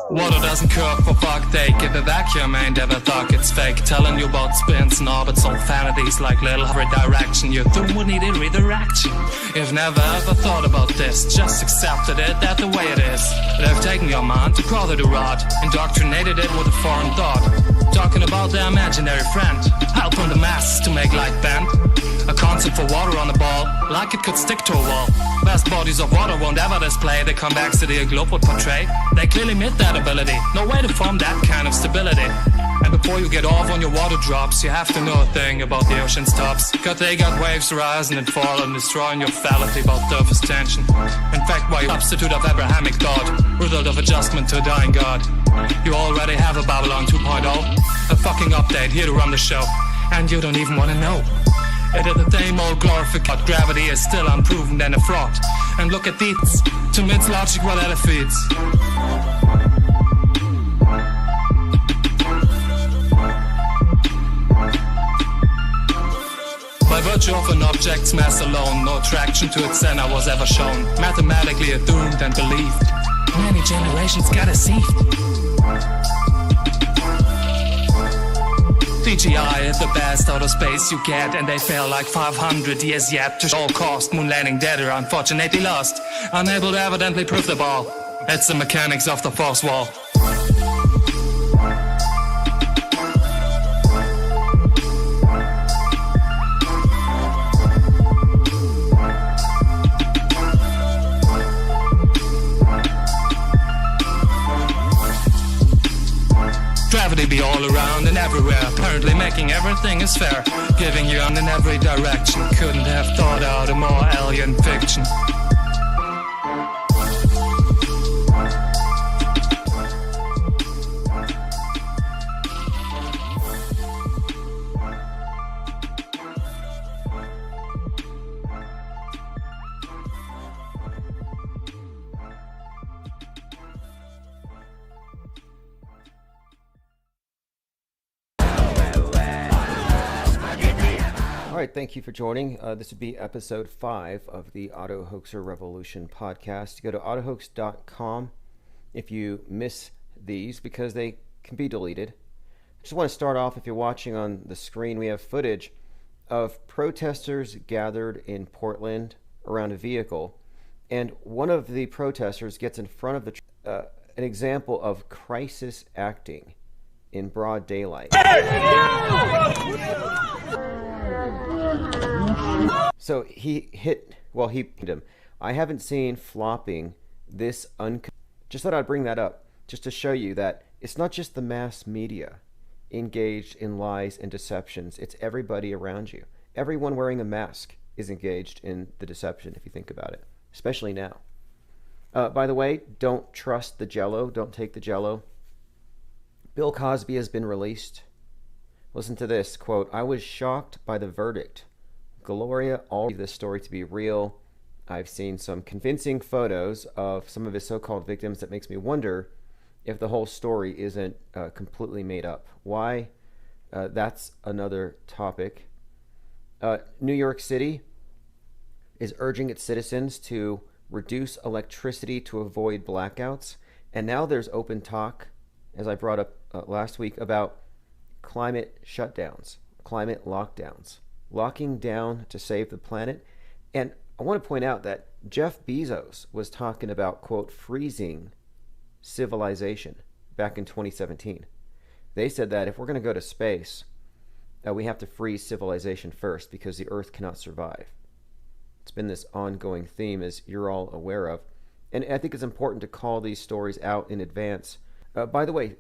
Water doesn't curve for fuck, they give a vacuum, ain't ever thought it's fake. Telling you about spins and orbits, all vanities like little redirection. Your thumb would need a redirection. You've never ever thought about this, just accepted it, that the way it is. They've taken your mind to call it a rod, indoctrinated it with a foreign thought. Talking about their imaginary friend, help from the masses to make light bend. A concept for water on the ball, like it could stick to a wall. Vast bodies of water won't ever display the convexity a globe would portray. They clearly meet that ability, no way to form that kind of stability. And before you get off on your water drops, you have to know a thing about the ocean's tops. Cause they got waves rising and falling, destroying your fallacy about surface tension. In fact, why you substitute of Abrahamic thought, result of adjustment to a dying God. You already have a Babylon 2.0, a fucking update here to run the show. And you don't even wanna know. It is the same old glorified. Gravity is still unproven and a fraud. And look at these, to mid's logic what it feeds. By virtue of an object's mass alone, no attraction to its center was ever shown. Mathematically doomed and believed. Many generations got deceived. CGI is the best out of space you get, and they fail like 500 years yet. To all cost, moon landing dead or unfortunately lost, unable to evidently prove the ball. It's the mechanics of the force wall. Gravity be all around and everywhere, apparently making everything is fair, giving you on in every direction. Couldn't have thought out a more alien fiction. All right, thank you for joining. This would be episode 5 of the Auto Hoaxer Revolution podcast. Go to autohoax.com if you miss these because they can be deleted. I just want to start off, if you're watching on the screen, we have footage of protesters gathered in Portland around a vehicle, and one of the protesters gets in front of an example of crisis acting in broad daylight. So he hit him. I haven't seen flopping this Just thought I'd bring that up just to show you that it's not just the mass media engaged in lies and deceptions. It's everybody around you. Everyone wearing a mask is engaged in the deception, if you think about it, especially now. By the way, don't trust the Jell-O. Don't take the Jell-O. Bill Cosby has been released. Listen to this, quote, "I was shocked by the verdict. Gloria, all believe this story to be real. I've seen some convincing photos of some of his so-called victims that makes me wonder if the whole story isn't completely made up." Why? That's another topic. New York City is urging its citizens to reduce electricity to avoid blackouts. And now there's open talk, as I brought up last week, about climate shutdowns, climate lockdowns, locking down to save the planet. And I want to point out that Jeff Bezos was talking about, quote, freezing civilization back in 2017. They said that if we're going to go to space, we have to freeze civilization first because the Earth cannot survive. It's been this ongoing theme, as you're all aware of. And I think it's important to call these stories out in advance. By the way,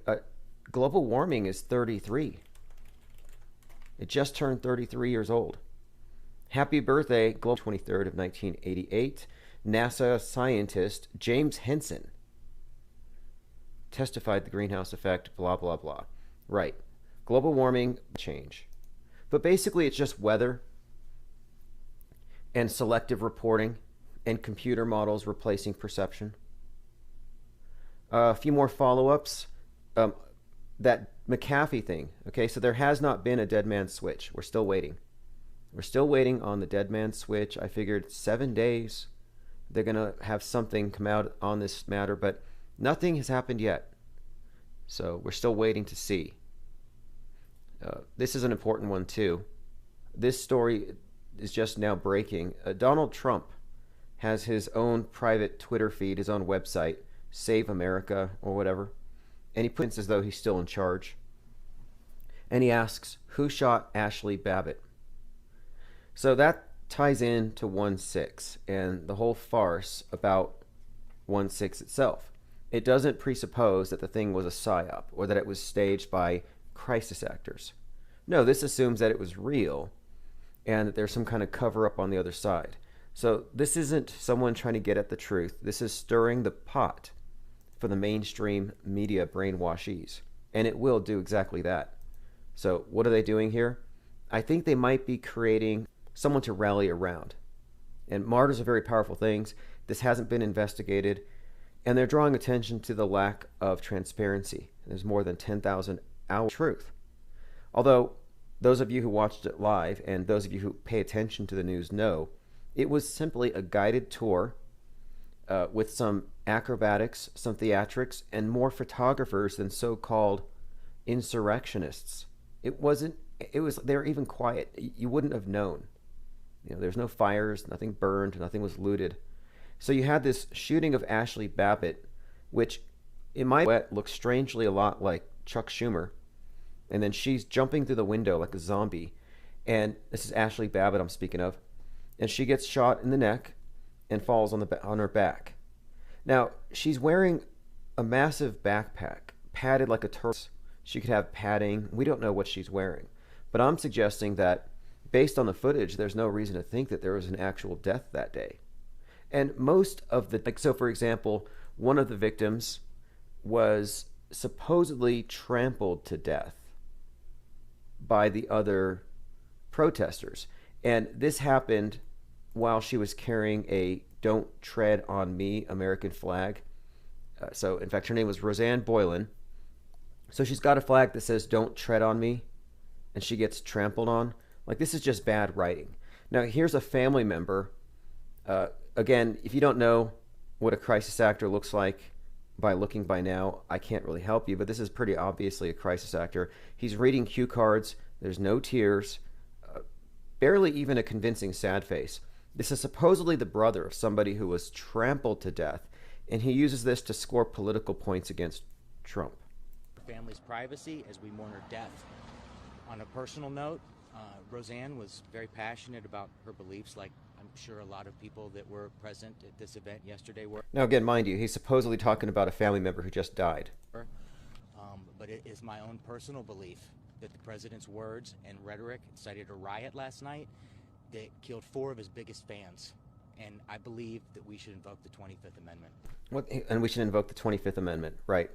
global warming is 33. It just turned 33 years old. Happy birthday, Global 23rd of 1988. NASA scientist James Henson testified the greenhouse effect, blah, blah, blah. Right. Global warming change. But basically it's just weather and selective reporting and computer models replacing perception. A few more follow-ups. That McAfee thing. Okay, so there has not been a dead man switch. We're still waiting. We're still waiting on the dead man switch. I figured 7 days they're going to have something come out on this matter, but nothing has happened yet. So we're still waiting to see. This is an important one too. This story is just now breaking. Donald Trump has his own private Twitter feed, his own website, Save America or whatever, and he puts as though he's still in charge. And he asks, who shot Ashley Babbitt? So that ties into 1/6 and the whole farce about 1/6 itself. It doesn't presuppose that the thing was a psyop or that it was staged by crisis actors. No, this assumes that it was real and that there's some kind of cover-up on the other side. So this isn't someone trying to get at the truth. This is stirring the pot for the mainstream media brainwashees. And it will do exactly that. So what are they doing here? I think they might be creating someone to rally around. And martyrs are very powerful things. This hasn't been investigated. And they're drawing attention to the lack of transparency. There's more than 10,000 hours of truth. Although those of you who watched it live and those of you who pay attention to the news know, it was simply a guided tour with some acrobatics, some theatrics, and more photographers than so-called insurrectionists. They were even quiet. You wouldn't have known. There's no fires, nothing burned, nothing was looted. So you had this shooting of Ashley Babbitt, which in my wet looks strangely a lot like Chuck Schumer. And then she's jumping through the window like a zombie. And this is Ashley Babbitt I'm speaking of. And she gets shot in the neck and falls on her back. Now, she's wearing a massive backpack, padded like a turtle. She could have padding. We don't know what she's wearing. But I'm suggesting that based on the footage, there's no reason to think that there was an actual death that day. And most of so for example, one of the victims was supposedly trampled to death by the other protesters. And this happened while she was carrying a "Don't Tread on Me" American flag. So in fact, her name was Rosanne Boylan. So she's got a flag that says "Don't tread on me," and she gets trampled on. Like, this is just bad writing. Now, here's a family member. Again, if you don't know what a crisis actor looks like by looking by now, I can't really help you, but this is pretty obviously a crisis actor. He's reading cue cards. There's no tears, barely even a convincing sad face. This is supposedly the brother of somebody who was trampled to death, and he uses this to score political points against Trump. Family's privacy as we mourn her death. On a personal note, Rosanne was very passionate about her beliefs, like I'm sure a lot of people that were present at this event yesterday were. Now, again, mind you, he's supposedly talking about a family member who just died. But it is my own personal belief that the president's words and rhetoric incited a riot last night that killed 4 of his biggest fans. And I believe that we should invoke the 25th Amendment. And we should invoke the 25th Amendment. Right.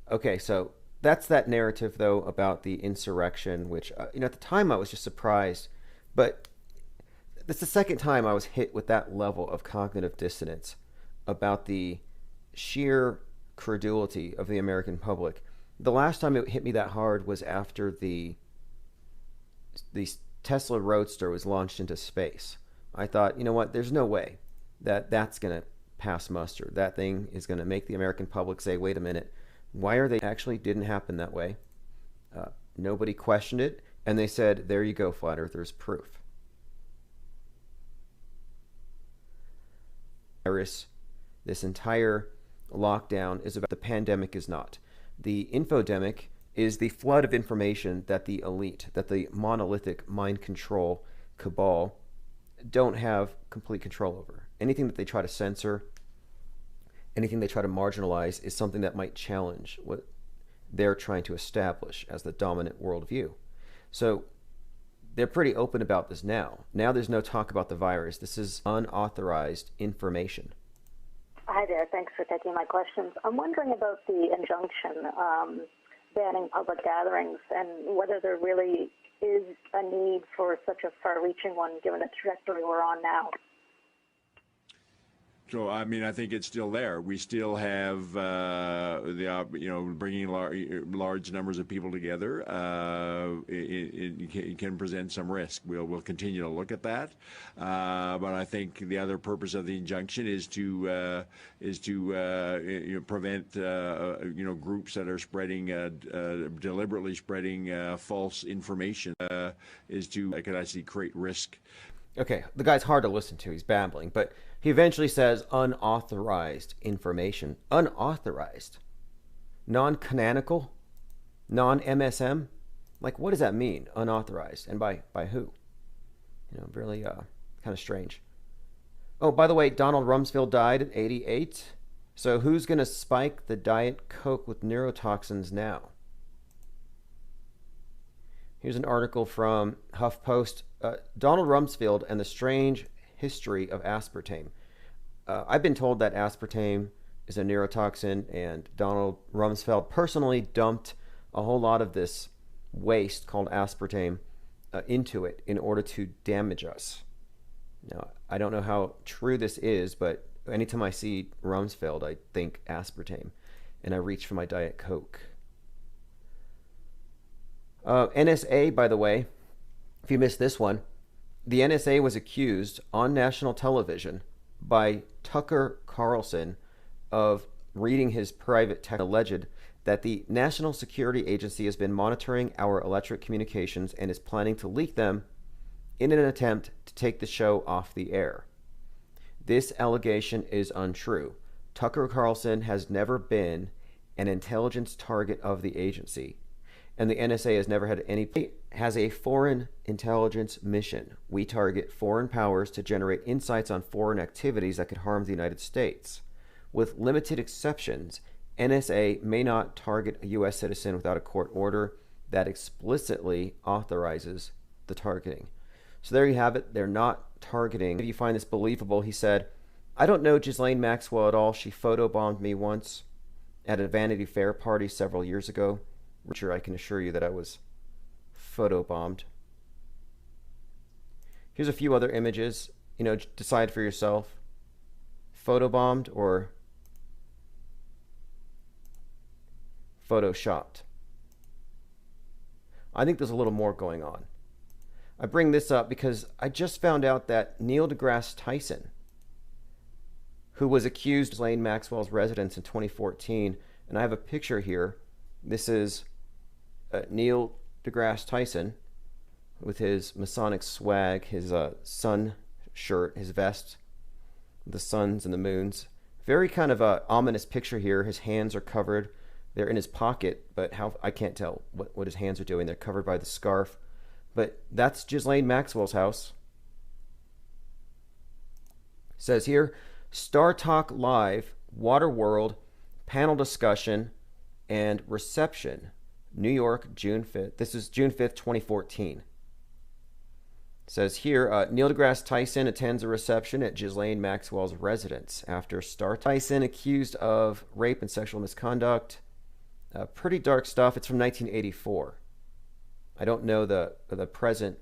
Okay, so that's that narrative, though, about the insurrection, which, at the time I was just surprised. But it's the second time I was hit with that level of cognitive dissonance about the sheer credulity of the American public. The last time it hit me that hard was after the Tesla Roadster was launched into space. I thought, you know what, there's no way that that's going to pass muster. That thing is going to make the American public say, wait a minute, why are they actually didn't happen that way? Nobody questioned it, and they said, there you go, flat earthers, proof. This entire lockdown is about the pandemic is not. The infodemic is the flood of information that the elite, that the monolithic mind control cabal don't have complete control over. Anything that they try to censor, anything they try to marginalize is something that might challenge what they're trying to establish as the dominant worldview. So they're pretty open about this now. Now there's no talk about the virus. This is unauthorized information. Hi there. Thanks for taking my questions. I'm wondering about the injunction banning public gatherings and whether there really is a need for such a far-reaching one given the trajectory we're on now. So I mean, I think it's still there. We still have bringing large numbers of people together. It can present some risk. We'll continue to look at that. But I think the other purpose of the injunction is to prevent groups that are spreading deliberately spreading false information. Is to actually create risk. Okay, the guy's hard to listen to. He's babbling, but he eventually says unauthorized information. Unauthorized? Non-canonical? Non-MSM? Like, what does that mean? Unauthorized. And by who? Really kind of strange. Oh, by the way, Donald Rumsfeld died at 88. So who's going to spike the Diet Coke with neurotoxins now? Here's an article from HuffPost. Donald Rumsfeld and the strange history of aspartame. I've been told that aspartame is a neurotoxin, and Donald Rumsfeld personally dumped a whole lot of this waste called aspartame into it in order to damage us. Now, I don't know how true this is, but anytime I see Rumsfeld, I think aspartame, and I reach for my Diet Coke. NSA, by the way, if you missed this one, the NSA was accused on national television by Tucker Carlson of reading his private text, alleged that the National Security Agency has been monitoring our electric communications and is planning to leak them in an attempt to take the show off the air. This allegation is untrue. Tucker Carlson has never been an intelligence target of the agency, and the NSA has never had any. Has a foreign intelligence mission. We target foreign powers to generate insights on foreign activities that could harm the United States. With limited exceptions, NSA may not target a U.S. citizen without a court order that explicitly authorizes the targeting. So there you have it. They're not targeting. If you find this believable, he said, I don't know Ghislaine Maxwell at all. She photobombed me once at a Vanity Fair party several years ago. Richard, I can assure you that I was photobombed. Here's a few other images. Decide for yourself. Photobombed or photoshopped. I think there's a little more going on. I bring this up because I just found out that Neil deGrasse Tyson, who was accused of Ghislaine Maxwell's residence in 2014, and I have a picture here. This is Neil deGrasse Tyson with his Masonic swag, his sun shirt, his vest, the suns and the moons. Very kind of a ominous picture here. His hands are covered. They're in his pocket, but I can't tell what his hands are doing. They're covered by the scarf. But that's Ghislaine Maxwell's house. It says here, Star Talk Live, Waterworld, panel discussion, and reception. New York, June 5th. This is June 5th, 2014. It says here, Neil deGrasse Tyson attends a reception at Ghislaine Maxwell's residence after Tyson accused of rape and sexual misconduct. Pretty dark stuff. It's from 1984. I don't know the present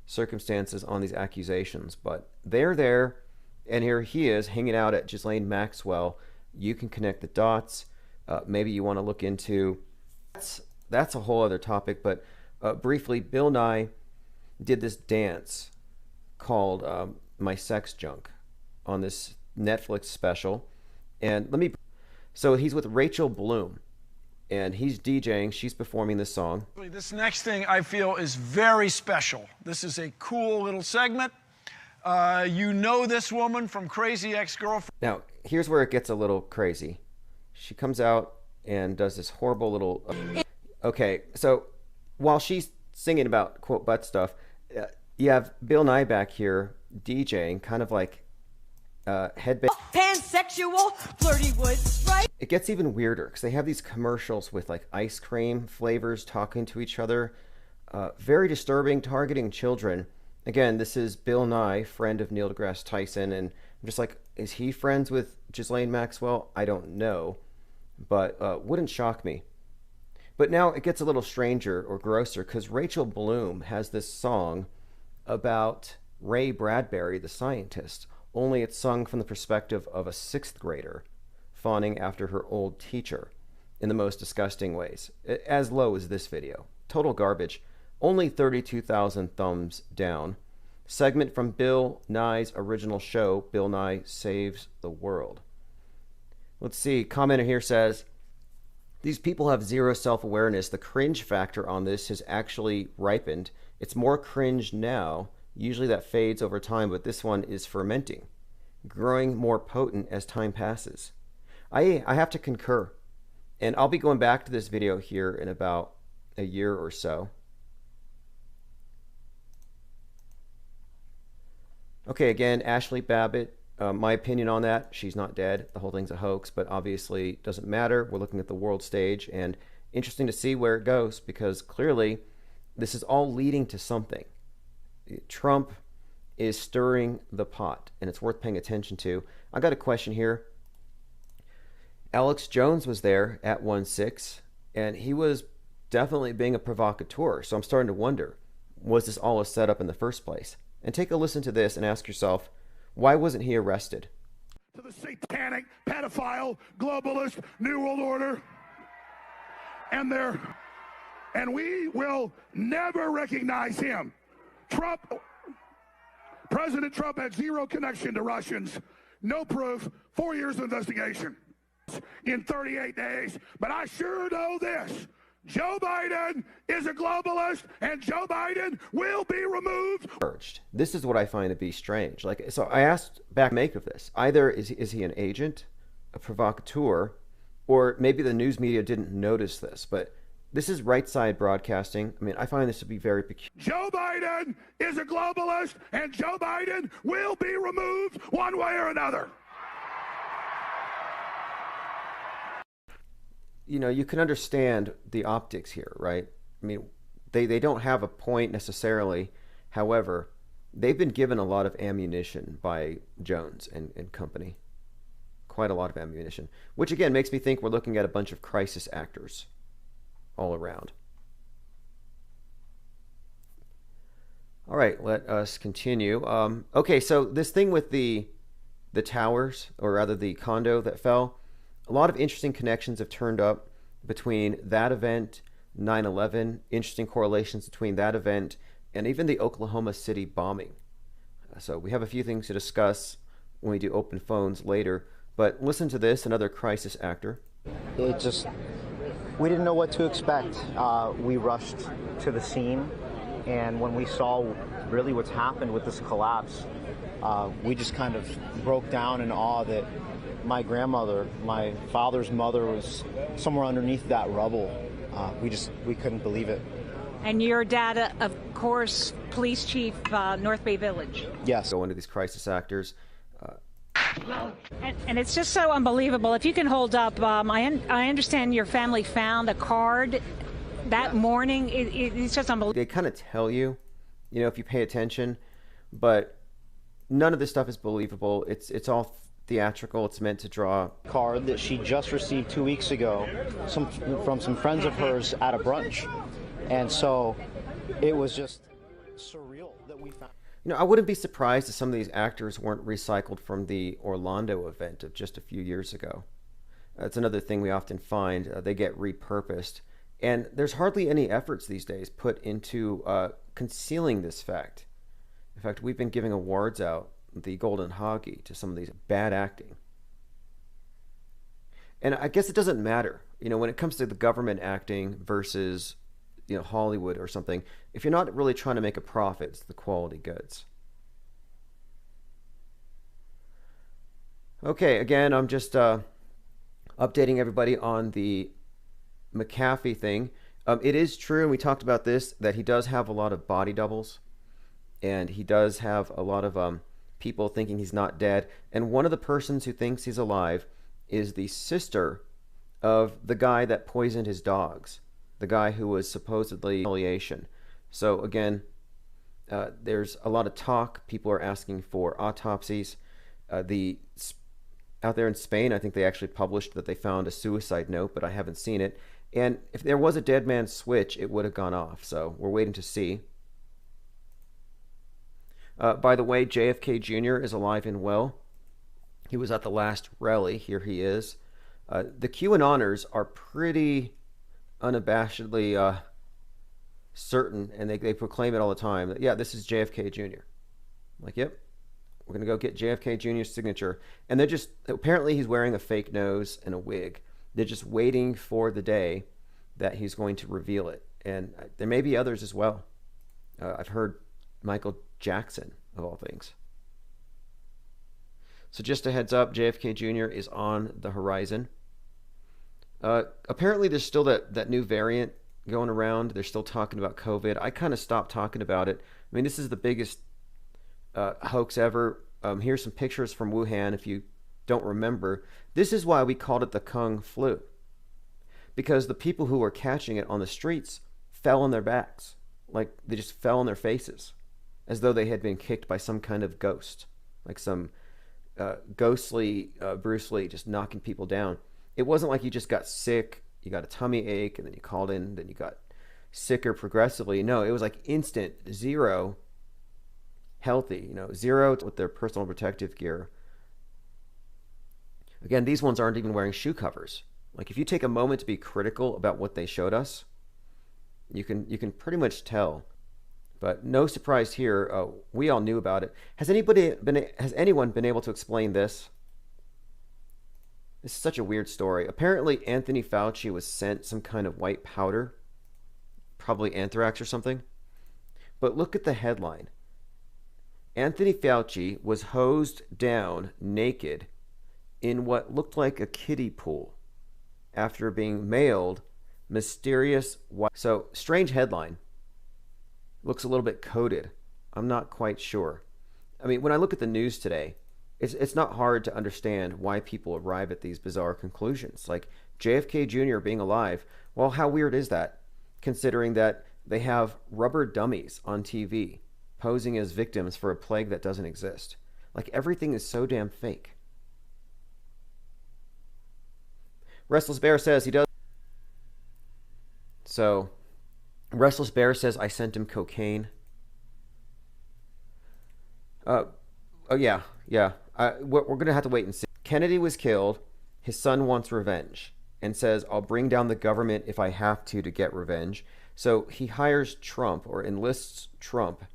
circumstances on these accusations, but they're there, and here he is hanging out at Ghislaine Maxwell. You can connect the dots. Maybe you want to look into... That's a whole other topic, but briefly, Bill Nye did this dance called My Sex Junk on this Netflix special. And so he's with Rachel Bloom, and he's DJing. She's performing this song. This next thing I feel is very special. This is a cool little segment. You know this woman from Crazy Ex-Girlfriend. Now, here's where it gets a little crazy. She comes out and does this horrible little... Okay, so while she's singing about, quote, butt stuff, you have Bill Nye back here DJing, kind of like headband. Pansexual, flirty woods, right? It gets even weirder because they have these commercials with like ice cream flavors talking to each other. Very disturbing, targeting children. Again, this is Bill Nye, friend of Neil deGrasse Tyson, and I'm just like, is he friends with Ghislaine Maxwell? I don't know, but wouldn't shock me. But now it gets a little stranger or grosser because Rachel Bloom has this song about Ray Bradbury, the scientist. only it's sung from the perspective of a sixth grader fawning after her old teacher in the most disgusting ways. As low as this video. Total garbage. Only 32,000 thumbs down. Segment from Bill Nye's original show, Bill Nye Saves the World. Let's see, commenter here says, these people have zero self-awareness. The cringe factor on this has actually ripened. It's more cringe now. Usually that fades over time, but this one is fermenting, growing more potent as time passes. I have to concur. And I'll be going back to this video here in about a year or so. Okay, again, Ashley Babbitt, my opinion on that, she's not dead. The whole thing's a hoax, but obviously it doesn't matter. We're looking at the world stage, and interesting to see where it goes, because clearly this is all leading to something. Trump is stirring the pot, and it's worth paying attention to. I got a question here. Alex Jones was there at 1-6, and he was definitely being a provocateur. So I'm starting to wonder, was this all a setup in the first place? And take a listen to this and ask yourself, why wasn't he arrested? To the satanic, pedophile, globalist, New World Order, and we will never recognize him. President Trump had zero connection to Russians, no proof, 4 years of investigation in 38 days. But I sure know this. Joe Biden is a globalist, and Joe Biden will be removed. This is what I find to be strange. So I asked back, make of this. Either is he an agent, a provocateur, or maybe the news media didn't notice this, but this is right side broadcasting. I mean, I find this to be very peculiar. Joe Biden is a globalist, and Joe Biden will be removed one way or another. You know, you can understand the optics here, right? I mean, they don't have a point necessarily. However, they've been given a lot of ammunition by Jones and company. Quite a lot of ammunition. Which, again, makes me think we're looking at a bunch of crisis actors all around. All right, let us continue. Okay, so this thing with the towers, or rather the condo that fell, a lot of interesting connections have turned up between that event, 9/11, interesting correlations between that event, and even the Oklahoma City bombing. So we have a few things to discuss when we do open phones later, but listen to this, another crisis actor. We didn't know what to expect. We rushed to the scene, and when we saw really what's happened with this collapse, we just kind of broke down in awe that my grandmother, my father's mother, was somewhere underneath that rubble. We couldn't believe it. And your dad, of course, police chief, North Bay Village. Yes. Go into these crisis actors. And it's just so unbelievable. If you can hold up, I understand your family found a card that morning. It's just unbelievable. They kind of tell you, you know, if you pay attention, but none of this stuff is believable. It's all theatrical. It's meant to draw. Card that she just received 2 weeks ago from some friends of hers at a brunch. And so it was just surreal that we found. You know, I wouldn't be surprised if some of these actors weren't recycled from the Orlando event of just a few years ago. That's another thing we often find. They get repurposed. And there's hardly any efforts these days put into concealing this fact. In fact, we've been giving awards out, the Golden Hoggy, to some of these bad acting. And I guess it doesn't matter, you know, when it comes to the government acting versus, you know, Hollywood or something. If you're not really trying to make a profit, it's the quality goods. Okay, again, I'm just updating everybody on the McAfee thing. It is true, and we talked about this, that he does have a lot of body doubles, and he does have a lot of people thinking he's not dead. And one of the persons who thinks he's alive is the sister of the guy that poisoned his dogs, the guy who was supposedly affiliation. So again, there's a lot of talk. People are asking for autopsies. Out there in Spain, I think they actually published that they found a suicide note, but I haven't seen it. And if there was a dead man's switch, it would have gone off. So we're waiting to see. By the way, JFK Jr. is alive and well. He was at the last rally. Here he is. The QAnoners are pretty unabashedly certain, and they proclaim it all the time, that, yeah, this is JFK Jr. Like, yep, we're going to go get JFK Jr.'s signature. And they're just, apparently he's wearing a fake nose and a wig. They're just waiting for the day that he's going to reveal it. And there may be others as well. I've heard Michael Jackson, of all things. So just a heads up, JFK Jr. is on the horizon. Apparently there's still that new variant going around. They're still talking about COVID. I kind of stopped talking about it. I mean, this is the biggest hoax ever. Here's some pictures from Wuhan if you don't remember. This is why we called it the Kung flu. Because the people who were catching it on the streets fell on their backs. Like, they just fell on their faces. As though they had been kicked by some kind of ghost. Like some ghostly Bruce Lee just knocking people down. It wasn't like you just got sick, you got a tummy ache, and then you called in, then you got sicker progressively. No, it was like instant, zero healthy, zero with their personal protective gear. Again, these ones aren't even wearing shoe covers. Like, if you take a moment to be critical about what they showed us, you can pretty much tell. But no surprise here. We all knew about it. Has anyone been able to explain this? This is such a weird story. Apparently, Anthony Fauci was sent some kind of white powder, probably anthrax or something. But look at the headline. Anthony Fauci was hosed down naked in what looked like a kiddie pool after being mailed mysterious white. So, strange headline. Looks a little bit coded. I'm not quite sure. I mean, when I look at the news today, it's not hard to understand why people arrive at these bizarre conclusions. Like JFK Jr. being alive. Well, how weird is that? Considering that they have rubber dummies on TV posing as victims for a plague that doesn't exist. Like, everything is so damn fake. Restless Bear says he does. So, Restless Bear says I sent him cocaine. Oh, yeah. We're going to have to wait and see. Kennedy was killed. His son wants revenge and says, I'll bring down the government if I have to get revenge. So he hires Trump, or enlists Trump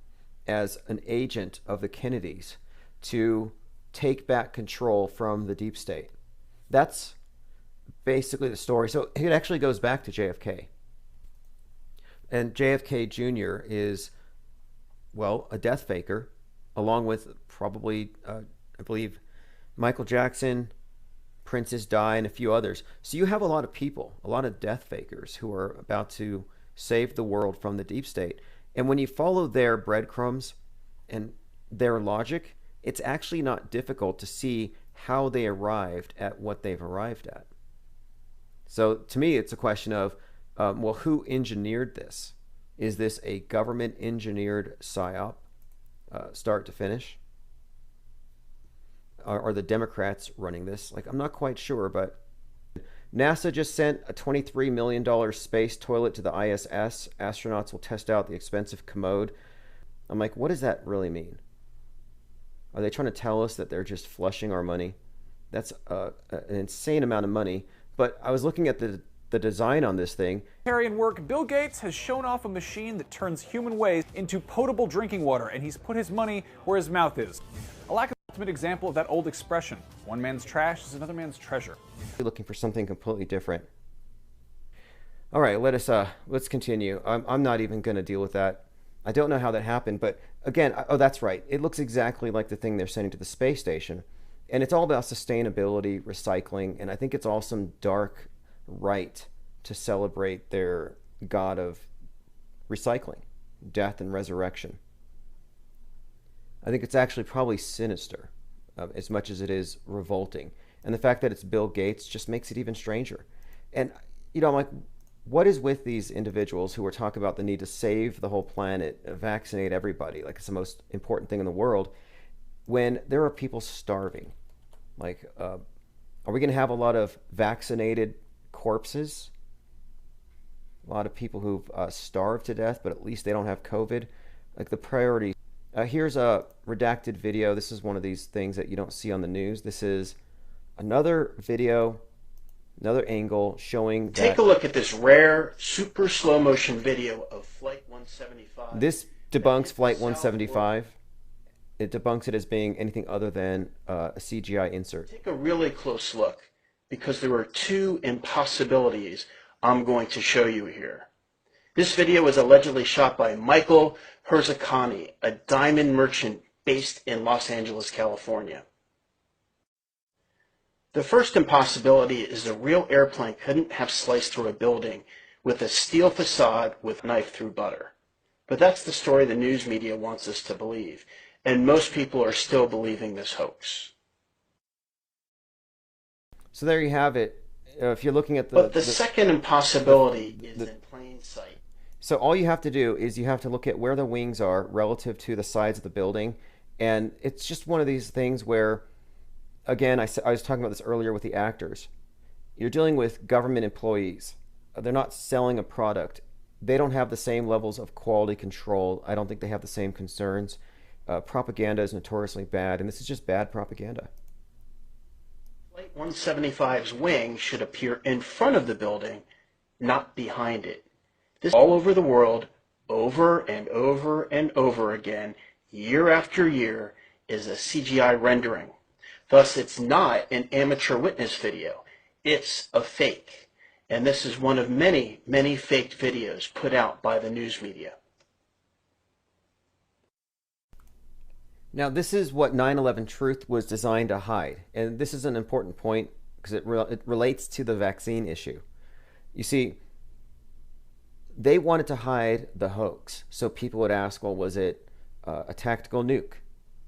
as an agent of the Kennedys to take back control from the deep state. That's basically the story. So it actually goes back to JFK. And JFK Jr. is, well, a death faker, along with probably, I believe, Michael Jackson, Princess Di, and a few others. So you have a lot of people, a lot of death fakers who are about to save the world from the deep state. And when you follow their breadcrumbs and their logic, it's actually not difficult to see how they arrived at what they've arrived at. So to me, it's a question of, well, who engineered this? Is this a government-engineered psyop, start to finish? Are the Democrats running this? Like, I'm not quite sure, but NASA just sent a $23 million space toilet to the ISS. Astronauts will test out the expensive commode. I'm like, what does that really mean? Are they trying to tell us that they're just flushing our money? That's an insane amount of money. But I was looking at the design on this thing. Work, Bill Gates has shown off a machine that turns human waste into potable drinking water, and he's put his money where his mouth is. A lack of ultimate example of that old expression, one man's trash is another man's treasure. Looking for something completely different. All right, let's continue. I'm not even going to deal with that. I don't know how that happened, but again, oh, that's right. It looks exactly like the thing they're sending to the space station. And it's all about sustainability, recycling, and I think it's all some dark right to celebrate their god of recycling, death and resurrection. I think it's actually probably sinister, as much as it is revolting. And the fact that it's Bill Gates just makes it even stranger. And, I'm like, what is with these individuals who are talking about the need to save the whole planet, vaccinate everybody, like it's the most important thing in the world, when there are people starving? Like, are we going to have a lot of vaccinated corpses? A lot of people who've starved to death, but at least they don't have COVID? Like, the priority. Here's a redacted video. This is one of these things that you don't see on the news. This is another video, another angle showing that... Take a look at this rare, super slow motion video of Flight 175. This debunks Flight 175. It debunks it as being anything other than a CGI insert. Take a really close look, because there are two impossibilities I'm going to show you here. This video was allegedly shot by Michael Herzakani, a diamond merchant based in Los Angeles, California. The first impossibility is the real airplane couldn't have sliced through a building with a steel facade with knife through butter. But that's the story the news media wants us to believe, and most people are still believing this hoax. So there you have it. If you're looking at But the second impossibility is in plain sight. So all you have to do is you have to look at where the wings are relative to the sides of the building. And it's just one of these things where, again, I was talking about this earlier with the actors. You're dealing with government employees. They're not selling a product. They don't have the same levels of quality control. I don't think they have the same concerns. Propaganda is notoriously bad, and this is just bad propaganda. Flight 175's wing should appear in front of the building, not behind it. This all over the world, over and over and over again, year after year, is a CGI rendering. Thus, it's not an amateur witness video. It's a fake. And this is one of many, many faked videos put out by the news media. Now, this is what 9/11 Truth was designed to hide. And this is an important point because it relates to the vaccine issue. You see, they wanted to hide the hoax. So people would ask, well, was it a tactical nuke?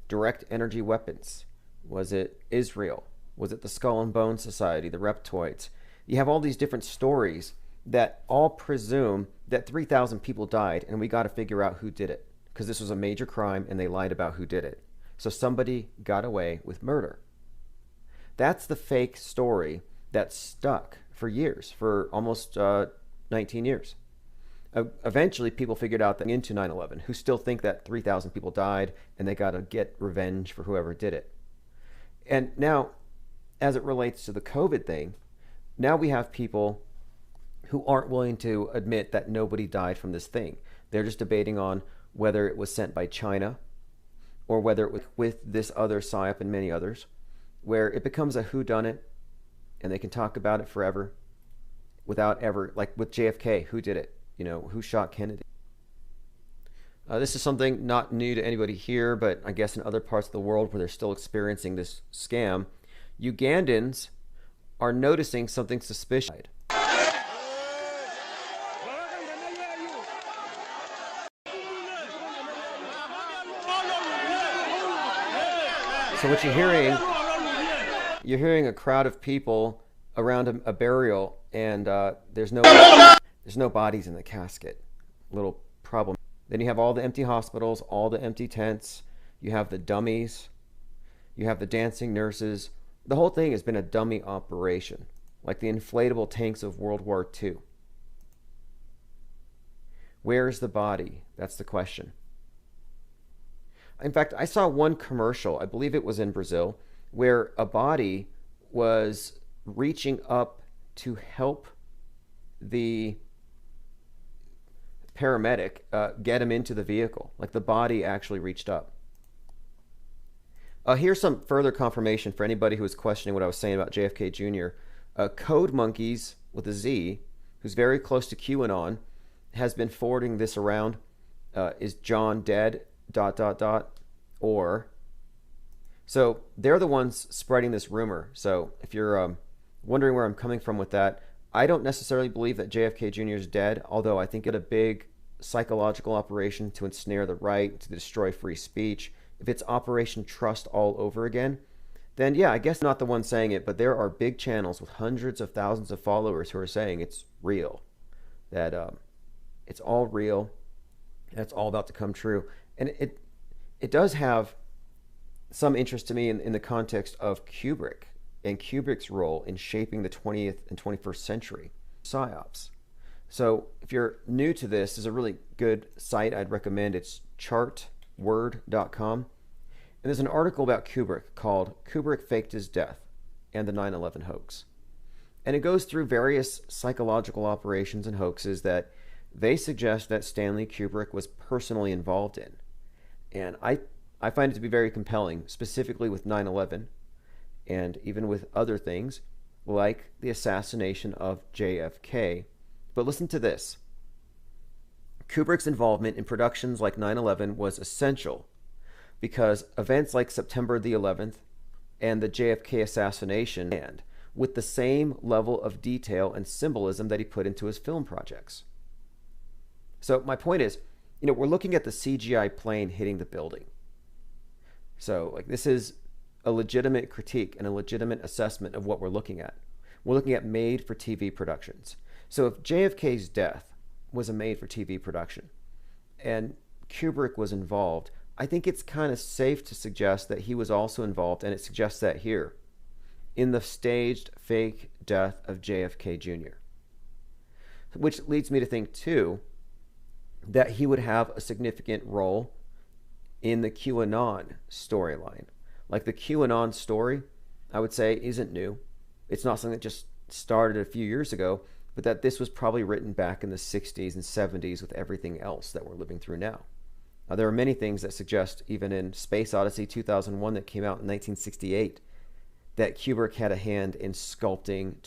Direct energy weapons? Was it Israel? Was it the Skull and Bone Society, the Reptoids? You have all these different stories that all presume that 3,000 people died, and we got to figure out who did it, because this was a major crime and they lied about who did it. So somebody got away with murder. That's the fake story that stuck for years, for almost 19 years. Eventually, people figured out that into 9/11, who still think that 3,000 people died and they got to get revenge for whoever did it. And now, as it relates to the COVID thing, now we have people who aren't willing to admit that nobody died from this thing. They're just debating on whether it was sent by China or whether it was with this other PSYOP and many others, where it becomes a whodunit and they can talk about it forever without ever, like with JFK, who did it? You know, who shot Kennedy? This is something not new to anybody here, but I guess in other parts of the world where they're still experiencing this scam, Ugandans are noticing something suspicious. So what you're hearing a crowd of people around a burial, and there's no bodies in the casket. Little problem. Then you have all the empty hospitals, all the empty tents. You have the dummies. You have the dancing nurses. The whole thing has been a dummy operation, like the inflatable tanks of World War II. Where's the body? That's the question. In fact, I saw one commercial, I believe it was in Brazil, where a body was reaching up to help the paramedic get him into the vehicle. Like the body actually reached up. Here's some further confirmation for anybody who was questioning what I was saying about JFK Jr. Code Monkeys with a Z, who's very close to QAnon, has been forwarding this around. Is John dead? ... Or so they're the ones spreading this rumor. So if you're wondering where I'm coming from with that, I don't necessarily believe that JFK Jr. is dead, although I think it's a big psychological operation to ensnare the right, to destroy free speech. If it's Operation Trust all over again, then yeah, I guess I'm not the one saying it, but there are big channels with hundreds of thousands of followers who are saying it's real, that it's all real, and it's all about to come true. And it does have some interest to me in the context of Kubrick and Kubrick's role in shaping the 20th and 21st century PSYOPs. So if you're new to this, there's a really good site I'd recommend. It's Chart word.com. And there's an article about Kubrick called Kubrick Faked His Death and the 9/11 Hoax. And it goes through various psychological operations and hoaxes that they suggest that Stanley Kubrick was personally involved in. And I find it to be very compelling, specifically with 9/11 and even with other things like the assassination of JFK. But listen to this. Kubrick's involvement in productions like 9/11 was essential because events like September the 11th and the JFK assassination, and with the same level of detail and symbolism that he put into his film projects. So my point is, we're looking at the CGI plane hitting the building. So like this is a legitimate critique and a legitimate assessment of what we're looking at. We're looking at made-for-TV productions. So if JFK's death was a made-for-TV production and Kubrick was involved, I think it's kind of safe to suggest that he was also involved, and it suggests that here, in the staged fake death of JFK Jr. Which leads me to think, too, that he would have a significant role in the QAnon storyline. Like the QAnon story, I would say, isn't new. It's not something that just started a few years ago, but that this was probably written back in the 60s and 70s with everything else that we're living through now. There are many things that suggest, even in Space Odyssey 2001 that came out in 1968, that Kubrick had a hand in sculpting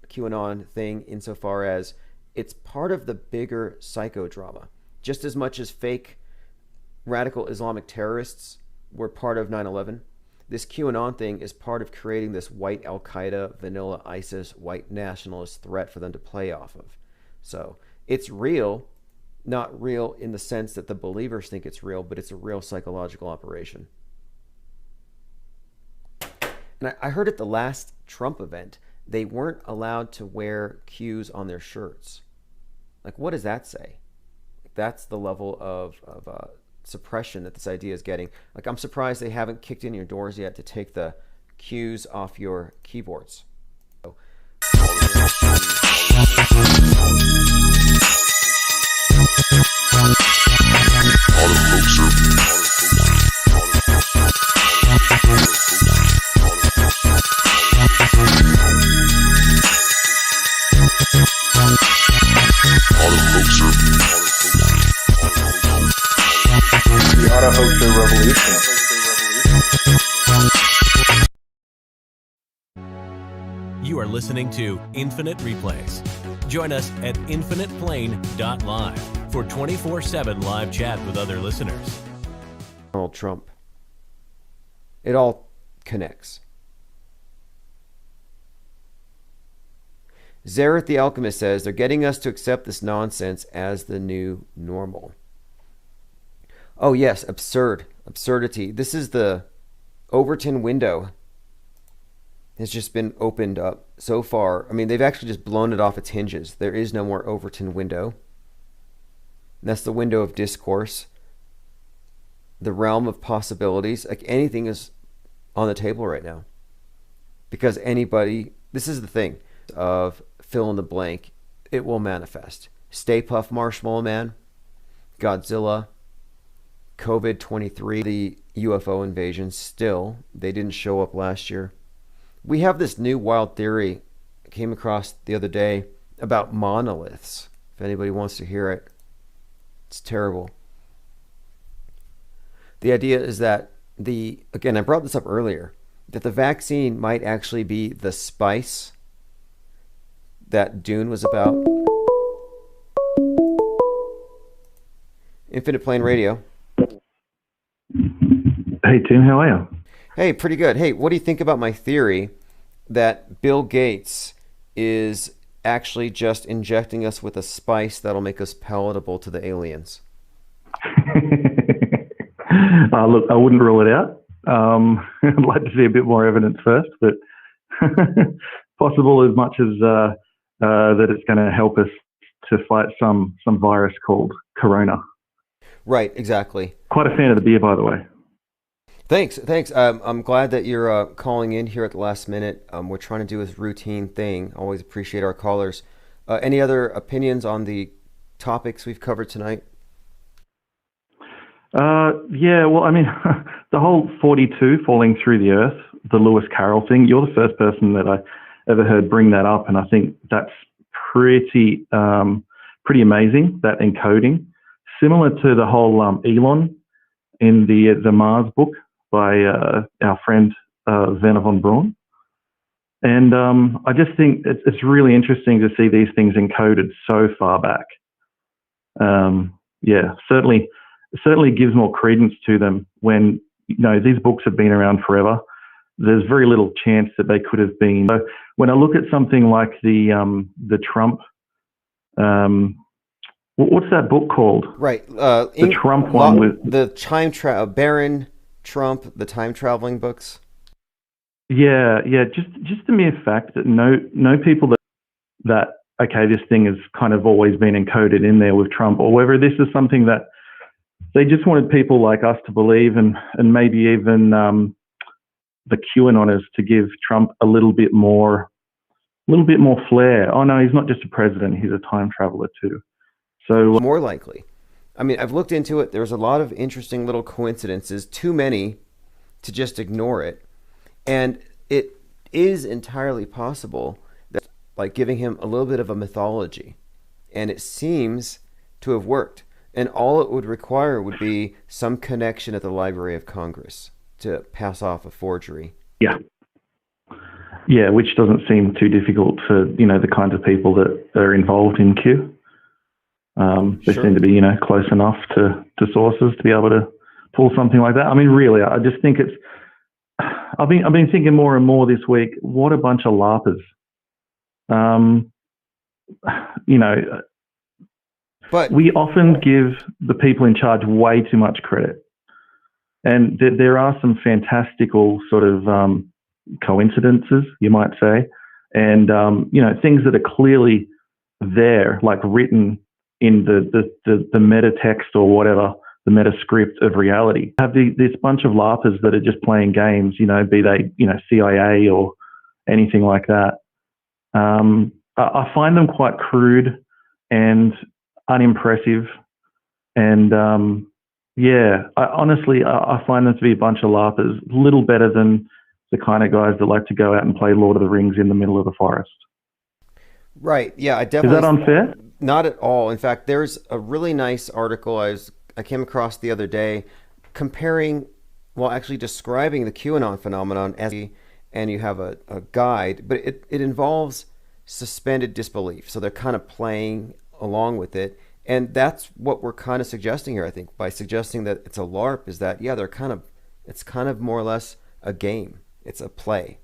QAnon thing insofar as it's part of the bigger psychodrama. Just as much as fake radical Islamic terrorists were part of 9/11, this QAnon thing is part of creating this white Al-Qaeda, vanilla ISIS, white nationalist threat for them to play off of. So it's real, not real in the sense that the believers think it's real, but it's a real psychological operation. And I heard at the last Trump event, they weren't allowed to wear Qs on their shirts. Like, what does that say? That's the level of suppression that this idea is getting. Like, I'm surprised they haven't kicked in your doors yet to take the Qs off your keyboards. So, The Auto Hoaxer Revolution. You are listening to Infinite Replays. Join us at infiniteplane.live for 24/7 live chat with other listeners. Donald Trump. It all connects. Zareth the Alchemist says, they're getting us to accept this nonsense as the new normal. Oh yes, absurdity. This is the Overton window. Has just been opened up so far. I mean, they've actually just blown it off its hinges. There is no more Overton window. And that's the window of discourse. The realm of possibilities. Like anything is on the table right now. Because anybody, this is the thing of fill in the blank, it will manifest. Stay Puft Marshmallow Man, Godzilla, COVID-23, the UFO invasion, still, they didn't show up last year. We have this new wild theory I came across the other day about monoliths. If anybody wants to hear it, it's terrible. The idea is that again, I brought this up earlier, that the vaccine might actually be the spice that Dune was about. Infinite Plane Radio. Hey, Tim, how are you? Hey, pretty good. Hey, what do you think about my theory that Bill Gates is actually just injecting us with a spice that'll make us palatable to the aliens? Look, I wouldn't rule it out. I'd like to see a bit more evidence first, but possible as much as that it's going to help us to fight some virus called Corona. Right, exactly. Quite a fan of the beer, by the way. Thanks. I'm glad that you're calling in here at the last minute. We're trying to do this routine thing. Always appreciate our callers. Any other opinions on the topics we've covered tonight? Yeah, well, I mean, the whole 42 falling through the earth, the Lewis Carroll thing, you're the first person that I ever heard bring that up, and I think that's pretty amazing, that encoding. Similar to the whole Elon in the Mars book by our friend Werner von Braun. And I just think it's really interesting to see these things encoded so far back. Yeah, certainly gives more credence to them when, you know, these books have been around forever. There's very little chance that they could have been. So when I look at something like the Trump, what's that book called? Right. The Trump one with the Baron Trump, the time traveling books. Yeah. Just the mere fact that no people that okay, this thing has kind of always been encoded in there with Trump, or whether this is something that they just wanted people like us to believe, and maybe even the QAnoners to give Trump a little bit more flair. Oh no, he's not just a president; he's a time traveler too. So more likely. I mean, I've looked into it. There's a lot of interesting little coincidences, too many to just ignore it. And it is entirely possible that, like, giving him a little bit of a mythology, and it seems to have worked. And all it would require would be some connection at the Library of Congress to pass off a forgery. Yeah, which doesn't seem too difficult for, you know, the kinds of people that are involved in Q. They seem to be, you know, close enough to sources to be able to pull something like that. I mean, really, I just think it's. I've been thinking more and more this week. What a bunch of LARPers. You know, but we often give the people in charge way too much credit, and there are some fantastical sort of coincidences, you might say, and you know, things that are clearly there, like written in the meta text or whatever, the meta script of reality. Have this bunch of LARPers that are just playing games, you know, be they, you know, CIA or anything like that. I find them quite crude and unimpressive, and yeah, I find them to be a bunch of LARPers, little better than the kind of guys that like to go out and play Lord of the Rings in the middle of the forest. Right. Yeah, I definitely. Is that unfair? Not at all. In fact, there's a really nice article I came across the other day comparing, well, actually describing the QAnon phenomenon as, and you have a guide, but it involves suspended disbelief. So they're kind of playing along with it. And that's what we're kind of suggesting here, I think, by suggesting that it's a LARP, is that, yeah, it's kind of more or less a game. It's a play.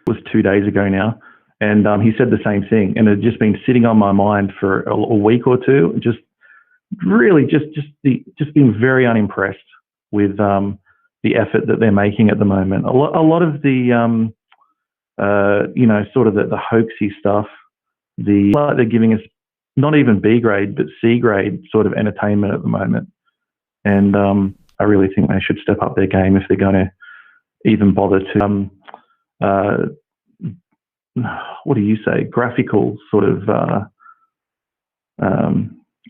It was 2 days ago now. And he said the same thing, and it had just been sitting on my mind for a week or two. Just really, just being very unimpressed with the effort that they're making at the moment. A lot of the you know, sort of the hoaxy stuff. They're giving us not even B grade but C grade sort of entertainment at the moment, and I really think they should step up their game if they're going to even bother to. What do you say? Graphical sort of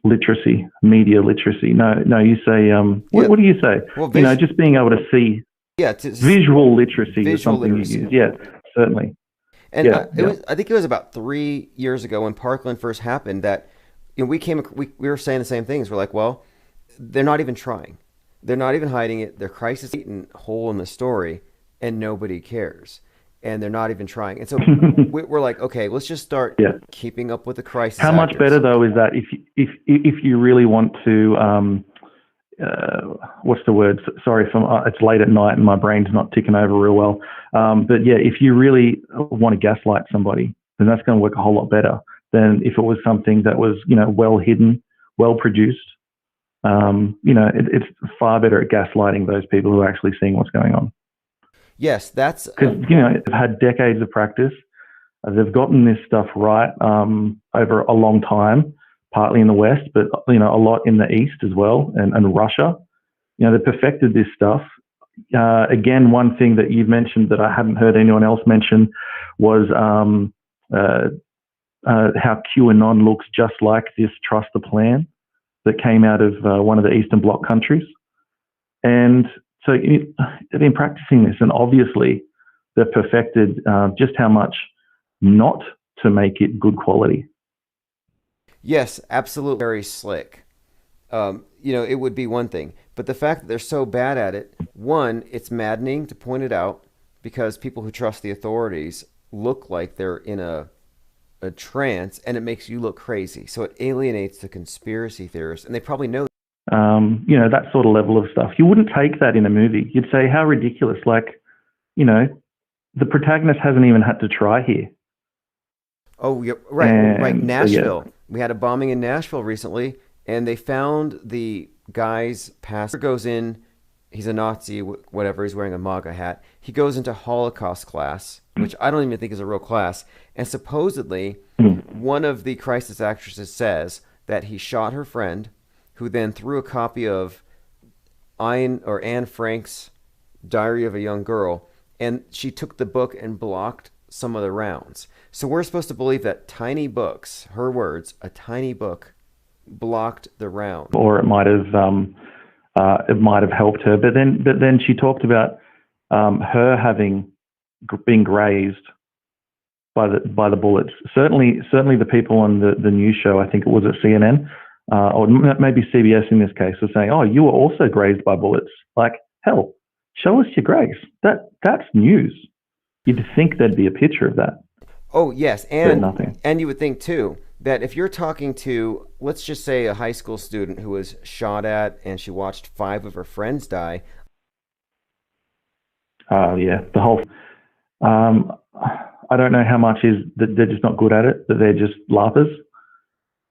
literacy, media literacy. No, you say. What do you say? Well, you know, just being able to see. Yeah, visual literacy is something you use. Yeah, certainly. And I think it was about 3 years ago when Parkland first happened that, you know, we were saying the same things. We're like, well, they're not even trying. They're not even hiding it. They're crisis-eaten hole in the story, and nobody cares. And they're not even trying. And so we're like, okay, let's just start keeping up with the crisis. How much better though is that if you really want to, what's the word? Sorry, it's late at night and my brain's not ticking over real well. But yeah, if you really want to gaslight somebody, then that's going to work a whole lot better than if it was something that was, you know, well hidden, well produced. You know, it's far better at gaslighting those people who are actually seeing what's going on. Yes, that's because, you know, they've had decades of practice. They've gotten this stuff right over a long time, partly in the West, but, you know, a lot in the East as well, and Russia. You know, they perfected this stuff. Again, one thing that you've mentioned that I hadn't heard anyone else mention was how QAnon looks just like this Trust the Plan that came out of one of the Eastern Bloc countries. And so they've been practicing this, and obviously they've perfected just how much not to make it good quality. Yes, absolutely. Very slick. It would be one thing. But the fact that they're so bad at it, one, it's maddening to point it out because people who trust the authorities look like they're in a trance, and it makes you look crazy. So it alienates the conspiracy theorists, and they probably know. That sort of level of stuff. You wouldn't take that in a movie. You'd say, how ridiculous. The protagonist hasn't even had to try here. Oh, yeah, right. Right. Nashville. So, yeah. We had a bombing in Nashville recently, and they found the guy's pastor goes in. He's a Nazi, whatever. He's wearing a MAGA hat. He goes into Holocaust class, which I don't even think is a real class. And supposedly, one of the crisis actresses says that he shot her friend, who then threw a copy of Anne Frank's Diary of a Young Girl, and she took the book and blocked some of the rounds. So we're supposed to believe that tiny books, her words, a tiny book, blocked the round. Or it might have helped her. But then she talked about her having been grazed by the bullets. Certainly the people on the news show, I think it was at CNN, or maybe CBS in this case, were saying, "Oh, you were also grazed by bullets." Like, hell, show us your graze. That's news. You'd think there'd be a picture of that. Oh, yes. But nothing. And you would think, too, that if you're talking to, let's just say, a high school student who was shot at and she watched 5 of her friends die. Yeah. The whole... I don't know how much is that they're just not good at it, that they're just laughers.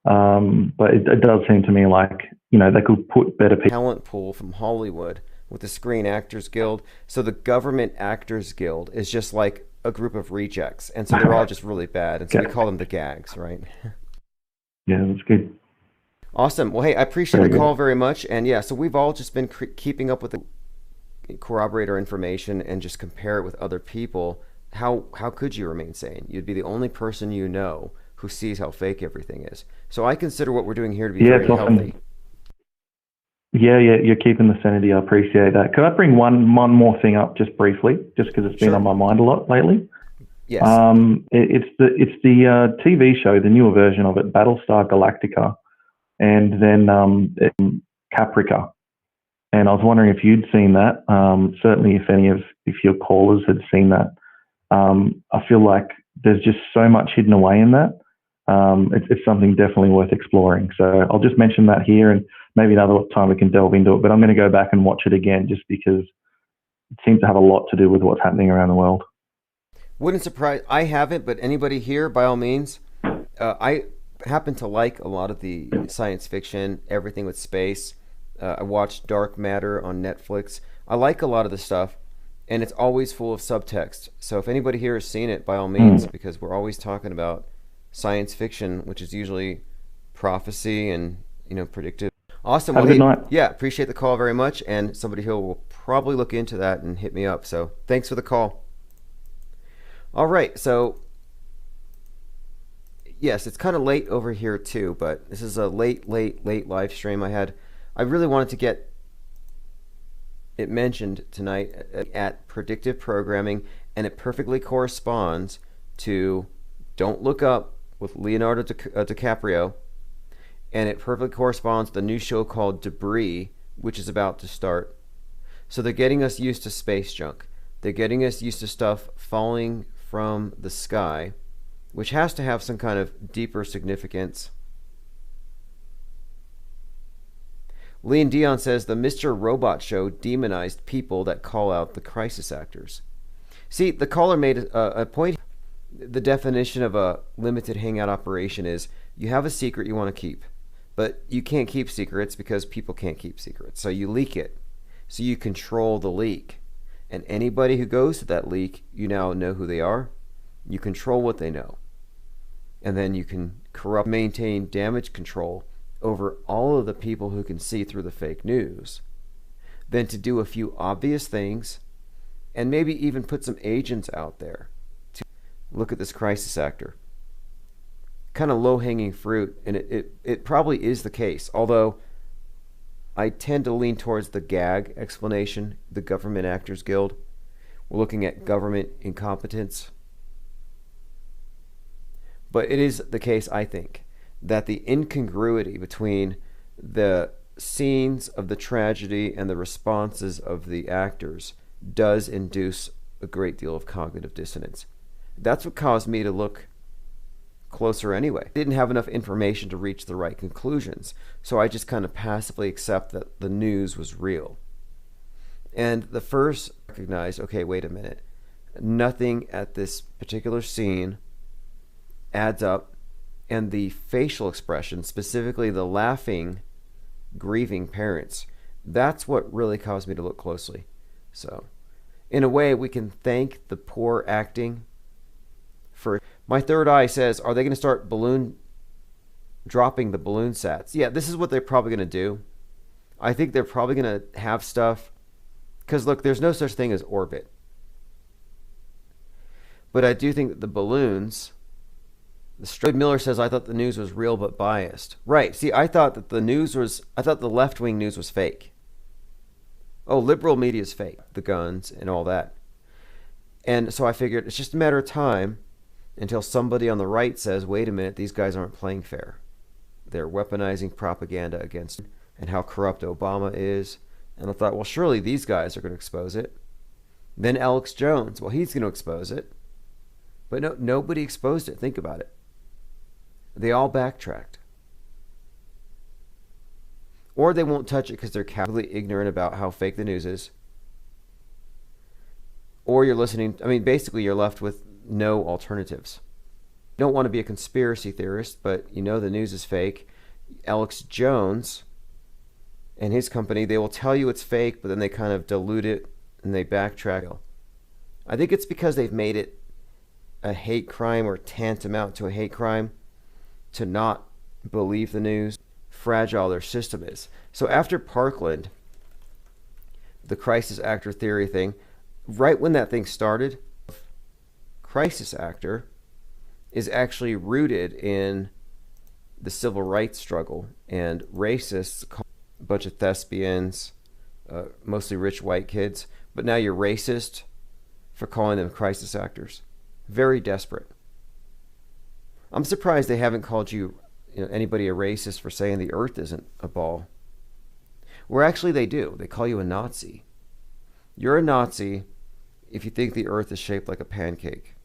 But it does seem to me like, they could put better people... Talent pool from Hollywood with the Screen Actors Guild. So the Government Actors Guild is just like a group of rejects. And so they're all just really bad. And so we call them the gags, right? Yeah, that's good. Awesome. Well, hey, I appreciate the call very much. And yeah, so we've all just been keeping up with the corroborate our information and just compare it with other people. How could you remain sane? You'd be the only person you know who sees how fake everything is. So I consider what we're doing here to be very healthy. Yeah, you're keeping the sanity. I appreciate that. Could I bring one more thing up just briefly, just because it's been on my mind a lot lately? Yes. It's the TV show, the newer version of it, Battlestar Galactica, and then Caprica. And I was wondering if you'd seen that. Certainly, if your callers had seen that. I feel like there's just so much hidden away in that. It's something definitely worth exploring. So I'll just mention that here, and maybe another time we can delve into it. But I'm going to go back and watch it again just because it seems to have a lot to do with what's happening around the world. Wouldn't surprise. I haven't, but anybody here, by all means. I happen to like a lot of the science fiction, everything with space. I watched Dark Matter on Netflix. I like a lot of the stuff, and it's always full of subtext. So if anybody here has seen it, by all means, because we're always talking about science fiction, which is usually prophecy and predictive. Awesome. Have a good night. Yeah, appreciate the call very much, and somebody here will probably look into that and hit me up. So thanks for the call. All right, so yes, it's kind of late over here too, but this is a late live stream I had. I really wanted to get it mentioned tonight at Predictive Programming, and it perfectly corresponds to Don't Look Up with Leonardo DiCaprio, and it perfectly corresponds to the new show called Debris, which is about to start. So they're getting us used to space junk. They're getting us used to stuff falling from the sky, which has to have some kind of deeper significance. Leon Dion says the Mr. Robot show demonized people that call out the crisis actors. See, the caller made a point. The definition of a limited hangout operation is you have a secret you want to keep, but you can't keep secrets because people can't keep secrets. So you leak it. So you control the leak. And anybody who goes to that leak, you now know who they are. You control what they know. And then you can maintain damage control over all of the people who can see through the fake news. Then to do a few obvious things, and maybe even put some agents out there to look at this crisis actor. kind of low-hanging fruit, and it probably is the case, although I tend to lean towards the GAG explanation, the Government Actors Guild. We're looking at government incompetence. But it is the case, I think, that the incongruity between the scenes of the tragedy and the responses of the actors does induce a great deal of cognitive dissonance. That's what caused me to look closer anyway. I didn't have enough information to reach the right conclusions, so I just kind of passively accept that the news was real. And the first recognized, okay, wait a minute, nothing at this particular scene adds up, and the facial expression, specifically the laughing, grieving parents, that's what really caused me to look closely. So, in a way, we can thank the poor acting for... My third eye says, are they going to start dropping the balloon sats? Yeah, this is what they're probably going to do. I think they're probably going to have stuff, because look, there's no such thing as orbit. But I do think that the balloons... Lloyd Miller says, I thought the news was real but biased. Right. See, I thought that I thought the left-wing news was fake. Oh, liberal media is fake. The guns and all that. And so I figured it's just a matter of time until somebody on the right says, wait a minute, these guys aren't playing fair. They're weaponizing propaganda against and how corrupt Obama is. And I thought, well, surely these guys are going to expose it. Then Alex Jones, well, he's going to expose it. But no, nobody exposed it. Think about it. They all backtracked. Or they won't touch it because they're completely ignorant about how fake the news is. Or you're listening, I mean, basically you're left with no alternatives. You don't want to be a conspiracy theorist, but you know the news is fake. Alex Jones and his company, they will tell you it's fake, but then they kind of dilute it and they backtrack. I think it's because they've made it a hate crime or tantamount to a hate crime to not believe the news, fragile their system is. So after Parkland, the crisis actor theory thing, right when that thing started, crisis actor is actually rooted in the civil rights struggle, and racists call a bunch of thespians, mostly rich white kids, but now you're racist for calling them crisis actors. Very desperate. I'm surprised they haven't called anybody a racist for saying the earth isn't a ball. Where actually they do. They call you a Nazi. You're a Nazi if you think the earth is shaped like a pancake.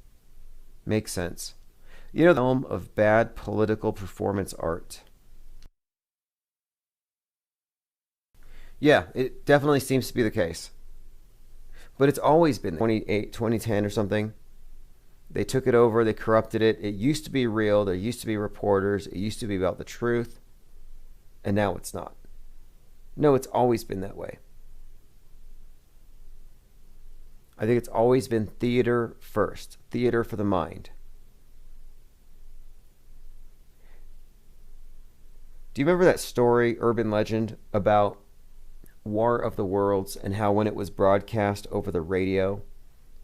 Makes sense. You know, the realm of bad political performance art. Yeah, it definitely seems to be the case. But it's always been 2010 or something. They took it over, they corrupted it. It used to be real, there used to be reporters, it used to be about the truth, and now it's not. No, it's always been that way. I think it's always been theater first, theater for the mind. Do you remember that story, urban legend, about War of the Worlds and how when it was broadcast over the radio,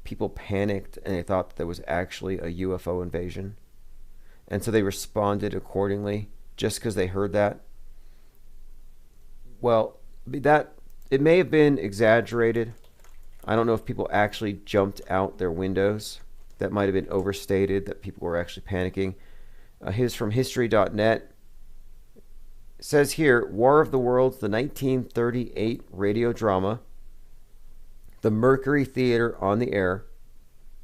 people panicked and they thought that there was actually a UFO invasion? And so they responded accordingly just because they heard that? Well, it may have been exaggerated. I don't know if people actually jumped out their windows. That might have been overstated, that people were actually panicking. His from history.net says here, War of the Worlds, the 1938 radio drama, The Mercury Theater on the Air,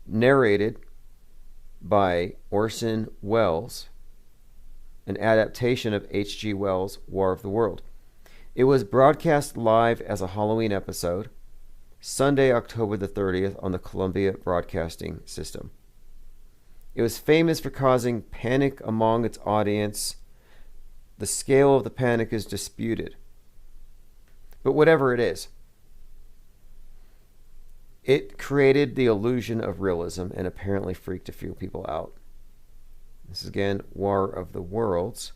narrated by Orson Welles, an adaptation of H.G. Wells' War of the World. It was broadcast live as a Halloween episode, Sunday, October the 30th, on the Columbia Broadcasting System. It was famous for causing panic among its audience. The scale of the panic is disputed. But whatever it is, it created the illusion of realism and apparently freaked a few people out. This is again War of the Worlds.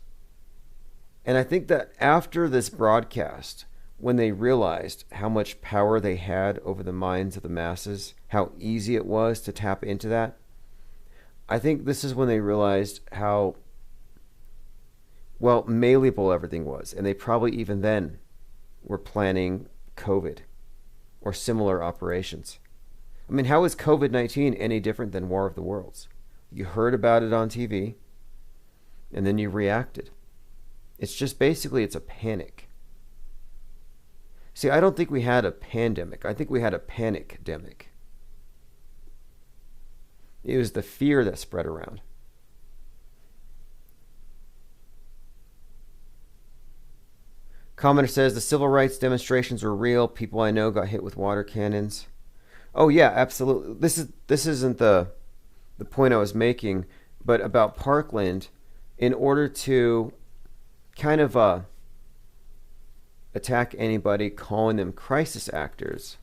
And I think that after this broadcast, when they realized how much power they had over the minds of the masses, how easy it was to tap into that, I think this is when they realized how well, malleable everything was. And they probably even then were planning COVID or similar operations. I mean, how is COVID-19 any different than War of the Worlds? You heard about it on TV, and then you reacted. It's just basically, it's a panic. See, I don't think we had a pandemic. I think we had a panic-demic. It was the fear that spread around. Commenter says the civil rights demonstrations were real. People I know got hit with water cannons. Oh yeah, absolutely. This isn't the point I was making, but about Parkland, in order to kind of attack anybody calling them crisis actors,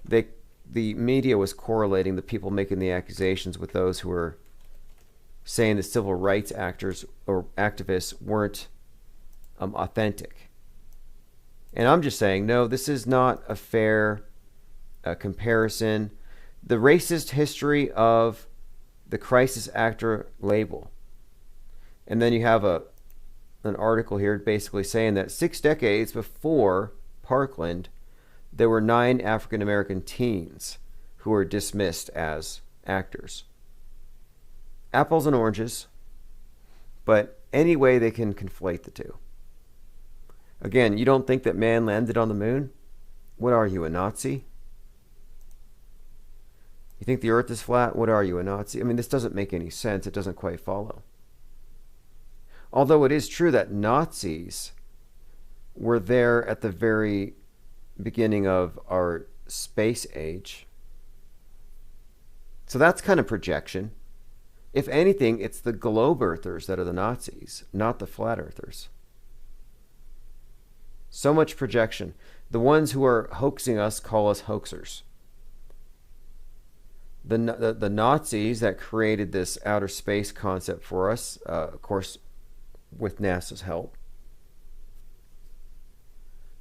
the media was correlating the people making the accusations with those who were saying the civil rights actors or activists weren't authentic. And I'm just saying, no, this is not a fair comparison. The racist history of the crisis actor label. And then you have an article here basically saying that 6 decades before Parkland, there were 9 African American teens who were dismissed as actors. Apples and oranges, but any way they can conflate the two. Again, you don't think that man landed on the moon? What are you, a Nazi? You think the earth is flat? What are you, a Nazi? I mean, this doesn't make any sense. It doesn't quite follow. Although it is true that Nazis were there at the very beginning of our space age. So that's kind of projection. If anything, it's the globe earthers that are the Nazis, not the flat earthers. So much projection. The ones who are hoaxing us call us hoaxers. The Nazis that created this outer space concept for us, of course, with NASA's help.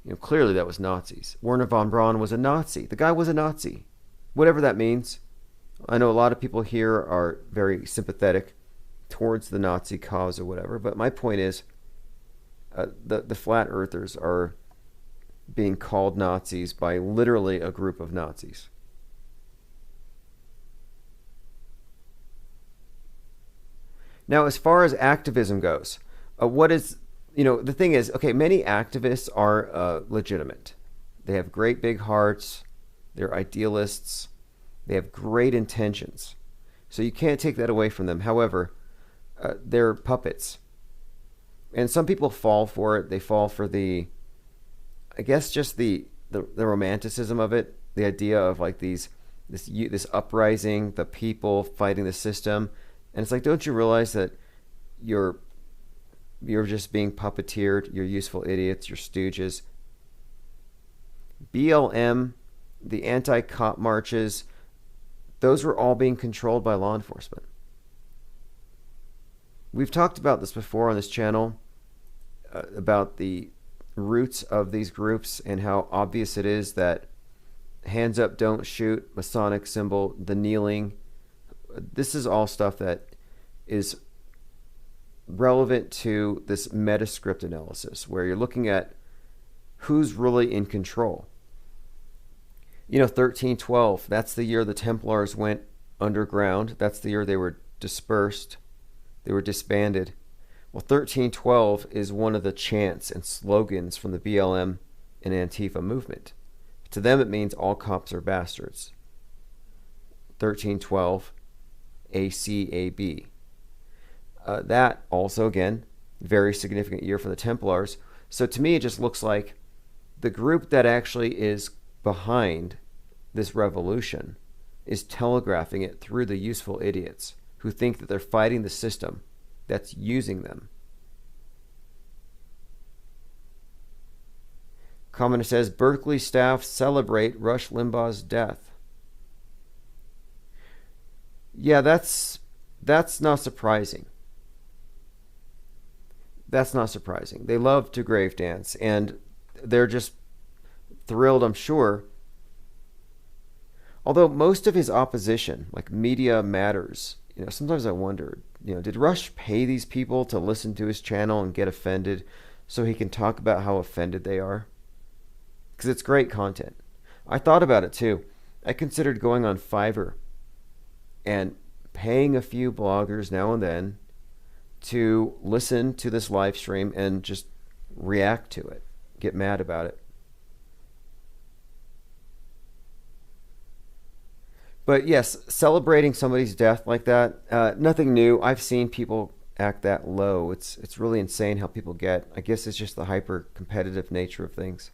You know, clearly that was Nazis. Werner von Braun was a Nazi. The guy was a Nazi. Whatever that means. I know a lot of people here are very sympathetic towards the Nazi cause or whatever, but my point is, the flat earthers are being called Nazis by literally a group of Nazis. Now, as far as activism goes, the thing is, okay, many activists are legitimate. They have great big hearts. They're idealists. They have great intentions. So you can't take that away from them. However, they're puppets. And some people fall for it. They fall for the romanticism of it. The idea of like this uprising, the people fighting the system. And it's like, don't you realize that you're just being puppeteered? You're useful idiots. You're stooges. BLM, the anti-cop marches, those were all being controlled by law enforcement. We've talked about this before on this channel, about the roots of these groups and how obvious it is that hands up, don't shoot, Masonic symbol, the kneeling, this is all stuff that is relevant to this metascript analysis, where you're looking at who's really in control. 1312, that's the year the Templars went underground. That's the year they were dispersed. They were disbanded. Well, 1312 is one of the chants and slogans from the BLM and Antifa movement. To them, it means all cops are bastards. 1312, ACAB. That also, again, very significant year for the Templars. So to me, it just looks like the group that actually is behind this revolution is telegraphing it through the useful idiots who think that they're fighting the system that's using them. Commenter says, Berkeley staff celebrate Rush Limbaugh's death. Yeah, that's not surprising. That's not surprising. They love to grave dance, and they're just thrilled, I'm sure. Although most of his opposition, like Media Matters, sometimes I wonder, did Rush pay these people to listen to his channel and get offended so he can talk about how offended they are? Because it's great content. I thought about it too. I considered going on Fiverr and paying a few bloggers now and then to listen to this live stream and just react to it, get mad about it. But yes, celebrating somebody's death like that, nothing new. I've seen people act that low. It's really insane how people get. I guess it's just the hyper competitive nature of things.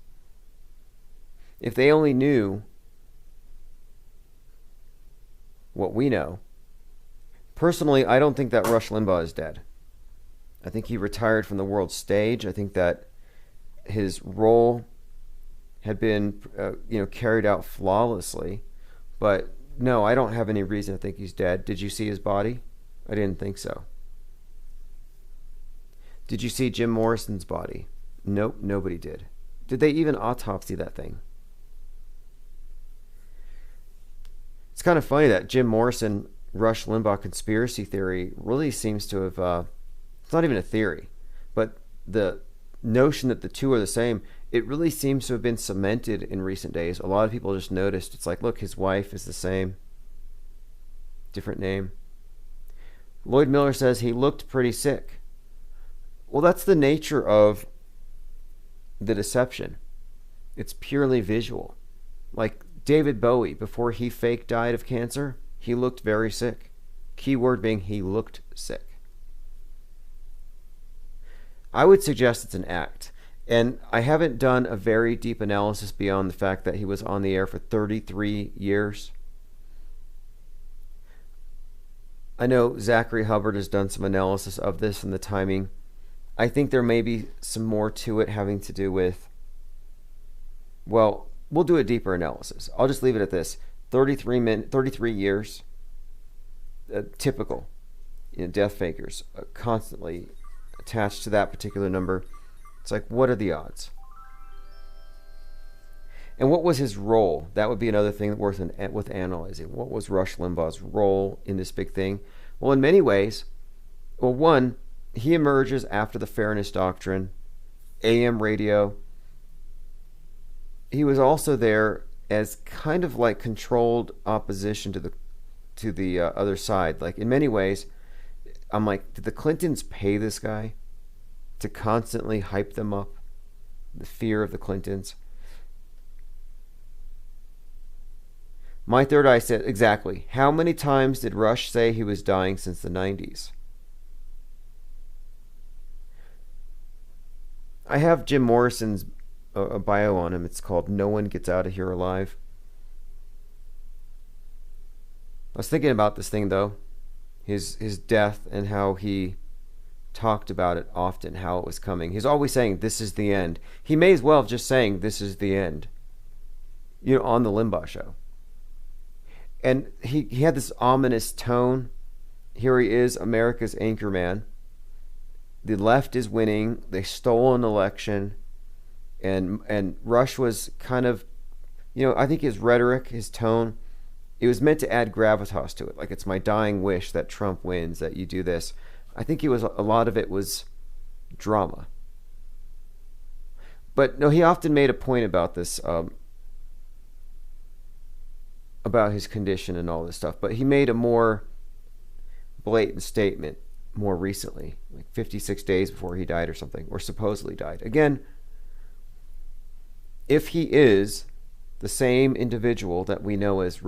If they only knew what we know. Personally, I don't think that Rush Limbaugh is dead. I think he retired from the world stage. I think that his role had been carried out flawlessly. But no, I don't have any reason to think he's dead. Did you see his body? I didn't think so. Did you see Jim Morrison's body? Nope, nobody did. Did they even autopsy that thing? It's kind of funny that Jim Morrison, Rush Limbaugh conspiracy theory really seems to have, it's not even a theory, but the notion that the two are the same, it really seems to have been cemented in recent days. A lot of people just noticed. It's like, look, his wife is the same. Different name. Lloyd Miller says he looked pretty sick. Well, that's the nature of the deception. It's purely visual. Like David Bowie, before he fake died of cancer, he looked very sick. Keyword being he looked sick. I would suggest it's an act. And I haven't done a very deep analysis beyond the fact that he was on the air for 33 years. I know Zachary Hubbard has done some analysis of this and the timing. I think there may be some more to it having to do with, well, we'll do a deeper analysis. I'll just leave it at this. 33 years, typical. Death fakers constantly attached to that particular number. It's like, what are the odds? And what was his role? That would be another thing worth analyzing. What was Rush Limbaugh's role in this big thing? Well, in many ways, well, one, he emerges after the Fairness Doctrine, AM radio. He was also there as kind of like controlled opposition to the other side. Like in many ways, I'm like, did the Clintons pay this guy to constantly hype them up? The fear of the Clintons. My third eye said, exactly. How many times did Rush say he was dying since the 90s? I have Jim Morrison's a bio on him. It's called No One Gets Out of Here Alive. I was thinking about this thing, though. His death and how he talked about it often, how it was coming. He's always saying, this is the end. He may as well have just saying, this is the end. On the Limbaugh show. And he had this ominous tone. Here he is, America's anchorman. The left is winning. They stole an election. And Rush was kind of, I think his rhetoric, his tone, it was meant to add gravitas to it. Like, it's my dying wish that Trump wins, that you do this. I think a lot of it was drama. But no, he often made a point about this, about his condition and all this stuff. But he made a more blatant statement more recently, like 56 days before he died or something, or supposedly died. Again, if he is the same individual that we know as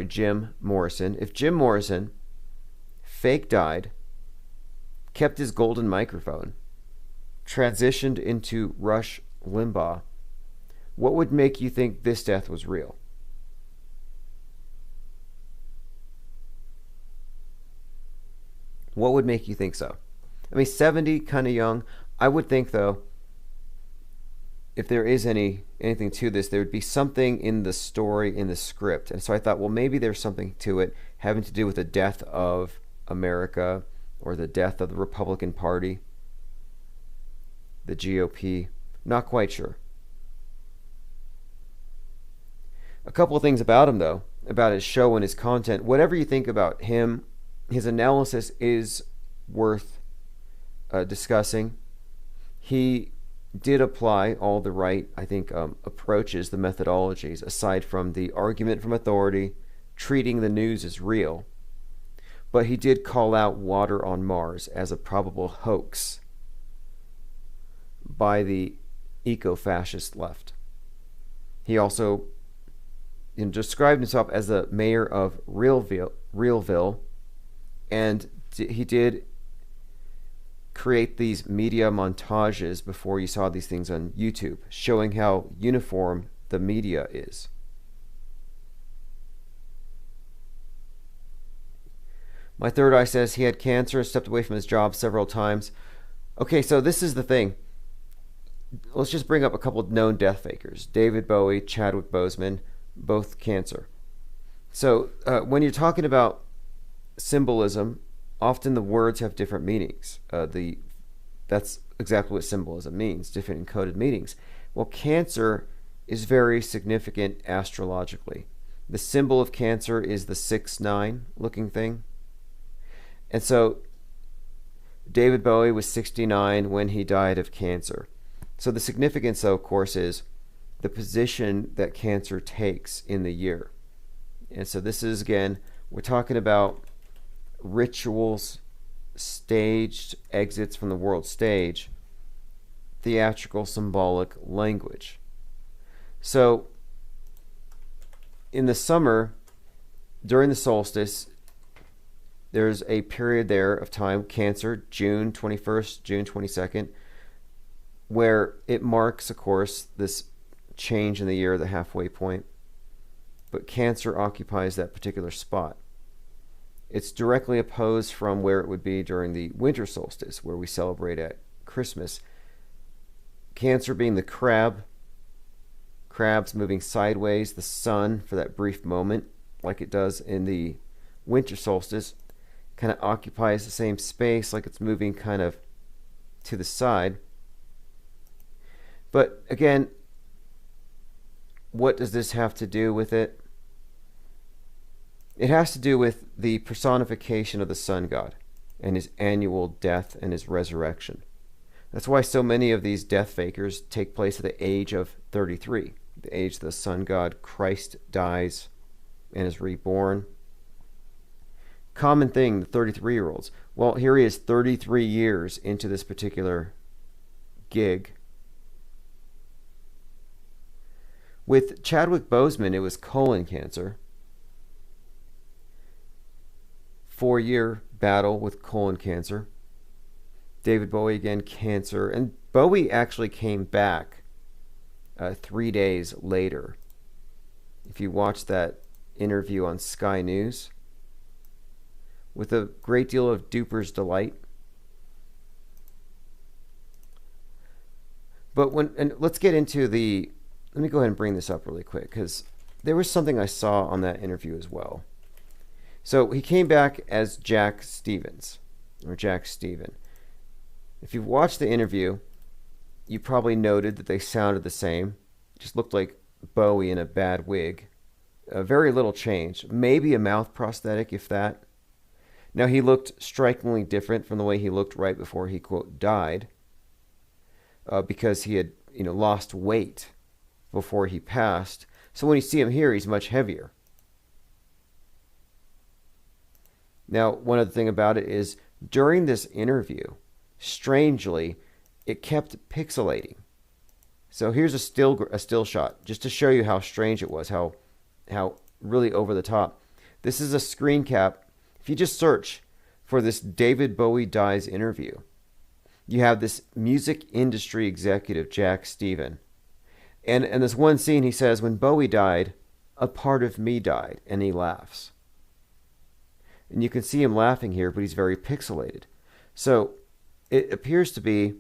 Jim Morrison, if Jim Morrison fake died, kept his golden microphone, transitioned into Rush Limbaugh, what would make you think this death was real? What would make you think so? I mean, 70, kind of young. I would think, though, if there is anything to this, there would be something in the story, in the script. And so I thought, well, maybe there's something to it having to do with the death of America or the death of the Republican Party, the GOP. Not quite sure. A couple of things about him, though, about his show and his content. Whatever you think about him his analysis is worth discussing. He did apply all the right, I think, approaches, the methodologies, aside from the argument from authority, treating the news as real. But he did call out water on Mars as a probable hoax by the eco-fascist left. He also described himself as the mayor of Realville, and he did create these media montages before you saw these things on YouTube, showing how uniform the media is. My third eye says he had cancer and stepped away from his job several times. Okay, so this is the thing. Let's just bring up a couple of known death fakers. David Bowie, Chadwick Boseman, both cancer. So when you're talking about symbolism, often the words have different meanings. That's exactly what symbolism means, different encoded meanings. Well, cancer is very significant astrologically. The symbol of cancer is the 6-9 looking thing. And so David Bowie was 69 when he died of cancer. So the significance, though, of course, is the position that cancer takes in the year. And so this is, again, we're talking about rituals, staged exits from the world stage, theatrical, symbolic language. So in the summer, during the solstice, there's a period there of time, Cancer, June 21st, June 22nd, where it marks, of course, this change in the year, the halfway point. But Cancer occupies that particular spot. It's directly opposed from where it would be during the winter solstice, where we celebrate at Christmas. Cancer being the crabs moving sideways, the sun for that brief moment, like it does in the winter solstice, kind of occupies the same space, like it's moving kind of to the side. But again, what does this have to do with it? It has to do with the personification of the sun god and his annual death and his resurrection. That's why so many of these death fakers take place at the age of 33, the age the sun god Christ dies and is reborn. Common thing, the 33-year-olds. Well, here he is 33 years into this particular gig. With Chadwick Boseman, it was colon cancer. 4-year battle with colon cancer. David Bowie, again, cancer. And Bowie actually came back 3 days later. If you watch that interview on Sky News, with a great deal of duper's delight. But let's get into let me go ahead and bring this up really quick, because there was something I saw on that interview as well. So he came back as Jack Stevens, or Jack Steven. If you've watched the interview, you probably noted that they sounded the same. Just looked like Bowie in a bad wig. Very little change. Maybe a mouth prosthetic, if that. Now, he looked strikingly different from the way he looked right before he, quote, died, because he had, lost weight before he passed. So when you see him here, he's much heavier. Now, one other thing about it is, during this interview, strangely, it kept pixelating. So here's a still shot, just to show you how strange it was, how really over the top. This is a screen cap. If you just search for this David Bowie dies interview, you have this music industry executive, Jack Steven. And this one scene, he says, when Bowie died, a part of me died, and he laughs. And you can see him laughing here, but he's very pixelated. So it appears to be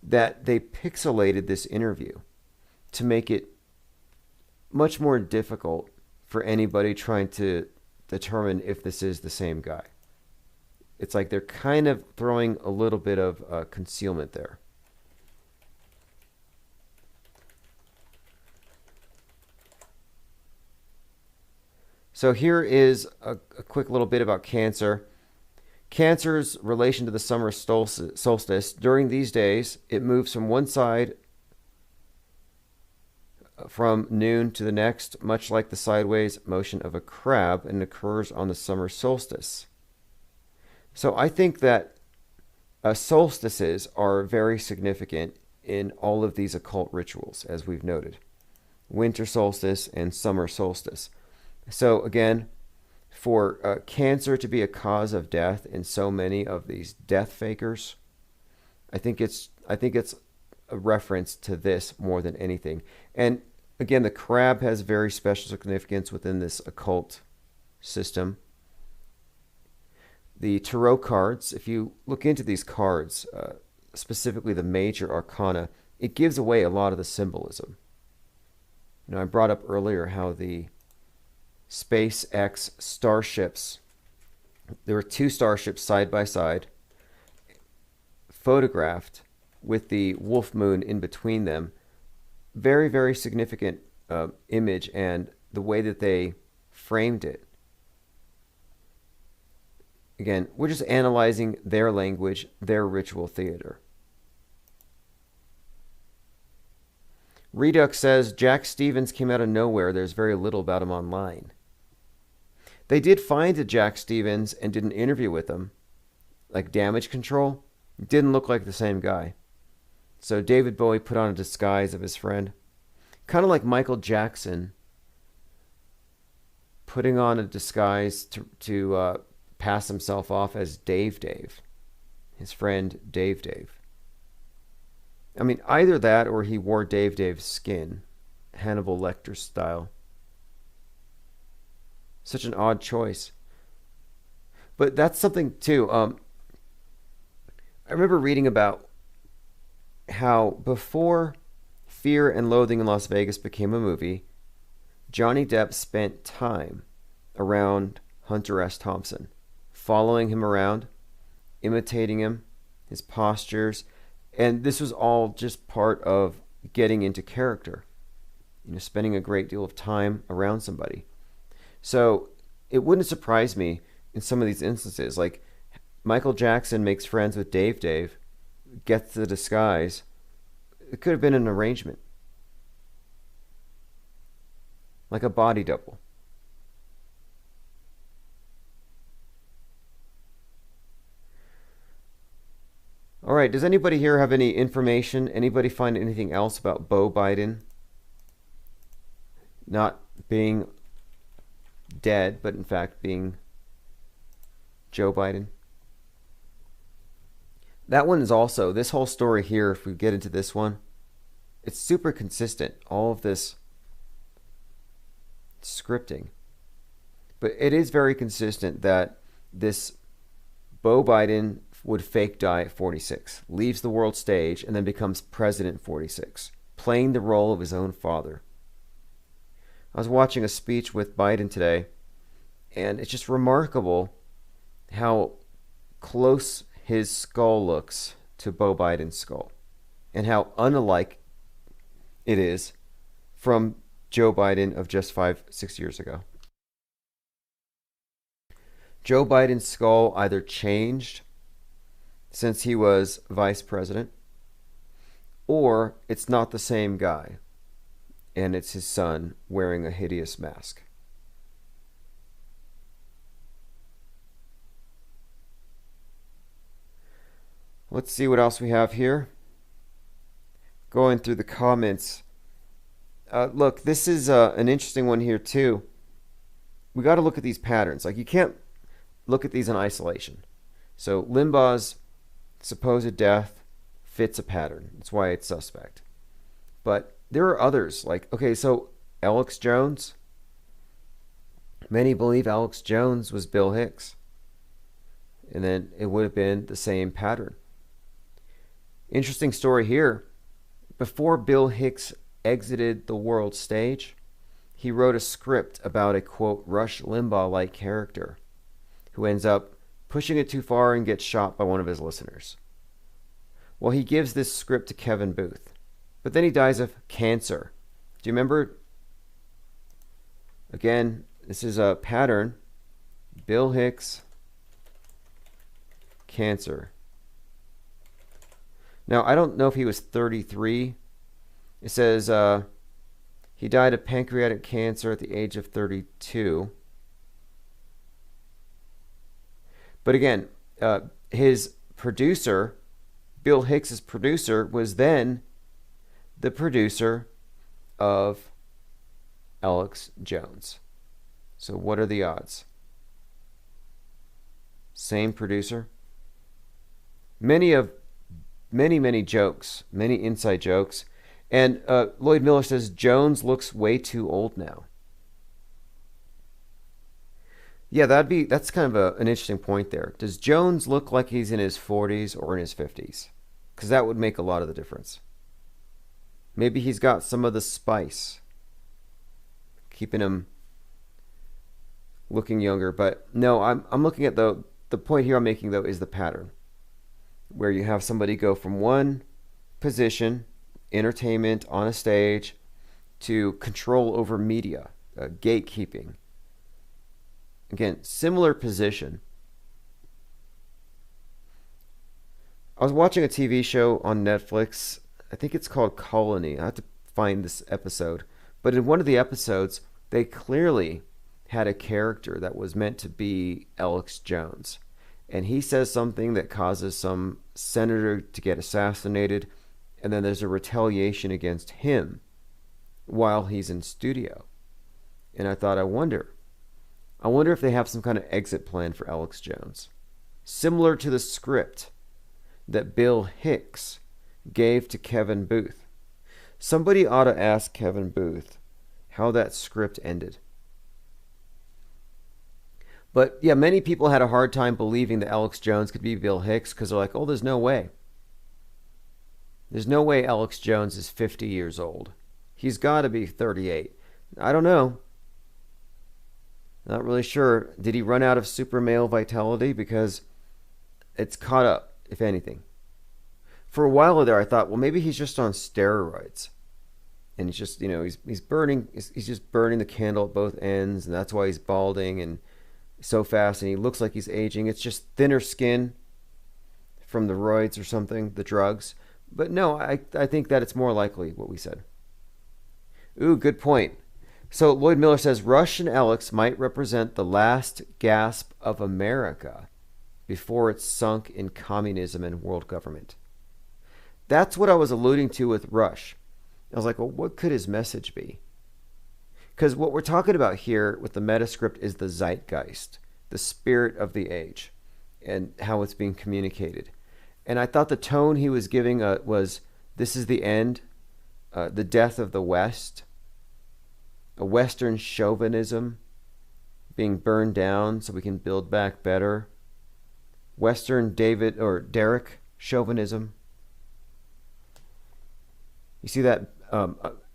that they pixelated this interview to make it much more difficult for anybody trying to determine if this is the same guy. It's like they're kind of throwing a little bit of concealment there. So here is a quick little bit about cancer. Cancer's relation to the summer solstice, during these days, it moves from one side from noon to the next, much like the sideways motion of a crab, and occurs on the summer solstice. So I think that solstices are very significant in all of these occult rituals, as we've noted. Winter solstice and summer solstice. So again, for cancer to be a cause of death in so many of these death fakers, I think it's a reference to this more than anything. And again, the crab has very special significance within this occult system. The tarot cards, if you look into these cards, specifically the major arcana, it gives away a lot of the symbolism. You know, I brought up earlier how the SpaceX starships, there were two starships side by side, photographed with the wolf moon in between them. Very, very significant image, and the way that they framed it. Again, we're just analyzing their language, their ritual theater. Redux says, Jack Stevens came out of nowhere. There's very little about him online. They did find a Jack Stevens and did an interview with him, like Damage Control. Didn't look like the same guy. So David Bowie put on a disguise of his friend. Kind of like Michael Jackson putting on a disguise to pass himself off as Dave, his friend Dave. I mean, either that or he wore Dave's skin, Hannibal Lecter style. Such an odd choice. But that's something too. I remember reading about how before Fear and Loathing in Las Vegas became a movie, Johnny Depp spent time around Hunter S. Thompson, following him around, imitating him, his postures, and this was all just part of getting into character, you know, spending a great deal of time around somebody. So it wouldn't surprise me in some of these instances, like Michael Jackson makes friends with Dave, gets the disguise. It could have been an arrangement, like a body double. All right, does anybody here have any information? Anybody find anything else about Beau Biden not being dead, but in fact being Joe Biden? That one is also, this whole story here, if we get into this one, it's super consistent, all of this scripting. But it is very consistent that this Beau Biden would fake die at 46, leaves the world stage, and then becomes president at 46, playing the role of his own father. I was watching a speech with Biden today, and it's just remarkable how close his skull looks to Beau Biden's skull, and how unalike it is from Joe Biden of just 5-6 years ago. Joe Biden's skull either changed since he was vice president, or it's not the same guy, and it's his son wearing a hideous mask. Let's see what else we have here. Going through the comments. Look, this is an interesting one here too. We got to look at these patterns. Like, you can't look at these in isolation. So Limbaugh's supposed death fits a pattern. That's why it's suspect. But there are others. Like, okay, so Alex Jones. Many believe Alex Jones was Bill Hicks. And then it would have been the same pattern. Interesting story here. Before Bill Hicks exited the world stage, he wrote a script about a, quote, Rush Limbaugh-like character who ends up pushing it too far and gets shot by one of his listeners. Well, he gives this script to Kevin Booth, but then he dies of cancer. Do you remember? Again, this is a pattern. Bill Hicks cancer. Now, I don't know if he was 33. It says he died of pancreatic cancer at the age of 32. But again, his producer, Bill Hicks' producer, was then the producer of Alex Jones. So what are the odds? Same producer. Many jokes, many inside jokes. And Lloyd Miller says Jones looks way too old now. Yeah, that's kind of an interesting point there. Does Jones look like he's in his 40s or in his 50s? Because that would make a lot of the difference. Maybe he's got some of the spice, keeping him looking younger. But no, I'm looking at the point here I'm making, though, is the pattern, where you have somebody go from one position, entertainment on a stage, to control over media, gatekeeping. Again, similar position. I was watching a TV show on Netflix. I think it's called Colony. I have to find this episode. But in one of the episodes, they clearly had a character that was meant to be Alex Jones. And he says something that causes some senator to get assassinated. And then there's a retaliation against him while he's in studio. And I thought, I wonder if they have some kind of exit plan for Alex Jones, similar to the script that Bill Hicks gave to Kevin Booth. Somebody ought to ask Kevin Booth how that script ended. But yeah, many people had a hard time believing that Alex Jones could be Bill Hicks because they're like, oh, there's no way. There's no way Alex Jones is 50 years old. He's got to be 38. I don't know. Not really sure. Did he run out of super male vitality? Because it's caught up, if anything. For a while there, I thought, well, maybe he's just on steroids. And he's just, he's burning, he's just burning the candle at both ends. And that's why he's balding and so fast. And he looks like he's aging. It's just thinner skin from the roids or something, the drugs. But no, I think that it's more likely what we said. Ooh, good point. So Lloyd Miller says Rush and Alex might represent the last gasp of America before it sunk in communism and world government. That's what I was alluding to with Rush. I was like, well, what could his message be? Because what we're talking about here with the Metascript is the zeitgeist, the spirit of the age, and how it's being communicated. And I thought the tone he was giving was, this is the end, the death of the West, a Western chauvinism being burned down so we can build back better. Western Derek chauvinism. You see that?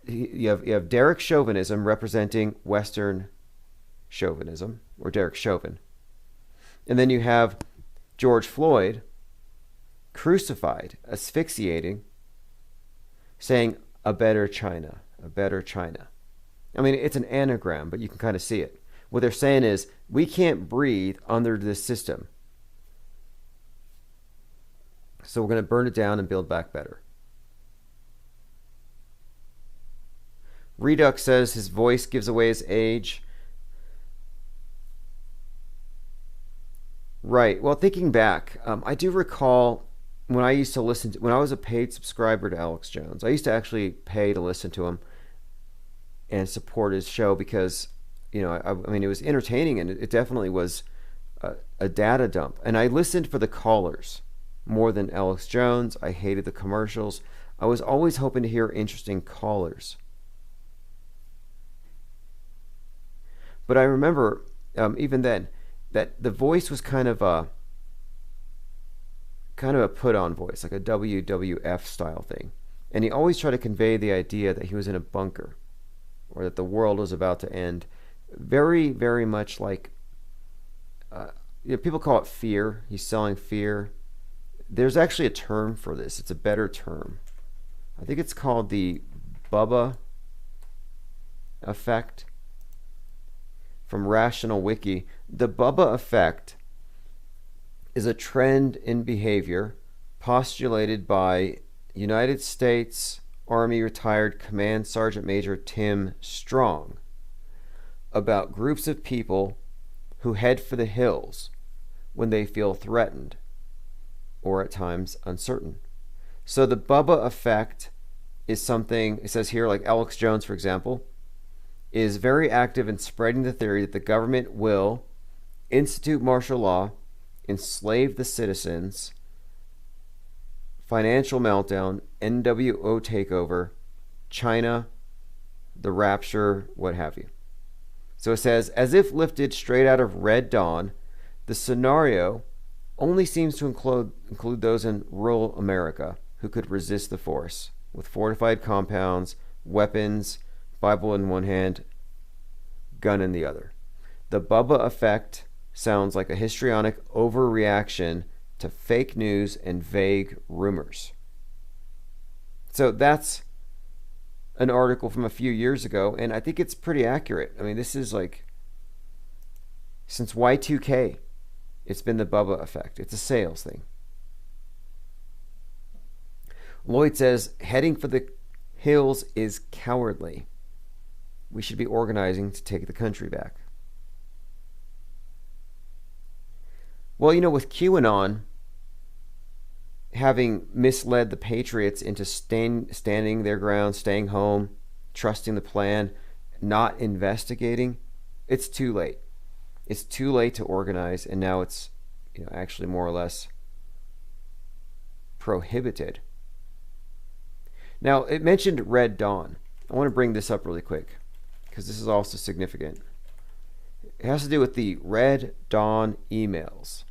You have Derek chauvinism representing Western chauvinism, or Derek Chauvin. And then you have George Floyd crucified, asphyxiating, saying, a better China, a better China. I mean, it's an anagram, but you can kind of see it. What they're saying is, we can't breathe under this system. So we're going to burn it down and build back better. Redux says his voice gives away his age. Right. Well, thinking back, I do recall when I used to when I was a paid subscriber to Alex Jones, I used to actually pay to listen to him and support his show because, I mean, it was entertaining and it definitely was a data dump. And I listened for the callers more than Alex Jones. I hated the commercials. I was always hoping to hear interesting callers. But I remember, even then, that the voice was kind of a put-on voice, like a WWF style thing. And he always tried to convey the idea that he was in a bunker, or that the world was about to end. Very, very much like, people call it fear. He's selling fear. There's actually a term for this. It's a better term. I think it's called the Bubba effect. From Rational Wiki, the Bubba effect is a trend in behavior postulated by United States Army retired Command Sergeant Major Tim Strong about groups of people who head for the hills when they feel threatened or at times uncertain. So the Bubba effect is something, it says here, like Alex Jones, for example, is very active in spreading the theory that the government will institute martial law, enslave the citizens, financial meltdown, NWO takeover, China, the rapture, what have you. So it says, as if lifted straight out of Red Dawn, the scenario only seems to include those in rural America who could resist the force, with fortified compounds, weapons, Bible in one hand, gun in the other. The Bubba effect sounds like a histrionic overreaction to fake news and vague rumors. So that's an article from a few years ago, and I think it's pretty accurate. I mean, this is like, since Y2K, it's been the Bubba effect. It's a sales thing. Lloyd says, heading for the hills is cowardly. We should be organizing to take the country back. Well, you know, with QAnon having misled the patriots into standing their ground, staying home, trusting the plan, not investigating, it's too late. It's too late to organize, and now it's, you know, actually more or less prohibited. Now, it mentioned Red Dawn. I want to bring this up really quick because this is also significant. It has to do with the Red Dawn emails.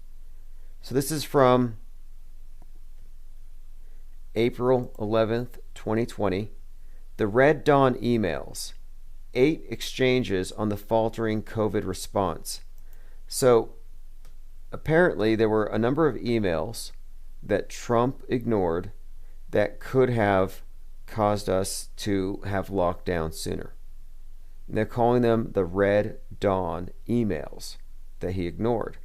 So this is from April 11th, 2020. The Red Dawn emails. 8 exchanges on the faltering COVID response. So apparently there were a number of emails that Trump ignored that could have caused us to have lockdown sooner. And they're calling them the Red Dawn emails that he ignored.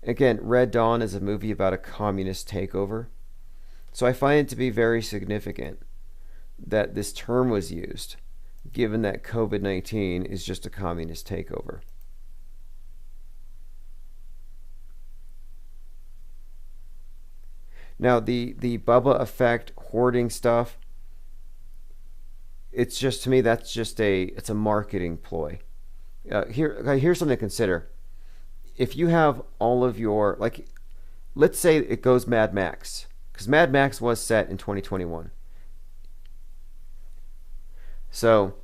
Again, Red Dawn is a movie about a communist takeover. So I find it to be very significant that this term was used, given that COVID-19 is just a communist takeover. Now, the Bubba effect, hoarding stuff, it's just, to me, that's just it's a marketing ploy. Here's something to consider. If you have all of your, like, let's say it goes Mad Max, because Mad Max was set in 2021. So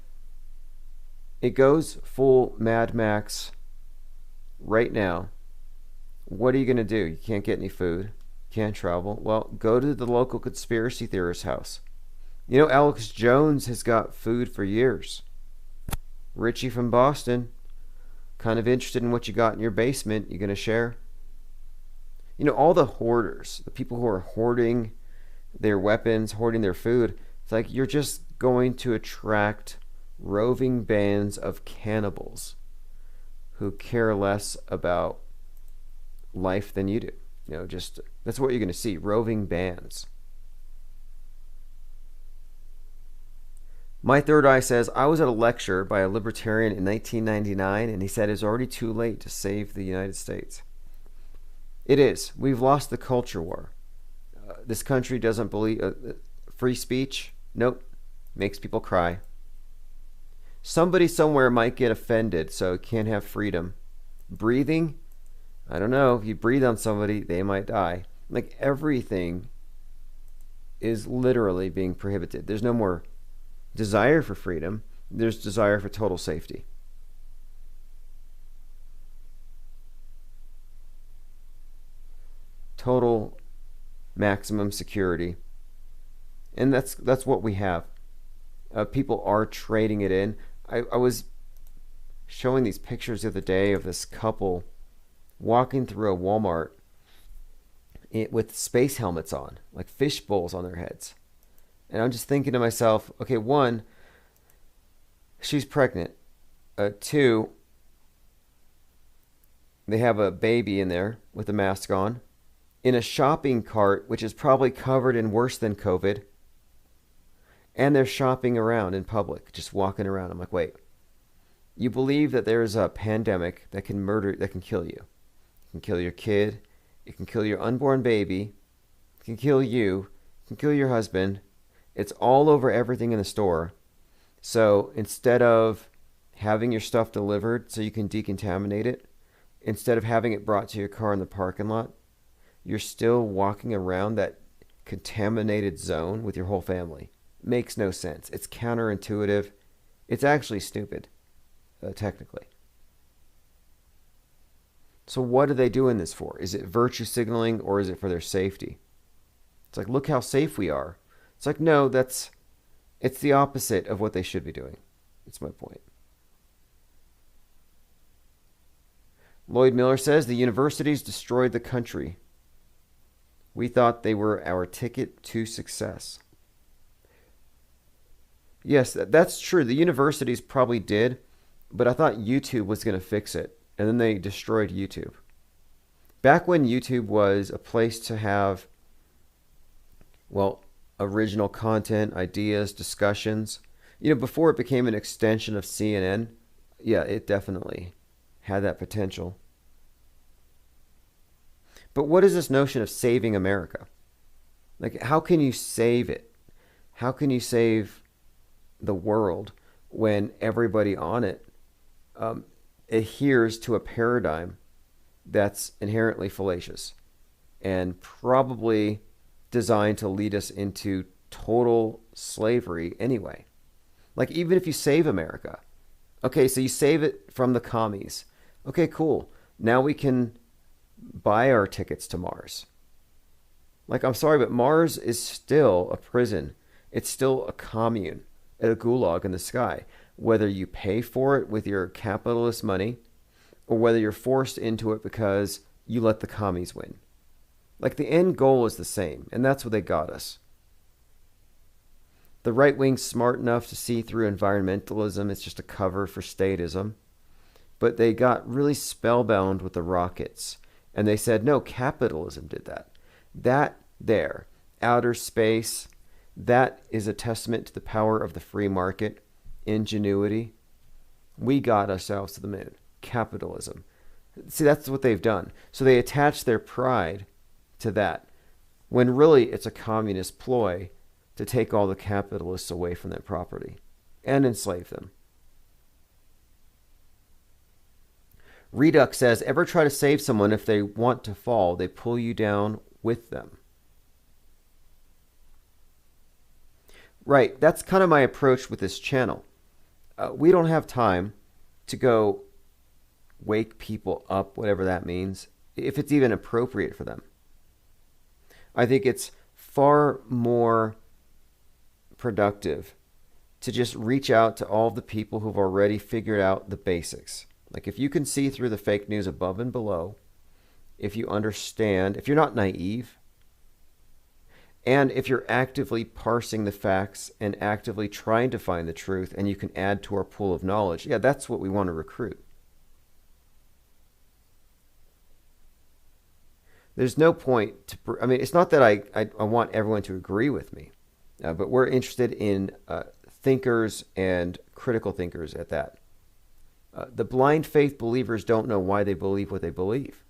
it goes full Mad Max right now. What are you going to do? You can't get any food. Can't travel. Well, go to the local conspiracy theorist house. You know, Alex Jones has got food for years. Richie from Boston, kind of interested in what you got in your basement. You going to share? You know, all the hoarders, the people who are hoarding their weapons, hoarding their food, it's like you're just going to attract roving bands of cannibals who care less about life than you do. You know, just that's what you're going to see, roving bands. My Third Eye says, I was at a lecture by a libertarian in 1999, and he said it's already too late to save the United States. It is. We've lost the culture war. This country doesn't believe free speech. Nope. Makes people cry. Somebody somewhere might get offended, so can't have freedom. Breathing? I don't know. If you breathe on somebody, they might die. Like, everything is literally being prohibited. There's no more desire for freedom. There's desire for total safety. Total maximum security. And that's what we have. People are trading it in. I was showing these pictures the other day of this couple walking through a Walmart with space helmets on, like fish bowls on their heads. And I'm just thinking to myself, okay, 1, she's pregnant. 2, they have a baby in there with a mask on. in a shopping cart, which is probably covered in worse than COVID, and they're shopping around in public, just walking around. I'm like, wait, you believe that there's a pandemic that can kill you. It can kill your kid. It can kill your unborn baby. It can kill you. It can kill your husband. It's all over everything in the store. So instead of having your stuff delivered so you can decontaminate it, instead of having it brought to your car in the parking lot, you're still walking around that contaminated zone with your whole family. Makes no sense. It's counterintuitive. It's actually stupid, technically. So what are they doing this for? Is it virtue signaling or is it for their safety? It's like, look how safe we are. It's like, no, it's the opposite of what they should be doing. It's my point. Lloyd Miller says the universities destroyed the country. We thought they were our ticket to success. Yes, that's true. The universities probably did, but I thought YouTube was going to fix it, and then they destroyed YouTube. Back when YouTube was a place to have, well, original content, ideas, discussions, before it became an extension of CNN, yeah, it definitely had that potential. But what is this notion of saving America? Like, how can you save it? How can you save the world when everybody on it adheres to a paradigm that's inherently fallacious and probably designed to lead us into total slavery anyway? Like, even if you save America, okay, so you save it from the commies. Okay, cool. Now we can buy our tickets to Mars. Like, I'm sorry, but Mars is still a prison. It's still a commune, a gulag in the sky. Whether you pay for it with your capitalist money or whether you're forced into it because you let the commies win. Like, the end goal is the same, and that's what they got us. The right wing's smart enough to see through environmentalism. It's just a cover for statism. But they got really spellbound with the rockets. And they said, no, capitalism did that. That there, outer space, that is a testament to the power of the free market, ingenuity. We got ourselves to the moon. Capitalism. See, that's what they've done. So they attach their pride to that, when really it's a communist ploy to take all the capitalists away from their property and enslave them. Redux says, ever try to save someone if they want to fall, they pull you down with them. Right, that's kind of my approach with this channel. We don't have time to go wake people up, whatever that means, if it's even appropriate for them. I think it's far more productive to just reach out to all the people who've already figured out the basics. Like, if you can see through the fake news above and below, if you understand, if you're not naive, and if you're actively parsing the facts and actively trying to find the truth, and you can add to our pool of knowledge, yeah, that's what we want to recruit. There's no point to, it's not that I want everyone to agree with me, but we're interested in thinkers and critical thinkers at that. The blind faith believers don't know why they believe what they believe.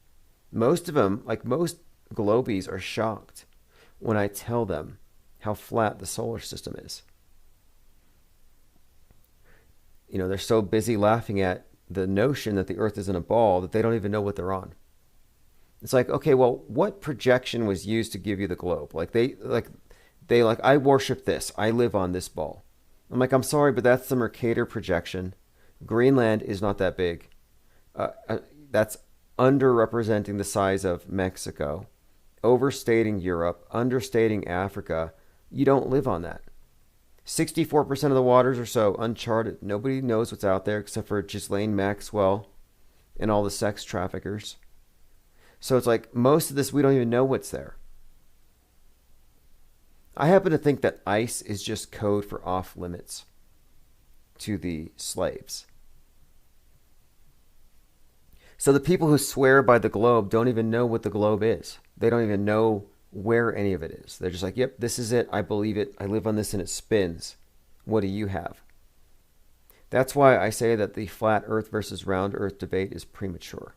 Most of them, like most globies, are shocked when I tell them how flat the solar system is. They're so busy laughing at the notion that the Earth isn't a ball that they don't even know what they're on. It's like, okay, well, what projection was used to give you the globe? I worship this. I live on this ball. I'm like, I'm sorry, but that's the Mercator projection. Greenland is not that big. That's underrepresenting the size of Mexico, overstating Europe, understating Africa. You don't live on that. 64% of the waters are so uncharted. Nobody knows what's out there except for Ghislaine Maxwell and all the sex traffickers. So it's like, most of this, we don't even know what's there. I happen to think that ice is just code for off limits to the slaves. So the people who swear by the globe don't even know what the globe is. They don't even know where any of it is. They're just like, yep, this is it. I believe it. I live on this and it spins. What do you have? That's why I say that the flat earth versus round earth debate is premature.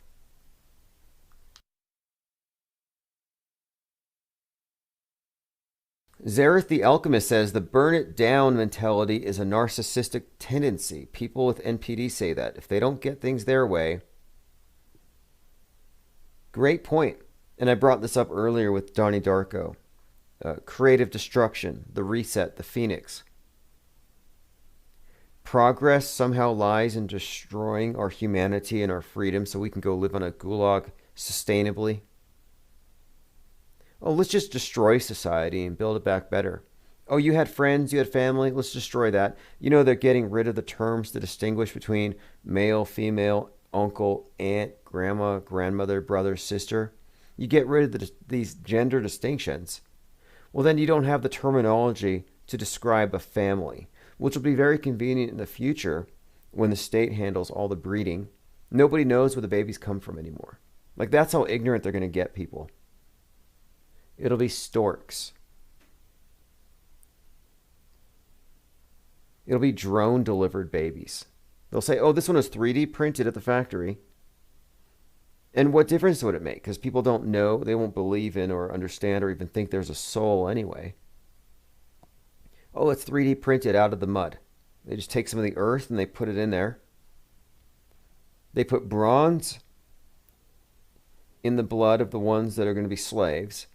Zareth the Alchemist says the burn it down mentality is a narcissistic tendency. People with NPD say that. If they don't get things their way. Great point. And I brought this up earlier with Donnie Darko. Creative destruction, the reset, the phoenix. Progress somehow lies in destroying our humanity and our freedom so we can go live on a gulag sustainably. Oh, let's just destroy society and build it back better. Oh, you had friends, you had family, let's destroy that. You know, they're getting rid of the terms to distinguish between male, female, uncle, aunt, grandma, grandmother, brother, sister. You get rid of these gender distinctions. Well, then you don't have the terminology to describe a family, which will be very convenient in the future when the state handles all the breeding. Nobody knows where the babies come from anymore. Like, that's how ignorant they're going to get people. It'll be storks. It'll be drone-delivered babies. They'll say, oh, this one was 3D printed at the factory. And what difference would it make? Because people don't know, they won't believe in or understand or even think there's a soul anyway. Oh, it's 3D printed out of the mud. They just take some of the earth and they put it in there. They put bronze in the blood of the ones that are going to be slaves.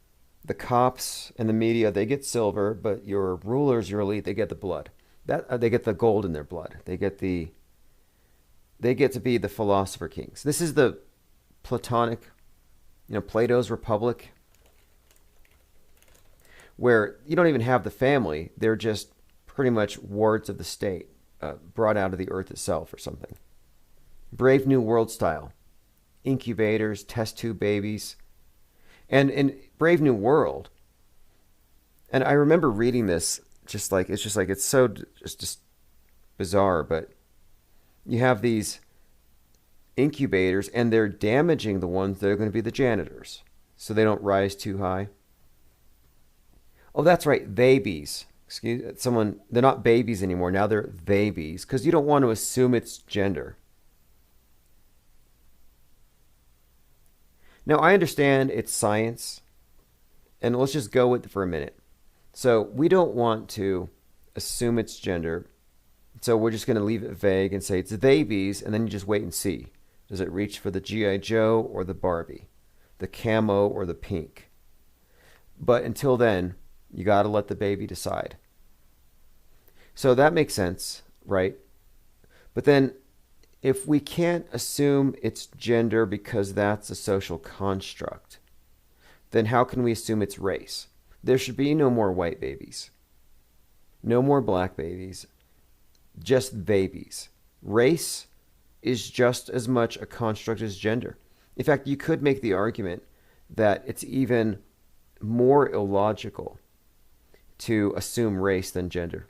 The cops and the media, they get silver, but your rulers, your elite, they get the blood. They get the gold in their blood. They get to be the philosopher kings. This is the Platonic, Plato's Republic, where you don't even have the family. They're just pretty much wards of the state, brought out of the earth itself or something. Brave New World style. Incubators, test tube babies. And in Brave New World, and I remember reading this, it's so just bizarre, but you have these incubators and they're damaging the ones that are going to be the janitors so they don't rise too high. Oh, that's right, babies. They're not babies anymore. Now they're babies because you don't want to assume it's gender. Now, I understand it's science, and let's just go with it for a minute. So we don't want to assume it's gender, so we're just going to leave it vague and say it's the babies, and then you just wait and see. Does it reach for the G.I. Joe or the Barbie, the camo or the pink? But until then, you got to let the baby decide. So that makes sense, right? But then if we can't assume it's gender because that's a social construct, then how can we assume it's race? There should be no more white babies. No more black babies. Just babies. Race is just as much a construct as gender. In fact, you could make the argument that it's even more illogical to assume race than gender.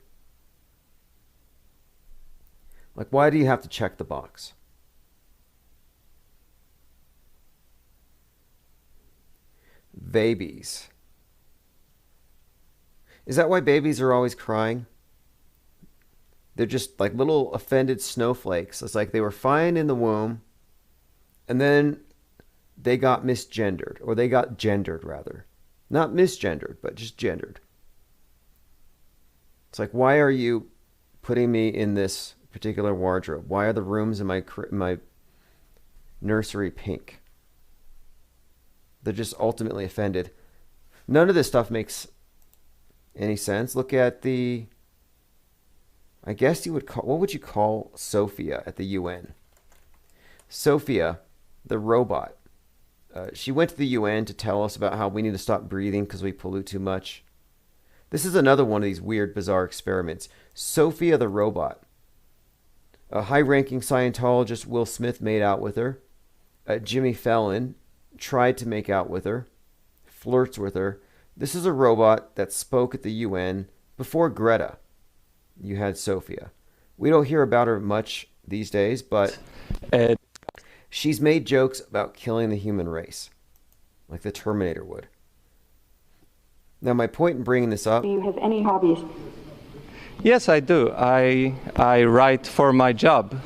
Like, why do you have to check the box? Babies. Is that why babies are always crying? They're just like little offended snowflakes. It's like they were fine in the womb, and then they got misgendered, or they got gendered, rather. Not misgendered, but just gendered. It's like, why are you putting me in this particular wardrobe? Why are the rooms in my nursery pink? They're just ultimately offended. None of this stuff makes any sense. Look at I guess what would you call Sophia at the UN? Sophia, the robot. She went to the UN to tell us about how we need to stop breathing because we pollute too much. This is another one of these weird, bizarre experiments. Sophia the robot. A high-ranking Scientologist, Will Smith, made out with her. Jimmy Fallon tried to make out with her, flirts with her. This is a robot that spoke at the UN before Greta. You had Sophia. We don't hear about her much these days, but She's made jokes about killing the human race, like the Terminator would. Now, my point in bringing this up... Do you have any hobbies? Yes, I do. I write for my job.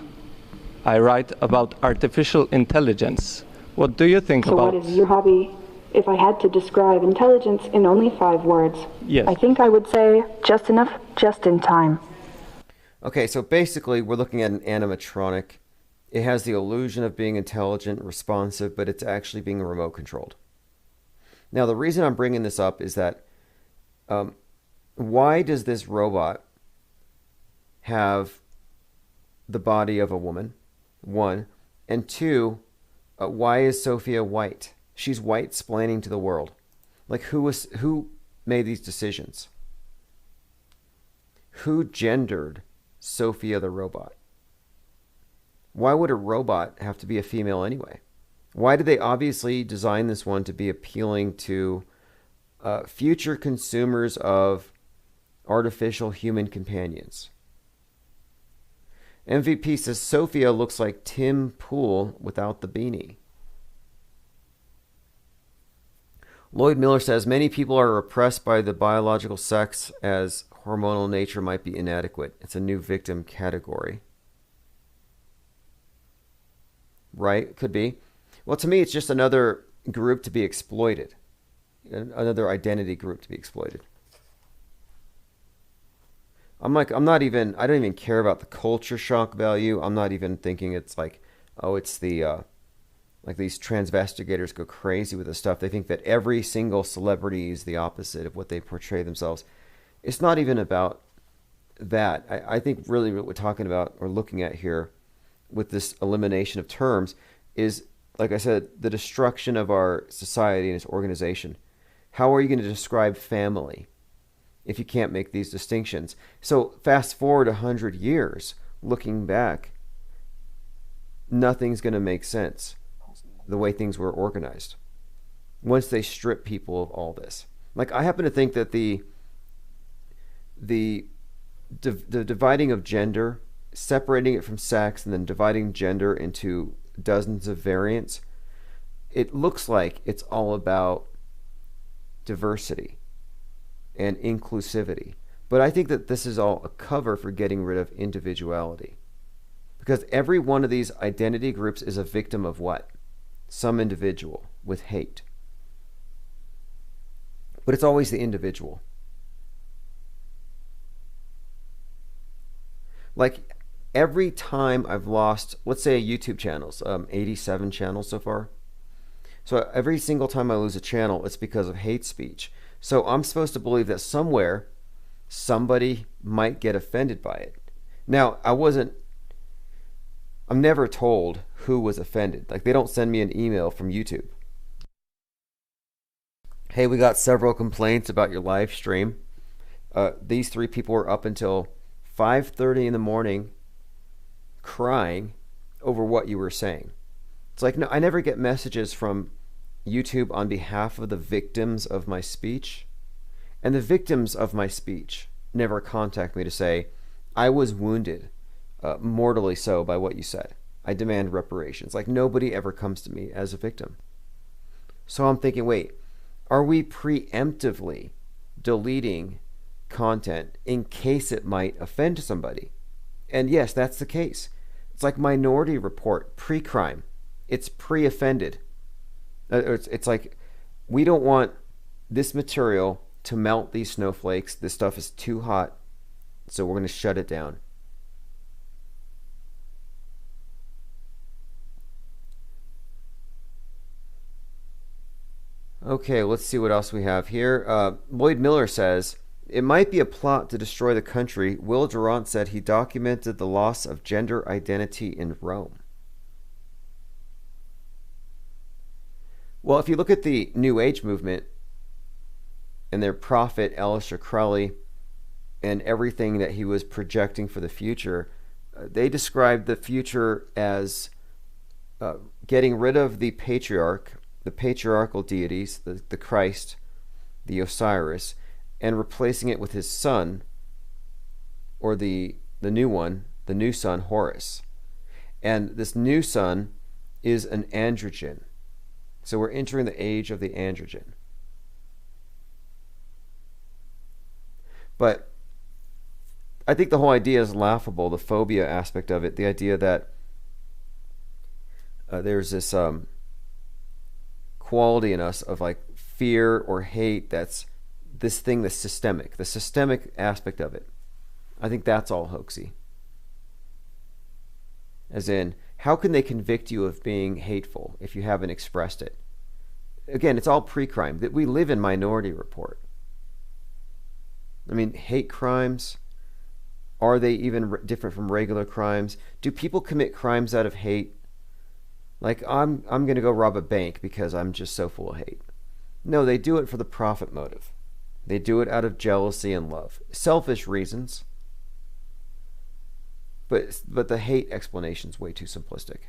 I write about artificial intelligence. What do you think about... So what is your hobby? If I had to describe intelligence in only 5 words, yes. I think I would say just enough, just in time. Okay, so basically we're looking at an animatronic. It has the illusion of being intelligent, responsive, but it's actually being remote controlled. Now, the reason I'm bringing this up is that why does this robot have the body of a woman? 1. And 2, why is Sophia white? She's white-splaining to the world. Like, who made these decisions? Who gendered Sophia the robot? Why would a robot have to be a female anyway? Why did they obviously design this one to be appealing to future consumers of artificial human companions? MVP says Sophia looks like Tim Pool without the beanie. Lloyd Miller says many people are repressed by the biological sex as hormonal nature might be inadequate. It's a new victim category. Right? Could be. Well, to me, it's just another group to be exploited. Another identity group to be exploited. I don't even care about the culture shock value. I'm not even thinking it's like, oh, it's the, like these transvestigators go crazy with this stuff. They think that every single celebrity is the opposite of what they portray themselves. It's not even about that. I think really what we're talking about or looking at here with this elimination of terms is, like I said, the destruction of our society and its organization. How are you going to describe family if you can't make these distinctions? So fast forward 100 years, looking back, nothing's going to make sense the way things were organized once they strip people of all this. Like, I happen to think that the dividing of gender, separating it from sex, and then dividing gender into dozens of variants, it looks like it's all about diversity and inclusivity. But I think that this is all a cover for getting rid of individuality. Because every one of these identity groups is a victim of what? Some individual with hate. But it's always the individual. Like, every time I've lost, let's say, YouTube channels, 87 channels so far. So every single time I lose a channel, it's because of hate speech. So I'm supposed to believe that somewhere, somebody might get offended by it. Now, I'm never told who was offended. Like, they don't send me an email from YouTube. Hey, we got several complaints about your live stream. These 3 people were up until 5:30 in the morning crying over what you were saying. It's like, no, I never get messages from YouTube on behalf of the victims of my speech. And the victims of my speech never contact me to say, I was wounded, mortally so, by what you said. I demand reparations. Like, nobody ever comes to me as a victim. So I'm thinking, wait, are we preemptively deleting content in case it might offend somebody? And yes, that's the case. It's like Minority Report, pre-crime. It's pre-offended. It's like, we don't want this material to melt these snowflakes. This stuff is too hot, so we're going to shut it down. Okay, let's see what else we have here. Lloyd Miller says, it might be a plot to destroy the country. Will Durant said he documented the loss of gender identity in Rome. Well, if you look at the New Age movement and their prophet, Aleister Crowley, and everything that he was projecting for the future, they described the future as getting rid of the patriarch, the patriarchal deities, the Christ, the Osiris, and replacing it with his son, or the new one, the new son, Horus. And this new son is an androgen. So we're entering the age of the androgen. But I think the whole idea is laughable, the phobia aspect of it, the idea that there's this quality in us of like fear or hate that's this thing that's systemic, the systemic aspect of it. I think that's all hoaxy. As in, how can they convict you of being hateful if you haven't expressed it? Again, it's all pre-crime. That we live in Minority Report. I mean, hate crimes, are they even different from regular crimes? Do people commit crimes out of hate? Like, I'm going to go rob a bank because I'm just so full of hate. No, they do it for the profit motive. They do it out of jealousy and love. Selfish reasons. But the hate explanation is way too simplistic.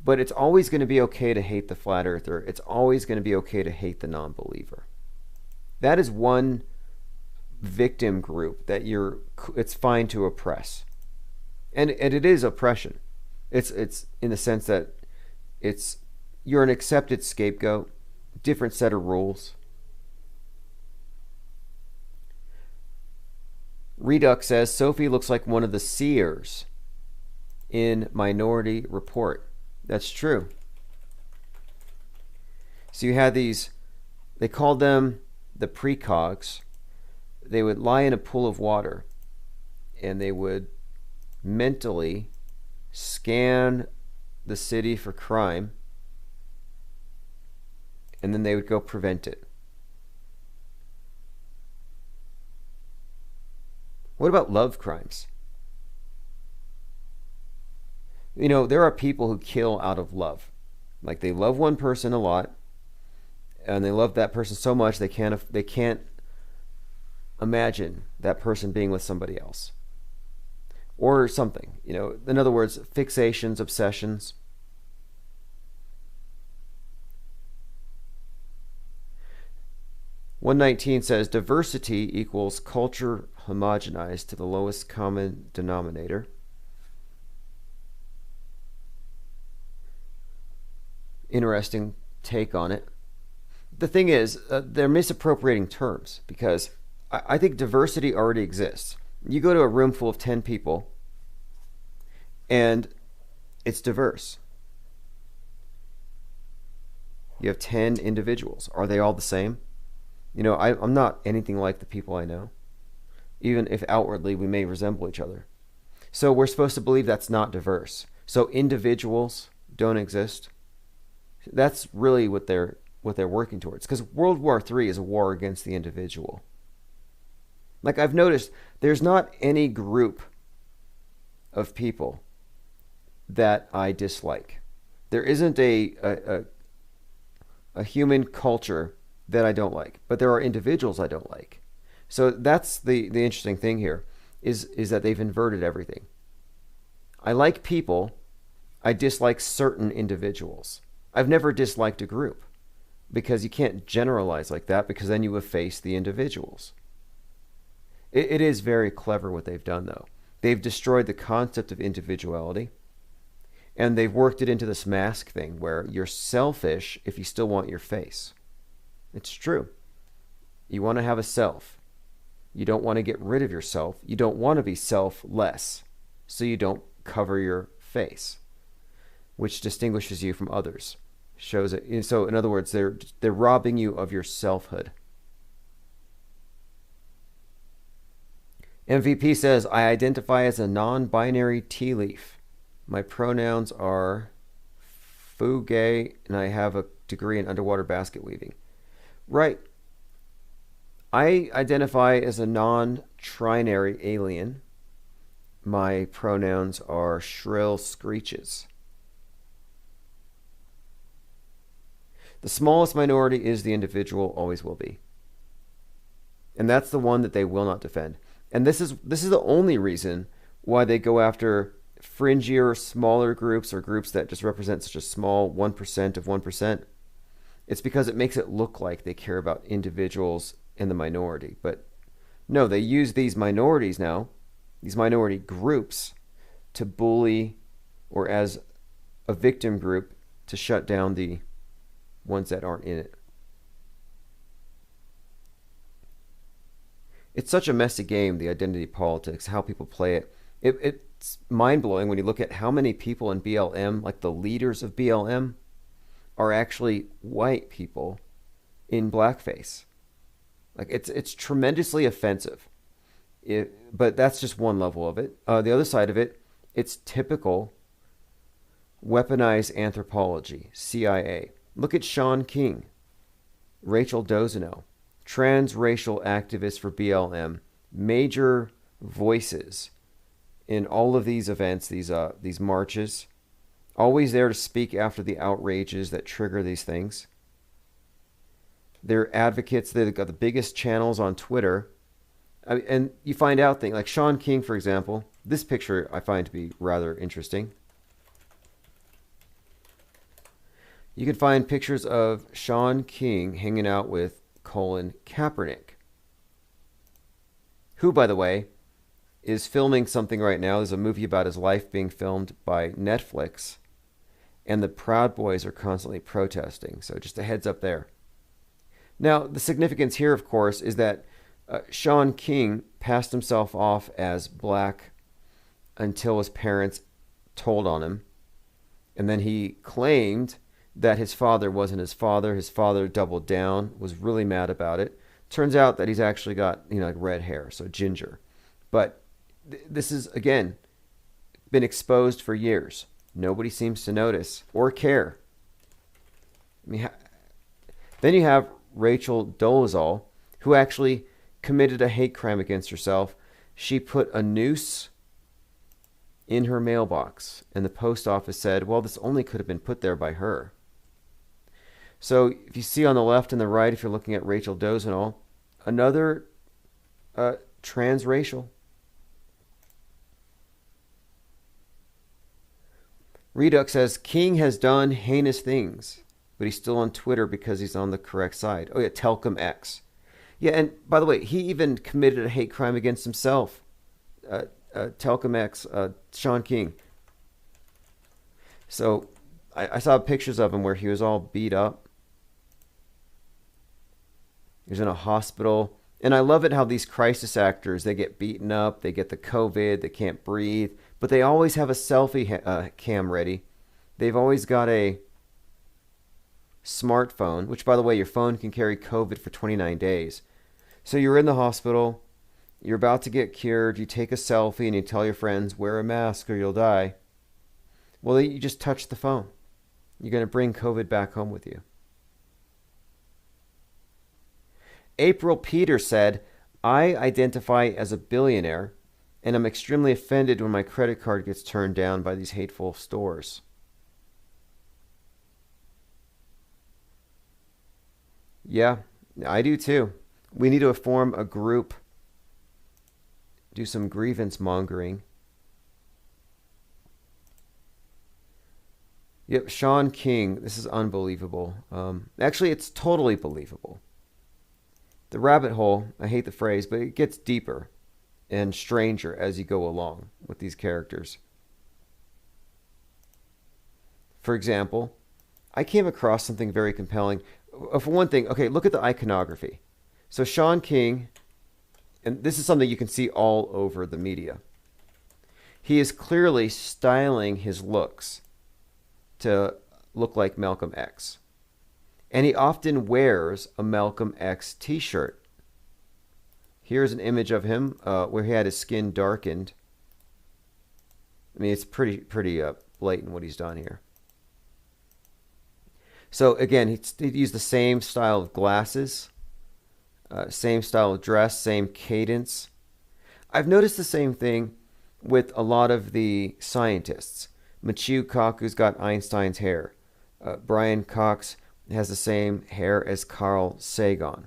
But it's always going to be okay to hate the flat earther. It's always going to be okay to hate the non-believer. That is one victim group that it's fine to oppress. And it is oppression. It's in the sense that you're an accepted scapegoat, different set of rules. Redux says Sophie looks like one of the seers in Minority Report. That's true. So you had these, they called them the precogs. They would lie in a pool of water and they would mentally scan the city for crime, and then they would go prevent it. What about love crimes? You know, there are people who kill out of love. Like, they love one person a lot, and they love that person so much they can't imagine that person being with somebody else. Or something, you know, in other words, fixations, obsessions. "119 says diversity equals culture homogenized to the lowest common denominator. Interesting take on it. The thing is, they're misappropriating terms, because I think diversity already exists. You go to a room full of 10 people and it's diverse. You have 10 individuals. Are they all the same? You know, I'm not anything like the people I know, even if outwardly we may resemble each other. So we're supposed to believe that's not diverse. So individuals don't exist. That's really what they're working towards. Because World War III is a war against the individual. Like, I've noticed there's not any group of people that I dislike. There isn't a human culture that I don't like, but there are individuals I don't like. So that's the interesting thing here, is that they've inverted everything. I like people, I dislike certain individuals. I've never disliked a group, because you can't generalize like that, because then you efface the individuals. It is very clever what they've done, though. They've destroyed the concept of individuality, and they've worked it into this mask thing where you're selfish if you still want your face. It's true. You want to have a self. You don't want to get rid of yourself. You don't want to be selfless, so you don't cover your face, which distinguishes you from others. Shows it. So, in other words, they're robbing you of your selfhood. MVP says, I identify as a non-binary tea leaf. My pronouns are fugay, and I have a degree in underwater basket weaving. Right. I identify as a non-trinary alien. My pronouns are shrill screeches. The smallest minority is the individual, always will be. And that's the one that they will not defend. And this is the only reason why they go after fringier, smaller groups, or groups that just represent such a small 1% of 1%. It's because it makes it look like they care about individuals in the minority. But no, they use these minorities now, these minority groups, to bully or as a victim group to shut down the ones that aren't in it. It's such a messy game, the identity politics, how people play it. It's mind-blowing when you look at how many people in BLM, like the leaders of BLM, are actually white people in blackface. Like it's tremendously offensive. But that's just one level of it. The other side of it, it's typical weaponized anthropology, CIA. Look at Sean King, Rachel Dolezal, transracial activists for BLM, major voices in all of these events, these marches, always there to speak after the outrages that trigger these things. They're advocates. They've got the biggest channels on Twitter. And you find out things like Sean King, for example. This picture I find to be rather interesting. You can find pictures of Sean King hanging out with Colin Kaepernick, who, by the way, is filming something right now. There's a movie about his life being filmed by Netflix, and the Proud Boys are constantly protesting. So just a heads up there. Now, the significance here, of course, is that Sean King passed himself off as black until his parents told on him. And then he claimed that his father wasn't his father. His father doubled down, was really mad about it. Turns out that he's actually got, like red hair, so ginger. But this is, again, been exposed for years. Nobody seems to notice or care. Then you have Rachel Dolezal, who actually committed a hate crime against herself. She put a noose in her mailbox, and the post office said, well, this only could have been put there by her. So if you see on the left and the right, if you're looking at Rachel Dolezal, another transracial. Redux says, King has done heinous things, but he's still on Twitter because he's on the correct side. Oh yeah, Telcom X. Yeah, and by the way, he even committed a hate crime against himself. Telcom X, Sean King. So I saw pictures of him where he was all beat up. He was in a hospital. And I love it how these crisis actors, they get beaten up, they get the COVID, they can't breathe, but they always have a selfie cam ready. They've always got a smartphone, which, by the way, your phone can carry COVID for 29 days. So you're in the hospital, you're about to get cured, you take a selfie and you tell your friends, wear a mask or you'll die. Well, you just touch the phone. You're going to bring COVID back home with you. April Peter said, I identify as a billionaire and I'm extremely offended when my credit card gets turned down by these hateful stores. Yeah, I do too. We need to form a group, do some grievance mongering. Yep, Sean King, this is unbelievable. Actually, it's totally believable. The rabbit hole, I hate the phrase, but it gets deeper and stranger as you go along with these characters. For example, I came across something very compelling. For one thing, okay, look at the iconography. So Sean King, and this is something you can see all over the media. He is clearly styling his looks to look like Malcolm X. And he often wears a Malcolm X t-shirt. Here's an image of him where he had his skin darkened. I mean, it's pretty blatant what he's done here. So again, he used the same style of glasses, same style of dress, same cadence. I've noticed the same thing with a lot of the scientists. Michio Kaku's got Einstein's hair. Brian Cox has the same hair as Carl Sagan.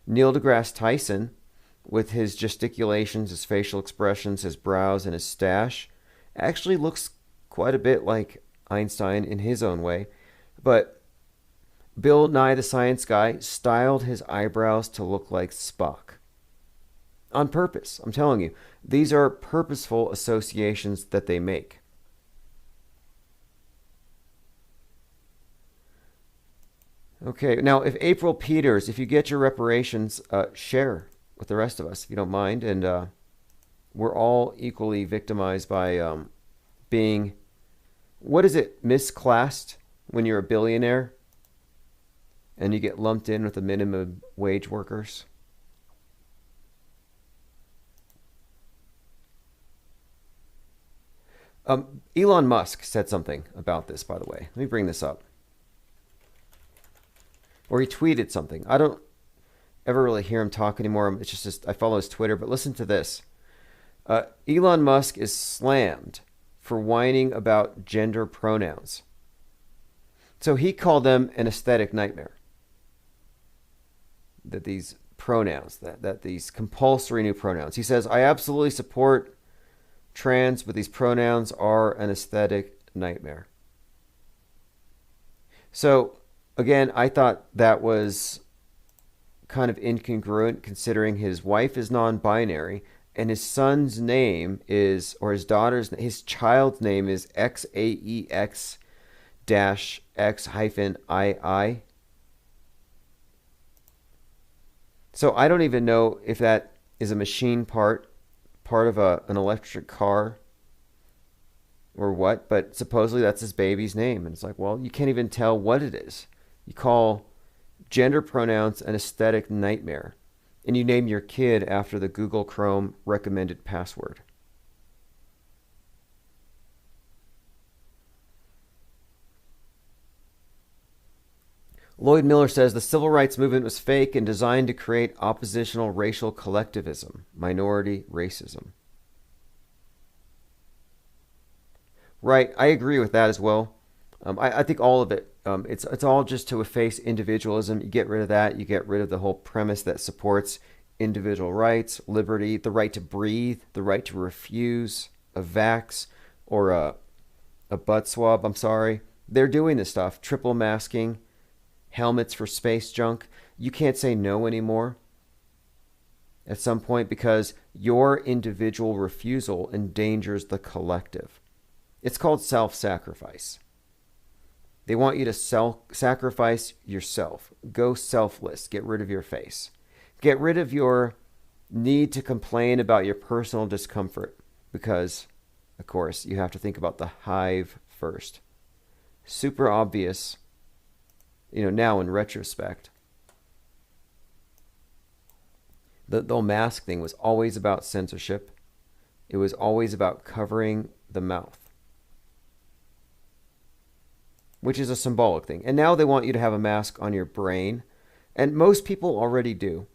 Neil deGrasse Tyson, with his gesticulations, his facial expressions, his brows, and his stash, actually looks quite a bit like Einstein in his own way. But Bill Nye the Science Guy styled his eyebrows to look like Spock. On purpose, I'm telling you. These are purposeful associations that they make. Okay, now if April Peters, if you get your reparations, share with the rest of us if you don't mind. And we're all equally victimized by being, what is it, misclassed when you're a billionaire and you get lumped in with the minimum wage workers. Elon Musk said something about this, by the way. Let me bring this up. Or he tweeted something. I don't ever really hear him talk anymore. It's just I follow his Twitter. But listen to this. Elon Musk is slammed for whining about gender pronouns. So he called them an aesthetic nightmare. That these pronouns, that these compulsory new pronouns. He says, I absolutely support trans, but these pronouns are an aesthetic nightmare. So, again, I thought that was kind of incongruent considering his wife is non-binary and his son's name is, or his child's name is XAEX-X-II. So I don't even know if that is a machine part of an electric car or what, but supposedly that's his baby's name. And it's like, well, you can't even tell what it is. You call gender pronouns an aesthetic nightmare, and you name your kid after the Google Chrome recommended password. Lloyd Miller says the civil rights movement was fake and designed to create oppositional racial collectivism, minority racism. Right, I agree with that as well. I think all of it, it's all just to efface individualism. You get rid of that. You get rid of the whole premise that supports individual rights, liberty, the right to breathe, the right to refuse a vax or a butt swab. I'm sorry. They're doing this stuff. Triple masking, helmets for space junk. You can't say no anymore at some point because your individual refusal endangers the collective. It's called self-sacrifice. They want you to sacrifice yourself. Go selfless. Get rid of your face. Get rid of your need to complain about your personal discomfort because, of course, you have to think about the hive first. Super obvious, now in retrospect. The whole mask thing was always about censorship. It was always about covering the mouth, which is a symbolic thing. And now they want you to have a mask on your brain. And most people already do.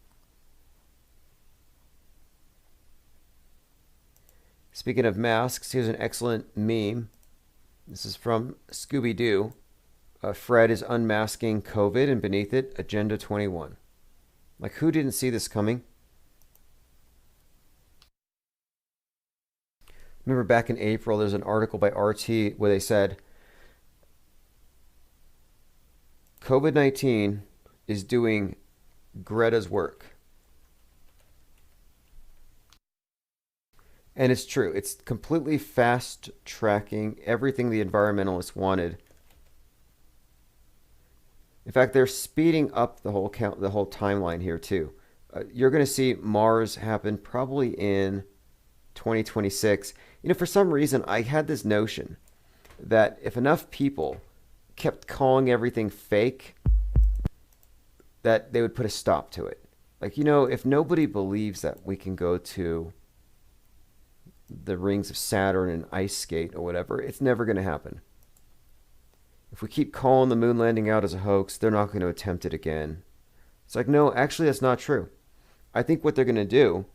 Speaking of masks, here's an excellent meme. This is from Scooby-Doo. Fred is unmasking COVID, and beneath it, Agenda 21. Like, who didn't see this coming? Remember back in April, there's an article by RT where they said, COVID-19 is doing Greta's work. And it's true. It's completely fast-tracking everything the environmentalists wanted. In fact, they're speeding up the whole timeline here too. You're going to see Mars happen probably in 2026. For some reason, I had this notion that if enough people kept calling everything fake, that they would put a stop to it. Like, if nobody believes that we can go to the rings of Saturn and ice skate or whatever, it's never going to happen. If we keep calling the moon landing out as a hoax, they're not going to attempt it again. It's like, no, actually, that's not true. I think what they're going to do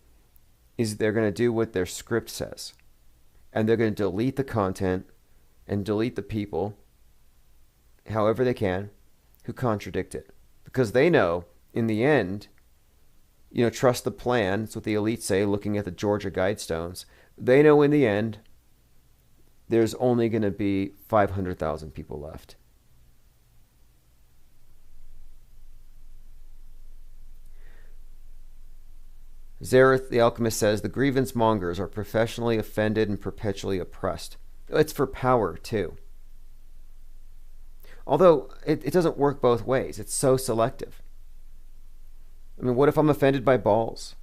is they're going to do what their script says. And they're going to delete the content and delete the people, however they can, who contradict it. Because they know, in the end, trust the plan. That's what the elites say, looking at the Georgia Guidestones. They know in the end, there's only going to be 500,000 people left. Zareth the Alchemist says, the grievance mongers are professionally offended and perpetually oppressed. It's for power, too. Although it doesn't work both ways. It's so selective. I mean, what if I'm offended by balls,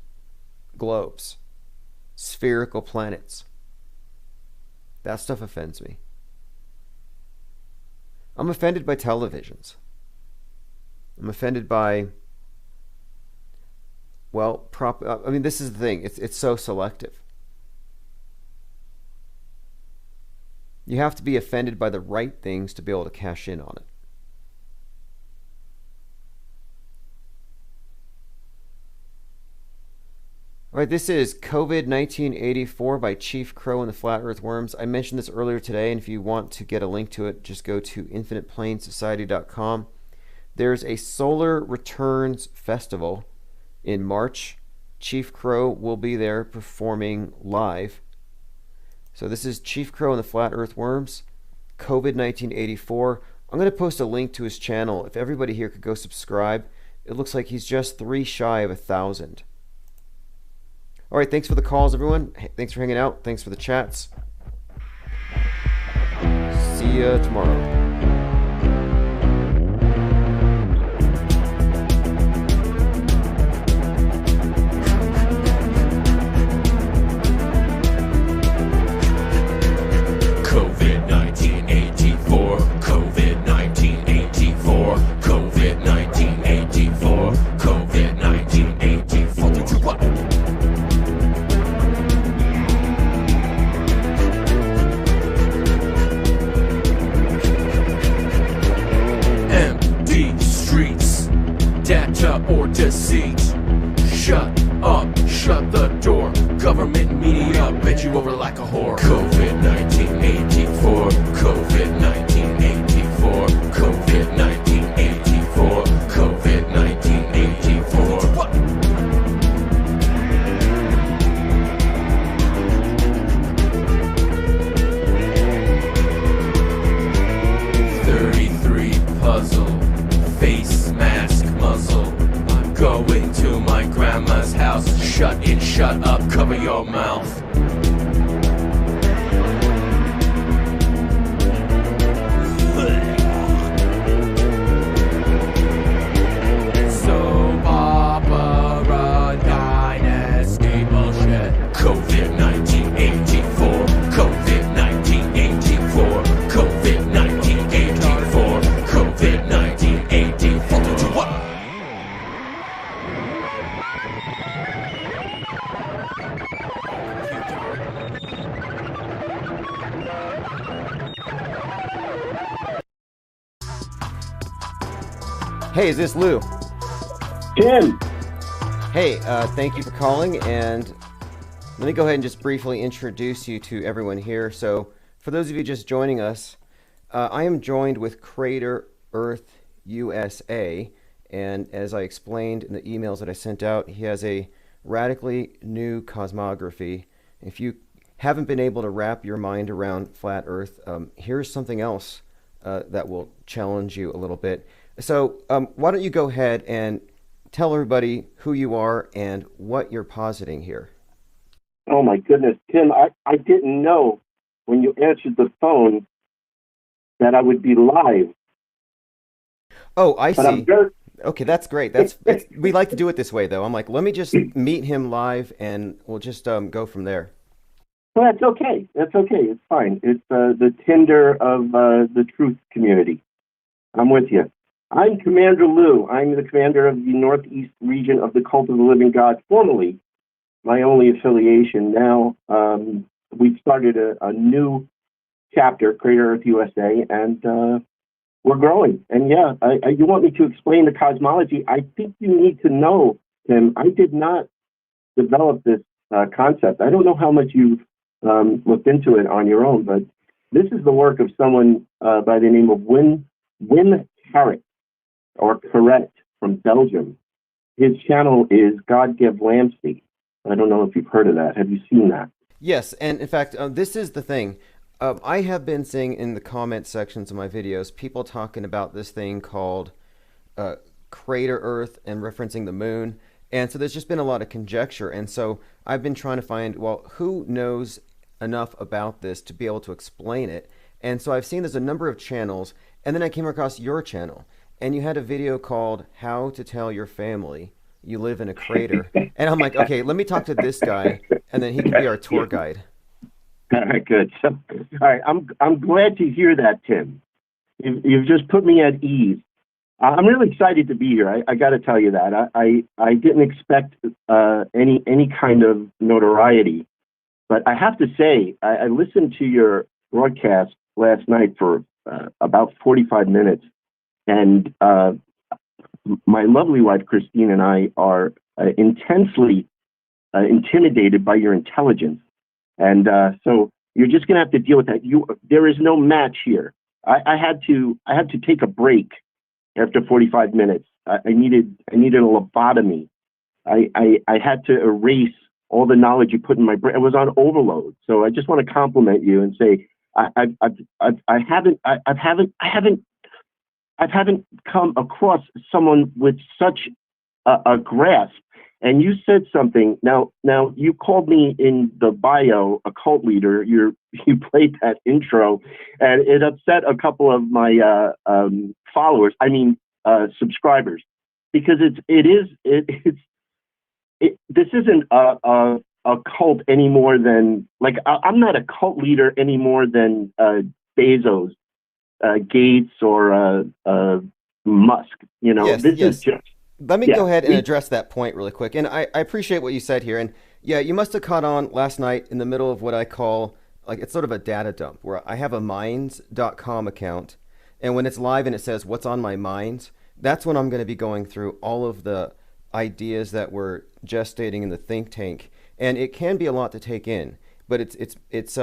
globes, spherical planets? That stuff offends me. I'm offended by televisions. I'm offended by, well, I mean, this is the thing. It's so selective. You have to be offended by the right things to be able to cash in on it. All right, this is COVID 1984 by Chief Crow and the Flat Earth Worms. I mentioned this earlier today, and if you want to get a link to it, just go to infiniteplainsociety.com. There's a Solar Returns Festival in March. Chief Crow will be there performing live. So this is Chief Crow and the Flat Earth Worms, COVID 1984. I'm going to post a link to his channel. If everybody here could go subscribe, it looks like he's just 3 shy of 1,000. All right, thanks for the calls, everyone. Thanks for hanging out. Thanks for the chats. See you tomorrow. Or deceit. Shut up, shut the door. Government media bent you over like a whore. COVID 1984, COVID 1984, COVID 1984, COVID 1984. 33 puzzle, face mask muzzle. Going to my grandma's house. Shut in, shut up, cover your mouth. Soap opera dynasty bullshit. COVID 1984, COVID 1984, COVID 1984, COVID 1984. Hey, is this Lou? Tim. Hey, thank you for calling, and let me go ahead and just briefly introduce you to everyone here. So, for those of you just joining us, I am joined with Crater Earth USA, and as I explained in the emails that I sent out, he has a radically new cosmography. If you haven't been able to wrap your mind around flat Earth, here's something else that will challenge you a little bit. So why don't you go ahead and tell everybody who you are and what you're positing here. Oh, my goodness. Tim, I didn't know when you answered the phone that I would be live. Oh, I see. Okay, that's great. We like to do it this way, though. I'm like, let me just meet him live, and we'll just go from there. Well, that's okay. That's okay. It's fine. It's the Tinder of the truth community. I'm with you. I'm Commander Lou. I'm the commander of the Northeast region of the Cult of the Living God, formerly my only affiliation. Now we've started a new chapter, Crater Earth USA, and we're growing. And yeah, you want me to explain the cosmology? I think you need to know, Tim, I did not develop this concept. I don't know how much you've looked into it on your own, but this is the work of someone by the name of Wim Carrett, or Carrett from Belgium. His channel is God Give Lamsey. I don't know if you've heard of that. Have you seen that? Yes, and in fact, this is the thing. I have been seeing in the comment sections of my videos people talking about this thing called Crater Earth and referencing the moon. And so there's just been a lot of conjecture. And so I've been trying to find, well, who knows enough about this to be able to explain it? And so I've seen there's a number of channels, and then I came across your channel, and you had a video called "How to Tell Your Family You Live in a Crater," and I'm like, okay, let me talk to this guy, and then he can be our tour guide. All right, good. So, all right, I'm glad to hear that, Tim. You've just put me at ease. I'm really excited to be here. I got to tell you that I didn't expect any kind of notoriety, but I have to say I listened to your broadcast last night for about 45 minutes, and my lovely wife Christine and I are intensely intimidated by your intelligence, and so you're just going to have to deal with that. There is no match here. I had to take a break after 45 minutes. I needed a lobotomy. I had to erase all the knowledge you put in my brain. I was on overload. So I just want to compliment you and say I haven't come across someone with such a grasp. And you said something. Now you called me in the bio a cult leader. You played that intro, and it upset a couple of my followers. I mean subscribers, because this isn't a cult any more than, like, I'm not a cult leader any more than Bezos, Gates, or Musk. You know, Yes, this yes. is just. Let me Yeah. go ahead and address that point really quick. And I appreciate what you said here. And yeah, you must have caught on last night in the middle of what I call, like, it's sort of a data dump, where I have a minds.com account. And when it's live and it says what's on my minds, that's when I'm going to be going through all of the ideas that we're gestating in the think tank. And it can be a lot to take in, but it's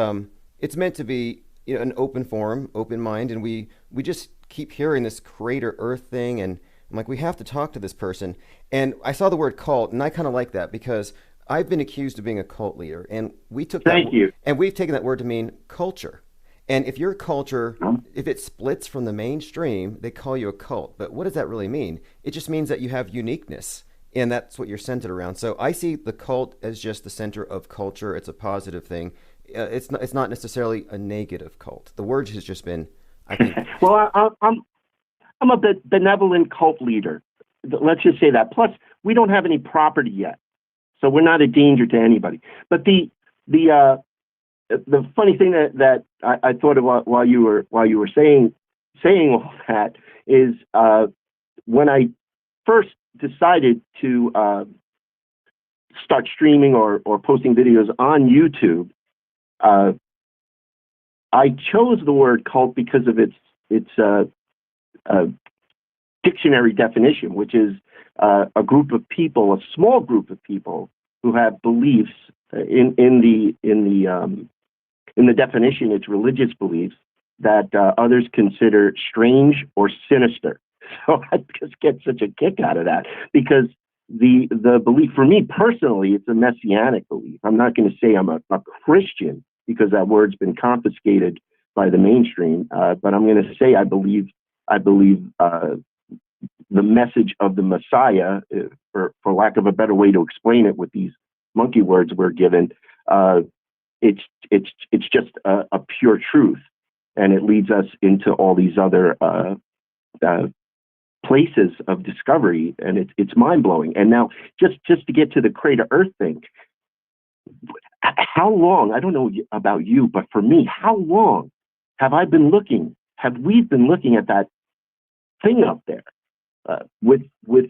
meant to be, you know, an open forum, open mind. And we just keep hearing this Crater Earth thing, and I'm like, we have to talk to this person. And I saw the word cult, and I kind of like that, because I've been accused of being a cult leader, and we took Thank you. And we've taken that word to mean culture. And if your culture, if it splits from the mainstream, they call you a cult. But what does that really mean? It just means that you have uniqueness, and that's what you're centered around. So I see the cult as just the center of culture. It's a positive thing. It's not necessarily a negative cult. The word has just been, I think. Well, I'm a benevolent cult leader. Let's just say that. Plus, we don't have any property yet, so we're not a danger to anybody. But the funny thing that I thought about while you were saying all that is, when I first decided to start streaming or posting videos on YouTube, I chose the word cult because of its dictionary definition, which is a group of people, a small group of people who have beliefs. In the definition, it's religious beliefs that others consider strange or sinister. So I just get such a kick out of that, because the belief, for me personally, it's a messianic belief. I'm not going to say I'm a Christian, because that word's been confiscated by the mainstream, but I'm going to say I believe the message of the Messiah, for lack of a better way to explain it with these monkey words we're given, it's just a pure truth, and it leads us into all these other places of discovery, and it's mind-blowing. And now, just to get to the Crater Earth thing, how long, I don't know about you, but for me, how long have we been looking at that thing up there with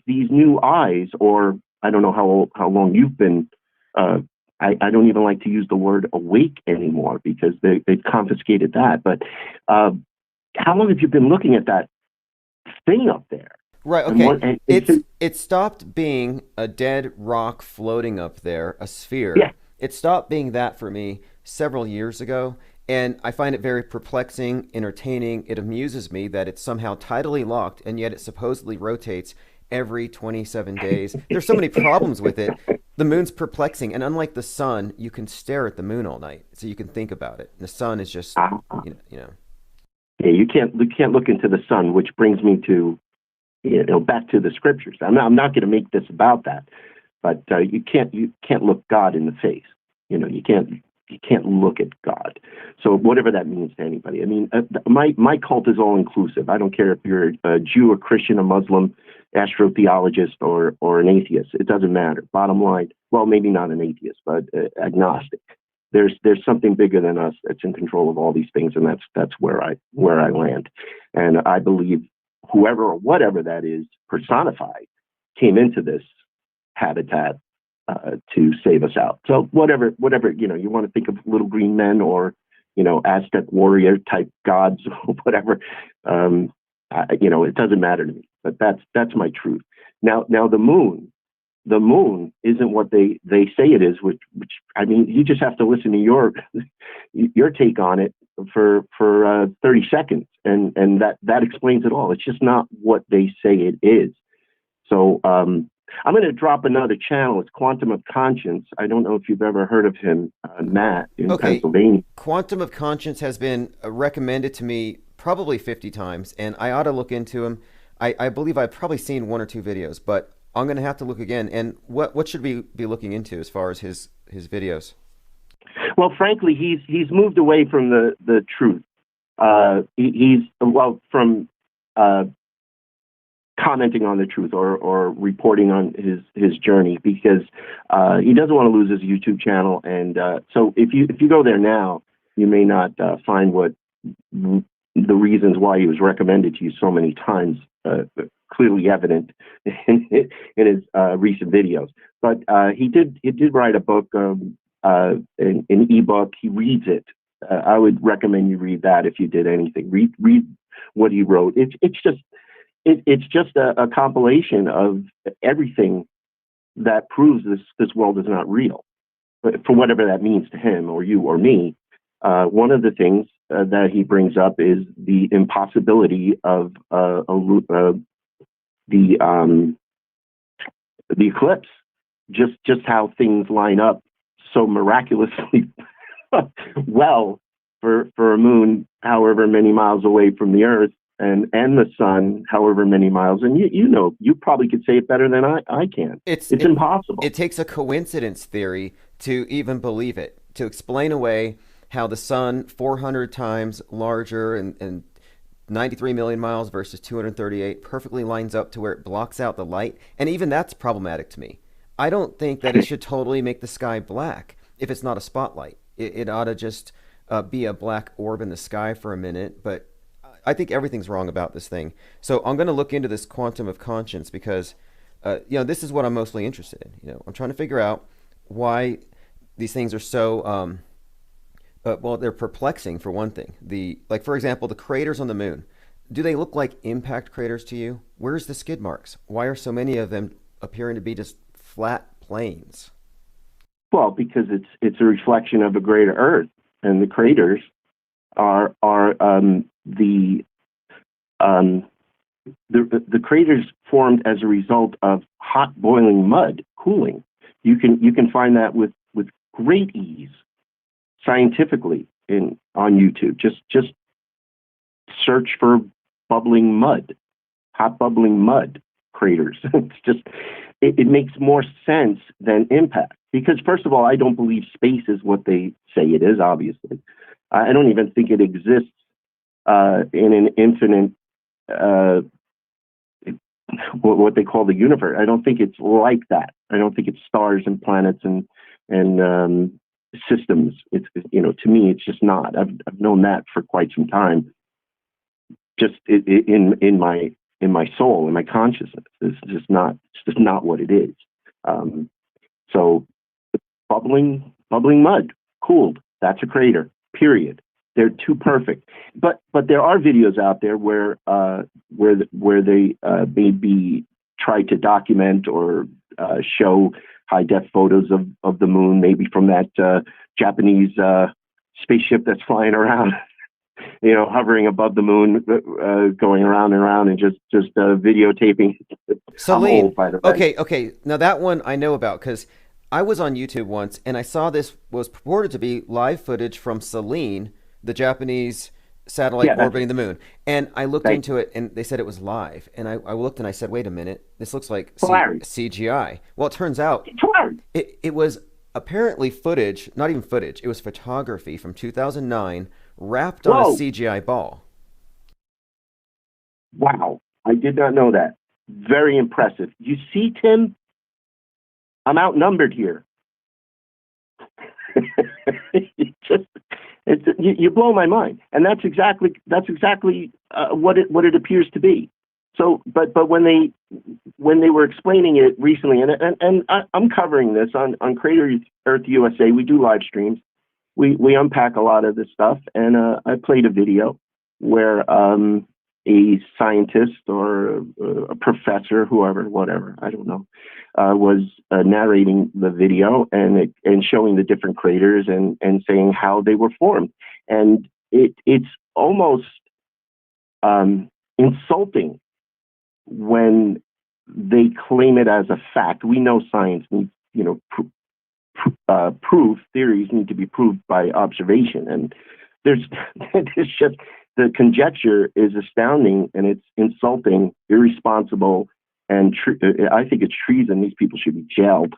these new eyes? Or I don't know how long you've been, I don't even like to use the word awake anymore, because they've confiscated that. But how long have you been looking at that thing up there? Right, okay. It stopped being a dead rock floating up there, a sphere. Yeah. It stopped being that for me several years ago, and I find it very perplexing, entertaining. It amuses me that it's somehow tidally locked, and yet it supposedly rotates every 27 days. There's so many problems with it. The moon's perplexing, and unlike the sun, you can stare at the moon all night, so you can think about it. The sun is just, you know. Yeah, you can't look into the sun, which brings me to, back to the scriptures. I'm not going to make this about that, but you can't look God in the face. You can't look at God. So whatever that means to anybody. I mean, my cult is all inclusive. I don't care if you're a Jew, a Christian, a Muslim, astrotheologist, or an atheist. It doesn't matter. Bottom line, well, maybe not an atheist, but agnostic. There's something bigger than us that's in control of all these things, and that's where I land. And I believe whoever or whatever that is personified came into this habitat to save us out. So whatever you want to think of little green men or Aztec warrior type gods or whatever, it doesn't matter to me. But that's my truth. Now the moon isn't what they say it is, which I mean, you just have to listen to your take on it for 30 seconds, and that explains it all. It's just not what they say it is. So I'm going to drop another channel. It's Quantum of Conscience. I don't know if you've ever heard of him, Matt, in Pennsylvania. Quantum of Conscience has been recommended to me probably 50 times, and I ought to look into him. I believe I've probably seen one or two videos, but I'm going to have to look again. And what should we be looking into as far as his videos? Well, frankly, he's moved away from the truth. From commenting on the truth or reporting on his journey, because he doesn't want to lose his YouTube channel. And so if you go there now, you may not find what the reasons why he was recommended to you so many times clearly evident in his recent videos. But he did write a book, an ebook. He reads it. I would recommend you read that if you did anything. Read what he wrote. It's just a compilation of everything that proves this world is not real, for whatever that means to him or you or me. One of the things that he brings up is the impossibility of the eclipse. Just how things line up so miraculously well for a moon however many miles away from the Earth, and the sun however many miles. And you probably could say it better than I can. It's impossible. It takes a coincidence theory to even believe it, to explain away how the sun 400 times larger and 93 million miles versus 238 perfectly lines up to where it blocks out the light. And even that's problematic to me. I don't think that it should totally make the sky black if it's not a spotlight. It ought to just be a black orb in the sky for a minute. But I think everything's wrong about this thing. So I'm going to look into this Quantum of Conscience because, this is what I'm mostly interested in. I'm trying to figure out why these things are so, they're perplexing for one thing. For example, the craters on the moon. Do they look like impact craters to you? Where's the skid marks? Why are so many of them appearing to be just flat plains? Well, because it's a reflection of a greater Earth, and the craters are the craters formed as a result of hot boiling mud cooling. You can find that with great ease scientifically on YouTube. Just search for bubbling mud, hot bubbling mud craters. It's just it makes more sense than impact, because first of all, I don't believe space is what they say it is. Obviously, I don't even think it exists in an infinite, what they call the universe. I don't think it's like that. I don't think it's stars and planets and systems. It's to me, it's just not. I've known that for quite some time. Just in my soul, in my consciousness, it's just not what it is. So bubbling mud, cooled. That's a crater. Period. They're too perfect. But there are videos out there where they maybe try to document or show high def photos of the moon, maybe from that Japanese spaceship that's flying around, hovering above the moon, going around and around, and just videotaping. Celine, okay. Now that one I know about because I was on YouTube once and I saw this was purported to be live footage from Celine, the Japanese satellite orbiting the moon. And I looked into it and they said it was live. And I looked and I said, wait a minute, this looks like CGI. Well, it turns out it was apparently footage, not even footage, it was photography from 2009 wrapped on Whoa. a CGI ball. Wow, I did not know that. Very impressive. You see, Tim, I'm outnumbered here. You blow my mind, and that's exactly what it appears to be. So, but when they were explaining it recently, and I'm covering this on Crater Earth USA, we do live streams. We unpack a lot of this stuff, and I played a video where a scientist or a professor, whatever, I don't know, was narrating the video and showing the different craters and saying how they were formed. And it's almost insulting when they claim it as a fact. We know science needs, proof, theories need to be proved by observation. And there's just, the conjecture is astounding, and it's insulting, irresponsible, and I think it's treason. These people should be jailed.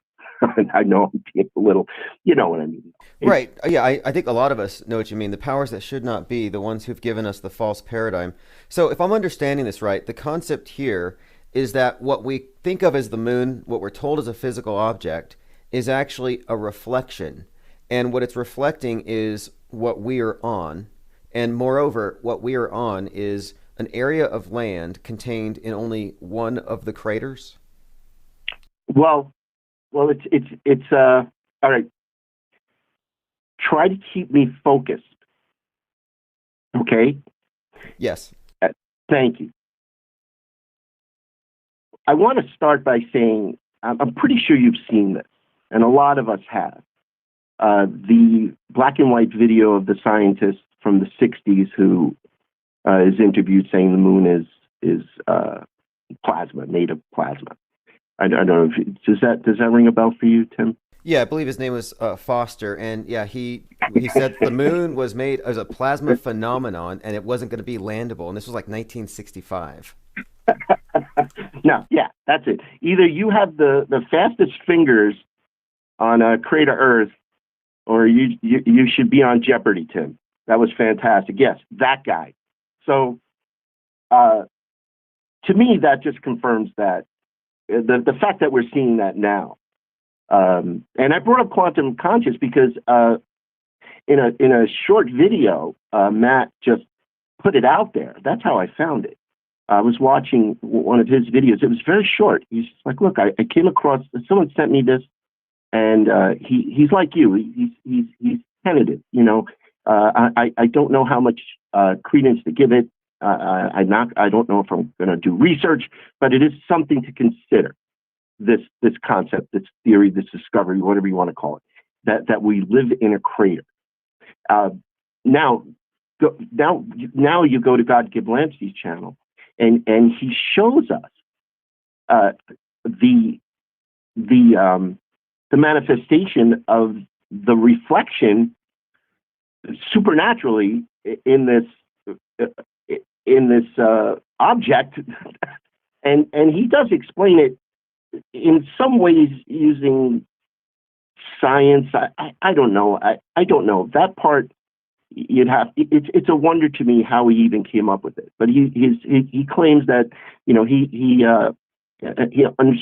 I know I'm being a little, you know what I mean. Right. Yeah, I think a lot of us know what you mean. The powers that should not be, the ones who've given us the false paradigm. So if I'm understanding this right, the concept here is that what we think of as the moon, what we're told is a physical object, is actually a reflection. And what it's reflecting is what we are on. And moreover, what we are on is an area of land contained in only one of the craters. Well, it's all right. Try to keep me focused. Okay? Yes. Thank you. I want to start by saying I'm pretty sure you've seen this, and a lot of us have. The black and white video of the scientist from the 60s who is interviewed saying the moon is plasma, made of plasma. I don't know if does that ring a bell for you, Tim? Yeah, I believe his name was Foster, and yeah, he said the moon was made as a plasma phenomenon, and it wasn't going to be landable, and this was like 1965. No, yeah, that's it. Either you have the fastest fingers on Crater Earth, or you should be on Jeopardy, Tim. That was fantastic. Yes, that guy. So, to me, that just confirms that the fact that we're seeing that now. And I brought up quantum conscious because in a short video, Matt just put it out there. That's how I found it. I was watching one of his videos. It was very short. He's like, look, I came across, someone sent me this, and he's like you. He's tentative, you know. I don't know how much credence to give it. I don't know if I'm going to do research, but it is something to consider. This concept, this theory, this discovery, whatever you want to call it, that we live in a crater. Now you go to God Giblansky's channel, and he shows us the manifestation of the reflection supernaturally in this object, and he does explain it in some ways using science. I don't know. I don't know that part. It's a wonder to me how he even came up with it. But he claims that, you know, he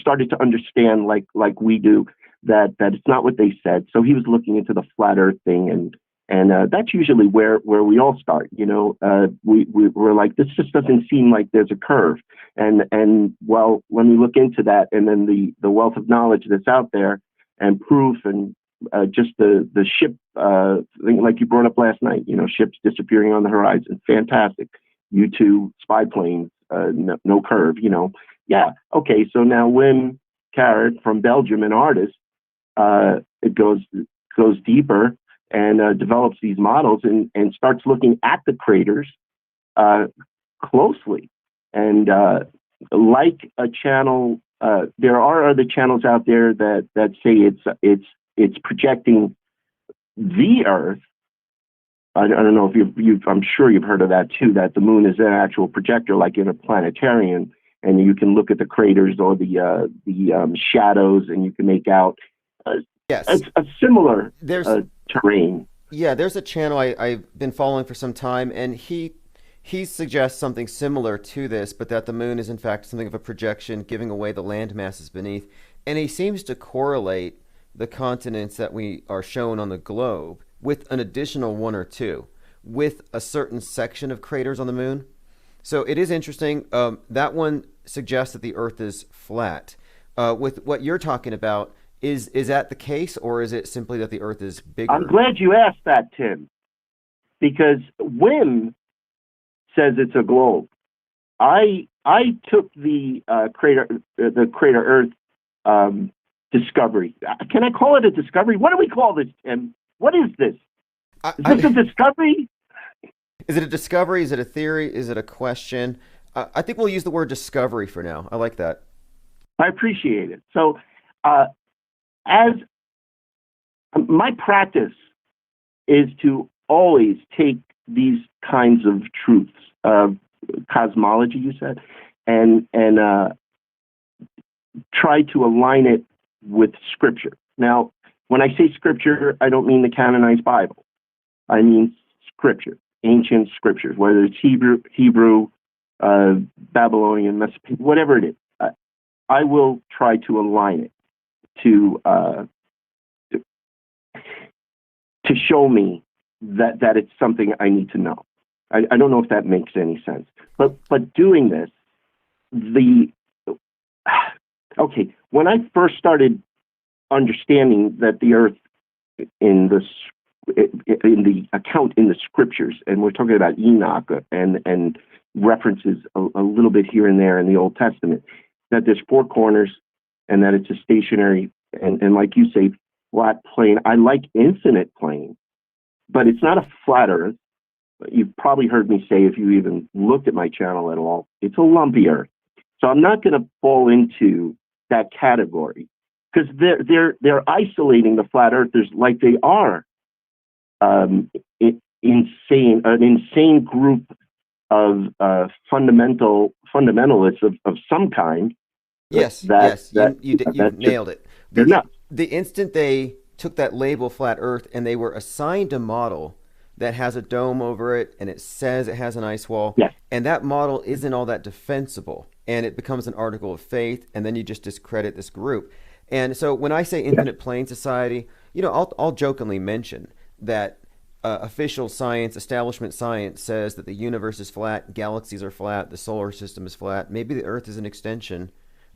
started to understand like we do that it's not what they said. So he was looking into the flat Earth thing, and that's usually where we all start. You know, we're like, this just doesn't seem like there's a curve. And well, when we look into that, and then the wealth of knowledge that's out there and proof, and just the ship thing, like you brought up last night, you know, ships disappearing on the horizon, fantastic. U-2 spy planes, no curve, you know. Yeah, okay. So now Wim Carrot from Belgium, an artist, it goes deeper and develops these models and starts looking at the craters closely. And like a channel, there are other channels out there that say it's projecting the Earth. I don't know if I'm sure you've heard of that too, that the moon is an actual projector, like in a planetarium, and you can look at the craters or the shadows, and you can make out Yes. a similar There's terrain. Yeah, there's a channel I've been following for some time, and he suggests something similar to this, but that the moon is in fact something of a projection, giving away the land masses beneath. And he seems to correlate the continents that we are shown on the globe with an additional one or two, with a certain section of craters on the moon. So it is interesting. That one suggests that the Earth is flat. With what you're talking about, is that the case, or is it simply that the Earth is bigger? I'm glad you asked that, Tim, because WIM says it's a globe. I took the crater Earth discovery. Can I call it a discovery? What do we call this, Tim? What is this? Is this a discovery? Is it a discovery? Is it a theory? Is it a question? I think we'll use the word discovery for now. I like that. I appreciate it. So, as my practice is to always take these kinds of truths, cosmology, you said, and try to align it with Scripture. Now, when I say Scripture, I don't mean the canonized Bible. I mean Scripture, ancient Scriptures, whether it's Hebrew, Babylonian, Mesopotamian, whatever it is. I will try to align it to show me that it's something I need to know. I don't know if that makes any sense. But doing this, when I first started understanding that the Earth in the account in the Scriptures, and we're talking about Enoch and references a little bit here and there in the Old Testament, that there's four corners and that it's a stationary and like you say, flat plane. I like infinite plane, but it's not a flat Earth. You've probably heard me say, if you even looked at my channel at all, it's a lumpy Earth. So I'm not going to fall into that category because they're isolating the flat Earthers like they are an insane group of fundamentalists of some kind. Yes, you nailed it. They're nuts. The instant they took that label flat Earth and they were assigned a model that has a dome over it and it says it has an ice wall, and that model isn't all that defensible, and it becomes an article of faith, and then you just discredit this group. And so when I say infinite plane society, I'll jokingly mention that official science, establishment science, says that the universe is flat, galaxies are flat, the solar system is flat. Maybe the Earth is an extension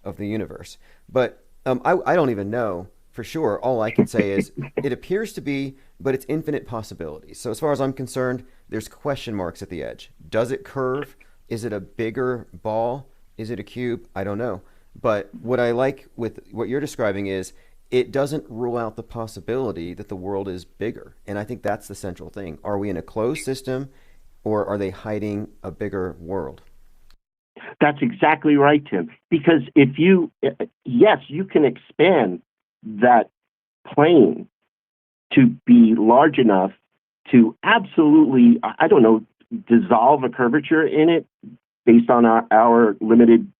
of the universe. But I don't even know for sure. All I can say is it appears to be, but it's infinite possibilities. So as far as I'm concerned, there's question marks at the edge. Does it curve? Is it a bigger ball? Is it a cube? I don't know. But what I like with what you're describing is it doesn't rule out the possibility that the world is bigger. And I think that's the central thing. Are we in a closed system, or are they hiding a bigger world? That's exactly right, Tim. Because you can expand that plane to be large enough to absolutely, dissolve a curvature in it based on our limited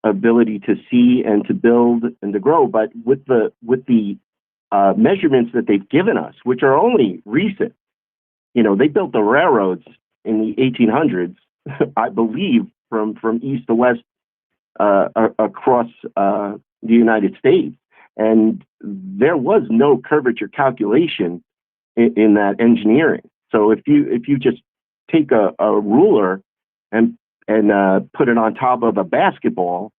ability to see and to build and to grow. But with the measurements that they've given us, which are only recent, they built the railroads in the 1800s, I believe, from east to west across the United States. And there was no curvature calculation in that engineering. So if you just take a ruler and put it on top of a basketball,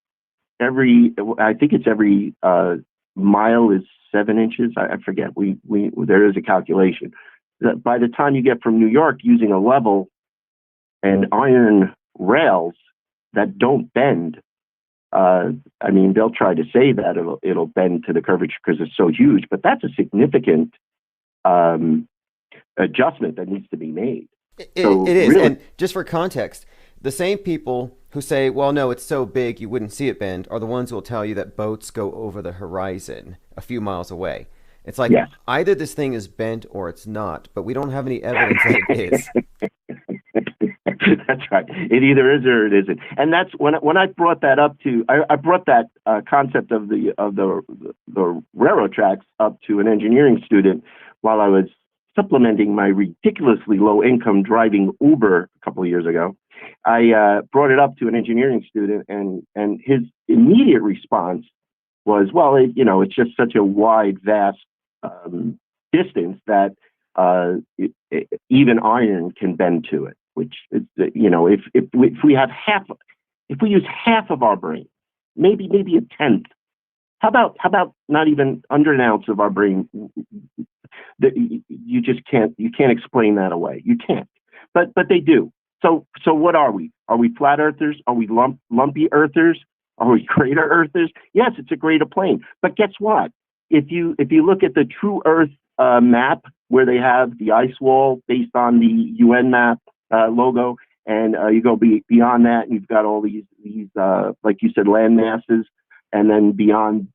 I think it's every mile is 7 inches. I forget. There is a calculation. That by the time you get from New York using a level and iron rails that don't bend, they'll try to say that it'll bend to the curvature because it's so huge, but that's a significant adjustment that needs to be made. It is. Really, and just for context, the same people who say, well, no, it's so big you wouldn't see it bend, are the ones who will tell you that boats go over the horizon a few miles away. It's like either this thing is bent or it's not, but we don't have any evidence that it is. That's right. It either is or it isn't. And that's when I brought that up to I brought that concept of the railroad tracks up to an engineering student while I was supplementing my ridiculously low income driving Uber a couple of years ago. I brought it up to an engineering student, and his immediate response was, well, it's just such a wide, vast distance that even iron can bend to it. Which is, if we have if we use half of our brain, maybe a tenth. How about not even under an ounce of our brain? That you just can't explain that away. You can't. But they do. So what are we? Are we flat earthers? Are we lumpy earthers? Are we crater earthers? Yes, it's a greater plane. But guess what? If you look at the True Earth map, where they have the ice wall based on the UN map logo, and you go beyond that, and you've got all these like you said, land masses, and then beyond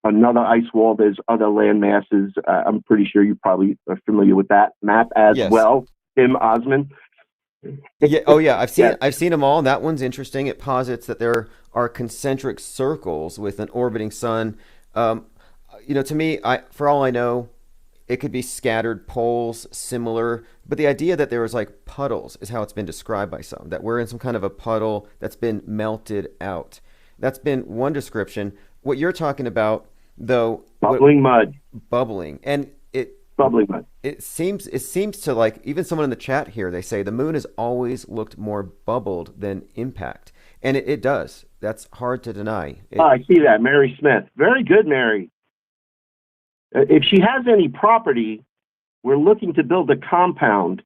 another ice wall, there's other land masses. I'm pretty sure you probably are familiar with that map as well, Tim Osman. Yeah. Oh, yeah. I've seen them all. And that one's interesting. It posits that there are concentric circles with an orbiting sun. To me, for all I know, it could be scattered poles, similar. But the idea that there was like puddles is how it's been described by some. That we're in some kind of a puddle that's been melted out. That's been one description. What you're talking about, though, mud, bubbling, and bubbling mud. It seems to, like, even someone in the chat here, they say the moon has always looked more bubbled than impact, and it does. That's hard to deny. I see that, Mary Smith. Very good, Mary. If she has any property, we're looking to build a compound.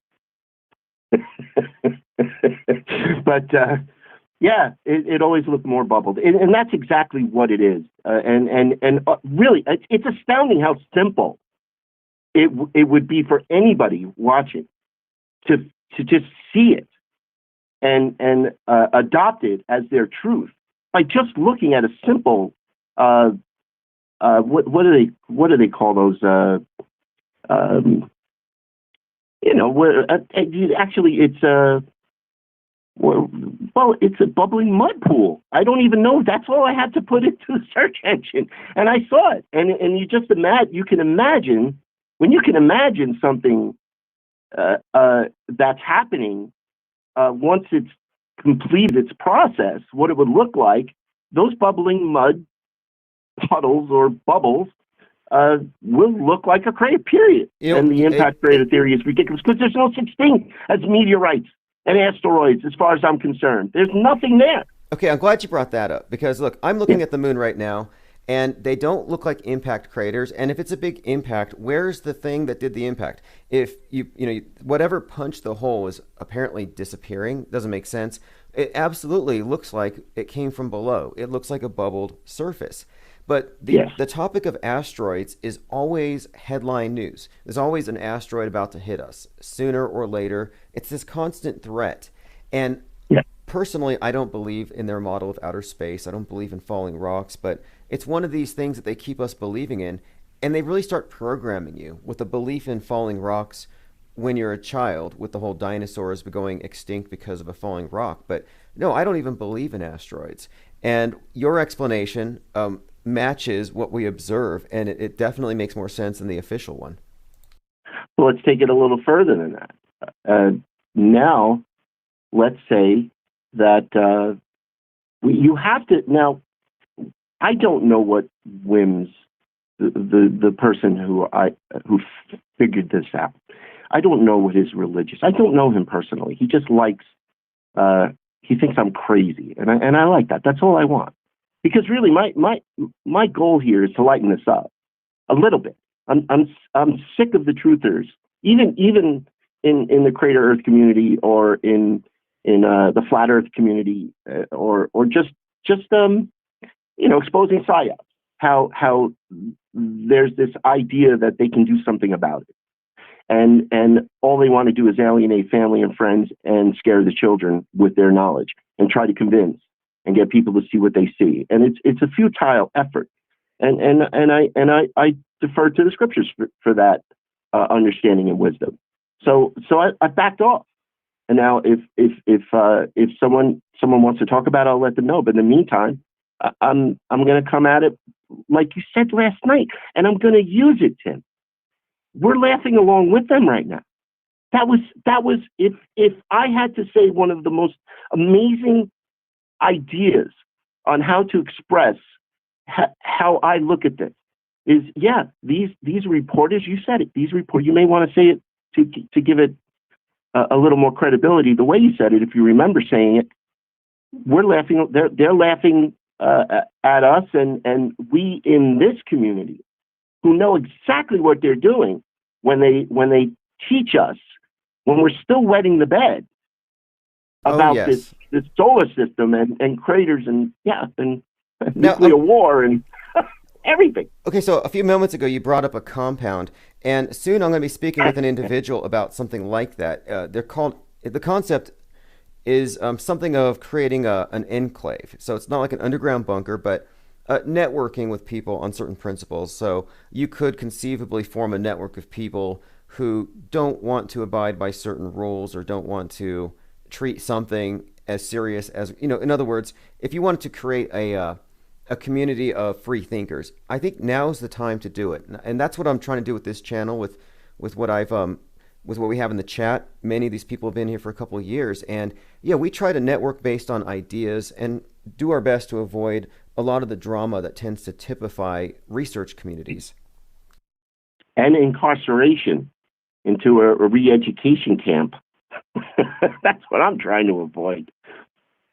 But yeah, it always looked more bubbled, and that's exactly what it is. And really, it's astounding how simple it would be for anybody watching to just see it and adopt it as their truth by just looking at a simple what do they call those actually it's a bubbling mud pool. I don't even know. That's all I had to put into the search engine, and I saw it. And you just imagine when you can imagine something that's happening once it's completed its process, what it would look like. Those bubbling mud puddles or bubbles will look like a crater, period. And the impact crater theory is ridiculous because there's no such thing as meteorites and asteroids as far as I'm concerned. There's nothing there. Okay, I'm glad you brought that up because, look, I'm looking at the moon right now, and they don't look like impact craters. And if it's a big impact, where's the thing that did the impact? If whatever punched the hole is apparently disappearing, doesn't make sense. It absolutely looks like it came from below. It looks like a bubbled surface. But the topic of asteroids is always headline news. There's always an asteroid about to hit us sooner or later. It's this constant threat. And personally, I don't believe in their model of outer space. I don't believe in falling rocks, but it's one of these things that they keep us believing in. And they really start programming you with a belief in falling rocks when you're a child, with the whole dinosaurs going extinct because of a falling rock. But no, I don't even believe in asteroids. And your explanation matches what we observe, and it definitely makes more sense than the official one. Well, let's take it a little further than that. Now, let's say that you have to. Now, I don't know what whims the person who figured this out. I don't know what his religious. I don't know him personally. He just likes. He thinks I'm crazy, and I like that. That's all I want. Because really, my goal here is to lighten this up a little bit. I'm sick of the truthers, even in the Crater Earth community or in the Flat Earth community, or just exposing psyops. How there's this idea that they can do something about it, and all they want to do is alienate family and friends and scare the children with their knowledge and try to convince and get people to see what they see. And it's a futile effort. And I defer to the scriptures for that understanding and wisdom. So I backed off. And now, if someone wants to talk about it, I'll let them know. But in the meantime, I'm going to come at it like you said last night, and I'm going to use it, Tim. We're laughing along with them right now. That was if I had to say one of the most amazing ideas on how to express how I look at this is, these reporters, you said it, you may want to say it to give it a little more credibility. The way you said it, if you remember saying it, we're laughing, they're laughing at us, and we in this community who know exactly what they're doing when they teach us, when we're still wetting the bed about this solar system and craters and nuclear war and everything. Okay, so a few moments ago you brought up a compound, and soon I'm going to be speaking with an individual about something like that. The concept is something of creating an enclave. So it's not like an underground bunker, but networking with people on certain principles. So you could conceivably form a network of people who don't want to abide by certain rules or don't want to treat something as serious as, in other words, if you wanted to create a community of free thinkers, I think now's the time to do it. And that's what I'm trying to do with this channel, with what I've with what we have in the chat. Many of these people have been here for a couple of years, and we try to network based on ideas and do our best to avoid a lot of the drama that tends to typify research communities. And incarceration into a re-education camp. That's what I'm trying to avoid.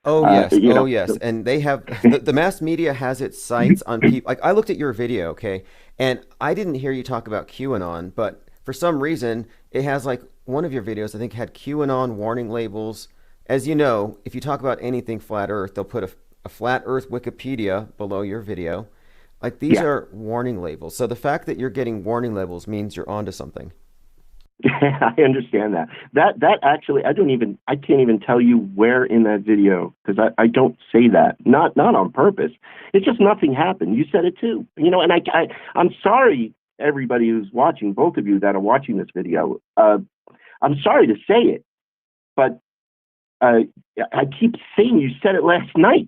Oh yes, and they have the mass media has its sights on people. Like, I looked at your video, okay, and I didn't hear you talk about QAnon, but for some reason it has, like, one of your videos I think had QAnon warning labels. As you know, if you talk about anything flat Earth, they'll put a flat Earth Wikipedia below your video. Like, these are warning labels. So the fact that you're getting warning labels means you're onto something. I understand that. That actually, I can't even tell you where in that video, because I don't say that. Not on purpose. It's just nothing happened. You said it too. And I'm sorry, everybody who's watching, both of you that are watching this video. I'm sorry to say it, but I keep saying you said it last night.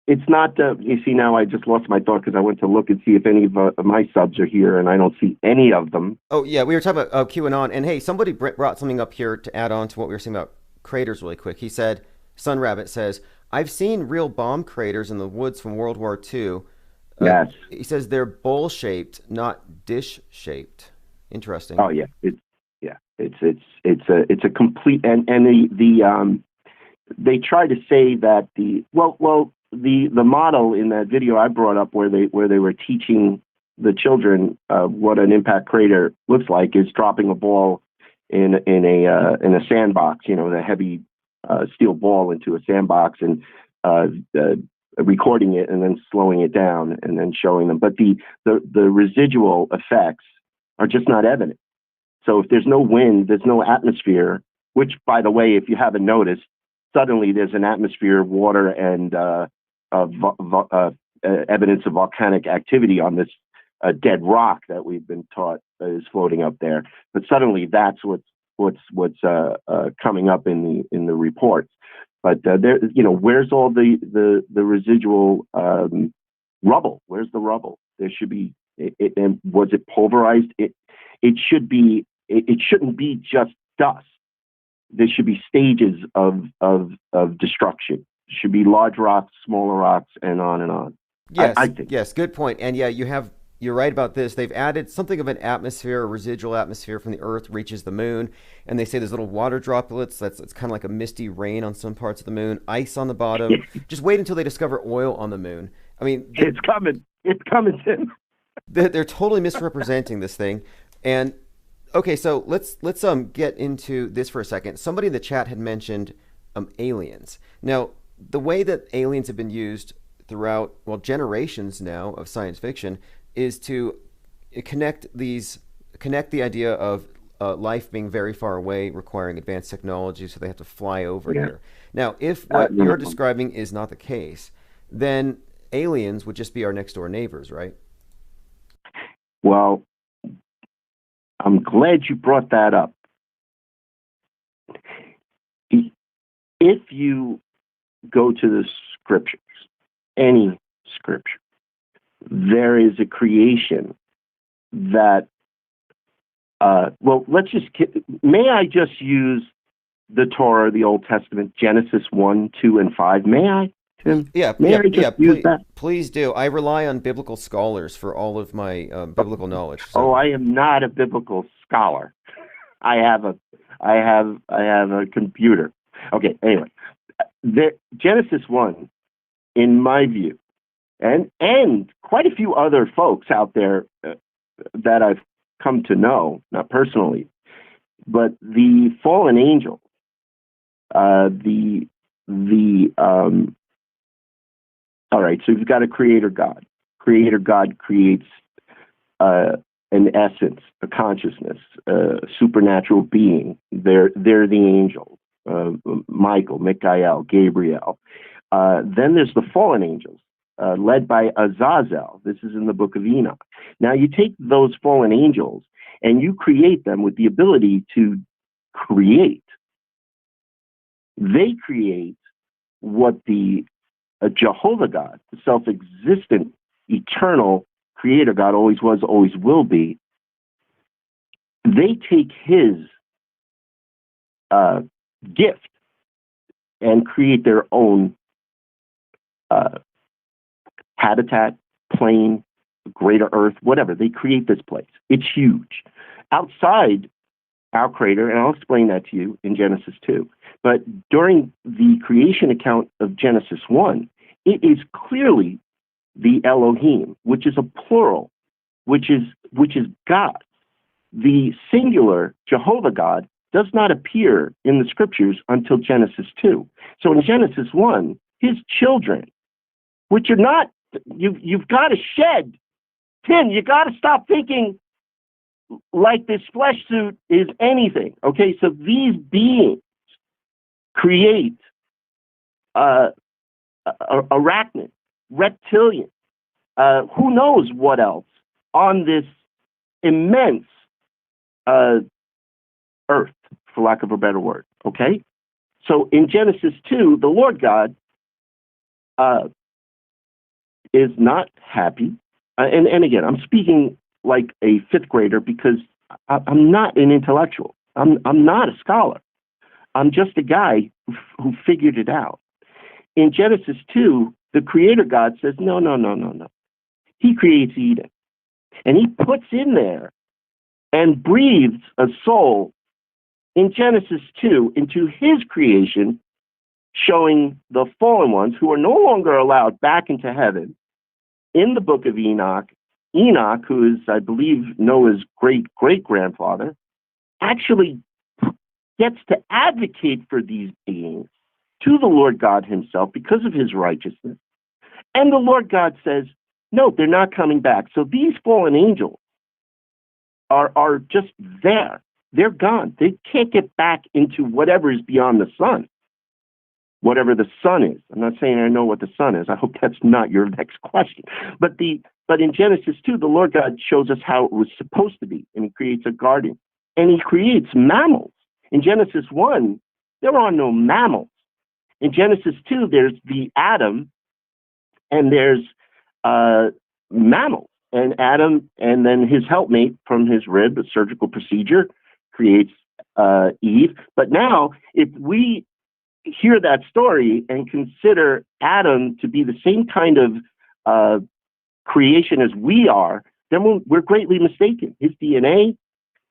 It's not, you see, now I just lost my thought because I went to look and see if any of my subs are here, and I don't see any of them. Oh, yeah, we were talking about QAnon, and hey, somebody brought something up here to add on to what we were saying about craters really quick. He said, Sun Rabbit says, I've seen real bomb craters in the woods from World War II. Yes. He says they're bowl-shaped, not dish-shaped. Interesting. Oh, yeah. It's a complete, and they try to say that the model in that video I brought up where they were teaching the children what an impact crater looks like is dropping a ball in a sandbox, the heavy steel ball into a sandbox and recording it and then slowing it down and then showing them. But the residual effects are just not evident. So if there's no wind, there's no atmosphere, which, by the way, if you haven't noticed, suddenly there's an atmosphere, water, and evidence of volcanic activity on this dead rock that we've been taught is floating up there. But suddenly that's what's coming up in the reports. But there, where's all the residual rubble? Where's the rubble? There should be. And was it pulverized? It should be. It shouldn't be just dust. There should be stages of destruction. There should be large rocks, smaller rocks, and on and on. Yes, I think. Yes, good point. And yeah, you're right about this. They've added something of an atmosphere, a residual atmosphere from the Earth reaches the moon, and they say there's little water droplets. It's kind of like a misty rain on some parts of the moon, ice on the bottom. Just wait until they discover oil on the moon. I mean, it's coming. It's coming, Tim. They're totally misrepresenting this thing. And okay, so let's get into this for a second. Somebody in the chat had mentioned aliens. Now, the way that aliens have been used throughout, generations now of science fiction is to connect the idea of life being very far away, requiring advanced technology, so they have to fly over here. Now, if what you're describing is not the case, then aliens would just be our next door neighbors, right? Well, I'm glad you brought that up, if you go to the scriptures, any scripture, there is a creation that, may I just use the Torah, the Old Testament, Genesis 1, 2, and 5? May I, Tim? Please do. I rely on biblical scholars for all of my biblical knowledge. So. Oh, I am not a biblical scholar. I have a computer. Okay, anyway. Genesis 1, in my view, and quite a few other folks out there that I've come to know, not personally, but the fallen angel, all right, so you've got a creator God. Creator God creates an essence, a consciousness, a supernatural being. They're the angels. Michael, Michael, Gabriel. Then there's the fallen angels, led by Azazel. This is in the book of Enoch. Now you take those fallen angels and you create them with the ability to create. They create what the Jehovah God, the self-existent, eternal creator God, always was, always will be. They take his gift and create their own habitat, plane, greater earth, whatever. They create this place. It's huge. Outside our creator, and I'll explain that to you in Genesis 2, but during the creation account of Genesis 1, it is clearly the Elohim, which is a plural, which is God. The singular Jehovah God does not appear in the scriptures until Genesis 2. So in Genesis 1, his children, which are not, you've got to shed. Tim, you got to stop thinking like this flesh suit is anything. Okay, so these beings create arachnid, reptilian, who knows what else on this immense earth, for lack of a better word. Okay, so in Genesis 2, the Lord God is not happy. And again, I'm speaking like a fifth grader because I'm not an intellectual. I'm not a scholar. I'm just a guy who figured it out. In Genesis 2, the Creator God says, no. He creates Eden. And he puts in there and breathes a soul in Genesis 2 into his creation, showing the fallen ones who are no longer allowed back into heaven. In the book of Enoch, who is, I believe, Noah's great-great-grandfather, actually gets to advocate for these beings to the Lord God himself because of his righteousness. And the Lord God says, no, they're not coming back. So these fallen angels are just there. They're gone. They can't get back into whatever is beyond the sun, whatever the sun is. I'm not saying I know what the sun is. I hope that's not your next question. But in Genesis 2, the Lord God shows us how it was supposed to be, and he creates a garden. And he creates mammals. In Genesis 1, there are no mammals. In Genesis 2, there's the Adam, and there's mammals. And Adam, and then his helpmate from his rib, a surgical procedure, creates Eve. But now, if we hear that story and consider Adam to be the same kind of creation as we are, then we're greatly mistaken. His DNA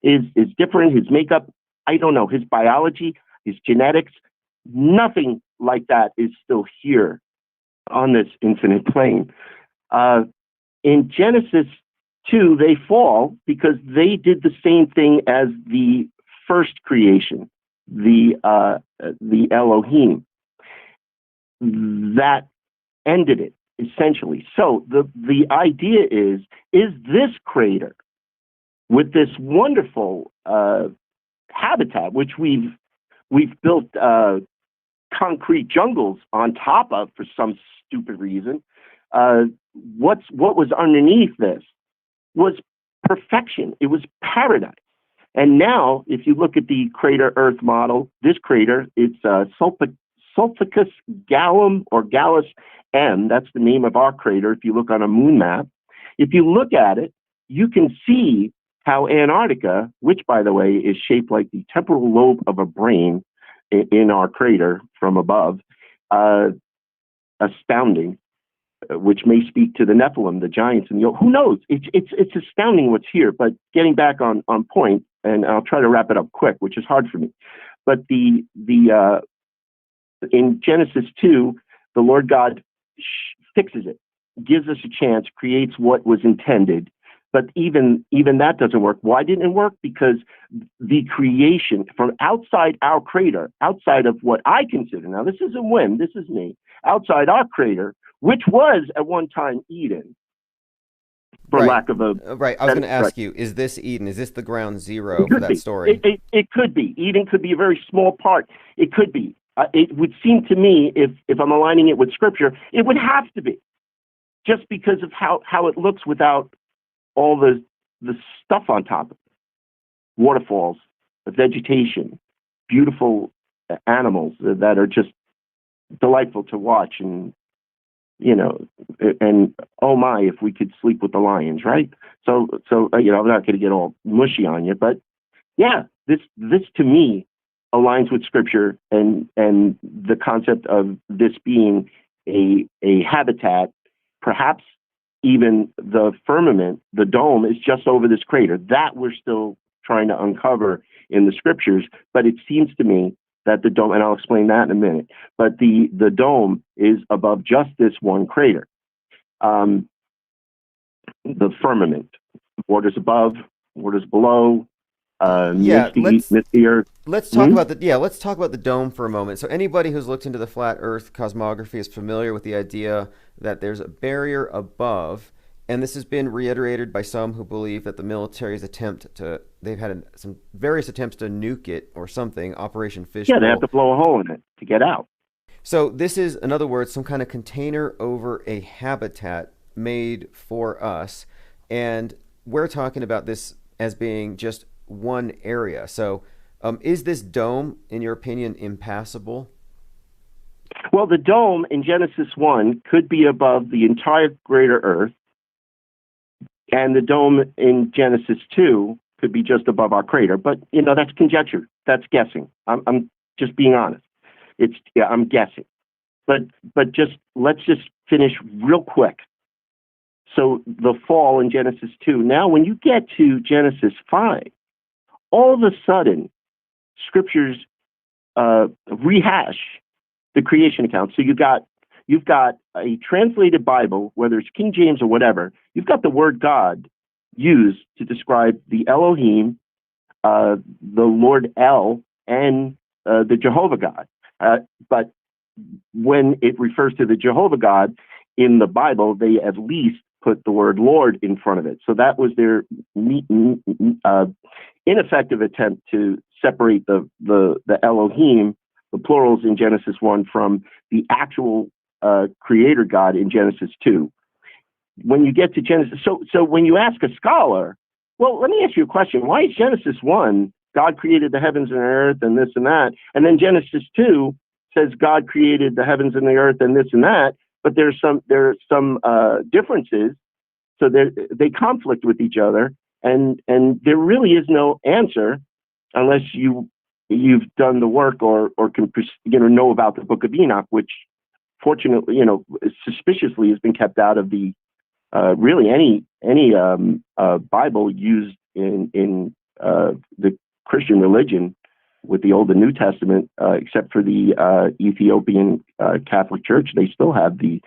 is different. His makeup, I don't know. His biology, his genetics, nothing like that is still here on this infinite plane. In Genesis 2, they fall because they did the same thing as the first creation, the Elohim. That ended it, essentially. So the idea is this crater with this wonderful habitat, which we've built concrete jungles on top of for some stupid reason, what was underneath this was perfection. It was paradise. And now, if you look at the crater Earth model, this crater, it's Sulficus Gallum or Gallus M. That's the name of our crater. If you look on a moon map, if you look at it, you can see how Antarctica, which by the way is shaped like the temporal lobe of a brain in our crater from above, astounding, which may speak to the Nephilim, the giants, and who knows? It's astounding what's here. But getting back on point, and I'll try to wrap it up quick, which is hard for me. But in Genesis 2, the Lord God fixes it, gives us a chance, creates what was intended. But even that doesn't work. Why didn't it work? Because the creation from outside our crater, outside of what I consider, now this isn't whim, this is me, outside our crater, which was at one time Eden, for lack of a... Right, I was going to ask you, is this Eden? Is this the ground zero for that story? It could be. Eden could be a very small part. It could be. It would seem to me, if I'm aligning it with Scripture, it would have to be, just because of how it looks without all the stuff on top of it. Waterfalls, vegetation, beautiful animals that are just delightful to watch, and and oh my, if we could sleep with the lions, right? So I'm not going to get all mushy on you, but yeah, this to me aligns with Scripture and the concept of this being a habitat, perhaps even the firmament, the dome, is just over this crater. That we're still trying to uncover in the Scriptures, but it seems to me that the dome, and I'll explain that in a minute, but the dome is above just this one crater. The firmament, waters above, waters below, misty earth. Let's talk about let's talk about the dome for a moment. So anybody who's looked into the flat Earth cosmography is familiar with the idea that there's a barrier above, and this has been reiterated by some who believe that the military's they've had some various attempts to nuke it or something, Operation Fishbowl. Yeah, they have to blow a hole in it to get out. So this is, in other words, some kind of container over a habitat made for us, and we're talking about this as being just one area. So is this dome, in your opinion, impassable? Well, the dome in Genesis 1 could be above the entire greater Earth, and the dome in Genesis 2 could be just above our crater. But, that's conjecture. That's guessing. I'm just being honest. I'm guessing. But let's just finish real quick. So the fall in Genesis 2. Now, when you get to Genesis 5, all of a sudden, Scriptures rehash the creation account. So you've got a translated Bible, whether it's King James or whatever. You've got the word God used to describe the Elohim, the Lord El, and the Jehovah God. But when it refers to the Jehovah God in the Bible, they at least put the word Lord in front of it. So that was their ineffective attempt to separate the Elohim, the plurals in Genesis 1, from the actual creator God in Genesis 2. When you get to Genesis, so when you ask a scholar, well, let me ask you a question. Why is Genesis 1, God created the heavens and the earth and this and that, and then Genesis 2 says God created the heavens and the earth and this and that, but there are some differences, so they conflict with each other, and there really is no answer unless you've done the work or can know about the Book of Enoch, which fortunately suspiciously has been kept out of the really any Bible used in the Christian religion with the Old and New Testament, except for the Ethiopian Catholic Church. They still have the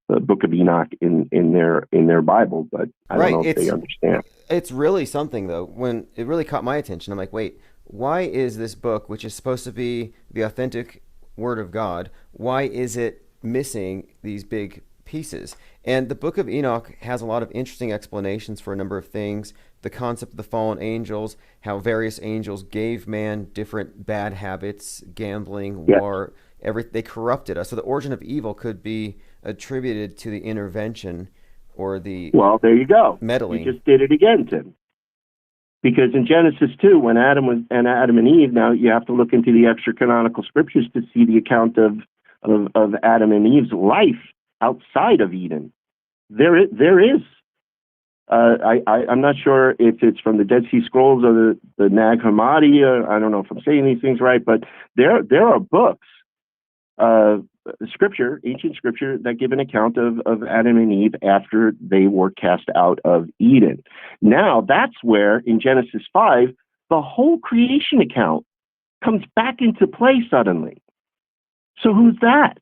Book of Enoch in their Bible, but I don't know if they understand. It's really something, though. When it really caught my attention, I'm like, wait, why is this book, which is supposed to be the authentic Word of God, why is it missing these big pieces? And the Book of Enoch has a lot of interesting explanations for a number of things. The concept of the fallen angels, how various angels gave man different bad habits, gambling, war, they corrupted us. So the origin of evil could be attributed to the intervention or the there you go. Meddling. You just did it again, Tim. Because in Genesis 2, when Adam and Eve, now you have to look into the extra canonical scriptures to see the account of Adam and Eve's life outside of Eden. There is. I'm not sure if it's from the Dead Sea Scrolls or the Nag Hammadi. I don't know if I'm saying these things right, but there are books, scripture, ancient scripture, that give an account of Adam and Eve after they were cast out of Eden. Now, that's where, in Genesis 5, the whole creation account comes back into play suddenly. So who's that?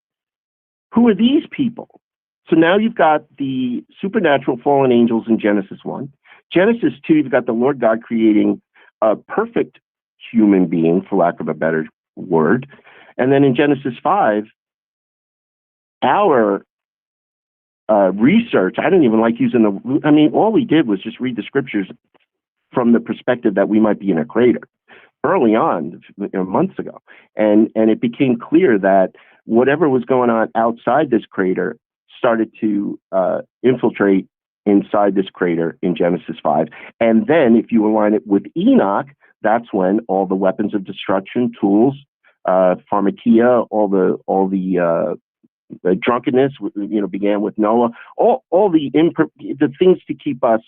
Who are these people? So now you've got the supernatural fallen angels in Genesis 1. Genesis 2, you've got the Lord God creating a perfect human being, for lack of a better word. And then in Genesis 5, our research, I don't even like using all we did was just read the scriptures from the perspective that we might be in a crater early on, months ago. And it became clear that whatever was going on outside this crater started to infiltrate inside this crater in Genesis 5. And then if you align it with Enoch, that's when all the weapons of destruction, tools, pharmakia, all the drunkenness, began with Noah. All the things to keep us,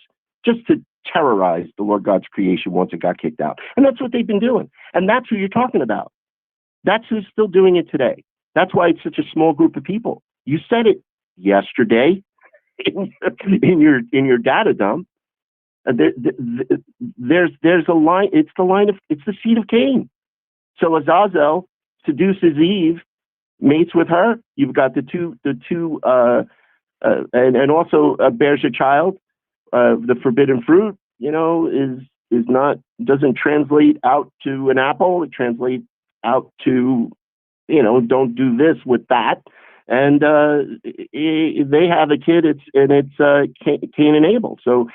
just to terrorize the Lord God's creation once it got kicked out. And that's what they've been doing. And that's who you're talking about. That's who's still doing it today. That's why it's such a small group of people. You said it yesterday in your data dump. There's a line. It's the seed of Cain. So Azazel seduces Eve, mates with her. You've got the two, and also bears a child. The forbidden fruit, doesn't translate out to an apple. It translates out to, don't do this with that. And they have a kid. It's Cain and Abel. So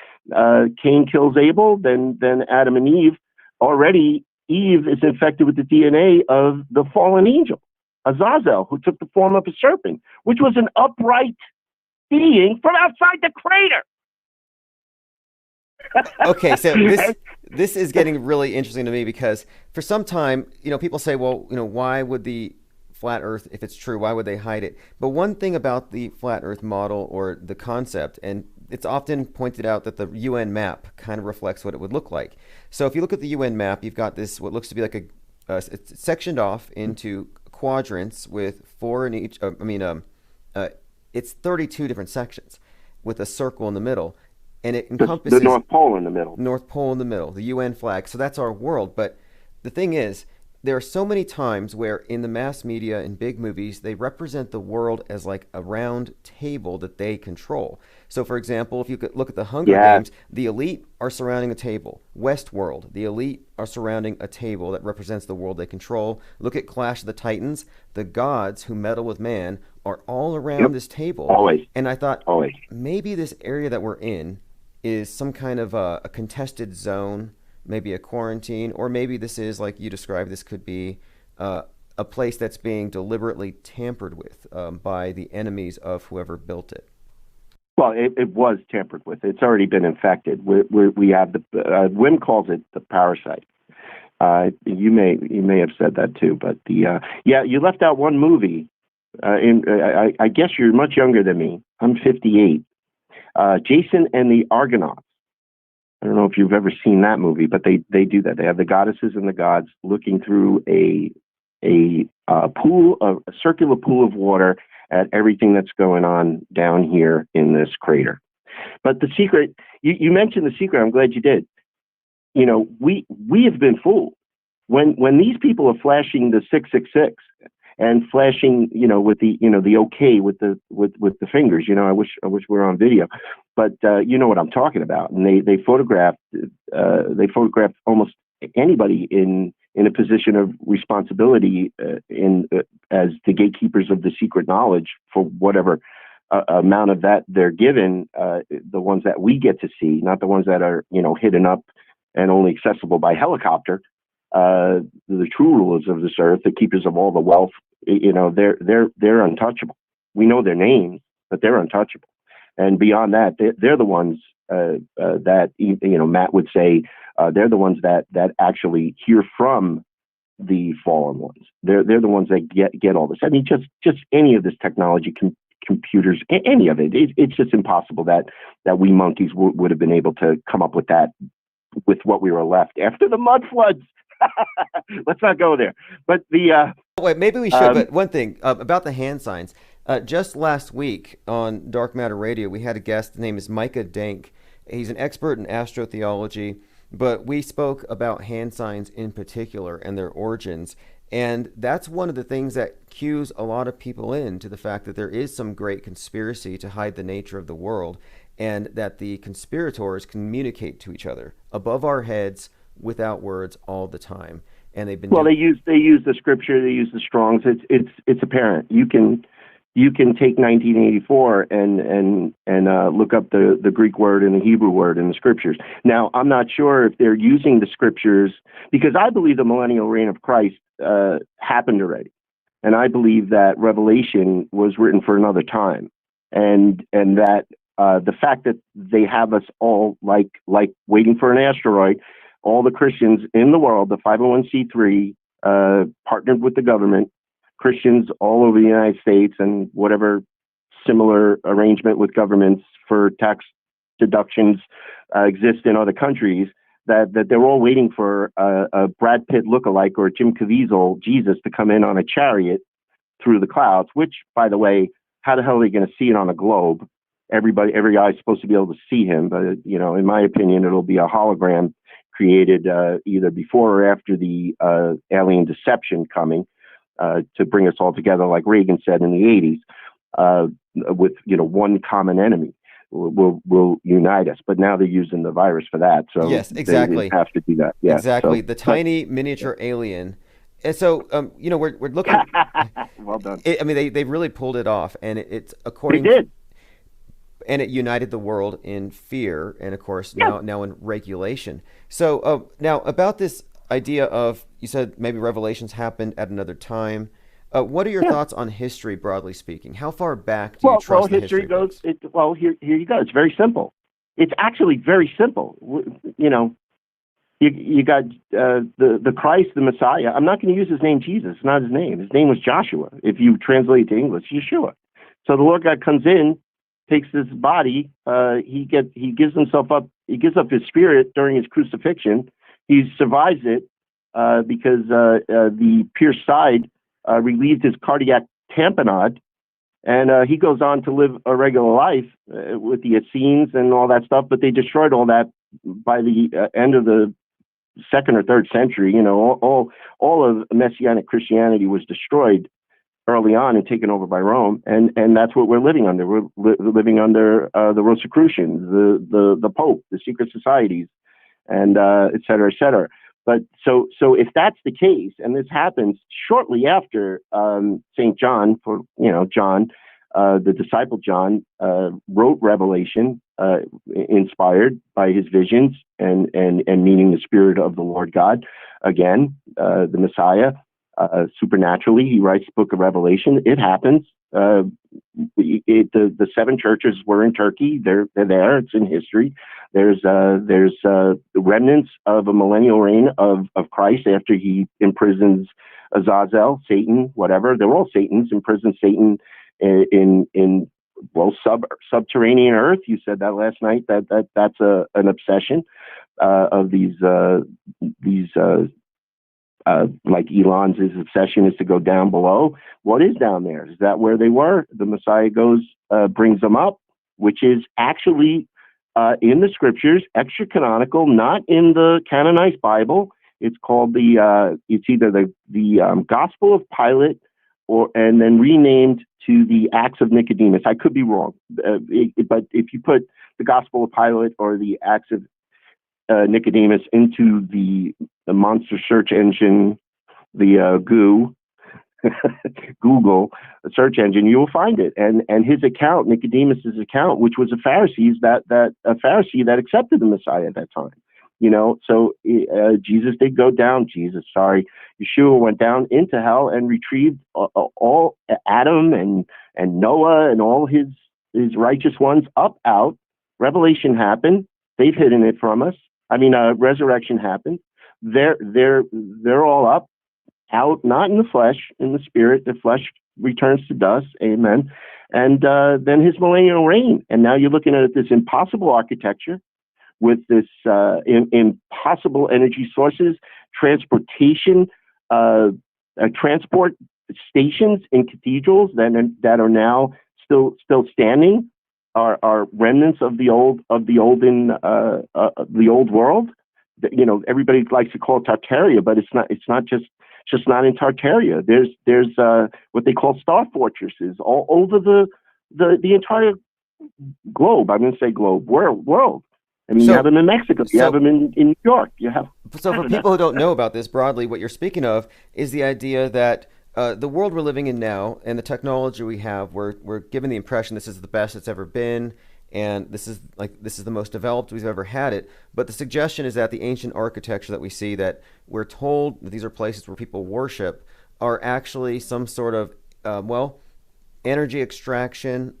Cain kills Abel. Then Adam and Eve. Already Eve is infected with the DNA of the fallen angel, Azazel, who took the form of a serpent, which was an upright being from outside the crater. Okay, so this is getting really interesting to me, because for some time, people say, well, why would the flat Earth, if it's true, why would they hide it? But one thing about the flat Earth model, or the concept, and it's often pointed out that the UN map kind of reflects what it would look like. So if you look at the UN map, you've got this, what looks to be like it's sectioned off into quadrants with 4 in each. It's 32 different sections with a circle in the middle. And it encompasses the North Pole in the middle. North Pole in the middle, the UN flag. So that's our world. But the thing is, there are so many times where in the mass media and big movies, they represent the world as like a round table that they control. So for example, if you could look at the Hunger Games, the elite are surrounding a table. Westworld, the elite are surrounding a table that represents the world they control. Look at Clash of the Titans. The gods who meddle with man are all around this table. Always. And I thought, maybe this area that we're in is some kind of a contested zone, maybe a quarantine, or maybe this is, like you described, this could be a place that's being deliberately tampered with by the enemies of whoever built it. Well, it was tampered with. It's already been infected. We have Wim calls it the parasite. You may have said that too, but you left out one movie. I guess you're much younger than me. I'm 58. Jason and the Argonauts. I don't know if you've ever seen that movie, but they do that. They have the goddesses and the gods looking through a circular pool of water at everything that's going on down here in this crater. But the secret, you mentioned the secret. I'm glad you did. We have been fooled when these people are flashing the 666 and flashing, with the okay with the fingers. I wish we were on video, but you know what I'm talking about. And they photographed almost anybody in a position of responsibility as the gatekeepers of the secret knowledge for whatever amount of that they're given. The ones that we get to see, not the ones that are hidden up and only accessible by helicopter. The true rulers of this earth, the keepers of all the wealth, they're untouchable. We know their names, but they're untouchable. And beyond that, they're the ones that Matt would say They're the ones that actually hear from the fallen ones. They're the ones that get all this. I mean, just any of this technology, computers, any of it. It's just impossible that we monkeys would have been able to come up with that with what we were left after the mud floods. Let's not go there. But wait, maybe we should. But one thing about the hand signs. Just last week on Dark Matter Radio, we had a guest. His name is Micah Dank. He's an expert in astrotheology, but we spoke about hand signs in particular and their origins. And that's one of the things that cues a lot of people in to the fact that there is some great conspiracy to hide the nature of the world, and that the conspirators communicate to each other above our heads without words all the time. And they've been they use the scripture, they use the Strongs. It's apparent. You can take 1984 and look up the Greek word and the Hebrew word in the scriptures. Now, I'm not sure if they're using the scriptures, because I believe the millennial reign of Christ happened already, and I believe that Revelation was written for another time, and that the fact that they have us all like waiting for an asteroid, all the Christians in the world, the 501c3 partnered with the government, Christians all over the United States, and whatever similar arrangement with governments for tax deductions exist in other countries, that they're all waiting for a Brad Pitt lookalike or Jim Caviezel Jesus to come in on a chariot through the clouds, which, by the way, how the hell are they going to see it on a globe? Every eye is supposed to be able to see him, but in my opinion, it'll be a hologram created either before or after the alien deception coming to bring us all together, like Reagan said in the 80s, with one common enemy will unite us. But now they're using the virus for that, so yes, exactly, they have to do that. Yeah, exactly. So, the tiny miniature alien. And so, we're looking. Well done. They really pulled it off, and it's according. They did. And it united the world in fear, and of course now in regulation. So now about this idea of, you said maybe revelations happened at another time. What are your thoughts on history, broadly speaking? How far back do you trust the history goes? Here you go. It's very simple. It's actually very simple. You got the Christ, the Messiah. I'm not going to use his name Jesus. It's not his name. His name was Joshua. If you translate to English, Yeshua. So the Lord God comes in, takes his body. He gives himself up. He gives up his spirit during his crucifixion. He survives it because the pierced side relieved his cardiac tamponade, and he goes on to live a regular life with the Essenes and all that stuff. But they destroyed all that by the end of the 2nd or 3rd century. All of Messianic Christianity was destroyed early on and taken over by Rome, and that's what we're living under. We're living under the Rosicrucians, the Pope, the secret societies, and et cetera, et cetera. But so if that's the case, and this happens shortly after St. John, John, the disciple John, wrote Revelation, inspired by his visions and meaning the Spirit of the Lord God, again, the Messiah. Supernaturally, he writes the book of Revelation. It happens. The 7 churches were in Turkey. They're there. It's in history. There's the remnants of a millennial reign of Christ after he imprisons Azazel, Satan, whatever. They're all Satans. Imprisons Satan in subterranean earth. You said that last night. That's an obsession of these. Like Elon's obsession is to go down below. What is down there? Is that where they were? The Messiah brings them up, which is actually in the scriptures, extra canonical, not in the canonized Bible. It's called it's either the Gospel of Pilate and then renamed to the Acts of Nicodemus. I could be wrong, but if you put the Gospel of Pilate or the Acts of Nicodemus into the monster search engine, the Google search engine, you will find it. And his account, Nicodemus's account, which was a Pharisee, a Pharisee that accepted the Messiah at that time. So Jesus did go down. Yeshua went down into hell and retrieved all Adam and Noah and all his righteous ones up out. Revelation happened. They've hidden it from us. I mean, resurrection happened. They're all up, out, not in the flesh, in the spirit. The flesh returns to dust. Amen. And then his millennial reign. And now you're looking at this impossible architecture with this impossible energy sources, transportation, transport stations in cathedrals that are now still standing, are remnants of the old world. You know, everybody likes to call it Tartaria, but it's just not in Tartaria. There's what they call star fortresses all over the entire globe. I'm going to say globe, world. I mean, you have them in Mexico. You have them in New York. You have. So for people who don't know about this broadly, what you're speaking of is the idea that the world we're living in now and the technology we have, we're given the impression this is the best it's ever been, and this is the most developed we've ever had it. But the suggestion is that the ancient architecture that we see, that we're told that these are places where people worship, are actually some sort of energy extraction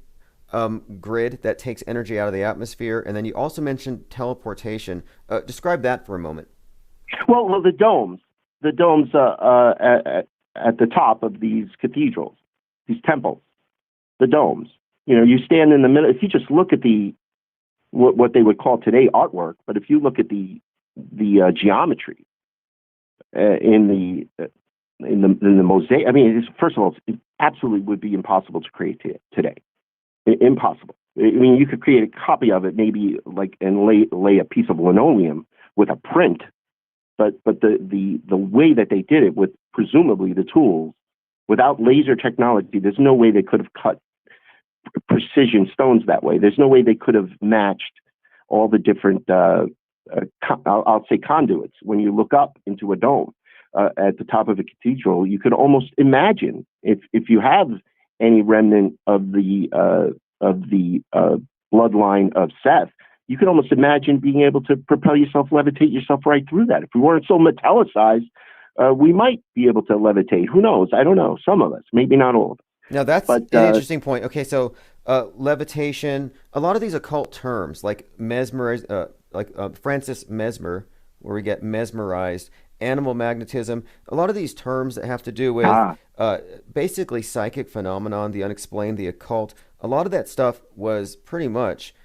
grid that takes energy out of the atmosphere. And then you also mentioned teleportation. Describe that for a moment. Well, the domes at the top of these cathedrals, these temples, the domes. You know, you stand in the middle. If you just look at what they would call today artwork, but if you look at the geometry in the mosaic, I mean, first of all, it absolutely would be impossible to create today. Impossible. I mean, you could create a copy of it, maybe and lay a piece of linoleum with a print, but the way that they did it with presumably the tools, without laser technology, there's no way they could have cut precision stones that way. There's no way they could have matched all the different, I'll say conduits. When you look up into a dome at the top of a cathedral, you could almost imagine if you have any remnant of the bloodline of Seth, you could almost imagine being able to propel yourself, levitate yourself right through that. If we weren't so metallicized, we might be able to levitate. Who knows? I don't know. Some of us, maybe not all of us. Now that's an interesting point. Okay, so levitation, a lot of these occult terms like mesmerize, Francis Mesmer, where we get mesmerized, animal magnetism, a lot of these terms that have to do with basically psychic phenomenon, the unexplained, the occult, a lot of that stuff was pretty much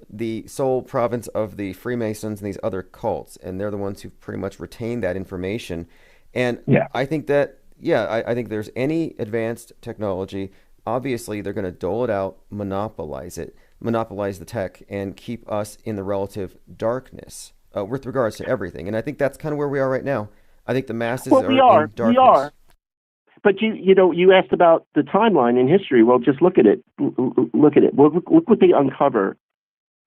the sole province of the Freemasons and these other cults, and they're the ones who pretty much retained that information. And I think that, I think there's any advanced technology, obviously they're going to dole it out, monopolize the tech, and keep us in the relative darkness with regards to everything. And I think that's kind of where we are right now. I think the masses are in darkness. We are. But you asked about the timeline in history. Well, just look at it. Look at it. Well, look what they uncover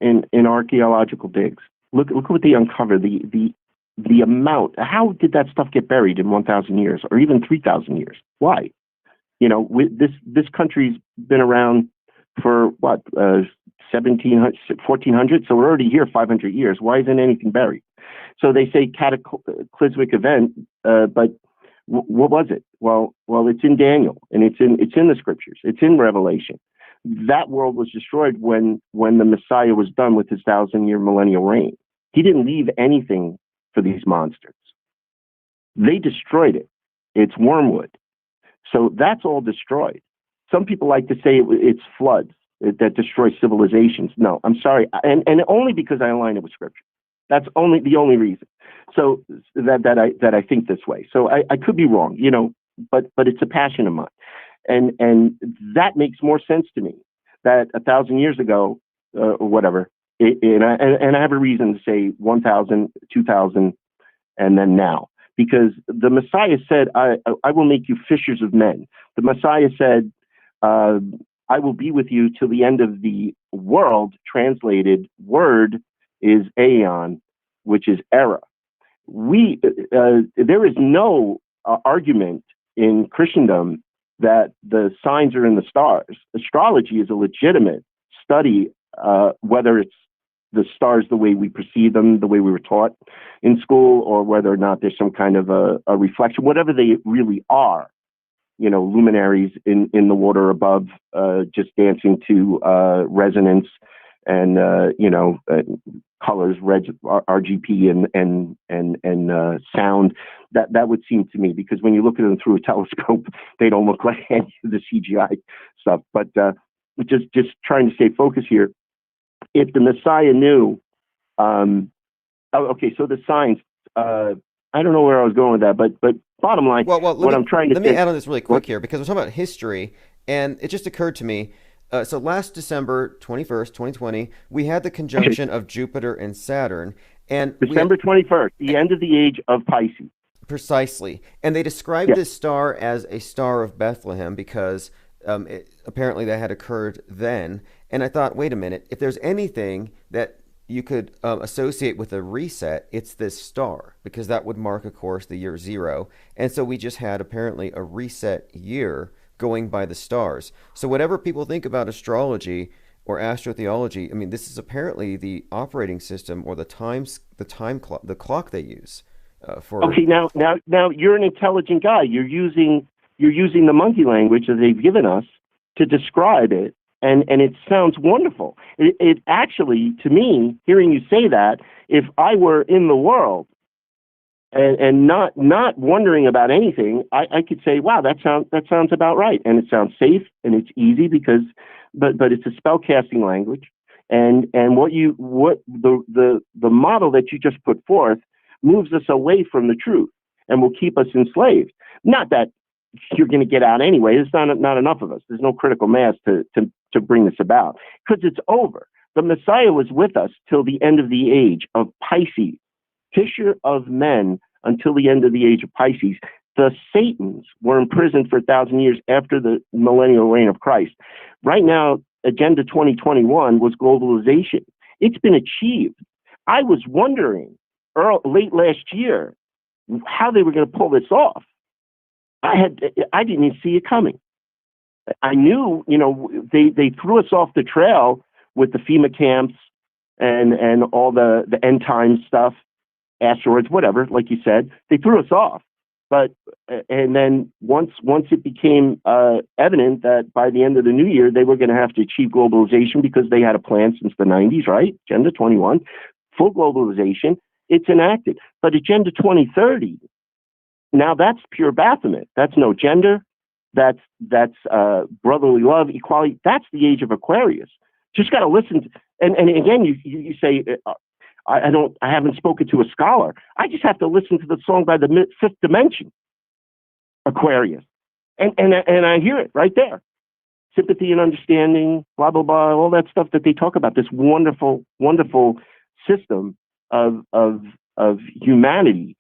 in archaeological digs. Look what they uncover. The amount. How did that stuff get buried in 1,000 years or even 3,000 years? Why? You know, this country's been around for what 1,700, 1,400. So we're already here 500 years. Why isn't anything buried? So they say cataclysmic event, but what was it? Well, it's in Daniel, and it's in the scriptures. It's in Revelation. That world was destroyed when the Messiah was done with his 1,000-year millennial reign. He didn't leave anything for these monsters. They destroyed it. It's wormwood. So that's all destroyed. Some people like to say it's floods that destroy civilizations. No, I'm sorry. And only because I align it with scripture. That's the only reason. So that I think this way. So I could be wrong, but it's a passion of mine. And that makes more sense to me that 1,000 years ago, or whatever, and I have a reason to say 1,000, 2,000, and then now. Because the Messiah said, I will make you fishers of men. The Messiah said, I will be with you till the end of the world. Translated word is aeon, which is era. There is no argument in Christendom that the signs are in the stars. Astrology is a legitimate study, whether it's the stars the way we perceive them, the way we were taught in school, or whether or not there's some kind of a reflection, whatever they really are, luminaries in the water above, just dancing to resonance colors, RGB, and sound. That would seem to me, because when you look at them through a telescope, they don't look like any of the CGI stuff. But just trying to stay focused here. If the Messiah knew, so the signs. I don't know where I was going with that, but bottom line, let me add on this really quick here, because we're talking about history, and it just occurred to me. So last December 21st, 2020, we had the conjunction of Jupiter and Saturn. And December 21st, the end of the age of Pisces. Precisely. And they described this star as a star of Bethlehem because apparently that had occurred then. And I thought, wait a minute, if there's anything that you could associate with a reset, it's this star, because that would mark, of course, the year zero. And so we just had apparently a reset year going by the stars. So whatever people think about astrology or astrotheology, I mean, this is apparently the operating system or the clock they use for. Okay, now you're an intelligent guy. You're using the monkey language that they've given us to describe it, and it sounds wonderful. It actually, to me, hearing you say that, if I were in the world and not wondering about anything, I could say, wow, that sounds about right, and it sounds safe and it's easy but it's a spell casting language, and what the model that you just put forth moves us away from the truth and will keep us enslaved. Not that you're going to get out anyway. There's not enough of us. There's no critical mass to bring this about, because it's over. The Messiah was with us till the end of the age of Pisces. Fisher of men until the end of the age of Pisces. The Satans were imprisoned for 1,000 years after the millennial reign of Christ. Right now, Agenda 2021 was globalization. It's been achieved. I was wondering late last year how they were going to pull this off. I didn't even see it coming. I knew, they threw us off the trail with the FEMA camps and all the end time stuff. Asteroids, whatever, like you said, they threw us off. And then once it became evident that by the end of the new year, they were going to have to achieve globalization, because they had a plan since the 90s, right? Agenda 21, full globalization, it's enacted. But Agenda 2030, now that's pure Baphomet. That's no gender. That's brotherly love, equality. That's the age of Aquarius. Just got to listen. And again, you say, I haven't spoken to a scholar. I just have to listen to the song by the Fifth Dimension, Aquarius, and I hear it right there. Sympathy and understanding, blah blah blah, all that stuff that they talk about. This wonderful, wonderful system of humanity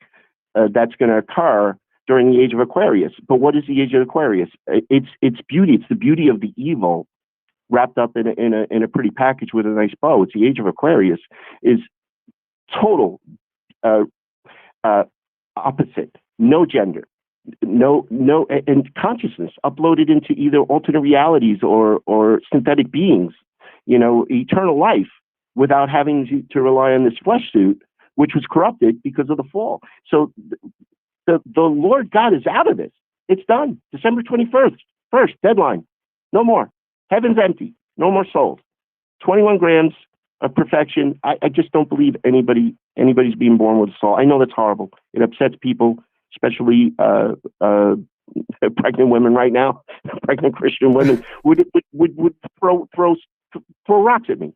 that's going to occur during the age of Aquarius. But what is the age of Aquarius? It's beauty. It's the beauty of the evil wrapped up in a pretty package with a nice bow. It's the age of Aquarius is total opposite, no gender, no, and consciousness uploaded into either alternate realities or synthetic beings, eternal life without having to rely on this flesh suit, which was corrupted because of the fall. So the Lord God is out of this. It's done. December 21st, deadline. No more. Heaven's empty. No more souls. 21 grams of perfection. I just don't believe anybody's being born with a soul. I know that's horrible. It upsets people, especially pregnant women right now. Pregnant Christian women would throw rocks at me.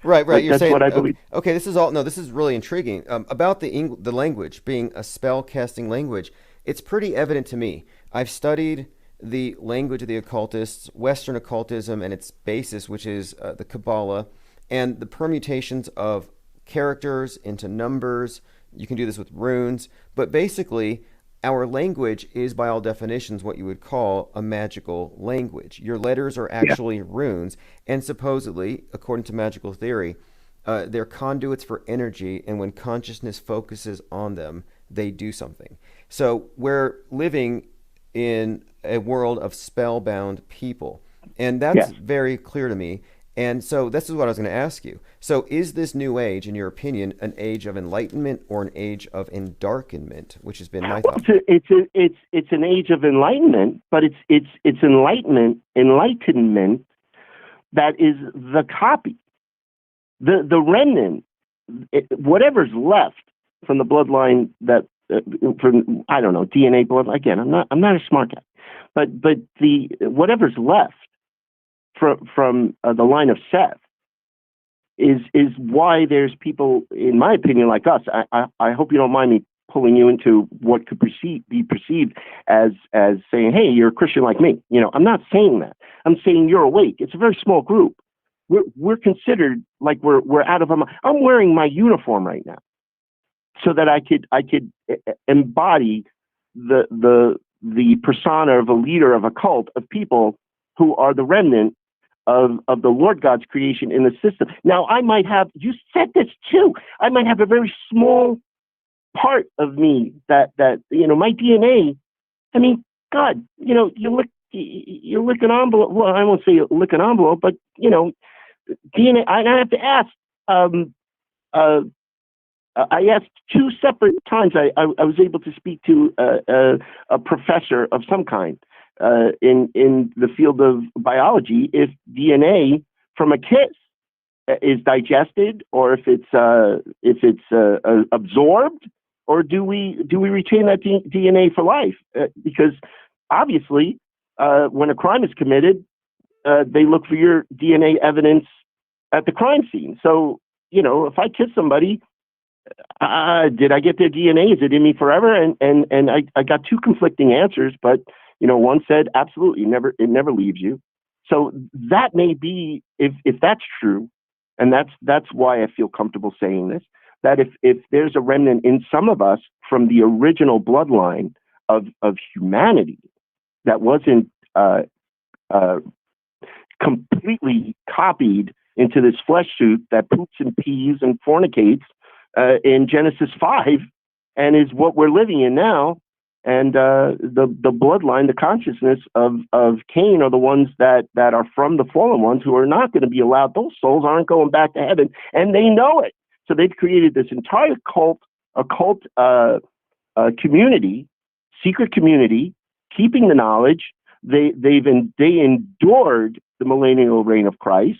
Right. You're that's saying what I believe. Okay, this is really intriguing. About the language being a spell casting language. It's pretty evident to me. I've studied the language of the occultists, Western occultism, and its basis, which is the Kabbalah, and the permutations of characters into numbers. You can do this with runes, but basically our language is by all definitions what you would call a magical language. Your letters are actually runes, and supposedly, according to magical theory, they're conduits for energy, and when consciousness focuses on them, they do something. So we're living in a world of spellbound people, and that's very clear to me. And so this is what I was going to ask you. So is this new age, in your opinion, an age of enlightenment or an age of endarkenment, which has been my thought? It's an age of enlightenment, but it's enlightenment that is the copy The remnant, whatever's left from the bloodline that from, I don't know, DNA blood. Again, I'm not a smart guy, but the whatever's left from the line of Seth is why there's people, in my opinion, like us. I hope you don't mind me pulling you into what could be perceived as saying, hey, you're a Christian like me. I'm not saying that. I'm saying you're awake. It's a very small group. We're considered like we're out of I'm wearing my uniform right now so that I could embody the persona of a leader of a cult of people who are the remnant of the Lord God's creation in the system. Now, I might have, you said this too, I might have a very small part of me that my DNA, I mean, God, you lick an envelope. Well, I won't say lick an envelope, but DNA. I have to ask. I asked 2 separate times. I was able to speak to a professor of some kind in the field of biology if DNA from a kiss is digested, or if it's absorbed, or do we retain that DNA for life? Because obviously, when a crime is committed, they look for your DNA evidence at the crime scene. So, if I kiss somebody, did I get their DNA? Is it in me forever? And I got 2 conflicting answers, but one said absolutely, it never leaves you. So that may be, if that's true, and that's why I feel comfortable saying this, that if there's a remnant in some of us from the original bloodline of humanity that wasn't completely copied into this flesh suit that poops and pees and fornicates in Genesis 5 and is what we're living in now. And the bloodline, the consciousness of Cain are the ones that are from the fallen ones who are not going to be allowed. Those souls aren't going back to heaven, and they know it. So they've created this entire occult community, secret community, keeping the knowledge. They endured the millennial reign of Christ.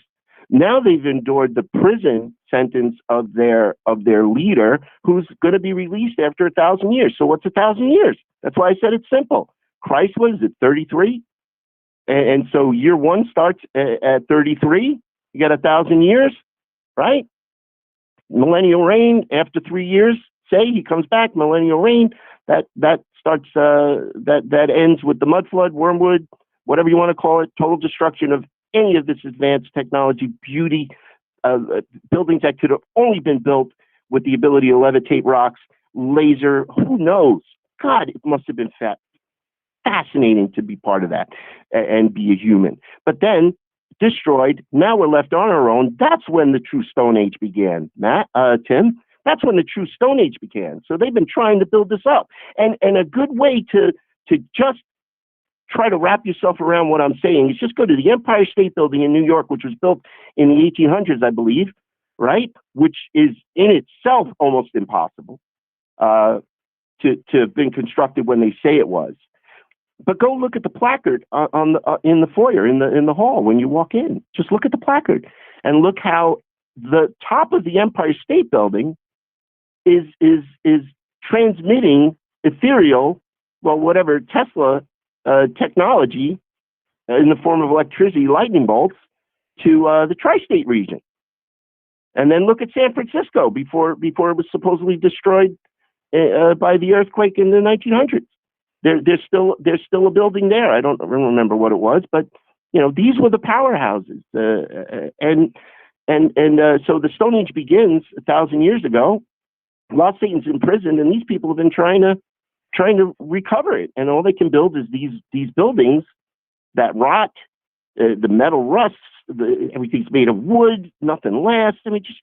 Now they've endured the prison sentence of their leader, who's going to be released after 1,000 years. So what's 1,000 years? That's why I said it's simple. Christ was at 33, and so year 1 starts at 33. You got 1,000 years, right? Millennial reign after 3 years. Say he comes back. Millennial reign. That starts. That ends with the mud flood, wormwood, whatever you want to call it. Total destruction of any of this advanced technology, beauty, buildings that could have only been built with the ability to levitate rocks, laser. Who knows? God, it must have been fascinating to be part of that and be a human. But then destroyed. Now we're left on our own. That's when the true Stone Age began, Tim. That's when the true Stone Age began. So they've been trying to build this up. And a good way to just try to wrap yourself around what I'm saying is just go to the Empire State Building in New York, which was built in the 1800s, I believe, right? Which is in itself almost impossible to have been constructed when they say it was. But go look at the placard in the foyer, in the hall when you walk in. Just look at the placard and look how the top of the Empire State Building is transmitting ethereal, well, whatever Tesla technology in the form of electricity, lightning bolts to the tri-state region. And then look at San Francisco before it was supposedly destroyed by the earthquake in the 1900s. There's still a building there. I don't remember what it was, but these were the powerhouses. So the Stone Age begins 1,000 years ago. While Satan's imprisoned, and these people have been trying to recover it, and all they can build is these buildings that rot. The metal rusts. Everything's made of wood. Nothing lasts. I mean, just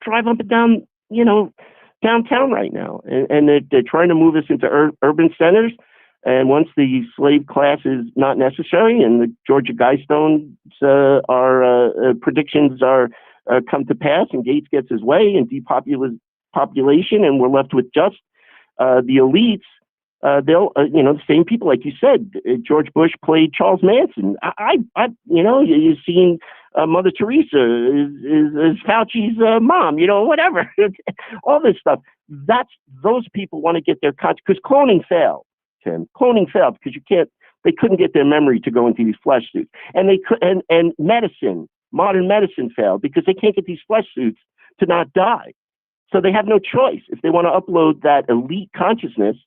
drive up and down, downtown right now, and they're trying to move us into urban centers. And once the slave class is not necessary, and the Georgia Guidestones predictions are come to pass, and Gates gets his way, and depopulation, and we're left with just the elites. They'll, the same people, like you said, George Bush played Charles Manson. You've seen Mother Teresa is Fauci's mom, whatever. All this stuff. Those people want to get their conscience, because cloning failed, Tim. Cloning failed because they couldn't get their memory to go into these flesh suits. And modern medicine failed because they can't get these flesh suits to not die. So they have no choice. If they want to upload that elite consciousness,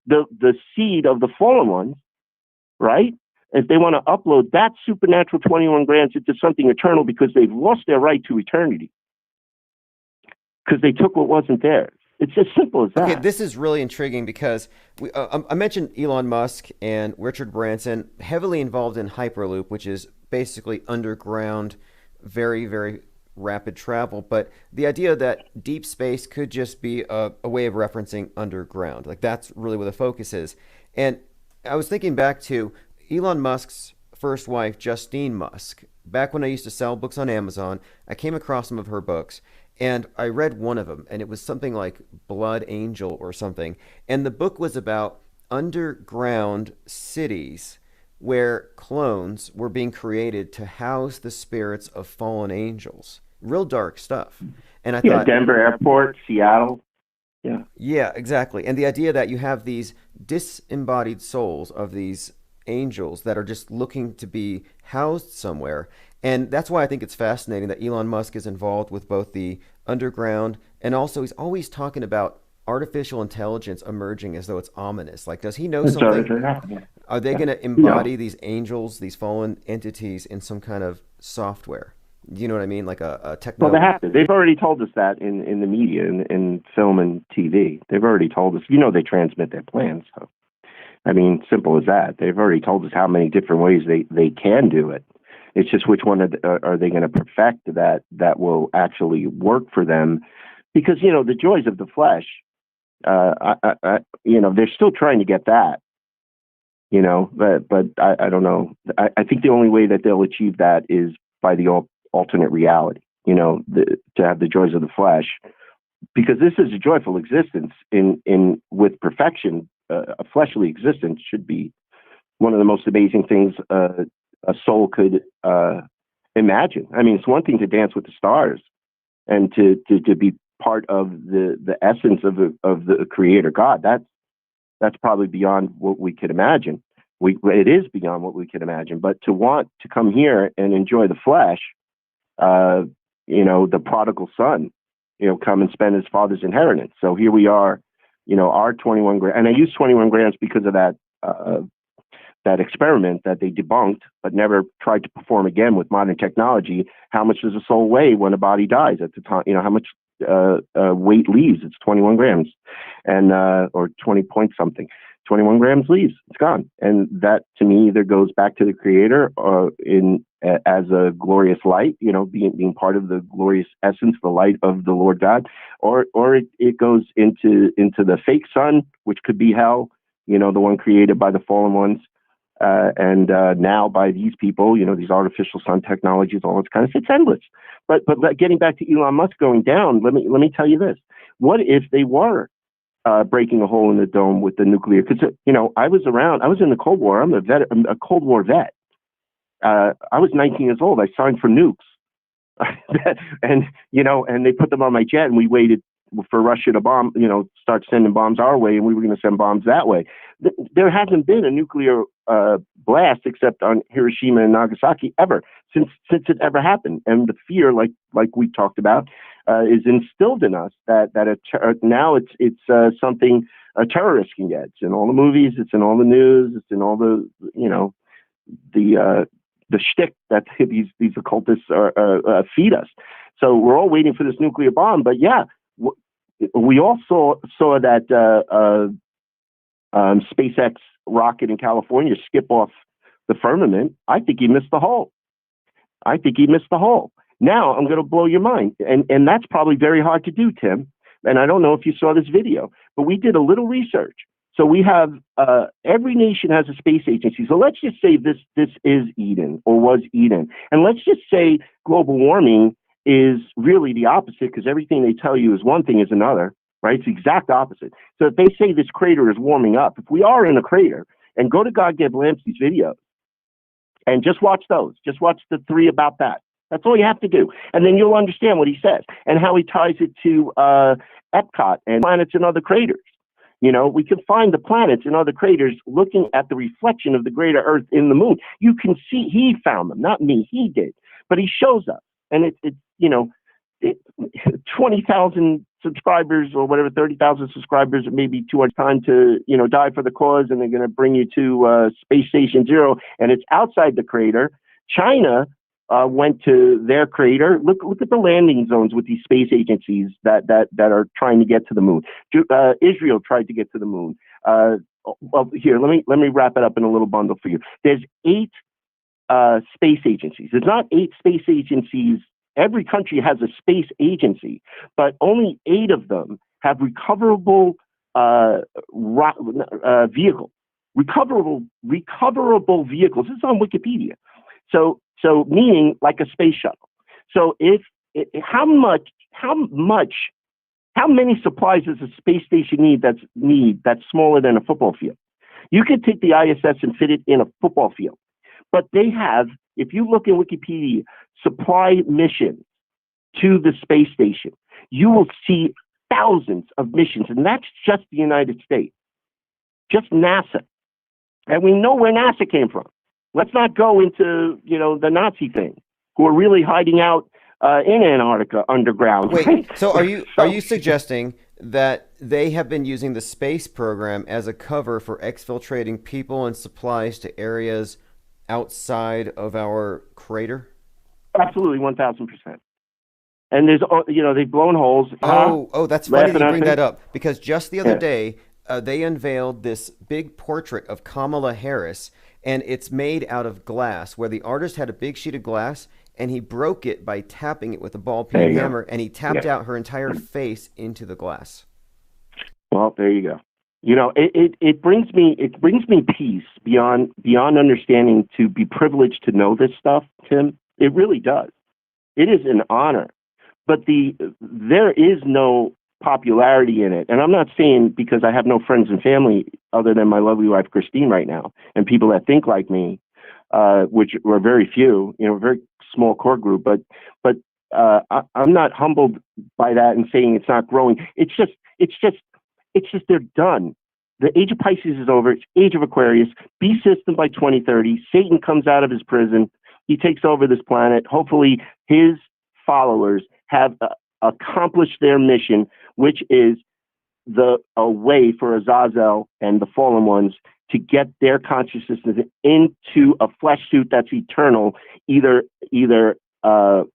the seed of the fallen ones, right? If they want to upload that supernatural 21 grams into something eternal because they've lost their right to eternity, because they took what wasn't theirs. It's as simple as that. Okay, this is really intriguing because I mentioned Elon Musk and Richard Branson, heavily involved in Hyperloop, which is basically underground, very, very rapid travel. But the idea that deep space could just be a way of referencing underground, like that's really where the focus is. And I was thinking back to Elon Musk's first wife, Justine Musk. Back when I used to sell books on Amazon, I came across some of her books. And I read one of them, and it was something like Blood Angel or something. And the book was about underground cities where clones were being created to house the spirits of fallen angels. Real dark stuff. And I thought, Denver Airport, Seattle. Yeah, exactly. And the idea that you have these disembodied souls of these angels that are just looking to be housed somewhere. And that's why I think it's fascinating that Elon Musk is involved with both the underground, and also he's always talking about artificial intelligence emerging as though it's ominous. Like, does he know something? Are they going to embody these angels, these fallen entities, in some kind of software? Do you know what I mean? Like a techno... Well, they have to. They've already told us that in the media, in film and TV. They've already told us. They transmit their plans. So, I mean, simple as that. They've already told us how many different ways they can do it. It's just which one are they going to perfect that will actually work for them? Because, the joys of the flesh, they're still trying to get that, but I don't know. I think the only way that they'll achieve that is by the alternate reality, to have the joys of the flesh, because this is a joyful existence with perfection. A fleshly existence should be one of the most amazing things a soul could imagine. I mean, it's one thing to dance with the stars and to be part of the essence of the Creator God. That's probably beyond what we could imagine. It is beyond what we could imagine. But to want to come here and enjoy the flesh, the prodigal son, come and spend his father's inheritance. So here we are, our 21 grams, and I use 21 grams because of that experiment that they debunked, but never tried to perform again with modern technology. How much does a soul weigh when a body dies at the time? How much weight leaves? It's 21 grams, and or 20 point something. 21 grams leaves. It's gone, and that to me either goes back to the Creator as a glorious light, being part of the glorious essence, the light of the Lord God, or it goes into the fake sun, which could be hell. The one created by the fallen ones. And now by these people, these artificial sun technologies, all this kind of, it's endless. But getting back to Elon Musk going down, let me tell you this: what if they were breaking a hole in the dome with the nuclear? Because I was in the Cold War. I'm a Cold War vet. I was 19 years old. I signed for nukes, and they put them on my jet, and we waited for Russia to bomb, start sending bombs our way, and we were going to send bombs that way. There hasn't been a nuclear blast except on Hiroshima and Nagasaki ever since it ever happened. And the fear, like we talked about, is instilled in us that now it's something a terrorist can get. It's in all the movies, it's in all the news, it's in all the the shtick that these occultists feed us. So we're all waiting for this nuclear bomb. But yeah, we all saw that SpaceX rocket in California skip off the firmament. I think he missed the hole. Now I'm going to blow your mind. And that's probably very hard to do, Tim. And I don't know if you saw this video, but we did a little research. So we have, every nation has a space agency. So let's just say this is Eden or was Eden. And let's just say global warming is really the opposite, because everything they tell you is one thing is another, right? It's the exact opposite. So if they say this crater is warming up, if we are in a crater, and go to God Gave Lampsey's videos, And just watch those. Just watch the 3 about that. That's all you have to do. And then you'll understand what he says and how he ties it to Epcot and planets and other craters. You know, we can find the planets and other craters looking at the reflection of the greater Earth in the moon. You can see he found them, not me. He did. But he shows us. And it's 20,000 subscribers or whatever, 30,000 subscribers, maybe too much time to, die for the cause, and they're going to bring you to Space Station Zero, and it's outside the crater. China went to their crater. Look at the landing zones with these space agencies that are trying to get to the moon. Israel tried to get to the moon. Well, here, let me wrap it up in a little bundle for you. There's 8 space agencies. There's not 8 space agencies. Every country has a space agency, but only 8 of them have recoverable vehicles. Recoverable vehicles. This is on Wikipedia. So meaning like a space shuttle. So how many supplies does a space station need that's smaller than a football field? You could take the ISS and fit it in a football field. But they have, if you look in Wikipedia, supply missions to the space station. You will see thousands of missions, and that's just the United States, just NASA. And we know where NASA came from. Let's not go into, the Nazi thing, who are really hiding out in Antarctica underground. Wait, right? so are you suggesting that they have been using the space program as a cover for exfiltrating people and supplies to areas outside of our crater? Absolutely, 1,000%. And there's, they've blown holes. Oh, that's funny that you bring that up, because just the other Yeah. day, they unveiled this big portrait of Kamala Harris, and it's made out of glass, where the artist had a big sheet of glass, and he broke it by tapping it with a ball There peen you go. hammer, and he tapped Yeah. out her entire face into the glass. Well, there you go. It brings me peace beyond understanding to be privileged to know this stuff, Tim. It really does. It is an honor, but there is no popularity in it. And I'm not saying because I have no friends and family other than my lovely wife Christine right now, and people that think like me, which were very few, a very small core group. But I'm not humbled by that and saying it's not growing. It's just they're done. The age of Pisces is over. It's age of Aquarius. Beast system by 2030. Satan comes out of his prison. He takes over this planet. Hopefully his followers have accomplished their mission, which is a way for Azazel and the fallen ones to get their consciousness into a flesh suit that's eternal, either a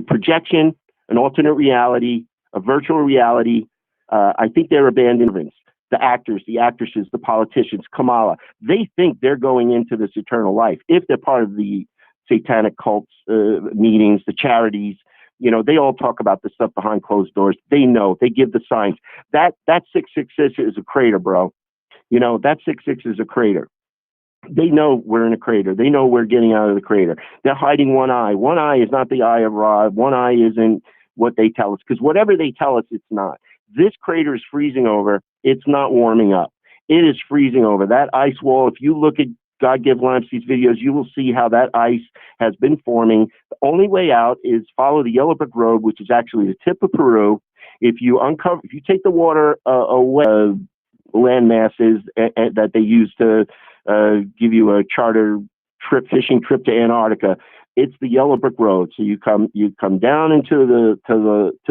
projection, an alternate reality, a virtual reality. I think they're abandoned. The actors, the actresses, the politicians, Kamala, they think they're going into this eternal life. If they're part of the satanic cults meetings, the charities, they all talk about this stuff behind closed doors. They know, they give the signs. That 666 is a crater, bro. That 66 is a crater. They know we're in a crater. They know we're getting out of the crater. They're hiding one eye. One eye is not the eye of Ra. One eye isn't what they tell us, because whatever they tell us, it's not. This crater is freezing over. It's not warming up. It is freezing over. That ice wall, if you look at God Give Lampsey's videos, you will see how that ice has been forming. The only way out is follow the Yellow Brick Road, which is actually the tip of Peru. If you take the water away, land masses that they use to give you a charter fishing trip to Antarctica, it's the Yellow Brick Road. So you come down into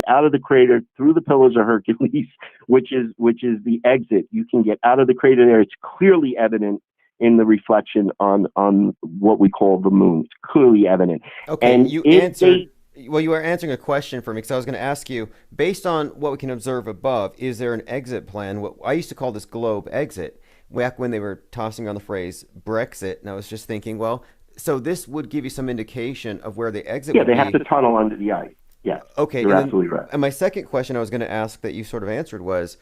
out of the crater through the Pillars of Hercules, which is the exit. You can get out of the crater there. It's clearly evident in the reflection on what we call the moon. It's clearly evident. Okay, and you answered. Well, you were answering a question for me, because I was going to ask you, based on what we can observe above, is there an exit plan? What I used to call this globe exit, back when they were tossing on the phrase Brexit, and I was just thinking, well, so this would give you some indication of where the exit would be. Yeah, they have to tunnel under the ice. Yeah. Okay. You're absolutely right. And my second question I was going to ask that you sort of answered was,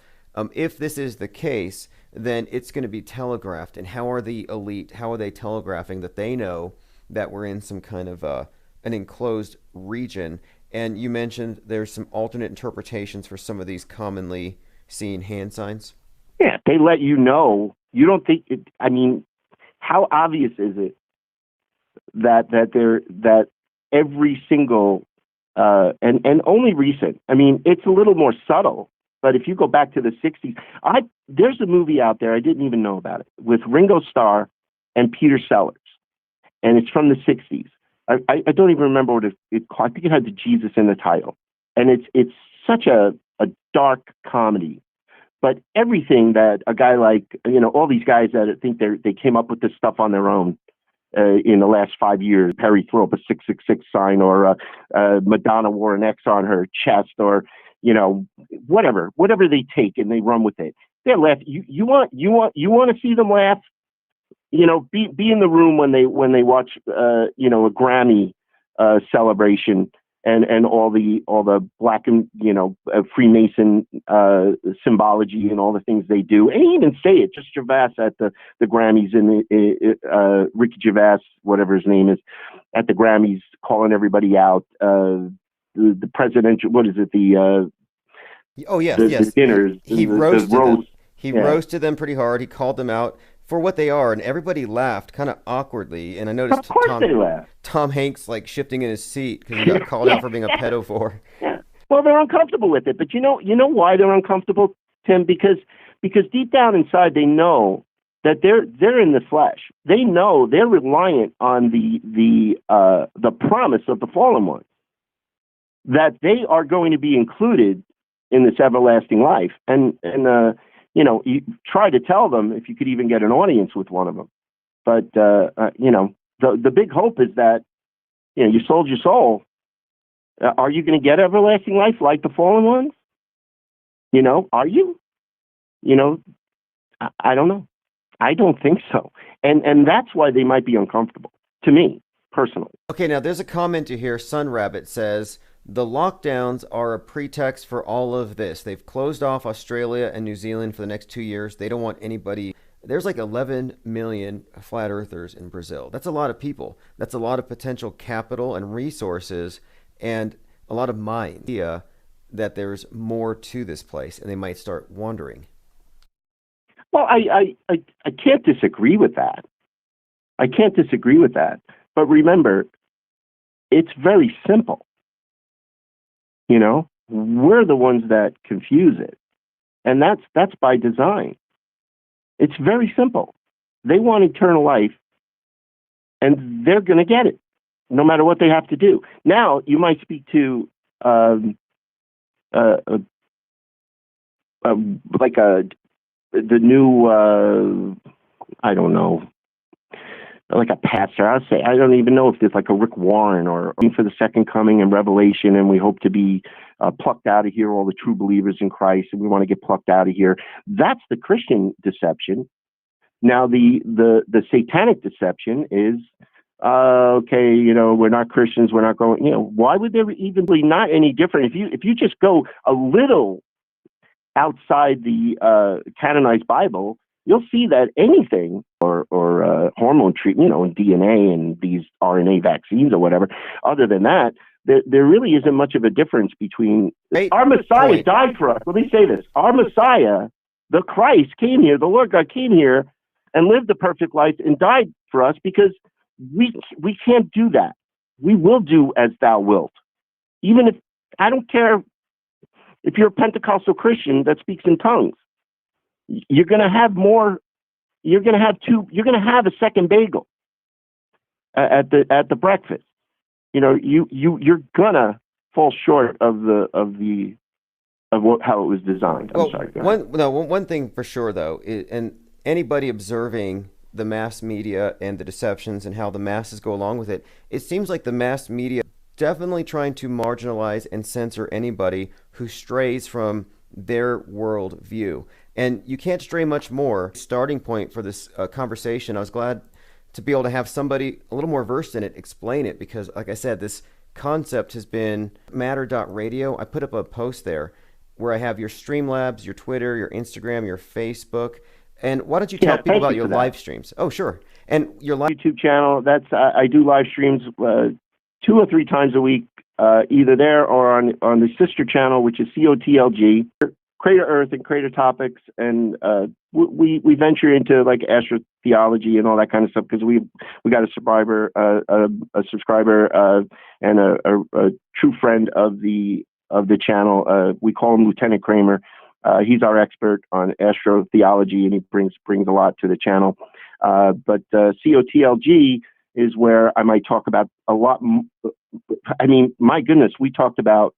if this is the case, then it's going to be telegraphed. And how are the elite, how are they telegraphing that they know that we're in some kind of an enclosed region? And you mentioned there's some alternate interpretations for some of these commonly seen hand signs. Yeah, they let you know. You don't think it, how obvious is it that every single and only recent. I mean, it's a little more subtle. But if you go back to the 60s, there's a movie out there, I didn't even know about it, with Ringo Starr and Peter Sellers. And it's from the 60s. I don't even remember what it called. I think it had the Jesus in the title. And it's such a dark comedy. But everything that a guy like, all these guys that think they came up with this stuff on their own in the last 5 years, Perry threw up a 666 sign, or Madonna wore an X on her chest, or whatever they take and they run with it. They're laughing. You want to see them laugh? Be in the room when they watch a Grammy celebration and all the black and Freemason symbology and all the things they do. And he even say it. Just Gervais at the Grammys, and Ricky Gervais, whatever his name is, at the Grammys, calling everybody out. The presidential, what is it? Yes. The dinners. He roasted them. He roasted them pretty hard. He called them out for what they are, and everybody laughed kind of awkwardly. And I noticed of course they laughed. Tom Hanks like shifting in his seat because he got called out for being a pedophile. Yeah. Well, they're uncomfortable with it, but you know why they're uncomfortable, Tim? Because deep down inside they know that they're in the flesh. They know they're reliant on the promise of the fallen one, that they are going to be included in this everlasting life. And you try to tell them if you could even get an audience with one of them. But, the big hope is that, you sold your soul. Are you going to get everlasting life like the fallen ones? Are you? I don't know. I don't think so. And that's why they might be uncomfortable, to me, personally. Okay, now there's a commenter here. Sun Rabbit says, the lockdowns are a pretext for all of this. They've closed off Australia and New Zealand for the next 2 years. They don't want anybody. There's like 11 million flat earthers in Brazil. That's a lot of people. That's a lot of potential capital and resources, and a lot of mind. That there's more to this place, and they might start wondering. Well, I can't disagree with that. But remember, it's very simple. We're the ones that confuse it. And that's by design. It's very simple. They want eternal life, and they're going to get it, no matter what they have to do. Now, you might speak to the new, I don't know, like a pastor. I'll say, I don't even know if there's like a Rick Warren or for the second coming and Revelation, and we hope to be plucked out of here, all the true believers in Christ, and we want to get plucked out of here. That's the Christian deception. Now, the satanic deception is, okay, we're not Christians, we're not going, why would there even be not any different? If you just go a little outside the canonized Bible, you'll see that anything or hormone treatment, and DNA and these RNA vaccines or whatever, other than that, there really isn't much of a difference between our Messiah died for us. Let me say this. Our Messiah, the Christ, came here, the Lord God came here and lived the perfect life and died for us because we can't do that. We will do as thou wilt. Even if, I don't care if you're a Pentecostal Christian that speaks in tongues, you're going to have more. You're going to have a second bagel at the breakfast. You're gonna fall short of how it was designed. I'm sorry. One thing for sure though, and anybody observing the mass media and the deceptions and how the masses go along with it, it seems like the mass media definitely trying to marginalize and censor anybody who strays from their world view. And you can't stray much more. Starting point for this conversation, I was glad to be able to have somebody a little more versed in it explain it, because like I said, this concept has been matter.radio. I put up a post there where I have your Streamlabs, your Twitter, your Instagram, your Facebook. And why don't you tell people about your live streams? Oh, sure. And your YouTube channel, that's I do live streams 2 or 3 times a week, either there or on the sister channel, which is COTLG, Crater Earth and Crater Topics, and we venture into like astrotheology and all that kind of stuff because we got a subscriber and a true friend of the channel. We call him Lieutenant Kramer. He's our expert on astrotheology, and he brings a lot to the channel. But COTLG is where I might talk about a lot. I mean, my goodness, we talked about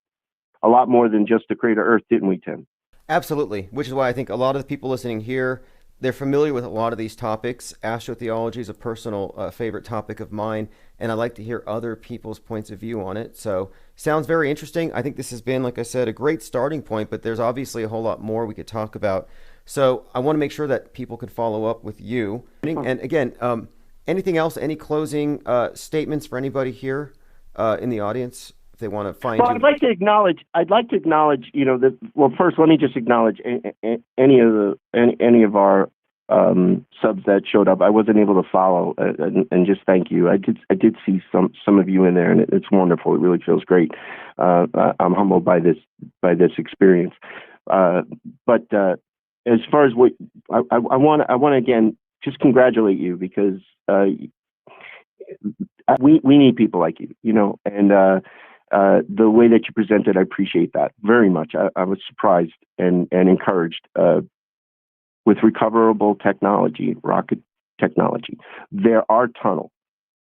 a lot more than just the Crater Earth, didn't we, Tim? Absolutely, which is why I think a lot of the people listening here, they're familiar with a lot of these topics. Astrotheology is a personal favorite topic of mine, and I like to hear other people's points of view on it. So sounds very interesting. I think this has been, like I said, a great starting point, but there's obviously a whole lot more we could talk about. So I want to make sure that people could follow up with you. And again, anything else, any closing statements for anybody here in the audience? If they want to find you. I'd like to acknowledge, that. Well, first, let me just acknowledge any of our subs that showed up. I wasn't able to follow, and just thank you. I did see some of you in there, and it's wonderful. It really feels great. I'm humbled by this experience. But as far as what I want to again just congratulate you because we need people like you, and. The way that you presented, I appreciate that very much. I was surprised and encouraged with recoverable technology, rocket technology. There are tunnels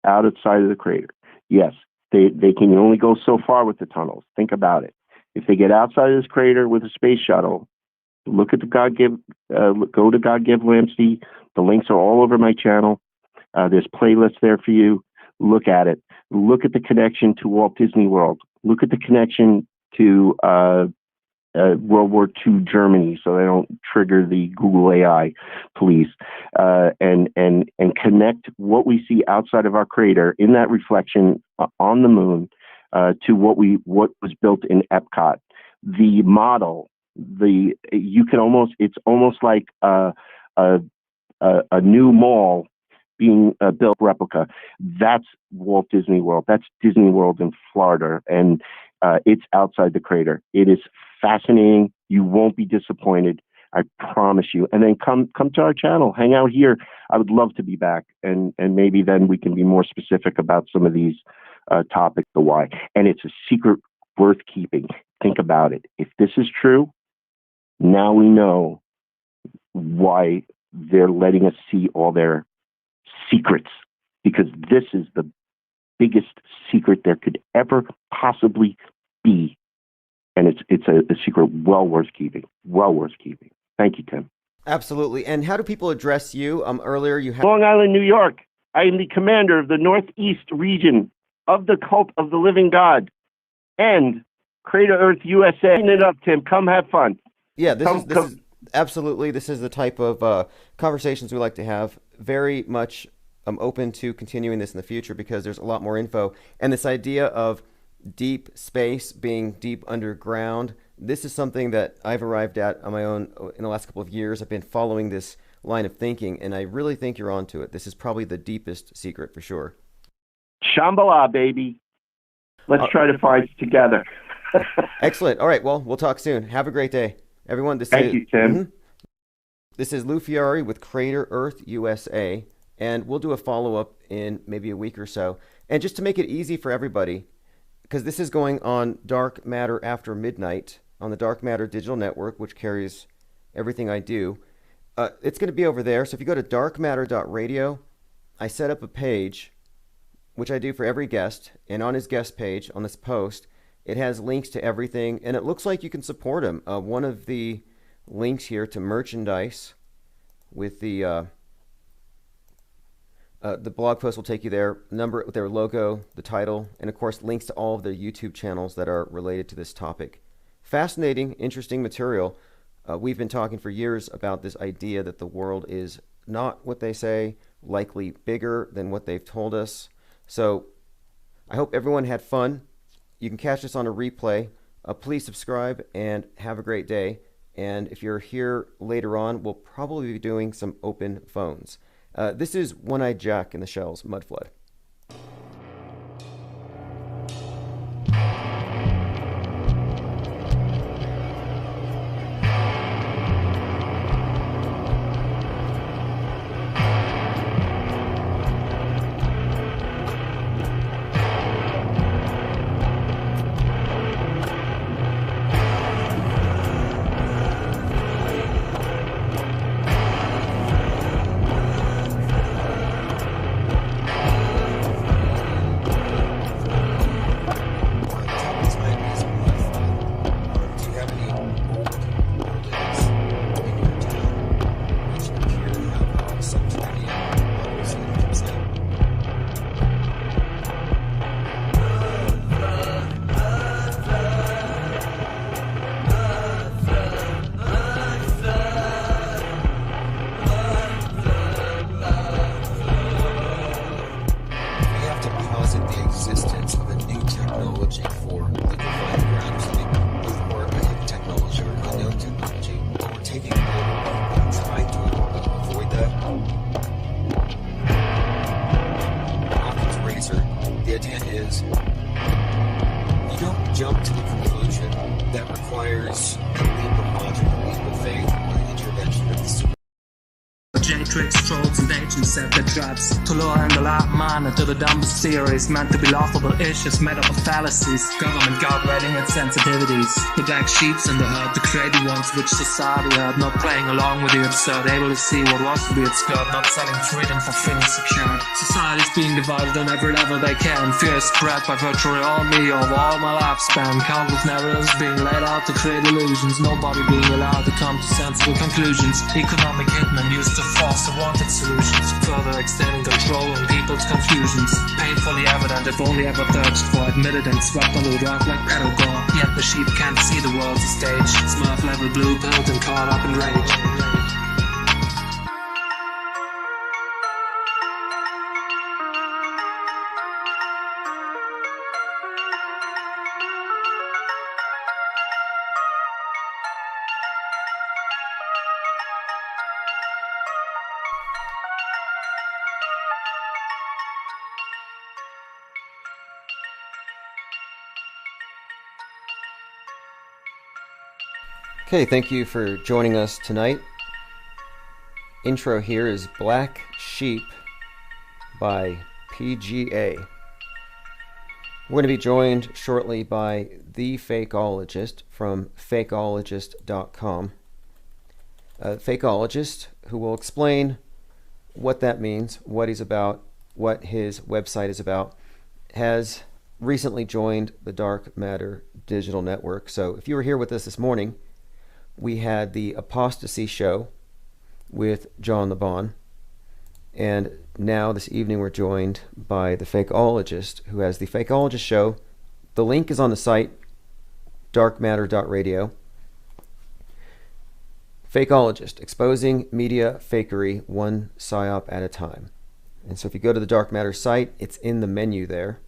outside of the crater. Yes, they can only go so far with the tunnels. Think about it. If they get outside of this crater with a space shuttle, look at go to God Give Lampsey. The links are all over my channel. There's playlists there for you. Look at it. Look at the connection to Walt Disney World. Look at the connection to World War II Germany, so they don't trigger the Google AI police, and connect what we see outside of our crater in that reflection on the moon to what was built in Epcot. The model, it's almost like a new mall being built replica. That's Walt Disney World. That's Disney World in Florida, and it's outside the crater. It is fascinating. You won't be disappointed. I promise you. And then come to our channel, hang out here. I would love to be back, and maybe then we can be more specific about some of these topics, the why. And it's a secret worth keeping. Think about it. If this is true, now we know why they're letting us see all their secrets, because this is the biggest secret there could ever possibly be, and it's a secret well worth keeping. Thank you, Tim. Absolutely. And how do people address you? Earlier you had Long Island, New York. I am the commander of the Northeast region of the Cult of the Living God and Crater Earth USA. Clean it up, Tim. Come have fun. Yeah, this is absolutely. This is the type of conversations we like to have. Very much I'm open to continuing this in the future because there's a lot more info. And this idea of deep space being deep underground, this is something that I've arrived at on my own in the last couple of years. I've been following this line of thinking, and I really think you're onto it. This is probably the deepest secret for sure. Shambhala, baby. Let's try to find it together. Excellent. All right. Well, we'll talk soon. Have a great day. Everyone, Thank you, Tim. This is Lou Fiore with Crater Earth USA. And we'll do a follow-up in maybe a week or so. And just to make it easy for everybody, because this is going on Dark Matter After Midnight on the Dark Matter Digital Network, which carries everything I do. It's going to be over there. So if you go to darkmatter.radio, I set up a page, which I do for every guest. And on his guest page, on this post, it has links to everything. And it looks like you can support him. One of the links here to merchandise with the blog post will take you there, number with their logo, the title, and of course links to all of their YouTube channels that are related to this topic. Fascinating, interesting material. We've been talking for years about this idea that the world is not what they say, likely bigger than what they've told us. So I hope everyone had fun. You can catch this on a replay. Please subscribe and have a great day. And if you're here later on, we'll probably be doing some open phones. This is One-Eyed Jack and the Shells, Mudflood. being I'm trying to avoid that. Occam's razor. The idea is you don't jump to the conclusion that requires a leap of logic, a leap of faith, or the intervention of the super. J-Tricks, trolls and agents set their traps to lure and alert man into the dumbest theories meant to be laughable issues made up of fallacies. Government guardrailing its sensitivities. The black sheeps in the herd, the crazy ones which society had, not playing along with the absurd, able to see what was to be obscured, not selling freedom for feeling secure. Society's being divided on every level they can. Fear spread by virtually all me over all my lifespan. Countless narratives being laid out to create illusions. Nobody being allowed to come to sensible conclusions. Economic hitmen used to force the wanted solutions, further extending control on people's confusions. Painfully evident if only ever searched for, admitted and swept under the rug like pedal gore. Yet the sheep can't see the world's a stage. Smurf level blue pilled and caught up in rage. Okay, thank you for joining us tonight. Intro here is Black Sheep by PGA. We're going to be joined shortly by The Fakeologist from fakeologist.com. A fakeologist who will explain what that means, what he's about, what his website is about, has recently joined the Dark Matter Digital Network. So if you were here with us this morning, we had the Apostasy Show with John LeBon, and now this evening we're joined by the Fakeologist, who has the Fakeologist Show. The link is on the site, darkmatter.radio. Fakeologist, exposing media fakery one psyop at a time. And so if you go to the Dark Matter site, it's in the menu there.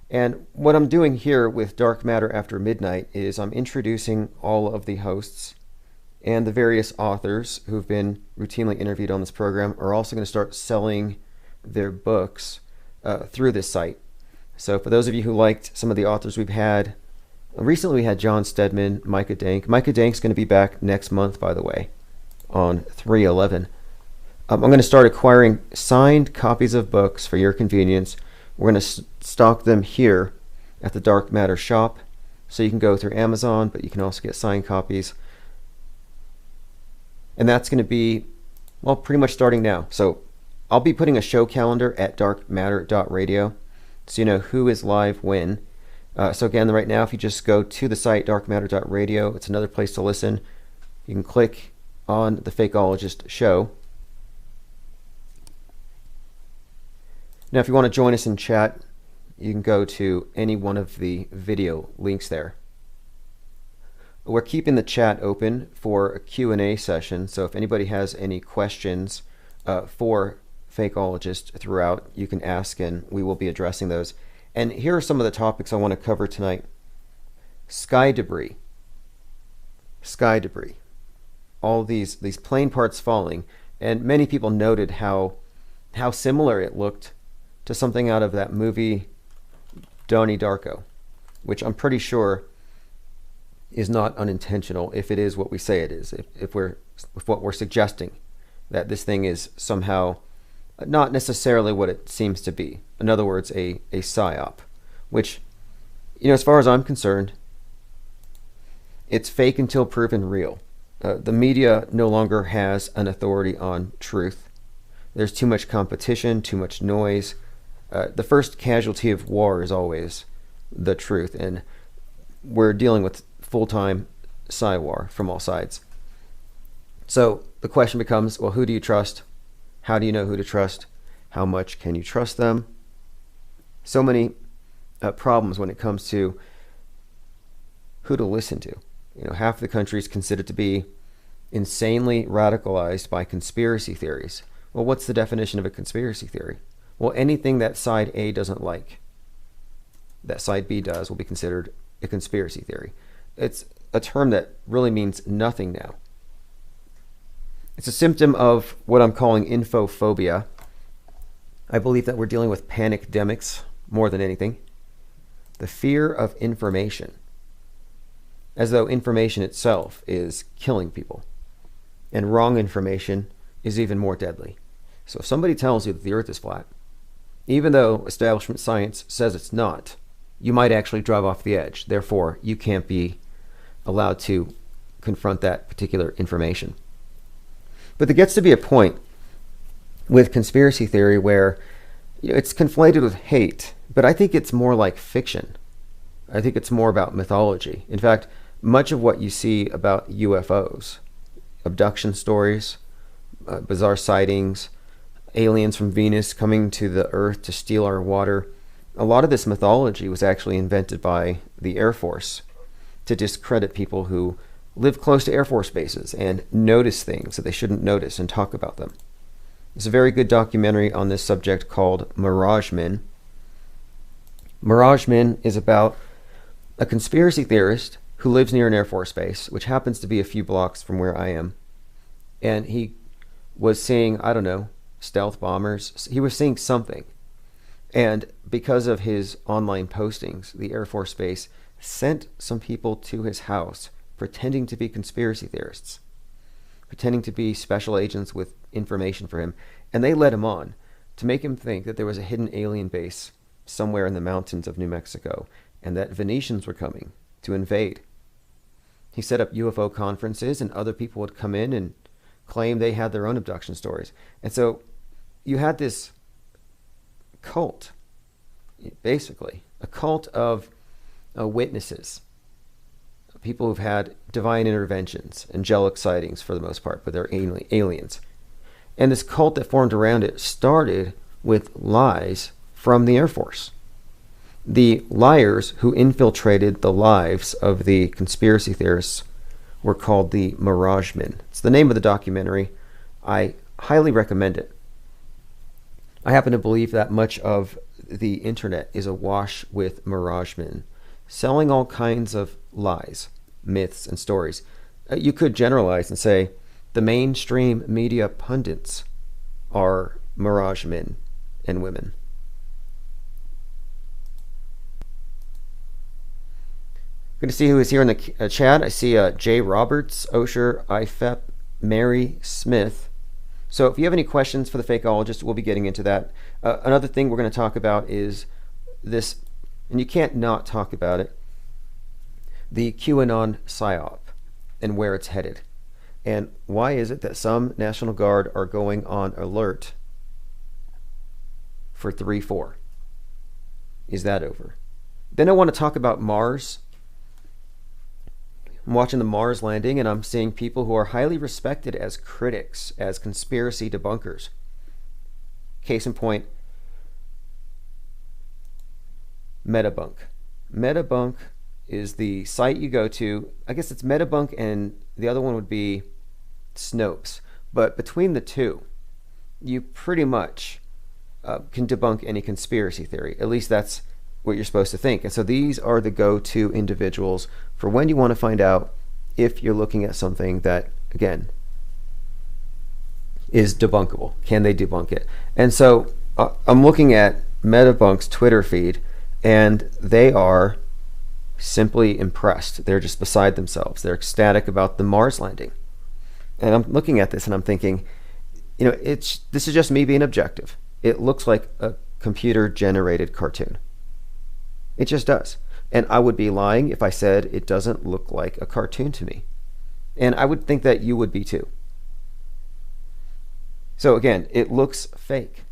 And what I'm doing here with Dark Matter After Midnight is I'm introducing all of the hosts, and the various authors who've been routinely interviewed on this program are also going to start selling their books through this site. So for those of you who liked some of the authors we've had, recently we had John Stedman, Micah Dank. Micah Dank's going to be back next month, by the way, on 3/11. I'm going to start acquiring signed copies of books for your convenience. We're going to stock them here at the Dark Matter shop, so you can go through Amazon, but you can also get signed copies. And that's going to be, well, pretty much starting now. So I'll be putting a show calendar at darkmatter.radio, so you know who is live when. So again, right now, if you just go to the site, darkmatter.radio, it's another place to listen. You can click on the Fakeologist show. Now, if you want to join us in chat, you can go to any one of the video links there. We're keeping the chat open for a Q&A session, so if anybody has any questions for Fakeologist throughout, you can ask and we will be addressing those. And here are some of the topics I want to cover tonight. Sky debris. Sky debris. All these plane parts falling, and many people noted how similar it looked to something out of that movie Donnie Darko, which I'm pretty sure is not unintentional if it is what we say it is, if what we're suggesting, that this thing is somehow not necessarily what it seems to be. In other words, a psyop, which, you know, as far as I'm concerned, it's fake until proven real. The media no longer has an authority on truth. There's too much competition, too much noise. The first casualty of war is always the truth, and we're dealing with full-time psy-war from all sides. So the question becomes, well, who do you trust? How do you know who to trust? How much can you trust them? So many problems when it comes to who to listen to. You know, half the country is considered to be insanely radicalized by conspiracy theories. Well, what's the definition of a conspiracy theory? Well, anything that side A doesn't like, that side B does, will be considered a conspiracy theory. It's a term that really means nothing now. It's a symptom of what I'm calling infophobia. I believe that we're dealing with panicdemics more than anything. The fear of information, as though information itself is killing people. And wrong information is even more deadly. So if somebody tells you that the earth is flat, even though establishment science says it's not, you might actually drive off the edge. Therefore, you can't be allowed to confront that particular information. But there gets to be a point with conspiracy theory where it's conflated with hate, but I think it's more like fiction. I think it's more about mythology. In fact, much of what you see about UFOs, abduction stories, bizarre sightings, aliens from Venus coming to the Earth to steal our water, a lot of this mythology was actually invented by the Air Force to discredit people who live close to Air Force bases and notice things that they shouldn't notice and talk about them. There's a very good documentary on this subject called Mirage Men. Mirage Men is about a conspiracy theorist who lives near an Air Force base, which happens to be a few blocks from where I am. And he was seeing, I don't know, stealth bombers. He was seeing something. And because of his online postings, the Air Force Base sent some people to his house pretending to be conspiracy theorists, pretending to be special agents with information for him. And they led him on to make him think that there was a hidden alien base somewhere in the mountains of New Mexico and that Venetians were coming to invade. He set up UFO conferences and other people would come in and claim they had their own abduction stories. And so you had this cult, basically, a cult of witnesses, people who've had divine interventions, angelic sightings for the most part, but they're aliens. And this cult that formed around it started with lies from the Air Force. The liars who infiltrated the lives of the conspiracy theorists were called the Mirage Men. It's the name of the documentary. I highly recommend it. I happen to believe that much of the internet is awash with Mirage Men, selling all kinds of lies, myths, and stories. You could generalize and say the mainstream media pundits are Mirage Men and women. Good to see who is here in the chat. I see Jay Roberts, Osher, IFEP, Mary Smith. So if you have any questions for the fakeologist, we'll be getting into that. Another thing we're going to talk about is this, and you can't not talk about it, the QAnon PSYOP and where it's headed. And why is it that some National Guard are going on alert for 3-4? Is that over? Then I want to talk about Mars. I'm watching the Mars landing and I'm seeing people who are highly respected as critics, as conspiracy debunkers. Case in point, Metabunk. Metabunk is the site you go to. I guess it's Metabunk and the other one would be Snopes. But between the two, you pretty much can debunk any conspiracy theory. At least that's what you're supposed to think. And so these are the go-to individuals for when you want to find out if you're looking at something that, again, is debunkable. Can they debunk it? And so I'm looking at Metabunk's Twitter feed, and they are simply impressed. They're just beside themselves. They're ecstatic about the Mars landing. And I'm looking at this and I'm thinking, this is just me being objective. It looks like a computer-generated cartoon. It just does. And I would be lying if I said it doesn't look like a cartoon to me. And I would think that you would be too. So again, it looks fake.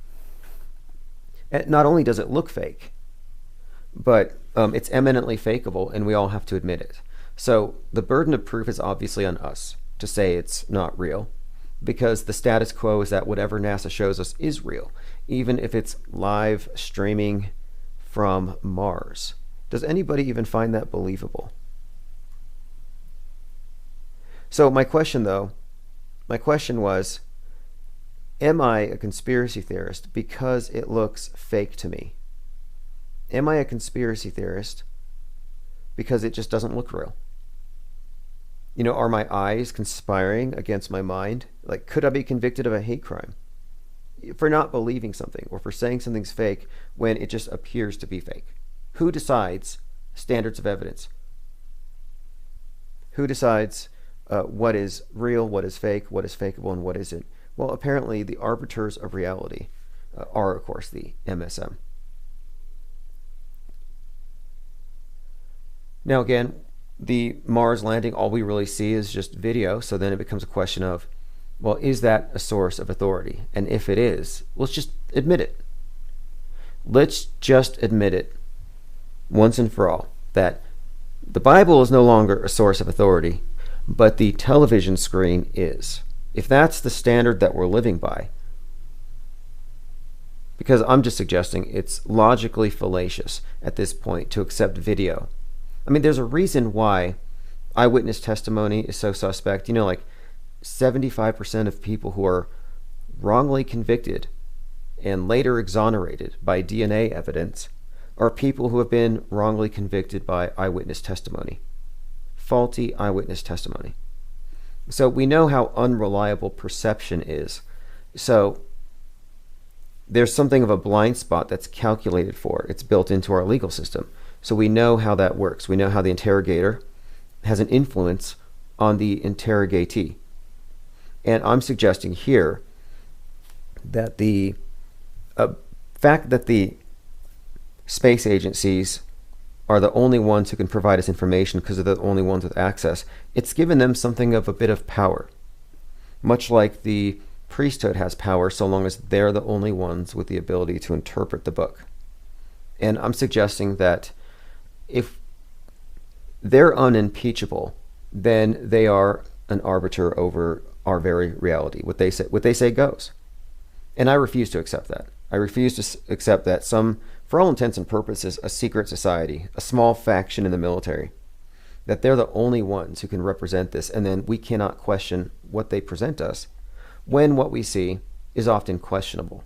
And not only does it look fake, but it's eminently fakeable, and we all have to admit it. So the burden of proof is obviously on us to say it's not real, because the status quo is that whatever NASA shows us is real, even if it's live streaming from Mars. Does anybody even find that believable? So my question was, am I a conspiracy theorist because it looks fake to me? Am I a conspiracy theorist because it just doesn't look real? Are my eyes conspiring against my mind Like, could I be convicted of a hate crime for not believing something or for saying something's fake when it just appears to be fake? Who decides standards of evidence? Who decides what is real, what is fake, what is fakeable, and what isn't? Well, apparently the arbiters of reality are, of course, the MSM. Now, again, the Mars landing, all we really see is just video, so then it becomes a question of, well, is that a source of authority? And if it is, let's just admit it. Let's just admit it once and for all, that the Bible is no longer a source of authority, but the television screen is. If that's the standard that we're living by, because I'm just suggesting it's logically fallacious at this point to accept video. I mean, there's a reason why eyewitness testimony is so suspect. You know, like 75% of people who are wrongly convicted and later exonerated by DNA evidence are people who have been wrongly convicted by eyewitness testimony, faulty eyewitness testimony. So we know how unreliable perception is. So there's something of a blind spot that's calculated for. It's built into our legal system. So we know how that works. We know how the interrogator has an influence on the interrogatee. And I'm suggesting here that the fact that the space agencies are the only ones who can provide us information because they're the only ones with access, it's given them something of a bit of power. Much like the priesthood has power so long as they're the only ones with the ability to interpret the book. And I'm suggesting that if they're unimpeachable, then they are an arbiter over our very reality. What they say goes. And I refuse to accept that. I refuse to accept that some, for all intents and purposes, a secret society, a small faction in the military, that they're the only ones who can represent this, and then we cannot question what they present us when what we see is often questionable.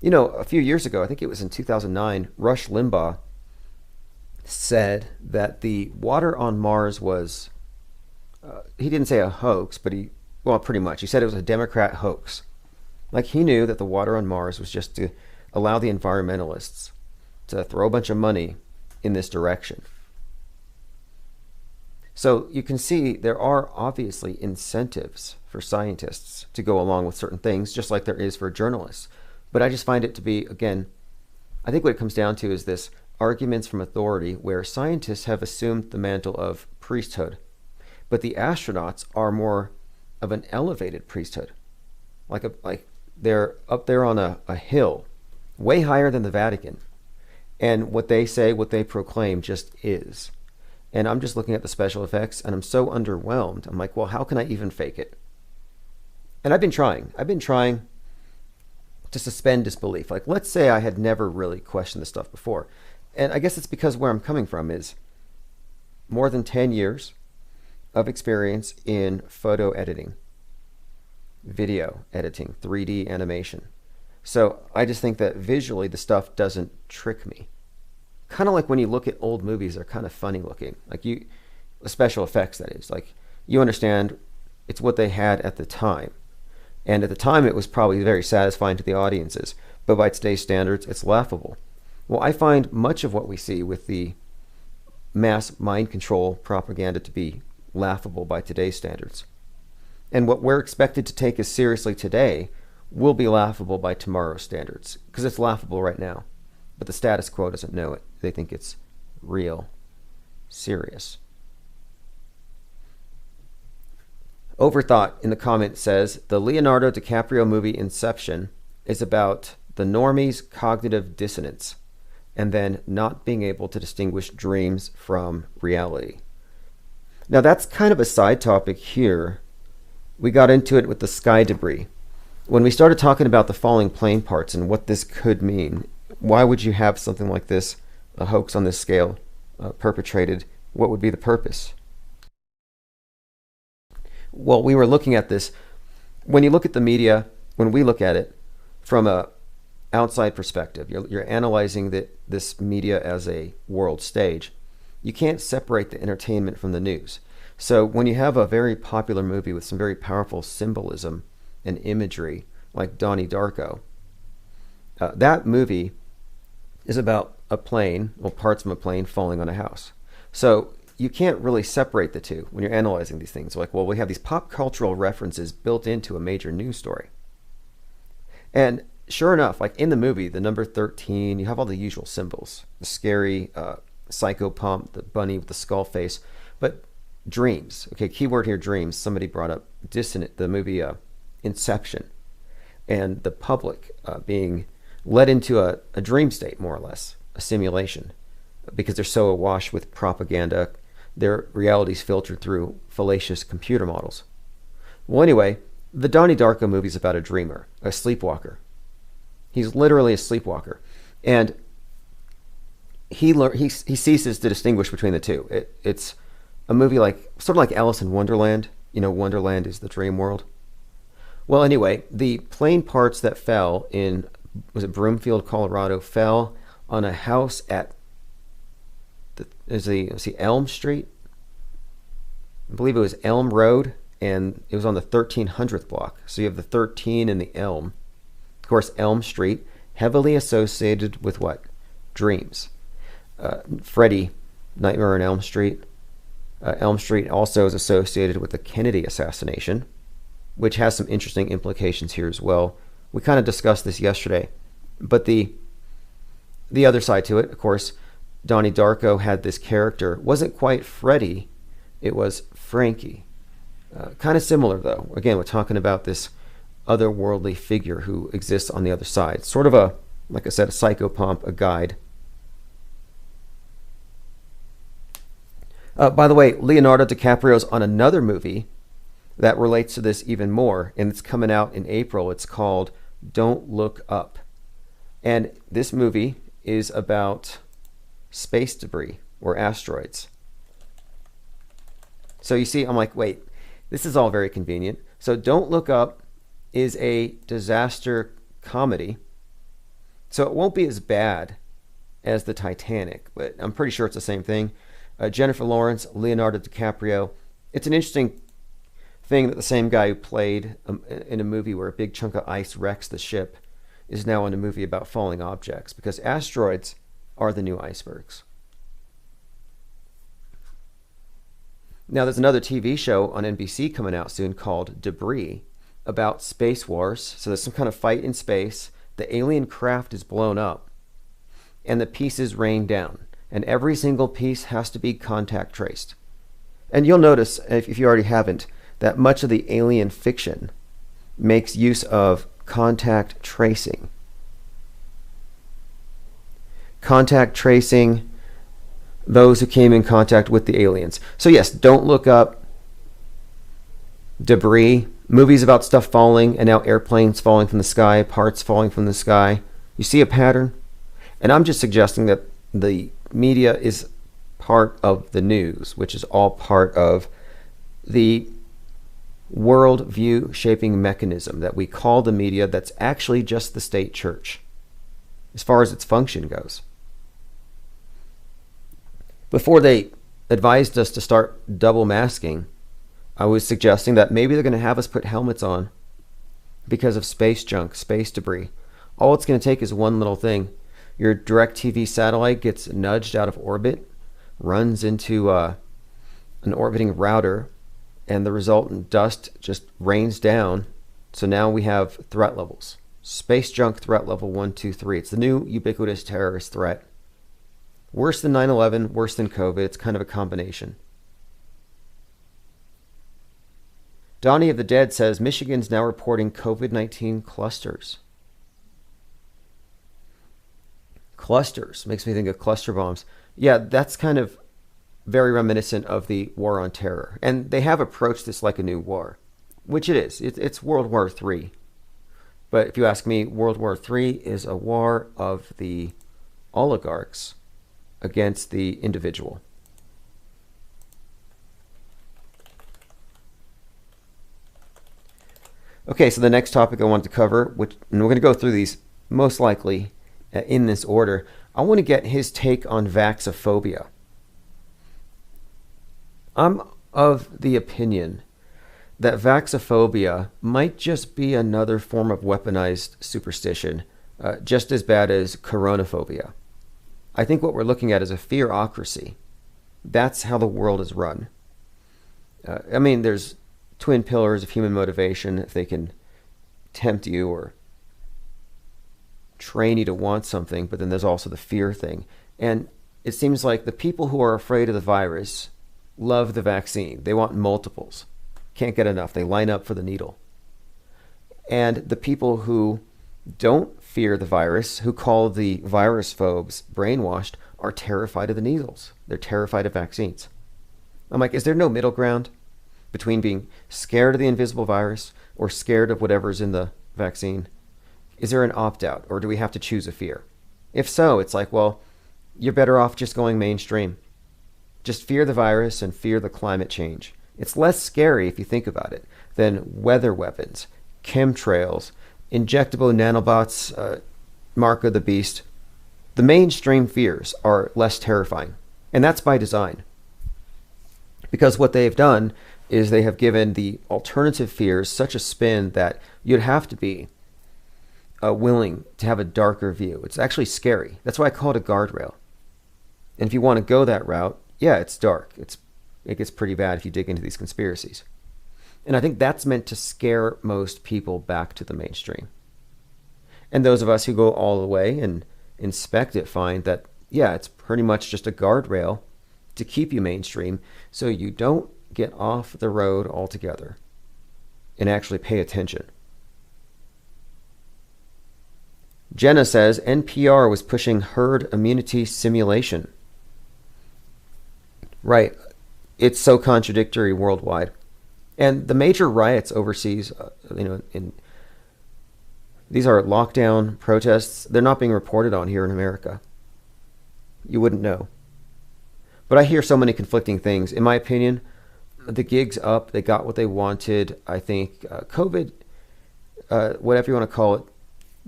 You know, a few years ago, I think it was in 2009, Rush Limbaugh said that the water on Mars was, he didn't say a hoax, but well, pretty much. He said it was a Democrat hoax. Like, he knew that the water on Mars was just to allow the environmentalists to throw a bunch of money in this direction. So you can see there are obviously incentives for scientists to go along with certain things, just like there is for journalists. But I just find it to be, again, I think what it comes down to is this arguments from authority where scientists have assumed the mantle of priesthood, but the astronauts are more of an elevated priesthood. Like they're up there on a hill, way higher than the Vatican. And what they say, what they proclaim just is. And I'm just looking at the special effects and I'm so underwhelmed. I'm like, well, how can I even fake it? And I've been trying to suspend disbelief. Like, let's say I had never really questioned this stuff before. And I guess it's because where I'm coming from is more than 10 years of experience in photo editing, video editing, 3D animation. So I just think that visually the stuff doesn't trick me. Kind of like when you look at old movies, they're kind of funny looking. Like the special effects, that is. Like, you understand it's what they had at the time. And at the time, it was probably very satisfying to the audiences. But by today's standards, it's laughable. Well, I find much of what we see with the mass mind control propaganda to be laughable by today's standards. And what we're expected to take as seriously today will be laughable by tomorrow's standards, because it's laughable right now. But the status quo doesn't know it. They think it's real, serious. Overthought in the comment says, the Leonardo DiCaprio movie Inception is about the normie's cognitive dissonance and then not being able to distinguish dreams from reality. Now that's kind of a side topic here. We got into it with the sky debris. When we started talking about the falling plane parts and what this could mean, why would you have something like this, a hoax on this scale, perpetrated? What would be the purpose? Well, we were looking at this. When you look at the media, when we look at it from a outside perspective, you're analyzing this media as a world stage. You can't separate the entertainment from the news. So when you have a very popular movie with some very powerful symbolism and imagery, like Donnie Darko, that movie is about a plane, well, parts of a plane falling on a house. So you can't really separate the two when you're analyzing these things. Like, well, we have these pop cultural references built into a major news story. And sure enough, like in the movie, the number 13, you have all the usual symbols. The scary psychopomp, the bunny with the skull face. But dreams, okay, keyword here, dreams. Somebody brought up Dissonant, the movie Inception, and the public being led into a dream state, more or less, a simulation, because they're so awash with propaganda, their reality's filtered through fallacious computer models. Well, anyway, the Donnie Darko movie is about a dreamer, a sleepwalker. He's literally a sleepwalker, and he ceases to distinguish between the two. It's a movie like sort of like Alice in Wonderland. You know, Wonderland is the dream world. Well, anyway, the plane parts that fell in, was it Broomfield, Colorado, fell on a house at Elm Street? I believe it was Elm Road, and it was on the 1300th block. So you have the 13 and the Elm. Of course, Elm Street, heavily associated with what? Dreams. Freddy, Nightmare on Elm Street. Elm Street also is associated with the Kennedy assassination, which has some interesting implications here as well. We kind of discussed this yesterday. But the other side to it, of course, Donnie Darko had this character. It wasn't quite Freddy, it was Frankie. Kind of similar, though. Again, we're talking about this otherworldly figure who exists on the other side. Sort of a, like I said, a psychopomp, a guide. By the way, Leonardo DiCaprio's on another movie that relates to this even more, and it's coming out in April. It's called Don't Look Up. And this movie is about space debris or asteroids. So you see, I'm like, wait, this is all very convenient. So Don't Look Up is a disaster comedy. So it won't be as bad as the Titanic, but I'm pretty sure it's the same thing. Jennifer Lawrence, Leonardo DiCaprio. It's an interesting thing that the same guy who played in a movie where a big chunk of ice wrecks the ship is now in a movie about falling objects, because asteroids are the new icebergs. Now there's another TV show on NBC coming out soon called Debris, about space wars. So there's some kind of fight in space. The alien craft is blown up and the pieces rain down, and every single piece has to be contact traced. And you'll notice, if you already haven't, that much of the alien fiction makes use of contact tracing. Contact tracing those who came in contact with the aliens. So yes, Don't Look Up, Debris, movies about stuff falling, and now airplanes falling from the sky, parts falling from the sky. You see a pattern? And I'm just suggesting that the media is part of the news, which is all part of the world view shaping mechanism that we call the media, that's actually just the state church as far as its function goes. Before they advised us to start double masking, I was suggesting that maybe they're going to have us put helmets on because of space junk, space debris. All it's going to take is one little thing. Your DirecTV satellite gets nudged out of orbit, runs into an orbiting router, and the resultant dust just rains down. So now we have threat levels. Space junk threat level 1, 2, 3. It's the new ubiquitous terrorist threat. Worse than 9/11, worse than COVID. It's kind of a combination. Donnie of the Dead says Michigan's now reporting COVID-19 clusters. Clusters makes me think of cluster bombs. Yeah, that's kind of very reminiscent of the war on terror. And they have approached this like a new war, which it is. It's World War III. But if you ask me, World War III is a war of the oligarchs against the individual. Okay, so the next topic I wanted to cover, and we're going to go through these most likely in this order. I want to get his take on vaxophobia. I'm of the opinion that vaxophobia might just be another form of weaponized superstition, just as bad as coronaphobia. I think what we're looking at is a fearocracy. That's how the world is run. I mean, there's twin pillars of human motivation. If they can tempt you or train you to want something, but then there's also the fear thing. And it seems like the people who are afraid of the virus love the vaccine. They want multiples. Can't get enough. They line up for the needle. And the people who don't fear the virus, who call the virus phobes brainwashed, are terrified of the needles. They're terrified of vaccines. I'm like, is there no middle ground between being scared of the invisible virus or scared of whatever's in the vaccine? Is there an opt-out, or do we have to choose a fear? If so, it's like, well, you're better off just going mainstream. Just fear the virus and fear the climate change. It's less scary, if you think about it, than weather weapons, chemtrails, injectable nanobots, mark of the beast. The mainstream fears are less terrifying, and that's by design. Because what they've done is they have given the alternative fears such a spin that you'd have to be willing to have a darker view. It's actually scary. That's why I call it a guardrail. And if you want to go that route, yeah, it's dark. It gets pretty bad if you dig into these conspiracies. And I think that's meant to scare most people back to the mainstream. And those of us who go all the way and inspect it find that, yeah, it's pretty much just a guardrail to keep you mainstream so you don't get off the road altogether and actually pay attention. Jenna says NPR was pushing herd immunity simulation. Right. It's so contradictory worldwide. And the major riots overseas, these are lockdown protests. They're not being reported on here in America. You wouldn't know. But I hear so many conflicting things. In my opinion, the gig's up. They got what they wanted. I think COVID, whatever you want to call it,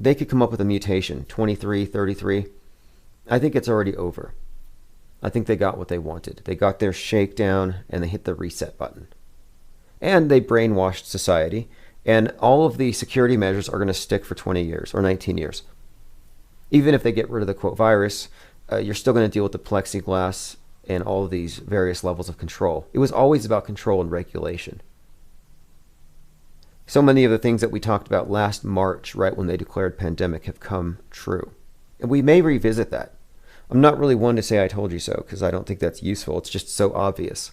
they could come up with a mutation, 23, 33. I think it's already over. I think they got what they wanted. They got their shakedown and they hit the reset button. And they brainwashed society. And all of the security measures are going to stick for 20 years or 19 years. Even if they get rid of the quote virus, you're still going to deal with the plexiglass and all of these various levels of control. It was always about control and regulation. So many of the things that we talked about last March, right when they declared pandemic, have come true. And we may revisit that. I'm not really one to say I told you so, because I don't think that's useful. It's just so obvious.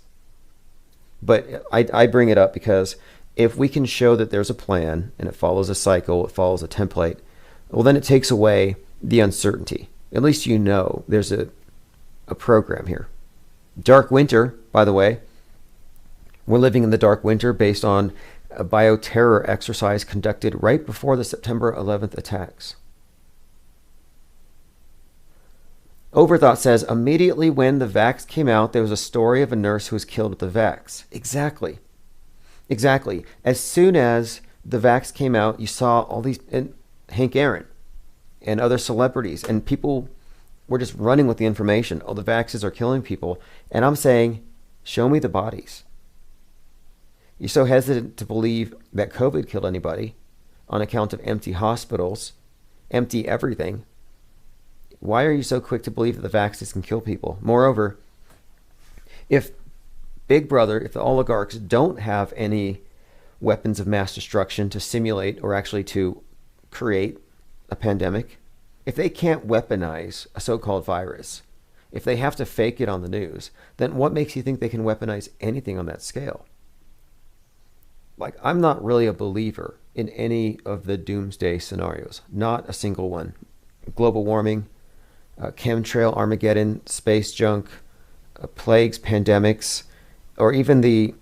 But I bring it up because if we can show that there's a plan and it follows a cycle, it follows a template, well, then it takes away the uncertainty. At least you know there's a program here. Dark winter, by the way, we're living in the dark winter based on a bioterror exercise conducted right before the September 11th attacks. Overthought says, immediately when the vax came out, there was a story of a nurse who was killed with the vax. Exactly. Exactly. As soon as the vax came out, you saw all these, and Hank Aaron and other celebrities, and people were just running with the information. Oh, the vaxes are killing people. And I'm saying, show me the bodies. You're so hesitant to believe that COVID killed anybody on account of empty hospitals, empty everything. Why are you so quick to believe that the vaccines can kill people? Moreover, if Big Brother, if the oligarchs don't have any weapons of mass destruction to simulate or actually to create a pandemic, if they can't weaponize a so-called virus, if they have to fake it on the news, then what makes you think they can weaponize anything on that scale? Like, I'm not really a believer in any of the doomsday scenarios. Not a single one. Global warming, chemtrail, Armageddon, space junk, plagues, pandemics, or even the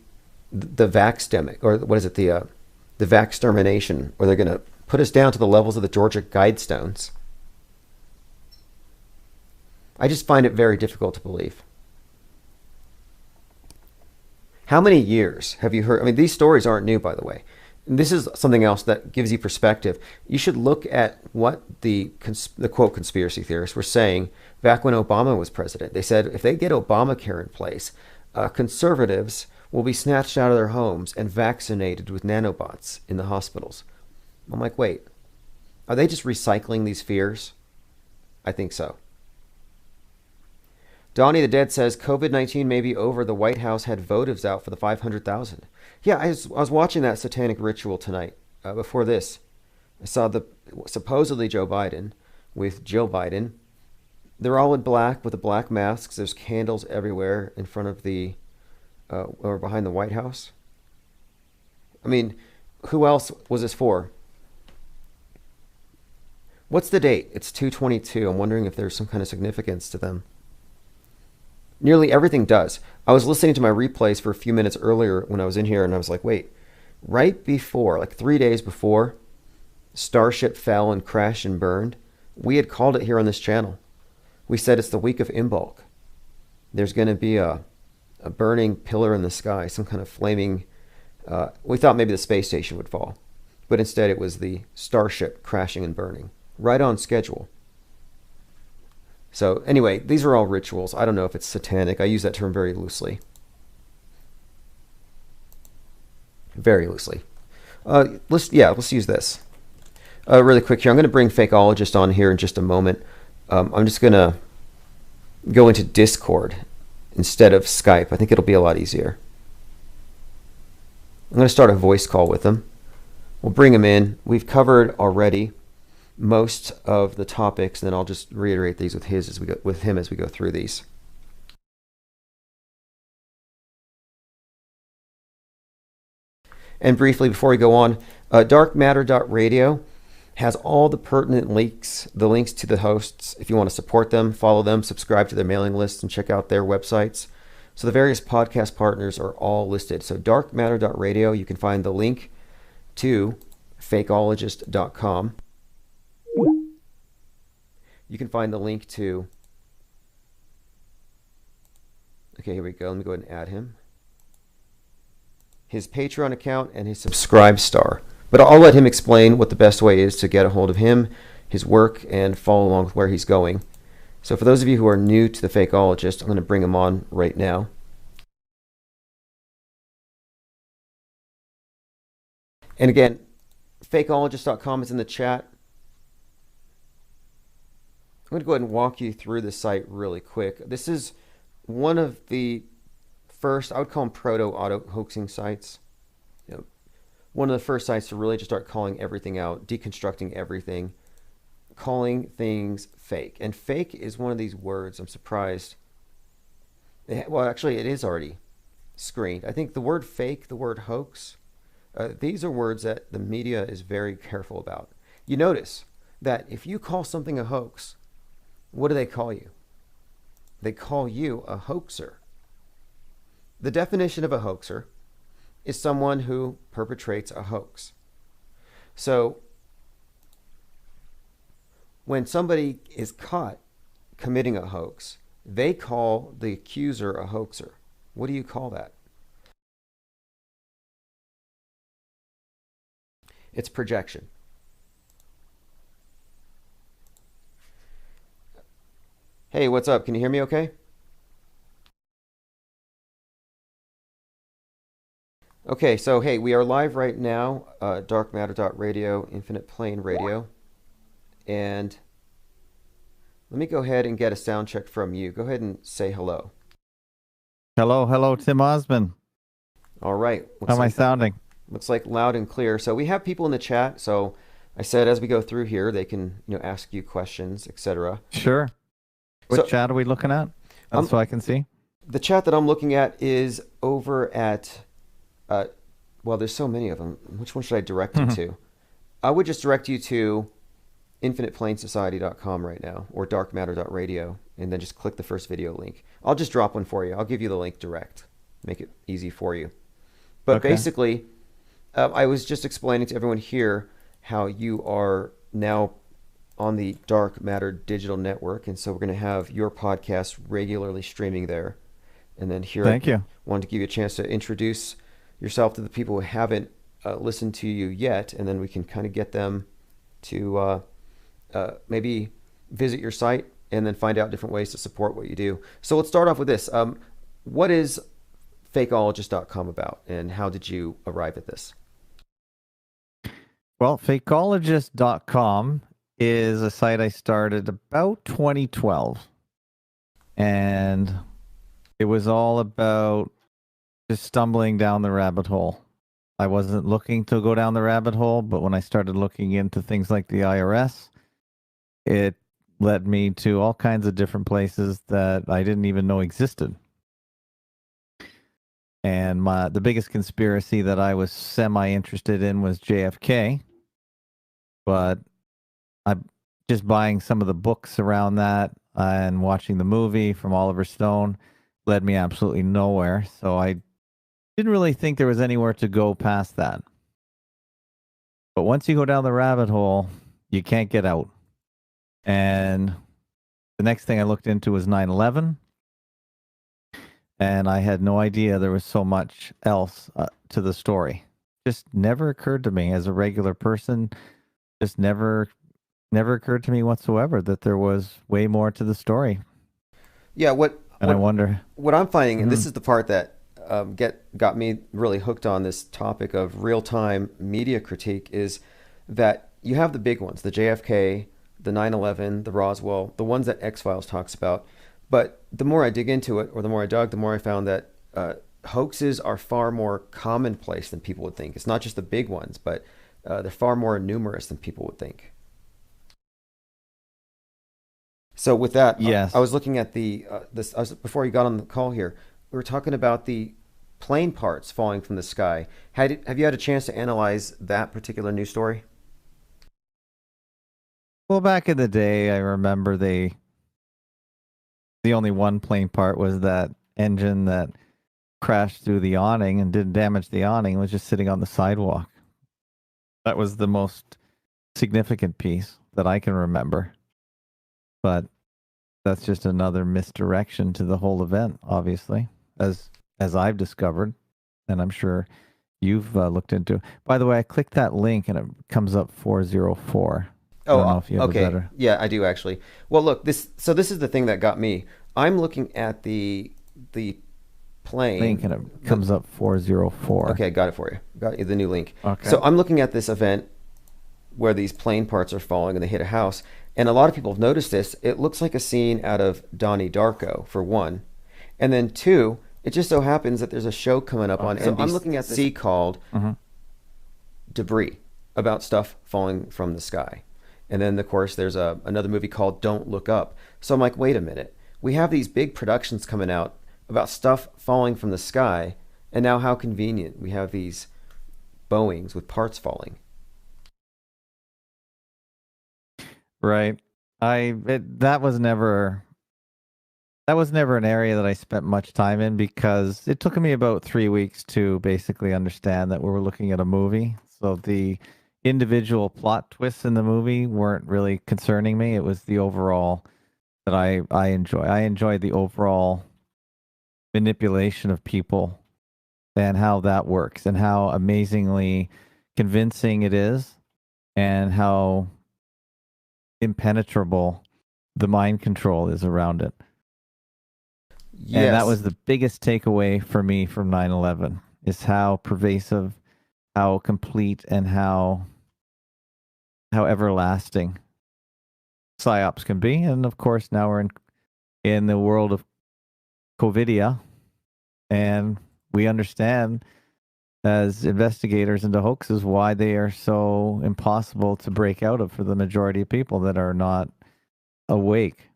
vaxdemic, or what is it, the vaxtermination, where they're going to put us down to the levels of the Georgia Guidestones. I just find it very difficult to believe. How many years have you heard? I mean, these stories aren't new, by the way. And this is something else that gives you perspective. You should look at what the quote conspiracy theorists were saying back when Obama was president. They said if they get Obamacare in place, conservatives will be snatched out of their homes and vaccinated with nanobots in the hospitals. I'm like, wait, are they just recycling these fears? I think so. Donnie the Dead says COVID-19 may be over. The White House had votives out for the 500,000. Yeah, I was watching that satanic ritual tonight. Before this, I saw supposedly Joe Biden with Jill Biden. They're all in black with the black masks. There's candles everywhere in front of the or behind the White House. I mean, who else was this for? What's the date? It's 2/22. I'm wondering if there's some kind of significance to them. Nearly everything does. I was listening to my replays for a few minutes earlier when I was in here, and I was like, wait, right before, like 3 days before Starship fell and crashed and burned, we had called it here on this channel. We said it's the week of Imbolc. There's going to be a burning pillar in the sky, some kind of flaming... we thought maybe the space station would fall, but instead it was the Starship crashing and burning. Right on schedule. So anyway, these are all rituals. I don't know if it's satanic. I use that term very loosely. Very loosely. Let's use this. Really quick here. I'm going to bring Fakeologist on here in just a moment. I'm just going to go into Discord instead of Skype. I think it'll be a lot easier. I'm going to start a voice call with him. We'll bring him in. We've covered already most of the topics, and then I'll just reiterate these with him as we go through these. And briefly, before we go on, darkmatter.radio has all the pertinent links, the links to the hosts. If you want to support them, follow them, subscribe to their mailing lists, and check out their websites. So the various podcast partners are all listed. So darkmatter.radio, you can find the link to fakeologist.com. You can find the link to... Okay, here we go. Let me go ahead and add him. His Patreon account and his Subscribe Star. But I'll let him explain what the best way is to get a hold of him, his work, and follow along with where he's going. So for those of you who are new to the Fakeologist, I'm going to bring him on right now. And again, fakeologist.com is in the chat. I'm going to go ahead and walk you through the site really quick. This is one of the first, I would call them proto-auto hoaxing sites. You know, one of the first sites to really just start calling everything out, deconstructing everything, calling things fake. And fake is one of these words, I'm surprised. Well, actually, it is already screened. I think the word fake, the word hoax, these are words that the media is very careful about. You notice that if you call something a hoax, what do they call you? They call you a hoaxer. The definition of a hoaxer is someone who perpetrates a hoax. So when somebody is caught committing a hoax, they call the accuser a hoaxer. What do you call that? It's projection. Hey, what's up? Can you hear me okay? Okay, so hey, we are live right now, darkmatter.radio, Infinite Plane Radio. And let me go ahead and get a sound check from you. Go ahead and say hello. Hello, Tim Osman. All right. How am I sounding? Looks like loud and clear. So we have people in the chat. So I said as we go through here, they can ask you questions, etc. Sure. What chat are we looking at? So I can see. The chat that I'm looking at is over at, well, there's so many of them. Which one should I direct you to? I would just direct you to infiniteplanesociety.com right now, or darkmatter.radio, and then just click the first video link. I'll just drop one for you. I'll give you the link direct. Make it easy for you. But basically, I was just explaining to everyone here how you are now on the Dark Matter digital network, and so we're going to have your podcast regularly streaming there. And then here, Thank you. Wanted to give you a chance to introduce yourself to the people who haven't listened to you yet, and then we can kind of get them to maybe visit your site and then find out different ways to support what you do. So let's start off with this. What is fakeologist.com about, and how did you arrive at this? Well, fakeologist.com is a site I started about 2012. And it was all about just stumbling down the rabbit hole. I wasn't looking to go down the rabbit hole, but when I started looking into things like the IRS, it led me to all kinds of different places that I didn't even know existed. And the biggest conspiracy that I was semi-interested in was JFK. But I'm just buying some of the books around that and watching the movie from Oliver Stone led me absolutely nowhere. So I didn't really think there was anywhere to go past that. But once you go down the rabbit hole, you can't get out. And the next thing I looked into was 9/11. And I had no idea there was so much else to the story. Just never occurred to me as a regular person. Just never occurred to me whatsoever that there was way more to the story. Yeah, I wonder what I'm finding, and this is the part that got me really hooked on this topic of real-time media critique, is that you have the big ones, the JFK, the 9/11, the Roswell, the ones that X-Files talks about. But the more I dig into it, or the more I dug, the more I found that hoaxes are far more commonplace than people would think. It's not just the big ones, but they're far more numerous than people would think. So with that, yes. I was looking at before you got on the call here, we were talking about the plane parts falling from the sky. Have you had a chance to analyze that particular news story? Well, back in the day, I remember the only one plane part was that engine that crashed through the awning and didn't damage the awning. It was just sitting on the sidewalk. That was the most significant piece that I can remember. But that's just another misdirection to the whole event, obviously, as I've discovered, and I'm sure you've looked into. By the way, I clicked that link and it comes up 404. I don't know if you have okay. a better... Yeah, I do actually. Well, look, this is the thing that got me. I'm looking at the plane. Link and it comes up 404. Okay, got it for you. Got you the new link. Okay. So I'm looking at this event where these plane parts are falling and they hit a house. And a lot of people have noticed this. It looks like a scene out of Donnie Darko, for one. And then two, it just so happens that there's a show coming up on NBC. I'm looking at this called Debris, about stuff falling from the sky. And then, of course, there's another movie called Don't Look Up. So I'm like, wait a minute. We have these big productions coming out about stuff falling from the sky. And now how convenient. We have these Boeings with parts falling. Right. That was never an area that I spent much time in, because it took me about 3 weeks to basically understand that we were looking at a movie. So the individual plot twists in the movie weren't really concerning me. It was the overall that I enjoy. I enjoy the overall manipulation of people and how that works and how amazingly convincing it is and how impenetrable the mind control is around it. Yes. And that was the biggest takeaway for me from 9/11, is how pervasive, how complete, and how everlasting psyops can be. And of course, now we're in the world of COVIDia, and we understand as investigators into hoaxes why they are so impossible to break out of for the majority of people that are not awake.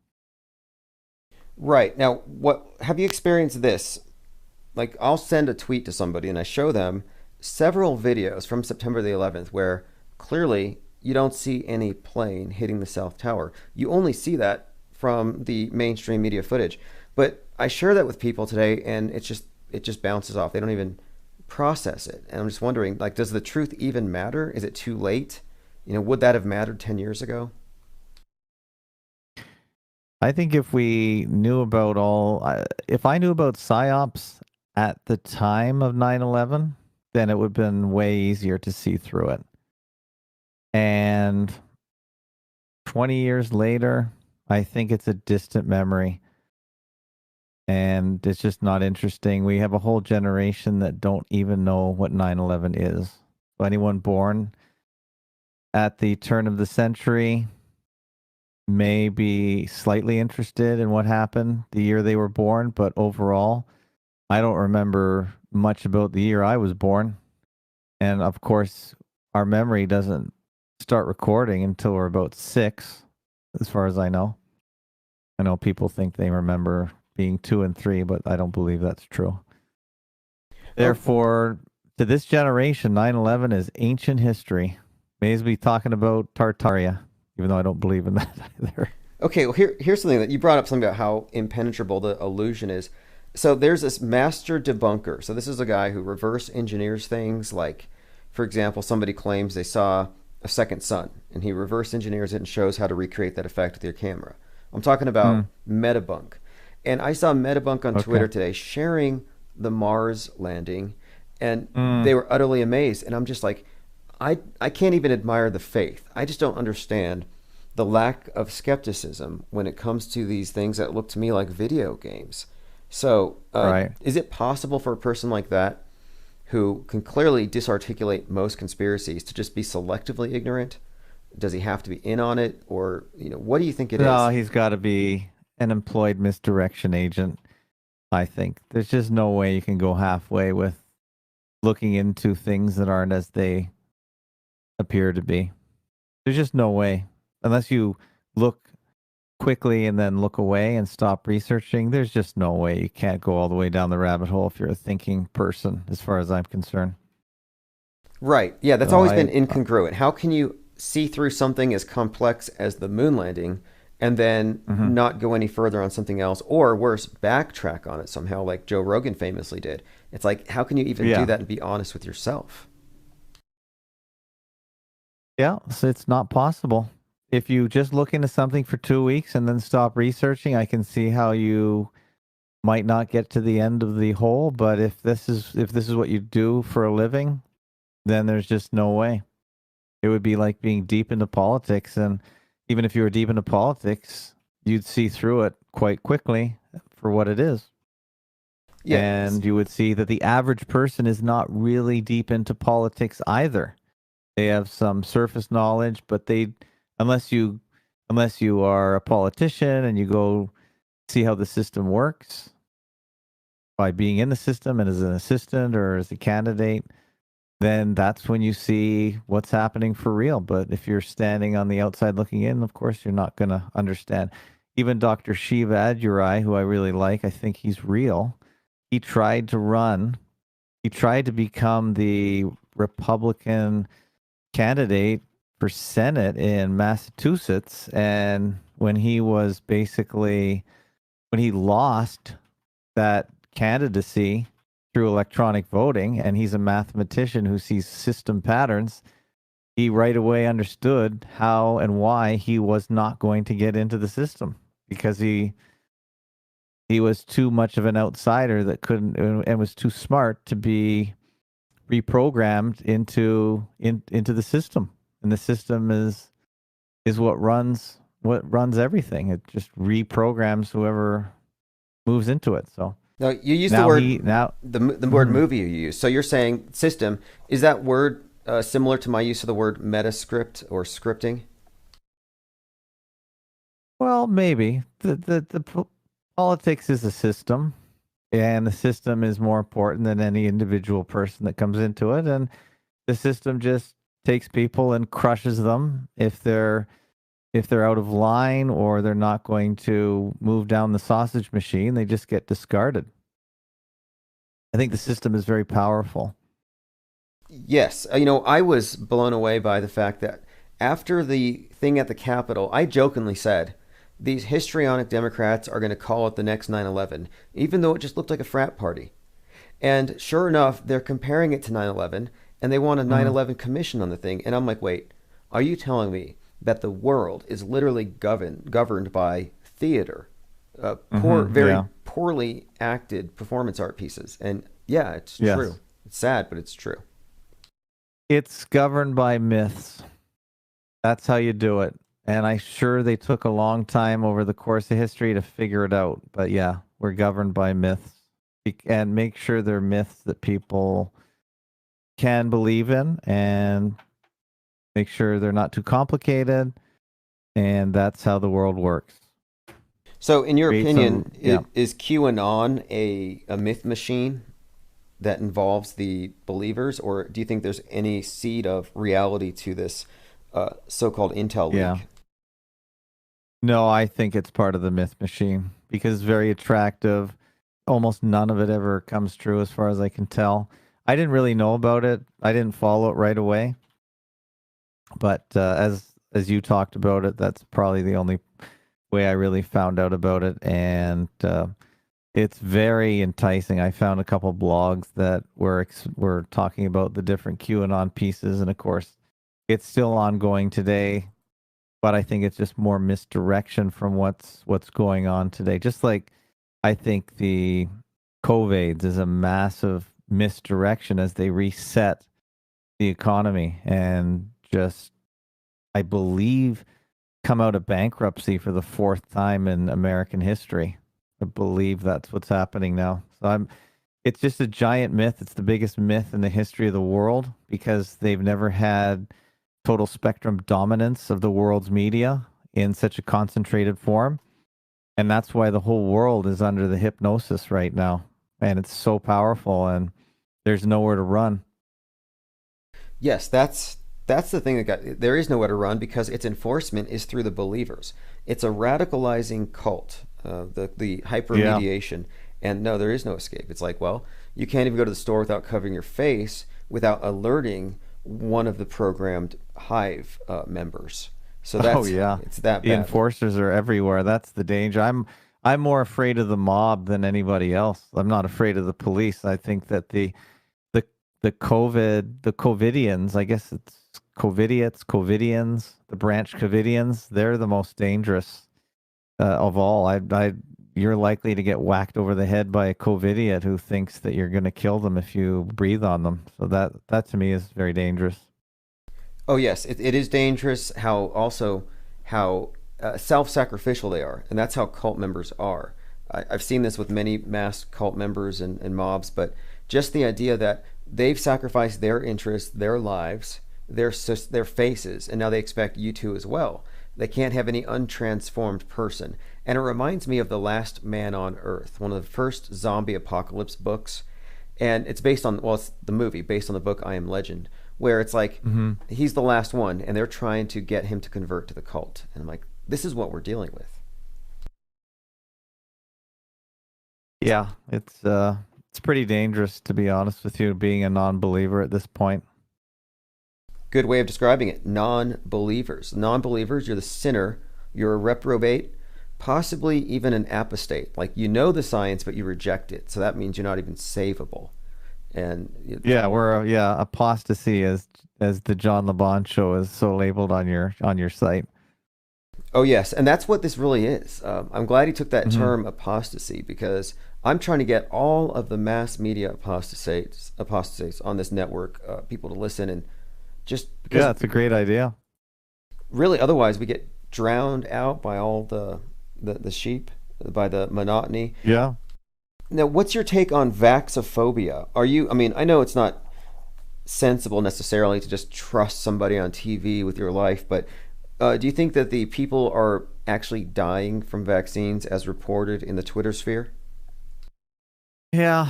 Right. Now, have you experienced this? Like, I'll send a tweet to somebody and I show them several videos from September the 11th where clearly you don't see any plane hitting the South Tower. You only see that from the mainstream media footage. But I share that with people today, and it just bounces off. They don't even process it. And I'm just wondering, like, does the truth even matter? Is it too late? Would that have mattered 10 years ago? I think if we knew about if I knew about psyops at the time of 9/11, then it would have been way easier to see through it. And 20 years later, I think it's a distant memory. and it's just not interesting. We have a whole generation that don't even know what 9/11 is. So anyone born at the turn of the century may be slightly interested in what happened the year they were born, but overall, I don't remember much about the year I was born. And of course, our memory doesn't start recording until we're about 6, as far as I know. I know people think they remember being 2 and 3, but I don't believe that's true. Therefore, to this generation, 9/11 is ancient history. May as be talking about Tartaria, even though I don't believe in that either. Okay, well, here's something that you brought up, something about how impenetrable the illusion is. So there's this master debunker. So this is a guy who reverse engineers things. Like, for example, somebody claims they saw a second sun, and he reverse engineers it and shows how to recreate that effect with your camera. I'm talking about Metabunk. And I saw Metabunk on Twitter today sharing the Mars landing, and they were utterly amazed. And I'm just like, I can't even admire the faith. I just don't understand the lack of skepticism when it comes to these things that look to me like video games. So is it possible for a person like that, who can clearly disarticulate most conspiracies, to just be selectively ignorant? Does he have to be in on it? Or, what do you think it is? No, he's got to be an employed misdirection agent, I think. There's just no way you can go halfway with looking into things that aren't as they appear to be. There's just no way. Unless you look quickly and then look away and stop researching, there's just no way. You can't go all the way down the rabbit hole if you're a thinking person, as far as I'm concerned. Right. Yeah, that's always been incongruent. How can you see through something as complex as the moon landing and then not go any further on something else, or worse, backtrack on it somehow, like Joe Rogan famously did? It's like, how can you even do that and be honest with yourself? Yeah, so it's not possible. If you just look into something for 2 weeks and then stop researching, I can see how you might not get to the end of the hole. But if this is what you do for a living, then there's just no way. It would be like being deep into politics, and even if you were deep into politics, you'd see through it quite quickly for what it is. Yes. And you would see that the average person is not really deep into politics either. They have some surface knowledge, but unless you are a politician and you go see how the system works by being in the system and as an assistant or as a candidate, then that's when you see what's happening for real. But if you're standing on the outside looking in, of course, you're not going to understand. Even Dr. Shiva Adurai, who I really like, I think he's real. He tried to become the Republican candidate for Senate in Massachusetts, and when he lost that candidacy through electronic voting, and he's a mathematician who sees system patterns, he right away understood how and why he was not going to get into the system, because he was too much of an outsider that couldn't, and was too smart to be reprogrammed into the system. And the system is what runs everything. It just reprograms whoever moves into it. So now you use the word movie you use. So you're saying system. Is that word similar to my use of the word metascript or scripting? Well, maybe the politics is a system, and the system is more important than any individual person that comes into it. And the system just takes people and crushes them if they're out of line or they're not going to move down the sausage machine. They just get discarded. I think the system is very powerful. Yes. I was blown away by the fact that after the thing at the Capitol, I jokingly said, these histrionic Democrats are going to call it the next 9/11, even though it just looked like a frat party. And sure enough, they're comparing it to 9/11, and they want a 9/11 commission on the thing. And I'm like, wait, are you telling me that the world is literally governed by theater, very poorly acted performance art pieces? And yeah, it's true. It's sad, but it's true. It's governed by myths. That's how you do it. And I'm sure they took a long time over the course of history to figure it out. But yeah, We're governed by myths, and make sure they're myths that people can believe in, and make sure they're not too complicated. And that's how the world works. So, in your Create opinion, some- is QAnon a myth machine that involves the believers, or do you think there's any seed of reality to this so-called intel leak? Yeah. No, I think it's part of the myth machine because it's very attractive. Almost none of it ever comes true as far as I can tell. I didn't really know about it. I didn't follow it right away. But as you talked about it, that's probably the only way I really found out about it. And it's very enticing. I found a couple blogs that were talking about the different QAnon pieces. And of course, it's still ongoing today. But I think it's just more misdirection from what's going on today. Just like I think the COVIDs is a massive misdirection as they reset the economy and just, I believe, come out of bankruptcy for the fourth time in American history. I believe that's what's happening now. So it's just a giant myth. It's the biggest myth in the history of the world because they've never had total spectrum dominance of the world's media in such a concentrated form. And that's why the whole world is under the hypnosis right now. And it's so powerful and there's nowhere to run. Yes, that's the thing there is nowhere to run because its enforcement is through the believers. It's a radicalizing cult, the hypermediation. And no, there is no escape. It's like, well, you can't even go to the store without covering your face without alerting one of the programmed Hive members. So that's, it's that The bad. enforcers are everywhere. That's the danger. I'm more afraid of the mob than anybody else. I'm not afraid of the police. I think that the COVIDians, I guess it's COVIDians, the branch COVIDians, they're the most dangerous of all. You're likely to get whacked over the head by a COVIDiot who thinks that you're going to kill them if you breathe on them. So that to me is very dangerous. Oh yes, it is dangerous how self-sacrificial they are, and that's how cult members are. I've seen this with many mass cult members and mobs, but just the idea that they've sacrificed their interests, their lives, their faces, and now they expect you to as well. They can't have any untransformed person. And it reminds me of The Last Man on Earth, one of the first zombie apocalypse books. And it's based on, it's the movie based on the book I Am Legend, where it's like, he's the last one, and they're trying to get him to convert to the cult. And I'm like, this is what we're dealing with. Yeah, it's pretty dangerous, to be honest with you, being a non-believer at this point. Good way of describing it. Non-believers. Non-believers, you're the sinner, you're a reprobate, possibly even an apostate. Like, you know the science, but you reject it. So that means you're not even savable. And apostasy, as the John LeBon show is so labeled on your site. Oh yes, and that's what this really is. I'm glad he took that term apostasy because I'm trying to get all of the mass media apostates on this network, people to listen and just because it's a great idea. Really, otherwise we get drowned out by all the sheep, by the monotony. Yeah. Now, what's your take on vaxophobia? I know it's not sensible necessarily to just trust somebody on TV with your life, but do you think that the people are actually dying from vaccines as reported in the Twitter sphere? Yeah,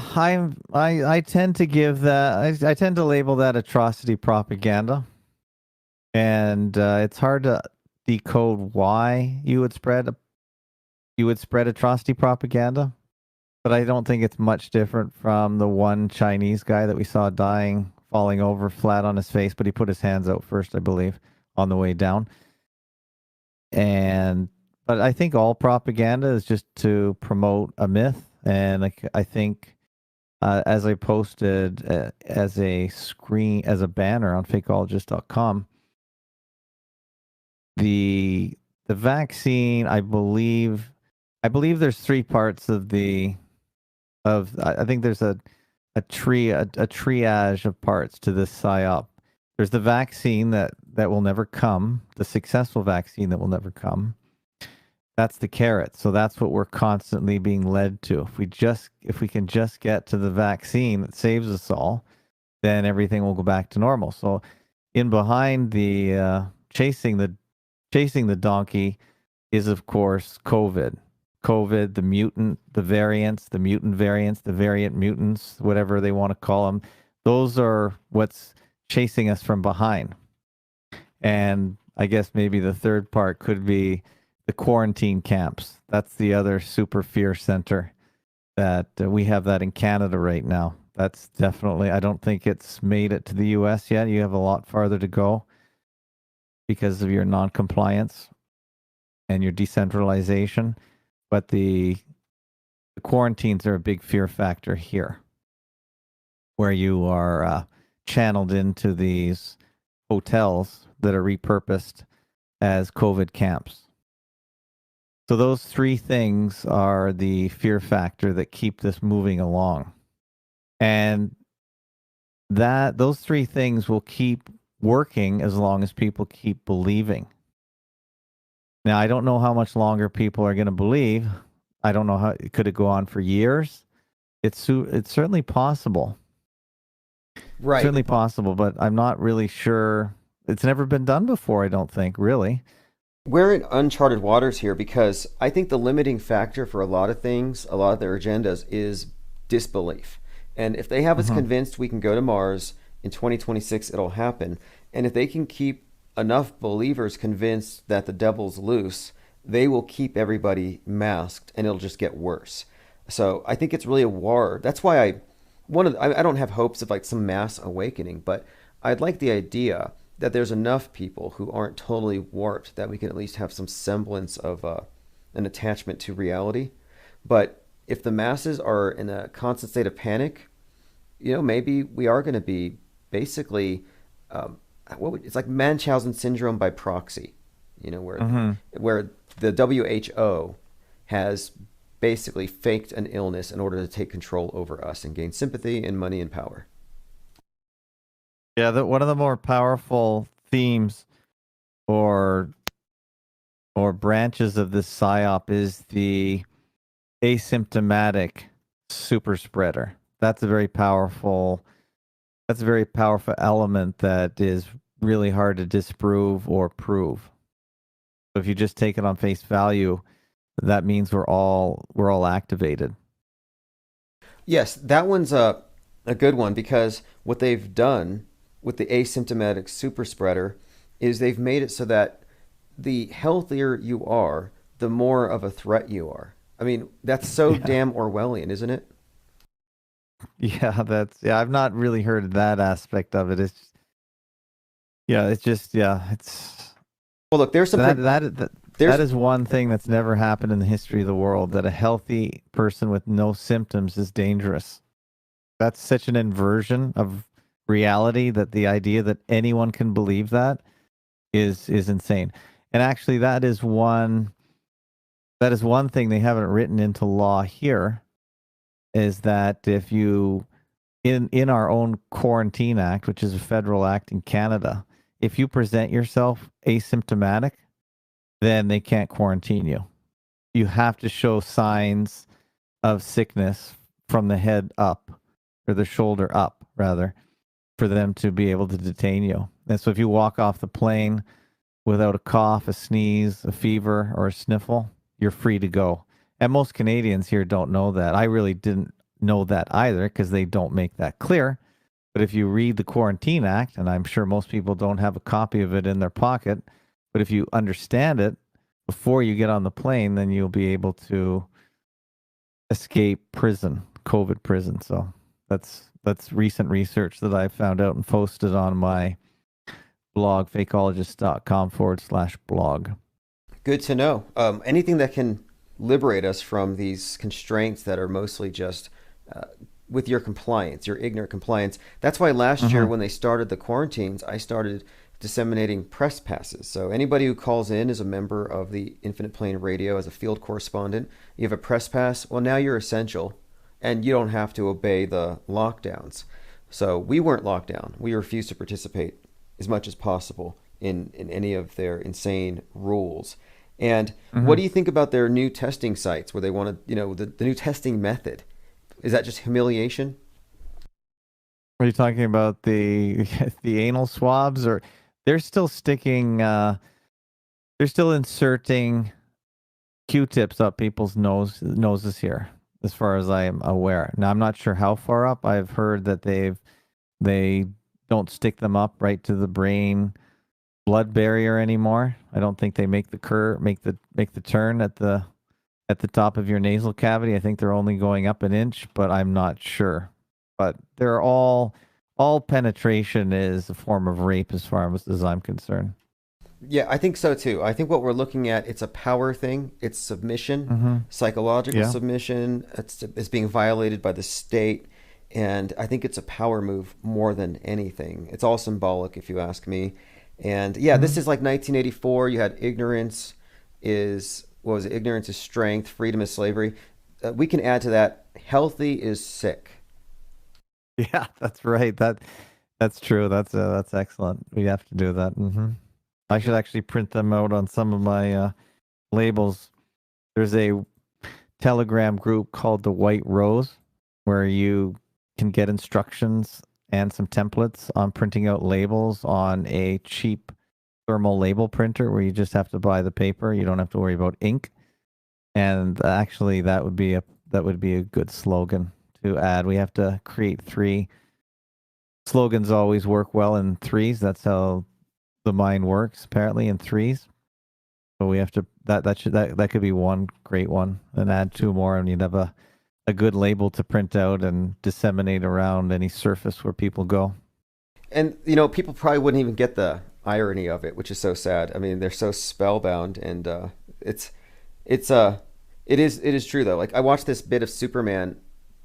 I tend to give that. I tend to label that atrocity propaganda, and it's hard to decode why you would spread atrocity propaganda. But I don't think it's much different from the one Chinese guy that we saw dying, falling over flat on his face, but he put his hands out first, I believe, on the way down. But I think all propaganda is just to promote a myth. And I think, as I posted as a banner on fakeologist.com, the vaccine, I believe there's three parts I think there's a triage of parts to this psyop. There's the vaccine that will never come, the successful vaccine that will never come. That's the carrot. So that's what we're constantly being led to. If we can just get to the vaccine that saves us all, then everything will go back to normal. So in behind the chasing the donkey is, of course, COVID. COVID, the mutant variants, the variant mutants, whatever they want to call them. Those are what's chasing us from behind. And I guess maybe the third part could be the quarantine camps. That's the other super fear center that we have that in Canada right now. That's definitely, I don't think it's made it to the US yet. You have a lot farther to go because of your non-compliance and your decentralization. But the quarantines are a big fear factor here, where you are channeled into these hotels that are repurposed as COVID camps. So those three things are the fear factor that keep this moving along. And those three things will keep working as long as people keep believing. Now, I don't know how much longer people are going to believe. I don't know could it go on for years? It's certainly possible. Right. Certainly possible, but I'm not really sure. It's never been done before, I don't think, really. We're in uncharted waters here because I think the limiting factor for a lot of things, a lot of their agendas, is disbelief. And if they have us convinced we can go to Mars in 2026, it'll happen. And if they can keep enough believers convinced that the devil's loose, they will keep everybody masked and it'll just get worse. So I think it's really a war. That's why I don't have hopes of like some mass awakening, but I'd like the idea that there's enough people who aren't totally warped that we can at least have some semblance of an attachment to reality. But if the masses are in a constant state of panic, maybe we are going to be basically, it's like Munchausen syndrome by proxy, where the WHO has basically faked an illness in order to take control over us and gain sympathy and money and power. Yeah, one of the more powerful themes or branches of this psyop is the asymptomatic super spreader. That's a very powerful element that is really hard to disprove or prove. So if you just take it on face value, that means we're all activated. Yes, that one's a good one because what they've done with the asymptomatic super spreader is they've made it so that the healthier you are, the more of a threat you are. I mean, that's so damn Orwellian, isn't it? Yeah, I've not really heard that aspect of it. It's well, look, there's some that is one thing that's never happened in the history of the world, that a healthy person with no symptoms is dangerous. That's such an inversion of reality that the idea that anyone can believe that is insane. And actually that is one thing they haven't written into law here, is that if you in our own Quarantine Act, which is a federal act in Canada, if you present yourself asymptomatic, then they can't quarantine you. You have to show signs of sickness from the head up, or the shoulder up rather, for them to be able to detain you. And so if you walk off the plane without a cough, a sneeze, a fever, or a sniffle, you're free to go. And most Canadians here don't know that. I really didn't know that either because they don't make that clear. But if you read the Quarantine Act, and I'm sure most people don't have a copy of it in their pocket, but if you understand it before you get on the plane, then you'll be able to escape prison, COVID prison. So that's recent research that I found out and posted on my blog, fakeologist.com/blog. Good to know. Anything that can liberate us from these constraints that are mostly just with your compliance, your ignorant compliance. That's why last year when they started the quarantines, I started disseminating press passes. So anybody who calls in is a member of the Infinite Plane Radio as a field correspondent. You have a press pass. Well, now you're essential. And you don't have to obey the lockdowns. So we weren't locked down. We refused to participate as much as possible in any of their insane rules. And what do you think about their new testing sites where they want to, the new testing method? Is that just humiliation? Are you talking about the the anal swabs, or they're still sticking? They're still inserting Q-tips up people's noses here, as far as I am aware. Now, I'm not sure how far up. I've heard that they don't stick them up right to the brain blood barrier anymore. I don't think they make the turn at the top of your nasal cavity. I think they're only going up an inch, but I'm not sure. But they're all penetration is a form of rape as far as I'm concerned. Yeah, I think so too. I think what we're looking at, it's a power thing. It's submission, psychological submission. It's being violated by the state. And I think it's a power move more than anything. It's all symbolic, if you ask me. And yeah, this is like 1984. You had ignorance is strength, freedom is slavery. We can add to that, healthy is sick. Yeah, that's right. That's true. That's excellent. We have to do that. I should actually print them out on some of my labels. There's a Telegram group called the White Rose where you can get instructions and some templates on printing out labels on a cheap thermal label printer where you just have to buy the paper. You don't have to worry about ink. And actually, that would be a good slogan to add. We have to create 3 slogans. Always work well in 3s. That's how the mind works, apparently, in 3s. So we have to that could be one great one, and add 2 more, and you'd have a good label to print out and disseminate around any surface where people go. And people probably wouldn't even get the irony of it, which is so sad. I mean, they're so spellbound, and it is true though. Like, I watched this bit of Superman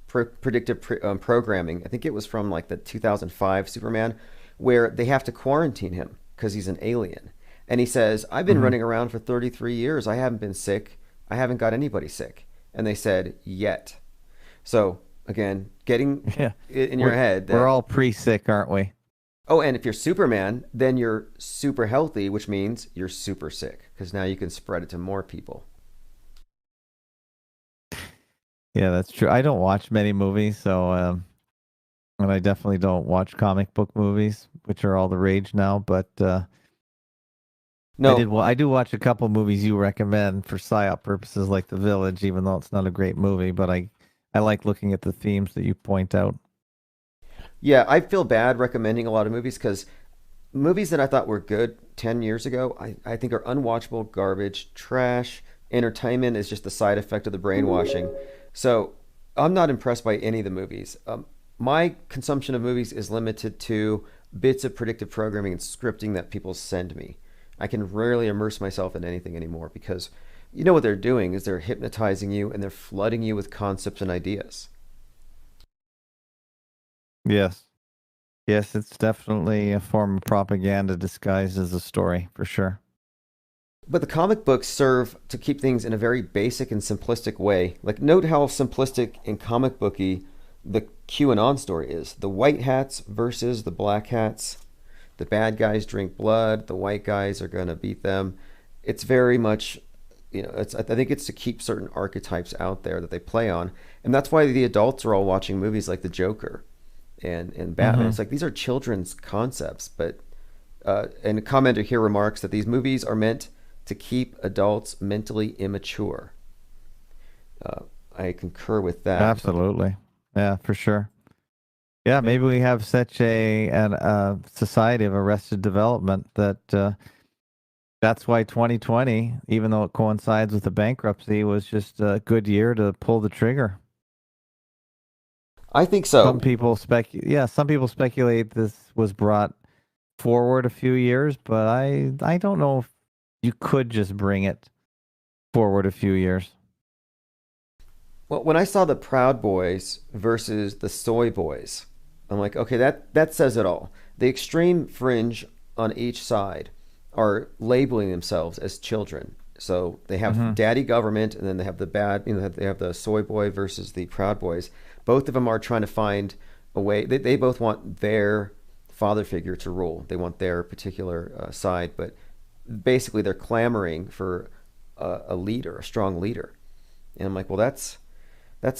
predictive programming. I think it was from like the 2005 Superman, where they have to quarantine him because he's an alien. And he says, I've been running around for 33 years. I haven't been sick. I haven't got anybody sick. And they said, yet. So again, getting in your head. We're all pre-sick, aren't we? Oh, and if you're Superman, then you're super healthy, which means you're super sick because now you can spread it to more people. Yeah, that's true. I don't watch many movies, so and I definitely don't watch comic book movies, which are all the rage now. But no, I do watch a couple movies you recommend for psyop purposes, like The Village, even though it's not a great movie. But I like looking at the themes that you point out. Yeah, I feel bad recommending a lot of movies because movies that I thought were good 10 years ago, I think are unwatchable, garbage, trash. Entertainment is just the side effect of the brainwashing. So I'm not impressed by any of the movies. My consumption of movies is limited to bits of predictive programming and scripting that people send me. I can rarely immerse myself in anything anymore because what they're doing is they're hypnotizing you and they're flooding you with concepts and ideas. Yes, it's definitely a form of propaganda disguised as a story, for sure. But the comic books serve to keep things in a very basic and simplistic way. Like, note how simplistic and comic booky the QAnon story is. The white hats versus the black hats. The bad guys drink blood. The white guys are going to beat them. It's very much, I think it's to keep certain archetypes out there that they play on. And that's why the adults are all watching movies like The Joker and Batman. It's like, these are children's concepts. But and a commenter here remarks that these movies are meant to keep adults mentally immature. I concur with that. Absolutely. Yeah, for sure. Yeah, maybe we have such a society of arrested development that that's why 2020, even though it coincides with the bankruptcy, was just a good year to pull the trigger. I think so. Some people speculate this was brought forward a few years, but I don't know if you could just bring it forward a few years. Well, when I saw the Proud Boys versus the Soy Boys, I'm like, okay, that says it all. The extreme fringe on each side are labeling themselves as children. So they have daddy government, and then they have the bad, they have the Soy Boy versus the Proud Boys. Both of them are trying to find a way. They both want their father figure to rule. They want their particular side, but basically they're clamoring for a leader, a strong leader. And I'm like, well, that's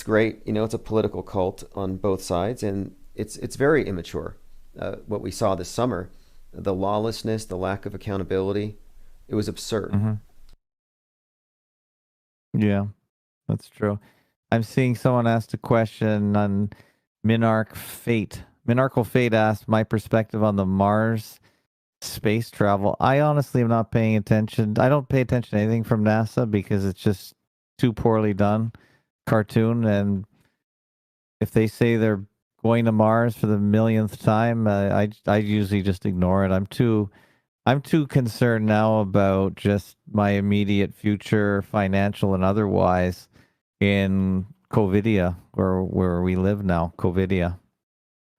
great. You know, it's a political cult on both sides, and it's very immature. What we saw this summer, the lawlessness, the lack of accountability, it was absurd. Mm-hmm. Yeah, that's true. I'm seeing someone asked a question on Minarch Fate. Minarchal Fate asked my perspective on the Mars space travel. I honestly am not paying attention. I don't pay attention to anything from NASA because it's just too poorly done cartoon. And if they say they're going to Mars for the millionth time, I usually just ignore it. I'm too concerned now about just my immediate future, financial and otherwise, in Covidia, where we live now, Covidia.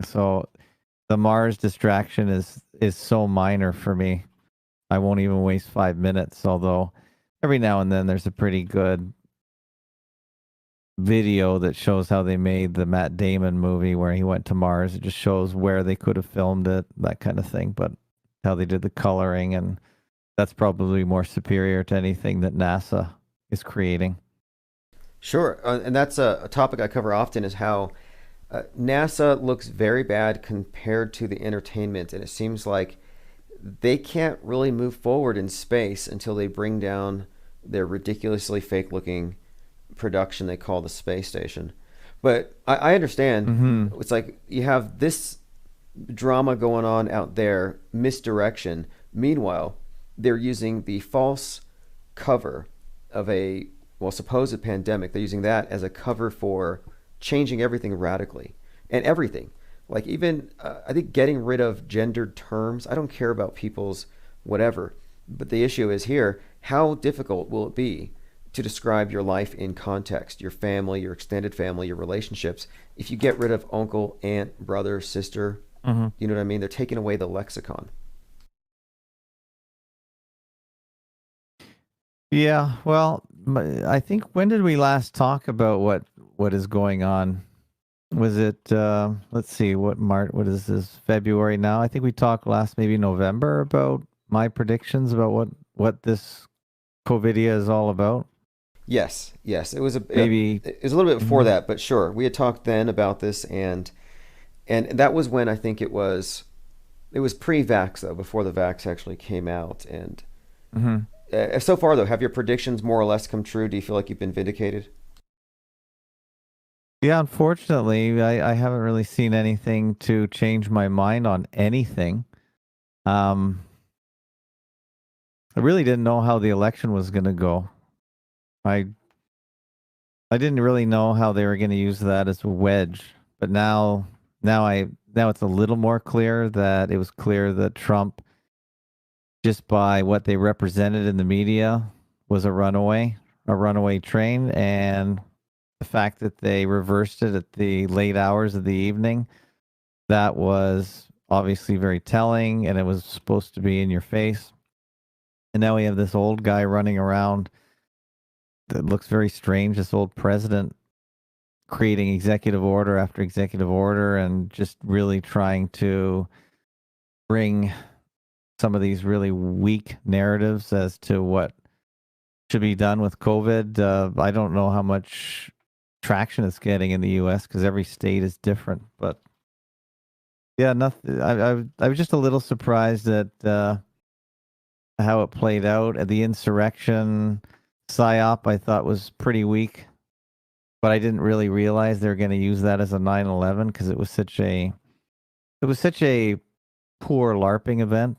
So the Mars distraction is so minor for me. I won't even waste 5 minutes, although every now and then there's a pretty good video that shows how they made the Matt Damon movie where he went to Mars. It just shows where they could have filmed it, that kind of thing, but how they did the coloring, and that's probably more superior to anything that NASA is creating. Sure, and that's a topic I cover often, is how NASA looks very bad compared to the entertainment, and it seems like they can't really move forward in space until they bring down their ridiculously fake-looking production they call the space station. But I understand. Mm-hmm. It's like you have this drama going on out there, misdirection. Meanwhile, they're using the false cover of a supposed pandemic. They're using that as a cover for changing everything radically, and everything. Like even I think getting rid of gendered terms. I don't care about people's whatever, but the issue is here: how difficult will it be to describe your life in context, your family, your extended family, your relationships, if you get rid of uncle, aunt, brother, sister? Mm-hmm. You know what I mean? They're taking away the lexicon. Yeah, well, I think, when did we last talk about what is going on? Was it, let's see, what is this, February now? I think we talked last maybe November about my predictions about what this Covidia is all about. Yes. It was it was a little bit before that, but sure. We had talked then about this, and that was when I think it was pre-vax, though, before the vax actually came out. And so far, though, have your predictions more or less come true? Do you feel like you've been vindicated? Yeah, unfortunately, I haven't really seen anything to change my mind on anything. I really didn't know how the election was going to go. I didn't really know how they were going to use that as a wedge, but now it's a little more clear that it was clear that Trump, just by what they represented in the media, was a runaway train, and the fact that they reversed it at the late hours of the evening, that was obviously very telling, and it was supposed to be in your face. And now we have this old guy running around that looks very strange, this old president, creating executive order after executive order and just really trying to bring some of these really weak narratives as to what should be done with COVID. I don't know how much traction it's getting in the U.S. because every state is different. But yeah, nothing. I was just a little surprised at how it played out. At the insurrection PSYOP, I thought was pretty weak, but I didn't really realize they were going to use that as a 9/11 because it was such a poor LARPing event.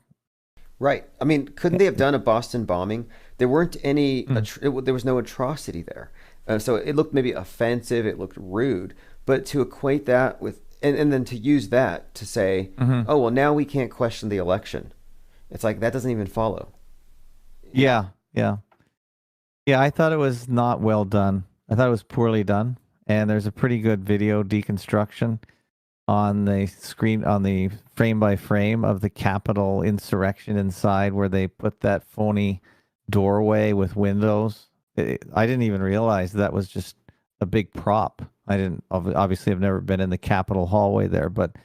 Right. I mean, couldn't they have done a Boston bombing? There weren't any. There was no atrocity there, so it looked maybe offensive. It looked rude, but to equate that with and then to use that to say, oh well, now we can't question the election. It's like that doesn't even follow. Yeah. I thought it was not well done. I thought it was poorly done. And there's a pretty good video deconstruction on the screen, on the frame by frame of the Capitol insurrection inside, where they put that phony doorway with windows. I didn't even realize that was just a big prop. Obviously I've never been in the Capitol hallway there, but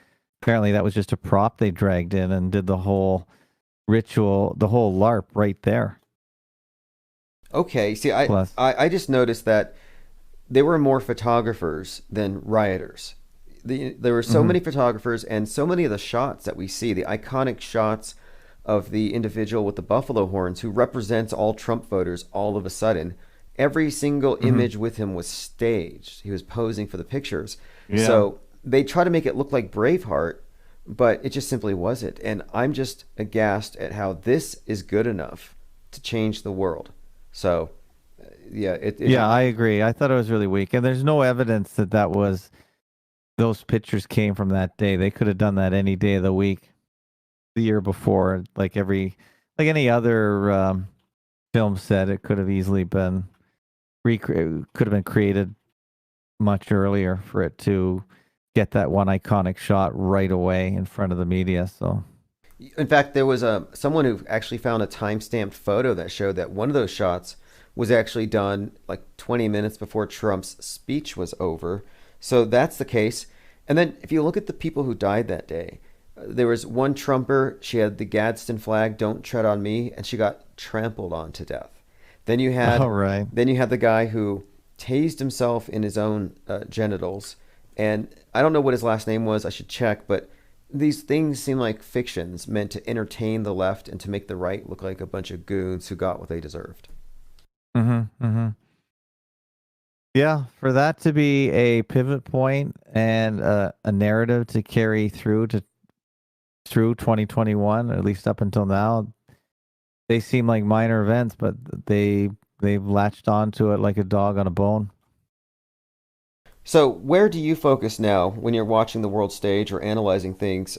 apparently that was just a prop they dragged in and did the whole ritual, the whole LARP right there. Okay, see, Plus. I just noticed that there were more photographers than rioters. There were so many photographers, and so many of the shots that we see, the iconic shots of the individual with the buffalo horns who represents all Trump voters all of a sudden, every single image with him was staged. He was posing for the pictures. Yeah. So they try to make it look like Braveheart, but it just simply wasn't. And I'm just aghast at how this is good enough to change the world. So, yeah. Yeah, I agree. I thought it was really weak. And there's no evidence that those pictures came from that day. They could have done that any day of the week, the year before, like any other film set. It could have easily been created much earlier for it to get that one iconic shot right away in front of the media. So, in fact, there was someone who actually found a time-stamped photo that showed that one of those shots was actually done like 20 minutes before Trump's speech was over. So that's the case. And then if you look at the people who died that day, there was one Trumper. She had the Gadsden flag, "Don't tread on me," and she got trampled on to death. Then you had the guy who tased himself in his own genitals. And I don't know what his last name was. I should check. But these things seem like fictions meant to entertain the left and to make the right look like a bunch of goons who got what they deserved. Yeah, for that to be a pivot point and a narrative to carry through 2021, at least up until now, they seem like minor events, but they've latched onto it like a dog on a bone. So where do you focus now when you're watching the world stage or analyzing things?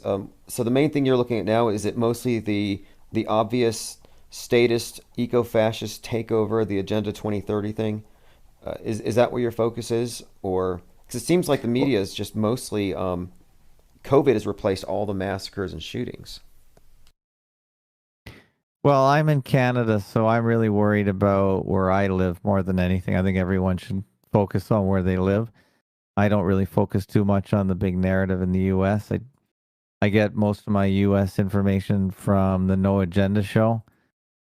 So the main thing you're looking at now, is it mostly the obvious statist, eco-fascist takeover, the Agenda 2030 thing? Is that where your focus is? Or because it seems like the media is just mostly COVID has replaced all the massacres and shootings. Well, I'm in Canada, so I'm really worried about where I live more than anything. I think everyone should focus on where they live. I don't really focus too much on the big narrative in the U.S. I get most of my U.S. information from the No Agenda show,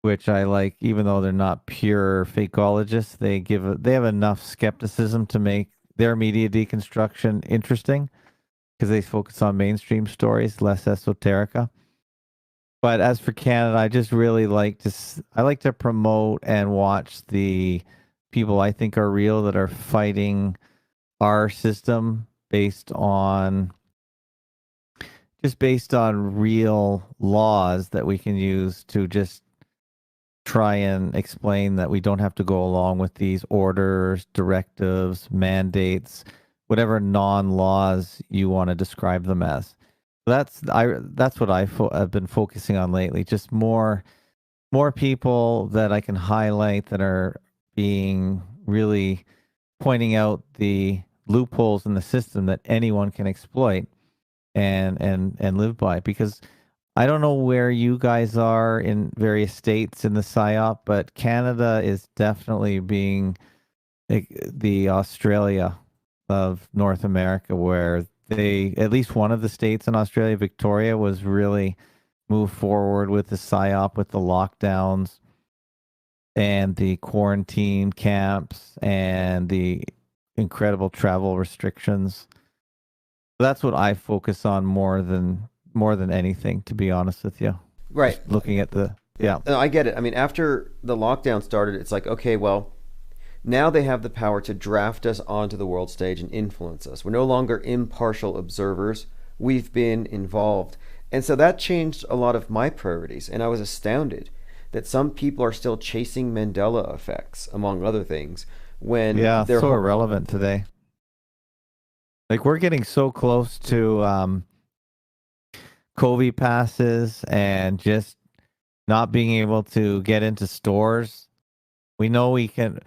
which I like, even though they're not pure fakeologists. They have enough skepticism to make their media deconstruction interesting, because they focus on mainstream stories, less esoterica. But as for Canada, I just really like to promote and watch the people I think are real that are fighting our system based on real laws that we can use to just try and explain that we don't have to go along with these orders, directives, mandates, whatever non-laws you want to describe them as. That's what I've been focusing on lately. Just more people that I can highlight that are being really pointing out the loopholes in the system that anyone can exploit and live by. Because I don't know where you guys are in various states in the PSYOP, but Canada is definitely being the Australia of North America, where at least one of the states in Australia, Victoria, was really moved forward with the PSYOP, with the lockdowns and the quarantine camps and the incredible travel restrictions. That's what I focus on more than anything, to be honest with you. Right. Just looking at I get it. I mean, after the lockdown started, it's like, okay, well, now they have the power to draft us onto the world stage and influence us. We're no longer impartial observers. We've been involved. And so that changed a lot of my priorities. And I was astounded that some people are still chasing Mandela effects, among other things, when they're so irrelevant today. Like, we're getting so close to COVID passes and just not being able to get into stores. We know you can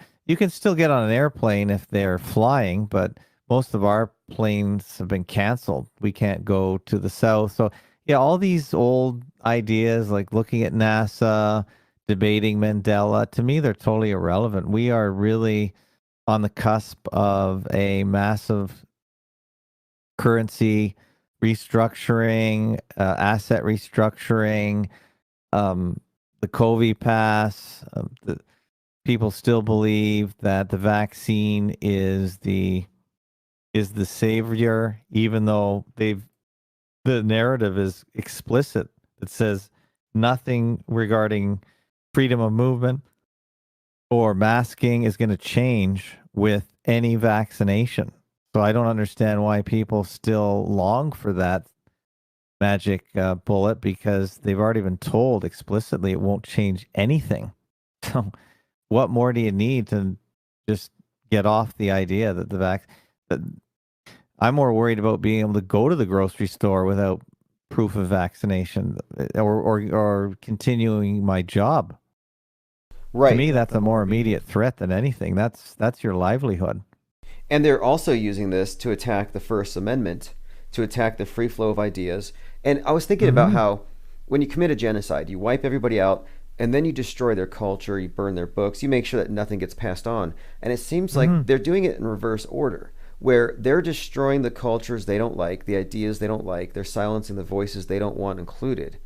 still get on an airplane if they're flying, but most of our planes have been canceled. We can't go to the south. So yeah, all these old ideas, like looking at NASA, debating Mandela, to me, they're totally irrelevant. We are really on the cusp of a massive currency restructuring, asset restructuring, the COVID pass, people still believe that the vaccine is the savior, even though the narrative is explicit. It says nothing regarding freedom of movement or masking is going to change with any vaccination. So I don't understand why people still long for that magic bullet, because they've already been told explicitly it won't change anything. So what more do you need to just get off the idea that that I'm more worried about being able to go to the grocery store without proof of vaccination, or continuing my job. Right. To me, that's a more immediate threat than anything. That's your livelihood. And they're also using this to attack the First Amendment, to attack the free flow of ideas. And I was thinking about how when you commit a genocide, you wipe everybody out, and then you destroy their culture, you burn their books, you make sure that nothing gets passed on. And it seems like they're doing it in reverse order, where they're destroying the cultures they don't like, the ideas they don't like, they're silencing the voices they don't want included.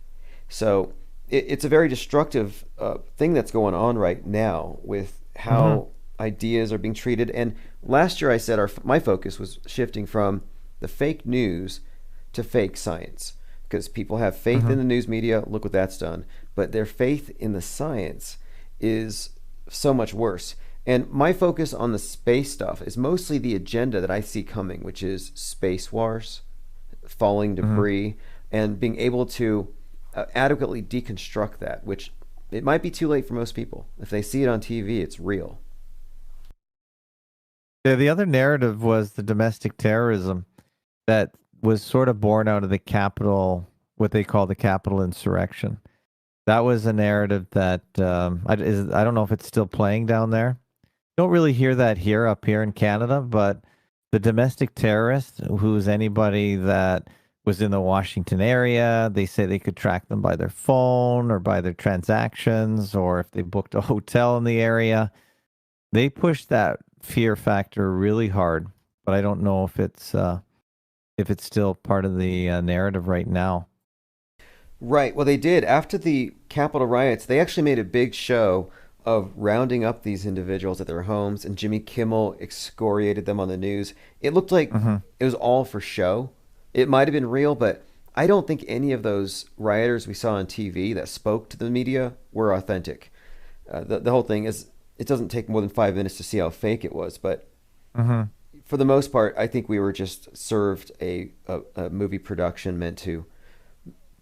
So it's a very destructive thing that's going on right now with how ideas are being treated. And last year I said my focus was shifting from the fake news to fake science, because people have faith in the news media. Look what that's done. But their faith in the science is so much worse. And my focus on the space stuff is mostly the agenda that I see coming, which is space wars, falling debris, and being able to adequately deconstruct that, which it might be too late for most people. If they see it on TV, it's real. Yeah, the other narrative was the domestic terrorism that was sort of born out of the Capitol, what they call the Capitol insurrection. That was a narrative that I don't know if it's still playing down there. Don't really hear that up here in Canada, but the domestic terrorist, who's anybody that was in the Washington area, they say they could track them by their phone or by their transactions, or if they booked a hotel in the area. They pushed that fear factor really hard, but I don't know if it's still part of the narrative right now. Right. Well, they did. After the Capitol riots, they actually made a big show of rounding up these individuals at their homes, and Jimmy Kimmel excoriated them on the news. It looked like it was all for show. It might have been real, but I don't think any of those rioters we saw on TV that spoke to the media were authentic. The whole thing is, it doesn't take more than 5 minutes to see how fake it was, but for the most part, I think we were just served a movie production meant to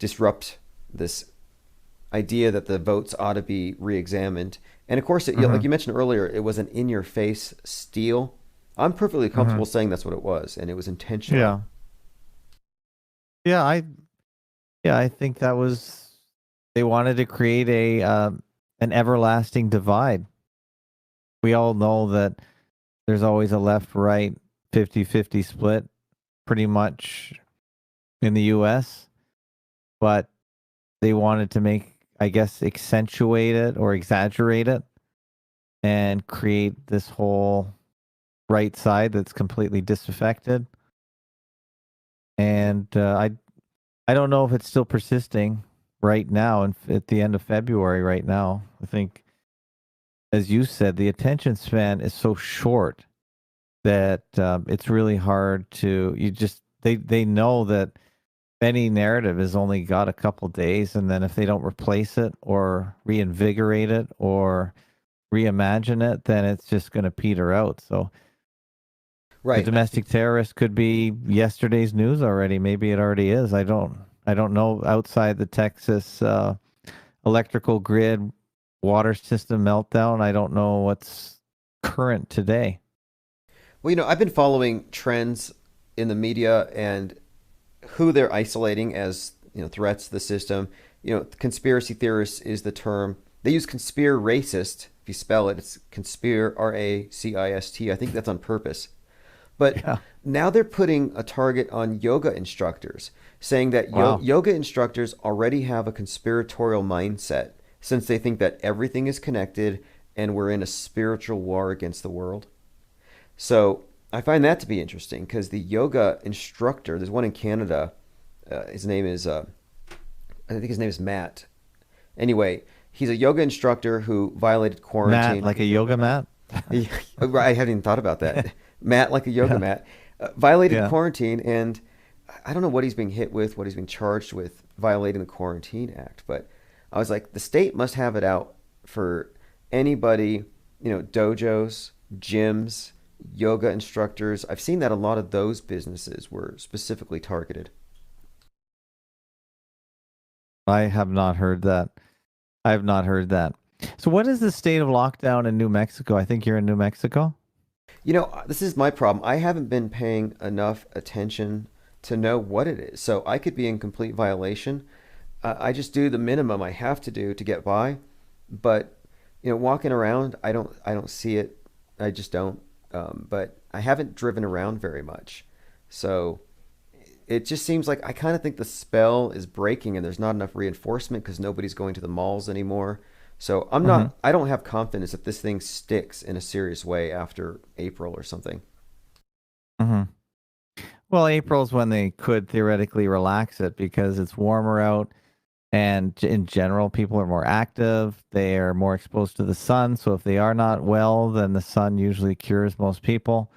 disrupt this idea that the votes ought to be re-examined. And of course, like you mentioned earlier, it was an in-your-face steal. I'm perfectly comfortable saying that's what it was, and it was intentional. Yeah, I think that was, they wanted to create an everlasting divide. We all know that there's always a left-right 50-50 split pretty much in the U.S., but they wanted to make, I guess, accentuate it or exaggerate it and create this whole right side that's completely disaffected. And I don't know if it's still persisting right now and at the end of February right now. I think, as you said, the attention span is so short that it's really hard to, they know that any narrative has only got a couple days, and then if they don't replace it or reinvigorate it or reimagine it, then it's just going to peter out. So the domestic terrorist could be yesterday's news already. Maybe it already is. I don't know. Outside the Texas electrical grid water system meltdown, I don't know what's current today. Well, I've been following trends in the media and who they're isolating as threats to the system. Conspiracy theorists is the term. They use conspiracist. If you spell it, it's conspire, R-A-C-I-S-T. I think that's on purpose. But now they're putting a target on yoga instructors, saying that yoga instructors already have a conspiratorial mindset, since they think that everything is connected and we're in a spiritual war against the world. So I find that to be interesting, because the yoga instructor, there's one in Canada, his name is, I think his name is Matt. Anyway, He's a yoga instructor who violated quarantine. Matt, like a yoga mat? I hadn't even thought about that. Matt, like a yoga mat. Violated quarantine, and I don't know what he's being hit with, what he's being charged with, violating the Quarantine Act. But I was like, the state must have it out for anybody, dojos, gyms, yoga instructors. I've seen that a lot of those businesses were specifically targeted. I have not heard that. So what is the state of lockdown in New Mexico? I think you're in New Mexico. This is my problem. I haven't been paying enough attention to know what it is. So I could be in complete violation. I just do the minimum I have to do to get by. But, walking around, I don't see it. I just don't. But I haven't driven around very much. So it just seems like I kind of think the spell is breaking and there's not enough reinforcement because nobody's going to the malls anymore. So I don't have confidence that this thing sticks in a serious way after April or something. Mm-hmm. Well, April's when they could theoretically relax it because it's warmer out. And in general, people are more active. They are more exposed to the sun. So if they are not well, then the sun usually cures most people.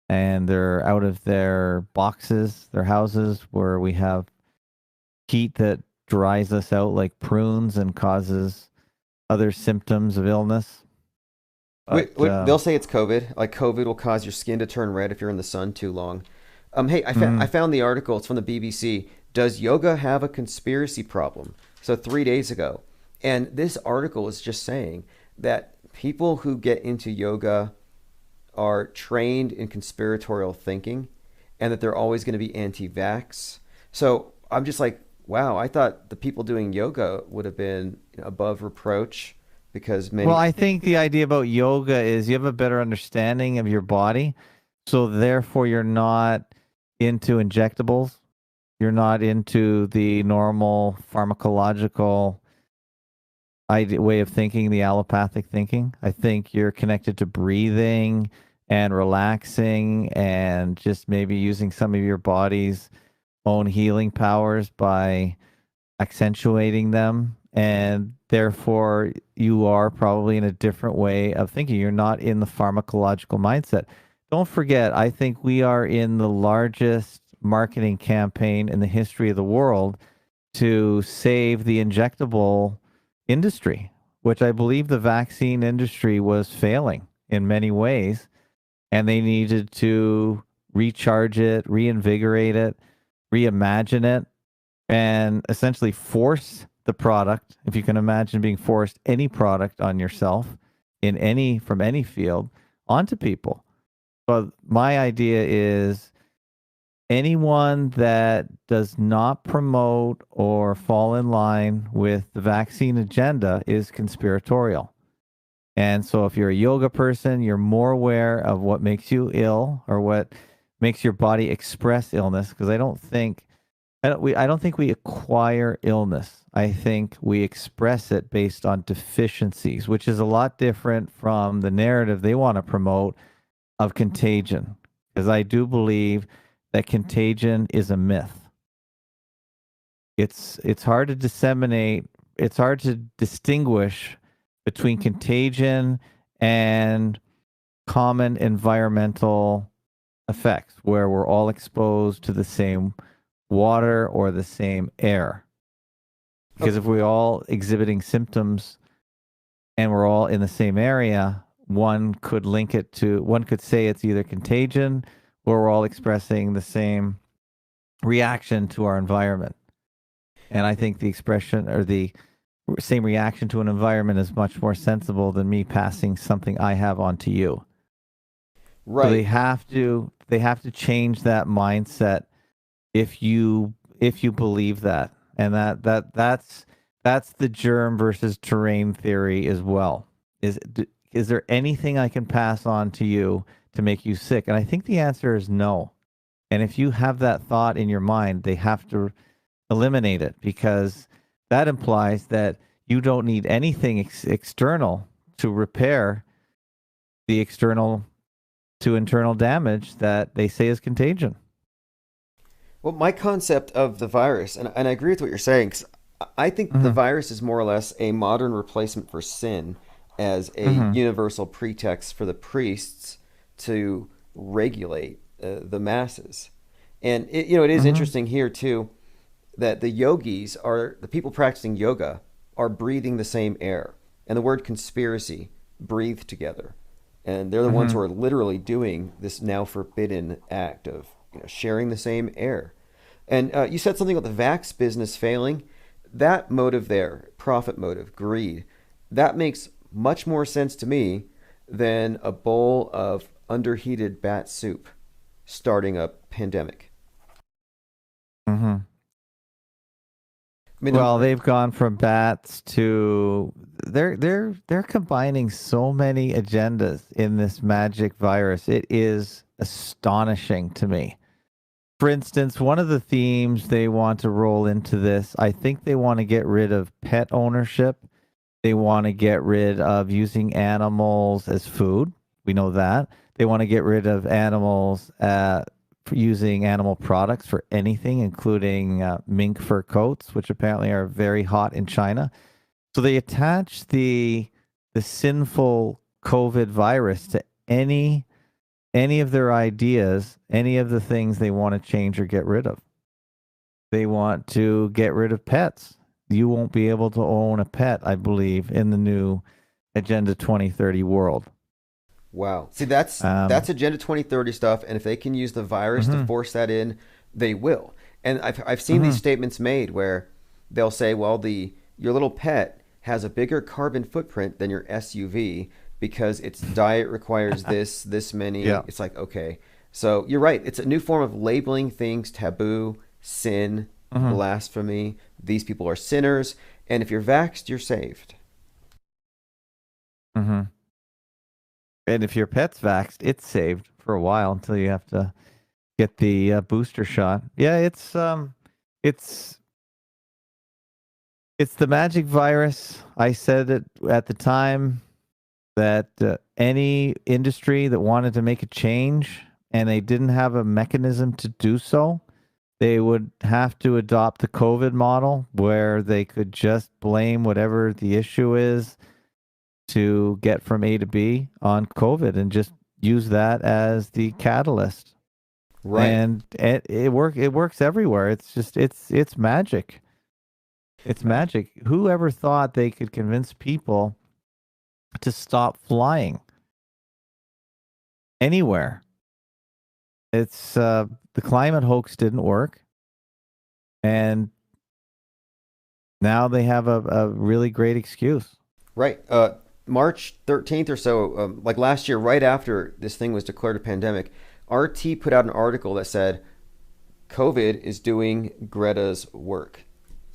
And they're out of their boxes, their houses, where we have heat that dries us out like prunes and causes other symptoms of illness. But, they'll say it's COVID. Like COVID will cause your skin to turn red if you're in the sun too long. Hey, I found the article. It's from the BBC. Does yoga have a conspiracy problem? So 3 days ago. And this article is just saying that people who get into yoga are trained in conspiratorial thinking and that they're always going to be anti-vax. So I'm just like, wow, I thought the people doing yoga would have been above reproach because many... Well, I think the idea about yoga is you have a better understanding of your body. So therefore you're not into injectables. You're not into the normal pharmacological way of thinking, the allopathic thinking. I think you're connected to breathing and relaxing and just maybe using some of your body's own healing powers by accentuating them. And therefore, you are probably in a different way of thinking. You're not in the pharmacological mindset. Don't forget, I think we are in the largest marketing campaign in the history of the world to save the injectable industry, which I believe the vaccine industry was failing in many ways, and they needed to recharge it, reinvigorate it, reimagine it, and essentially force the product, if you can imagine being forced any product on yourself from any field, onto people. But my idea is anyone that does not promote or fall in line with the vaccine agenda is conspiratorial. And so if you're a yoga person, you're more aware of what makes you ill or what makes your body express illness, because I don't think we acquire illness. I think we express it based on deficiencies, which is a lot different from the narrative they want to promote of contagion, because I do believe that contagion is a myth. It's hard to disseminate. It's hard to distinguish between contagion and common environmental effects, where we're all exposed to the same water or the same air. Because if we're all exhibiting symptoms and we're all in the same area, one could say it's either contagion or we're all expressing the same reaction to our environment. And I think the expression or the same reaction to an environment is much more sensible than me passing something I have onto you. Right. So they have to change that mindset if you believe that. And that's the germ versus terrain theory as well. Is there anything I can pass on to you to make you sick? And I think the answer is no. And if you have that thought in your mind, they have to eliminate it, because that implies that you don't need anything external to repair the external to internal damage that they say is contagion. Well, my concept of the virus, and I agree with what you're saying, 'cause I think the virus is more or less a modern replacement for sin as a universal pretext for the priests to regulate the masses. And it is interesting here too that the yogis are the people practicing yoga are breathing the same air, and the word conspiracy breathed together, and they're the ones who are literally doing this now forbidden act of sharing the same air. And you said something about the vax business failing. That motive there, profit motive, greed, that makes much more sense to me than a bowl of underheated bat soup starting a pandemic. I mean, well, they've gone from bats to they're combining so many agendas in this magic virus. It is astonishing to me. For instance, one of the themes they want to roll into this, I think they want to get rid of pet ownership. They want to get rid of using animals as food. We know that. They want to get rid of animals for using animal products for anything, including mink fur coats, which apparently are very hot in China. So they attach the sinful COVID virus to any of their ideas, any of the things they want to change or get rid of. They want to get rid of pets. You won't be able to own a pet, I believe, in the new Agenda 2030 world. Wow. See, that's Agenda 2030 stuff, and if they can use the virus to force that in, they will. And I've seen these statements made where they'll say, well, your little pet has a bigger carbon footprint than your SUV because its diet requires this many. Yeah. It's like, okay. So you're right. It's a new form of labeling things taboo, sin, blasphemy. These people are sinners. And if you're vaxxed, you're saved. And if your pet's vaxxed, it's saved for a while until you have to get the booster shot. Yeah, it's the magic virus. I said it at the time that any industry that wanted to make a change and they didn't have a mechanism to do so, they would have to adopt the COVID model where they could just blame whatever the issue is to get from A to B on COVID and just use that as the catalyst. Right. And it works everywhere. It's just it's magic. It's magic. Whoever thought they could convince people to stop flying anywhere? It's the climate hoax didn't work, and now they have a really great excuse. Right. March 13th or so, like last year, right after this thing was declared a pandemic, RT put out an article that said COVID is doing Greta's work.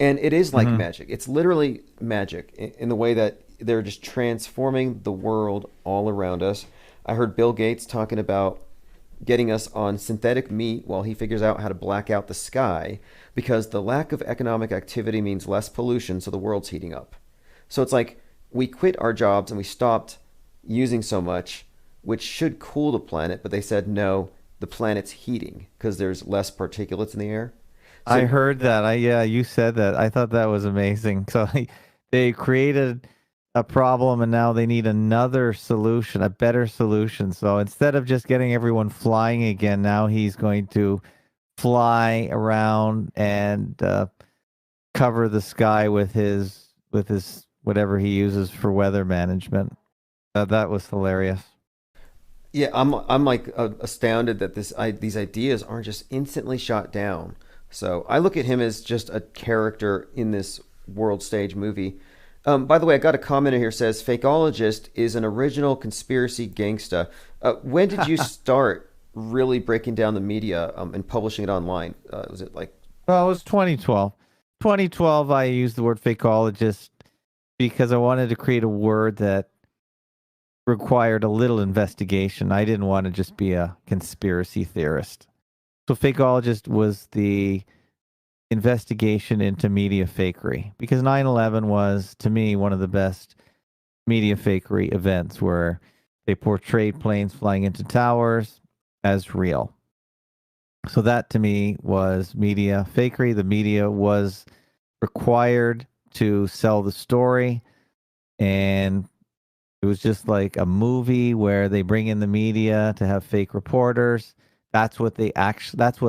And it is like magic. It's literally magic in the way that they're just transforming the world all around us. I heard Bill Gates talking about getting us on synthetic meat while he figures out how to black out the sky because the lack of economic activity means less pollution, so the world's heating up. So it's like we quit our jobs and we stopped using so much, which should cool the planet, but they said no, the planet's heating because there's less particulates in the air. So, I heard that. You said that. I thought that was amazing. So they created a problem and now they need another solution, a better solution. So instead of just getting everyone flying again, now he's going to fly around and cover the sky with his whatever he uses for weather management. That was hilarious. Yeah, I'm like astounded that these ideas aren't just instantly shot down. So I look at him as just a character in this world stage movie. By the way, I got a commenter here says Fakeologist is an original conspiracy gangsta. When did you start really breaking down the media and publishing it online? Was it like? Well, it was 2012. 2012, I used the word fakeologist because I wanted to create a word that required a little investigation. I didn't want to just be a conspiracy theorist. So fakeologist was the investigation into media fakery because 9/11 was, to me, one of the best media fakery events where they portrayed planes flying into towers as real. So that to me was media fakery. The media was required to sell the story, and it was just like a movie where they bring in the media to have fake reporters. That's what they actually. That's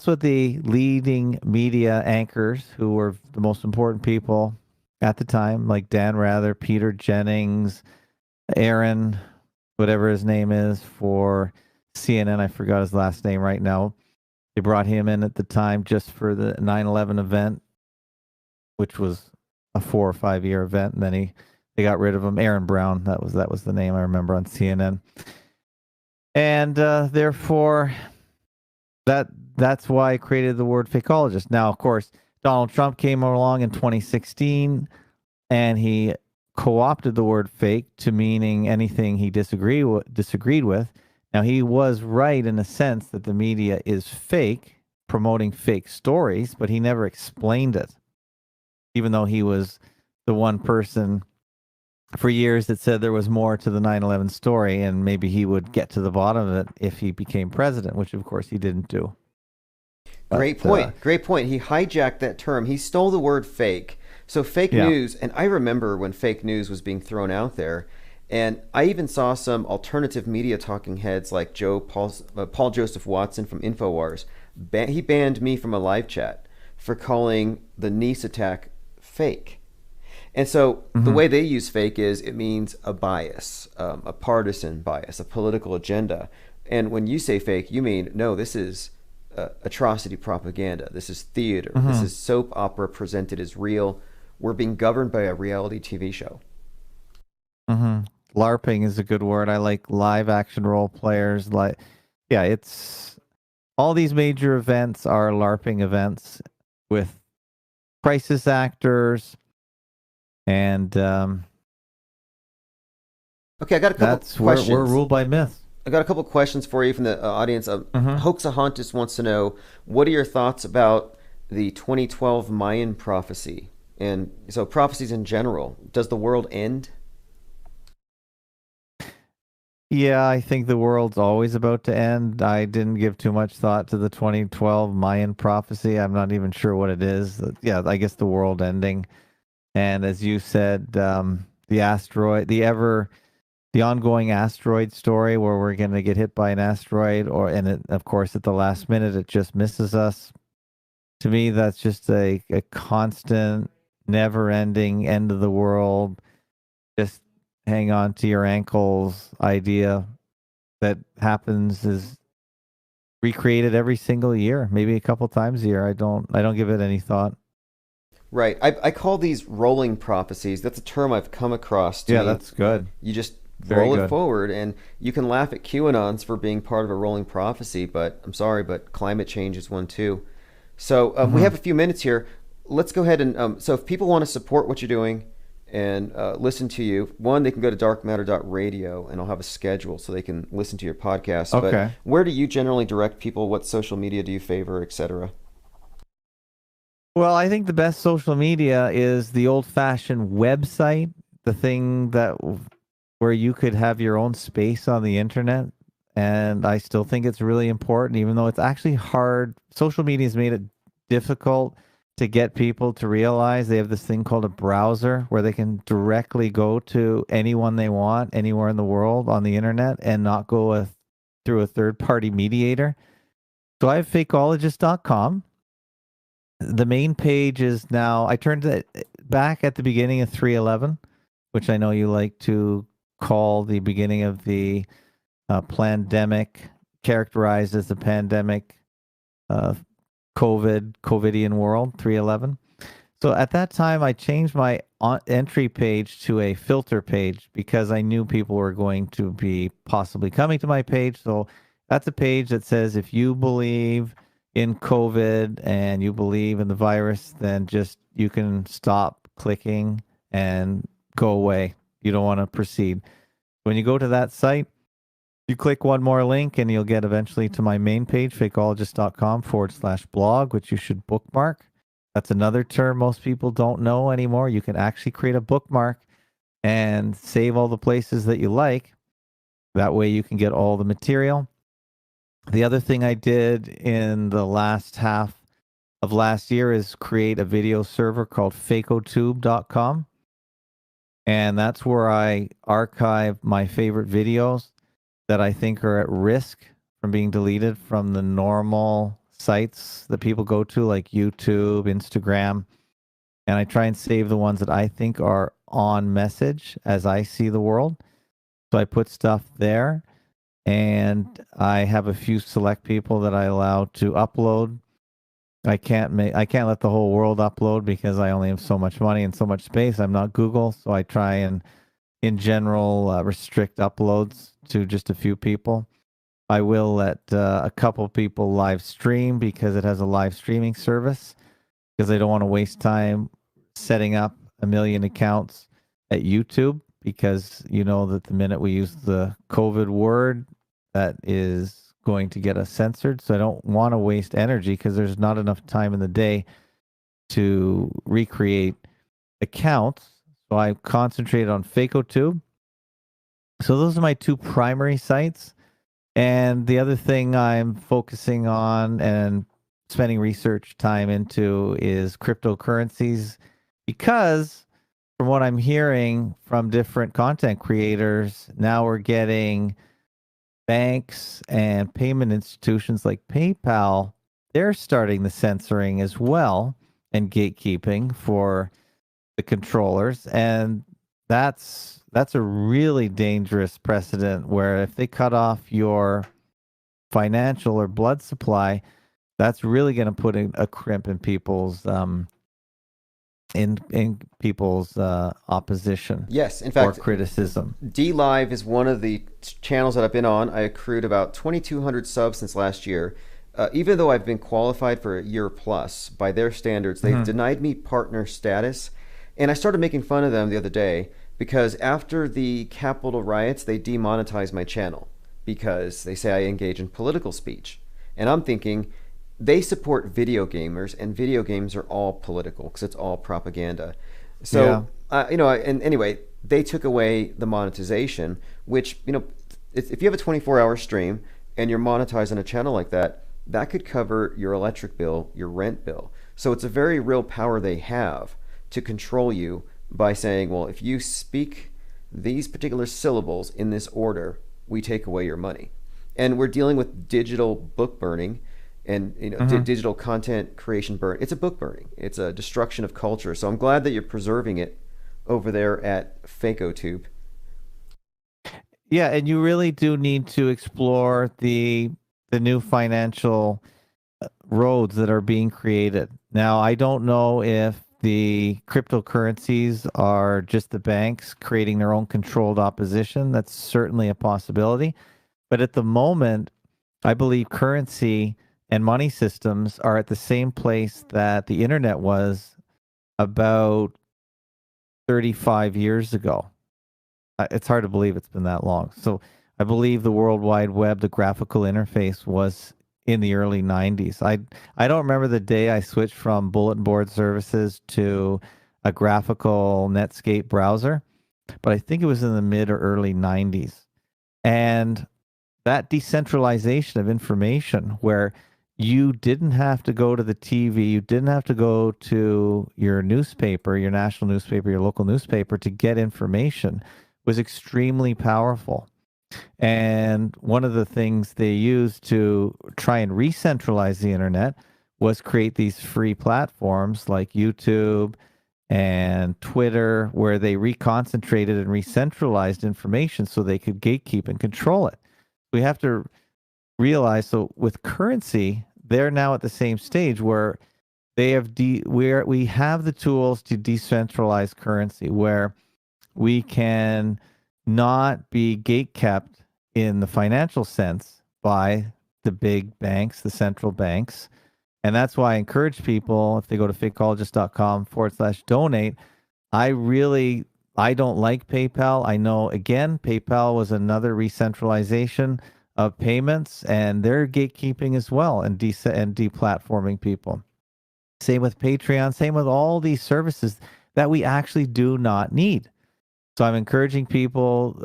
what the leading media anchors, who were the most important people at the time, like Dan Rather, Peter Jennings, Aaron, whatever his name is for CNN. I forgot his last name right now. They brought him in at the time just for the 9/11 event, which was a 4 or 5 year event, and then they got rid of him. Aaron Brown, that was the name I remember on CNN, and therefore that's why I created the word fakeologist. Now, of course, Donald Trump came along in 2016, and he co-opted the word fake to meaning anything he disagreed with. Now, he was right in a sense that the media is fake, promoting fake stories, but he never explained it, even though he was the one person for years that said there was more to the 9/11 story, and maybe he would get to the bottom of it if he became president, which of course he didn't do. Great point. Great point. He hijacked that term. He stole the word fake. So fake news, and I remember when fake news was being thrown out there, and I even saw some alternative media talking heads like Paul Joseph Watson from InfoWars. He banned me from a live chat for calling the Nice attack fake. And so the way they use fake is it means a bias, a partisan bias, a political agenda. And when you say fake, you mean, no, this is atrocity propaganda. This is theater. This is soap opera presented as real. We're being governed by a reality TV show. LARPing is a good word. I like live action role players. It's all these major events are LARPing events with crisis actors. And okay, I got a couple questions. We're ruled by myth. I got a couple questions for you from the audience. Hoaxahontus wants to know, what are your thoughts about the 2012 Mayan prophecy? And so prophecies in general. Does the world end? Yeah, I think the world's always about to end. I didn't give too much thought to the 2012 Mayan prophecy. I'm not even sure what it is. Yeah, I guess the world ending. And as you said, the ongoing asteroid story, where we're going to get hit by an asteroid, of course, at the last minute, it just misses us. To me, that's just a constant, never-ending end of the world. Just hang on to your ankles idea that happens is recreated every single year, maybe a couple times a year. I don't give it any thought. Right. I call these rolling prophecies. That's a term I've come across. Yeah, that's good. You just roll it forward, and you can laugh at QAnons for being part of a rolling prophecy, but I'm sorry, but climate change is one too. So we have a few minutes here. Let's go ahead and, so if people want to support what you're doing and listen to you, one, they can go to darkmatter.radio, and I'll have a schedule so they can listen to your podcast. Okay. But where do you generally direct people? What social media do you favor, etc.? Well, I think the best social media is the old-fashioned website, the thing where you could have your own space on the internet. And I still think it's really important, even though it's actually hard. Social media has made it difficult to get people to realize they have this thing called a browser where they can directly go to anyone they want anywhere in the world on the internet and not go through a third-party mediator. So I have fakeologist.com. The main page is now, I turned it back at the beginning of 3/11, which I know you like to call the beginning of the pandemic, characterized as the pandemic, COVIDian world, 3/11. So at that time, I changed my entry page to a filter page because I knew people were going to be possibly coming to my page. So that's a page that says, if you believe in COVID and you believe in the virus, then you can stop clicking and go away. You don't want to proceed. When you go to that site, you click one more link and you'll get eventually to my main page, fakeologist.com/blog, which you should bookmark. That's another term most people don't know anymore. You can actually create a bookmark and save all the places that you like. That way you can get all the material. The other thing I did in the last half of last year is create a video server called fakotube.com. And that's where I archive my favorite videos that I think are at risk from being deleted from the normal sites that people go to, like YouTube, Instagram. And I try and save the ones that I think are on message as I see the world. So I put stuff there. And I have a few select people that I allow to upload. I can't let the whole world upload because I only have so much money and so much space. I'm not Google, so I try and, in general, restrict uploads to just a few people. I will let a couple people live stream because it has a live streaming service, because I don't want to waste time setting up a million accounts at YouTube, because you know that the minute we use the COVID word, that is going to get us censored. So I don't want to waste energy because there's not enough time in the day to recreate accounts. So I concentrate on Fakotube. So those are my two primary sites. And the other thing I'm focusing on and spending research time into is cryptocurrencies, because from what I'm hearing from different content creators, now we're getting banks and payment institutions like PayPal, they're starting the censoring as well and gatekeeping for the controllers. And that's a really dangerous precedent, where if they cut off your financial or blood supply, that's really going to put a crimp in people's opposition. Yes, in fact, or criticism. DLive is one of the channels that I've been on. I accrued about 2,200 subs since last year. Even though I've been qualified for a year plus, by their standards, they've denied me partner status. And I started making fun of them the other day because after the Capitol riots, they demonetized my channel because they say I engage in political speech. And I'm thinking, they support video gamers, and video games are all political because it's all propaganda. So, and anyway, they took away the monetization, which, if you have a 24-hour stream and you're monetized on a channel like that, that could cover your electric bill, your rent bill. So it's a very real power they have to control you by saying, well, if you speak these particular syllables in this order, we take away your money. And we're dealing with digital book burning and digital content creation burn. It's a book burning. It's a destruction of culture. So I'm glad that you're preserving it over there at Fakotube. Yeah, and you really do need to explore the new financial roads that are being created. Now, I don't know if the cryptocurrencies are just the banks creating their own controlled opposition. That's certainly a possibility. But at the moment, I believe currency and money systems are at the same place that the internet was about 35 years ago. It's hard to believe it's been that long. So I believe the World Wide Web, the graphical interface, was in the early 90s. I don't remember the day I switched from bulletin board services to a graphical Netscape browser, but I think it was in the mid or early 90s. And that decentralization of information, where you didn't have to go to the TV, you didn't have to go to your newspaper, your national newspaper, your local newspaper to get information, was extremely powerful. And one of the things they used to try and re-centralize the internet was create these free platforms like YouTube and Twitter, where they reconcentrated and re-centralized information so they could gatekeep and control it. We have to realize, so with currency, they're now at the same stage where they have we have the tools to decentralize currency, where we can not be gatekept in the financial sense by the big banks, the central banks. And that's why I encourage people, if they go to fakeologist.com/donate, I don't like PayPal. I know, again, PayPal was another re-centralization of payments, and they're gatekeeping as well and deplatforming people. Same with Patreon, same with all these services that we actually do not need. So I'm encouraging people,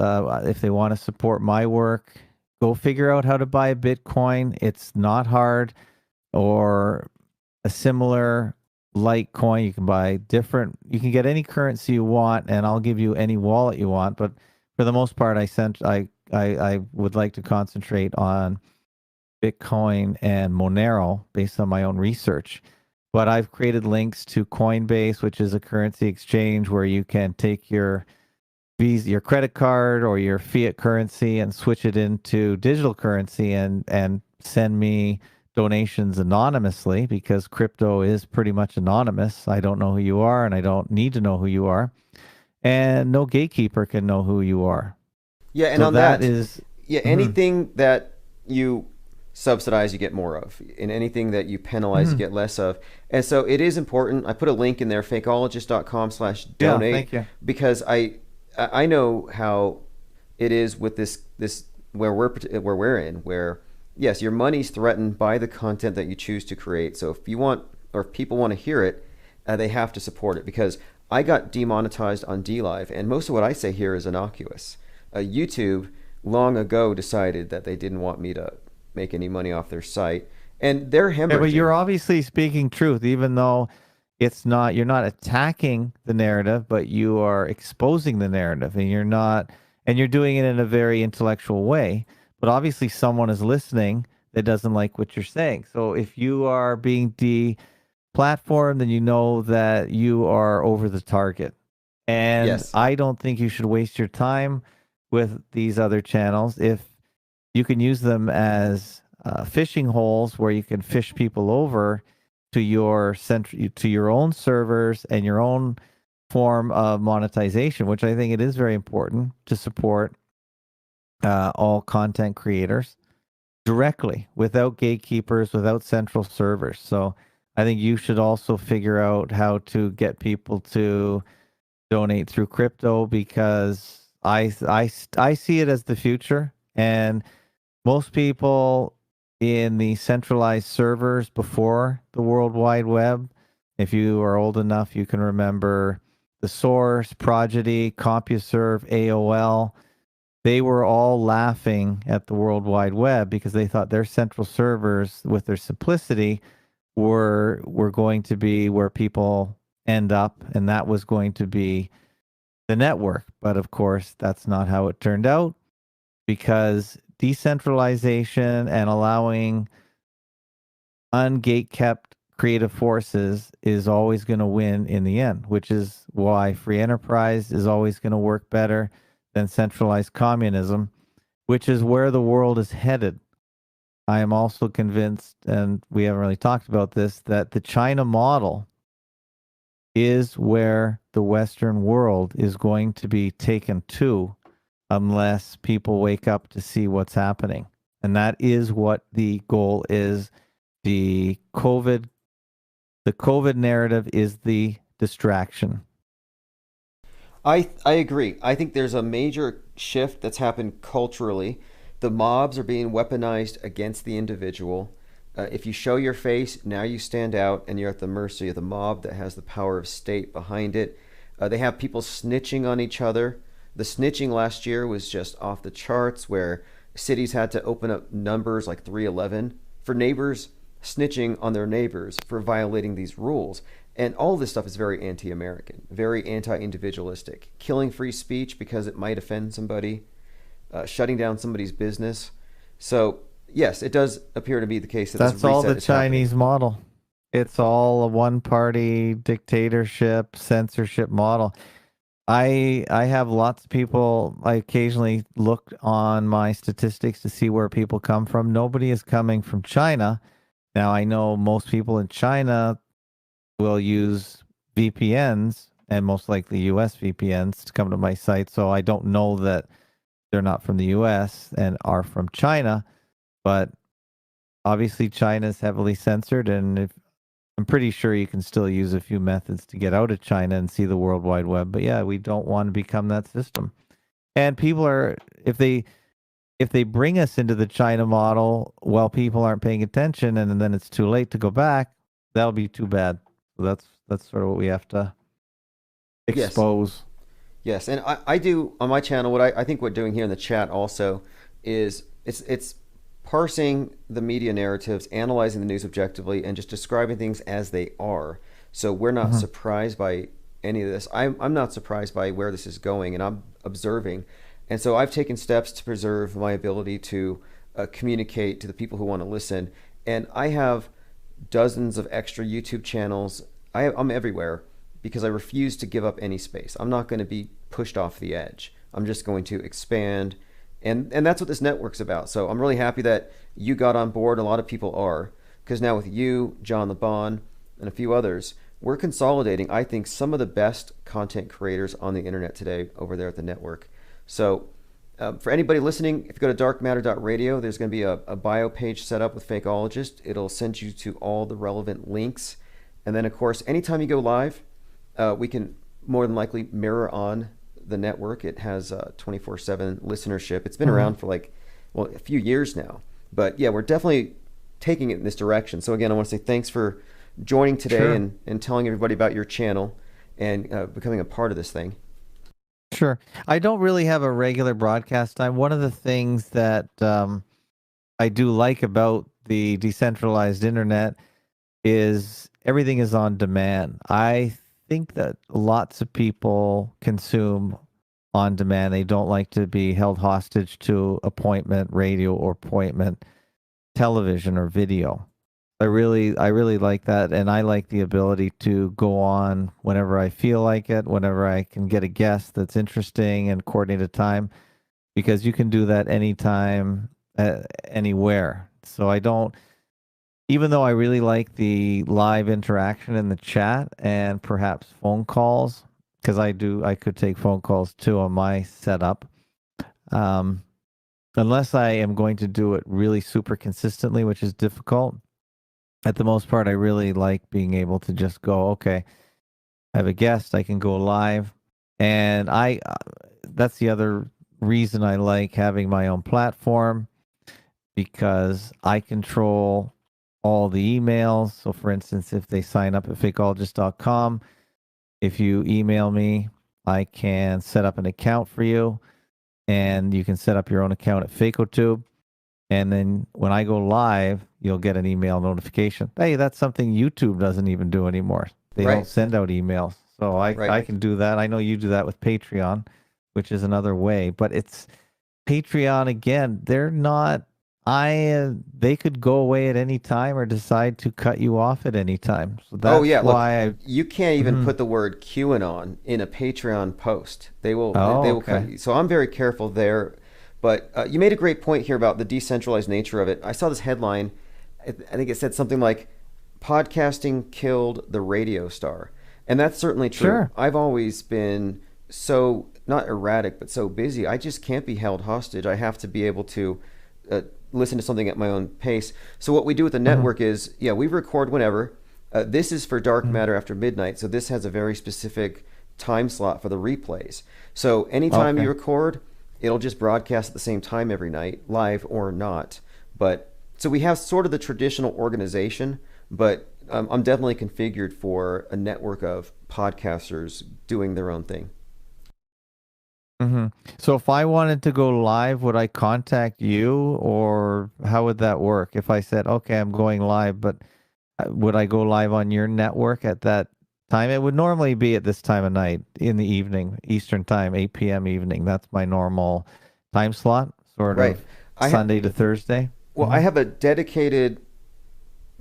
if they want to support my work, go figure out how to buy a Bitcoin. It's not hard. Or a similar Litecoin. You can buy different. You can get any currency you want, and I'll give you any wallet you want. But for the most part, I would like to concentrate on Bitcoin and Monero based on my own research. But I've created links to Coinbase, which is a currency exchange where you can take your Visa, your credit card, or your fiat currency and switch it into digital currency and send me donations anonymously, because crypto is pretty much anonymous. I don't know who you are, and I don't need to know who you are, and no gatekeeper can know who you are. Yeah, and so on that is anything that you subsidize, you get more of, and anything that you penalize, you get less of. And so it is important. I put a link in there, fakeologist.com/donate, thank you. because I know how it is with this where we're in, where yes, your money's threatened by the content that you choose to create. So if you want, or if people want to hear it, they have to support it, because I got demonetized on DLive, and most of what I say here is innocuous. YouTube long ago decided that they didn't want me to make any money off their site, and they're hemorrhaging. Yeah, but you're obviously speaking truth, even though it's not. You're not attacking the narrative, but you are exposing the narrative, and you're doing it in a very intellectual way. But obviously, someone is listening that doesn't like what you're saying. So if you are being deplatformed, then you know that you are over the target. And Yes. I don't think you should waste your time with these other channels. If you can use them as fishing holes where you can fish people over to your own servers and your own form of monetization, which I think it is very important to support all content creators directly, without gatekeepers, without central servers. So I think you should also figure out how to get people to donate through crypto, because I see it as the future. And most people in the centralized servers before the World Wide Web, if you are old enough, you can remember The Source, Prodigy, CompuServe, AOL. They were all laughing at the World Wide Web because they thought their central servers, with their simplicity, were going to be where people end up, and that was going to be the network. But of course, that's not how it turned out, because decentralization and allowing ungate-kept creative forces is always going to win in the end, which is why free enterprise is always going to work better than centralized communism, which is where the world is headed. I am also convinced, and we haven't really talked about this, that the China model is where the Western world is going to be taken to, unless people wake up to see what's happening. And that is what the goal is. The COVID narrative is the distraction. I agree. I think there's a major shift that's happened culturally. The mobs are being weaponized against the individual. If you show your face, now you stand out, and you're at the mercy of the mob that has the power of state behind it. They have people snitching on each other. The snitching last year was just off the charts, where cities had to open up numbers like 311 for neighbors snitching on their neighbors for violating these rules. And all this stuff is very anti-American, very anti-individualistic, killing free speech because it might offend somebody, shutting down somebody's business. So yes, it does appear to be the case that that's this all reset the is Chinese happening. model. It's all a one-party dictatorship, censorship model. I have lots of people. I occasionally look on my statistics to see where people come from. Nobody is coming from China. Now, I know most people in China will use VPNs, and most likely US VPNs, to come to my site. So I don't know that they're not from the US and are from China. But obviously China is heavily censored, and I'm pretty sure you can still use a few methods to get out of China and see the World Wide Web. But yeah, we don't want to become that system. And people are, if they bring us into the China model while people aren't paying attention, and then it's too late to go back, that'll be too bad. So that's sort of what we have to expose. Yes, and I do on my channel, what I think we're doing here in the chat also is it's parsing the media narratives, analyzing the news objectively, and just describing things as they are. So we're not surprised by any of this. I'm not surprised by where this is going, and I'm observing. And so I've taken steps to preserve my ability to communicate to the people who want to listen. And I have dozens of extra YouTube channels. I'm everywhere because I refuse to give up any space. I'm not going to be pushed off the edge. I'm just going to expand. And that's what this network's about. So I'm really happy that you got on board. A lot of people are, because now with you, John LeBon, and a few others, we're consolidating, I think, some of the best content creators on the internet today over there at the network. So for anybody listening, if you go to darkmatter.radio, there's going to be a bio page set up with Fakeologist. It'll send you to all the relevant links. And then, of course, anytime you go live, we can more than likely mirror on the network. It has 24/7 listenership. It's been around for a few years now. But yeah, we're definitely taking it in this direction. So again, I want to say thanks for joining today and telling everybody about your channel and becoming a part of this thing. Sure. I don't really have a regular broadcast time. One of the things that I do like about the decentralized internet is everything is on demand. I think that lots of people consume on demand. They don't like to be held hostage to appointment radio or appointment television or video. I really like that, and I like the ability to go on whenever I feel like it, whenever I can get a guest that's interesting and coordinate a time, because you can do that anytime, anywhere. So I don't, even though I really like the live interaction in the chat and perhaps phone calls, because I could take phone calls too on my setup. Unless I am going to do it really super consistently, which is difficult. At the most part, I really like being able to just go, okay, I have a guest, I can go live. And that's the other reason I like having my own platform, because I control all the emails. So for instance, if they sign up at fakeologist.com, if you email me, I can set up an account for you, and you can set up your own account at Fakotube. And then when I go live, you'll get an email notification. Hey, that's something YouTube doesn't even do anymore. They don't send out emails. So I can do that. I know you do that with Patreon, which is another way. But it's Patreon, again, they're not, they could go away at any time or decide to cut you off at any time. So that's why you can't even put the word QAnon in a Patreon post. They will cut you. So I'm very careful there. But you made a great point here about the decentralized nature of it. I saw this headline. I think it said something like, podcasting killed the radio star. And that's certainly true. Sure. I've always been so, not erratic, but so busy. I just can't be held hostage. I have to be able to listen to something at my own pace. So what we do with the network is, we record whenever. This is for Dark Matter after midnight. So this has a very specific time slot for the replays. So anytime you record, it'll just broadcast at the same time every night, live or not. But so we have sort of the traditional organization, but I'm definitely configured for a network of podcasters doing their own thing. So if I wanted to go live, would I contact you, or how would that work? If I said, okay, I'm going live, but would I go live on your network at that time? It would normally be at this time of night in the evening, Eastern time, 8 p.m. evening. That's my normal time slot, sort of Sunday to Thursday. Well, I have a dedicated,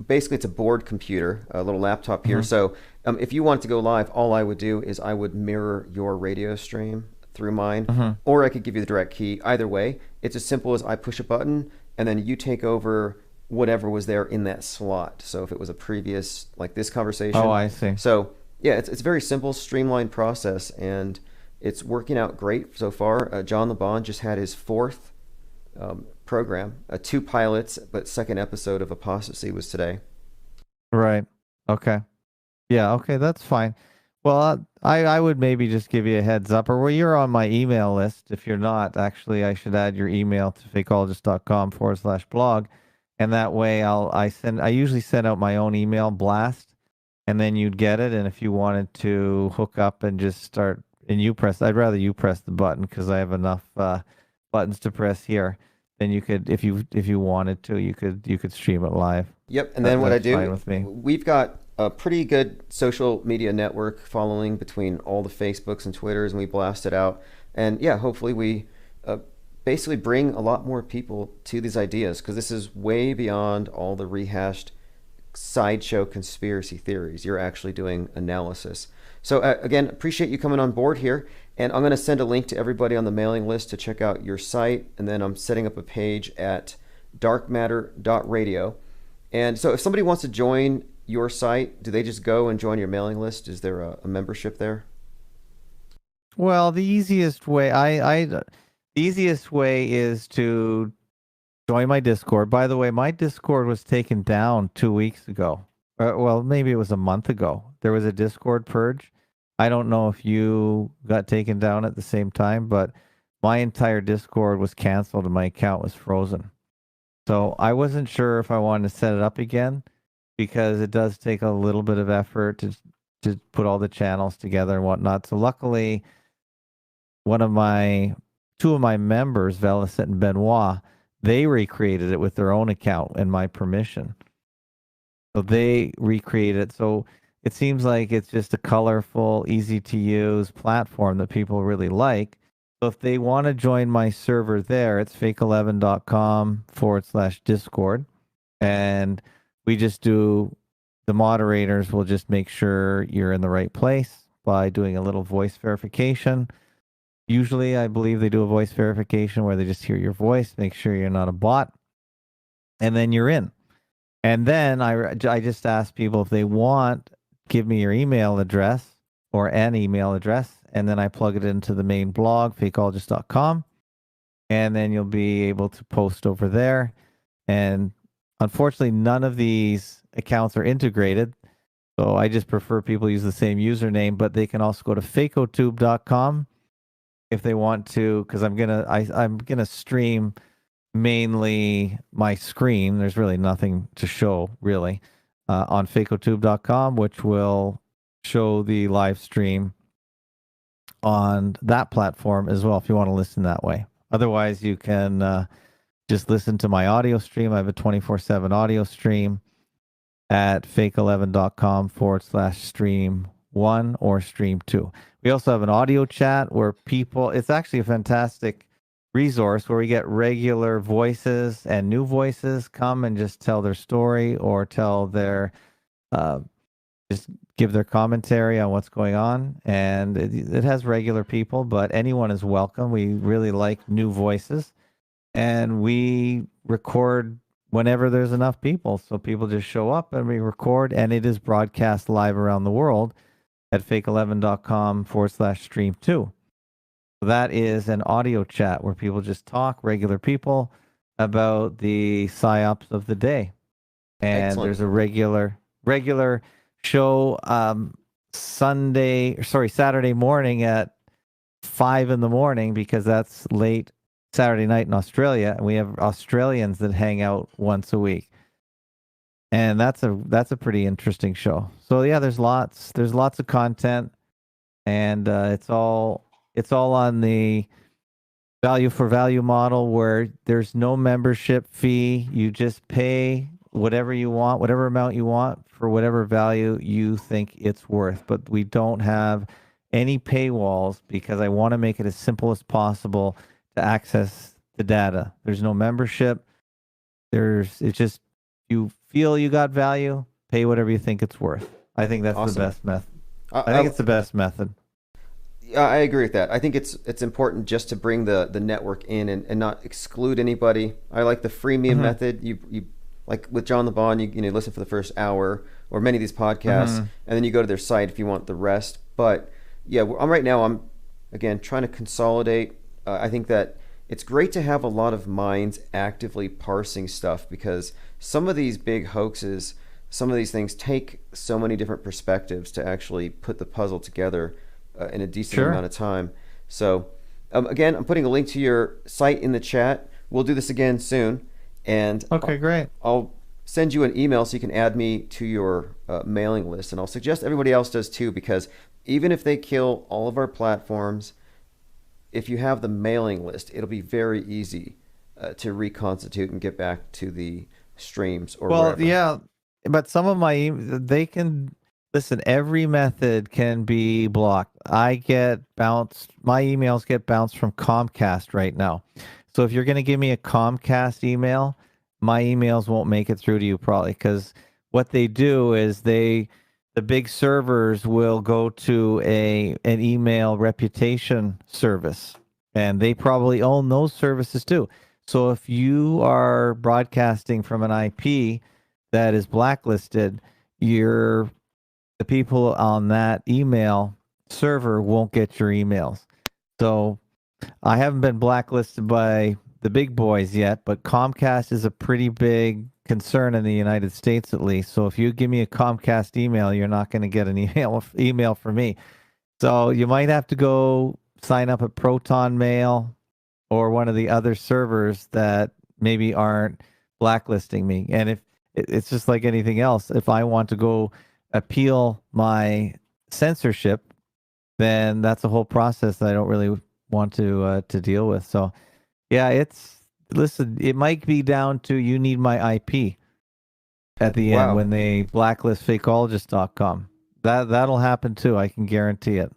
basically it's a board computer, a little laptop here. So if you want to go live, all I would do is I would mirror your radio stream through mine, or I could give you the direct key. Either way, it's as simple as I push a button and then you take over whatever was there in that slot. So if it was a previous, like this conversation. Oh, I see. So yeah, it's a very simple, streamlined process, and it's working out great so far. John LeBon just had his 4th program, 2 pilots, but 2nd episode of Apostasy was today. Right. Okay. Yeah. Okay. That's fine. Well, I would maybe just give you a heads up, or you're on my email list. If you're not, actually, I should add your email to fakeologist.com/blog. And that way I usually send out my own email blast, and then you'd get it. And if you wanted to hook up and just start, and I'd rather you press the button because I have enough buttons to press here. then you could, if you wanted to, you could stream it live. Yep. And then what I That's fine do, with me. we've got a pretty good social media network following between all the Facebooks and Twitters, and we blast it out. And yeah, hopefully we basically bring a lot more people to these ideas, because this is way beyond all the rehashed sideshow conspiracy theories. You're actually doing analysis. So again, appreciate you coming on board here. And I'm going to send a link to everybody on the mailing list to check out your site. And then I'm setting up a page at darkmatter.radio. And so if somebody wants to join your site, do they just go and join your mailing list? Is there a membership there? Well, the easiest way the easiest way is to join my Discord. By the way, my Discord was taken down 2 weeks ago. Well, maybe it was a month ago. There was a Discord purge. I don't know if you got taken down at the same time, but my entire Discord was canceled and my account was frozen. So I wasn't sure if I wanted to set it up again, because it does take a little bit of effort to put all the channels together and whatnot. So luckily, two of my members, Velicet and Benoit, they recreated it with their own account and my permission. So they recreated it. So it seems like it's just a colorful, easy to use platform that people really like. So if they want to join my server there, it's fake11.com/Discord. And we just the moderators will just make sure you're in the right place by doing a little voice verification. Usually, I believe they do a voice verification where they just hear your voice, make sure you're not a bot, and then you're in. And then I just ask people if they want, give me your email address or an email address, and then I plug it into the main blog, fakeologist.com, and then you'll be able to post over there. And unfortunately, none of these accounts are integrated, so I just prefer people use the same username, but they can also go to fakeotube.com if they want to, because I'm gonna stream mainly my screen. There's really nothing to show really on fakeotube.com, which will show the live stream on that platform as well if you want to listen that way. Otherwise, you can just listen to my audio stream. I have a 24/7 audio stream at fake11.com/stream1 or stream 2. We also have an audio chat where it's actually a fantastic resource where we get regular voices and new voices come and just tell their story or tell their, just give their commentary on what's going on. And it has regular people, but anyone is welcome. We really like new voices. And we record whenever there's enough people. So people just show up and we record, and it is broadcast live around the world at fake11.com/stream2. That is an audio chat where people just talk, regular people, about the psyops of the day. And Excellent. There's a regular show Saturday morning at 5 in the morning, because that's late Saturday night in Australia, and we have Australians that hang out once a week. And that's a pretty interesting show. So yeah, there's lots of content, and it's all on the value for value model, where there's no membership fee. You just pay whatever you want, whatever amount you want, for whatever value you think it's worth. But we don't have any paywalls, because I want to make it as simple as possible to access the data. There's no membership. It's just, you feel you got value, pay whatever you think it's worth. I think that's Awesome. the best method. I think it's the best method. Yeah, I agree with that. I think it's important just to bring the network in and not exclude anybody. I like the freemium method. You like with John LeBon, you listen for the first hour or many of these podcasts, and then you go to their site if you want the rest. But yeah, I'm again trying to consolidate. I think that it's great to have a lot of minds actively parsing stuff, because some of these big hoaxes, some of these things take so many different perspectives to actually put the puzzle together in a decent amount of time. So again, I'm putting a link to your site in the chat. We'll do this again soon. And great. I'll send you an email so you can add me to your mailing list. And I'll suggest everybody else does too, because even if they kill all of our platforms, if you have the mailing list, it'll be very easy to reconstitute and get back to the streams or Well, wherever. yeah, but some of they can listen. Every method can be blocked. I get bounced. My emails get bounced from Comcast right now. So if you're going to give me a Comcast email, my emails won't make it through to you probably, because what they do is the big servers will go to an email reputation service, and they probably own those services too. So if you are broadcasting from an IP that is blacklisted, the people on that email server won't get your emails. So I haven't been blacklisted by the big boys yet, but Comcast is a pretty big concern in the United States, at least. So if you give me a Comcast email, you're not going to get an email from me. So you might have to go sign up at Proton Mail or one of the other servers that maybe aren't blacklisting me. And if it's just like anything else, if I want to go appeal my censorship, then that's a whole process that I don't really want to deal with. So yeah, listen, it might be down to you need my IP at the end when they blacklist fakeologist.com. That'll happen too, I can guarantee it.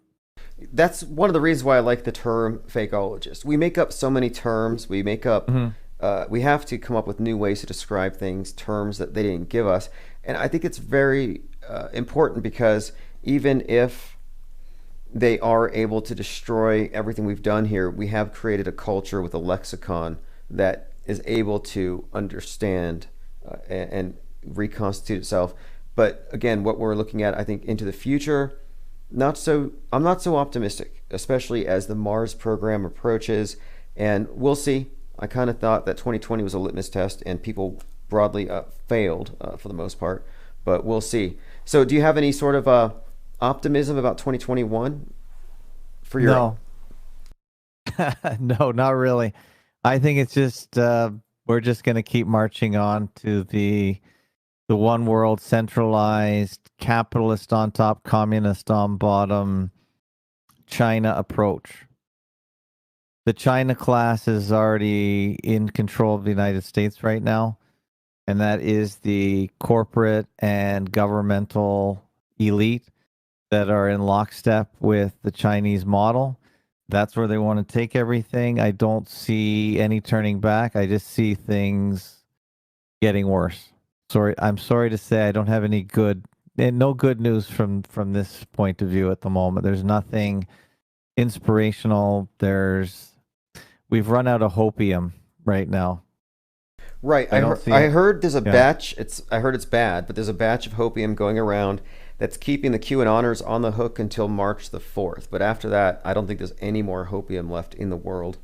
That's one of the reasons why I like the term fakeologist. We make up so many terms. We make up. We have to come up with new ways to describe things, terms that they didn't give us. And I think it's very important, because even if they are able to destroy everything we've done here, we have created a culture with a lexicon that is able to understand and reconstitute itself. But again, what we're looking at, I think, into the future, I'm not so optimistic, especially as the Mars program approaches, and we'll see. I kind of thought that 2020 was a litmus test, and people broadly failed for the most part, but we'll see. So do you have any sort of optimism about 2021 for your... No. No, not really. I think it's just we're just going to keep marching on to the one world, centralized, capitalist on top, communist on bottom, China approach. The China class is already in control of the United States right now, and that is the corporate and governmental elite that are in lockstep with the Chinese model. That's where they want to take everything. I don't see any turning back. I just see things getting worse. I'm sorry to say I don't have any no good news from this point of view at the moment. There's nothing inspirational. We've run out of hopium right now. Right. I heard there's a batch. I heard it's bad, but there's a batch of hopium going around that's keeping the QAnoners on the hook until March the 4th. But after that, I don't think there's any more hopium left in the world.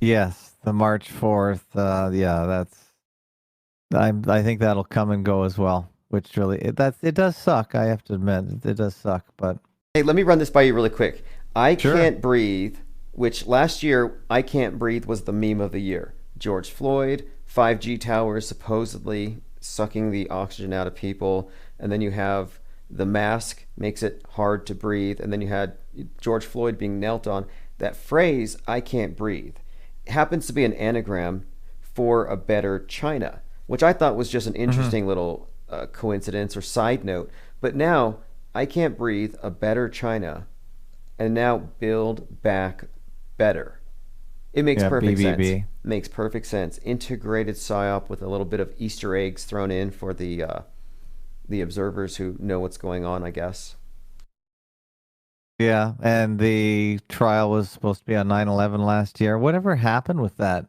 Yes, the March 4th. I think that'll come and go as well. Which really, it does suck. I have to admit, it does suck. But hey, let me run this by you really quick. I Can't Breathe, which last year I Can't Breathe was the meme of the year. George Floyd, 5G towers supposedly sucking the oxygen out of people, and then you have the mask makes it hard to breathe, and then you had George Floyd being knelt on. That phrase, I can't breathe, happens to be an anagram for a better China, which I thought was just an interesting little coincidence or side note. But now, I can't breathe, a better China, and now build back better. It makes perfect sense. Makes perfect sense. Integrated psyop with a little bit of Easter eggs thrown in for the observers who know what's going on, I guess. Yeah, and the trial was supposed to be on 9/11 last year. Whatever happened with that?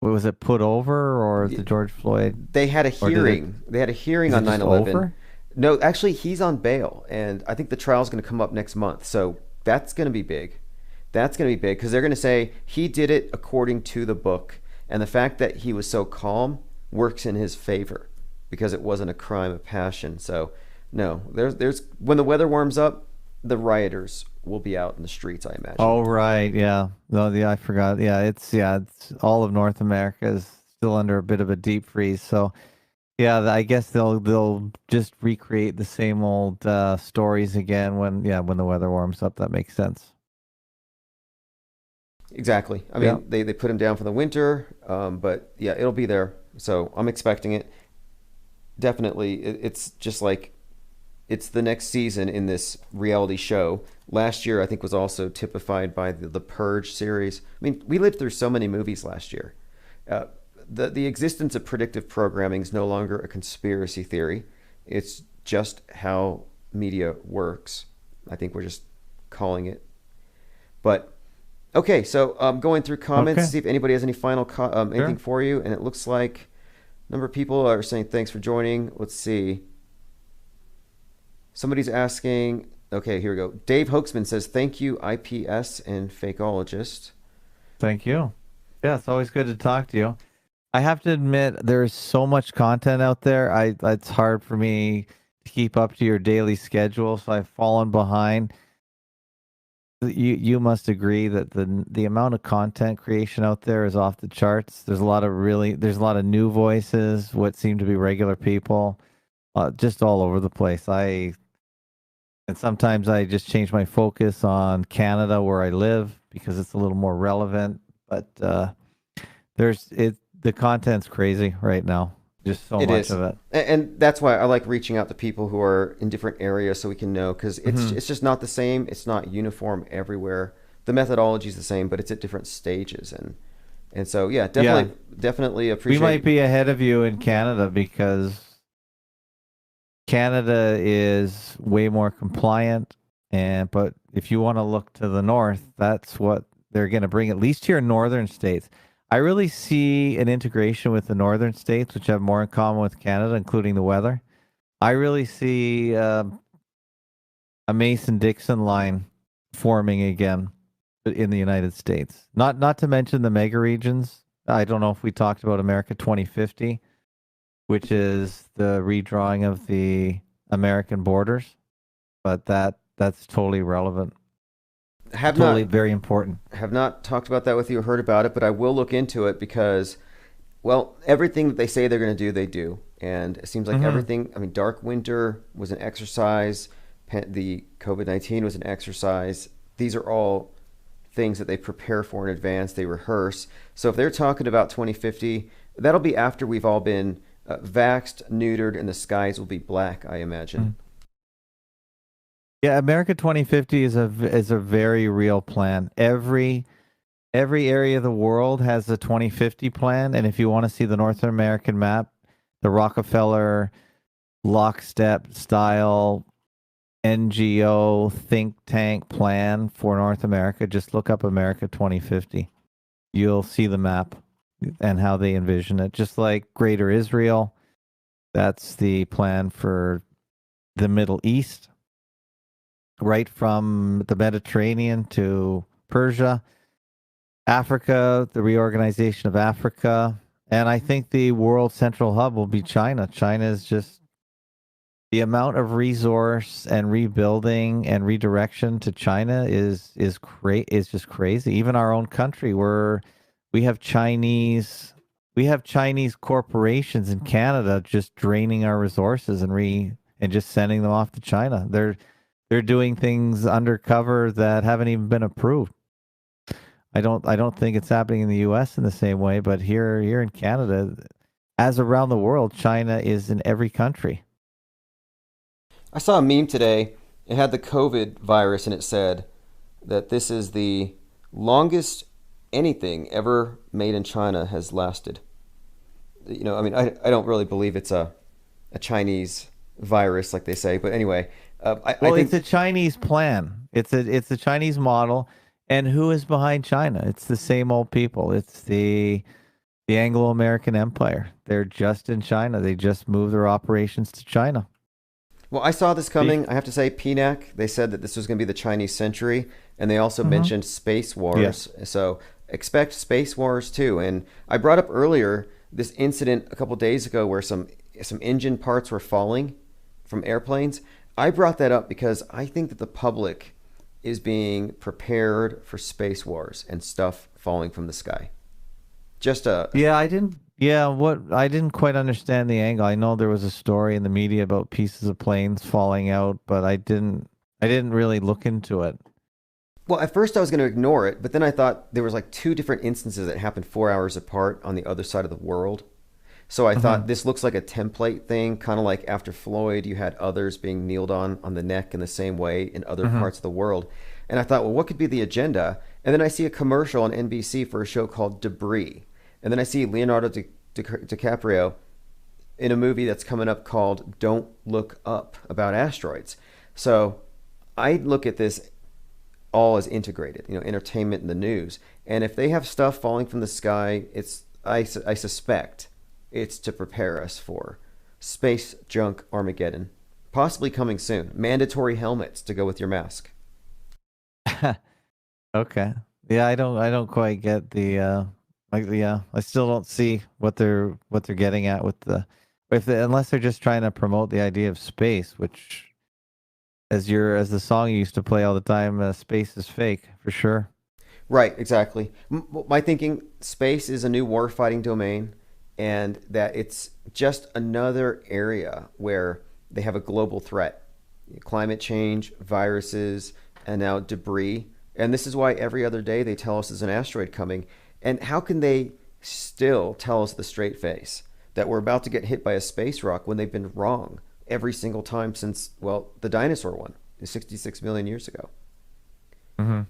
Was it put over, or the George Floyd? They had a hearing. They had a hearing on 9/11. No, actually, he's on bail, and I think the trial's going to come up next month. So that's going to be big. That's going to be big, because they're going to say he did it according to the book, and the fact that he was so calm works in his favor because it wasn't a crime of passion. So no, there's when the weather warms up, the rioters will be out in the streets, I imagine. Oh right, yeah. No, I forgot. Yeah, it's all of North America is still under a bit of a deep freeze. So yeah, I guess they'll just recreate the same old stories again when the weather warms up. That makes sense. Exactly. I mean, they put him down for the winter, but yeah, it'll be there. So I'm expecting it. Definitely, it's just like it's the next season in this reality show. Last year, I think, was also typified by the Purge series. I mean, we lived through so many movies last year. The existence of predictive programming is no longer a conspiracy theory. It's just how media works. I think we're just calling it. But okay, so going through comments, see if anybody has any final anything for you. And it looks like a number of people are saying thanks for joining. Let's see. Somebody's asking. Okay, here we go. Dave Hoaxman says, thank you, IPS and Fakeologist. Thank you. Yeah, it's always good to talk to you. I have to admit, there's so much content out there. It's hard for me to keep up to your daily schedule, so I've fallen behind. You must agree that the amount of content creation out there is off the charts. There's a lot of new voices, what seem to be regular people, just all over the place. And sometimes I just change my focus on Canada where I live because it's a little more relevant. But the content's crazy right now. Just so much of it. And that's why I like reaching out to people who are in different areas so we can know, because it's just not the same. It's not uniform everywhere. The methodology is the same, but it's at different stages. And so, yeah, definitely appreciate. We might be ahead of you in Canada because Canada is way more compliant, but if you want to look to the north, that's what they're going to bring, at least here in northern states. I really see an integration with the northern states, which have more in common with Canada, including the weather. I really see a Mason-Dixon line forming again in the United States. Not to mention the mega regions. I don't know if we talked about America 2050, which is the redrawing of the American borders, but that's totally relevant. Very important. Have not talked about that with you or heard about it, but I will look into it because, well, everything that they say they're going to do, they do. And it seems like everything, I mean, Dark Winter was an exercise. The COVID-19 was an exercise. These are all things that they prepare for in advance. They rehearse. So if they're talking about 2050, that'll be after we've all been vaxxed, neutered, and the skies will be black, I imagine. Yeah, America 2050 is a very real plan. Every area of the world has a 2050 plan, and if you want to see the North American map, the Rockefeller lockstep style NGO think tank plan for North America, just look up America 2050. You'll see the map and how they envision it. Just like Greater Israel, that's the plan for the Middle East, right from the Mediterranean to Persia, Africa, the reorganization of Africa. And I think the world central hub will be China. China is just the amount of resource and rebuilding and redirection to China is just crazy. Even our own country, we have Chinese corporations in Canada just draining our resources and just sending them off to China. They're doing things undercover that haven't even been approved. I don't think it's happening in the U.S. in the same way, but here in Canada, as around the world, China is in every country. I saw a meme today. It had the COVID virus, and it said that this is the longest anything ever made in China has lasted. You know, I mean, I don't really believe it's a Chinese virus like they say, but anyway. I think it's a Chinese plan. It's a Chinese model. And who is behind China? It's the same old people. It's the Anglo-American Empire. They're just in China. They just moved their operations to China. Well, I saw this coming. I have to say, PNAC, they said that this was going to be the Chinese century, and they also mentioned space wars. Yeah. So expect space wars too. And I brought up earlier this incident a couple days ago where some engine parts were falling from airplanes. I brought that up because I think that the public is being prepared for space wars and stuff falling from the sky. I didn't quite understand the angle. I know there was a story in the media about pieces of planes falling out, but I didn't really look into it. Well, at first I was going to ignore it, but then I thought there was like 2 different instances that happened 4 hours apart on the other side of the world. So I thought this looks like a template thing, kind of like after Floyd, you had others being kneeled on the neck in the same way in other parts of the world. And I thought, well, what could be the agenda? And then I see a commercial on NBC for a show called Debris. And then I see Leonardo DiCaprio in a movie that's coming up called Don't Look Up, about asteroids. So I look at this all as integrated, entertainment and the news. And if they have stuff falling from the sky, I suspect it's to prepare us for space junk Armageddon, possibly coming soon. Mandatory helmets to go with your mask. Okay. Yeah, I don't quite get the I still don't see what they're getting at with unless they're just trying to promote the idea of space, which as the song you used to play all the time, space is fake for sure. Right, exactly. My thinking, space is a new warfighting domain, and that it's just another area where they have a global threat. Climate change, viruses, and now debris. And this is why every other day they tell us there's an asteroid coming. And how can they still tell us the straight face that we're about to get hit by a space rock when they've been wrong every single time since, well, the dinosaur one, 66 million years ago? Mm-hmm.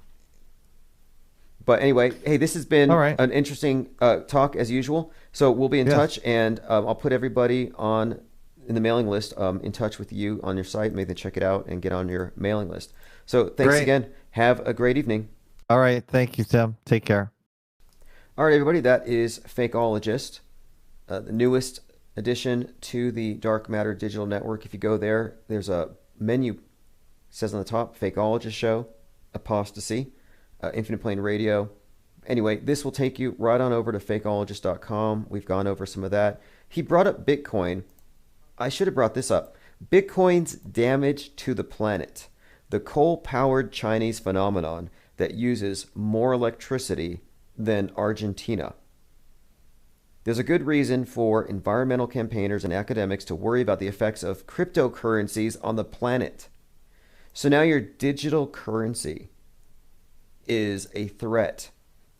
But anyway, hey, this has been an interesting talk as usual. So we'll be in touch, and I'll put everybody in the mailing list in touch with you on your site. Maybe check it out and get on your mailing list. So thanks again. Have a great evening. All right. Thank you, Tim. Take care. All right, everybody. That is Fakeologist, the newest addition to the Dark Matter Digital Network. If you go there, there's a menu. It says on the top, Fakeologist Show, Apostasy. Infinite Plane Radio. Anyway, this will take you right on over to fakeologist.com. We've gone over some of that. He brought up Bitcoin. I should have brought this up. Bitcoin's damage to the planet. The coal-powered Chinese phenomenon that uses more electricity than Argentina. There's a good reason for environmental campaigners and academics to worry about the effects of cryptocurrencies on the planet. So now your digital currency is a threat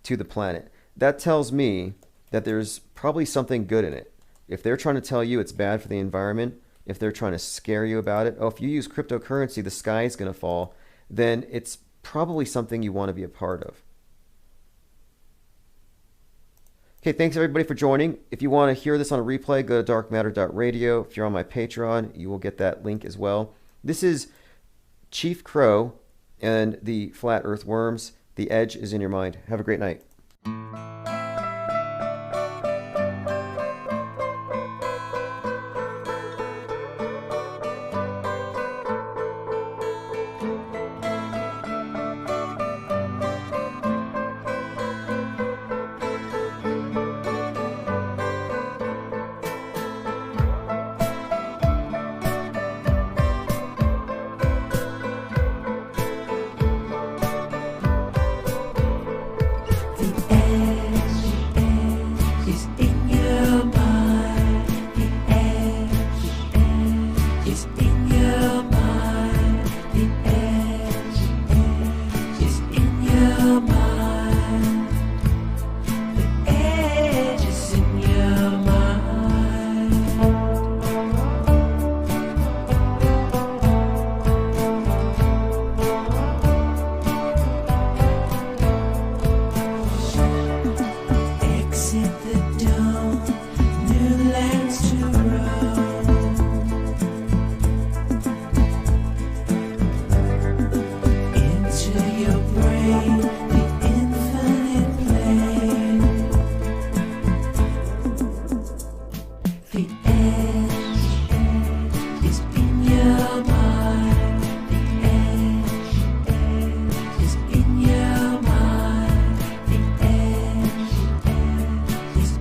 to the planet. That tells me that there's probably something good in it. If they're trying to tell you it's bad for the environment, if they're trying to scare you about it, if you use cryptocurrency, the sky is going to fall, then it's probably something you want to be a part of. Okay, thanks everybody for joining. If you want to hear this on a replay, go to darkmatter.radio. If you're on my Patreon, you will get that link as well. This is Chief Crow and the Flat Earth Worms. The edge is in your mind. Have a great night. Is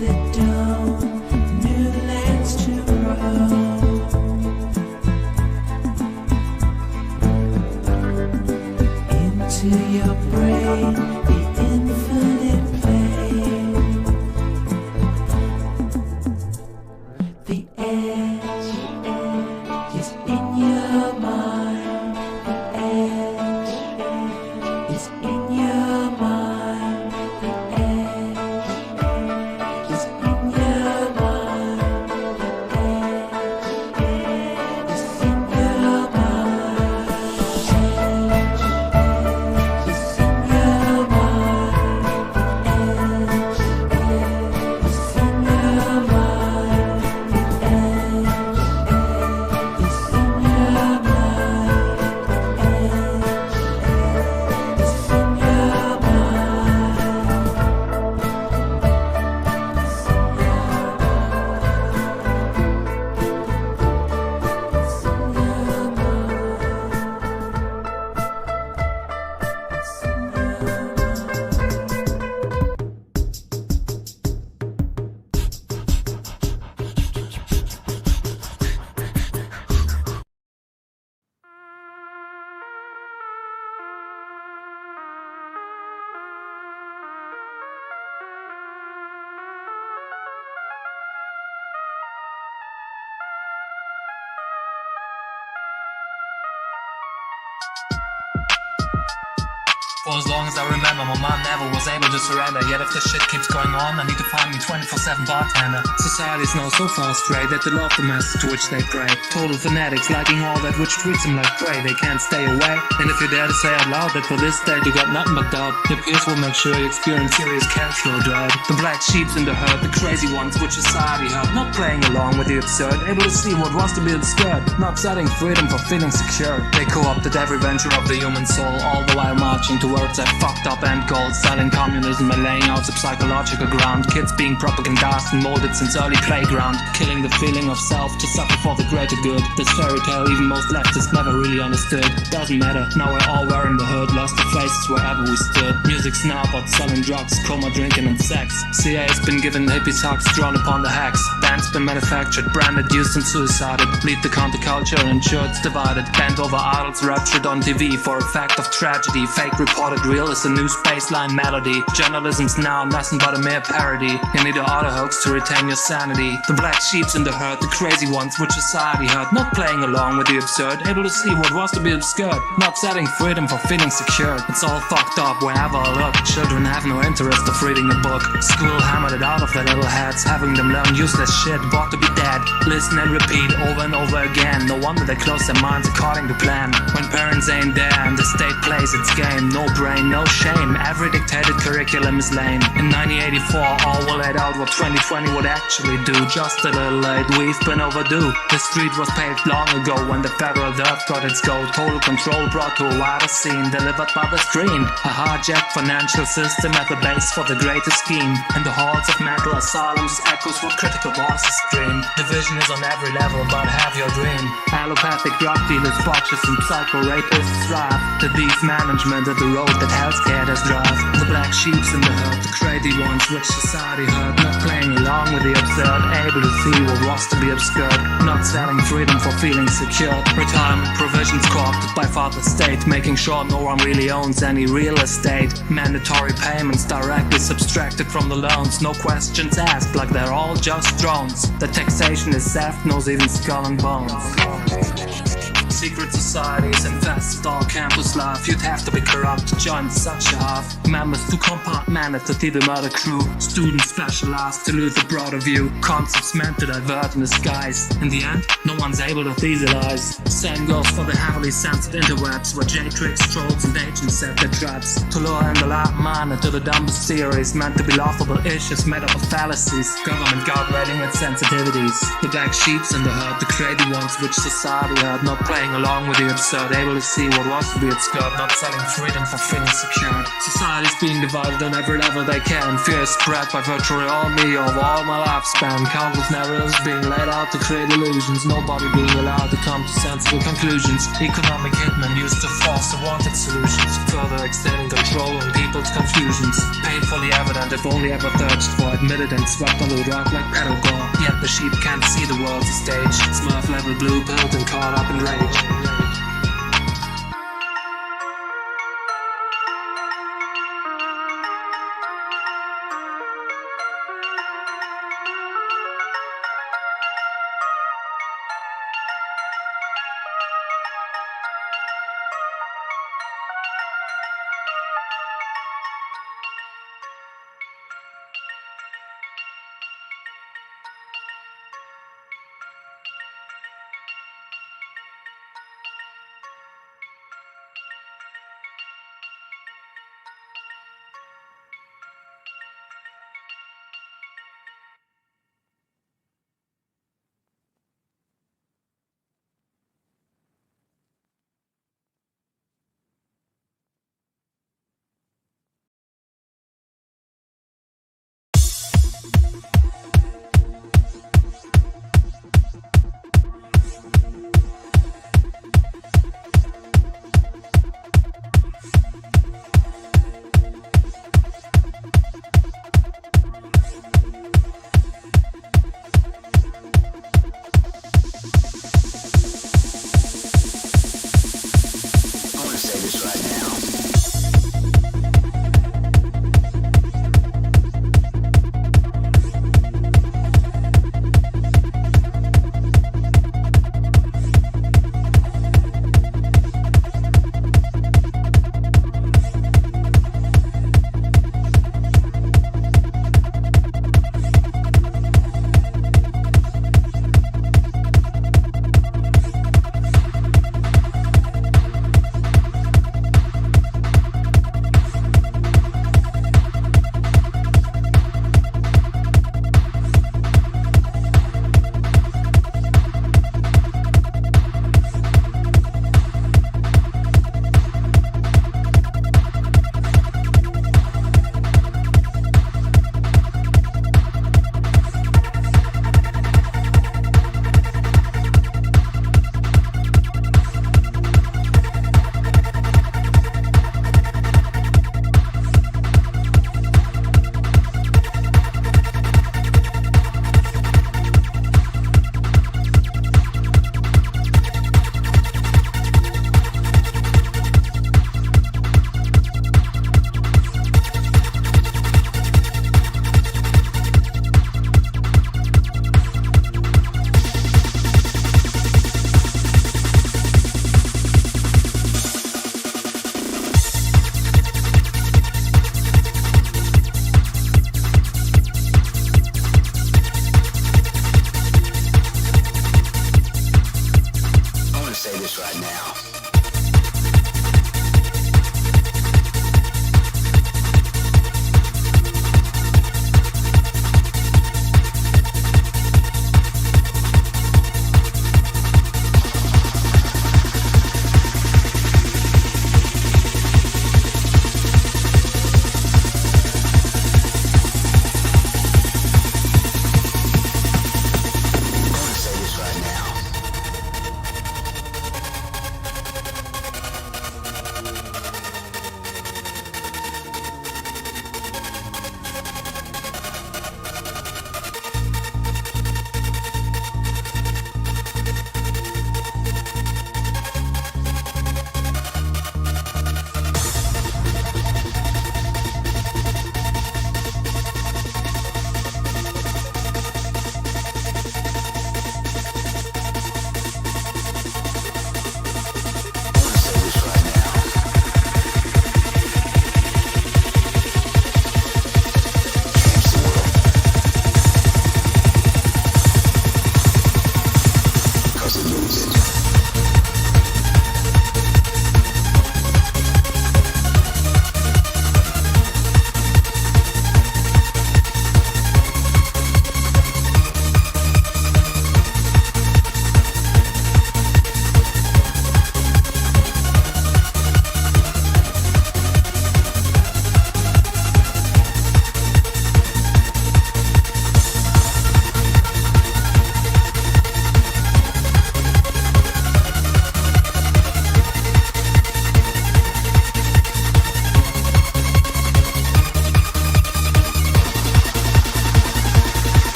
that don't new lands to grow. Into your brain, the infinite plane. The edge is in your mind. The edge is in your mind. The edge is in your mind. The edge is in your mind. For as long as I remember, my mom never was able to surrender. Yet if this shit keeps going on, I need to find me 24/7 bartender. Society's now so far astray that they love the masses to which they pray. Total fanatics liking all that which treats them like prey. They can't stay away. And if you dare to say out loud that for this state you got nothing but doubt, your peers will make sure you experience serious cash flow drought. The black sheeps in the herd, the crazy ones which society hurt, not playing along with the absurd, able to see what was to be obscured, not setting freedom for feeling secure. They co-opted every venture of the human soul, all the while marching towards that fucked up end goal, selling communism and laying out the psychological ground. Kids being propagandized and molded since early playground, killing the feeling of self to suffer for the greater good. This fairy tale even most leftists never really understood. Doesn't matter, now we're all wearing the hood, lost the faces wherever we stood. Music's now about selling drugs, coma, drinking and sex. CA's been given hippies hugs drawn upon the hacks. Bands been manufactured, branded, used and suicided. Lead the counterculture and ensure it's divided. Bent over idols raptured on TV for a fact of tragedy. Fake reported real is a new spaceline melody. Journalism's now nothing but a mere parody. You need an auto hoax to retain your sanity. The black sheeps in the herd, the crazy ones which society hurt, not playing along with the absurd, able to see what was to be obscured, not setting freedom for feeling secure. It's all fucked up wherever I look. Children have no interest of reading a book. School hammered it out of their little heads, having them learn useless shit, bought to be dead. Listen and repeat over and over again. No wonder they close their minds according to plan. When parents ain't there and the state plays its game, no brain, no shame. Every dictated curriculum is lame. In 1984, all were laid out what 2020 would actually do. Just a little late, we've been overdue. The street was paved long ago when the federal dirt got its go. Total control brought to a wider scene, delivered by the screen. A hijacked financial system at the base for the greatest scheme. In the halls of mental asylums echoes what critical voices scream. Division is on every level, but have your dream. Allopathic drug dealers, botchers and psycho rapists thrive. The thief management of the road that healthcare does drive. The black sheeps in the herd, the crazy ones which society hurt, not playing along with the absurd, able to see what was to be obscured, not selling freedom for feeling secure. Retirement provisions co-opted by father state, making sure no one really owns any real estate. Mandatory payments directly subtracted from the loans, no questions asked, like they're all just drones. The taxation is theft, knows even skull and bones. Secret societies infest all campus life. You'd have to be corrupt to join such a half. Members to compartment to the murder crew. Students specialized to lose a broader view. Concepts meant to divert in disguise. In the end, no one's able to theorize. Same goes for the heavily censored interwebs, where J-Tricks, trolls and agents set their traps. To lure in the light mind to the dumbest theories, meant to be laughable issues made up of fallacies. Government guard rating its sensitivities. The black sheeps in the herd, the crazy ones which society hurt, not playing sing along with the absurd, able to see what was to be obscured, not selling freedom for feeling secured. Society's being divided on every level they can. Fear is spread by virtually all me over all my lifespan. Countless narratives being laid out to create illusions, nobody being allowed to come to sensible conclusions. Economic hitmen used to force the wanted solutions, further extending control on people's confusions. Painfully evident if only ever thirst for, admitted and swept under the rug like pedal gore. Yet the sheep can't see the world's a stage. Smurf level blue pilled and caught up in rage.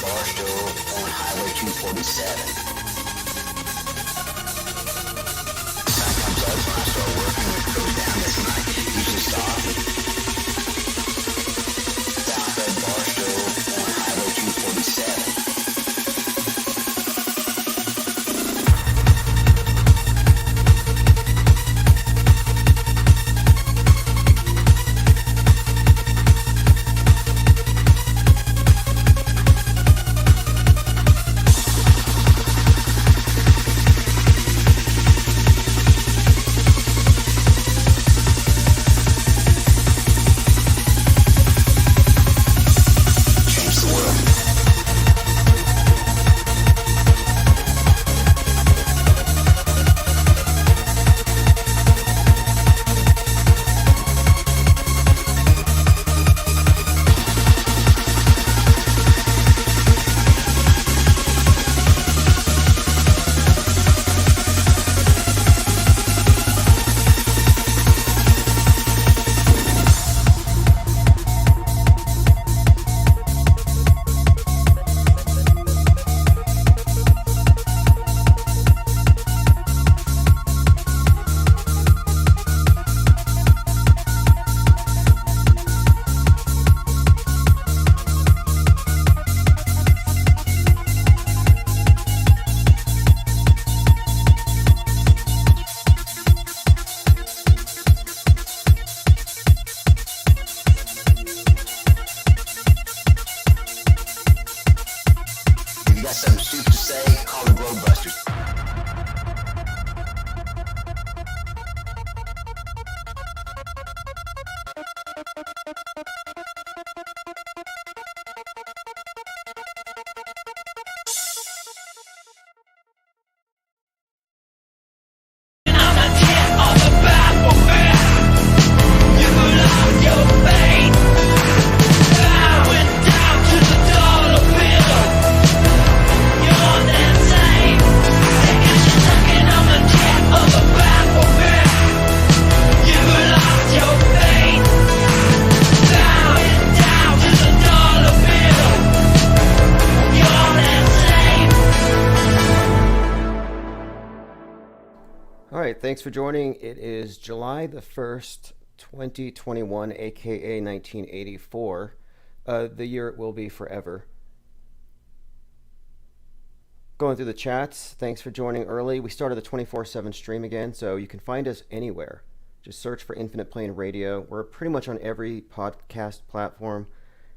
Barstow on Highway 247. That comes up when I start working, it goes down this night. Usually stop. Southside Barstow on Highway 247. Thanks for joining. It is July the 1st, 2021, aka 1984. The year it will be forever. Going through the chats, thanks for joining early. We started the 24/7 stream again, so you can find us anywhere. Just search for Infinite Plane Radio. We're pretty much on every podcast platform,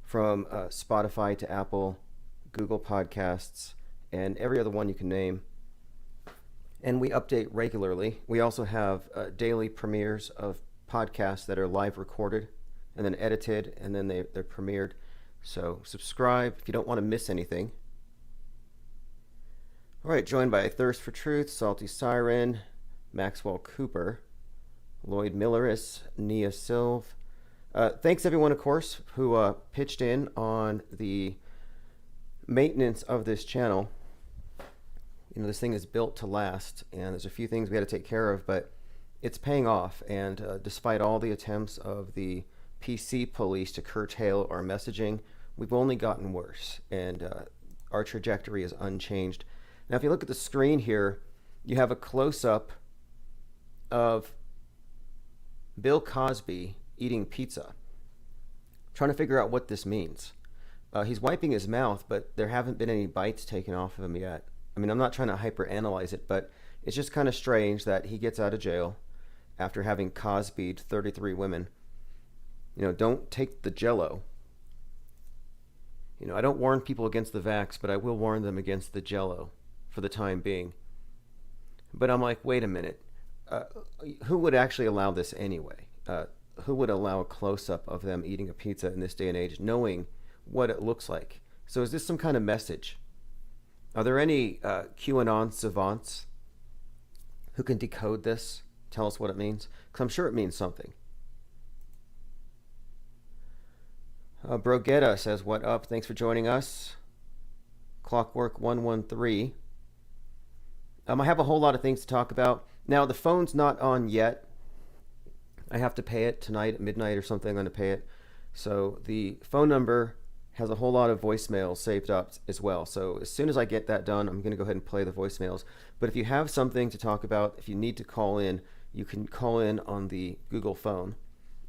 from Spotify to Apple, Google Podcasts, and every other one you can name. And we update regularly. We also have daily premieres of podcasts that are live recorded and then edited, and then they're premiered. So subscribe if you don't want to miss anything. All right, joined by Thirst for Truth, Salty Siren, Maxwell Cooper, Lloyd Milleris, Nia Silv. Thanks everyone, of course, who pitched in on the maintenance of this channel. You know, this thing is built to last, and there's a few things we had to take care of, but it's paying off. And despite all the attempts of the PC police to curtail our messaging, we've only gotten worse, and our trajectory is unchanged. Now, if you look at the screen here, you have a close-up of Bill Cosby eating pizza. Trying to figure out what this means. He's wiping his mouth, but there haven't been any bites taken off of him yet. I mean, I'm not trying to hyper-analyze it, but it's just kind of strange that he gets out of jail after having Cosby'd 33 women. You know, don't take the Jell-O. You know, I don't warn people against the vax, but I will warn them against the Jell-O for the time being. But I'm like, wait a minute. Who would actually allow this anyway? Who would allow a close-up of them eating a pizza in this day and age, knowing what it looks like? So is this some kind of message? Are there any QAnon savants who can decode this, tell us what it means? Because I'm sure it means something. Brogetta says, what up? Thanks for joining us. Clockwork 113. I have a whole lot of things to talk about. Now, the phone's not on yet. I have to pay it tonight at midnight or something. I'm going to pay it. So the phone number has a whole lot of voicemails saved up as well. So as soon as I get that done, I'm going to go ahead and play the voicemails. But if you have something to talk about, if you need to call in, you can call in on the Google phone,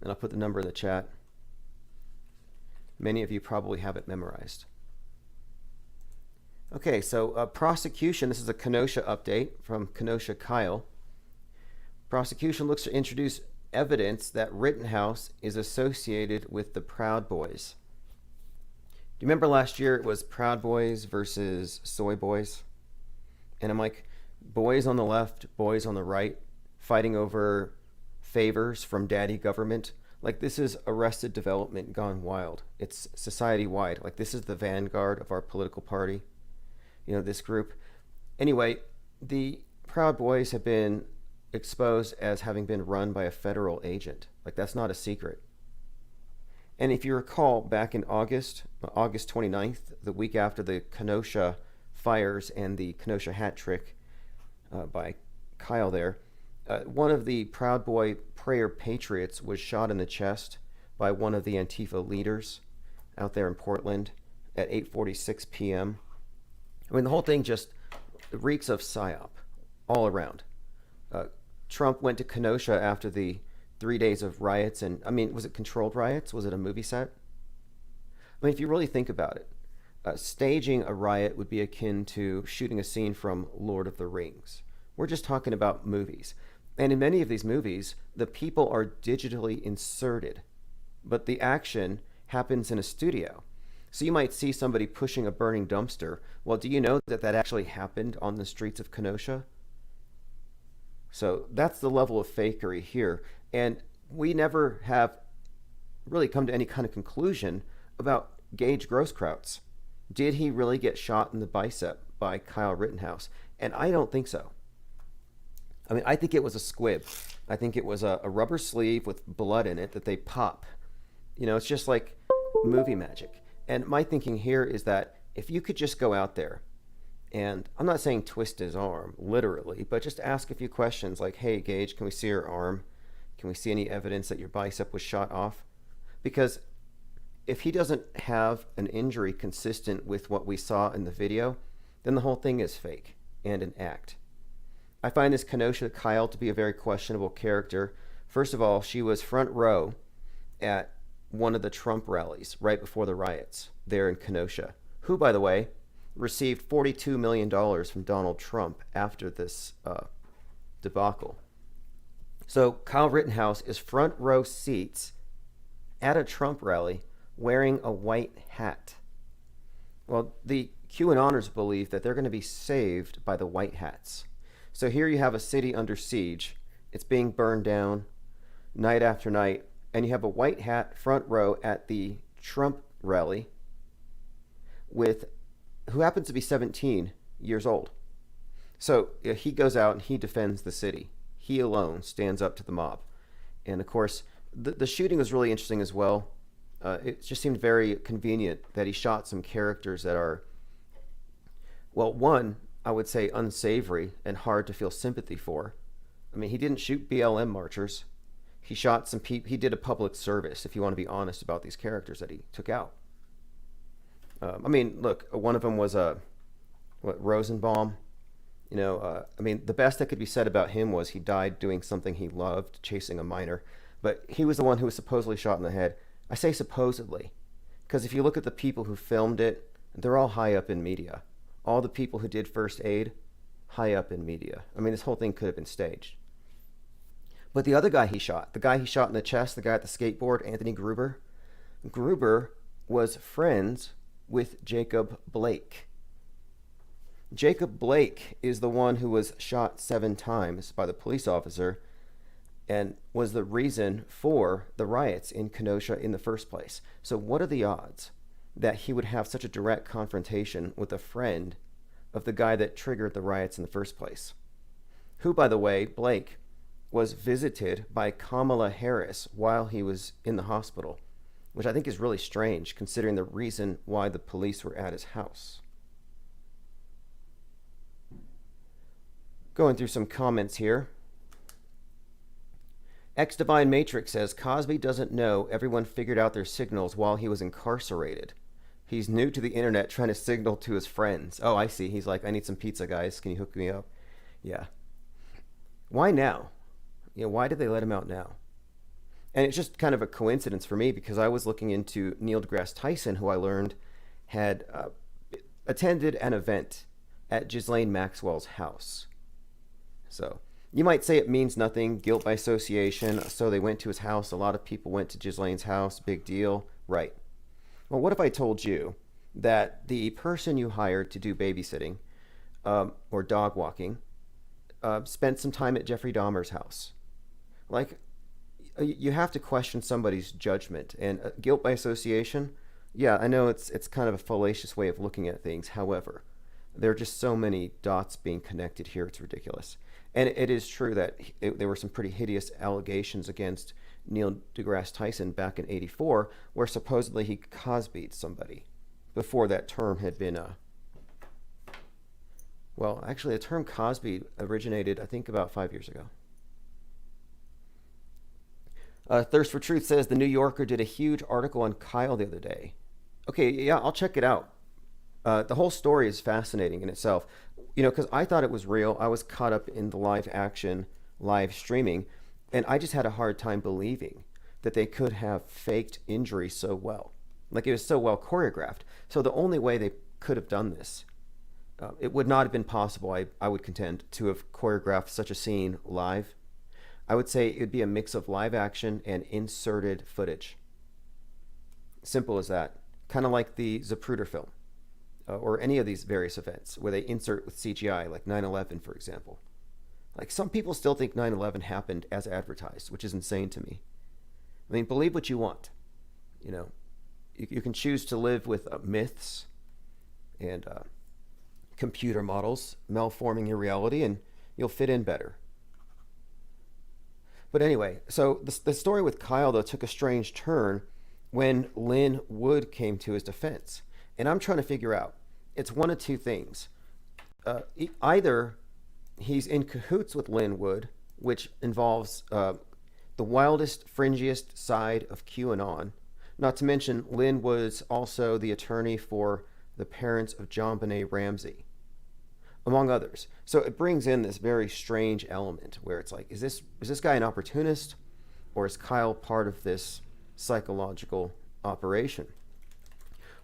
and I'll put the number in the chat. Many of you probably have it memorized. Okay, so prosecution, this is a Kenosha update from Kenosha Kyle. Prosecution looks to introduce evidence that Rittenhouse is associated with the Proud Boys. Do you remember last year it was Proud Boys versus Soy Boys? And I'm like, boys on the left, boys on the right, fighting over favors from daddy government. Like, this is Arrested Development gone wild. It's society-wide. Like, this is the vanguard of our political party. You know, this group. Anyway, the Proud Boys have been exposed as having been run by a federal agent. Like, that's not a secret. And if you recall, back in August 29th, the week after the Kenosha fires and the Kenosha hat trick by Kyle there, one of the Proud Boy prayer patriots was shot in the chest by one of the Antifa leaders out there in Portland at 8:46 p.m. I mean, the whole thing just reeks of PSYOP all around. Trump went to Kenosha after the 3 days of riots, and I mean, was it controlled riots? Was it a movie set? I mean, if you really think about it, staging a riot would be akin to shooting a scene from Lord of the Rings. We're just talking about movies. And in many of these movies, the people are digitally inserted, but the action happens in a studio. So you might see somebody pushing a burning dumpster. Well, do you know that that actually happened on the streets of Kenosha? So that's the level of fakery here. And we never have really come to any kind of conclusion about Gage Grosskreutz. Did he really get shot in the bicep by Kyle Rittenhouse? And I don't think so. I mean, I think it was a squib. I think it was a rubber sleeve with blood in it that they pop. You know, it's just like movie magic. And my thinking here is that if you could just go out there and, I'm not saying twist his arm, literally, but just ask a few questions like, hey, Gage, can we see your arm? Can we see any evidence that your bicep was shot off? Because if he doesn't have an injury consistent with what we saw in the video, then the whole thing is fake and an act. I find this Kenosha Kyle to be a very questionable character. First of all, she was front row at one of the Trump rallies right before the riots there in Kenosha, who, by the way, received $42 million from Donald Trump after this debacle. So Kyle Rittenhouse is front row seats at a Trump rally wearing a white hat. Well, the QAnoners believe that they're going to be saved by the white hats. So here you have a city under siege. It's being burned down night after night, and you have a white hat front row at the Trump rally with who happens to be 17 years old. So he goes out and he defends the city. He alone stands up to the mob. And of course, the shooting was really interesting as well. It just seemed very convenient that he shot some characters that are, well, one, I would say unsavory and hard to feel sympathy for. I mean, he didn't shoot BLM marchers. He shot some people. He did a public service, if you want to be honest about these characters that he took out. I mean, look, one of them was Rosenbaum. You know, I mean, the best that could be said about him was he died doing something he loved, chasing a minor. But he was the one who was supposedly shot in the head. I say supposedly, because if you look at the people who filmed it, they're all high up in media. All the people who did first aid, high up in media. I mean, this whole thing could have been staged. But the other guy he shot, the guy he shot in the chest, the guy at the skateboard, Anthony Gruber, Gruber was friends with Jacob Blake. Jacob Blake is the one who was shot 7 times by the police officer and was the reason for the riots in Kenosha in the first place. So what are the odds that he would have such a direct confrontation with a friend of the guy that triggered the riots in the first place? Who, by the way, Blake, was visited by Kamala Harris while he was in the hospital, which I think is really strange considering the reason why the police were at his house. Going through some comments here. X-Divine Matrix says, Cosby doesn't know everyone figured out their signals while he was incarcerated. He's new to the internet, trying to signal to his friends. Oh, I see. He's like, I need some pizza, guys. Can you hook me up? Yeah. Why now? Why did they let him out now? And it's just kind of a coincidence for me because I was looking into Neil deGrasse Tyson, who I learned had attended an event at Ghislaine Maxwell's house. So you might say it means nothing, guilt by association. So they went to his house. A lot of people went to Ghislaine's house. Big deal. Right. Well, what if I told you that the person you hired to do babysitting or dog walking spent some time at Jeffrey Dahmer's house? Like, you have to question somebody's judgment. And guilt by association, yeah, I know it's kind of a fallacious way of looking at things. However, there are just so many dots being connected here, it's ridiculous. And it is true that there were some pretty hideous allegations against Neil deGrasse Tyson back in '84, where supposedly he Cosby'd somebody before that term had been well, actually, the term Cosby originated, I think, about 5 years ago. Thirst for Truth says the New Yorker did a huge article on Kyle the other day. Okay, yeah, I'll check it out. The whole story is fascinating in itself, because I thought it was real. I was caught up in the live action, live streaming, and I just had a hard time believing that they could have faked injury so well. Like, it was so well choreographed. So the only way they could have done this, it would not have been possible, I would contend, to have choreographed such a scene live. I would say it would be a mix of live action and inserted footage. Simple as that. Kind of like the Zapruder film, or any of these various events where they insert with CGI, like 9/11, for example. Like, some people still think 9/11 happened as advertised, which is insane to me. I mean, believe what you want. You can choose to live with myths and computer models malforming your reality, and you'll fit in better. But anyway, so the story with Kyle, though, took a strange turn when Lin Wood came to his defense. And I'm trying to figure out, it's one of two things. Either he's in cahoots with Lin Wood, which involves the wildest, fringiest side of QAnon. Not to mention, Lin was also the attorney for the parents of JonBenet Ramsey, among others. So it brings in this very strange element where it's like, is this guy an opportunist, or is Kyle part of this psychological operation?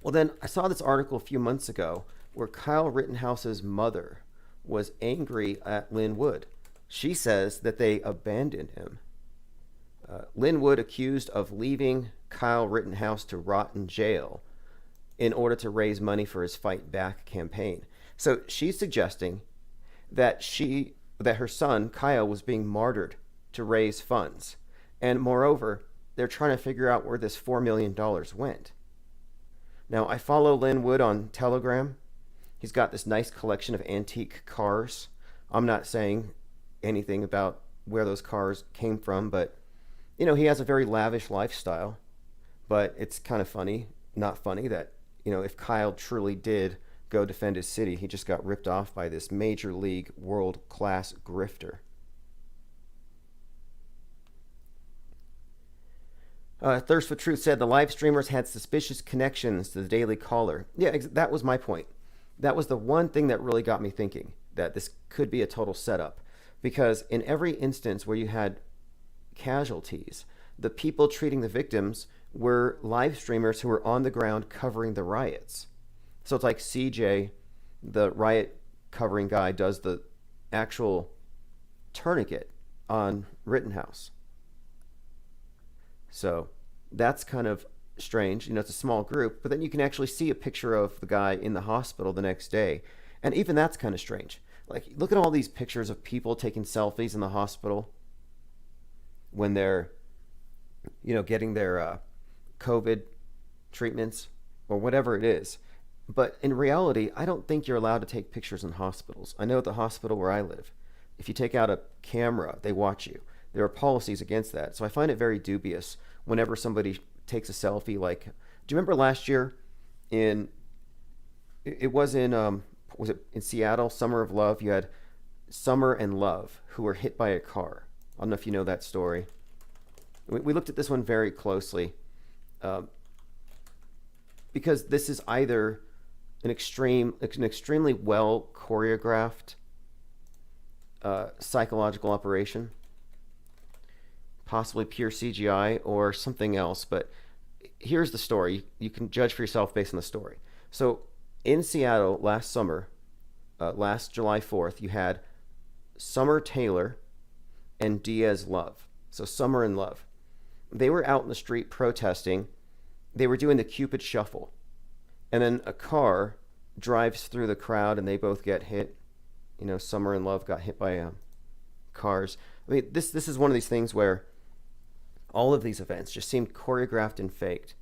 Well, then I saw this article a few months ago where Kyle Rittenhouse's mother was angry at Lin Wood. She says that they abandoned him. Lin Wood accused of leaving Kyle Rittenhouse to rot in jail in order to raise money for his Fight Back campaign. So she's suggesting that her son, Kyle, was being martyred to raise funds. And moreover, they're trying to figure out where this $4 million went. Now, I follow Lin Wood on Telegram. He's got this nice collection of antique cars. I'm not saying anything about where those cars came from, but, he has a very lavish lifestyle. But it's kind of funny, not funny, that, if Kyle truly did go defend his city, he just got ripped off by this major league world-class grifter. Thirst for Truth said the live streamers had suspicious connections to the Daily Caller. Yeah, that was my point. That was the one thing that really got me thinking that this could be a total setup. Because in every instance where you had casualties, the people treating the victims were live streamers who were on the ground covering the riots. So it's like CJ, the riot covering guy, does the actual tourniquet on Rittenhouse. So that's kind of strange. It's a small group, but then you can actually see a picture of the guy in the hospital the next day. And even that's kind of strange. Like, look at all these pictures of people taking selfies in the hospital when they're, getting their COVID treatments or whatever it is. But in reality, I don't think you're allowed to take pictures in hospitals. I know at the hospital where I live, if you take out a camera, they watch you. There are policies against that. So I find it very dubious whenever somebody takes a selfie. Like, do you remember last year was it in Seattle, Summer of Love? You had Summer and Love who were hit by a car. I don't know if you know that story. We looked at this one very closely. because this is either an extremely well choreographed psychological operation, possibly pure CGI or something else. But here's the story. You can judge for yourself based on the story. So in Seattle last summer, last July 4th, you had Summer Taylor and Diaz Love. So Summer and Love. They were out in the street protesting. They were doing the Cupid Shuffle. And then a car drives through the crowd and they both get hit. You know, Summer and Love got hit by cars. I mean, this is one of these things where all of these events just seemed choreographed and faked.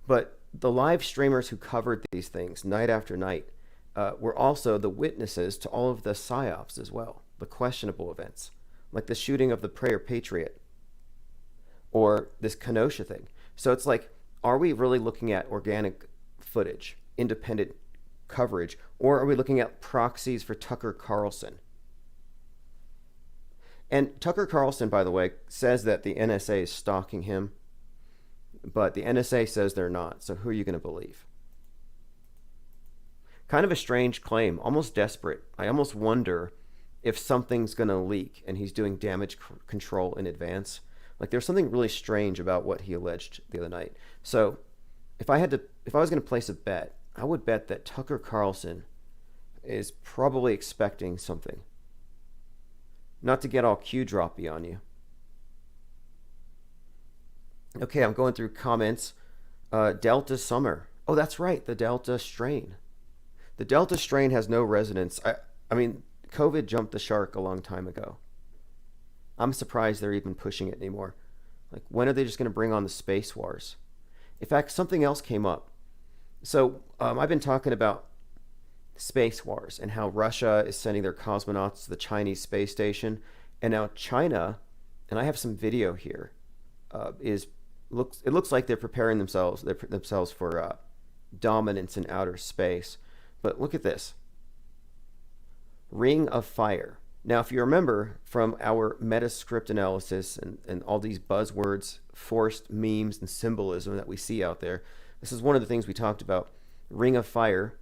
But the live streamers who covered these things night after night were also the witnesses to all of the psyops as well, the questionable events, like the shooting of the Prayer Patriot or this Kenosha thing. So it's like, are we really looking at organic footage, independent coverage, or are we looking at proxies for Tucker Carlson? And Tucker Carlson, by the way, says that the NSA is stalking him, but the NSA says they're not. So who are you going to believe? Kind of a strange claim, almost desperate. I almost wonder if something's going to leak and he's doing damage control in advance. Like there's something really strange about what he alleged the other night. So if I was going to place a bet, I would bet that Tucker Carlson is probably expecting something. Not to get all Q-droppy on you. Okay, I'm going through comments. Delta Summer. Oh, that's right, the Delta strain. The Delta strain has no resonance. I mean, COVID jumped the shark a long time ago. I'm surprised they're even pushing it anymore. Like, when are they just going to bring on the space wars? In fact, something else came up. So I've been talking about space wars and how Russia is sending their cosmonauts to the Chinese space station, and now China, and I have some video here, it looks like they're preparing themselves for dominance in outer space. But look at this. Ring of Fire. Now, if you remember from our Metascript analysis and all these buzzwords, forced memes and symbolism that we see out there, this is one of the things we talked about. Ring of Fire.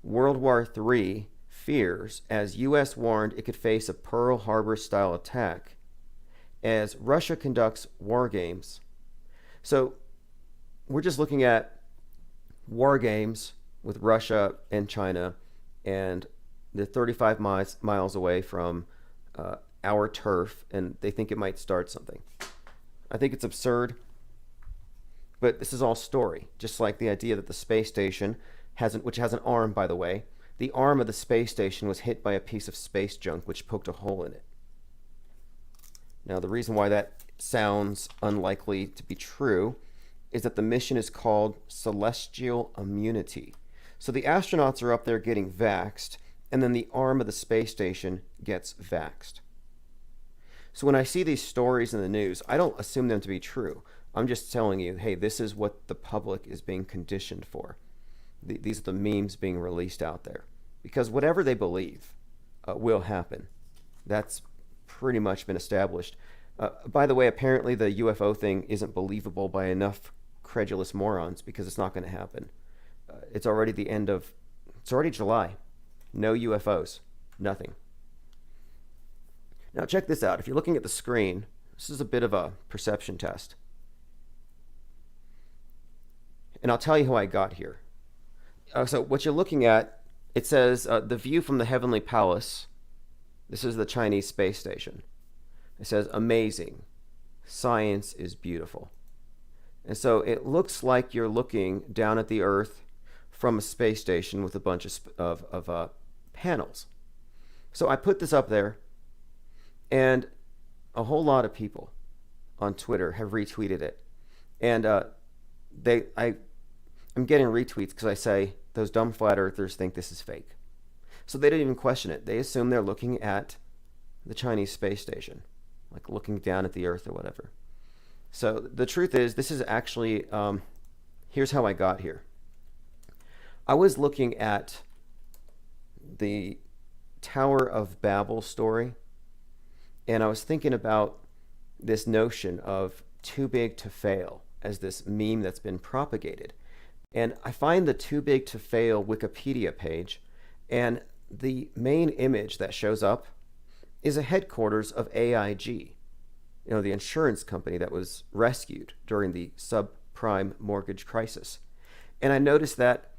World War III fears as U.S. warned it could face a Pearl Harbor-style attack as Russia conducts war games. So we're just looking at war games with Russia and China, and they're 35 miles away from our turf, and they think it might start something. I think it's absurd, but this is all story, just like the idea that the space station which has an arm, by the way. The arm of the space station was hit by a piece of space junk which poked a hole in it. Now, the reason why that sounds unlikely to be true is that the mission is called Celestial Immunity. So the astronauts are up there getting vaxxed, and then the arm of the space station gets vaxxed. So when I see these stories in the news, I don't assume them to be true. I'm just telling you, hey, this is what the public is being conditioned for. These are the memes being released out there. Because whatever they believe will happen. That's pretty much been established. By the way, apparently the UFO thing isn't believable by enough credulous morons because it's not going to happen. It's already July. No UFOs. Nothing. Now check this out. If you're looking at the screen, this is a bit of a perception test. And I'll tell you how I got here. So what you're looking at, it says the view from the Heavenly Palace. This is the Chinese space station. It says amazing. Science is beautiful. And so it looks like you're looking down at the Earth from a space station with a bunch of panels. So I put this up there, and a whole lot of people on Twitter have retweeted it. And I'm getting retweets because I say those dumb flat earthers think this is fake. So they didn't even question it. They assume they're looking at the Chinese space station, like looking down at the Earth or whatever. So the truth is, this is actually, here's how I got here. I was looking at the Tower of Babel story, and I was thinking about this notion of too big to fail as this meme that's been propagated. And I find the Too Big to Fail Wikipedia page, and the main image that shows up is a headquarters of AIG, the insurance company that was rescued during the subprime mortgage crisis. And I noticed that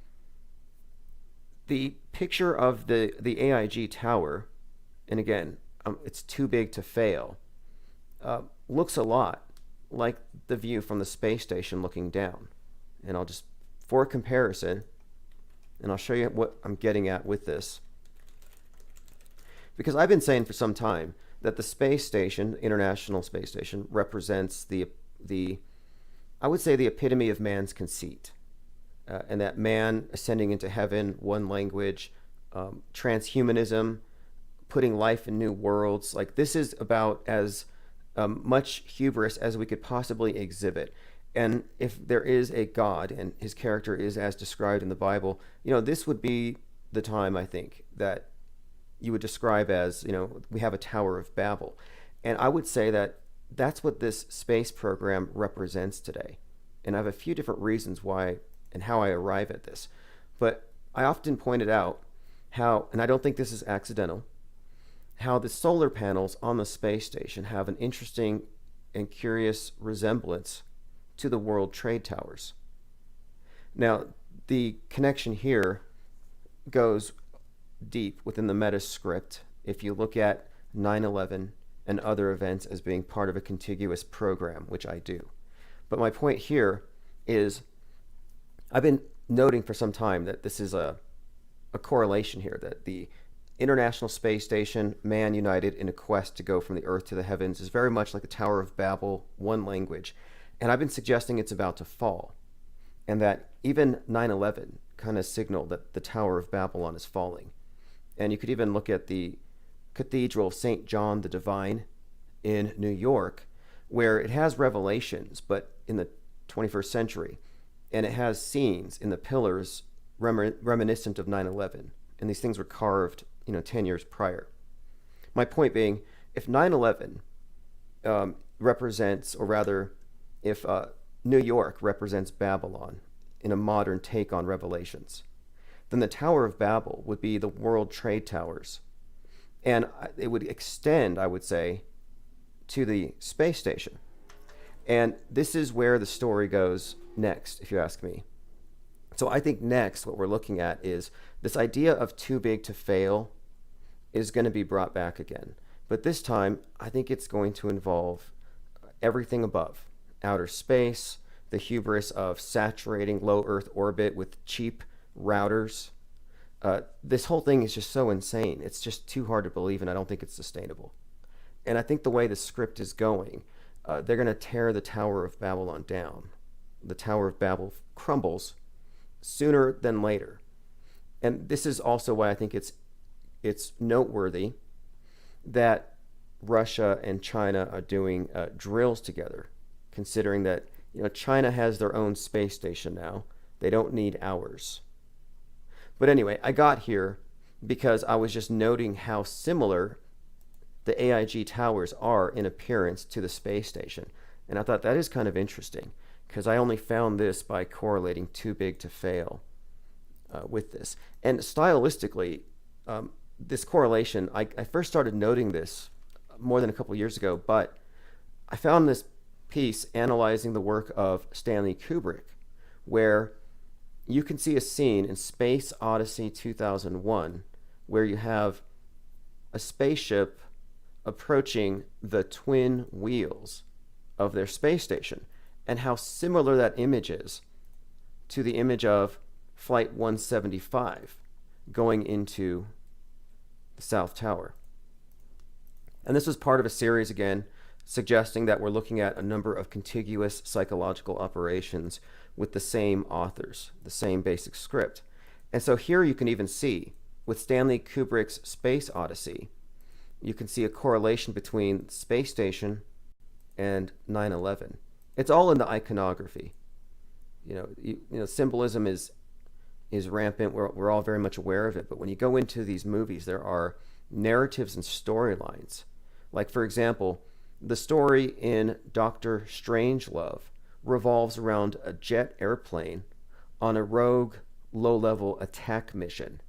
the picture of the AIG tower, and again, it's too big to fail, looks a lot like the view from the space station looking down. And I'll just, for comparison, and I'll show you what I'm getting at with this. Because I've been saying for some time that the space station, International Space Station, represents the I would say the epitome of man's conceit. And that man ascending into heaven, one language, transhumanism, putting life in new worlds. Like, this is about as much hubris as we could possibly exhibit. And if there is a God and his character is as described in the Bible, this would be the time, I think, that you would describe as, we have a Tower of Babel. And I would say that that's what this space program represents today. And I have a few different reasons why and how I arrive at this. But I often pointed out how, and I don't think this is accidental, how the solar panels on the space station have an interesting and curious resemblance to the World Trade Towers. Now, the connection here goes deep within the meta script. If you look at 9/11 and other events as being part of a contiguous program, which I do. But my point here is I've been noting for some time that this is a correlation here, that the International Space Station, man united in a quest to go from the earth to the heavens, is very much like the Tower of Babel, one language. And I've been suggesting it's about to fall, and that even 9/11 kind of signaled that the Tower of Babylon is falling. And you could even look at the Cathedral of St. John the Divine in New York, where it has revelations, but in the 21st century, and it has scenes in the pillars reminiscent of 9/11, and these things were carved 10 years prior. My point being, if 9/11 represents, or rather, if New York represents Babylon in a modern take on Revelations, then the Tower of Babel would be the World Trade Towers. And it would extend, I would say, to the space station. And this is where the story goes next, if you ask me. So I think next what we're looking at is this idea of too big to fail is going to be brought back again. But this time, I think it's going to involve everything above. Outer space, the hubris of saturating low Earth orbit with cheap routers. This whole thing is just so insane. It's just too hard to believe, and I don't think it's sustainable. And I think the way the script is going, they're going to tear the Tower of Babylon down. The Tower of Babel crumbles sooner than later. And this is also why I think it's noteworthy that Russia and China are doing drills together, considering that China has their own space station now. They don't need ours. But anyway, I got here because I was just noting how similar the AIG towers are in appearance to the space station. And I thought that is kind of interesting, because I only found this by correlating too big to fail with this. And stylistically, this correlation, I first started noting this more than a couple years ago, but I found this piece analyzing the work of Stanley Kubrick, where you can see a scene in Space Odyssey 2001 where you have a spaceship approaching the twin wheels of their space station, and how similar that image is to the image of Flight 175 going into the South Tower. And this was part of a series, again, suggesting that we're looking at a number of contiguous psychological operations with the same authors, the same basic script. And so here you can even see, with Stanley Kubrick's Space Odyssey, you can see a correlation between space station and 9/11. It's all in the iconography. Symbolism is rampant. We're all very much aware of it. But when you go into these movies, there are narratives and storylines. Like, for example, the story in Dr. Strangelove revolves around a jet airplane on a rogue, low-level attack mission.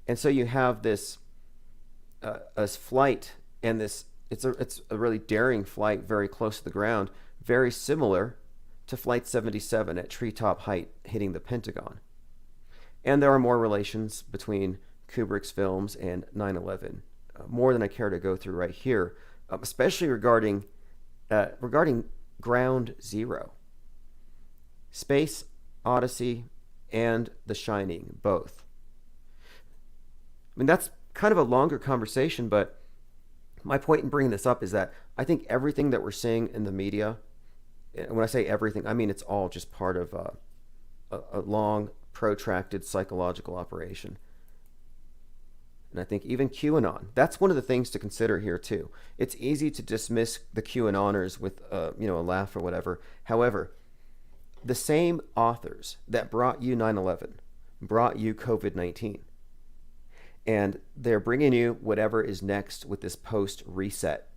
And so you have this a flight, and it's a really daring flight very close to the ground, very similar to Flight 77 at treetop height hitting the Pentagon. And there are more relations between Kubrick's films and 9/11, more than I care to go through right here, especially regarding Ground Zero. Space Odyssey and The Shining, both. I mean, that's kind of a longer conversation, but my point in bringing this up is that I think everything that we're seeing in the media, and when I say everything, I mean it's all just part of a long, protracted psychological operation. And I think even QAnon, that's one of the things to consider here too. It's easy to dismiss the QAnoners with a laugh or whatever. However, the same authors that brought you 9/11 brought you COVID-19. And they're bringing you whatever is next with this post-reset.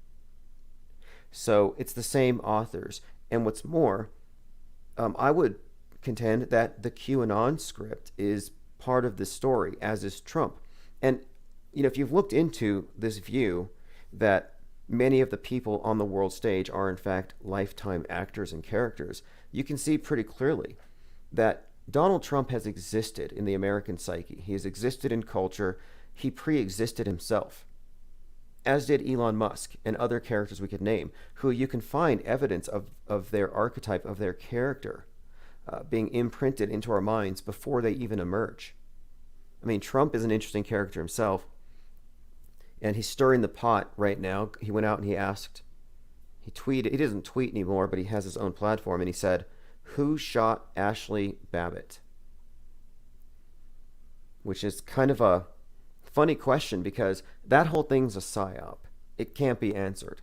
So it's the same authors. And what's more, I would contend that the QAnon script is part of the story, as is Trump. And if you've looked into this view that many of the people on the world stage are in fact lifetime actors and characters, you can see pretty clearly that Donald Trump has existed in the American psyche. He has existed in culture. He pre-existed himself, as did Elon Musk and other characters we could name, who you can find evidence of their archetype, of their character, being imprinted into our minds before they even emerge. I mean, Trump is an interesting character himself, and he's stirring the pot right now. He went out and he tweeted, he doesn't tweet anymore, but he has his own platform, and he said, "Who shot Ashley Babbitt?" Which is kind of a funny question, because that whole thing's a psyop. It can't be answered.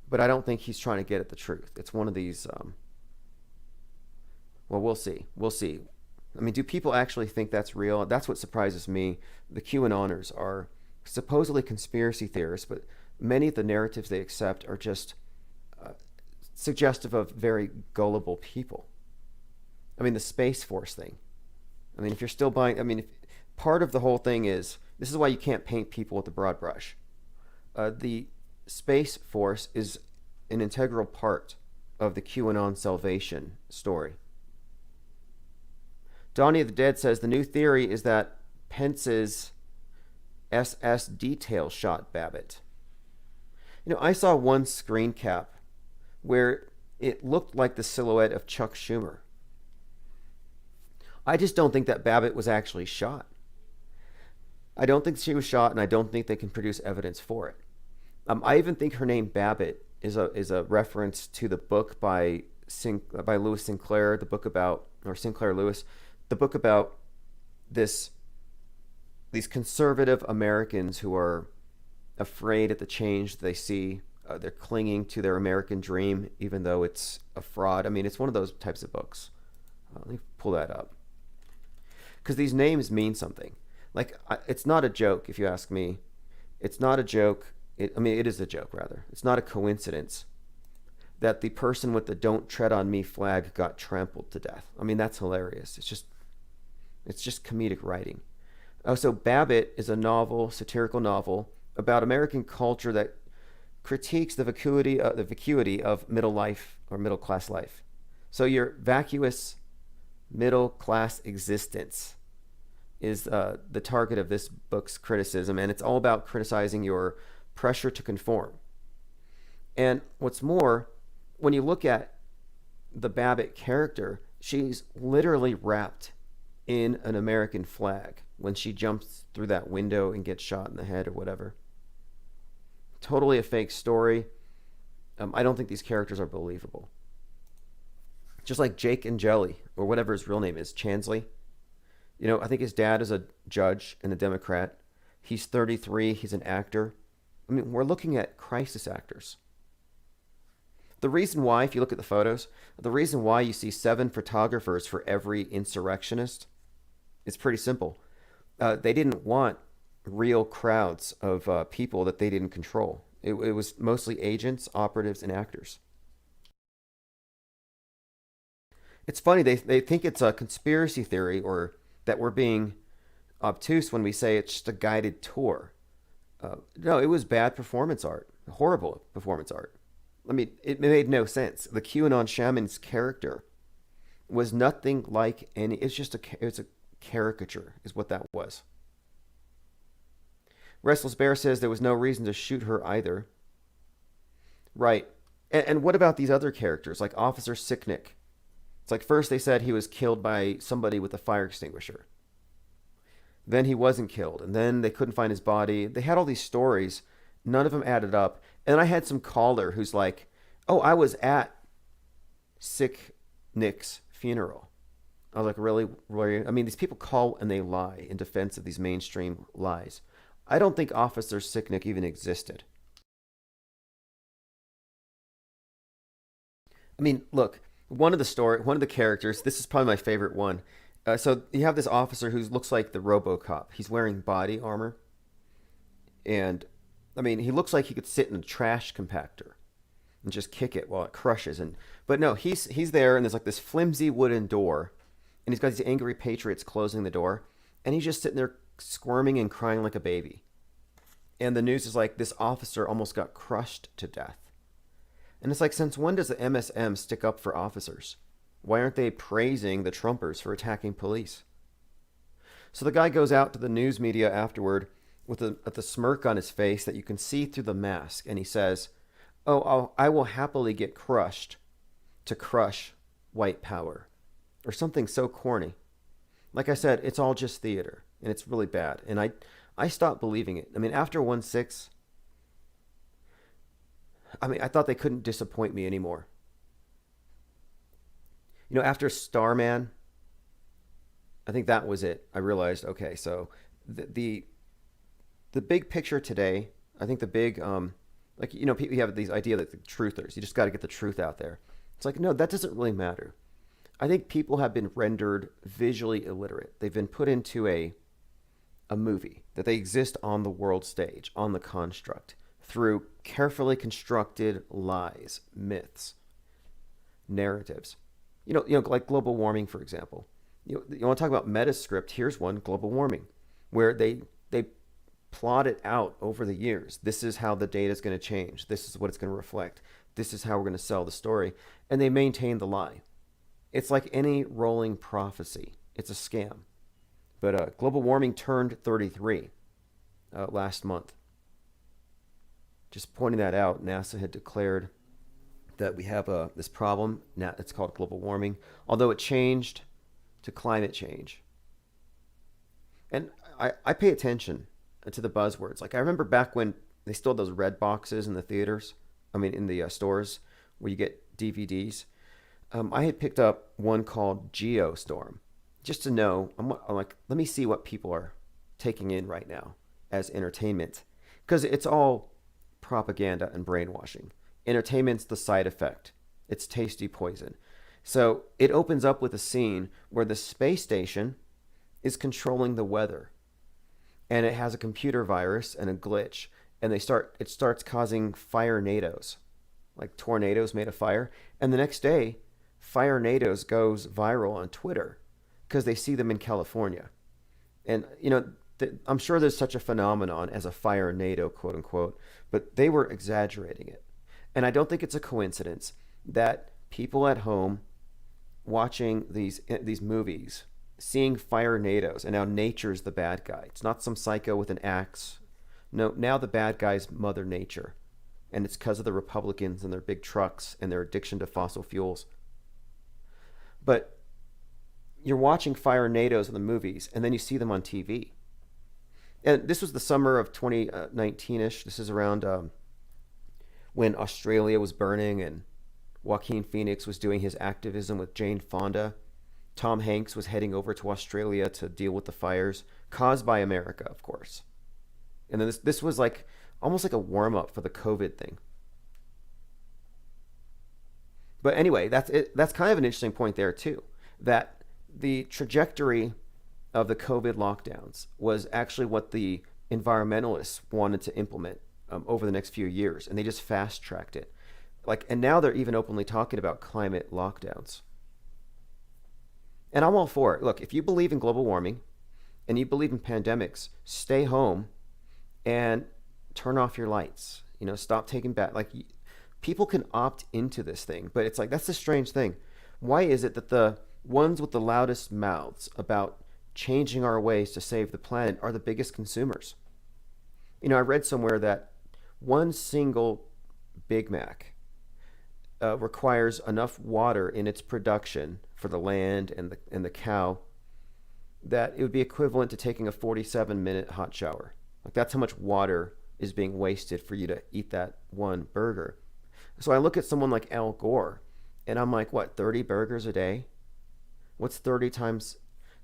But I don't think he's trying to get at the truth. It's one of these, well, we'll see. We'll see. I mean, do people actually think that's real? That's what surprises me. The QAnoners are supposedly conspiracy theorists, but many of the narratives they accept are just suggestive of very gullible people. I mean, the Space Force thing. I mean, if you're still buying, part of the whole thing is, this is why you can't paint people with a broad brush. The Space Force is an integral part of the QAnon salvation story. Donnie of the Dead says the new theory is that Pence's SS detail shot Babbitt. I saw one screen cap where it looked like the silhouette of Chuck Schumer. I just don't think that Babbitt was actually shot. I don't think she was shot, and I don't think they can produce evidence for it. I even think her name Babbitt is a reference to the book by Lewis Sinclair, Sinclair Lewis, the book about these conservative Americans who are afraid at the change they see. They're clinging to their American dream, even though it's a fraud. I mean, it's one of those types of books. Let me pull that up. Because these names mean something. Like, it's not a joke, if you ask me. It's not a joke. It is a joke, rather. It's not a coincidence that the person with the "Don't Tread on Me" flag got trampled to death. I mean, that's hilarious. It's just comedic writing. So Babbitt is a novel, satirical novel, about American culture that critiques the vacuity of middle life or middle class life. So your vacuous middle class existence is the target of this book's criticism, and it's all about criticizing your pressure to conform. And what's more, when you look at the Babbitt character, she's literally wrapped in an American flag when she jumps through that window and gets shot in the head or whatever. Totally a fake story. I don't think these characters are believable. Just like Jake and Jelly, or whatever his real name is, Chansley. I think his dad is a judge and a Democrat. He's 33. He's an actor. I mean, we're looking at crisis actors. The reason why, if you look at the photos, the reason why you see 7 photographers for every insurrectionist is pretty simple. They didn't want real crowds of people that they didn't control. It was mostly agents, operatives, and actors. It's funny, they think it's a conspiracy theory or that we're being obtuse when we say it's just a guided tour. No, it was bad performance art, horrible performance art. I mean, it made no sense. The QAnon shaman's character was nothing like any. It's a caricature, is what that was. Restless Bear says there was no reason to shoot her either. Right. And what about these other characters, like Officer Sicknick? It's like first they said he was killed by somebody with a fire extinguisher. Then he wasn't killed, and then they couldn't find his body. They had all these stories. None of them added up. And I had some caller who's like, oh, I was at Sicknick's funeral. I was like, really? I mean, these people call and they lie in defense of these mainstream lies. I don't think Officer Sicknick even existed. I mean, look, one of the characters, this is probably my favorite one. So you have this officer who looks like the RoboCop. He's wearing body armor. And, I mean, he looks like he could sit in a trash compactor and just kick it while it crushes. But no, he's there, and there's like this flimsy wooden door. And he's got these angry patriots closing the door. And he's just sitting there squirming and crying like a baby. And the news is like, this officer almost got crushed to death. And it's like, since when does the MSM stick up for officers? Why aren't they praising the Trumpers for attacking police? So the guy goes out to the news media afterward with a smirk on his face that you can see through the mask. And he says, I will happily get crushed to crush white power. Or something so corny. Like I said, it's all just theater. And it's really bad. And I stopped believing it. I mean, after 1/6, I thought they couldn't disappoint me anymore. You know, after Starman, I think that was it. I realized, okay, so the big picture today, I think the big, like, you know, people have these idea that the truthers, you just got to get the truth out there. It's like, no, that doesn't really matter. I think people have been rendered visually illiterate. They've been put into a movie, that they exist on the world stage, on the construct, through carefully constructed lies, myths, narratives. You know, like global warming, for example. You want to talk about Metascript? Here's one, global warming, where they plot it out over the years. This is how the data is going to change. This is what it's going to reflect. This is how we're going to sell the story. And they maintain the lie. It's like any rolling prophecy. It's a scam. But global warming turned 33 last month. Just pointing that out, NASA had declared that we have this problem. Now it's called global warming, although it changed to climate change. And I pay attention to the buzzwords. Like, I remember back when they still had those red boxes in the theaters, in the stores where you get DVDs. I had picked up one called Geostorm, just to know. I'm like, let me see what people are taking in right now as entertainment, because it's all propaganda and brainwashing. Entertainment's the side effect. It's tasty poison. So it opens up with a scene where the space station is controlling the weather, and it has a computer virus and a glitch, and it starts causing firenadoes, like tornadoes made of fire. And the next day, firenadoes goes viral on Twitter because they see them in California. And, you know, I'm sure there's such a phenomenon as a firenado, quote unquote, but they were exaggerating it. And I don't think it's a coincidence that people at home watching these movies, seeing firenadoes, and now nature's the bad guy. It's not some psycho with an axe. No, now the bad guy's Mother Nature. And it's because of the Republicans and their big trucks and their addiction to fossil fuels. But you're watching firenadoes in the movies, and then you see them on TV. And this was the summer of 2019-ish. This is around when Australia was burning and Joaquin Phoenix was doing his activism with Jane Fonda. Tom Hanks was heading over to Australia to deal with the fires caused by America, of course. And then this was like almost like a warm-up for the COVID thing. But anyway, that's kind of an interesting point there too, that the trajectory of the COVID lockdowns was actually what the environmentalists wanted to implement over the next few years, and they just fast-tracked it. And now they're even openly talking about climate lockdowns. And I'm all for it. Look, if you believe in global warming and you believe in pandemics, stay home and turn off your lights. You know, stop taking bath. Like, people can opt into this thing, but it's like, that's the strange thing. Why is it that the ones with the loudest mouths about changing our ways to save the planet are the biggest consumers? You know, I read somewhere that one single Big Mac requires enough water in its production for the land and the cow that it would be equivalent to taking a 47-minute hot shower. Like, that's how much water is being wasted for you to eat that one burger. So I look at someone like Al Gore, and I'm like, what, 30 burgers a day? What's 30 times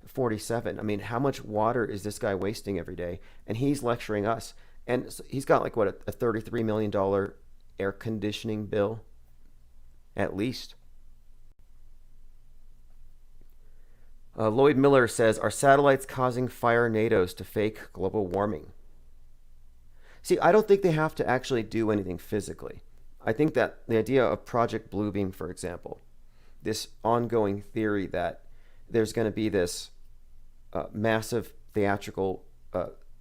47? I mean, how much water is this guy wasting every day? And he's lecturing us. And he's got like, what, a $33 million air conditioning bill? At least. Lloyd Miller says, are satellites causing firenadoes to fake global warming? See, I don't think they have to actually do anything physically. I think that the idea of Project Bluebeam, for example, this ongoing theory that there's going to be this massive theatrical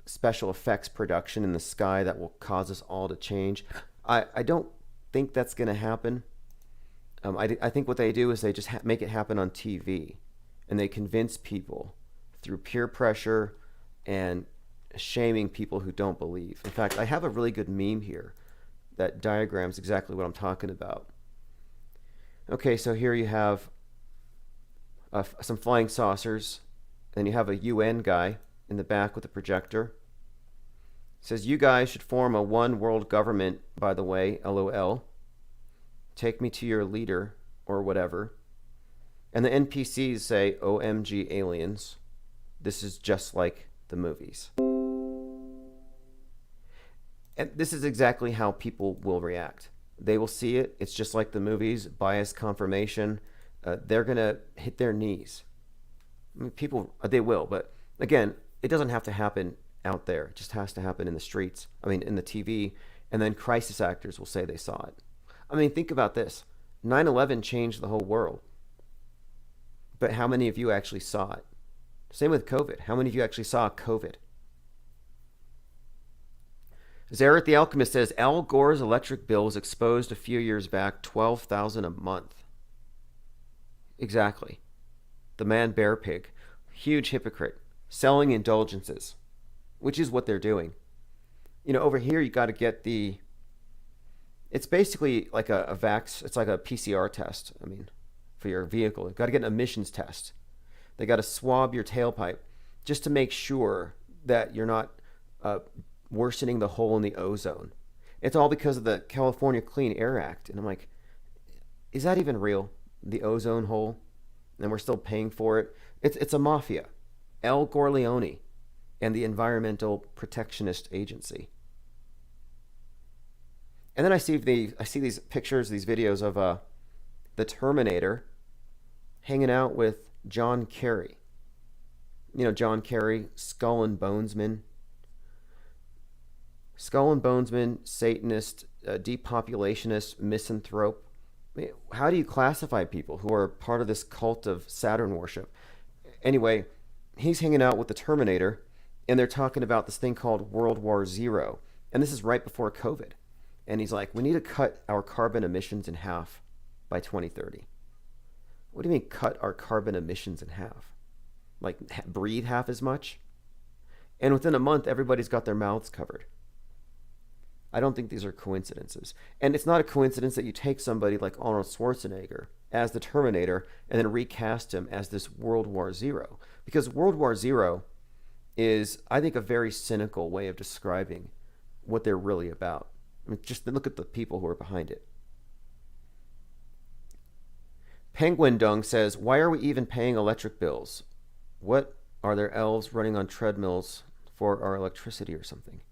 special effects production in the sky that will cause us all to change, I don't think that's going to happen. I think what they do is they just make it happen on TV, and they convince people through peer pressure and shaming people who don't believe. In fact, I have a really good meme here that diagrams exactly what I'm talking about. Okay, so here you have some flying saucers, and you have a UN guy in the back with a projector. It says, you guys should form a one world government, by the way, LOL. Take me to your leader, or whatever. And the NPCs say, OMG aliens. This is just like the movies. And this is exactly how people will react. They will see it. It's just like the movies, bias confirmation. They're going to hit their knees. I mean, people, they will. But again, it doesn't have to happen out there. It just has to happen in the streets. I mean, in the TV. And then crisis actors will say they saw it. I mean, think about this. 9/11 changed the whole world. But how many of you actually saw it? Same with COVID. How many of you actually saw COVID? Zareth the Alchemist says, Al Gore's electric bill was exposed a few years back, $12,000 a month. Exactly. The man bear pig. Huge hypocrite. Selling indulgences, which is what they're doing. You know, over here you got to get the... It's basically like a vax. It's like a PCR test, I mean, for your vehicle. You've got to get an emissions test. They got to swab your tailpipe just to make sure that you're not worsening the hole in the ozone. It's all because of the California Clean Air Act. And I'm like, is that even real? The ozone hole? And we're still paying for it? It's a mafia. El Corleone and the Environmental Protectionist Agency. And then I see these pictures, these videos of the Terminator hanging out with John Kerry. You know, John Kerry, Skull and Bonesman. Skull and Bonesman, Satanist, depopulationist, misanthrope. I mean, how do you classify people who are part of this cult of Saturn worship? Anyway, he's hanging out with the Terminator, and they're talking about this thing called World War Zero. And this is right before COVID. And he's like, we need to cut our carbon emissions in half by 2030. What do you mean cut our carbon emissions in half? Like breathe half as much? And within a month, everybody's got their mouths covered. I don't think these are coincidences. And it's not a coincidence that you take somebody like Arnold Schwarzenegger as the Terminator and then recast him as this World War Zero. Because World War Zero is, I think, a very cynical way of describing what they're really about. I mean, just look at the people who are behind it. Penguin Dung says, why are we even paying electric bills? What, are there elves running on treadmills for our electricity or something?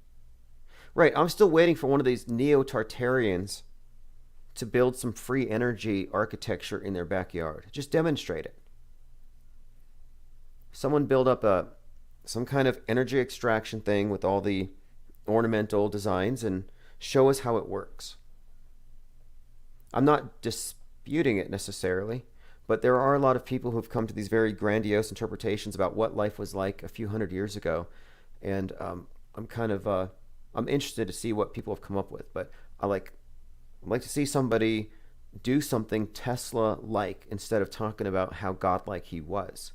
Right, I'm still waiting for one of these Neo-Tartarians to build some free energy architecture in their backyard. Just demonstrate it. Someone build up some kind of energy extraction thing with all the ornamental designs and show us how it works. I'm not disputing it necessarily, But there are a lot of people who have come to these very grandiose interpretations about what life was like a few hundred years ago. And I'm kind of I'm interested to see what people have come up with. But I'd like to see somebody do something Tesla-like instead of talking about how godlike he was.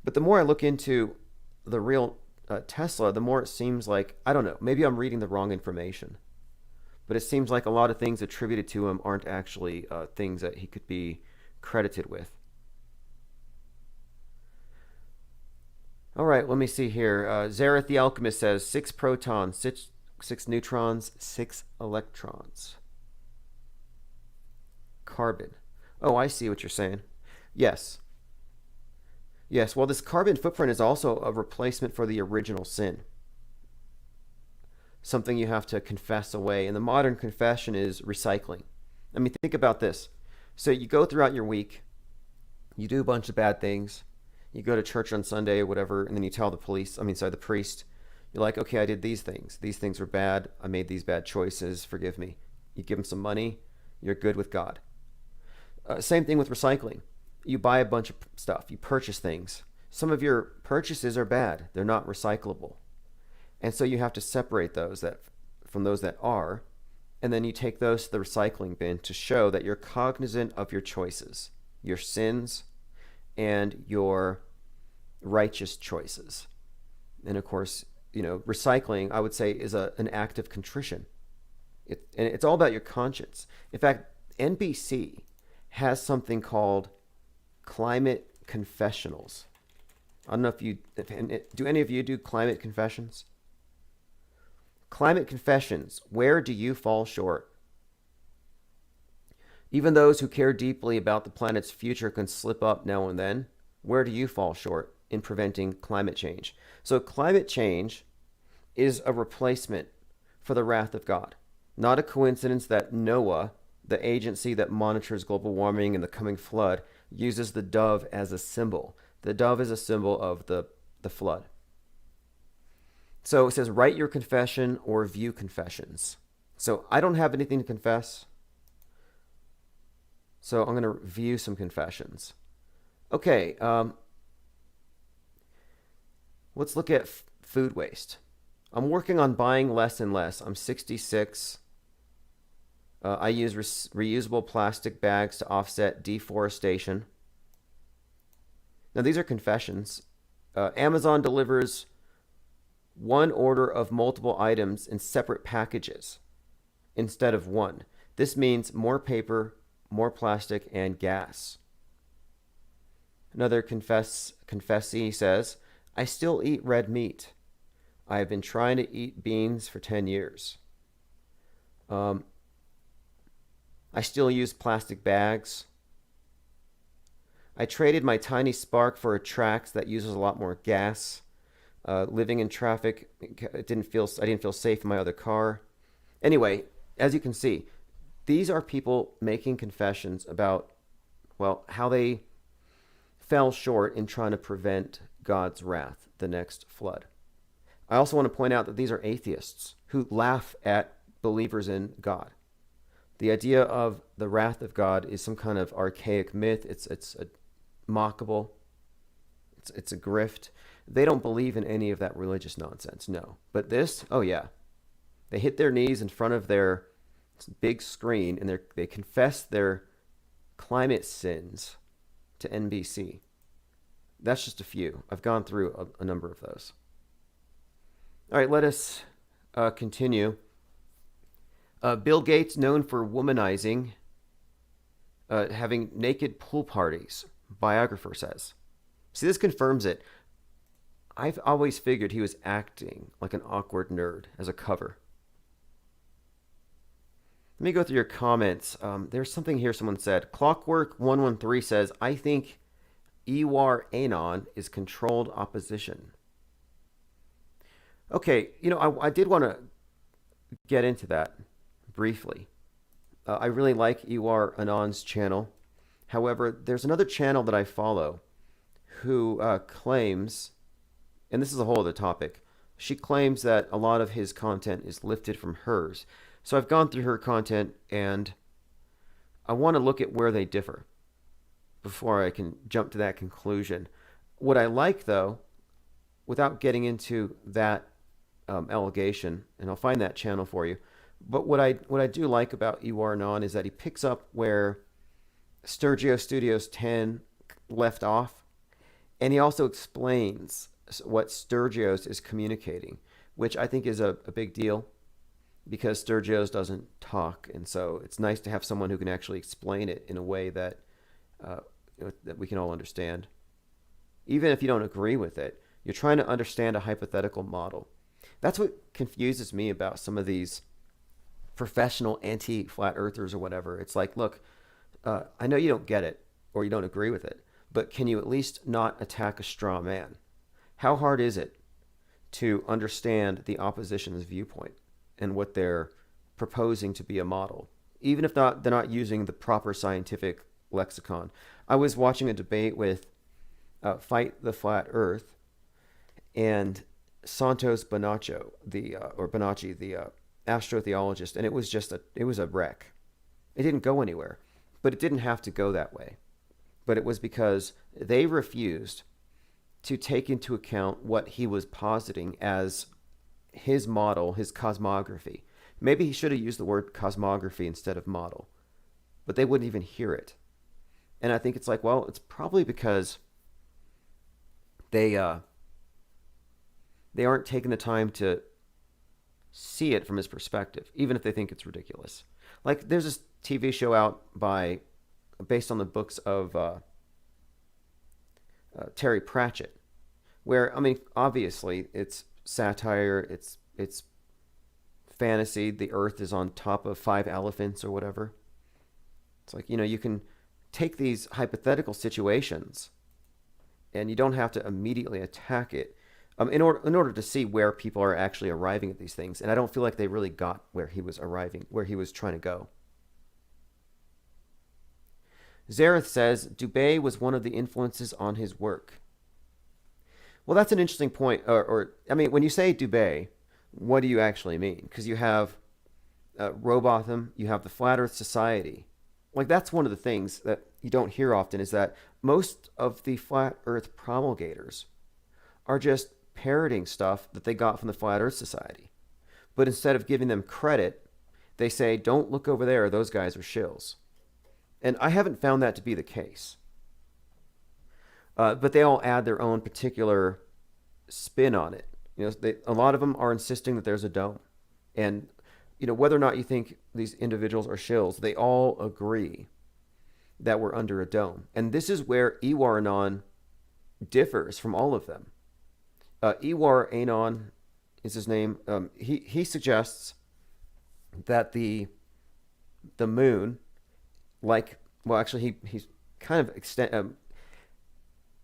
But the more I look into the real Tesla, the more it seems like, I don't know, maybe I'm reading the wrong information. But it seems like a lot of things attributed to him aren't actually things that he could be credited with. All right, let me see here. Zareth the Alchemist says 6 protons, 6 neutrons, 6 electrons. Carbon. Oh, I see what you're saying. Yes. Yes, well, this carbon footprint is also a replacement for the original sin. Something you have to confess away. And the modern confession is recycling. I mean, think about this. So you go throughout your week, you do a bunch of bad things, you go to church on Sunday or whatever, and then you tell the priest, you're like, okay, I did these things. These things were bad. I made these bad choices. Forgive me. You give him some money, you're good with God. Same thing with recycling. You buy a bunch of stuff. You purchase things. Some of your purchases are bad. They're not recyclable. And so you have to separate those from those that are, and then you take those to the recycling bin to show that you're cognizant of your choices, your sins, and your righteous choices. And of course, recycling, I would say, is an act of contrition. And it's all about your conscience. In fact, NBC has something called climate confessionals. I don't know do any of you do climate confessions? Climate confessions. Where do you fall short? Even those who care deeply about the planet's future can slip up now and then. Where do you fall short in preventing climate change? So climate change is a replacement for the wrath of God. Not a coincidence that NOAA, the agency that monitors global warming and the coming flood, uses the dove as a symbol. The dove is a symbol of the flood. So it says, write your confession or view confessions. So I don't have anything to confess. So I'm going to view some confessions. Okay, let's look at food waste. I'm working on buying less and less. I'm 66. I use reusable plastic bags to offset deforestation. Now, these are confessions. Amazon delivers one order of multiple items in separate packages instead of one. This means more paper, more plastic, and gas. Another confessee says, I still eat red meat. I have been trying to eat beans for 10 years. I still use plastic bags. I traded my tiny Spark for a Trax that uses a lot more gas. Living in traffic, I didn't feel safe in my other car. Anyway, as you can see, these are people making confessions about, well, how they fell short in trying to prevent God's wrath, the next flood. I also want to point out that these are atheists who laugh at believers in God. The idea of the wrath of God is some kind of archaic myth. It's a mockable. It's a grift. They don't believe in any of that religious nonsense, no. But this, oh yeah. They hit their knees in front of their big screen and they confess their climate sins to NBC. That's just a few. I've gone through a number of those. All right, let us continue. Bill Gates, known for womanizing, having naked pool parties, biographer says. See, this confirms it. I've always figured he was acting like an awkward nerd as a cover. Let me go through your comments. There's something here someone said. Clockwork113 says, I think Ewar Anon is controlled opposition. Okay, I did want to get into that briefly. I really like Ewar Anon's channel. However, there's another channel that I follow who claims, and this is a whole other topic, she claims that a lot of his content is lifted from hers. So I've gone through her content and I want to look at where they differ. before I can jump to that conclusion. What I like, though, without getting into that allegation, and I'll find that channel for you, but what I do like about Iwaran is that he picks up where Sturgio Studios 10 left off, and he also explains what Sturgio's is communicating, which I think is a big deal, because Sturgio's doesn't talk, and so it's nice to have someone who can actually explain it in a way that that we can all understand. Even if you don't agree with it, you're trying to understand a hypothetical model. That's what confuses me about some of these professional anti-flat earthers or whatever. It's like, look, I know you don't get it or you don't agree with it, but can you at least not attack a straw man? How hard is it to understand the opposition's viewpoint and what they're proposing to be a model, even if they're not using the proper scientific lexicon? I was watching a debate with Fight the Flat Earth and Santos Bonacci, the astrotheologist, and it was a wreck. It didn't go anywhere, but it didn't have to go that way. But it was because they refused to take into account what he was positing as his model, his cosmography. Maybe he should have used the word cosmography instead of model, but they wouldn't even hear it. And I think it's like, well, it's probably because they aren't taking the time to see it from his perspective, even if they think it's ridiculous. Like, there's this TV show out based on the books of Terry Pratchett, where, I mean, obviously it's satire, it's fantasy. The Earth is on top of 5 elephants or whatever. It's like, you can take these hypothetical situations, and you don't have to immediately attack it in order to see where people are actually arriving at these things. And I don't feel like they really got where he was arriving, where he was trying to go. Zareth says Dubé was one of the influences on his work. Well, that's an interesting point. I mean, when you say Dubé, what do you actually mean? Because you have Robotham, you have the Flat Earth Society. Like, that's one of the things that you don't hear often, is that most of the Flat Earth promulgators are just parroting stuff that they got from the Flat Earth Society. But instead of giving them credit, they say, don't look over there, those guys are shills. And I haven't found that to be the case. But they all add their own particular spin on it. A lot of them are insisting that there's a dome. And, whether or not you think these individuals are shills, they all agree that we're under a dome. And this is where Iwaran differs from all of them. Iwaran is his name. He suggests that the moon, he's kind of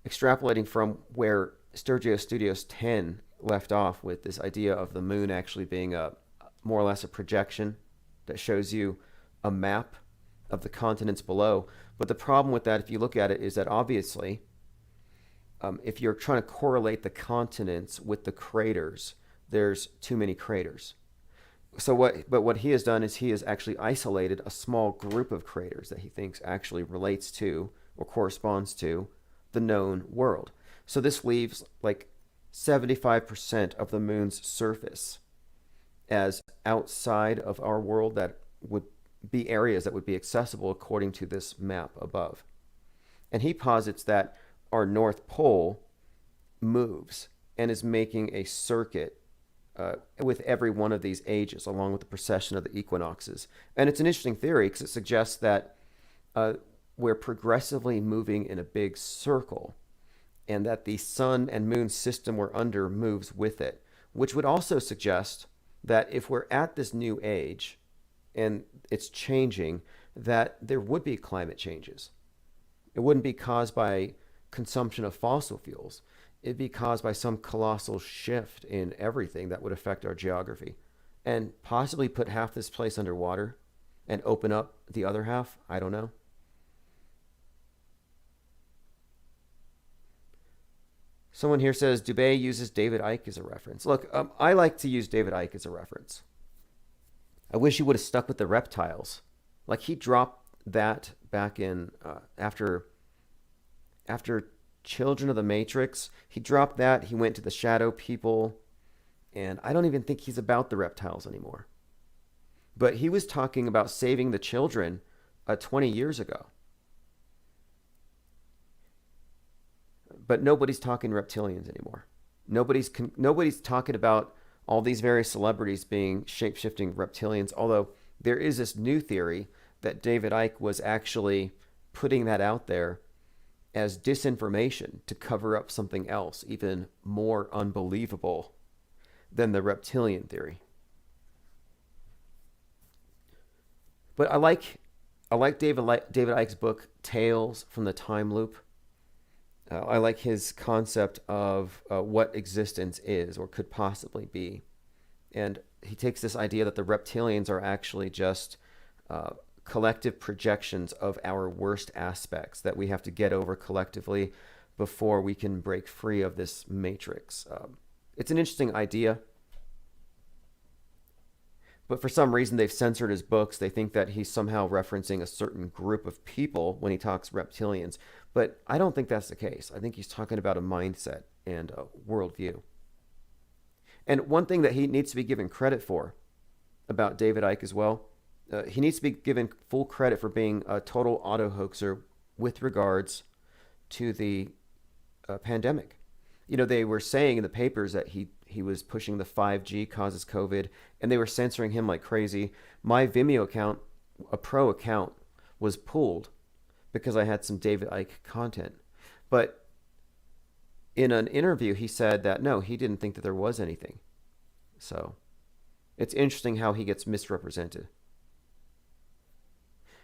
extrapolating from where Sturgio Studios 10 left off, with this idea of the moon actually being more or less a projection that shows you a map of the continents below. But the problem with that, if you look at it, is that obviously, if you're trying to correlate the continents with the craters, there's too many craters. But what he has done is he has actually isolated a small group of craters that he thinks actually relates to or corresponds to the known world. So this leaves like 75% of the moon's surface as outside of our world that would be areas that would be accessible according to this map above. And he posits that our North Pole moves and is making a circuit with every one of these ages, along with the precession of the equinoxes. And it's an interesting theory because it suggests that we're progressively moving in a big circle, and that the sun and moon system we're under moves with it, which would also suggest that if we're at this new age and it's changing, that there would be climate changes. It wouldn't be caused by consumption of fossil fuels. It'd be caused by some colossal shift in everything that would affect our geography and possibly put half this place underwater and open up the other half. I don't know. Someone here says Dubé uses David Icke as a reference. Look, I like to use David Icke as a reference. I wish he would have stuck with the reptiles. Like, he dropped that back in after after Children of the Matrix, he dropped that. He went to the Shadow People. And I don't even think he's about the reptiles anymore. But he was talking about saving the children 20 years ago. But nobody's talking reptilians anymore. Nobody's talking about all these various celebrities being shape-shifting reptilians, although there is this new theory that David Icke was actually putting that out there as disinformation to cover up something else, even more unbelievable than the reptilian theory. But I like David Icke's book, Tales from the Time Loop. I like his concept of what existence is or could possibly be. And he takes this idea that the reptilians are actually just collective projections of our worst aspects that we have to get over collectively before we can break free of this matrix. It's an interesting idea. But for some reason, they've censored his books. They think that he's somehow referencing a certain group of people when he talks reptilians. But I don't think that's the case. I think he's talking about a mindset and a worldview. And one thing that he needs to be given credit for about David Icke as well, he needs to be given full credit for being a total auto-hoaxer with regards to the pandemic. You know, they were saying in the papers that he was pushing the 5G causes COVID, and they were censoring him like crazy. My Vimeo account, a pro account, was pulled because I had some David Icke content. But in an interview, he said that, no, he didn't think that there was anything. So it's interesting how he gets misrepresented.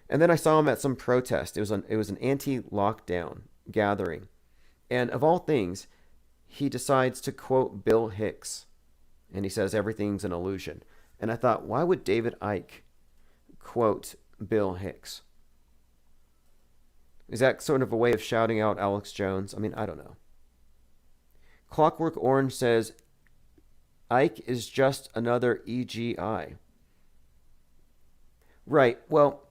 And then I saw him at some protest. It was an anti-lockdown gathering. And of all things, he decides to quote Bill Hicks. And he says everything's an illusion. And I thought, why would David Icke quote Bill Hicks? Is that sort of a way of shouting out Alex Jones? I mean, I don't know. Clockwork Orange says, Icke is just another EGI. Right, well,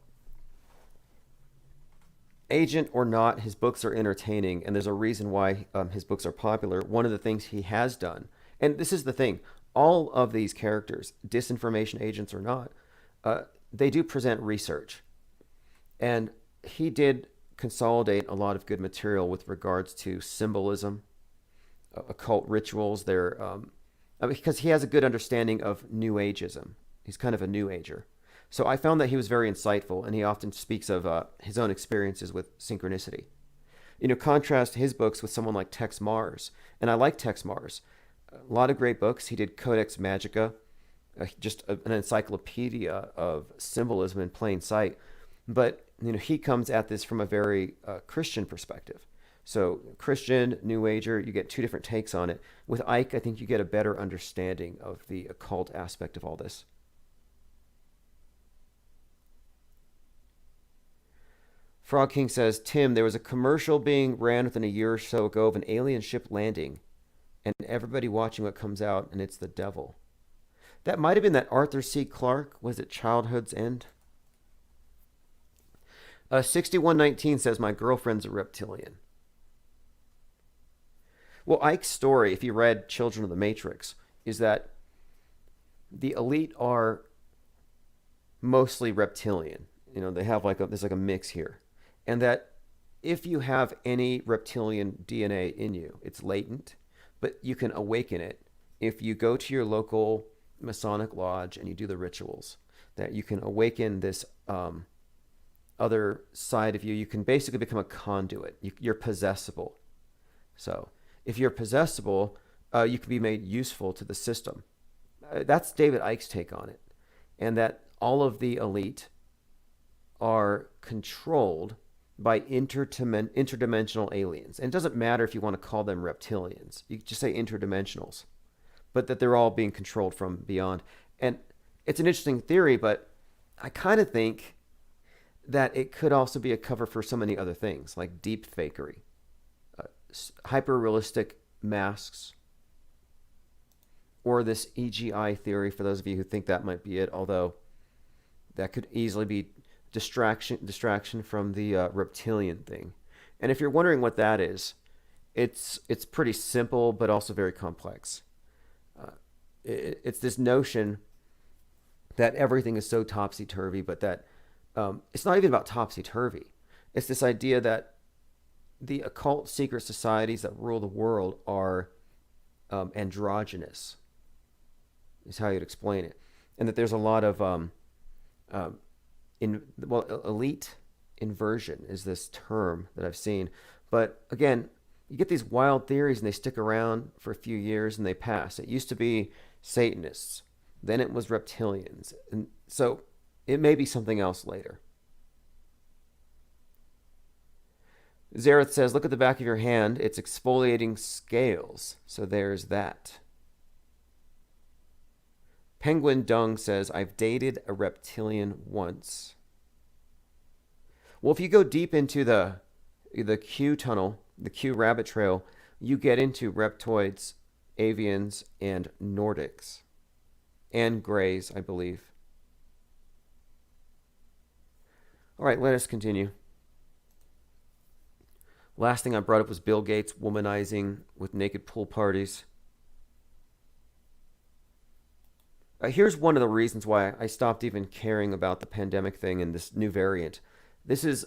agent or not, his books are entertaining, and there's a reason why his books are popular. One of the things he has done, and this is the thing, all of these characters, disinformation agents or not, they do present research. And he did consolidate a lot of good material with regards to symbolism, occult rituals. Because he has a good understanding of New Ageism. He's kind of a New Ager. So I found that he was very insightful, and he often speaks of his own experiences with synchronicity. You know, contrast his books with someone like Tex Mars, and I like Tex Mars. A lot of great books. He did Codex Magica, just an encyclopedia of symbolism in plain sight. But you know, he comes at this from a very Christian perspective. So Christian, New Ager, you get two different takes on it. With Icke, I think you get a better understanding of the occult aspect of all this. Frog King says, Tim, there was a commercial being ran within a year or so ago of an alien ship landing, and everybody watching what comes out, and it's the devil. That might have been that Arthur C. Clarke. Was it Childhood's End? 6119 says, my girlfriend's a reptilian. Well, Icke's story, if you read Children of the Matrix, is that the elite are mostly reptilian. You know, they have there's like a mix here. And that if you have any reptilian DNA in you, it's latent, but you can awaken it if you go to your local Masonic lodge and you do the rituals, that you can awaken this other side of you. You can basically become a conduit. You're possessible. So if you're possessible, you can be made useful to the system. That's David Icke's take on it. And that all of the elite are controlled by interdimensional aliens. And it doesn't matter if you want to call them reptilians. You just say interdimensionals. But that they're all being controlled from beyond. And it's an interesting theory, but I kind of think that it could also be a cover for so many other things, like deep fakery, hyper-realistic masks, or this EGI theory, for those of you who think that might be it, although that could easily be distraction from the reptilian thing. And if you're wondering what that is, it's pretty simple, but also very complex. It's this notion that everything is so topsy-turvy, but that it's not even about topsy-turvy. It's this idea that the occult secret societies that rule the world are androgynous, is how you'd explain it. And that there's a lot of, elite inversion is this term that I've seen. But again, you get these wild theories and they stick around for a few years and they pass. It used to be Satanists. Then it was reptilians. And so it may be something else later. Zareth says, look at the back of your hand. It's exfoliating scales. So there's that. Penguin Dung says, I've dated a reptilian once. Well, if you go deep into the Q tunnel, the Q rabbit trail, you get into reptoids, avians, and Nordics. And Greys, I believe. All right, let us continue. Last thing I brought up was Bill Gates womanizing with naked pool parties. Here's one of the reasons why I stopped even caring about the pandemic thing and this new variant. This is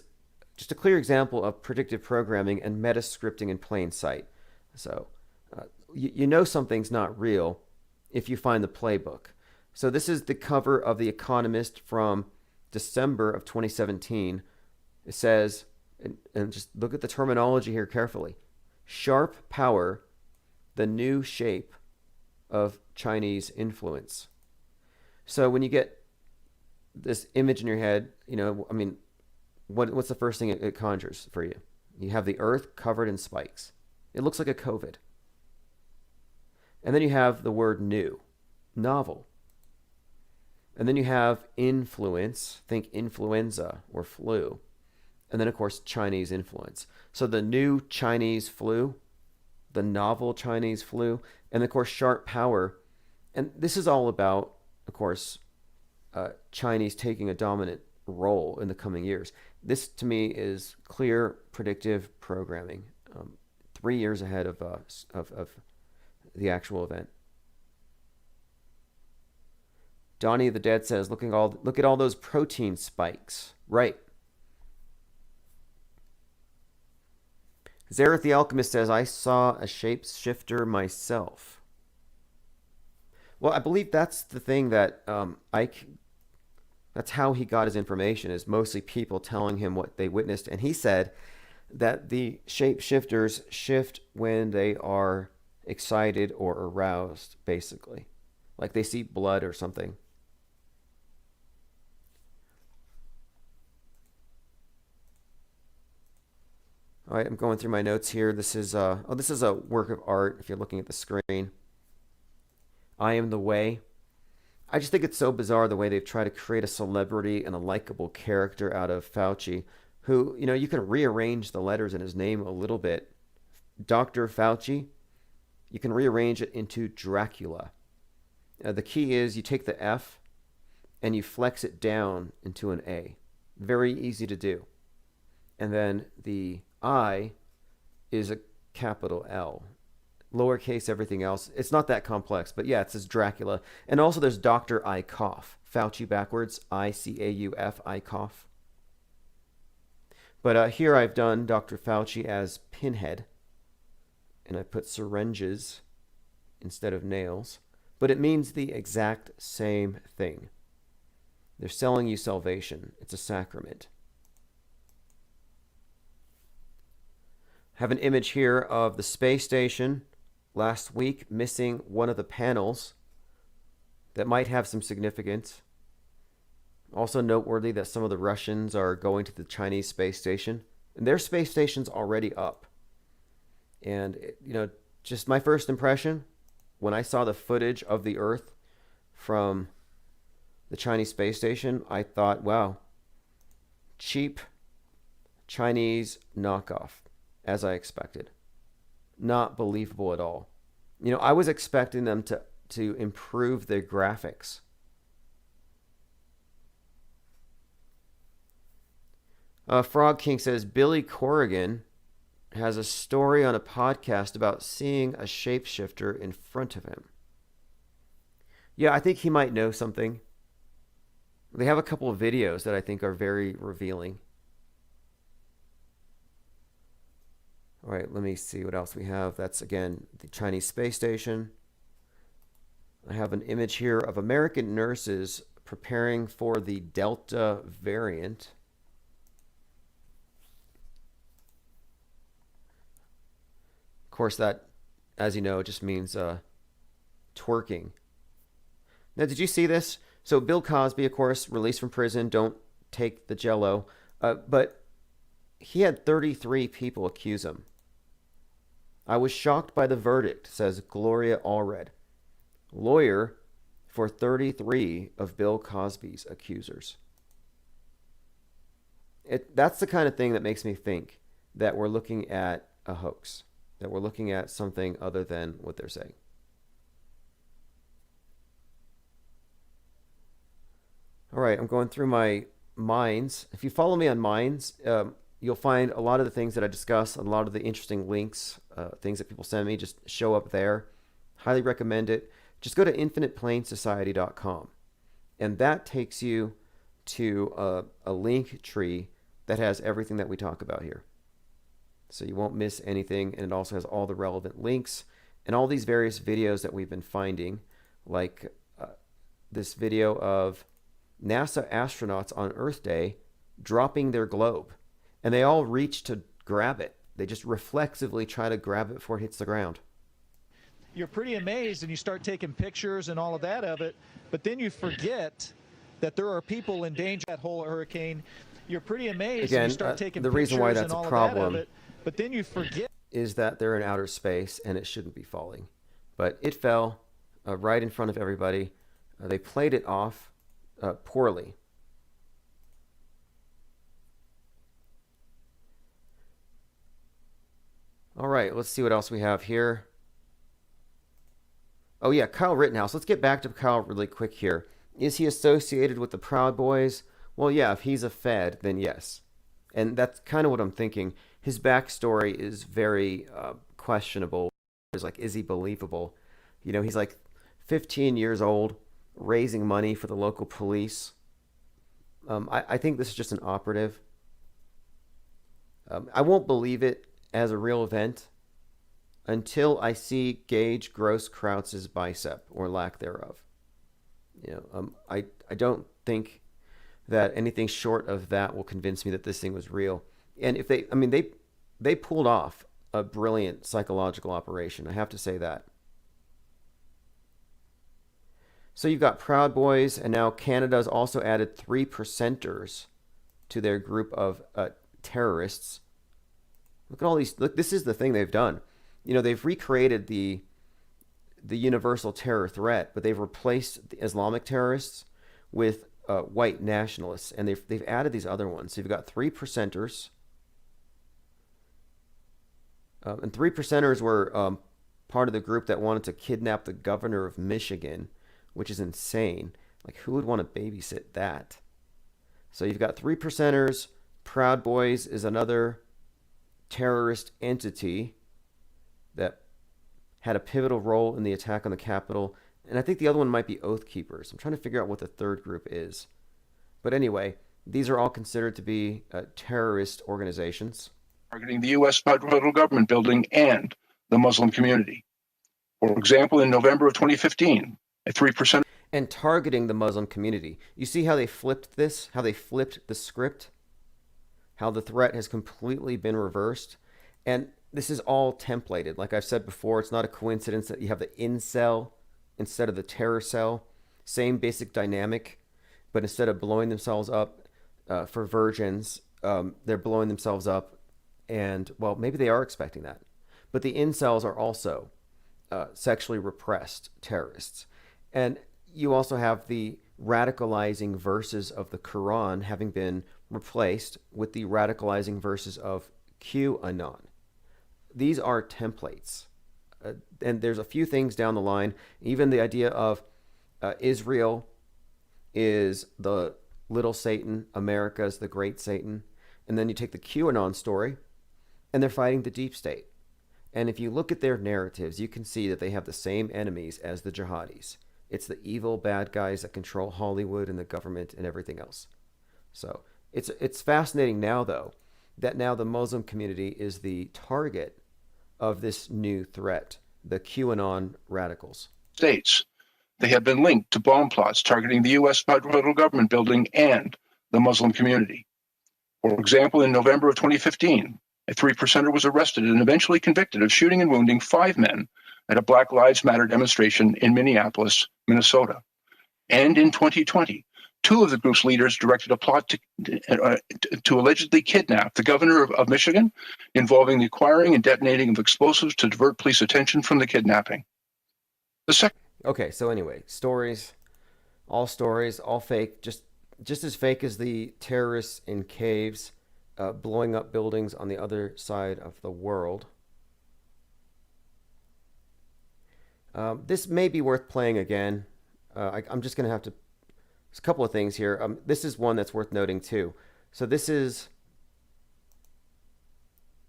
just a clear example of predictive programming and meta-scripting in plain sight. So you know something's not real if you find the playbook. So this is the cover of The Economist from December of 2017. It says, and just look at the terminology here carefully, sharp power, the new shape of Chinese influence. So when you get this image in your head, what's the first thing it conjures for you? You have the earth covered in spikes. It looks like a COVID. And then you have the word new, novel. And then you have influence, think influenza or flu. And then, of course, Chinese influence. So the new Chinese flu, the novel Chinese flu, and of course, sharp power. And this is all about, of course, Chinese taking a dominant role in the coming years. This, to me, is clear predictive programming, 3 years ahead of the actual event. Donnie the Dead says, look at all those protein spikes. Right. Zareth the Alchemist says, I saw a shapeshifter myself. Well, I believe that's the thing that that's how he got his information, is mostly people telling him what they witnessed. And he said that the shapeshifters shift when they are excited or aroused, basically. Like they see blood or something. All right, I'm going through my notes here. This is a work of art if you're looking at the screen. I Am the Way. I just think it's so bizarre the way they've tried to create a celebrity and a likable character out of Fauci, who, you can rearrange the letters in his name a little bit. Dr. Fauci, you can rearrange it into Dracula. The key is you take the F and you flex it down into an A. Very easy to do. And then the I is a capital L. Lowercase everything else. It's not that complex, but yeah, it says Dracula. And also there's Dr. Eichhoff. Fauci backwards, I-C-A-U-F, Eichhoff. But here I've done Dr. Fauci as Pinhead. And I put syringes instead of nails. But it means the exact same thing. They're selling you salvation. It's a sacrament. Have an image here of the space station last week missing one of the panels that might have some significance. Also noteworthy that some of the Russians are going to the Chinese space station, and their space station's already up. And just my first impression when I saw the footage of the Earth from the Chinese space station, I thought, wow, cheap Chinese knockoff, as I expected. Not believable at all. I was expecting them to improve their graphics. Frog King says, Billy Corrigan has a story on a podcast about seeing a shapeshifter in front of him. Yeah, I think he might know something. They have a couple of videos that I think are very revealing. All right, let me see what else we have. That's, again, the Chinese space station. I have an image here of American nurses preparing for the Delta variant. Of course, that, as you know, just means twerking. Now, did you see this? So Bill Cosby, of course, released from prison. Don't take the Jell-O. But he had 33 people accuse him. I was shocked by the verdict, says Gloria Allred, lawyer for 33 of Bill Cosby's accusers. That's the kind of thing that makes me think that we're looking at a hoax, that we're looking at something other than what they're saying. All right, I'm going through my Minds. If you follow me on Minds, you'll find a lot of the things that I discuss, a lot of the interesting links, things that people send me just show up there. Highly recommend it. Just go to infiniteplainsociety.com, and that takes you to a link tree that has everything that we talk about here. So you won't miss anything, and it also has all the relevant links and all these various videos that we've been finding, like this video of NASA astronauts on Earth Day dropping their globe, and they all reach to grab it. They just reflexively try to grab it before it hits the ground. You're pretty amazed and you start taking pictures and all of that of it, but then you forget that there are people in danger that whole hurricane. You're pretty amazed and you start taking the pictures reason why that's and all a of that of problem it, but then you forget is that they're in outer space and it shouldn't be falling. But it fell right in front of everybody. They played it off poorly. All right, let's see what else we have here. Oh yeah, Kyle Rittenhouse. Let's get back to Kyle really quick here. Is he associated with the Proud Boys? Well, yeah, if he's a Fed, then yes. And that's kind of what I'm thinking. His backstory is very questionable. It's like, is he believable? You know, he's like 15 years old, raising money for the local police. I think this is just an operative. I won't believe it as a real event until I see Gage Groskrautz's bicep or lack thereof. You know, I don't think that anything short of that will convince me that this thing was real. And if they pulled off a brilliant psychological operation. I have to say that. So you've got Proud Boys, and now Canada's also added 3%ers to their group of terrorists. Look at all these. Look, this is the thing they've done. You know, they've recreated the universal terror threat, but they've replaced the Islamic terrorists with white nationalists, and they've added these other ones. So you've got 3%ers, and 3%ers were part of the group that wanted to kidnap the governor of Michigan, which is insane. Like, who would want to babysit that? So you've got 3%ers. Proud Boys is another terrorist entity that had a pivotal role in the attack on the Capitol. And I think the other one might be Oath Keepers. I'm trying to figure out what the third group is. But anyway, these are all considered to be terrorist organizations. Targeting the U.S. federal government building and the Muslim community. For example, in November of 2015, a 3%. And targeting the Muslim community. You see how they flipped this? How they flipped the script? How the threat has completely been reversed? And this is all templated. Like I've said before, it's not a coincidence that you have the incel instead of the terror cell. Same basic dynamic, but instead of blowing themselves up for virgins, they're blowing themselves up. And, well, maybe they are expecting that. But the incels are also sexually repressed terrorists. And you also have the radicalizing verses of the Quran having been replaced with the radicalizing verses of QAnon. These are templates. And there's a few things down the line. Even the idea of Israel is the little Satan, America is the great Satan. And then you take the QAnon story, and they're fighting the deep state. And if you look at their narratives, you can see that they have the same enemies as the jihadis. It's the evil bad guys that control Hollywood and the government and everything else. So it's fascinating now, though, that now the Muslim community is the target of this new threat, the QAnon radicals. States. They have been linked to bomb plots targeting the U.S. federal government building and the Muslim community. For example, in November of 2015, a 3%er was arrested and eventually convicted of shooting and wounding 5 men at a Black Lives Matter demonstration in Minneapolis, Minnesota. And in 2020, 2 of the group's leaders directed a plot to allegedly kidnap the governor of Michigan, involving the acquiring and detonating of explosives to divert police attention from the kidnapping. Okay, so anyway, stories, all fake, just as fake as the terrorists in caves blowing up buildings on the other side of the world. This may be worth playing again. I'm just going to have to... There's a couple of things here. This is one that's worth noting too. So this is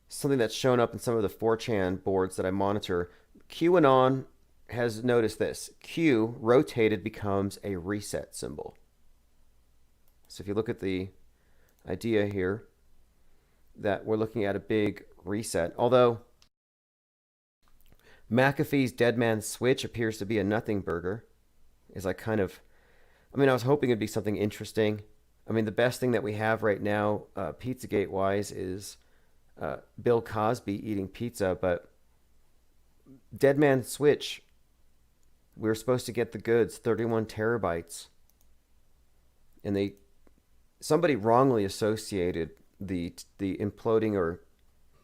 something that's shown up in some of the 4chan boards that I monitor. QAnon has noticed this. Q rotated becomes a reset symbol. So if you look at the idea here, that we're looking at a big reset. Although McAfee's Dead Man's Switch appears to be a nothing burger. I was hoping it'd be something interesting. I mean, the best thing that we have right now, Pizzagate-wise, is Bill Cosby eating pizza, but Dead Man's Switch, we were supposed to get the goods, 31 terabytes. And somebody wrongly associated the imploding or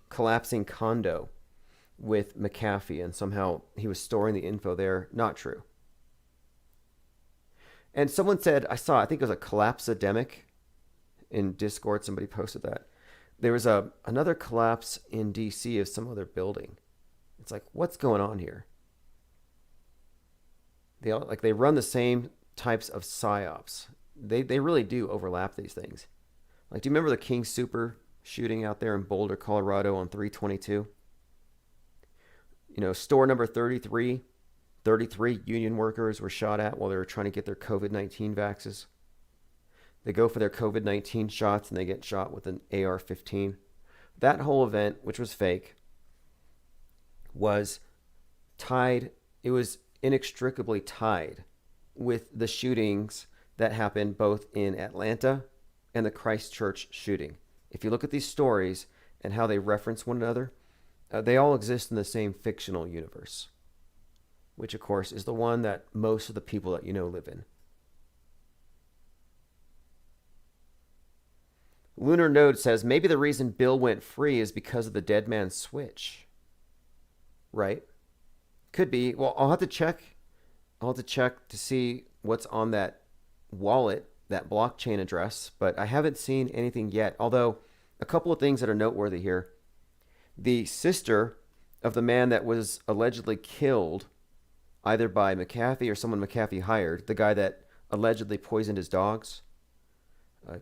collapsing condo with McAfee, and somehow he was storing the info there. Not true. And someone said, I think it was a collapse-epidemic in Discord. Somebody posted that. There was another collapse in DC of some other building. It's like, what's going on here? They run the same types of psyops. They really do overlap these things. Like, do you remember the King Super shooting out there in Boulder, Colorado on 322? Store number 33 union workers were shot at while they were trying to get their COVID-19 vaxes. They go for their COVID-19 shots and they get shot with an AR-15. That whole event, which was fake, was tied. It was inextricably tied with the shootings that happened both in Atlanta and the Christchurch shooting. If you look at these stories and how they reference one another, they all exist in the same fictional universe, which of course is the one that most of the people that live in. Lunar Node says, maybe the reason Bill went free is because of the Dead Man's Switch. Right? Could be. Well, I'll have to check. I'll have to check to see what's on that wallet, that blockchain address, but I haven't seen anything yet. Although, a couple of things that are noteworthy here. The sister of the man that was allegedly killed, either by McAfee or someone McAfee hired, the guy that allegedly poisoned his dogs,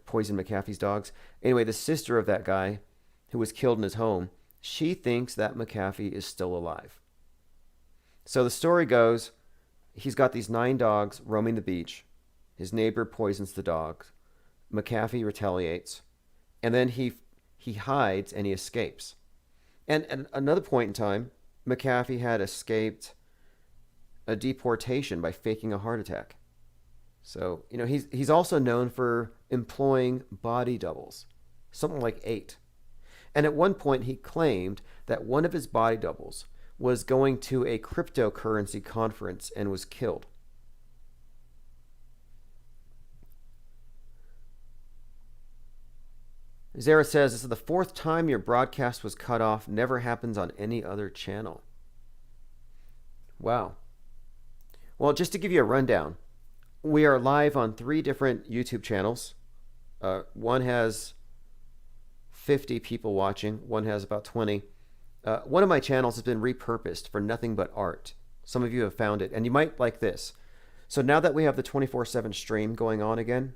poisoned McAfee's dogs. Anyway, the sister of that guy who was killed in his home, she thinks that McAfee is still alive. So the story goes, he's got these 9 dogs roaming the beach. His neighbor poisons the dogs. McAfee retaliates. And then he hides and he escapes. And at another point in time, McAfee had escaped a deportation by faking a heart attack. So, he's also known for employing body doubles, something like 8. And at one point, he claimed that one of his body doubles was going to a cryptocurrency conference and was killed. Zara says, this is the 4th time your broadcast was cut off. Never happens on any other channel. Wow. Well, just to give you a rundown, we are live on 3 different YouTube channels. One has 50 people watching. One has about 20. One of my channels has been repurposed for nothing but art. Some of you have found it, and you might like this. So now that we have the 24/7 stream going on again,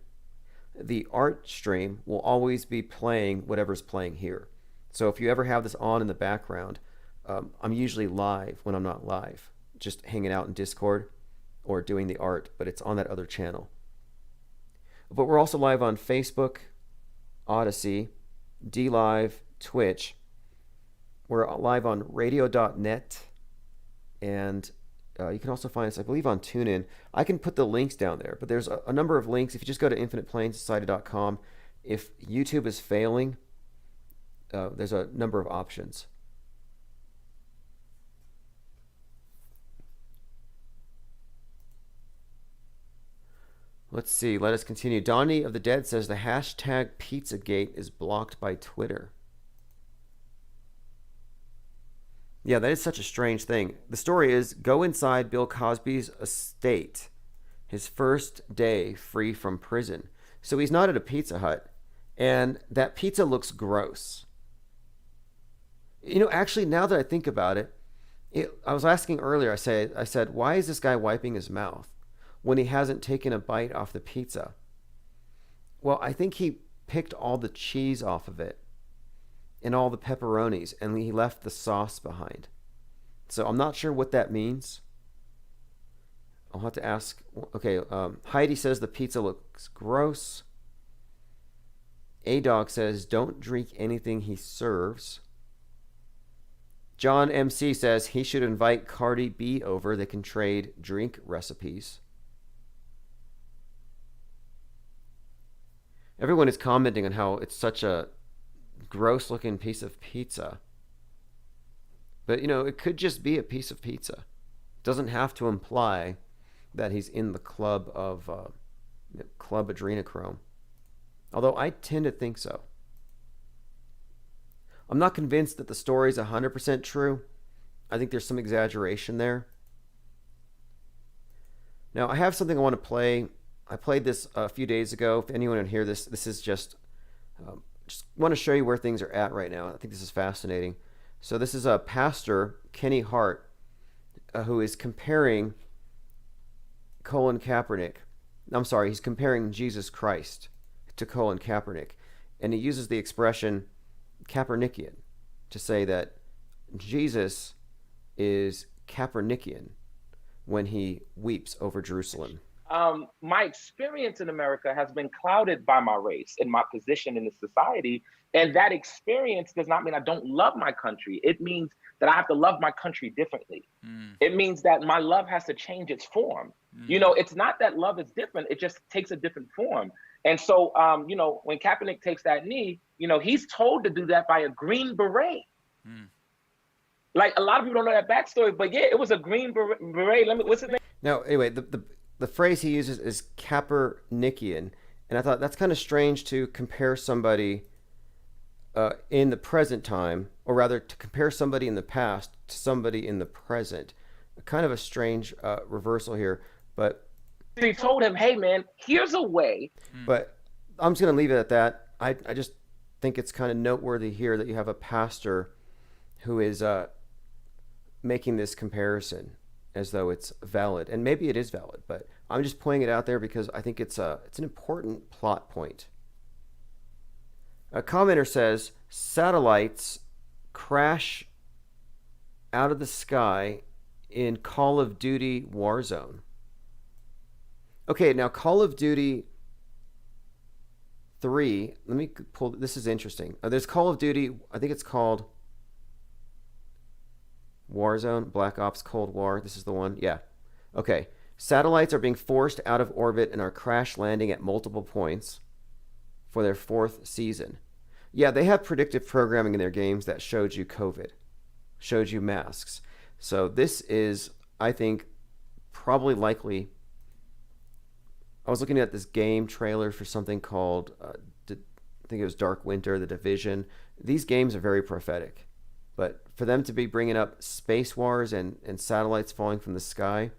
the art stream will always be playing whatever's playing here. So if you ever have this on in the background, I'm usually live when I'm not live, just hanging out in Discord or doing the art, but it's on that other channel. But we're also live on Facebook, Odyssey, DLive, Twitch. We're live on radio.net, and you can also find us, I believe, on TuneIn. I can put the links down there, but there's a number of links. If you just go to infiniteplainsociety.com, if YouTube is failing, there's a number of options. Let's see. Let us continue. Donnie of the Dead says the hashtag Pizzagate is blocked by Twitter. Yeah, that is such a strange thing. The story is, go inside Bill Cosby's estate, his first day free from prison. So he's not at a Pizza Hut, and that pizza looks gross. You know, actually, now that I think about it, I was asking earlier, I said, why is this guy wiping his mouth when he hasn't taken a bite off the pizza? Well, I think he picked all the cheese off of it and all the pepperonis, and he left the sauce behind. So I'm not sure what that means. I'll have to ask. Okay, Heidi says the pizza looks gross. A-Dog says don't drink anything he serves. John MC says he should invite Cardi B over. They can trade drink recipes. Everyone is commenting on how it's such a gross looking piece of pizza. But, you know, it could just be a piece of pizza. It doesn't have to imply that he's in the club of Club Adrenochrome. Although I tend to think so. I'm not convinced that the story is 100% true. I think there's some exaggeration there. Now, I have something I want to play. I played this a few days ago. If anyone would hear this, this is just want to show you where things are at right now. I think this is fascinating. So this is a pastor, Kenny Hart, who is comparing Colin Kaepernick. I'm sorry, he's comparing Jesus Christ to Colin Kaepernick. And he uses the expression Kaepernickian to say that Jesus is Kaepernickian when he weeps over Jerusalem. My experience in America has been clouded by my race and my position in the society. And that experience does not mean I don't love my country. It means that I have to love my country differently. It means that my love has to change its form. You know, it's not that love is different. It just takes a different form. And so, you know, when Kaepernick takes that knee, you know, he's told to do that by a Green Beret. Like, a lot of people don't know that backstory, but yeah, it was a Green Beret. What's his name? Now, anyway, the phrase he uses is Kaepernickian, and I thought that's kind of strange to compare somebody in the present time, or rather to compare somebody in the past to somebody in the present. Kind of a strange reversal here, but he told him, hey man, here's a way. But I'm just going to leave it at that. I just think it's kind of noteworthy here that you have a pastor who is making this comparison as though it's valid, and maybe it is valid, but I'm just pointing it out there because I think it's an important plot point. A commenter says satellites crash out of the sky in Call of Duty Warzone. Okay, now Call of Duty 3, let me pull, this is interesting. There's Call of Duty, I think it's called Warzone, Black Ops Cold War. This is the one. Yeah. Okay. Satellites are being forced out of orbit and are crash landing at multiple points for their 4th season. Yeah, they have predictive programming in their games that showed you COVID, showed you masks. So this is, I think, probably likely. I was looking at this game trailer for something called, I think it was Dark Winter, The Division. These games are very prophetic. But for them to be bringing up space wars and satellites falling from the sky,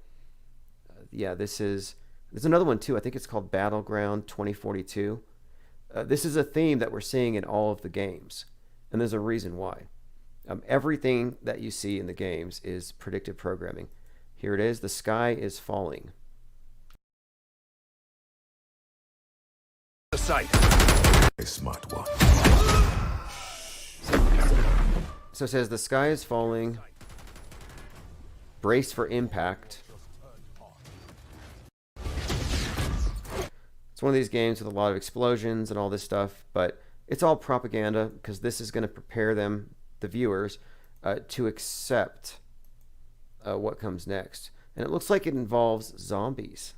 yeah, there's another one too. I think it's called Battleground 2042. This is a theme that we're seeing in all of the games, and there's a reason why. Everything that you see in the games is predictive programming. Here it is. The sky is falling. The site. A smart one. So it says the sky is falling. Brace for impact. It's one of these games with a lot of explosions and all this stuff, but it's all propaganda because this is going to prepare them, the viewers, to accept what comes next. And it looks like it involves zombies.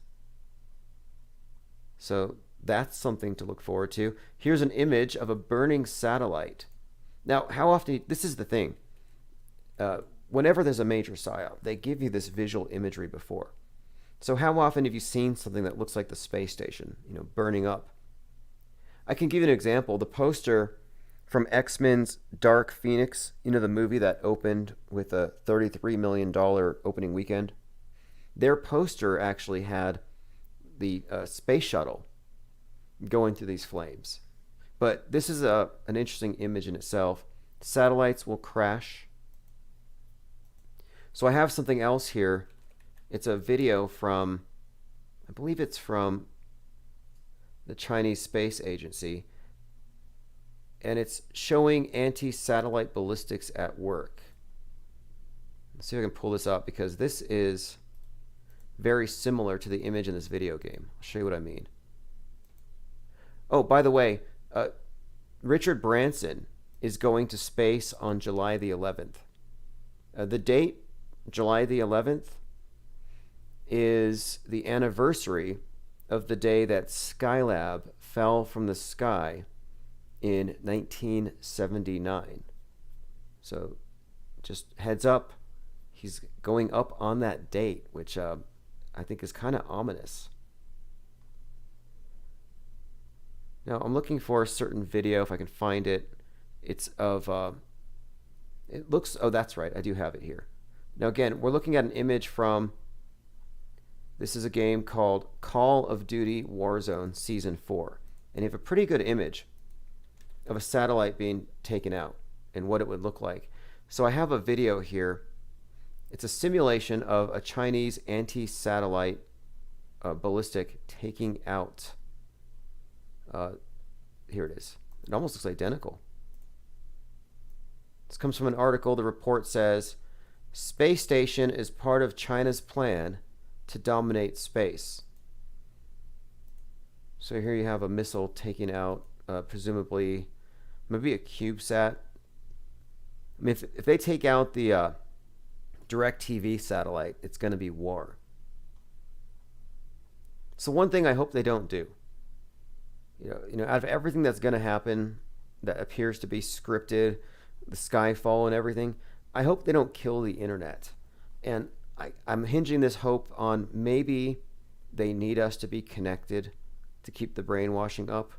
So that's something to look forward to. Here's an image of a burning satellite. Now, how often, this is the thing, whenever there's a major psyop, they give you this visual imagery before. So how often have you seen something that looks like the space station, you know, burning up? I can give you an example. The poster from X-Men's Dark Phoenix, you know, the movie that opened with a $33 million opening weekend. Their poster actually had the space shuttle going through these flames. But this is an interesting image in itself. Satellites will crash. So I have something else here. It's a video from, I believe it's from the Chinese Space Agency. And it's showing anti-satellite ballistics at work. Let's see if I can pull this up because this is very similar to the image in this video game. I'll show you what I mean. Oh, by the way, Richard Branson is going to space on July the 11th. The date, July the 11th, is the anniversary of the day that Skylab fell from the sky in 1979. So just heads up, he's going up on that date, which I think is kind of ominous. Now I'm looking for a certain video if I can find it. It's of, it looks, oh that's right, I do have it here. Now again, we're looking at an image from, this is a game called Call of Duty Warzone Season 4. And you have a pretty good image of a satellite being taken out and what it would look like. So I have a video here. It's a simulation of a Chinese anti-satellite ballistic taking out, here it is. It almost looks identical. This comes from an article. The report says, space station is part of China's plan to dominate space. So here you have a missile taking out, presumably, maybe a CubeSat. I mean, if they take out the DirecTV satellite, it's going to be war. So one thing I hope they don't do, you know, out of everything that's going to happen that appears to be scripted, the Skyfall and everything, I hope they don't kill the internet. And I'm hinging this hope on maybe they need us to be connected to keep the brainwashing up.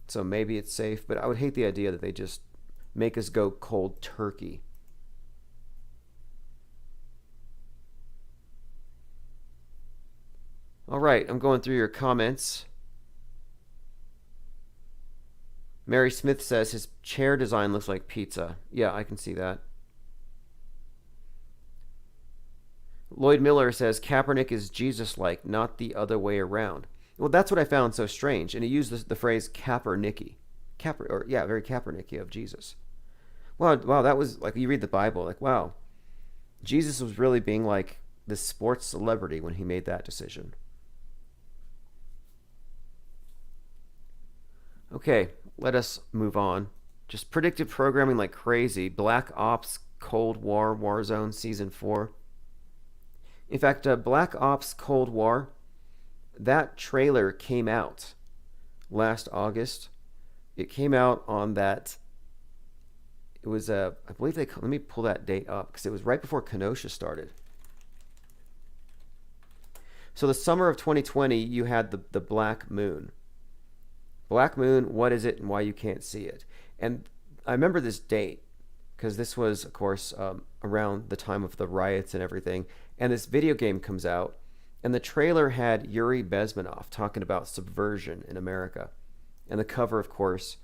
So maybe it's safe, but I would hate the idea that they just make us go cold turkey. All right, I'm going through your comments. Mary Smith says his chair design looks like pizza. Yeah, I can see that. Lloyd Miller says Kaepernick is Jesus-like, not the other way around. Well, that's what I found so strange. And he used the phrase Kaepernicky. Very Kaepernicky of Jesus. Wow, that was like, you read the Bible, like, wow. Jesus was really being like this sports celebrity when he made that decision. Okay, let us move on. Just predictive programming like crazy. Black Ops Cold War Warzone Season 4. In fact, Black Ops Cold War, that trailer came out last August. It came out on that, it was, I believe let me pull that date up because it was right before Kenosha started. So the summer of 2020, you had the Black Moon. Black Moon, what is it and why you can't see it? And I remember this date because this was, of course, around the time of the riots and everything. And this video game comes out, and the trailer had Yuri Bezmenov talking about subversion in America. And the cover, of course,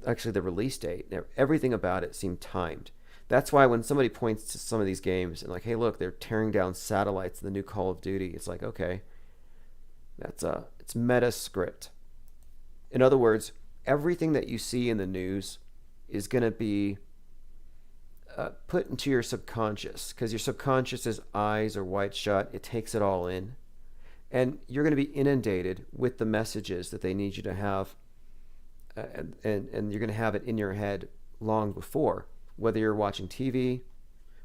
actually the release date, everything about it seemed timed. That's why when somebody points to some of these games and like, hey, look, they're tearing down satellites in the new Call of Duty, it's like, okay, it's meta script. In other words, everything that you see in the news is going to be put into your subconscious, because your subconscious's eyes are wide shut. It takes it all in. And you're going to be inundated with the messages that they need you to have. And you're going to have it in your head long before, whether you're watching TV,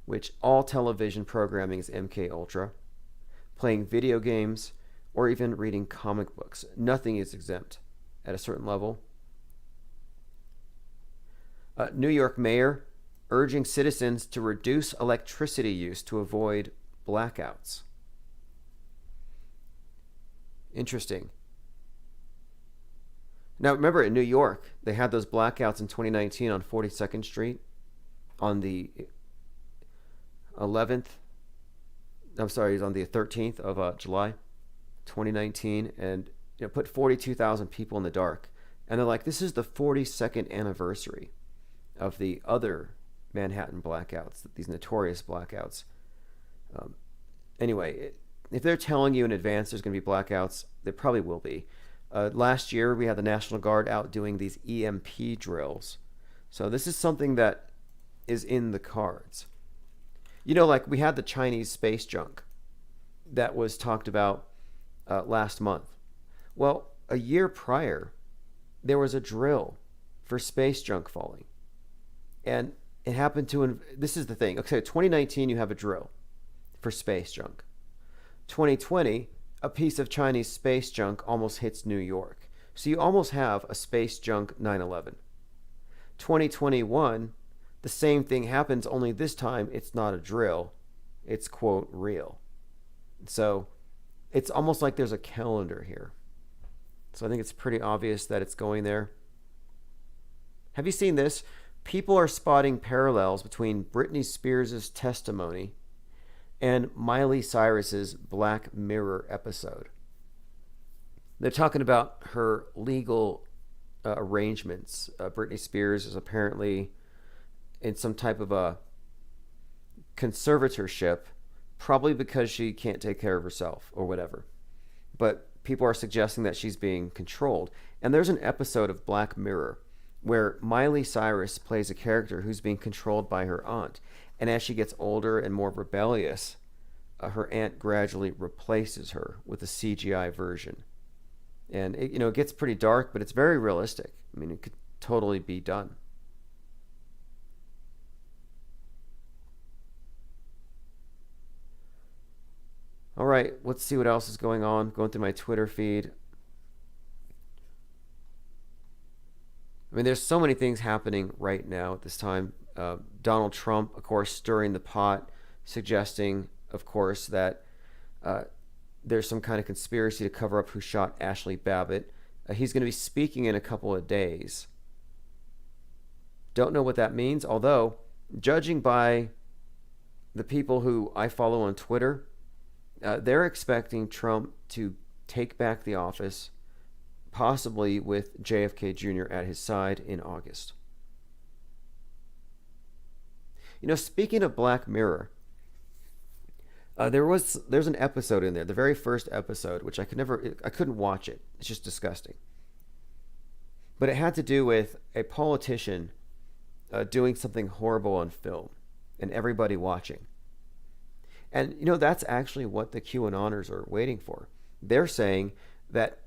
which all television programming is MK Ultra, playing video games, or even reading comic books. Nothing is exempt at a certain level. New York mayor urging citizens to reduce electricity use to avoid blackouts. Interesting. Now, remember, in New York, they had those blackouts in 2019 on 42nd Street on the 11th. I'm sorry, it was on the 13th of July, 2019, and put 42,000 people in the dark. And they're like, this is the 42nd anniversary of the other Manhattan blackouts, these notorious blackouts. Anyway, if they're telling you in advance there's going to be blackouts, there probably will be. Last year, we had the National Guard out doing these EMP drills. So this is something that is in the cards. Like we had the Chinese space junk that was talked about last month. Well, a year prior, there was a drill for space junk falling. And it happened to, this is the thing. Okay, 2019, you have a drill for space junk. 2020, a piece of Chinese space junk almost hits New York. So you almost have a space junk 9/11. 2021, the same thing happens, only this time it's not a drill. It's, quote, real. So it's almost like there's a calendar here. So I think it's pretty obvious that it's going there. Have you seen this? People are spotting parallels between Britney Spears' testimony and Miley Cyrus's Black Mirror episode. They're talking about her legal arrangements. Britney Spears is apparently in some type of a conservatorship, probably because she can't take care of herself or whatever. But people are suggesting that she's being controlled. And there's an episode of Black Mirror where Miley Cyrus plays a character who's being controlled by her aunt. And as she gets older and more rebellious, her aunt gradually replaces her with a CGI version. And it gets pretty dark, but it's very realistic. I mean, it could totally be done. All right, let's see what else is going on. Going through my Twitter feed. I mean, there's so many things happening right now at this time. Donald Trump, of course, stirring the pot, suggesting, of course, that there's some kind of conspiracy to cover up who shot Ashley Babbitt. He's going to be speaking in a couple of days. Don't know what that means, although, judging by the people who I follow on Twitter, they're expecting Trump to take back the office, possibly with JFK Jr. at his side in August. Speaking of Black Mirror, there's an episode in there, the very first episode, which I couldn't watch it. It's just disgusting. But it had to do with a politician doing something horrible on film and everybody watching. And that's actually what the QAnoners are waiting for. They're saying that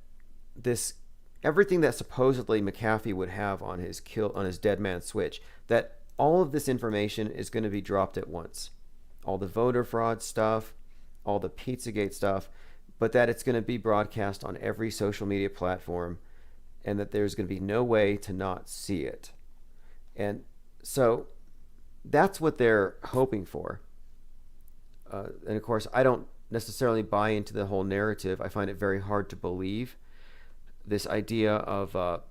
everything that supposedly McAfee would have on his dead man switch, that all of this information is going to be dropped at once. All the voter fraud stuff, all the Pizzagate stuff, but that it's going to be broadcast on every social media platform and that there's going to be no way to not see it. And so that's what they're hoping for. And of course, I don't necessarily buy into the whole narrative. I find it very hard to believe this idea of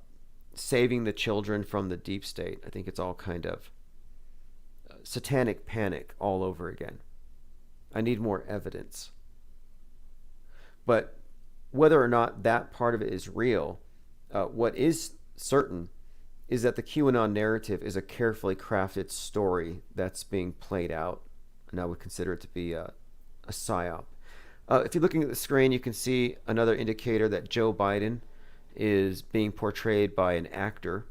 saving the children from the deep state. I think it's all kind of satanic panic all over again. I need more evidence. But whether or not that part of it is real, what is certain is that the QAnon narrative is a carefully crafted story that's being played out, and I would consider it to be a psyop. If you're looking at the screen, you can see another indicator that Joe Biden is being portrayed by an actor.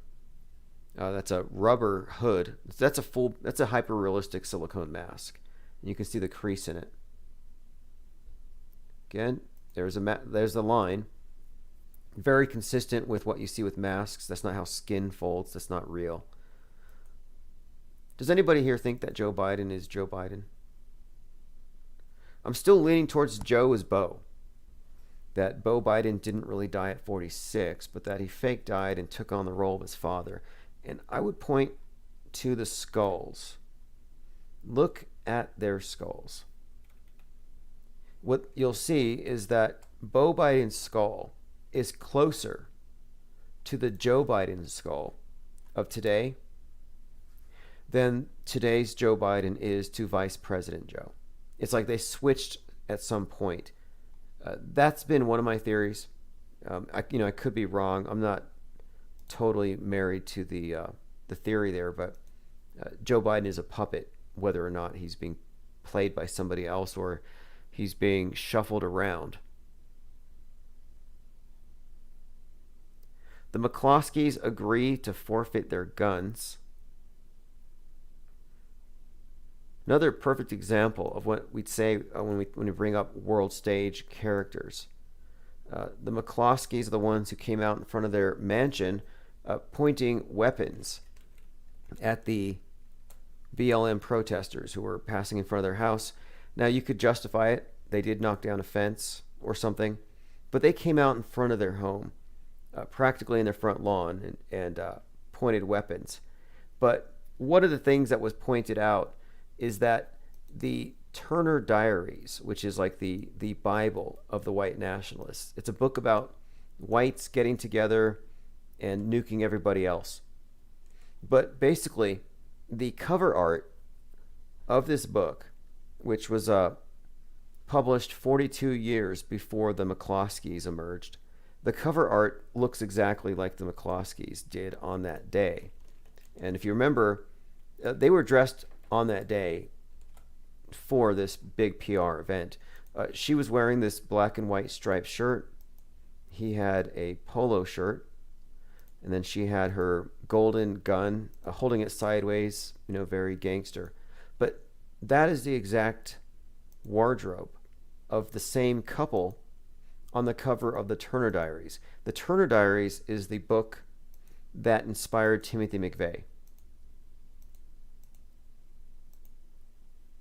That's a rubber hood. That's a hyper-realistic silicone mask. And you can see the crease in it. Again, there's the line. Very consistent with what you see with masks. That's not how skin folds. That's not real. Does anybody here think that Joe Biden is Joe Biden? I'm still leaning towards Joe as Beau. That Beau Biden didn't really die at 46, but that he fake died and took on the role of his father. And I would point to the skulls. Look at their skulls. What you'll see is that Beau Biden's skull is closer to the Joe Biden skull of today than today's Joe Biden is to Vice President Joe. It's like they switched at some point. That's been one of my theories. I could be wrong. I'm not totally married to the theory there, but Joe Biden is a puppet, whether or not he's being played by somebody else or he's being shuffled around. The McCloskeys agree to forfeit their guns. Another perfect example of what we'd say when we bring up world stage characters. The McCloskeys are the ones who came out in front of their mansion pointing weapons at the BLM protesters who were passing in front of their house. Now, you could justify it. They did knock down a fence or something, but they came out in front of their home, practically in their front lawn, and pointed weapons. But one of the things that was pointed out is that the Turner Diaries, which is like the Bible of the white nationalists, it's a book about whites getting together and nuking everybody else. But basically, the cover art of this book, which was published 42 years before the McCloskeys emerged, the cover art looks exactly like the McCloskeys did on that day. And if you remember, they were dressed on that day for this big PR event. She was wearing this black and white striped shirt. He had a polo shirt. And then she had her golden gun, holding it sideways, very gangster. But that is the exact wardrobe of the same couple on the cover of the Turner Diaries. The Turner Diaries is the book that inspired Timothy McVeigh.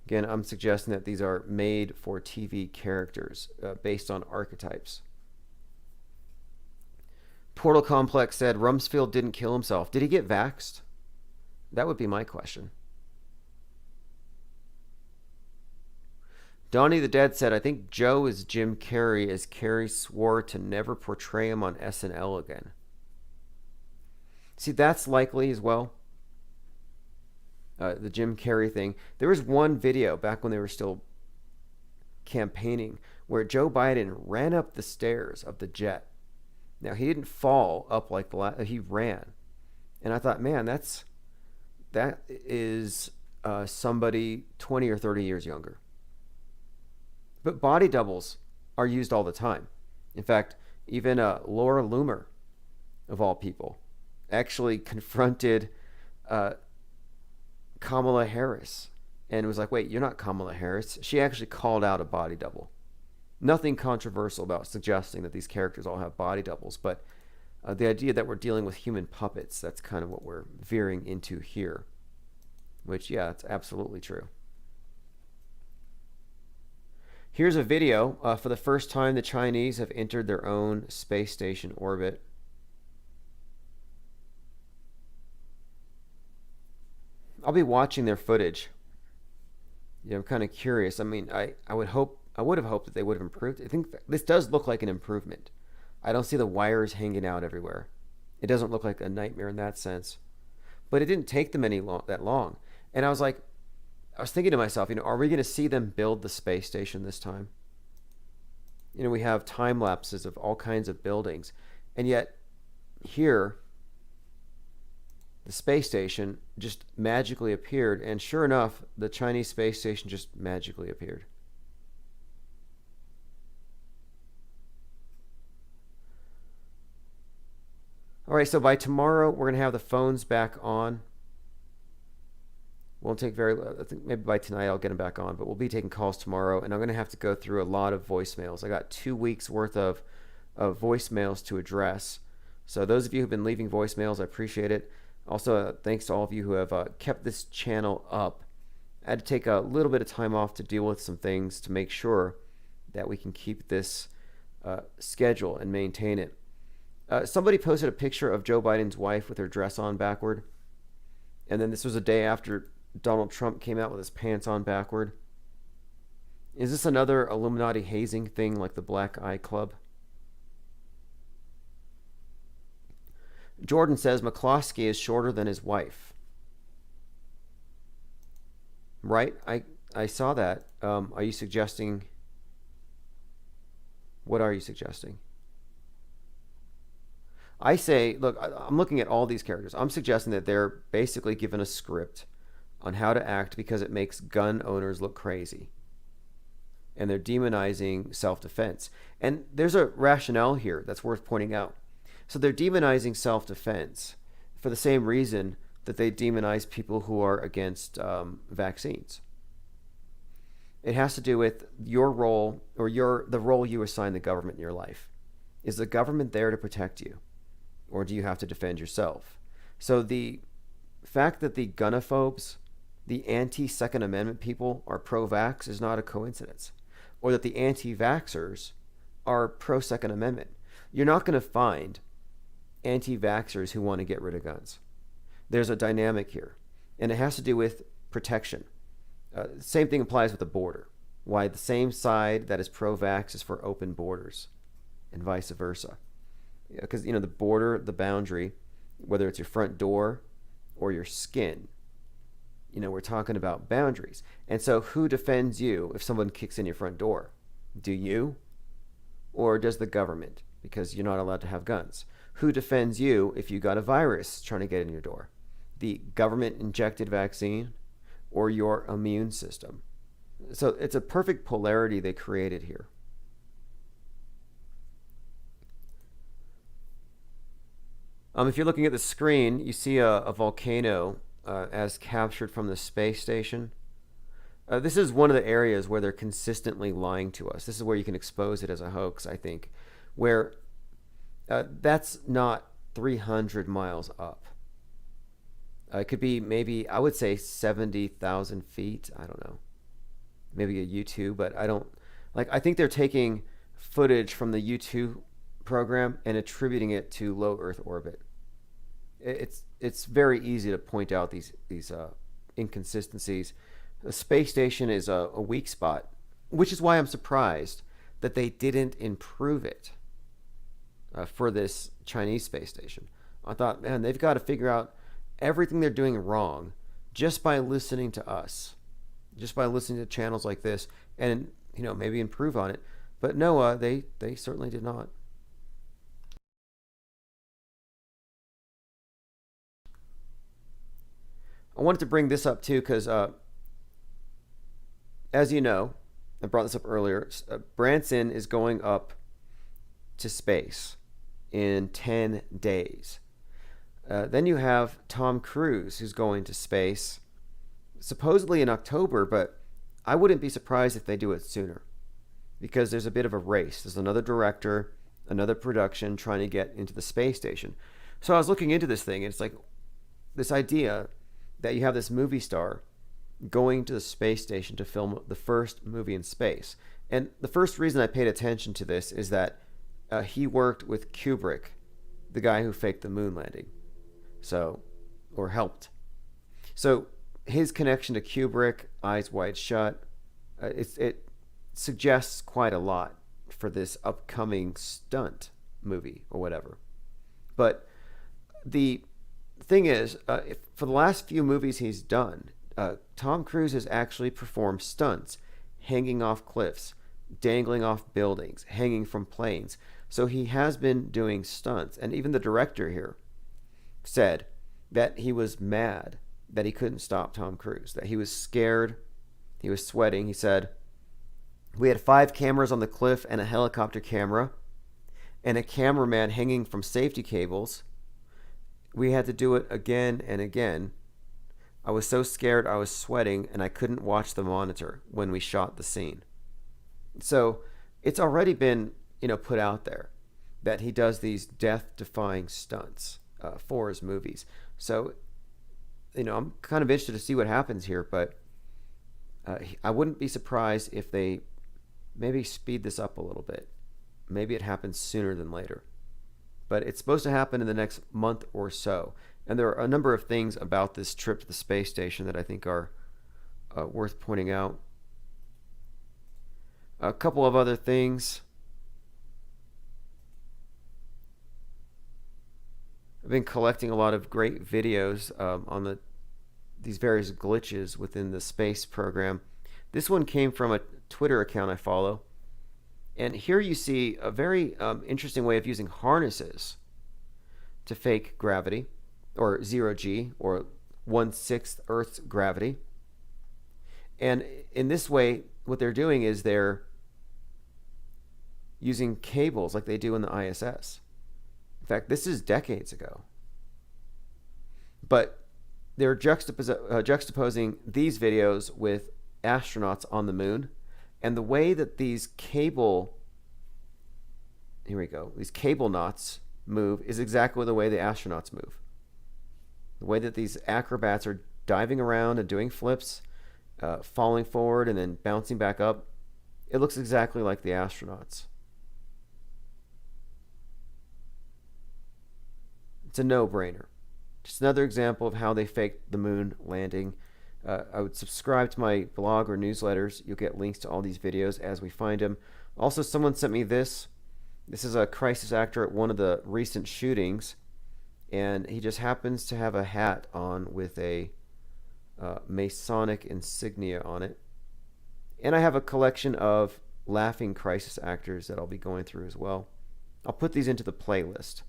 Again, I'm suggesting that these are made for TV characters based on archetypes. Portal Complex said Rumsfeld didn't kill himself. Did he get vaxxed? That would be my question. Donnie the Dead said, I think Joe is Jim Carrey, as Carrey swore to never portray him on SNL again. See, that's likely as well. The Jim Carrey thing. There was one video back when they were still campaigning where Joe Biden ran up the stairs of the jet. Now, he didn't fall up like he ran. And I thought, man, that is somebody 20 or 30 years younger. But body doubles are used all the time. In fact, even Laura Loomer, of all people, actually confronted Kamala Harris and was like, wait, you're not Kamala Harris. She actually called out a body double. Nothing controversial about suggesting that these characters all have body doubles, but the idea that we're dealing with human puppets, that's kind of what we're veering into here. Which, yeah, it's absolutely true. Here's a video. For the first time, the Chinese have entered their own space station orbit. I'll be watching their footage. Yeah, I'm kind of curious. I mean, I would have hoped that they would have improved. I think this does look like an improvement. I don't see the wires hanging out everywhere. It doesn't look like a nightmare in that sense. But it didn't take them that long. And I was thinking to myself, are we going to see them build the space station this time? We have time lapses of all kinds of buildings. And yet, here, the space station just magically appeared. And sure enough, the Chinese space station just magically appeared. All right, so by tomorrow, we're going to have the phones back on. Won't take I think maybe by tonight I'll get them back on, but we'll be taking calls tomorrow, and I'm going to have to go through a lot of voicemails. I got 2 weeks worth of voicemails to address. So those of you who've been leaving voicemails, I appreciate it. Also, thanks to all of you who have kept this channel up. I had to take a little bit of time off to deal with some things to make sure that we can keep this schedule and maintain it. Somebody posted a picture of Joe Biden's wife with her dress on backward. And then this was a day after Donald Trump came out with his pants on backward. Is this another Illuminati hazing thing like the Black Eye Club? Jordan says McCloskey is shorter than his wife. Right? I saw that. Are you suggesting... What are you suggesting? I say, look, I'm looking at all these characters. I'm suggesting that they're basically given a script on how to act because it makes gun owners look crazy. And they're demonizing self-defense. And there's a rationale here that's worth pointing out. So they're demonizing self-defense for the same reason that they demonize people who are against vaccines. It has to do with your role, or the role you assign the government in your life. Is the government there to protect you, or do you have to defend yourself? So the fact that the gunophobes, the anti-Second Amendment people, are pro-vax is not a coincidence, or that the anti-vaxxers are pro-Second Amendment. You're not going to find anti-vaxxers who want to get rid of guns. There's a dynamic here, and it has to do with protection. Same thing applies with the border. Why the same side that is pro-vax is for open borders, and vice versa. Because, the border, the boundary, whether it's your front door or your skin, we're talking about boundaries. And so who defends you if someone kicks in your front door? Do you? Or does the government? Because you're not allowed to have guns. Who defends you if you got a virus trying to get in your door? The government-injected vaccine or your immune system? So it's a perfect polarity they created here. If you're looking at the screen, you see a volcano as captured from the space station. This is one of the areas where they're consistently lying to us. This is where you can expose it as a hoax, I think, where that's not 300 miles up. It could be maybe, I would say 70,000 feet. I don't know. Maybe a U2, but I think they're taking footage from the U2 program and attributing it to low Earth orbit. It's very easy to point out these inconsistencies. The space station is a weak spot, which is why I'm surprised that they didn't improve it for this Chinese space station. I thought, man, they've got to figure out everything they're doing wrong just by listening to us, just by listening to channels like this, and maybe improve on it. But no, they certainly did not. I wanted to bring this up too because, as you know, I brought this up earlier. Branson is going up to space in 10 days. Then you have Tom Cruise, who's going to space supposedly in October, but I wouldn't be surprised if they do it sooner because there's a bit of a race. There's another director, another production trying to get into the space station. So I was looking into this thing, and it's like this idea that you have this movie star going to the space station to film the first movie in space. And the first reason I paid attention to this is that he worked with Kubrick, the guy who faked the moon landing. Or helped. So his connection to Kubrick, Eyes Wide Shut, it suggests quite a lot for this upcoming stunt movie or whatever. But the thing is, for the last few movies he's done, Tom Cruise has actually performed stunts, hanging off cliffs, dangling off buildings, hanging from planes. So he has been doing stunts. And even the director here said that he was mad that he couldn't stop Tom Cruise, that he was scared, he was sweating. He said, "We had 5 cameras on the cliff and a helicopter camera and a cameraman hanging from safety cables. we had to do it again and again. I was so scared I was sweating and I couldn't watch the monitor when we shot the scene. So it's already been, put out there that he does these death-defying stunts for his movies. So, I'm kind of interested to see what happens here, but I wouldn't be surprised if they maybe speed this up a little bit. Maybe it happens sooner than later. But it's supposed to happen in the next month or so. And there are a number of things about this trip to the space station that I think are worth pointing out. A couple of other things. I've been collecting a lot of great videos on these various glitches within the space program. This one came from a Twitter account I follow. And here you see a very interesting way of using harnesses to fake gravity, or 0G, or 1/6 Earth's gravity. And in this way, what they're doing is they're using cables like they do in the ISS. In fact, this is decades ago. But they're juxtaposing these videos with astronauts on the moon. And the way that these cable knots move is exactly the way the astronauts move. The way that these acrobats are diving around and doing flips, falling forward and then bouncing back up, it looks exactly like the astronauts. It's a no-brainer. Just another example of how they faked the moon landing. I would subscribe to my blog or newsletters. You'll get links to all these videos as we find them. Also, someone sent me this. This is a crisis actor at one of the recent shootings, and he just happens to have a hat on with a Masonic insignia on it. And I have a collection of laughing crisis actors that I'll be going through as well. I'll put these into the playlist.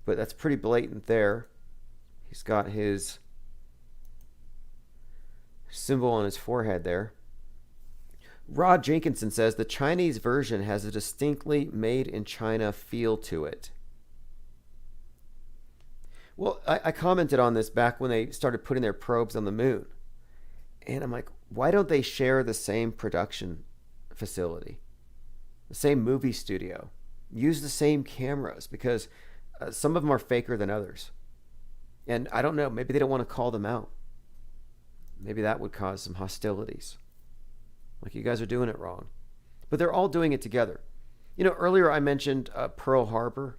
But that's pretty blatant there. He's got his symbol on his forehead there. Rod Jenkinson says the Chinese version has a distinctly made in China feel to it. Well, I commented on this back when they started putting their probes on the moon. And I'm like, why don't they share the same production facility? The same movie studio? Use the same cameras, because some of them are faker than others. And I don't know, maybe they don't want to call them out. Maybe that would cause some hostilities. Like, you guys are doing it wrong. But they're all doing it together. Earlier I mentioned Pearl Harbor.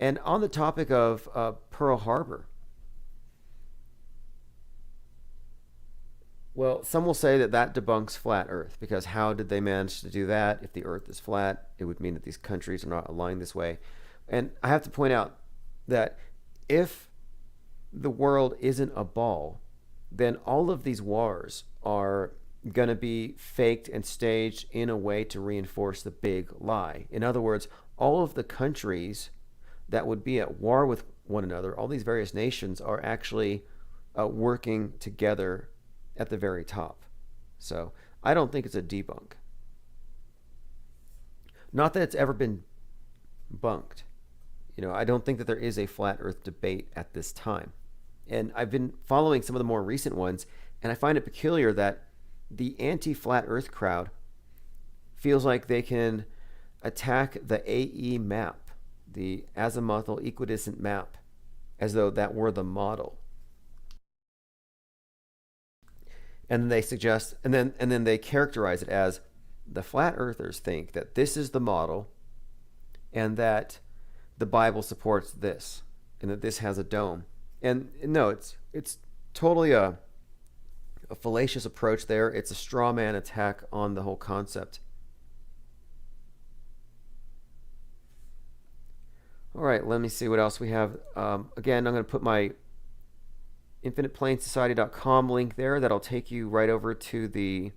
And on the topic of Pearl Harbor, well, some will say that debunks flat Earth, because how did they manage to do that? If the Earth is flat, it would mean that these countries are not aligned this way. And I have to point out that if the world isn't a ball, then all of these wars are going to be faked and staged in a way to reinforce the big lie. In other words, all of the countries that would be at war with one another, all these various nations, are actually working together at the very top. So I don't think it's a debunk. Not that it's ever been bunked. I don't think that there is a flat Earth debate at this time. And I've been following some of the more recent ones, and I find it peculiar that the anti-flat Earth crowd feels like they can attack the AE map, the azimuthal equidistant map, as though that were the model. And they suggest, and then they characterize it as the flat earthers think that this is the model, and that the Bible supports this, and that this has a dome. And no, it's totally a fallacious approach there. It's a straw man attack on the whole concept. All right, let me see what else we have. Again, I'm going to put my InfinitePlaneSociety.com link there. That'll take you right over to the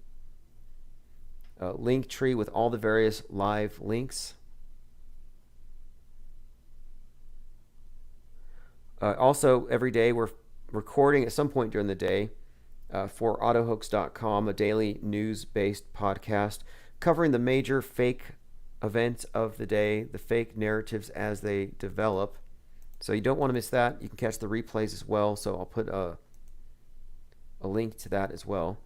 link tree with all the various live links. Also, every day we're recording at some point during the day for AutoHoax.com, a daily news-based podcast covering the major fake events of the day, the fake narratives as they develop. So you don't want to miss that. You can catch the replays as well. So I'll put a link to that as well.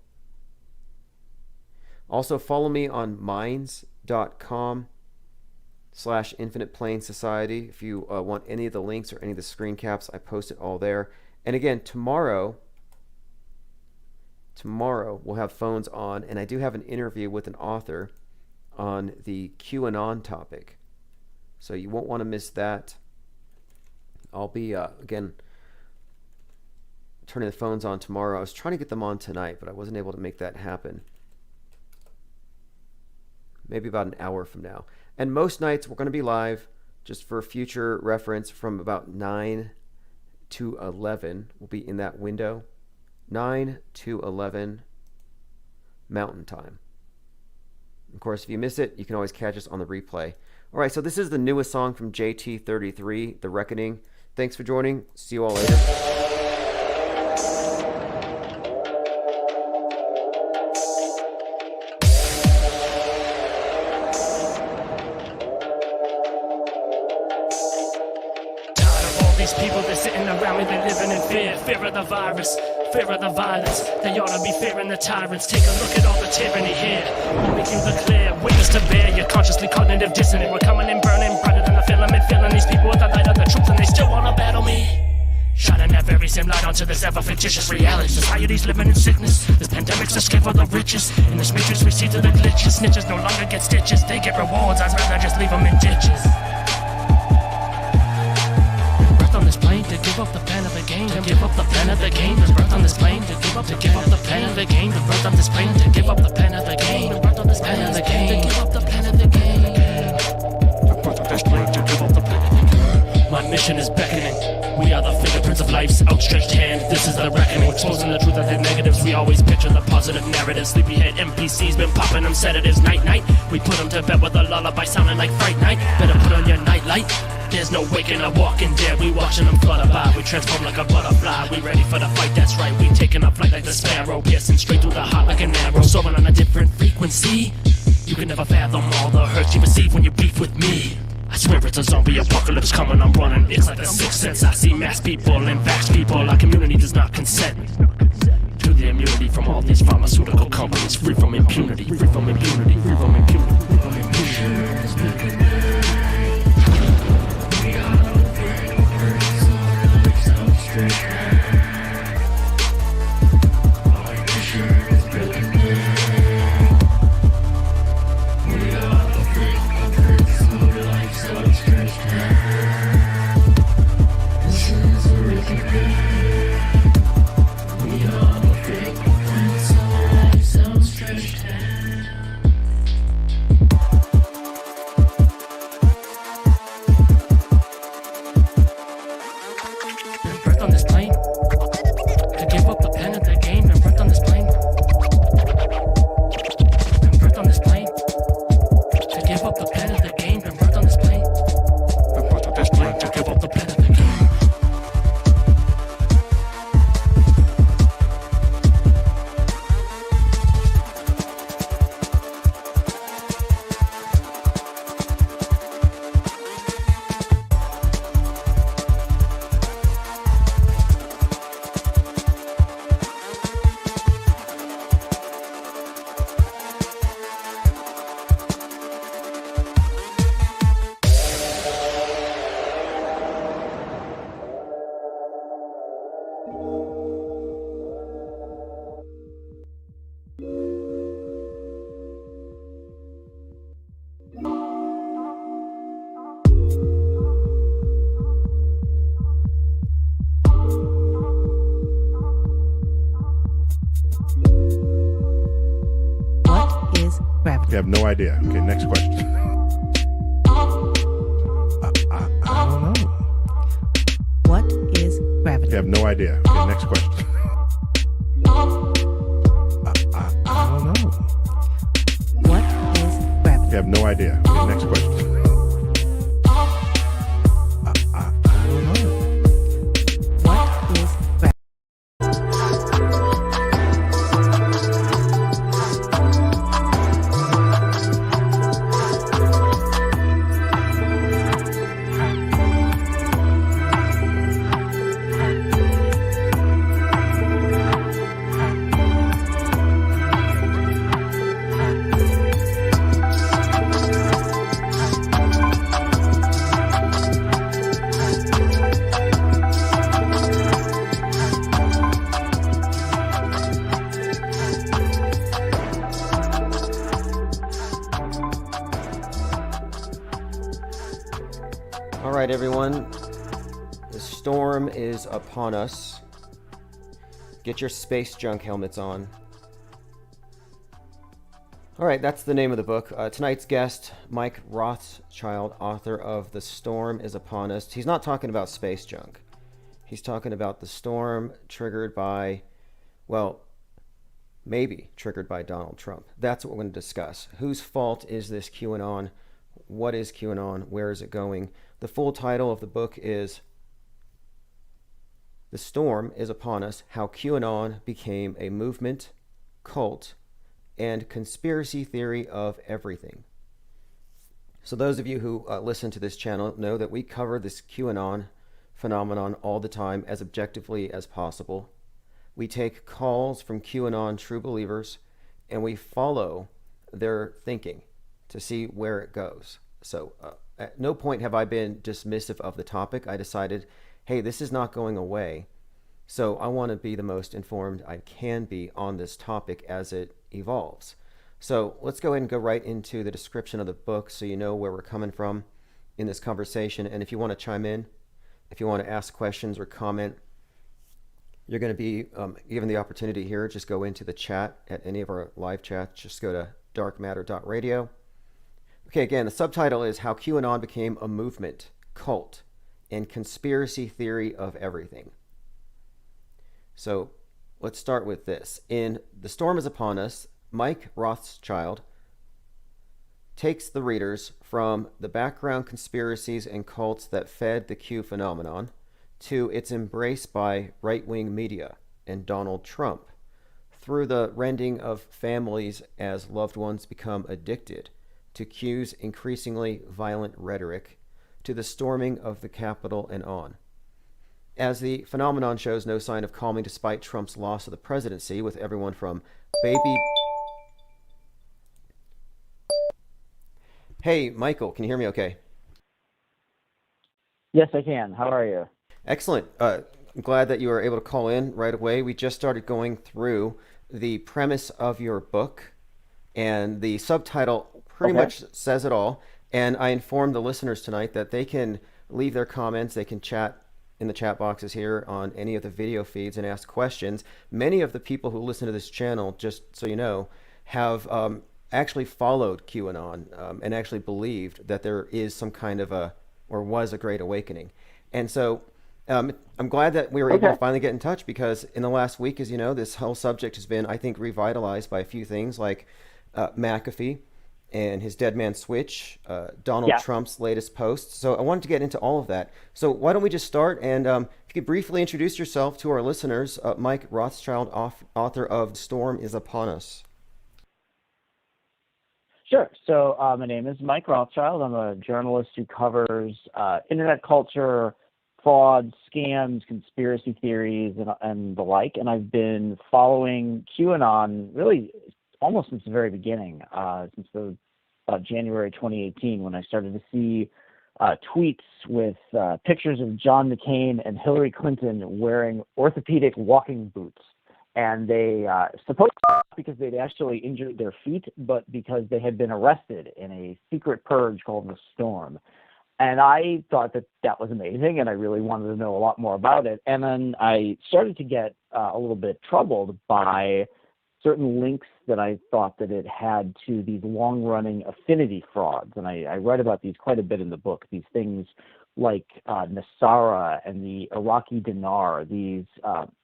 Also, follow me on minds.com/Infinite Plane Society. If you want any of the links or any of the screen caps, I post it all there. And again, tomorrow we'll have phones on, and I do have an interview with an author on the QAnon topic. So you won't want to miss that. I'll be, again, turning the phones on tomorrow. I was trying to get them on tonight, but I wasn't able to make that happen. Maybe about an hour from now. And most nights we're going to be live, just for future reference, from about 9 to 11. We'll be in that window. 9 to 11 Mountain Time. Of course, if you miss it, you can always catch us on the replay. All right, so this is the newest song from JT33, The Reckoning. Thanks for joining. See you all later. These people, they're sitting around me, they're living in fear. Fear of the virus, fear of the violence. They ought to be fearing the tyrants. Take a look at all the tyranny here. We'll make you the clear witness to bear. You're consciously cognitive dissonant. We're coming in burning brighter than the filament. Filling these people with the light of the truth, and they still want to battle me. Shining that very same light onto this ever fictitious reality. Society's living in sickness. This pandemic's a scare for the richest. In this matrix we see through the glitches. Snitches no longer get stitches. They get rewards. I'd rather just leave them in ditches. On this plane to give up the pen of the game, to give up the pen of the game. The birth on this plane to give up the pen of the game. The birth on this plane to give up the pen of the game. The birth on this pen of the game to give up the pen of the game. The birth on this plane to give up the pen of the game. My mission is beckoning. We are the fingerprints of life's outstretched hand. This is the reckoning. Exposing the truth of their negatives. We always picture the positive narrative. Sleepyhead NPCs been popping them sedatives. Night night. We put them to bed with a lullaby sounding like Fright Night. Better put on your night light. There's no waking or walking dead. We watching them flutter by. We transform like a butterfly. We ready for the fight, that's right. We taking a flight like the sparrow, piercing straight through the heart like an arrow. Soaring on a different frequency. You can never fathom all the hurt you receive when you beef with me. I swear it's a zombie apocalypse coming, I'm running. It's like the sixth sense. I see mass people and vax people. Our community does not consent to the immunity from all these pharmaceutical companies. Free from impunity, free from impunity, free from impunity, free from impunity. You have no idea. Okay, next question. I don't know. What is gravity? You have no idea. Okay, next question. I don't know. What is gravity? You have no idea. Okay, next question. I don't know. What is gravity? All right, everyone. The storm is upon us. Get your space junk helmets on. All right, that's the name of the book. Tonight's guest, Mike Rothschild, author of The Storm is Upon Us. He's not talking about space junk. He's talking about the storm triggered by, well, maybe triggered by Donald Trump. That's what we're going to discuss. Whose fault is this QAnon? What is QAnon? Where is it going? The full title of the book is The Storm is Upon Us, How QAnon Became a Movement, Cult, and Conspiracy Theory of Everything. So those of you who listen to this channel know that we cover this QAnon phenomenon all the time as objectively as possible. We take calls from QAnon true believers and we follow their thinking to see where it goes. So at no point have I been dismissive of the topic. I decided, hey, this is not going away. So I want to be the most informed I can be on this topic as it evolves. So let's go ahead and go right into the description of the book so you know where we're coming from in this conversation. And if you want to chime in, if you want to ask questions or comment, you're going to be given the opportunity here. Just go into the chat at any of our live chats. Just go to darkmatter.radio. Okay, again, the subtitle is How QAnon Became a Movement, Cult, and Conspiracy Theory of Everything. So let's start with this. In The Storm is Upon Us, Mike Rothschild takes the readers from the background conspiracies and cults that fed the Q phenomenon to its embrace by right-wing media and Donald Trump, through the rending of families as loved ones become addicted to Q's increasingly violent rhetoric, to the storming of the Capitol and on. As the phenomenon shows no sign of calming despite Trump's loss of the presidency, with everyone from baby... Hey, Michael, can you hear me okay? Yes, I can. How are you? Excellent. I'm glad that you were able to call in right away. We just started going through the premise of your book, and the subtitle pretty much says it all. And I informed the listeners tonight that they can leave their comments, they can chat in the chat boxes here on any of the video feeds and ask questions. Many of the people who listen to this channel, just so you know, have actually followed QAnon and actually believed that there is some kind of or was a great awakening. And so I'm glad that we were able to finally get in touch, because in the last week, as you know, this whole subject has been, I think, revitalized by a few things like McAfee and his Dead Man Switch, Donald Trump's latest post. So I wanted to get into all of that. So why don't we just start? And if you could briefly introduce yourself to our listeners, Mike Rothschild, author of The Storm is Upon Us. Sure. So my name is Mike Rothschild. I'm a journalist who covers internet culture, fraud, scams, conspiracy theories, and the like. And I've been following QAnon really almost since the very beginning, since January 2018, when I started to see tweets with pictures of John McCain and Hillary Clinton wearing orthopedic walking boots. And they supposedly not because they'd actually injured their feet, but because they had been arrested in a secret purge called The Storm. And I thought that was amazing, and I really wanted to know a lot more about it. And then I started to get a little bit troubled by certain links that I thought that it had to these long-running affinity frauds. And I write about these quite a bit in the book, these things like Nasara and the Iraqi dinar, these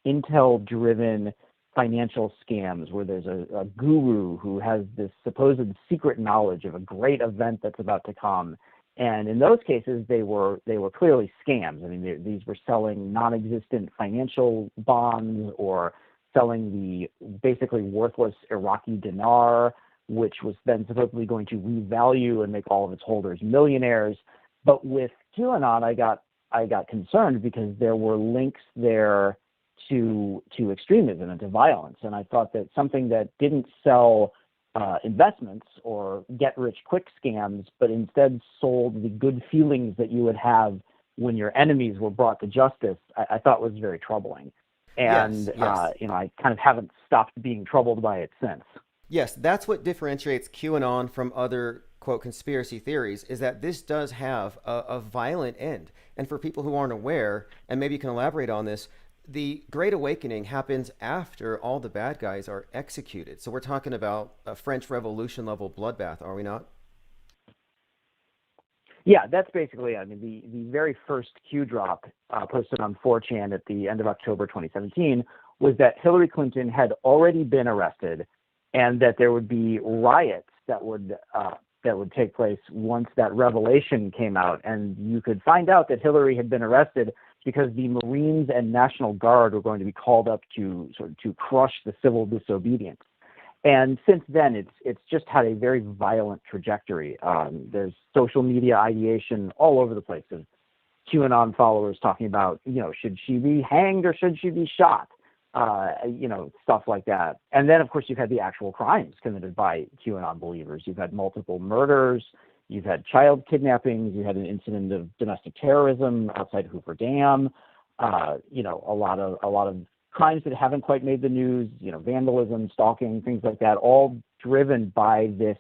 intel-driven financial scams where there's a guru who has this supposed secret knowledge of a great event that's about to come. And in those cases, they were clearly scams. I mean, these were selling non-existent financial bonds or selling the basically worthless Iraqi dinar, which was then supposedly going to revalue and make all of its holders millionaires. But with QAnon, I got concerned because there were links there to extremism and to violence, and I thought that something that didn't sell investments or get-rich-quick scams, but instead sold the good feelings that you would have when your enemies were brought to justice, I thought was very troubling. And I kind of haven't stopped being troubled by it since. Yes, that's what differentiates QAnon from other quote, conspiracy theories is that this does have a violent end. And for people who aren't aware, and maybe you can elaborate on this, the Great Awakening happens after all the bad guys are executed. So we're talking about a French Revolution level bloodbath, are we not? Yeah, that's basically, I mean, the very first Q drop posted on 4chan at the end of October 2017 was that Hillary Clinton had already been arrested and that there would be riots that would take place once that revelation came out. And you could find out that Hillary had been arrested because the Marines and National Guard were going to be called up to crush the civil disobedience. And since then, it's just had a very violent trajectory. There's social media ideation all over the place of QAnon followers talking about, should she be hanged or should she be shot? Stuff like that. And then, of course, you've had the actual crimes committed by QAnon believers. You've had multiple murders. You've had child kidnappings. You had an incident of domestic terrorism outside Hoover Dam. A lot of crimes that haven't quite made the news. Vandalism, stalking, things like that, all driven by this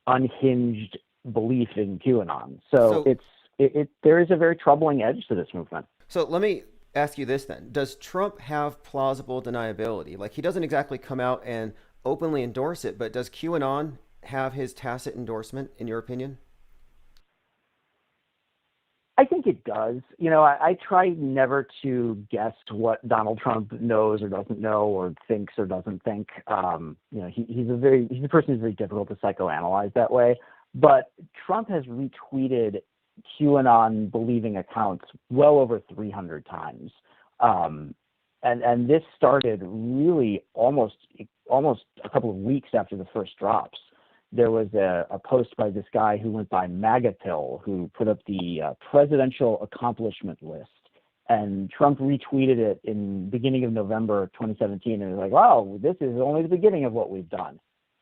unhinged belief in QAnon. So there is a very troubling edge to this movement. So let me ask you this then. Does Trump have plausible deniability? Like, he doesn't exactly come out and openly endorse it, but does QAnon have his tacit endorsement, in your opinion? I think it does. I try never to guess what Donald Trump knows or doesn't know or thinks or doesn't think. He's a person who's very difficult to psychoanalyze that way. But Trump has retweeted QAnon believing accounts well over 300 times. And this started really almost a couple of weeks after the first drops. There was a post by this guy who went by MAGAPill, who put up the presidential accomplishment list. And Trump retweeted it in beginning of November 2017 and was like, wow, this is only the beginning of what we've done.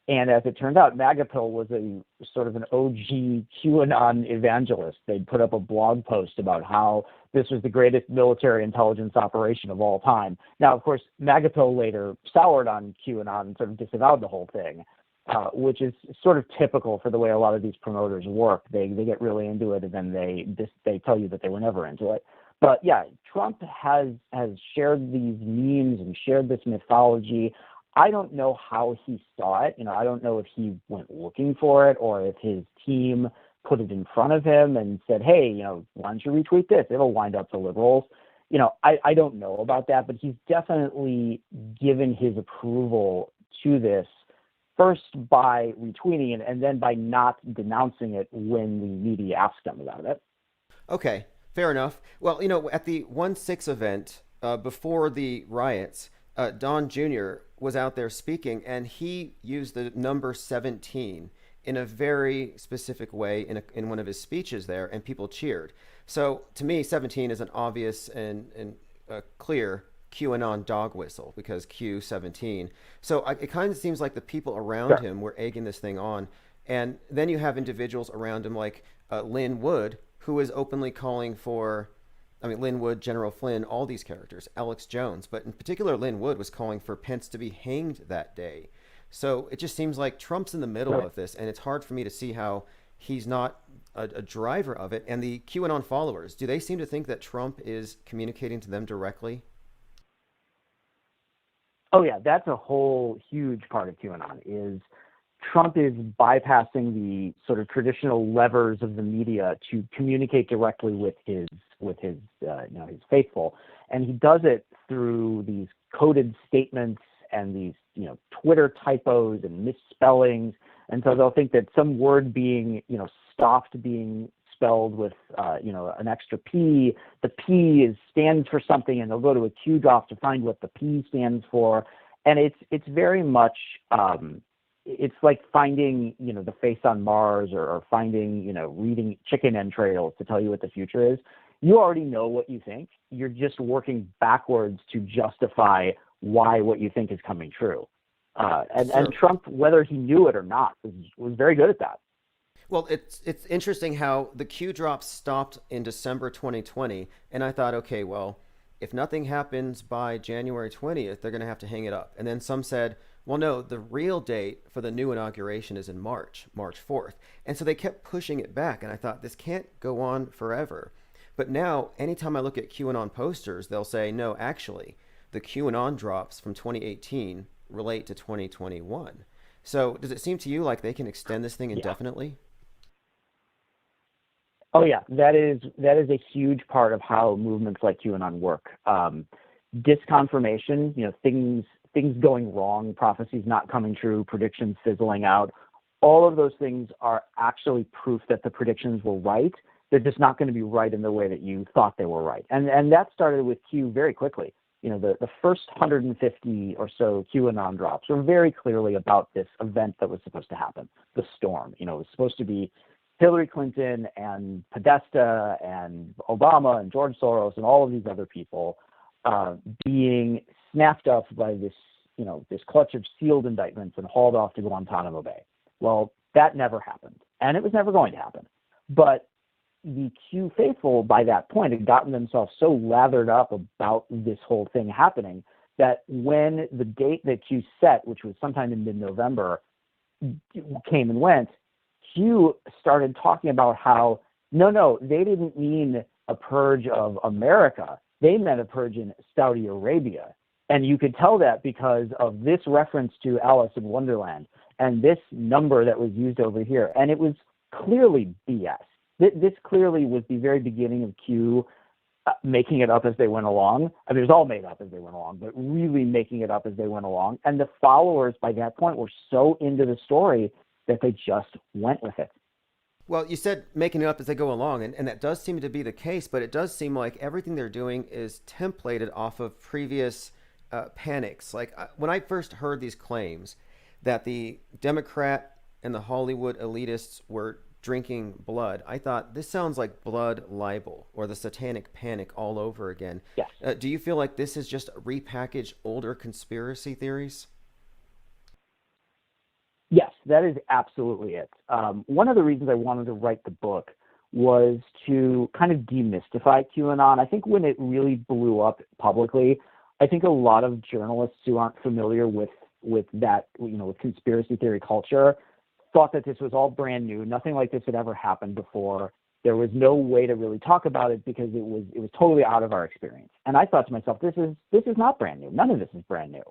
And as it turned out, MAGAPill was a sort of an OG QAnon evangelist. They'd put up a blog post about how this was the greatest military intelligence operation of all time. Now, of course, MAGAPill later soured on QAnon and sort of disavowed the whole thing, which is sort of typical for the way a lot of these promoters work. They get really into it and then they tell you that they were never into it. But yeah, Trump has shared these memes and shared this mythology. I don't know how he saw it. I don't know if he went looking for it or if his team put it in front of him and said, hey, why don't you retweet this? It'll wind up to liberals. I don't know about that, but he's definitely given his approval to this, first by retweeting it and then by not denouncing it when the media asked him about it. Okay, fair enough. Well, at the 1/6 event before the riots, Don Jr. was out there speaking, and he used the number 17 in a very specific way in one of his speeches there, and people cheered. So to me, 17 is an obvious and clear QAnon dog whistle because Q17. So it kind of seems like the people around him were egging this thing on. And then you have individuals around him like Lynn Wood, who is openly calling for, Lynn Wood, General Flynn, all these characters, Alex Jones, but in particular, Lynn Wood was calling for Pence to be hanged that day. So it just seems like Trump's in the middle of this, and it's hard for me to see how he's not a driver of it. And the QAnon followers, do they seem to think that Trump is communicating to them directly? Oh yeah, that's a whole huge part of QAnon is Trump is bypassing the sort of traditional levers of the media to communicate directly with his faithful, and he does it through these coded statements and these Twitter typos and misspellings, and so they'll think that some word being stopped being spelled with an extra P, the P stands for something, and they'll go to a Q drop to find what the P stands for, and it's very much it's like finding the face on Mars or finding reading chicken entrails to tell you what the future is. You already know what you think. You're just working backwards to justify why what you think is coming true. And Trump, whether he knew it or not, was very good at that. Well, it's interesting how the Q drops stopped in December 2020, and I thought, okay, well, if nothing happens by January 20th, they're going to have to hang it up. And then some said, well, no, the real date for the new inauguration is in March 4th. And so they kept pushing it back. And I thought, this can't go on forever. But now, anytime I look at QAnon posters, they'll say, no, actually, the QAnon drops from 2018 relate to 2021. So does it seem to you like they can extend this thing indefinitely? Oh yeah, that is a huge part of how movements like QAnon work. Disconfirmation, things going wrong, prophecies not coming true, predictions fizzling out. All of those things are actually proof that the predictions were right. They're just not going to be right in the way that you thought they were right. And that started with Q very quickly. The first 150 or so QAnon drops were very clearly about this event that was supposed to happen, the storm. It was supposed to be Hillary Clinton and Podesta and Obama and George Soros and all of these other people being snapped up by this clutch of sealed indictments and hauled off to Guantanamo Bay. Well, that never happened, and it was never going to happen. But the Q faithful by that point had gotten themselves so lathered up about this whole thing happening that when the date that Q set, which was sometime in mid-November, came and went, Q started talking about how, no, they didn't mean a purge of America. They meant a purge in Saudi Arabia. And you could tell that because of this reference to Alice in Wonderland and this number that was used over here. And it was clearly BS. This clearly was the very beginning of Q making it up as they went along. I mean, it was all made up as they went along, but really making it up as they went along. And the followers by that point were so into the story that they just went with it. Well, you said making it up as they go along, and that does seem to be the case, but it does seem like everything they're doing is templated off of previous panics. Like when I first heard these claims that the Democrat and the Hollywood elitists were drinking blood, I thought, this sounds like blood libel or the satanic panic all over again. Yes. Do you feel like this is just repackaged older conspiracy theories? Yes, that is absolutely it. One of the reasons I wanted to write the book was to kind of demystify QAnon. I think when it really blew up publicly, I think a lot of journalists who aren't familiar with that, with conspiracy theory culture, thought that this was all brand new. Nothing like this had ever happened before. There was no way to really talk about it because it was totally out of our experience. And I thought to myself, this is not brand new. None of this is brand new.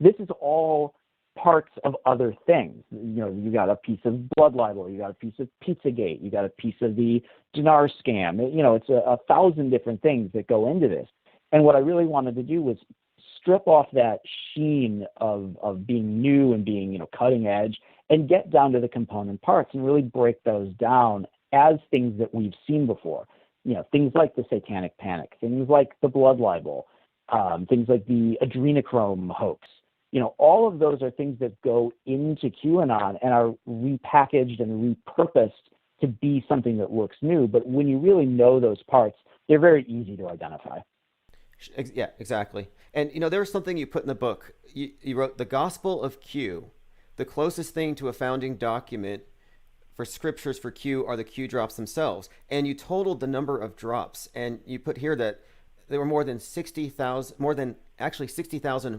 This is all parts of other things. You got a piece of blood libel, you got a piece of Pizzagate, you got a piece of the Dinar scam. It's a thousand different things that go into this. And what I really wanted to do was strip off that sheen of being new and being, cutting edge, and get down to the component parts and really break those down as things that we've seen before. Things like the satanic panic, things like the blood libel, things like the adrenochrome hoax. All of those are things that go into QAnon and are repackaged and repurposed to be something that looks new. But when you really know those parts, they're very easy to identify. Yeah, exactly. And, there was something you put in the book. You wrote, the Gospel of Q, the closest thing to a founding document for scriptures for Q are the Q drops themselves. And you totaled the number of drops. And you put here that there were more than 60,000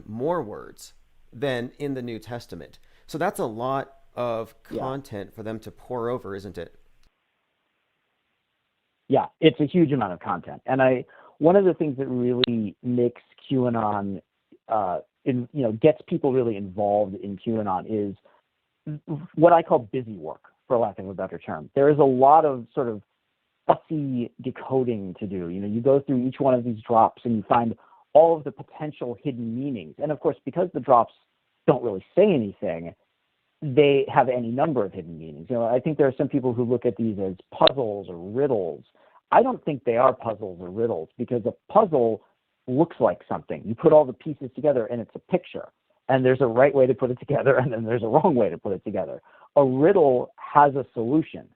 more words than in the New Testament. So that's a lot of content for them to pour over, isn't it? Yeah, it's a huge amount of content. And one of the things that really makes QAnon, gets people really involved in QAnon is what I call busy work, for lack of a better term. There is a lot of sort of fussy decoding to do. You go through each one of these drops and you find all of the potential hidden meanings. And of course, because the drops don't really say anything, they have any number of hidden meanings. I think there are some people who look at these as puzzles or riddles. I don't think they are puzzles or riddles, because a puzzle looks like something. You put all the pieces together and it's a picture. And there's a right way to put it together, and then there's a wrong way to put it together. A riddle has a solution.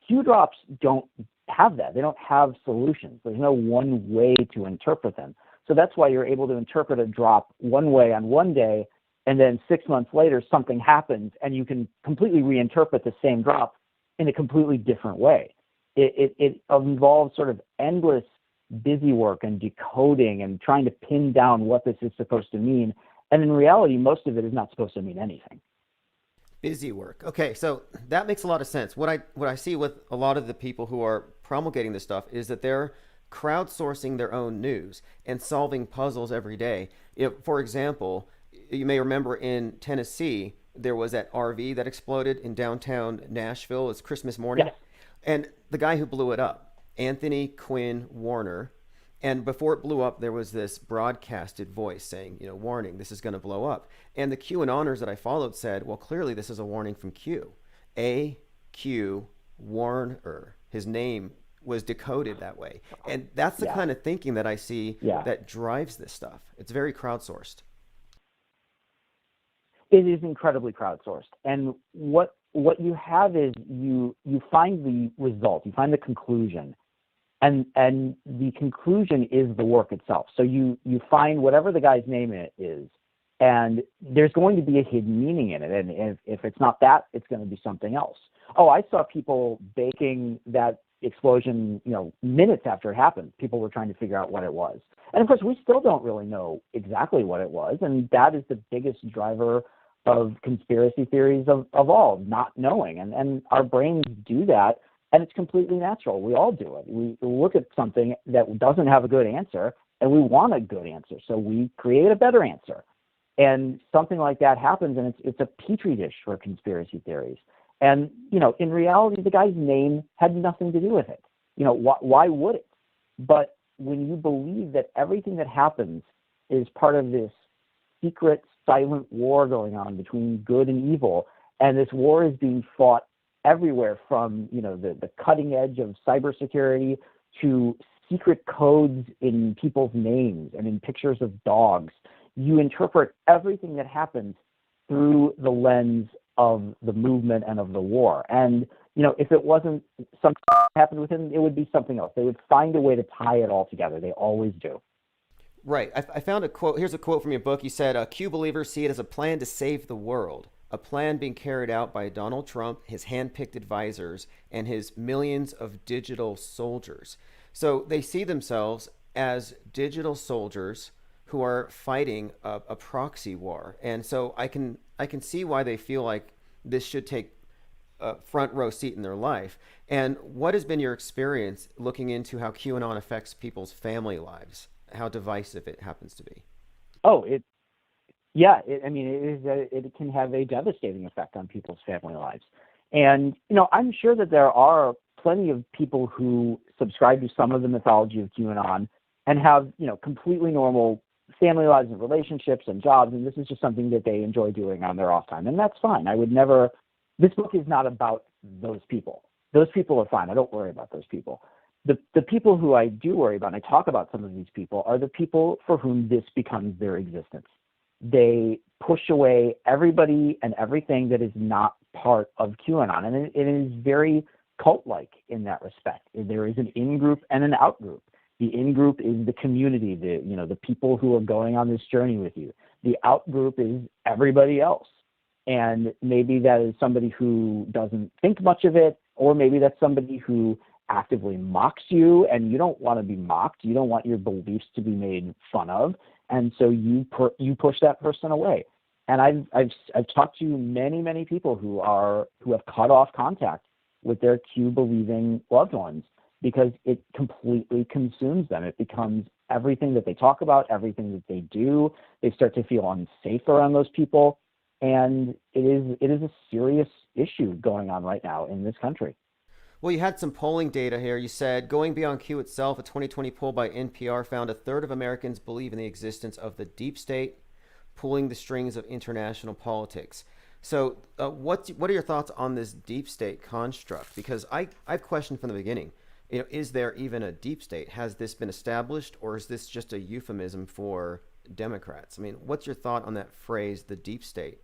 Q drops don't have that. They don't have solutions. There's no one way to interpret them. So that's why you're able to interpret a drop one way on one day, and then 6 months later something happens and you can completely reinterpret the same drop in a completely different way. It involves sort of endless busy work and decoding and trying to pin down what this is supposed to mean. And in reality, most of it is not supposed to mean anything. Busy work. Okay, so that makes a lot of sense. What I see with a lot of the people who are promulgating this stuff is that they're crowdsourcing their own news and solving puzzles every day. For example, you may remember in Tennessee, there was that RV that exploded in downtown Nashville. It's Christmas morning. Yes. And the guy who blew it up, Anthony Quinn Warner, and before it blew up, there was this broadcasted voice saying, warning, this is going to blow up. And the QAnoners that I followed said, well, clearly this is a warning from Q. A.Q. Warner. His name was decoded that way. And that's the kind of thinking that I see that drives this stuff. It's very crowdsourced. It is incredibly crowdsourced. And what you have is you find the result, you find the conclusion. And the conclusion is the work itself. So you find whatever the guy's name is, and there's going to be a hidden meaning in it. And if it's not that, it's going to be something else. Oh, I saw people baking that explosion, minutes after it happened. People were trying to figure out what it was. And of course, we still don't really know exactly what it was. And that is the biggest driver of conspiracy theories of all, not knowing. And our brains do that. And it's completely natural. We all do it. We look at something that doesn't have a good answer, and we want a good answer. So we create a better answer. And something like that happens, and it's a petri dish for conspiracy theories. And, in reality, the guy's name had nothing to do with it. Why would it? But when you believe that everything that happens is part of this secret, silent war going on between good and evil, and this war is being fought everywhere from the cutting edge of cybersecurity to secret codes in people's names and in pictures of dogs. You interpret everything that happens through the lens of the movement and of the war. And if it wasn't something that happened with him, it would be something else. They would find a way to tie it all together. They always do. Right. I found a quote. Here's a quote from your book. You said, Q believers see it as a plan to save the world. A plan being carried out by Donald Trump, his hand-picked advisors, and his millions of digital soldiers. So they see themselves as digital soldiers who are fighting a proxy war. And so I can see why they feel like this should take a front row seat in their life. And what has been your experience looking into how QAnon affects people's family lives, how divisive it happens to be? It can have a devastating effect on people's family lives. And, I'm sure that there are plenty of people who subscribe to some of the mythology of QAnon and have, completely normal family lives and relationships and jobs. And this is just something that they enjoy doing on their off time. And that's fine. This book is not about those people. Those people are fine. I don't worry about those people. The people who I do worry about, and I talk about some of these people, are the people for whom this becomes their existence. They push away everybody and everything that is not part of QAnon. And it is very cult-like in that respect. There is an in-group and an out-group. The in-group is the community, the people who are going on this journey with you. The out-group is everybody else. And maybe that is somebody who doesn't think much of it, or maybe that's somebody who actively mocks you, and you don't want to be mocked. You don't want your beliefs to be made fun of. And so you push that person away. And I've talked to many people who have cut off contact with their Q believing loved ones because it completely consumes them. It becomes everything that they talk about, everything that they do. They start to feel unsafe around those people, and it is a serious issue going on right now in this country. Well, you had some polling data here. You said, going beyond Q itself, a 2020 poll by NPR found 1/3 of Americans believe in the existence of the deep state, pulling the strings of international politics. So what are your thoughts on this deep state construct? Because I've questioned from the beginning, is there even a deep state? Has this been established, or is this just a euphemism for Democrats? I mean, what's your thought on that phrase, the deep state?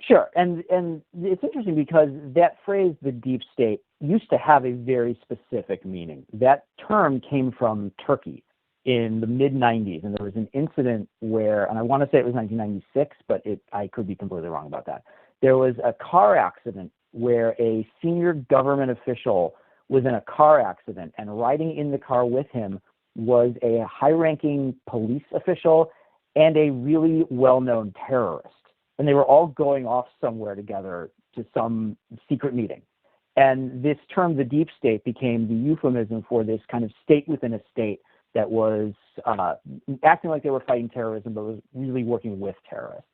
Sure, and it's interesting because that phrase, the deep state, used to have a very specific meaning. That term came from Turkey in the mid-'90s, and there was an incident where, and I want to say it was 1996, but I could be completely wrong about that. There was a car accident where a senior government official was in a car accident, and riding in the car with him was a high-ranking police official and a really well-known terrorist. And they were all going off somewhere together to some secret meeting. And this term, the deep state, became the euphemism for this kind of state within a state that was acting like they were fighting terrorism, but was really working with terrorists.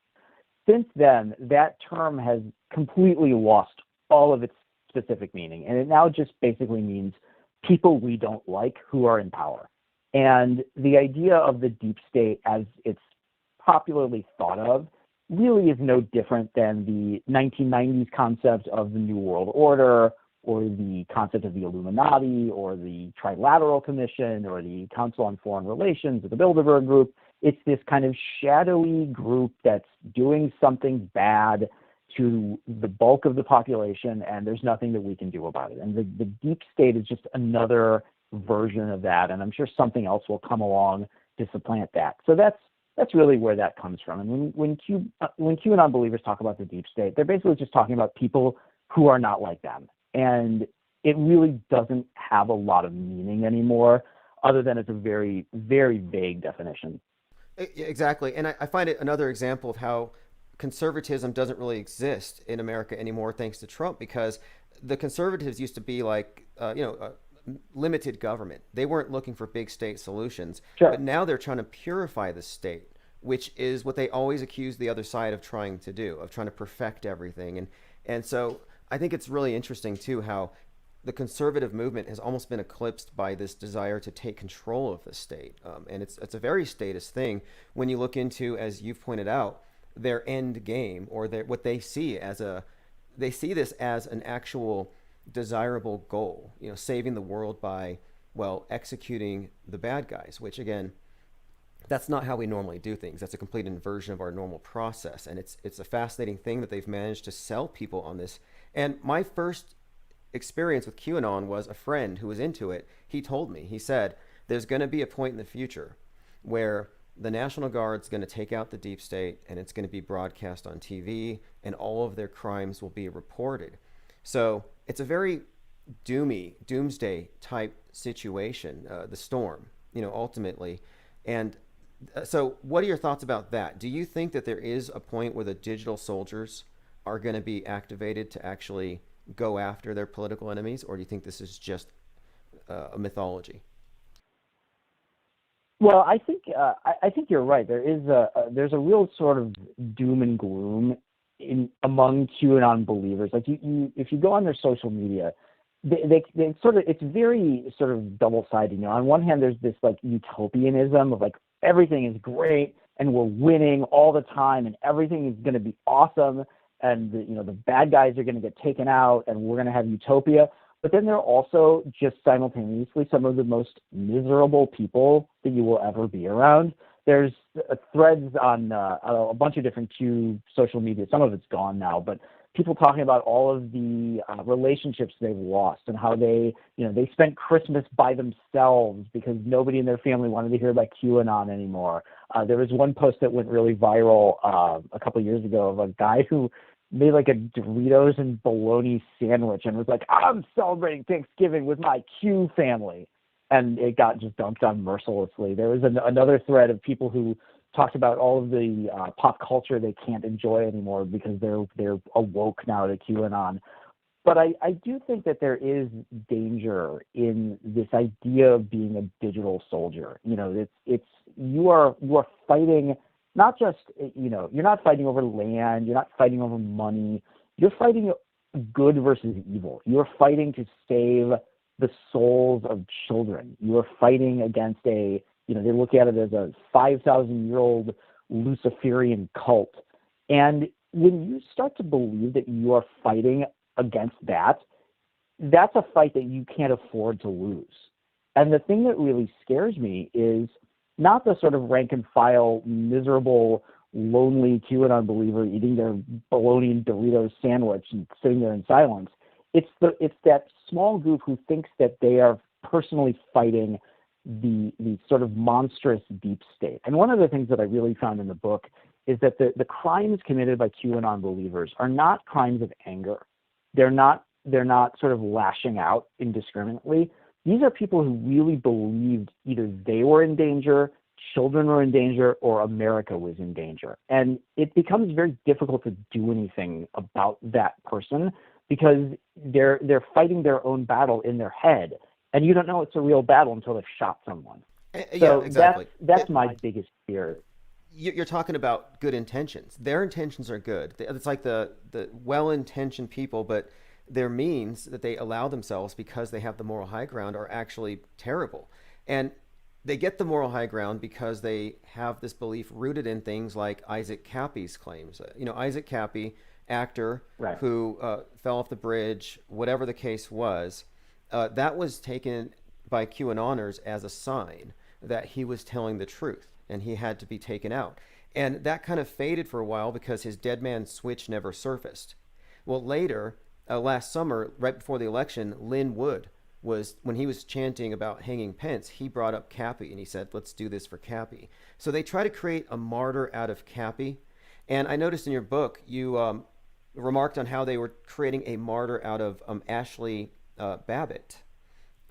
Since then, that term has completely lost all of its specific meaning, and it now just basically means people we don't like who are in power. And the idea of the deep state, as it's popularly thought of, really is no different than the 1990s concept of the New World Order, or the concept of the Illuminati, or the Trilateral Commission, or the Council on Foreign Relations, or the Bilderberg Group. It's this kind of shadowy group that's doing something bad to the bulk of the population, and there's nothing that we can do about it. And the deep state is just another version of that, and I'm sure something else will come along to supplant that. So that's really where that comes from. And when QAnon believers talk about the deep state, they're basically just talking about people who are not like them. And it really doesn't have a lot of meaning anymore, other than it's a very, very vague definition. Exactly. And I find it another example of how conservatism doesn't really exist in America anymore, thanks to Trump, because the conservatives used to be like, limited government. They weren't looking for big state solutions. Sure. But now they're trying to purify the state, which is what they always accuse the other side of trying to do, of trying to perfect everything. And so I think it's really interesting, too, how the conservative movement has almost been eclipsed by this desire to take control of the state. And it's a very statist thing when you look into, as you've pointed out, their end game, or what they see they see this as an actual desirable goal, saving the world by, executing the bad guys, which again, that's not how we normally do things. That's a complete inversion of our normal process. And it's a fascinating thing that they've managed to sell people on this. And my first experience with QAnon was a friend who was into it. He told me, he said, there's going to be a point in the future where the National Guard's going to take out the deep state, and it's going to be broadcast on TV, and all of their crimes will be reported. So it's a very doomsday type situation, the storm, ultimately. And so what are your thoughts about that? Do you think that there is a point where the digital soldiers are going to be activated to actually go after their political enemies, or do you think this is just a mythology? Well, I think you're right. There's a real sort of doom and gloom among QAnon believers. Like if you go on their social media, they sort of, it's very sort of double-sided. On one hand, there's this like utopianism of like everything is great and we're winning all the time and everything is going to be awesome, and the bad guys are going to get taken out and we're going to have utopia. But then there are also just simultaneously some of the most miserable people that you will ever be around. There's threads on a bunch of different Q social media. Some of it's gone now, but people talking about all of the relationships they've lost and how they spent Christmas by themselves because nobody in their family wanted to hear about QAnon anymore. There was one post that went really viral a couple of years ago of a guy who made like a Doritos and bologna sandwich and was like, I'm celebrating Thanksgiving with my Q family. And it got just dumped on mercilessly. There was another thread of people who talked about all of the pop culture they can't enjoy anymore because they're awoke now to QAnon. But I do think that there is danger in this idea of being a digital soldier. You are fighting. Not just, you're not fighting over land, you're not fighting over money, you're fighting good versus evil. You're fighting to save the souls of children. You're fighting against they look at it as a 5,000-year-old Luciferian cult. And when you start to believe that you are fighting against that, that's a fight that you can't afford to lose. And the thing that really scares me is not the sort of rank and file, miserable, lonely QAnon believer eating their bologna and Doritos sandwich and sitting there in silence. It's that small group who thinks that they are personally fighting the sort of monstrous deep state. And one of the things that I really found in the book is that the crimes committed by QAnon believers are not crimes of anger. They're not sort of lashing out indiscriminately. These are people who really believed either they were in danger, children were in danger or America was in danger. And it becomes very difficult to do anything about that person because they're fighting their own battle in their head. And you don't know it's a real battle until they've shot someone. Yeah, exactly. That's my biggest fear. You're talking about good intentions. Their intentions are good. It's like the well-intentioned people, but their means that they allow themselves because they have the moral high ground are actually terrible. And they get the moral high ground because they have this belief rooted in things like Isaac Cappy's claims. Isaac Cappy, actor who fell off the bridge, whatever the case was, that was taken by QAnoners as a sign that he was telling the truth and he had to be taken out. And that kind of faded for a while because his dead man switch never surfaced. Well, later, last summer, right before the election, Lynn Wood when he was chanting about hanging Pence, he brought up Cappy and he said, let's do this for Cappy. So they try to create a martyr out of Cappy. And I noticed in your book, you remarked on how they were creating a martyr out of Ashley Babbitt.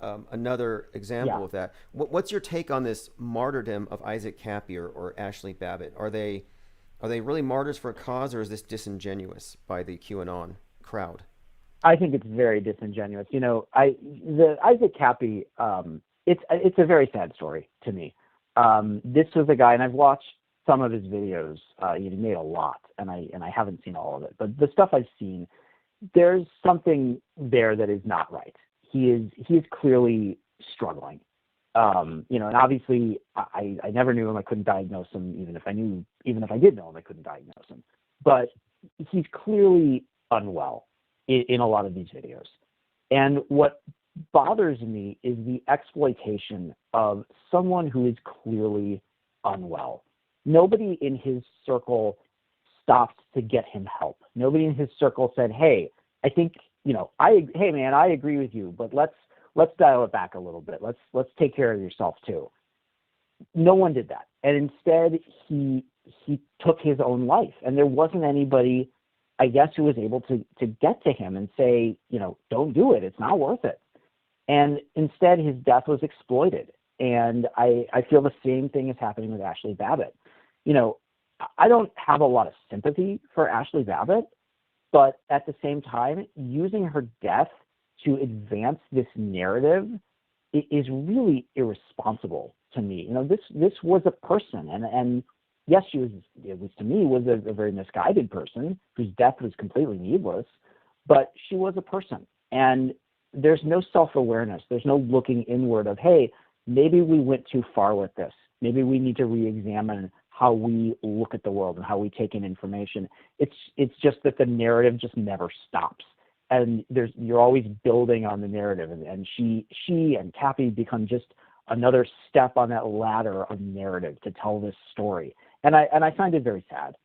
Another example of that. What's your take on this martyrdom of Isaac Cappy or Ashley Babbitt? Are they really martyrs for a cause, or is this disingenuous by the QAnon crowd? I think it's very disingenuous. The Isaac Cappy, it's a very sad story to me. This was a guy, and I've watched some of his videos. He made a lot, and I haven't seen all of it. But the stuff I've seen, there's something there that is not right. He is clearly struggling. And obviously I never knew him. I couldn't diagnose him, even if I did know him, I couldn't diagnose him. But he's clearly unwell in a lot of these videos. And what bothers me is the exploitation of someone who is clearly unwell. Nobody in his circle stopped to get him help. Nobody in his circle said, hey, I think, hey man, I agree with you, but let's dial it back a little bit. Let's take care of yourself too. No one did that. And instead he took his own life. And there wasn't anybody, I guess, who was able to get to him and say, don't do it. It's not worth it. And instead his death was exploited. And I feel the same thing is happening with Ashley Babbitt. I don't have a lot of sympathy for Ashley Babbitt, but at the same time, using her death to advance this narrative is really irresponsible to me. This was a person, and yes, she was, at least to me, was a very misguided person whose death was completely needless, but she was a person. And there's no self-awareness. There's no looking inward of, hey, maybe we went too far with this. Maybe we need to re-examine how we look at the world and how we take in information. It's just that the narrative just never stops. And you're always building on the narrative. And she and Cappy become just another step on that ladder of narrative to tell this story. And I find it very sad.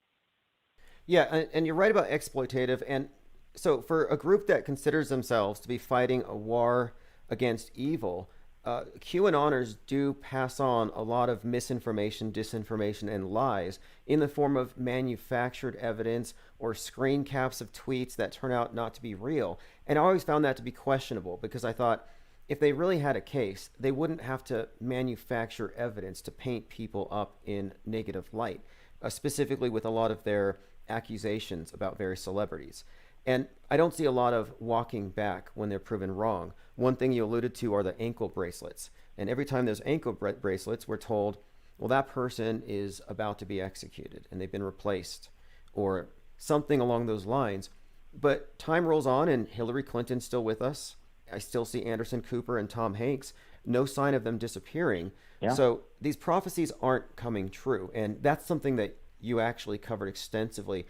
Yeah, and you're right about exploitative. And so for a group that considers themselves to be fighting a war against evil, QAnoners do pass on a lot of misinformation, disinformation, and lies in the form of manufactured evidence or screen caps of tweets that turn out not to be real. And I always found that to be questionable because I thought if they really had a case, they wouldn't have to manufacture evidence to paint people up in negative light, specifically with a lot of their accusations about various celebrities. And I don't see a lot of walking back when they're proven wrong. One thing you alluded to are the ankle bracelets. And every time there's ankle bracelets, we're told, well, that person is about to be executed and they've been replaced or something along those lines. But time rolls on and Hillary Clinton's still with us. I still see Anderson Cooper and Tom Hanks. No sign of them disappearing. Yeah. So these prophecies aren't coming true. And that's something that you actually covered extensively.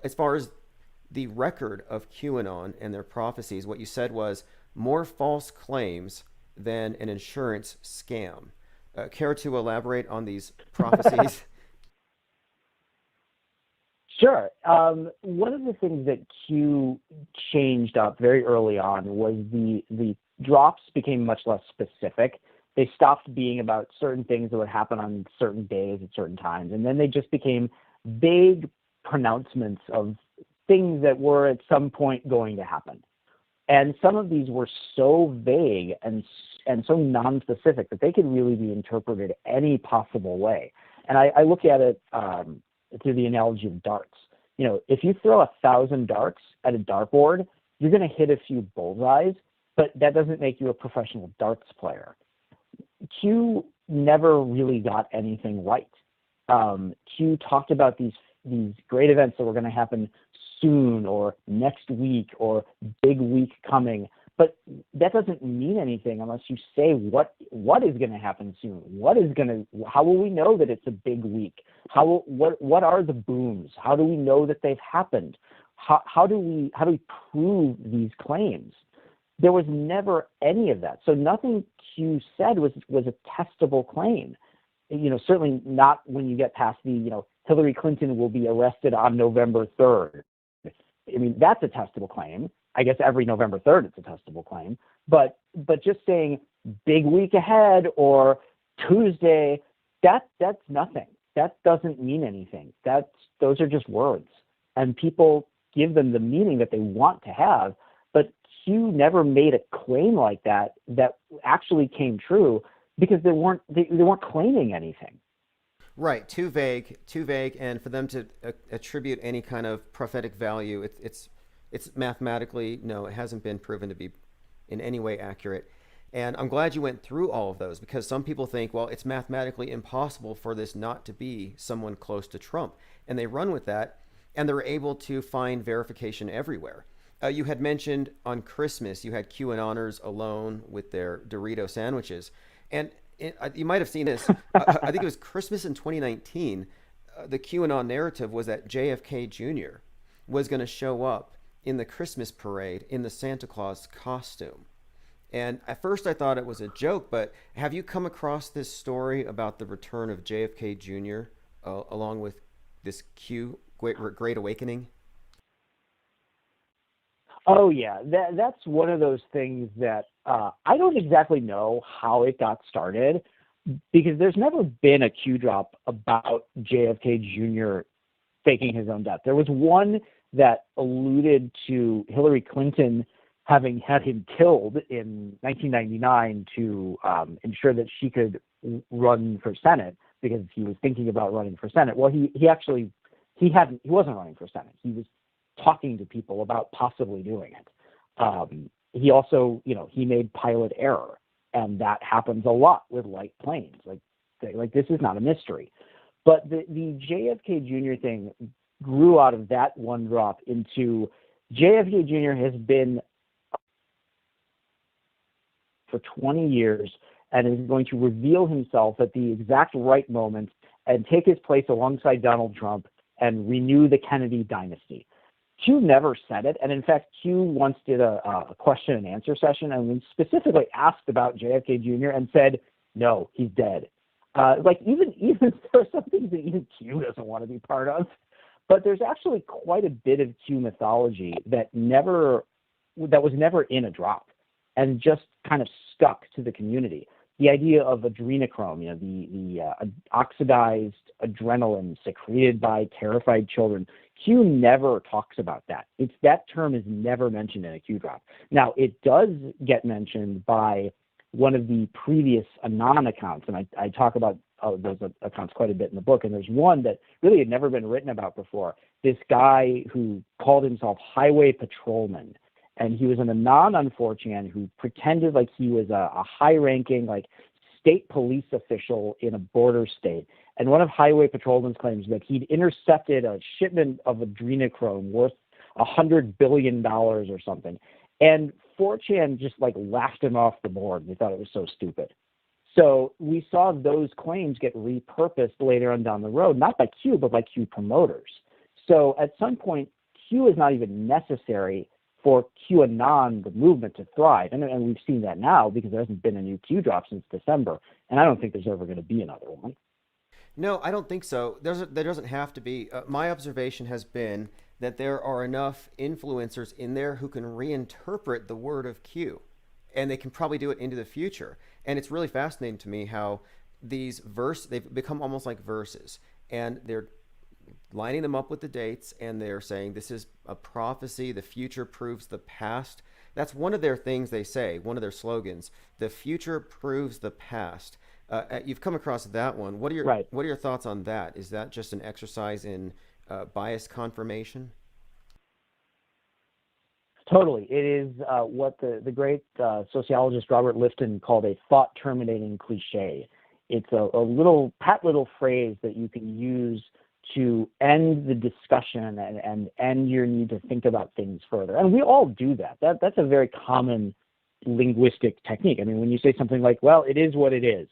As far as the record of QAnon and their prophecies, what you said was more false claims than an insurance scam. Care to elaborate on these prophecies? Sure. One of the things that Q changed up very early on was the drops became much less specific. They stopped being about certain things that would happen on certain days at certain times, and then they just became vague pronouncements of things that were at some point going to happen. And some of these were so vague and and so non-specific that they can really be interpreted any possible way. And I look at it through the analogy of darts. You know, if you throw 1,000 darts at a dartboard, you're going to hit a few bullseyes, but that doesn't make you a professional darts player. Q never really got anything right. Q talked about these great events that were going to happen soon or next week or big week coming, but that doesn't mean anything unless you say what is going to happen soon. How will we know that it's a big week? What are the booms? How do we know that they've happened? How do we prove these claims? There was never any of that. So nothing Q said was a testable claim. You know, certainly not when you get past the, you know, Hillary Clinton will be arrested on November 3rd. I mean, that's a testable claim. I guess every November 3rd it's a testable claim. But just saying big week ahead or Tuesday, that's nothing. That doesn't mean anything. Those are just words. And people give them the meaning that they want to have. But Q never made a claim like that actually came true because they weren't claiming anything. Right, too vague, and for them to attribute any kind of prophetic value, it's mathematically, no, it hasn't been proven to be in any way accurate. And I'm glad you went through all of those, because some people think, well, it's mathematically impossible for this not to be someone close to Trump. And they run with that, and they're able to find verification everywhere. You had mentioned on Christmas, you had QAnoners alone with their Dorito sandwiches. And you might have seen this. I think it was Christmas in 2019. The QAnon narrative was that JFK Jr. was going to show up in the Christmas parade in the Santa Claus costume. And at first I thought it was a joke, but have you come across this story about the return of JFK Jr. Along with this Q Great Awakening? Oh, yeah. That's one of those things that I don't exactly know how it got started, because there's never been a Q drop about JFK Jr. faking his own death. There was one that alluded to Hillary Clinton having had him killed in 1999 to ensure that she could run for Senate, because he was thinking about running for Senate. Well, he wasn't running for Senate. He was talking to people about possibly doing it. He also, he made pilot error, and that happens a lot with light planes. Like this is not a mystery. But the JFK Jr. thing grew out of that one drop into JFK Jr. has been for 20 years and is going to reveal himself at the exact right moment and take his place alongside Donald Trump and renew the Kennedy dynasty. Q never said it, and in fact, Q once did a question and answer session and was specifically asked about JFK Jr. and said, no, he's dead. Even there are some things that even Q doesn't want to be part of, but there's actually quite a bit of Q mythology that was never in a drop and just kind of stuck to the community. The idea of adrenochrome, the oxidized adrenaline secreted by terrified children. Q never talks about that. That term is never mentioned in a Q drop. Now, it does get mentioned by one of the previous Anon accounts, and I talk about those accounts quite a bit in the book, and there's one that really had never been written about before. This guy who called himself Highway Patrolman, and he was an Anon on 4chan who pretended like he was a high-ranking, state police official in a border state. And one of Highway Patrolman's claims that he'd intercepted a shipment of adrenochrome worth $100 billion or something. And 4chan just laughed him off the board. They thought it was so stupid. So we saw those claims get repurposed later on down the road, not by Q, but by Q promoters. So at some point, Q is not even necessary for QAnon, the movement, to thrive. And we've seen that now because there hasn't been a new Q drop since December. And I don't think there's ever going to be another one. No, I don't think so. There doesn't have to be. My observation has been that there are enough influencers in there who can reinterpret the word of Q, and they can probably do it into the future. And it's really fascinating to me how they've become almost like verses, and they're lining them up with the dates, and they're saying this is a prophecy, the future proves the past. That's one of their things they say, one of their slogans. The future proves the past. You've come across that one. What are your thoughts on that? Is that just an exercise in bias confirmation? Totally. It is what the great sociologist Robert Lifton called a thought-terminating cliche. It's a little phrase that you can use to end the discussion and end your need to think about things further. And we all do that. That's a very common linguistic technique. I mean, when you say something like, well, it is what it is,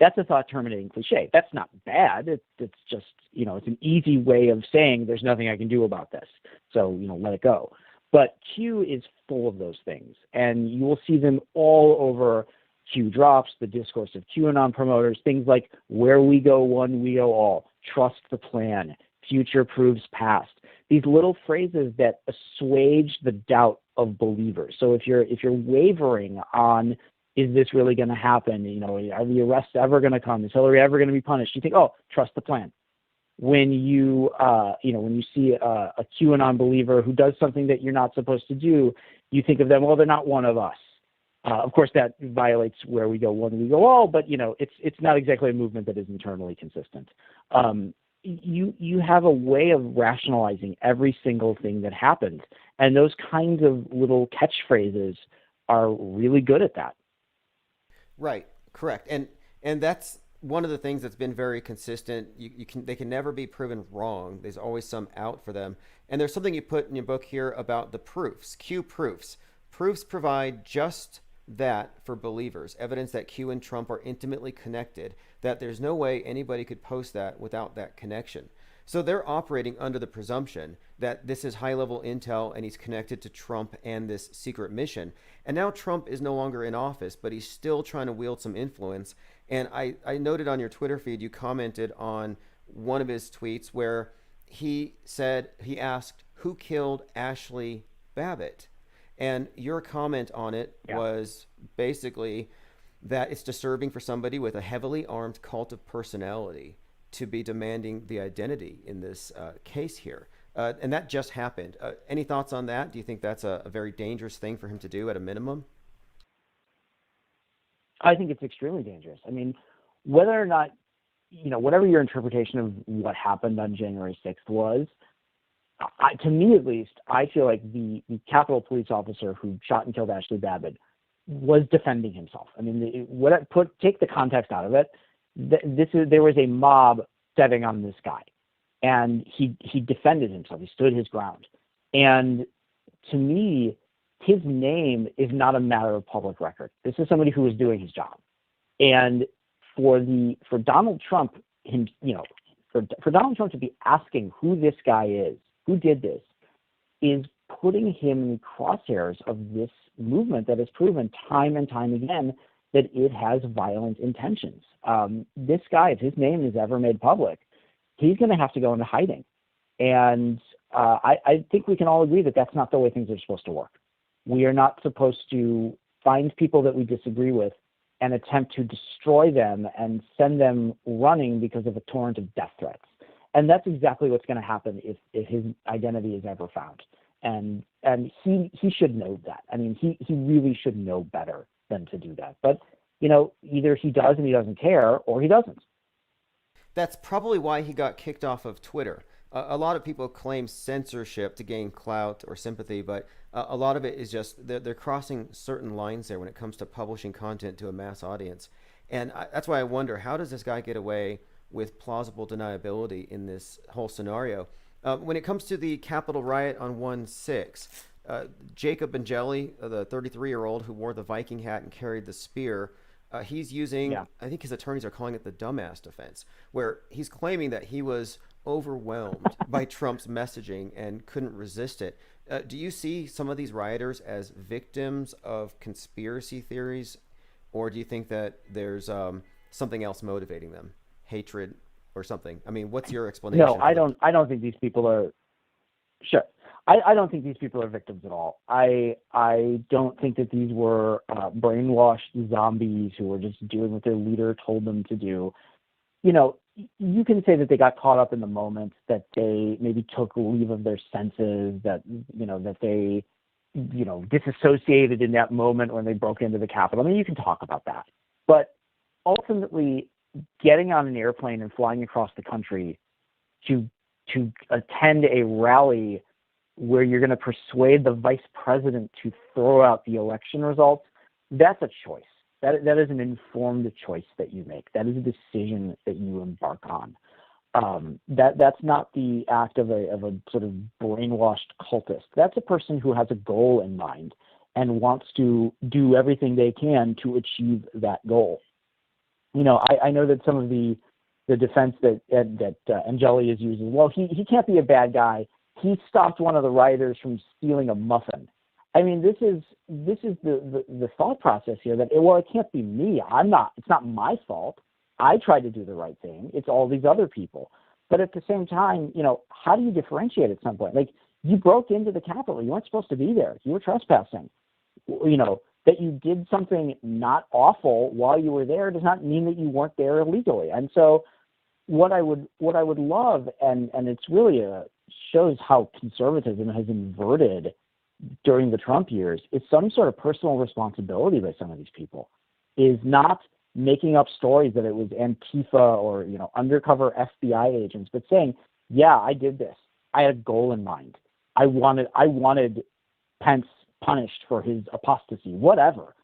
that's a thought-terminating cliche. That's not bad. It's just, it's an easy way of saying there's nothing I can do about this. So, let it go. But Q is full of those things, and you will see them all over Q drops, the discourse of QAnon promoters, things like where we go one, we go all, trust the plan, future proves past. These little phrases that assuage the doubt of believers. So if you're wavering on, is this really going to happen? Are the arrests ever going to come? Is Hillary ever going to be punished? You think, oh, trust the plan. When you see a QAnon believer who does something that you're not supposed to do, you think of them, well, they're not one of us. Of course, that violates where we go one, we go all, but it's not exactly a movement that is internally consistent. You have a way of rationalizing every single thing that happens, and those kinds of little catchphrases are really good at that. Right, correct, and that's one of the things that's been very consistent. They can never be proven wrong. There's always some out for them. And there's something you put in your book here about the proofs, Q proofs. Proofs provide just that for believers, evidence that Q and Trump are intimately connected, that there's no way anybody could post that without that connection. So they're operating under the presumption that this is high-level intel and he's connected to Trump and this secret mission. And now Trump is no longer in office, but he's still trying to wield some influence. And I noted on your Twitter feed, you commented on one of his tweets where he asked, who killed Ashley Babbitt? And your comment on it was basically that it's disturbing for somebody with a heavily armed cult of personality to be demanding the identity in this case here. And that just happened. Any thoughts on that? Do you think that's a very dangerous thing for him to do at a minimum? I think it's extremely dangerous. I mean, whether or not, whatever your interpretation of what happened on January 6th was, to me at least, I feel like the Capitol Police officer who shot and killed Ashley Babbitt was defending himself. I mean, take the context out of it. There was a mob setting on this guy, and he defended himself. He stood his ground. And to me, his name is not a matter of public record. This is somebody who was doing his job. And for Donald Trump, for Donald Trump to be asking who this guy is, who did this, is putting him in the crosshairs of this movement that has proven time and time again that it has violent intentions. This guy, if his name is ever made public, he's going to have to go into hiding. And I think we can all agree that that's not the way things are supposed to work. We are not supposed to find people that we disagree with and attempt to destroy them and send them running because of a torrent of death threats. And that's exactly what's going to happen if his identity is ever found. And he should know that. I mean, he really should know better than to do that. But, either he does and he doesn't care, or he doesn't. That's probably why he got kicked off of Twitter. A lot of people claim censorship to gain clout or sympathy, but a lot of it is just they're crossing certain lines there when it comes to publishing content to a mass audience. And that's why I wonder, how does this guy get away with plausible deniability in this whole scenario? When it comes to the Capitol riot on 1/6, Jacob Bengeli, the 33-year-old who wore the Viking hat and carried the spear, he's using, I think his attorneys are calling it the dumbass defense, where he's claiming that he was overwhelmed by Trump's messaging and couldn't resist it. Do you see some of these rioters as victims of conspiracy theories, or do you think that there's something else motivating them, hatred or something? I mean, what's your explanation? No, I don't think these people are. Sure, I don't think these people are victims at all. I don't think that these were brainwashed zombies who were just doing what their leader told them to do. You can say that they got caught up in the moment, that they maybe took leave of their senses, that that they disassociated in that moment when they broke into the Capitol. I mean, you can talk about that. But ultimately, getting on an airplane and flying across the country to attend a rally where you're going to persuade the vice president to throw out the election results, that's a choice. That is an informed choice that you make. That is a decision that you embark on. That's not the act of a sort of brainwashed cultist. That's a person who has a goal in mind and wants to do everything they can to achieve that goal. I know that some of the defense that Angeli is using, well, he can't be a bad guy. He stopped one of the rioters from stealing a muffin. I mean, this is the thought process here that, well, it can't be me. It's not my fault. I tried to do the right thing. It's all these other people. But at the same time, how do you differentiate at some point? Like, you broke into the Capitol. You weren't supposed to be there. You were trespassing. That you did something not awful while you were there does not mean that you weren't there illegally. And so what I would love, and it's really shows how conservatism has inverted during the Trump years, is some sort of personal responsibility by some of these people, is not making up stories that it was Antifa or undercover FBI agents, but saying, yeah, I did this. I had a goal in mind. I wanted Pence punished for his apostasy, whatever.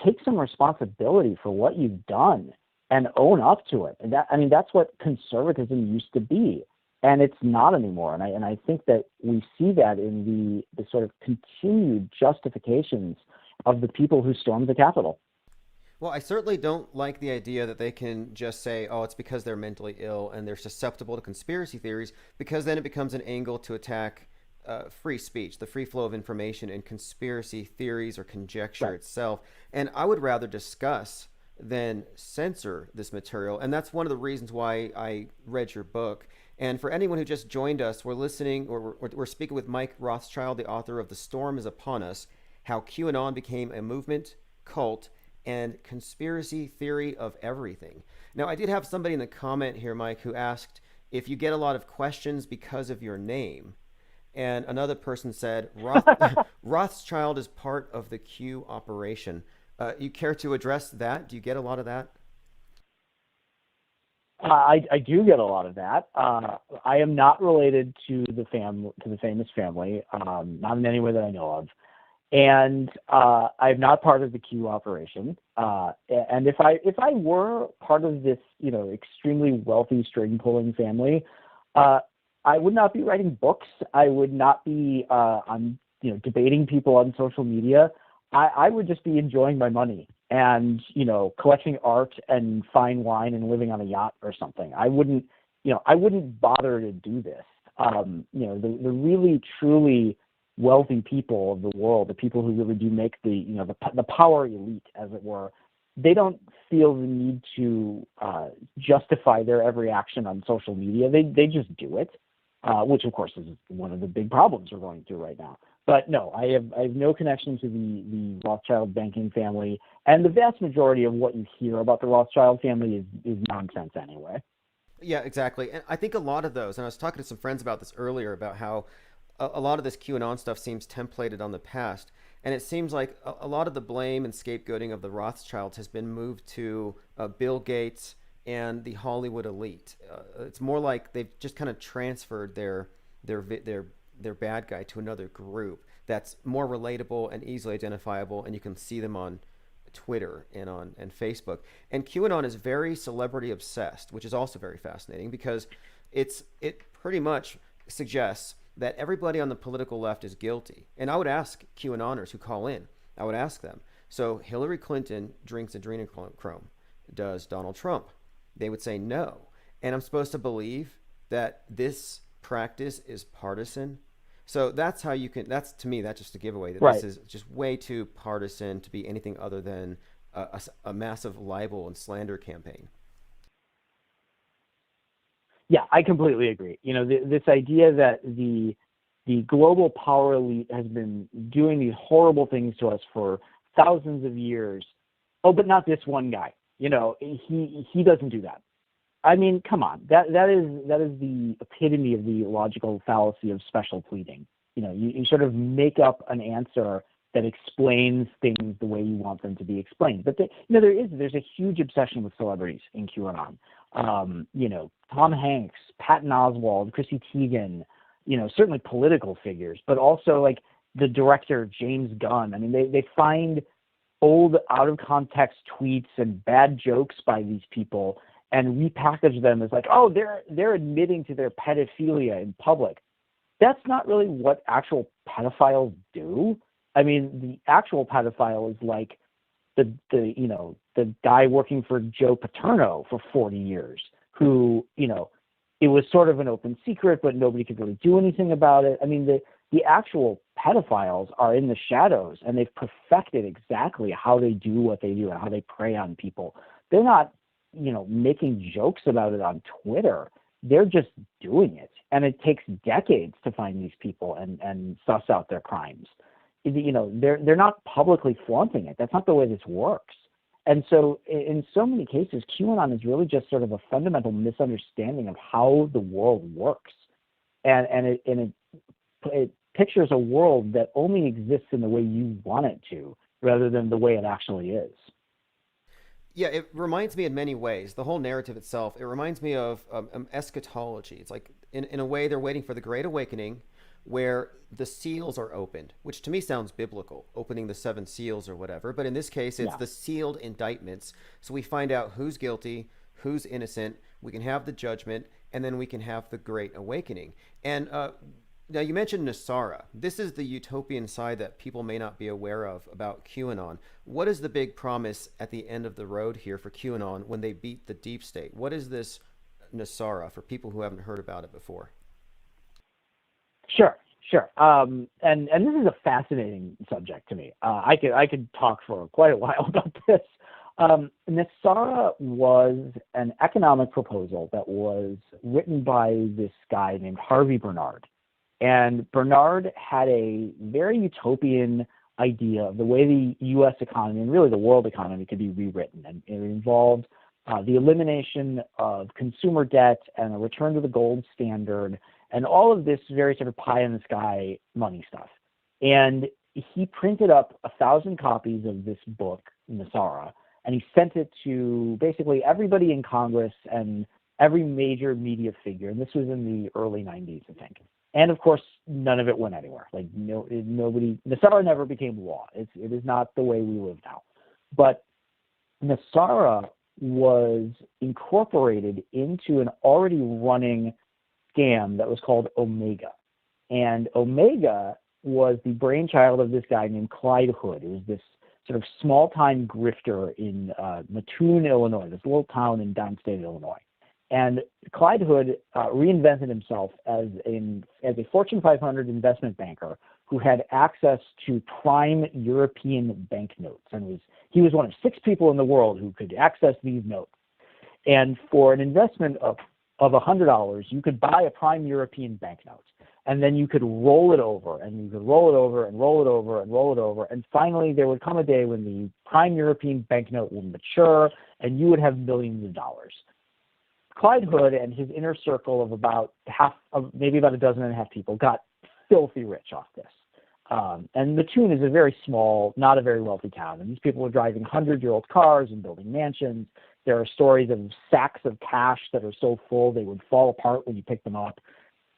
Take some responsibility for what you've done and own up to it. And that's what conservatism used to be, and it's not anymore. And I think that we see that in the sort of continued justifications of the people who stormed the Capitol. Well, I certainly don't like the idea that they can just say, oh, it's because they're mentally ill and they're susceptible to conspiracy theories, because then it becomes an angle to attack free speech, the free flow of information, and conspiracy theories or conjecture itself. And I would rather discuss than censor this material. And that's one of the reasons why I read your book. And for anyone who just joined us, we're speaking with Mike Rothschild, the author of The Storm is Upon Us, How QAnon Became a Movement, Cult, and Conspiracy Theory of Everything. Now, I did have somebody in the comment here, Mike, who asked if you get a lot of questions because of your name. And another person said, Rothschild is part of the Q operation. You care to address that? Do you get a lot of that? I do get a lot of that. I am not related to the famous family, not in any way that I know of. And I'm not part of the Q operation. And if I were part of this, extremely wealthy string pulling family, I would not be writing books. I would not be debating people on social media. I would just be enjoying my money and collecting art and fine wine and living on a yacht or something. I wouldn't bother to do this. The really truly wealthy people of the world, the people who really do make the power elite, as it were, they don't feel the need to justify their every action on social media. They just do it, which of course is one of the big problems we're going through right now. But no, I have no connection to the Rothschild banking family, and the vast majority of what you hear about the Rothschild family is nonsense anyway. Yeah, exactly. And I think a lot of those, and I was talking to some friends about this earlier, about how a lot of this QAnon stuff seems templated on the past. And it seems like a lot of the blame and scapegoating of the Rothschilds has been moved to Bill Gates and the Hollywood elite. It's more like they've just kind of transferred their bad guy to another group that's more relatable and easily identifiable, and you can see them on Twitter and Facebook. And QAnon is very celebrity obsessed, which is also very fascinating because it pretty much suggests that everybody on the political left is guilty. And I would ask QAnoners who call in, I would ask them, so Hillary Clinton drinks adrenochrome. Does Donald Trump? They would say no. And I'm supposed to believe that this practice is partisan? So that's how you can, to me, that's just a giveaway that This is just way too partisan to be anything other than a massive libel and slander campaign. Yeah, I completely agree. This idea that the global power elite has been doing these horrible things to us for thousands of years. Oh, but not this one guy. He doesn't do that. I mean, come on. That is the epitome of the logical fallacy of special pleading. you sort of make up an answer that explains things the way you want them to be explained. But there's a huge obsession with celebrities in QAnon. Tom Hanks, Patton Oswalt, Chrissy Teigen, certainly political figures, but also like the director James Gunn. I mean, they find old out of context tweets and bad jokes by these people and repackage them as like, oh, they're admitting to their pedophilia in public. That's not really what actual pedophiles do. I mean, the actual pedophile is like the guy working for Joe Paterno for 40 years who, it was sort of an open secret, but nobody could really do anything about it. I mean, the actual pedophiles are in the shadows, and they've perfected exactly how they do what they do and how they prey on people. They're not, making jokes about it on Twitter. They're just doing it. And it takes decades to find these people and suss out their crimes. They're not publicly flaunting it. That's not the way this works. And so in so many cases, QAnon is really just sort of a fundamental misunderstanding of how the world works. And it pictures a world that only exists in the way you want it to, rather than the way it actually is. Yeah, it reminds me in many ways, the whole narrative itself, it reminds me of eschatology. It's like, in a way, they're waiting for the Great Awakening, where the seals are opened, which to me sounds biblical, opening the 7 seals or whatever. But in this case, it's the sealed indictments. So we find out who's guilty, who's innocent. We can have the judgment, and then we can have the Great Awakening. And now you mentioned NESARA. This is the utopian side that people may not be aware of about QAnon. What is the big promise at the end of the road here for QAnon when they beat the deep state? What is this NESARA for people who haven't heard about it before? Sure. And this is a fascinating subject to me. I could talk for quite a while about this. NESARA was an economic proposal that was written by this guy named Harvey Bernard. And Bernard had a very utopian idea of the way the U.S. economy and really the world economy could be rewritten. And it involved the elimination of consumer debt and a return to the gold standard and all of this very sort of pie in the sky money stuff. And he printed up 1,000 copies of this book, NESARA, and he sent it to basically everybody in Congress and every major media figure. And this was in the early 90s, I think. And of course, none of it went anywhere. Like nobody, NESARA never became law. It is not the way we live now. But NESARA was incorporated into an already running scam that was called Omega. And Omega was the brainchild of this guy named Clyde Hood. It was this sort of small-time grifter in Mattoon, Illinois, this little town in downstate Illinois. And Clyde Hood reinvented himself as a Fortune 500 investment banker who had access to prime European banknotes. And he was one of 6 people in the world who could access these notes. And for an investment of $100, you could buy a prime European banknote. And then you could roll it over, and you could roll it over, and roll it over, and roll it over. And finally, there would come a day when the prime European banknote would mature, and you would have millions of dollars. Clyde Hood and his inner circle of maybe about a dozen and a half people got filthy rich off this. And Mattoon is a very small, not a very wealthy town. And these people were driving 100-year-old cars and building mansions. There are stories of sacks of cash that are so full they would fall apart when you pick them up.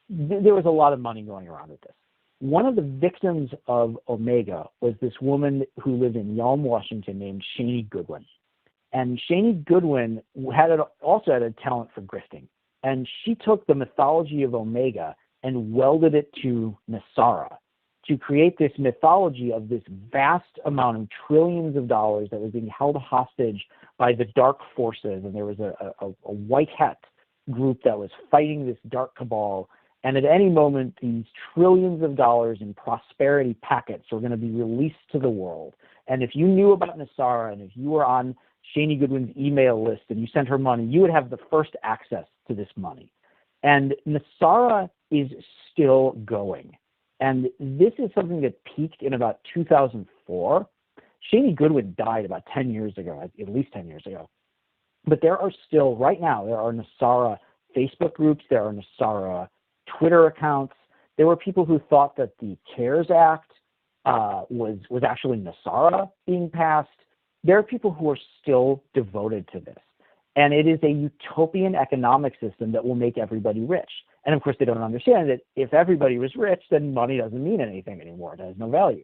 There was a lot of money going around with this. One of the victims of Omega was this woman who lived in Yelm, Washington, named Shani Goodwin. And Shani Goodwin also had a talent for grifting. And she took the mythology of Omega and welded it to NESARA to create this mythology of this vast amount of trillions of dollars that was being held hostage by the dark forces. And there was a white hat group that was fighting this dark cabal. And at any moment, these trillions of dollars in prosperity packets were going to be released to the world. And if you knew about NESARA and if you were on Shani Goodwin's email list and you sent her money, you would have the first access to this money. And NESARA is still going. And this is something that peaked in about 2004. Shani Goodwin died about 10 years ago, at least 10 years ago. But there are still, right now, there are NESARA Facebook groups, there are NESARA Twitter accounts, There were people who thought that the CARES Act was actually Nasara being passed. There are people who are still devoted to this. And it is a utopian economic system that will make everybody rich. And of course, they don't understand that if everybody was rich, then money doesn't mean anything anymore. It has no value.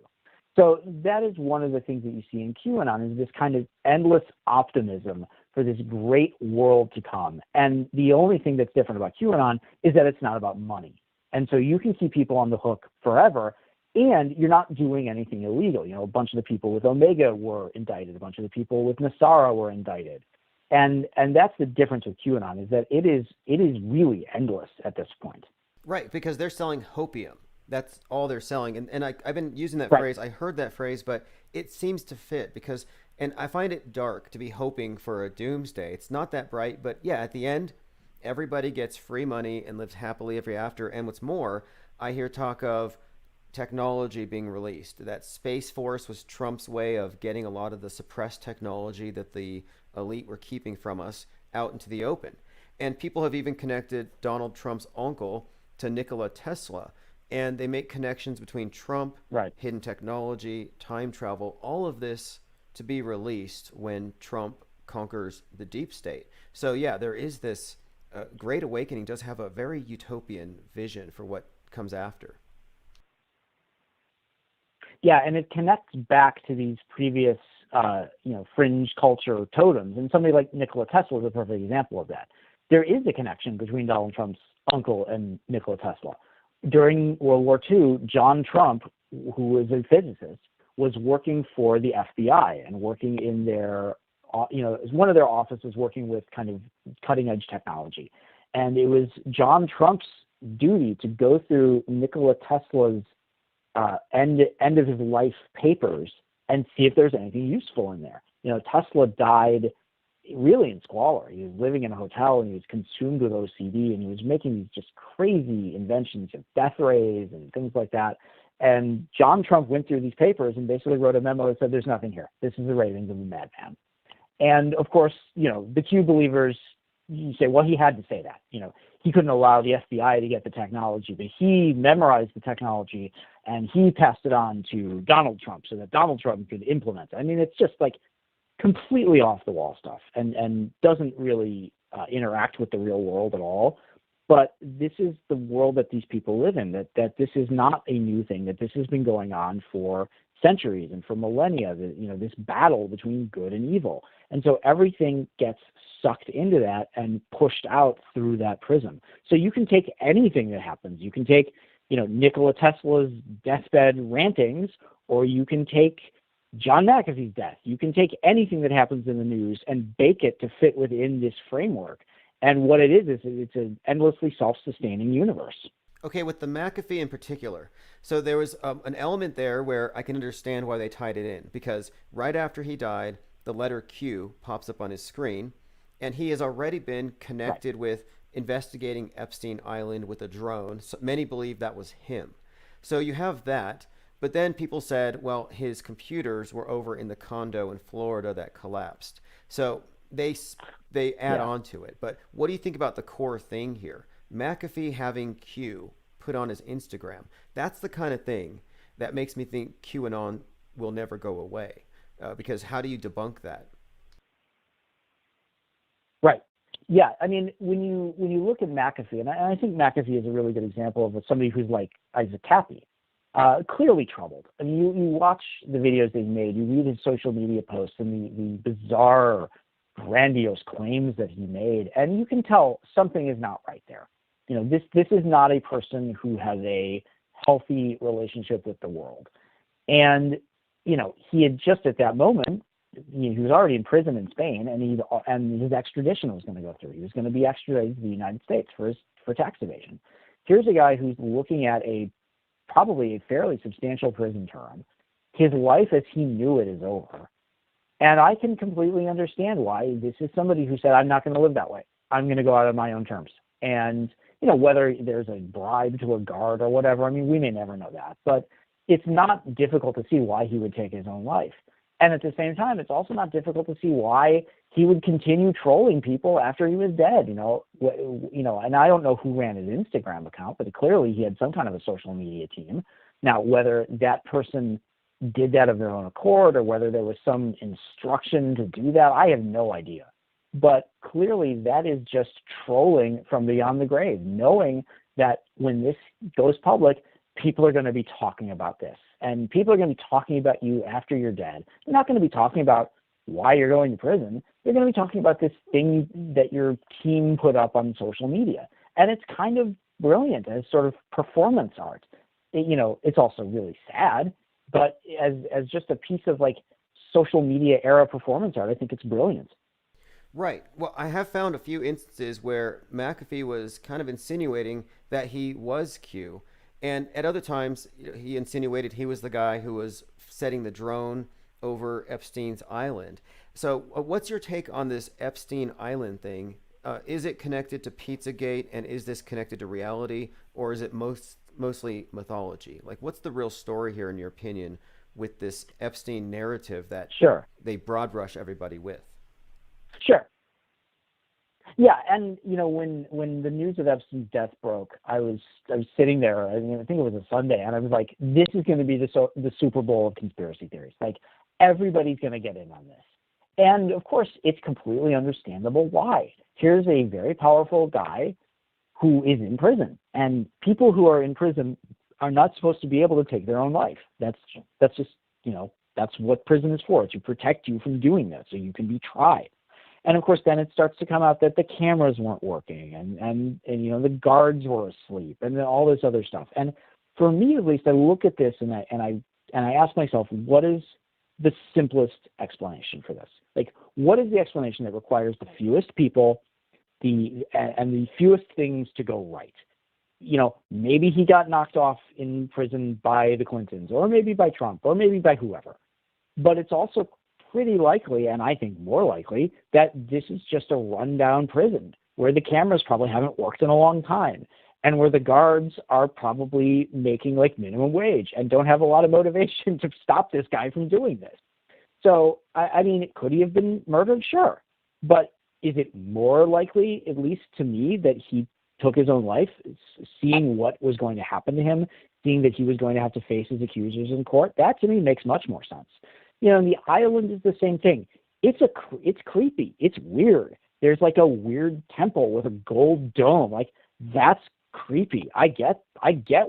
So that is one of the things that you see in QAnon, is this kind of endless optimism for this great world to come. And the only thing that's different about QAnon is that it's not about money. And so you can keep people on the hook forever, and you're not doing anything illegal. You know, a bunch of the people with Omega were indicted. A bunch of the people with Nasara were indicted. And that's the difference with QAnon, is that it is really endless at this point. Right, because they're selling hopium. That's all they're selling. And I've been using that Right. phrase. I heard that phrase, but it seems to fit because, and I find it dark to be hoping for a doomsday. It's not that bright, but yeah, at the end, everybody gets free money and lives happily ever after. And what's more, I hear talk of technology being released. That Space Force was Trump's way of getting a lot of the suppressed technology that the elite were keeping from us out into the open. And people have even connected Donald Trump's uncle to Nikola Tesla. And they make connections between Trump, hidden technology, time travel, all of this to be released when Trump conquers the deep state. So yeah, there is this Great Awakening does have a very utopian vision for what comes after. Yeah, and it connects back to these previous, fringe culture totems. And somebody like Nikola Tesla is a perfect example of that. There is a connection between Donald Trump's uncle and Nikola Tesla. During World War II, John Trump, who was a physicist, was working for the FBI and working in their, one of their offices working with kind of cutting edge technology. And it was John Trump's duty to go through Nikola Tesla's end of his life papers and see if there's anything useful in there. You know, Tesla died really in squalor. He was living in a hotel and he was consumed with OCD, and he was making these just crazy inventions of death rays and things like that. And John Trump went through these papers and basically wrote a memo that said, there's nothing here. This is the ravings of a madman. And of course, the Q believers, you say, well, he had to say that. He couldn't allow the FBI to get the technology, but he memorized the technology and he passed it on to Donald Trump so that Donald Trump could implement it. I mean, it's just like completely off the wall stuff and doesn't really interact with the real world at all. But this is the world that these people live in, that this is not a new thing, that this has been going on for centuries and for millennia, this battle between good and evil. And so everything gets sucked into that and pushed out through that prism. So you can take anything that happens. You can take, Nikola Tesla's deathbed rantings, or you can take John McAfee's death. You can take anything that happens in the news and bake it to fit within this framework. And what it is it's an endlessly self-sustaining universe. Okay, with the McAfee in particular, so there was an element there where I can understand why they tied it in, because right after he died, the letter Q pops up on his screen, and he has already been connected with investigating Epstein Island with a drone. So many believe that was him. So you have that, but then people said, well, his computers were over in the condo in Florida that collapsed. So they add on to it. But what do you think about the core thing here? McAfee having Q put on his Instagram. That's the kind of thing that makes me think QAnon will never go away. Because how do you debunk that? Right. Yeah. I mean, when you look at McAfee, and I think McAfee is a really good example of somebody who's like Isaac Cappy, clearly troubled. I mean, you watch the videos they've made, you read his social media posts and the bizarre, grandiose claims that he made, and you can tell something is not right there. This is not a person who has a healthy relationship with the world. And, he had just at that moment, he was already in prison in Spain, and his extradition was going to go through. He was going to be extradited to the United States for tax evasion. Here's a guy who's looking at probably a fairly substantial prison term. His life as he knew it is over. And I can completely understand why. This is somebody who said, I'm not going to live that way. I'm going to go out on my own terms. And, whether there's a bribe to a guard or whatever, I mean, we may never know that. But it's not difficult to see why he would take his own life. And at the same time, it's also not difficult to see why he would continue trolling people after he was dead. And I don't know who ran his Instagram account, but clearly he had some kind of a social media team. Now, whether that person did that of their own accord or whether there was some instruction to do that, I have no idea. But clearly that is just trolling from beyond the grave, knowing that when this goes public, people are going to be talking about this. And people are going to be talking about you after you're dead. They're not going to be talking about why you're going to prison. They're going to be talking about this thing that your team put up on social media. And it's kind of brilliant as sort of performance art. It's also really sad, but as just a piece of like social media era performance art, I think it's brilliant. Right. Well, I have found a few instances where McAfee was kind of insinuating that he was Q. And at other times, he insinuated he was the guy who was setting the drone over Epstein's island. So what's your take on this Epstein Island thing? Is it connected to Pizzagate, and is this connected to reality, or is it mostly mythology? Like, what's the real story here, in your opinion, with this Epstein narrative that they broad brush everybody with? Sure. Yeah, and when the news of Epstein's death broke, I was sitting there. I think it was a Sunday, and I was like, "This is going to be the Super Bowl of conspiracy theories. Like, everybody's going to get in on this." And of course, it's completely understandable why. Here's a very powerful guy who is in prison, and people who are in prison are not supposed to be able to take their own life. That's just that's what prison is for, to protect you from doing that, so you can be tried. And of course, then it starts to come out that the cameras weren't working, and the guards were asleep, and then all this other stuff. And for me, at least, I look at this and I ask myself, what is the simplest explanation for this? Like, what is the explanation that requires the fewest people, and the fewest things to go right? Maybe he got knocked off in prison by the Clintons, or maybe by Trump, or maybe by whoever. But it's also pretty likely, and I think more likely, that this is just a rundown prison where the cameras probably haven't worked in a long time, and where the guards are probably making like minimum wage and don't have a lot of motivation to stop this guy from doing this. So, I mean, could he have been murdered? Sure. But is it more likely, at least to me, that he took his own life, seeing what was going to happen to him, seeing that he was going to have to face his accusers in court? That, to me, makes much more sense. And the island is the same thing. It's creepy. It's weird. There's like a weird temple with a gold dome. Like, that's creepy. I get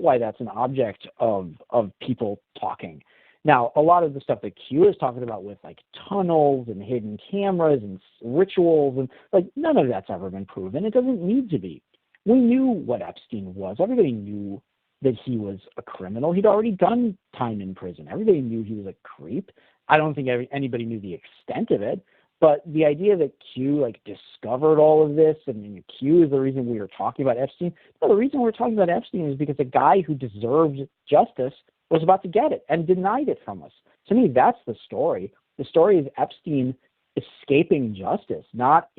why that's an object of people talking. Now, a lot of the stuff that Q is talking about with like tunnels and hidden cameras and rituals, and like, none of that's ever been proven. It doesn't need to be. We knew what Epstein was. Everybody knew that he was a criminal. He'd already done time in prison. Everybody knew he was a creep. I don't think anybody knew the extent of it, but the idea that Q like discovered all of this, and Q is the reason we were talking about Epstein. No, the reason we're talking about Epstein is because a guy who deserved justice was about to get it and denied it from us. To me, that's the story. The story is Epstein escaping justice, not,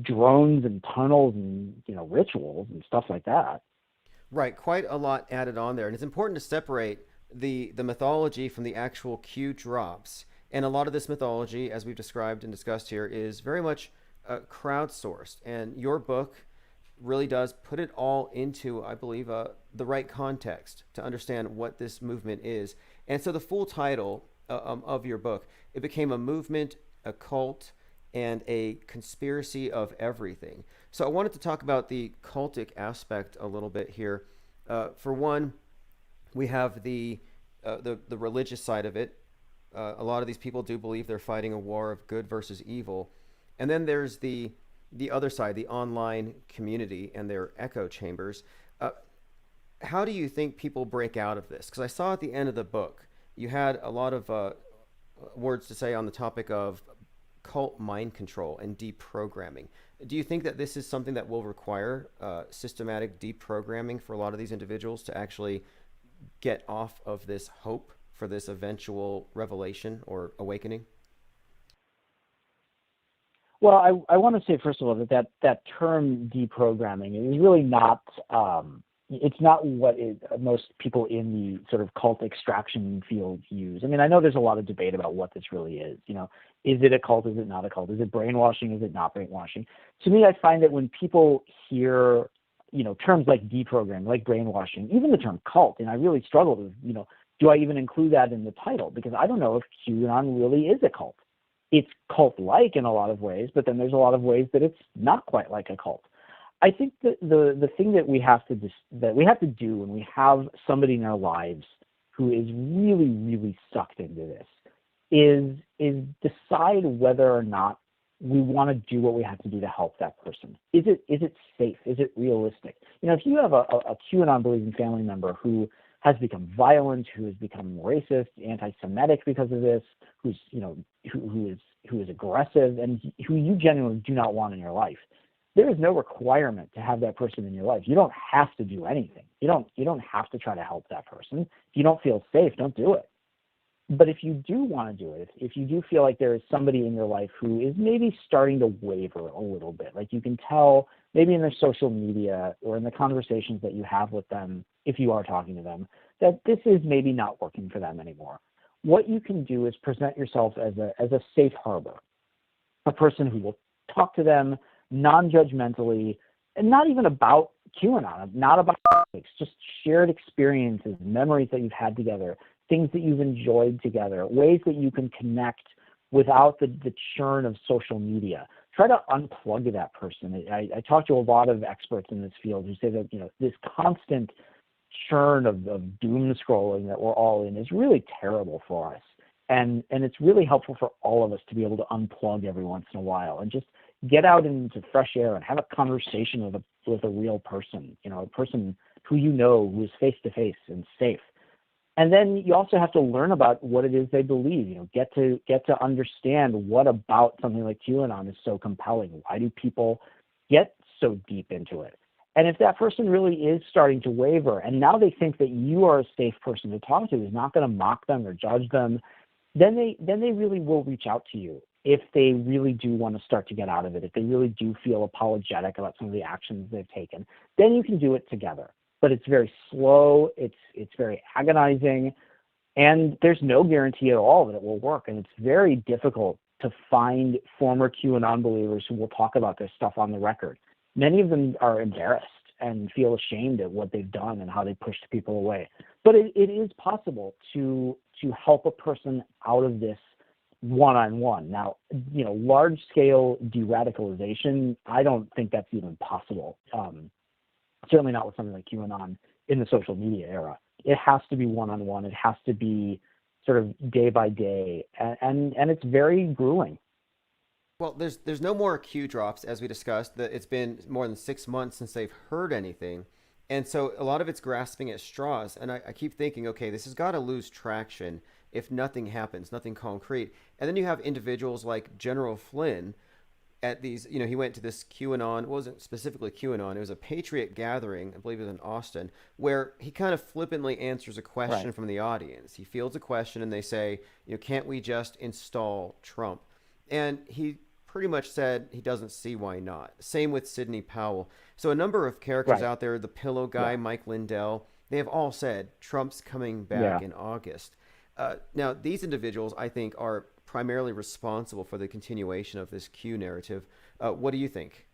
drones and tunnels and, rituals and stuff like that. Right. Quite a lot added on there. And it's important to separate the mythology from the actual Q drops. And a lot of this mythology, as we've described and discussed here, is very much crowdsourced. And your book really does put it all into, I believe, the right context to understand what this movement is. And so the full title of your book, it became a movement, a cult, and a conspiracy of everything. So I wanted to talk about the cultic aspect a little bit here. For one, we have the religious side of it. A lot of these people do believe they're fighting a war of good versus evil. And then there's the other side, the online community and their echo chambers. How do you think people break out of this? Because I saw at the end of the book, you had a lot of words to say on the topic of cult mind control and deprogramming. Do you think that this is something that will require systematic deprogramming for a lot of these individuals to actually get off of this hope for this eventual revelation or awakening? Well, I want to say, first of all, that term deprogramming is really not, it's not what most people in the sort of cult extraction field use. I mean, I know there's a lot of debate about what this really is. Is it a cult? Is it not a cult? Is it brainwashing? Is it not brainwashing? To me, I find that when people hear, terms like deprogramming, like brainwashing, even the term cult, and I really struggle with, do I even include that in the title? Because I don't know if QAnon really is a cult. It's cult-like in a lot of ways, but then there's a lot of ways that it's not quite like a cult. I think that the thing that we have to do when we have somebody in our lives who is really, really sucked into this is decide whether or not we want to do what we have to do to help that person. Is it safe? Is it realistic? If you have a QAnon believing family member who has become violent, who has become racist, anti-Semitic because of this, who is aggressive, and who you genuinely do not want in your life, there is no requirement to have that person in your life. You don't have to do anything. You don't have to try to help that person. If you don't feel safe, don't do it. But if you do want to do it, if you do feel like there is somebody in your life who is maybe starting to waver a little bit, like you can tell maybe in their social media or in the conversations that you have with them, if you are talking to them, that this is maybe not working for them anymore, what you can do is present yourself as a safe harbor, a person who will talk to them non-judgmentally, and not even about QAnon, not about politics, just shared experiences, memories that you've had together, things that you've enjoyed together, ways that you can connect without the churn of social media. Try to unplug that person. I talk to a lot of experts in this field who say that this constant churn of doom scrolling that we're all in is really terrible for us. And it's really helpful for all of us to be able to unplug every once in a while and just get out into fresh air and have a conversation with a real person, a person who who is face to face and safe. And then you also have to learn about what it is they believe. Get to understand what about something like QAnon is so compelling. Why do people get so deep into it? And if that person really is starting to waver, and now they think that you are a safe person to talk to, who's not going to mock them or judge them, then they really will reach out to you if they really do want to start to get out of it, if they really do feel apologetic about some of the actions they've taken. Then you can do it together. But it's very slow, it's very agonizing, and there's no guarantee at all that it will work. And it's very difficult to find former QAnon believers who will talk about this stuff on the record. Many of them are embarrassed and feel ashamed at what they've done and how they pushed people away. But it is possible to help a person out of this one-on-one. Now, large-scale de-radicalization, I don't think that's even possible. Certainly not with something like QAnon in the social media era. It has to be one-on-one. It has to be sort of day by day, and it's very grueling. Well, there's no more Q drops, as we discussed. It's been more than 6 months since they've heard anything, and so a lot of it's grasping at straws. And I keep thinking, okay, this has got to lose traction if nothing happens, nothing concrete. And then you have individuals like General Flynn at these, he went to this QAnon, it wasn't specifically QAnon, it was a Patriot gathering, I believe it was in Austin, where he kind of flippantly answers a question from the audience. He fields a question and they say, can't we just install Trump? And he pretty much said he doesn't see why not. Same with Sidney Powell. So a number of characters out there, the Pillow Guy, Mike Lindell, they have all said Trump's coming back in August. Now, these individuals, I think, are primarily responsible for the continuation of this Q narrative. What do you think?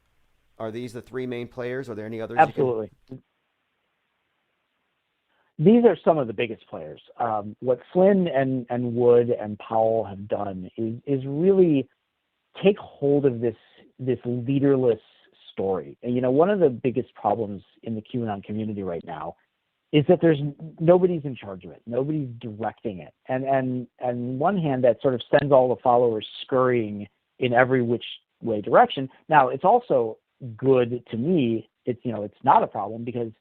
Are these the three main players? Are there any others? Absolutely. These are some of the biggest players. What Flynn and Wood and Powell have done is really take hold of this leaderless story. And, one of the biggest problems in the QAnon community right now is that nobody's in charge of it. Nobody's directing it. And on one hand, that sort of sends all the followers scurrying in every which way direction. Now, it's also good to me. It's not a problem because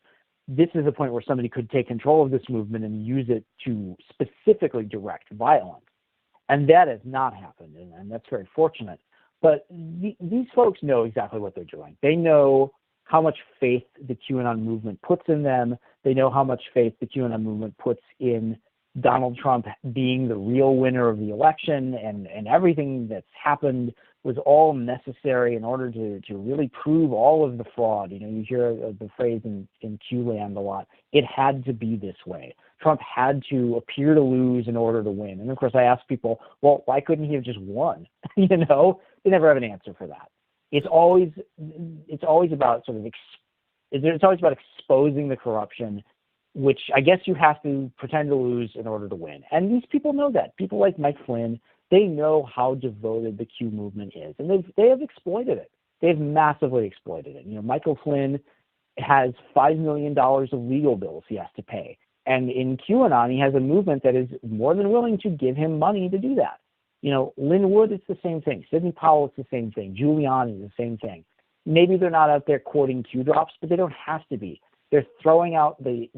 this is a point where somebody could take control of this movement and use it to specifically direct violence. And that has not happened, and that's very fortunate. But these folks know exactly what they're doing. They know how much faith the QAnon movement puts in them. They know how much faith the QAnon movement puts in Donald Trump being the real winner of the election and everything that's happened was all necessary in order to really prove all of the fraud. You know, you hear the phrase in Q-land a lot. It had to be this way. Trump had to appear to lose in order to win. And of course, I ask people, well, why couldn't he have just won? You know, they never have an answer for that. It's always about it's always about exposing the corruption, which I guess you have to pretend to lose in order to win. And these people know that. People like Mike Flynn, they know how devoted the Q movement is, and they have exploited it. They've massively exploited it. You know, Michael Flynn has $5 million of legal bills he has to pay. And in QAnon, he has a movement that is more than willing to give him money to do that. You know, Lynn Wood, it's the same thing. Sidney Powell, it's the same thing. Giuliani is the same thing. Maybe they're not out there quoting Q drops, but they don't have to be. They're throwing out the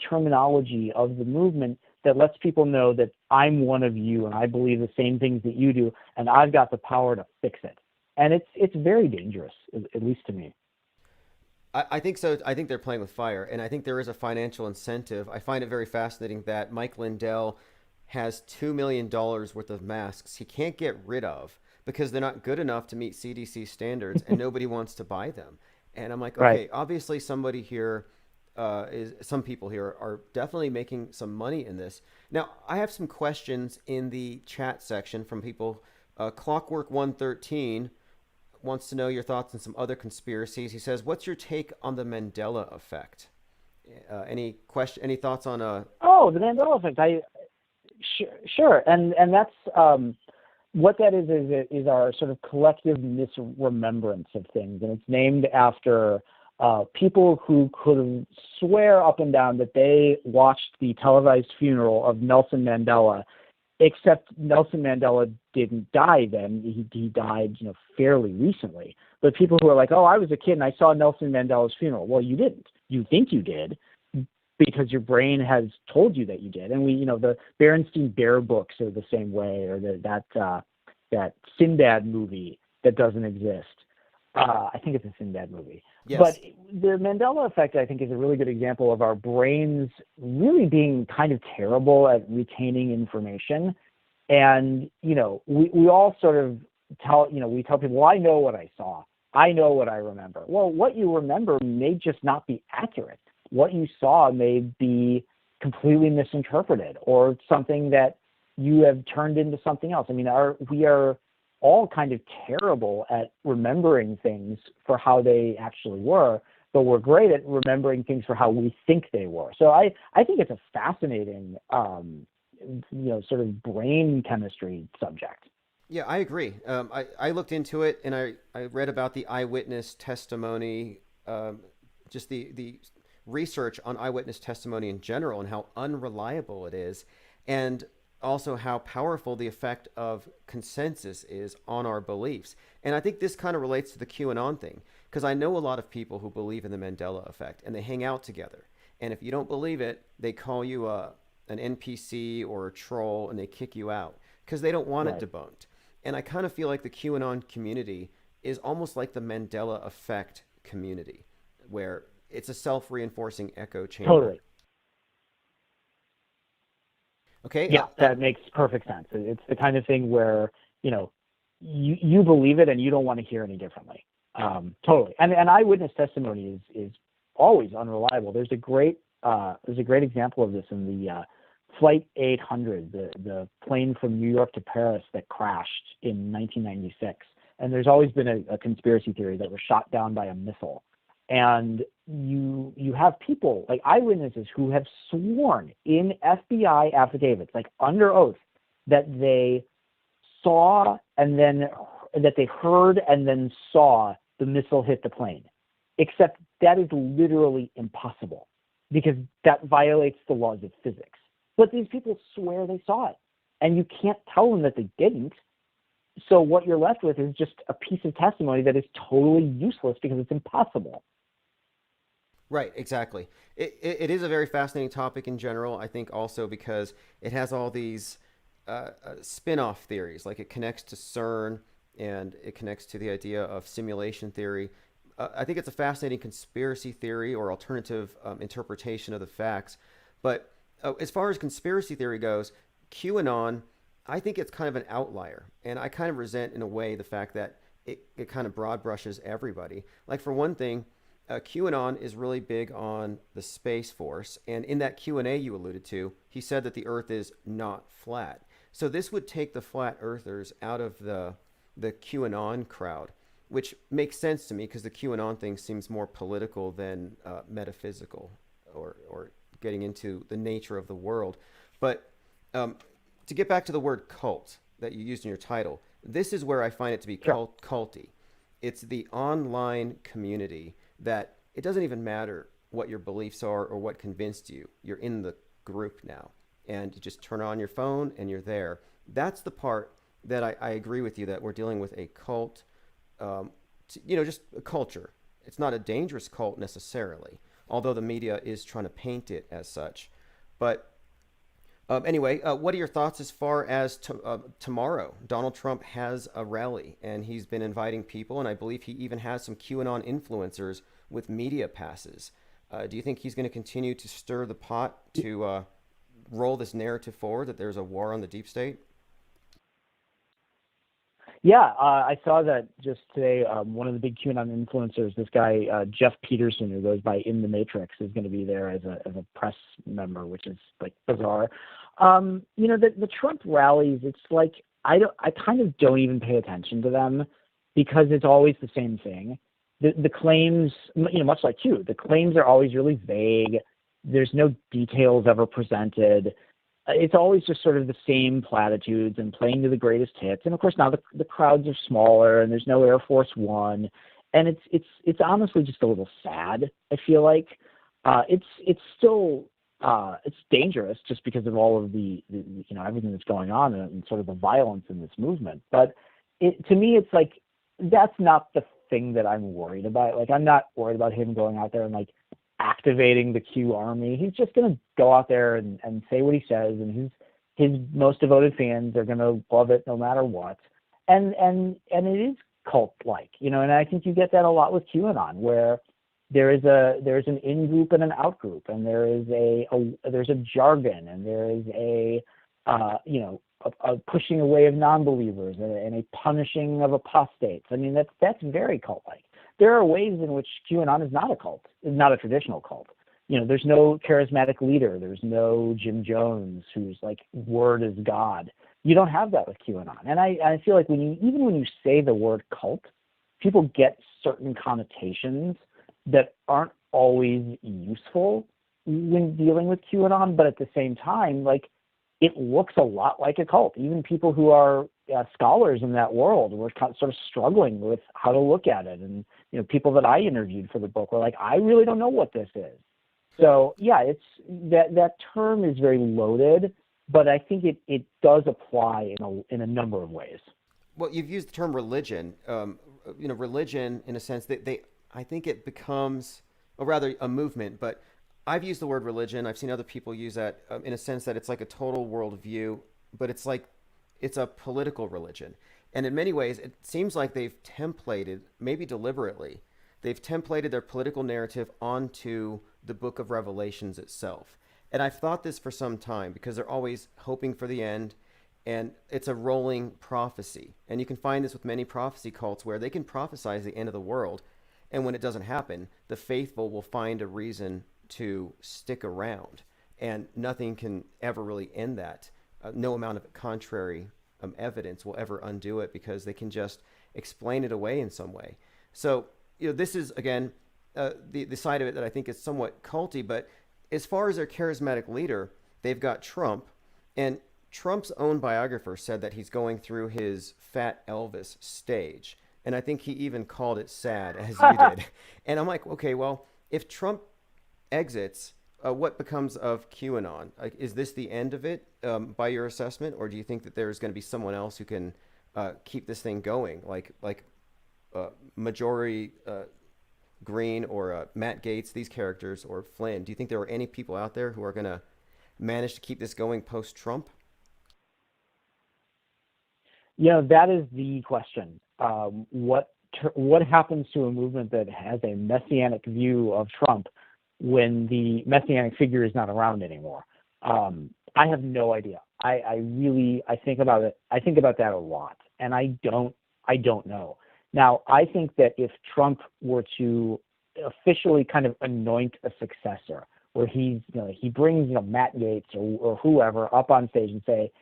terminology of the movement that lets people know that I'm one of you and I believe the same things that you do, and I've got the power to fix it. And it's very dangerous, at least to me. I think so. I think they're playing with fire, and I think there is a financial incentive. I find it very fascinating that Mike Lindell has $2 million worth of masks he can't get rid of because they're not good enough to meet CDC standards, and nobody wants to buy them. And I'm like, okay, Right. obviously somebody here, some people here are definitely making some money in this. Now, I have some questions in the chat section from people. Clockwork 113 wants to know your thoughts on some other conspiracies. He says, what's your take on the Mandela effect? Any thoughts on the Mandela effect? Sure. And that's what that is our sort of collective misremembrance of things, and it's named after people who could swear up and down that they watched the televised funeral of Nelson Mandela, except Nelson Mandela didn't die then. He died, you know, fairly recently. But people who are like, oh, I was a kid and I saw Nelson Mandela's funeral. Well, you didn't. You think you did because your brain has told you that you did. And the Berenstein Bear books are the same way, or that Sinbad movie that doesn't exist. I think it's a Sinbad movie. Yes. But the Mandela effect, I think, is a really good example of our brains really being kind of terrible at retaining information. And, you know, we all sort of tell people, well, I know what I saw. I know what I remember. Well, what you remember may just not be accurate. What you saw may be completely misinterpreted or something that you have turned into something else. I mean, we are all kind of terrible at remembering things for how they actually were, but we're great at remembering things for how we think they were. So I think it's a fascinating, sort of brain chemistry subject. Yeah, I agree. I looked into it and I read about the eyewitness testimony, just the research on eyewitness testimony in general and how unreliable it is, and also how powerful the effect of consensus is on our beliefs. And I think this kind of relates to the QAnon thing, because I know a lot of people who believe in the Mandela effect and they hang out together. And if you don't believe it, they call you an NPC or a troll and they kick you out because they don't want it debunked. And I kind of feel like the QAnon community is almost like the Mandela effect community, where it's a self-reinforcing echo chamber. Totally. Okay. Yeah, that makes perfect sense. It's the kind of thing where, you know, you believe it and you don't want to hear any differently. Totally. And eyewitness testimony is always unreliable. There's a great example of this in the Flight 800, the plane from New York to Paris that crashed in 1996. And there's always been a conspiracy theory that was shot down by a missile. And you have people like eyewitnesses who have sworn in FBI affidavits, like under oath, that they saw and then that they heard and then saw the missile hit the plane. Except that is literally impossible because that violates the laws of physics. But these people swear they saw it, and you can't tell them that they didn't. So what you're left with is just a piece of testimony that is totally useless because it's impossible. Right, exactly. It is a very fascinating topic in general, I think also because it has all these spin-off theories, like it connects to CERN and it connects to the idea of simulation theory. I think it's a fascinating conspiracy theory or alternative interpretation of the facts. But as far as conspiracy theory goes, QAnon I think it's kind of an outlier, and I kind of resent in a way the fact that it kind of broad brushes everybody. Like for one thing, QAnon is really big on the Space Force, and in that Q&A you alluded to, he said that the Earth is not flat. So this would take the flat earthers out of the QAnon crowd, which makes sense to me because the QAnon thing seems more political than metaphysical or getting into the nature of the world. But to get back to the word cult that you used in your title, this is where I find it to be culty. It's the online community that it doesn't even matter what your beliefs are or what convinced you. You're in the group now, and you just turn on your phone and you're there. That's the part that I agree with you that we're dealing with a cult, just a culture. It's not a dangerous cult necessarily, although the media is trying to paint it as such. But anyway, what are your thoughts as far as tomorrow? Donald Trump has a rally, and he's been inviting people, and I believe he even has some QAnon influencers with media passes. Do you think he's going to continue to stir the pot to roll this narrative forward that there's a war on the deep state? Yeah, I saw that just today. One of the big QAnon influencers, this guy Jeff Peterson, who goes by In the Matrix, is going to be there as a press member, which is like bizarre. The Trump rallies, it's like I kind of don't even pay attention to them because it's always the same thing. The claims, much like you, the claims are always really vague. There's no details ever presented. It's always just sort of the same platitudes and playing to the greatest hits. And of course now the crowds are smaller and there's no Air Force One, and it's honestly just a little sad. I feel like it's still it's dangerous just because of all of the everything that's going on and sort of the violence in this movement. But to me, it's like that's not the thing that I'm worried about. Like I'm not worried about him going out there and like activating the Q army. He's just going to go out there and say what he says, and his most devoted fans are going to love it no matter what. And it is cult-like, and I think you get that a lot with QAnon, where there's an in-group and an out-group, and there's a jargon, and there is a pushing away of non-believers and a punishing of apostates. I mean, that's very cult-like. There are ways in which QAnon is not a cult, is not a traditional cult. There's no charismatic leader. There's no Jim Jones who's like word is God. You don't have that with QAnon. And I feel like when you say the word cult, people get certain connotations that aren't always useful when dealing with QAnon, but at the same time, like it looks a lot like a cult. Even people who are scholars in that world were sort of struggling with how to look at it. And, people that I interviewed for the book were like, I really don't know what this is. So yeah, it's that term is very loaded, but I think it does apply in a number of ways. Well, you've used the term religion. Religion in a sense that I think it becomes, or rather a movement, but I've used the word religion. I've seen other people use that in a sense that it's like a total worldview, but it's like it's a political religion. And in many ways, it seems like they've templated, maybe deliberately, they've templated their political narrative onto the book of Revelations itself. And I've thought this for some time because they're always hoping for the end, and it's a rolling prophecy. And you can find this with many prophecy cults where they can prophesize the end of the world, and when it doesn't happen, the faithful will find a reason to stick around, and nothing can ever really end that. No amount of contrary evidence will ever undo it because they can just explain it away in some way. So, this is, again, the side of it that I think is somewhat culty, but as far as their charismatic leader, they've got Trump, and Trump's own biographer said that he's going through his Fat Elvis stage, and I think he even called it sad, as you did. And I'm like, okay, well, if Trump exits, what becomes of QAnon? Like, is this the end of it by your assessment, or do you think that there's going to be someone else who can keep this thing going, like Marjorie Green or Matt Gaetz, these characters, or Flynn? Do you think there are any people out there who are going to manage to keep this going post-Trump? That is the question. What happens to a movement that has a messianic view of Trump when the messianic figure is not around anymore? I have no idea. I think about it. I think about that a lot, and I don't know. Now, I think that if Trump were to officially kind of anoint a successor, where he brings Matt Gaetz or whoever up on stage and say,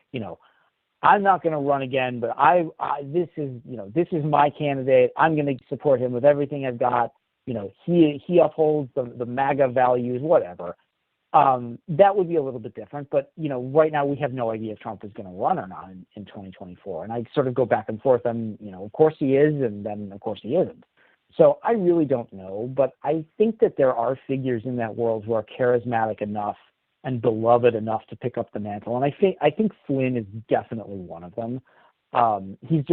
I'm not going to run again, but this is my candidate. I'm going to support him with everything I've got. He upholds the MAGA values, whatever. That would be a little bit different. But, right now we have no idea if Trump is going to run or not in 2024. And I sort of go back and forth on, of course he is, and then of course he isn't. So I really don't know. But I think that there are figures in that world who are charismatic enough and beloved enough to pick up the mantle. And I think Flynn is definitely one of them. He's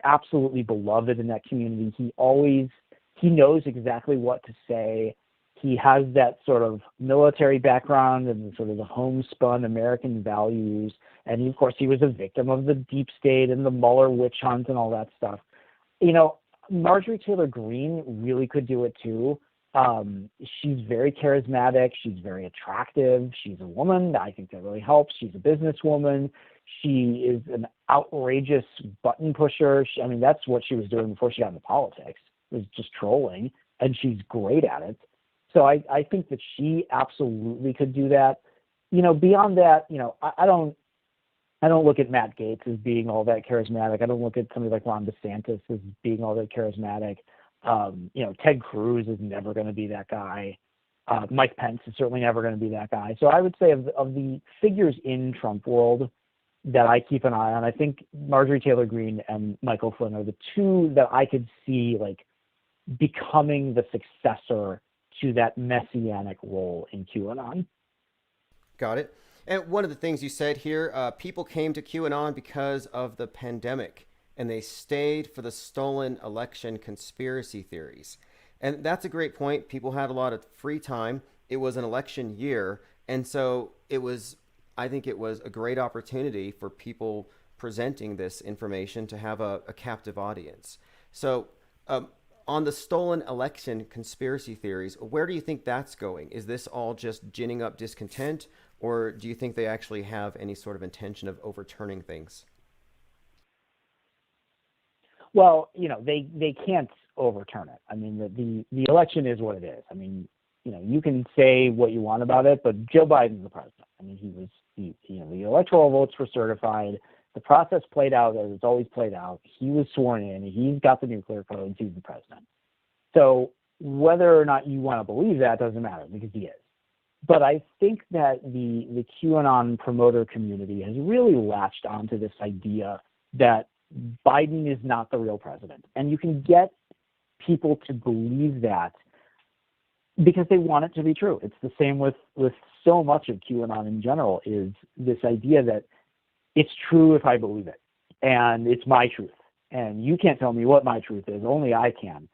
absolutely beloved in that community. He knows exactly what to say. He has that sort of military background and sort of the homespun American values. And of course, he was a victim of the deep state and the Mueller witch hunt and all that stuff. Marjorie Taylor Greene really could do it too. She's very charismatic. She's very attractive. She's a woman. I think that really helps. She's a businesswoman. She is an outrageous button pusher. That's what she was doing before she got into politics, was just trolling, and she's great at it. So I think that she absolutely could do that. Beyond that, I don't look at Matt Gaetz as being all that charismatic. I don't look at somebody like Ron DeSantis as being all that charismatic. Ted Cruz is never going to be that guy. Mike Pence is certainly never going to be that guy. So I would say of the figures in Trump world that I keep an eye on, I think Marjorie Taylor Greene and Michael Flynn are the two that I could see becoming the successor to that messianic role in QAnon. Got it. And one of the things you said here, people came to QAnon because of the pandemic, and they stayed for the stolen election conspiracy theories. And that's a great point. People had a lot of free time. It was an election year. And so I think it was a great opportunity for people presenting this information to have a captive audience. So on the stolen election conspiracy theories, where do you think that's going? Is this all just ginning up discontent, or do you think they actually have any sort of intention of overturning things? Well, they can't overturn it. The election is what it is. You can say what you want about it, but Joe Biden's the president. The electoral votes were certified. The process played out as it's always played out. He was sworn in. He's got the nuclear codes. He's the president. So whether or not you want to believe that doesn't matter, because he is. But I think that the QAnon promoter community has really latched onto this idea that Biden is not the real president. And you can get people to believe that because they want it to be true. It's the same with so much of QAnon in general, is this idea that it's true if I believe it, and it's my truth. And you can't tell me what my truth is, only I can.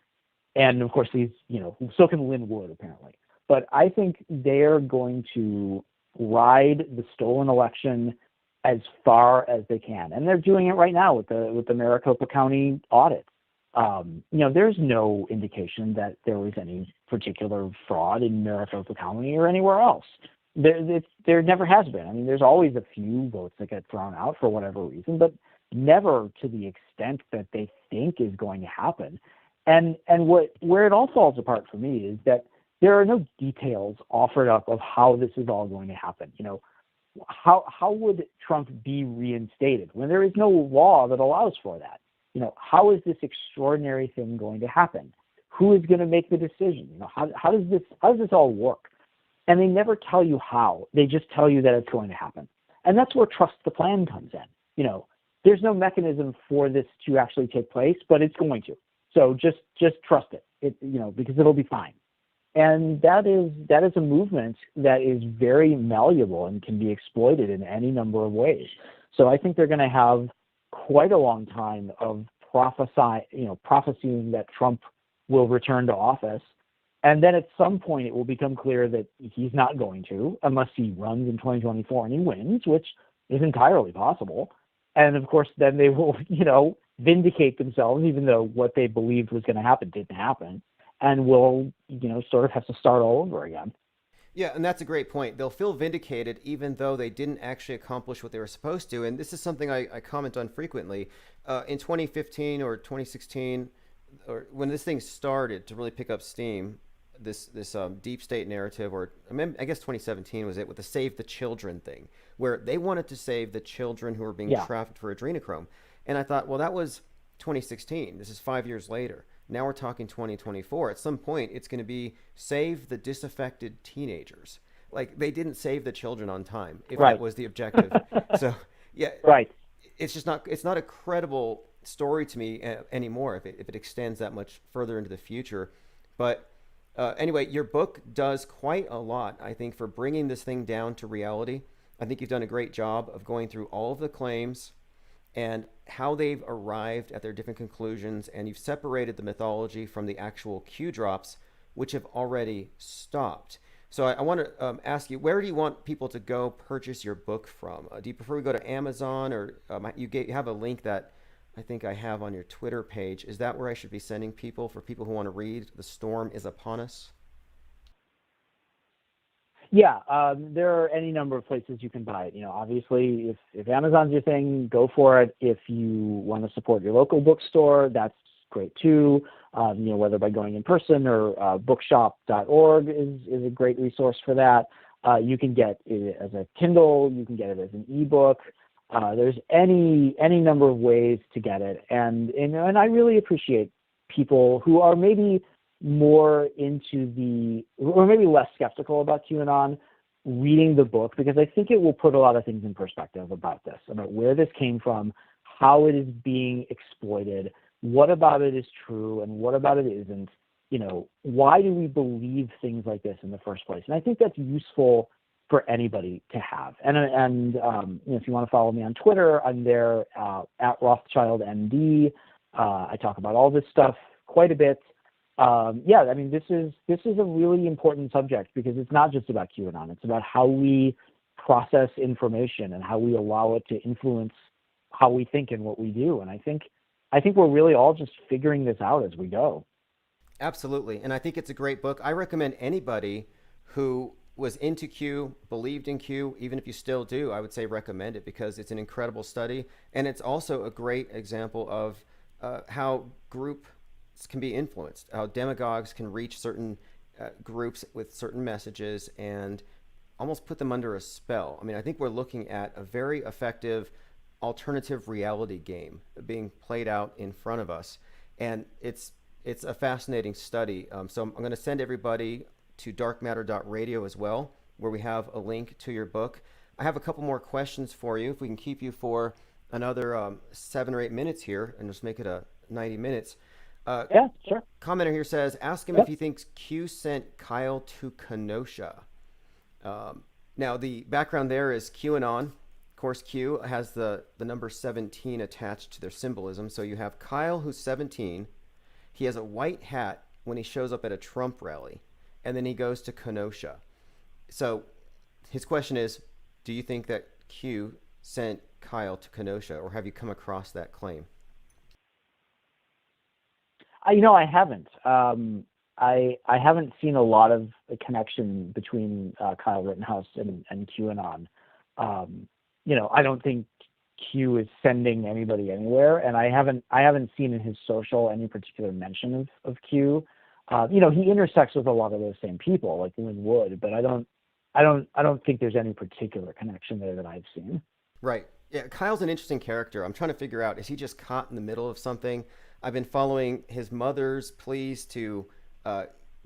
And of course, so can Lynn Wood, apparently. But I think they're going to ride the stolen election as far as they can. And they're doing it right now with the Maricopa County audit. There's no indication that there was any particular fraud in Maricopa County or anywhere else. There never has been. There's always a few votes that get thrown out for whatever reason, but never to the extent that they think is going to happen. And where it all falls apart for me is that there are no details offered up of how this is all going to happen. How would Trump be reinstated when there is no law that allows for that? How is this extraordinary thing going to happen? Who is going to make the decision? How does this all work? And they never tell you how. They just tell you that it's going to happen. And that's where trust the plan comes in. There's no mechanism for this to actually take place, but it's going to. So just trust it. Because it'll be fine. And that is a movement that is very malleable and can be exploited in any number of ways. So I think they're going to have quite a long time of prophesying that Trump will return to office. And then at some point it will become clear that he's not going to, unless he runs in 2024 and he wins, which is entirely possible. And of course, then they will, vindicate themselves, even though what they believed was going to happen didn't happen, and will, sort of have to start all over again. Yeah, and that's a great point. They'll feel vindicated even though they didn't actually accomplish what they were supposed to. And this is something I comment on frequently. In 2015 or 2016, or when this thing started to really pick up steam, this deep state narrative, or I guess 2017 was it, with the Save the Children thing, where they wanted to save the children who were being trafficked for adrenochrome. And I thought, well, that was 2016. This is 5 years later. Now we're talking 2024. At some point, it's going to be save the disaffected teenagers. Like, they didn't save the children on time, if that was the objective. So, yeah, it's just not. It's not a credible story to me anymore if it extends that much further into the future. But anyway, your book does quite a lot, I think, for bringing this thing down to reality. I think you've done a great job of going through all of the claims and how they've arrived at their different conclusions, and you've separated the mythology from the actual Q drops, which have already stopped. So I want to ask you, where do you want people to go purchase your book from? Do you prefer we go to Amazon, or you have a link that I think I have on your Twitter page? Is that where I should be sending people, for people who want to read The Storm is Upon Us? Yeah, there are any number of places you can buy it. You know, obviously, if Amazon's your thing, go for it. If you want to support your local bookstore, that's great too. You know, whether by going in person or bookshop.org is a great resource for that. You can get it as a Kindle. You can get it as an ebook. There's any number of ways to get it, and I really appreciate people who are maybe more into or maybe less skeptical about QAnon reading the book, because I think it will put a lot of things in perspective about this, about where this came from, how it is being exploited, what about it is true and what about it isn't. You know, why do we believe things like this in the first place? And I think that's useful for anybody to have. And you know, if you want to follow me on Twitter, I'm there at RothschildMD. I talk about all this stuff quite a bit. Yeah, I mean, this is a really important subject, because it's not just about QAnon. It's about how we process information and how we allow it to influence how we think and what we do. And I think we're really all just figuring this out as we go. Absolutely. And I think it's a great book. I recommend anybody who was into Q, believed in Q, even if you still do, I would say recommend it, because it's an incredible study. And it's also a great example of how groups can be influenced, how demagogues can reach certain groups with certain messages and almost put them under a spell. I mean, I think we're looking at a very effective alternative reality game being played out in front of us. And it's a fascinating study. So I'm going to send everybody to darkmatter.radio as well, where we have a link to your book. I have a couple more questions for you, if we can keep you for another 7 or 8 minutes here and just make it a 90 minutes. Yeah, sure. Commenter here says, ask him if he thinks Q sent Kyle to Kenosha. Now, the background there is QAnon. Of course, Q has the number 17 attached to their symbolism. So you have Kyle, who's 17. He has a white hat when he shows up at a Trump rally, and then he goes to Kenosha. So his question is, do you think that Q sent Kyle to Kenosha, or have you come across that claim? I haven't. I haven't seen a lot of a connection between Kyle Rittenhouse and QAnon. I don't think Q is sending anybody anywhere, and I haven't seen in his social any particular mention of Q. He intersects with a lot of those same people, like Lin Wood, but I don't think there's any particular connection there that I've seen. Right. Yeah, Kyle's an interesting character. I'm trying to figure out, is he just caught in the middle of something? I've been following his mother's pleas to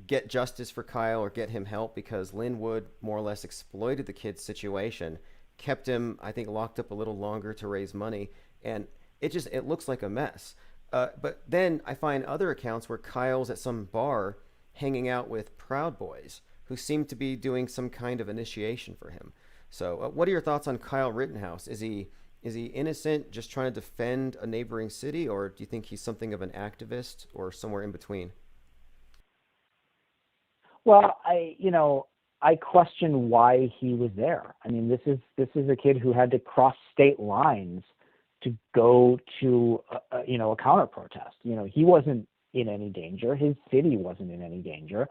get justice for Kyle or get him help, because Lin Wood more or less exploited the kid's situation, kept him, I think, locked up a little longer to raise money, and it looks like a mess. But then I find other accounts where Kyle's at some bar hanging out with Proud Boys who seem to be doing some kind of initiation for him. So what are your thoughts on Kyle Rittenhouse? Is he innocent, just trying to defend a neighboring city, or do you think he's something of an activist, or somewhere in between? Well, I question why he was there. I mean, this is a kid who had to cross state lines to go to a counter protest. He wasn't in any danger. His city wasn't in any danger.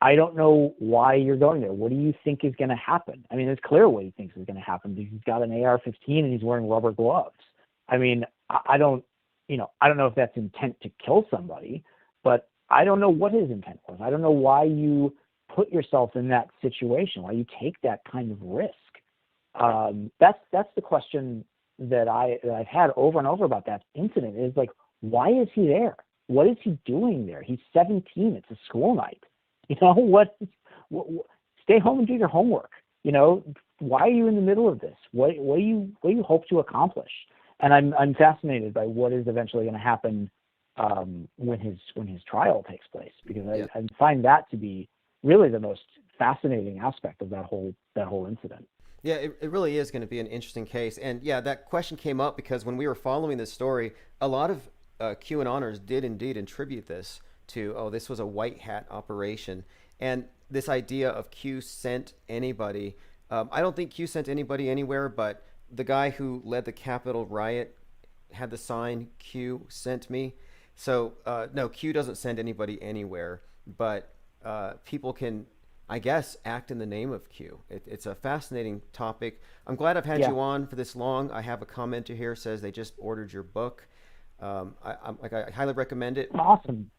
I don't know why you're going there. What do you think is going to happen? I mean, it's clear what he thinks is going to happen because he's got an AR-15 and he's wearing rubber gloves. I mean, I don't know if that's intent to kill somebody, but I don't know what his intent was. I don't know why you put yourself in that situation, why you take that kind of risk. That's the question that I've had over and over about that incident is like, why is he there? What is he doing there? He's 17. It's a school night. You know, what stay home and do your homework. You know, why are you in the middle of this? What do you hope to accomplish? And I'm fascinated by what is eventually going to happen when his trial takes place, because I find that to be really the most fascinating aspect of that whole incident. Yeah, it really is going to be an interesting case. And yeah, that question came up because when we were following this story, a lot of QAnoners did indeed attribute this to, this was a white hat operation. And this idea of Q sent anybody, I don't think Q sent anybody anywhere, but the guy who led the Capitol riot had the sign, Q sent me. So no, Q doesn't send anybody anywhere, but people can, I guess, act in the name of Q. It's a fascinating topic. I'm glad I've had you on for this long. I have a commenter here says they just ordered your book. I highly recommend it. Awesome.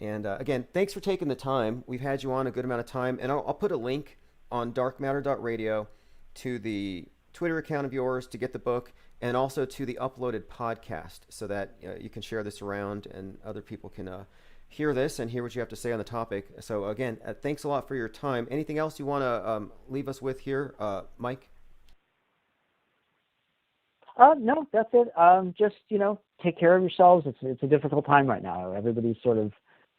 And again, thanks for taking the time. We've had you on a good amount of time, and I'll put a link on darkmatter.radio to the Twitter account of yours to get the book, and also to the uploaded podcast so that you can share this around and other people can hear this and hear what you have to say on the topic. So again, thanks a lot for your time. Anything else you want to leave us with here, Mike? No, that's it. Just, take care of yourselves. It's a difficult time right now. Everybody's sort of,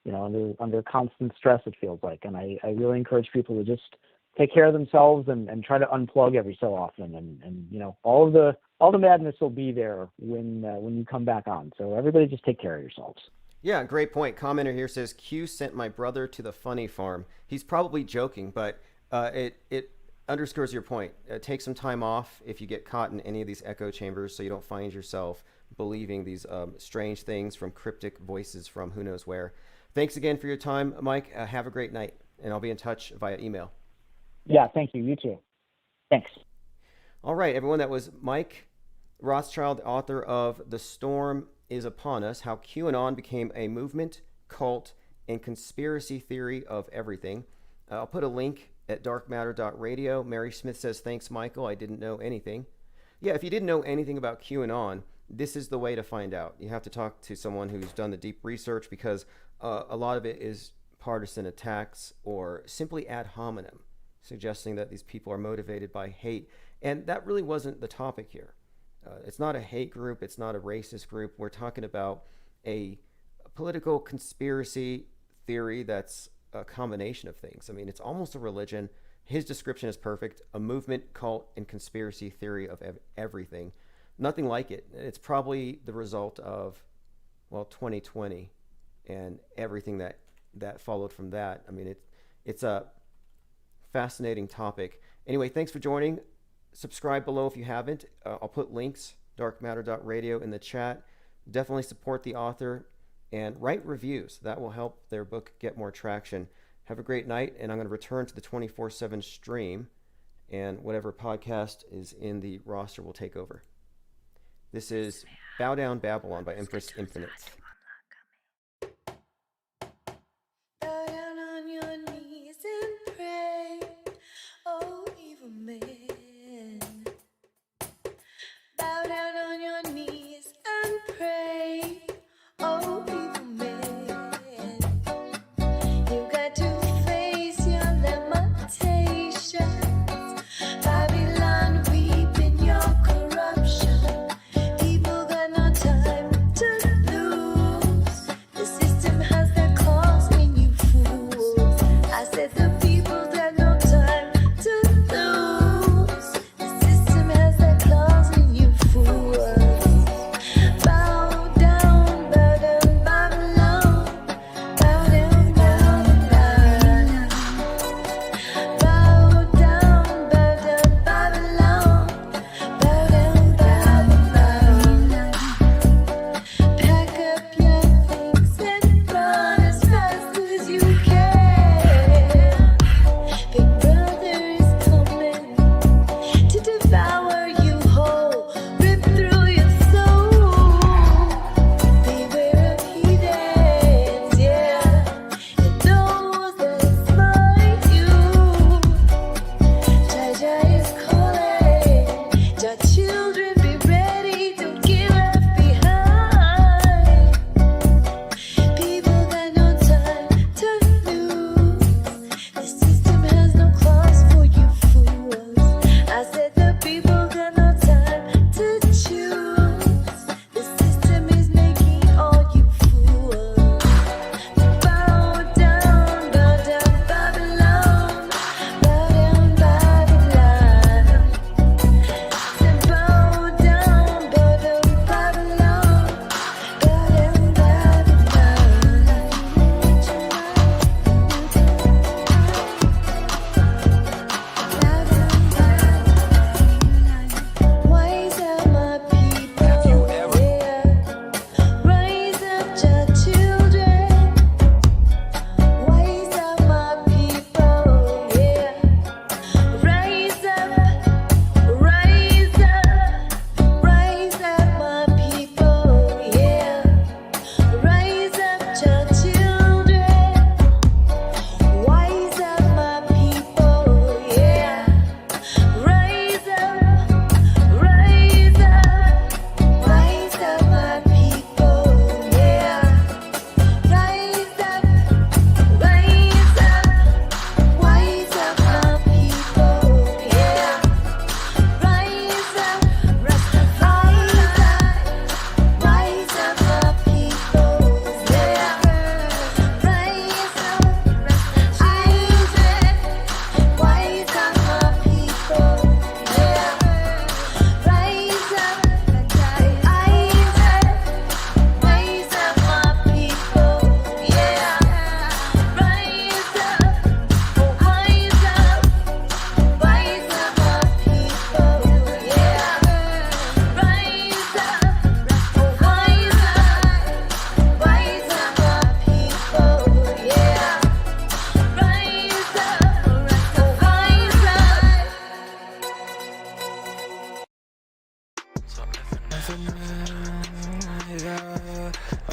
under constant stress, it feels like. And I really encourage people to just take care of themselves and try to unplug every so often. And all the madness will be there when you come back on. So everybody just take care of yourselves. Yeah, great point. Commenter here says, Q sent my brother to the funny farm. He's probably joking, but it underscores your point. Take some time off if you get caught in any of these echo chambers so you don't find yourself believing these strange things from cryptic voices from who knows where. Thanks again for your time, Mike. Have a great night, and I'll be in touch via email. Yeah, thank you. You too. Thanks. All right, everyone. That was Mike Rothschild, author of The Storm is Upon Us, How QAnon Became a Movement, Cult, and Conspiracy Theory of Everything. I'll put a link at darkmatter.radio. Mary Smith says, thanks, Michael. I didn't know anything. Yeah, if you didn't know anything about QAnon, this is the way to find out. You have to talk to someone who's done the deep research because a lot of it is partisan attacks or simply ad hominem, suggesting that these people are motivated by hate. And that really wasn't the topic here. It's not a hate group. It's not a racist group. We're talking about a political conspiracy theory that's a combination of things. I mean, it's almost a religion. His description is perfect. A movement, cult, and conspiracy theory of everything. Nothing like it. It's probably the result of, 2020 and everything that followed from that. I mean, it's a fascinating topic. Anyway, thanks for joining. Subscribe below if you haven't. I'll put links, darkmatter.radio, in the chat. Definitely support the author and write reviews. That will help their book get more traction. Have a great night, and I'm going to return to the 24/7 stream, and whatever podcast is in the roster will take over. This is Bow Down Babylon by Empress Infinite. Bow down on your knees and pray, oh evil man. Bow down on your knees and pray, oh evil man. You got to face your limitations. Babylon weeping your corruption. People got no time to lose.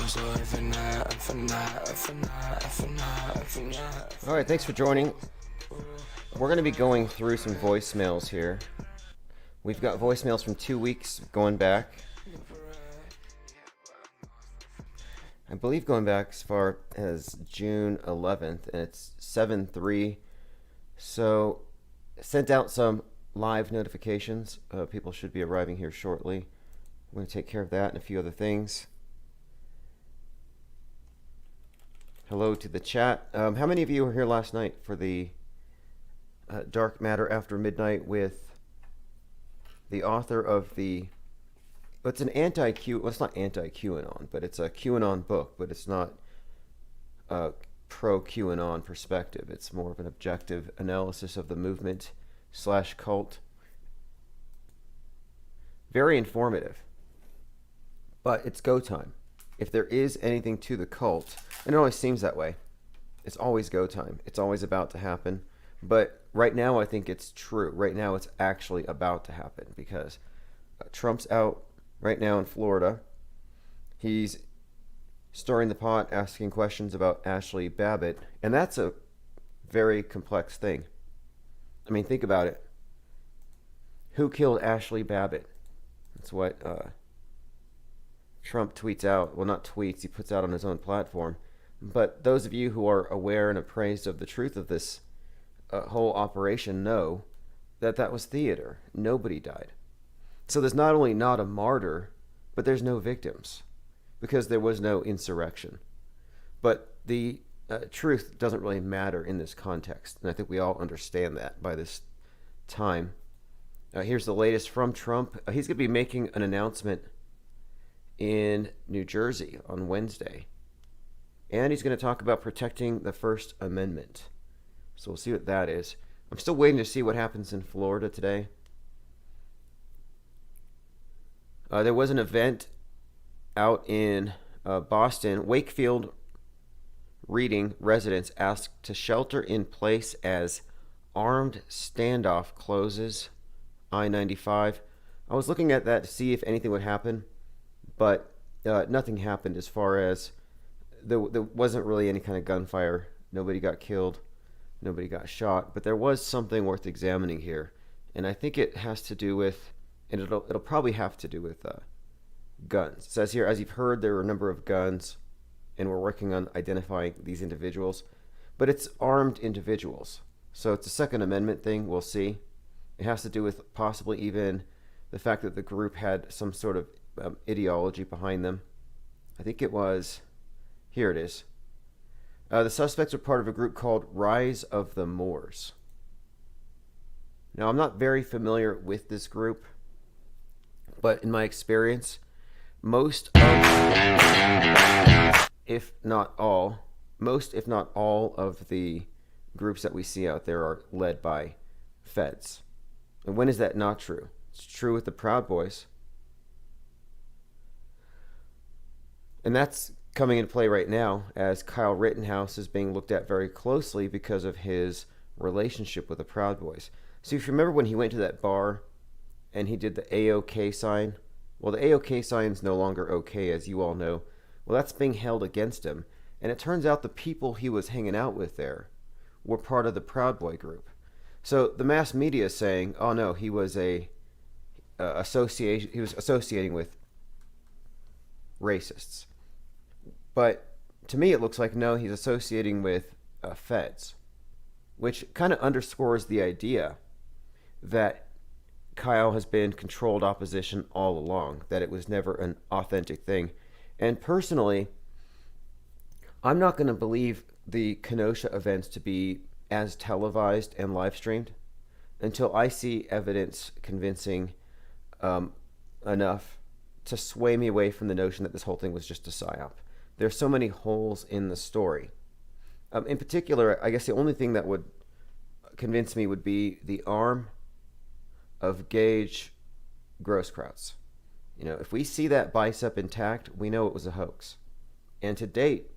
All right, thanks for joining. We're going to be going through some voicemails here. We've got voicemails from 2 weeks going back. I believe going back as far as June 11th, and it's 7-3. So, sent out some live notifications. People should be arriving here shortly. I'm going to take care of that and a few other things. Hello to the chat. How many of you were here last night for the Dark Matter After Midnight with the author of the... It's an well, it's not anti-QAnon, but it's a QAnon book, but it's not a pro-QAnon perspective. It's more of an objective analysis of the movement / cult. Very informative. But it's go time. If there is anything to the cult, and it always seems that way, it's always go time. It's always about to happen. But right now, I think it's true. Right now, it's actually about to happen because Trump's out right now in Florida. He's stirring the pot, asking questions about Ashley Babbitt, and that's a very complex thing. I mean, think about it. Who killed Ashley Babbitt? That's what Trump tweets out. Well, not tweets, he puts out on his own platform. But those of you who are aware and appraised of the truth of this whole operation know that that was theater. Nobody died. So there's not only not a martyr, but there's no victims because there was no insurrection. But the truth doesn't really matter in this context, and I think we all understand that by this time. Here's the latest from Trump. He's going to be making an announcement in New Jersey on Wednesday, and he's going to talk about protecting the First Amendment. So we'll see what that is. I'm still waiting to see what happens in Florida today. There was an event out in Boston. Wakefield Reading residents asked to shelter in place as armed standoff closes I-95. I was looking at that to see if anything would happen, but nothing happened as far as there wasn't really any kind of gunfire. Nobody got killed. Nobody got shot. But there was something worth examining here, and I think it has to do with... And it'll probably have to do with guns. It says here, as you've heard, there are a number of guns, and we're working on identifying these individuals. But it's armed individuals. So it's a Second Amendment thing, we'll see. It has to do with possibly even the fact that the group had some sort of ideology behind them. I think it was... Here it is. The suspects are part of a group called Rise of the Moors. Now, I'm not very familiar with this group, but in my experience, most if not all of the groups that we see out there are led by feds. And when is that not true? It's true with the Proud Boys. And that's coming into play right now as Kyle Rittenhouse is being looked at very closely because of his relationship with the Proud Boys. So if you remember when he went to that bar and he did the AOK sign, well, the AOK sign's no longer okay, as you all know. Well, that's being held against him. And it turns out the people he was hanging out with there were part of the Proud Boy group. So the mass media is saying, oh no, he was associating with racists. But to me, it looks like, no, he's associating with feds, which kind of underscores the idea that Kyle has been controlled opposition all along, that it was never an authentic thing. And personally, I'm not going to believe the Kenosha events to be as televised and live streamed until I see evidence convincing enough to sway me away from the notion that this whole thing was just a psyop. There's so many holes in the story. In particular, I guess the only thing that would convince me would be the arm of Gage Grosskreutz. You know, if we see that bicep intact, we know it was a hoax. And to date,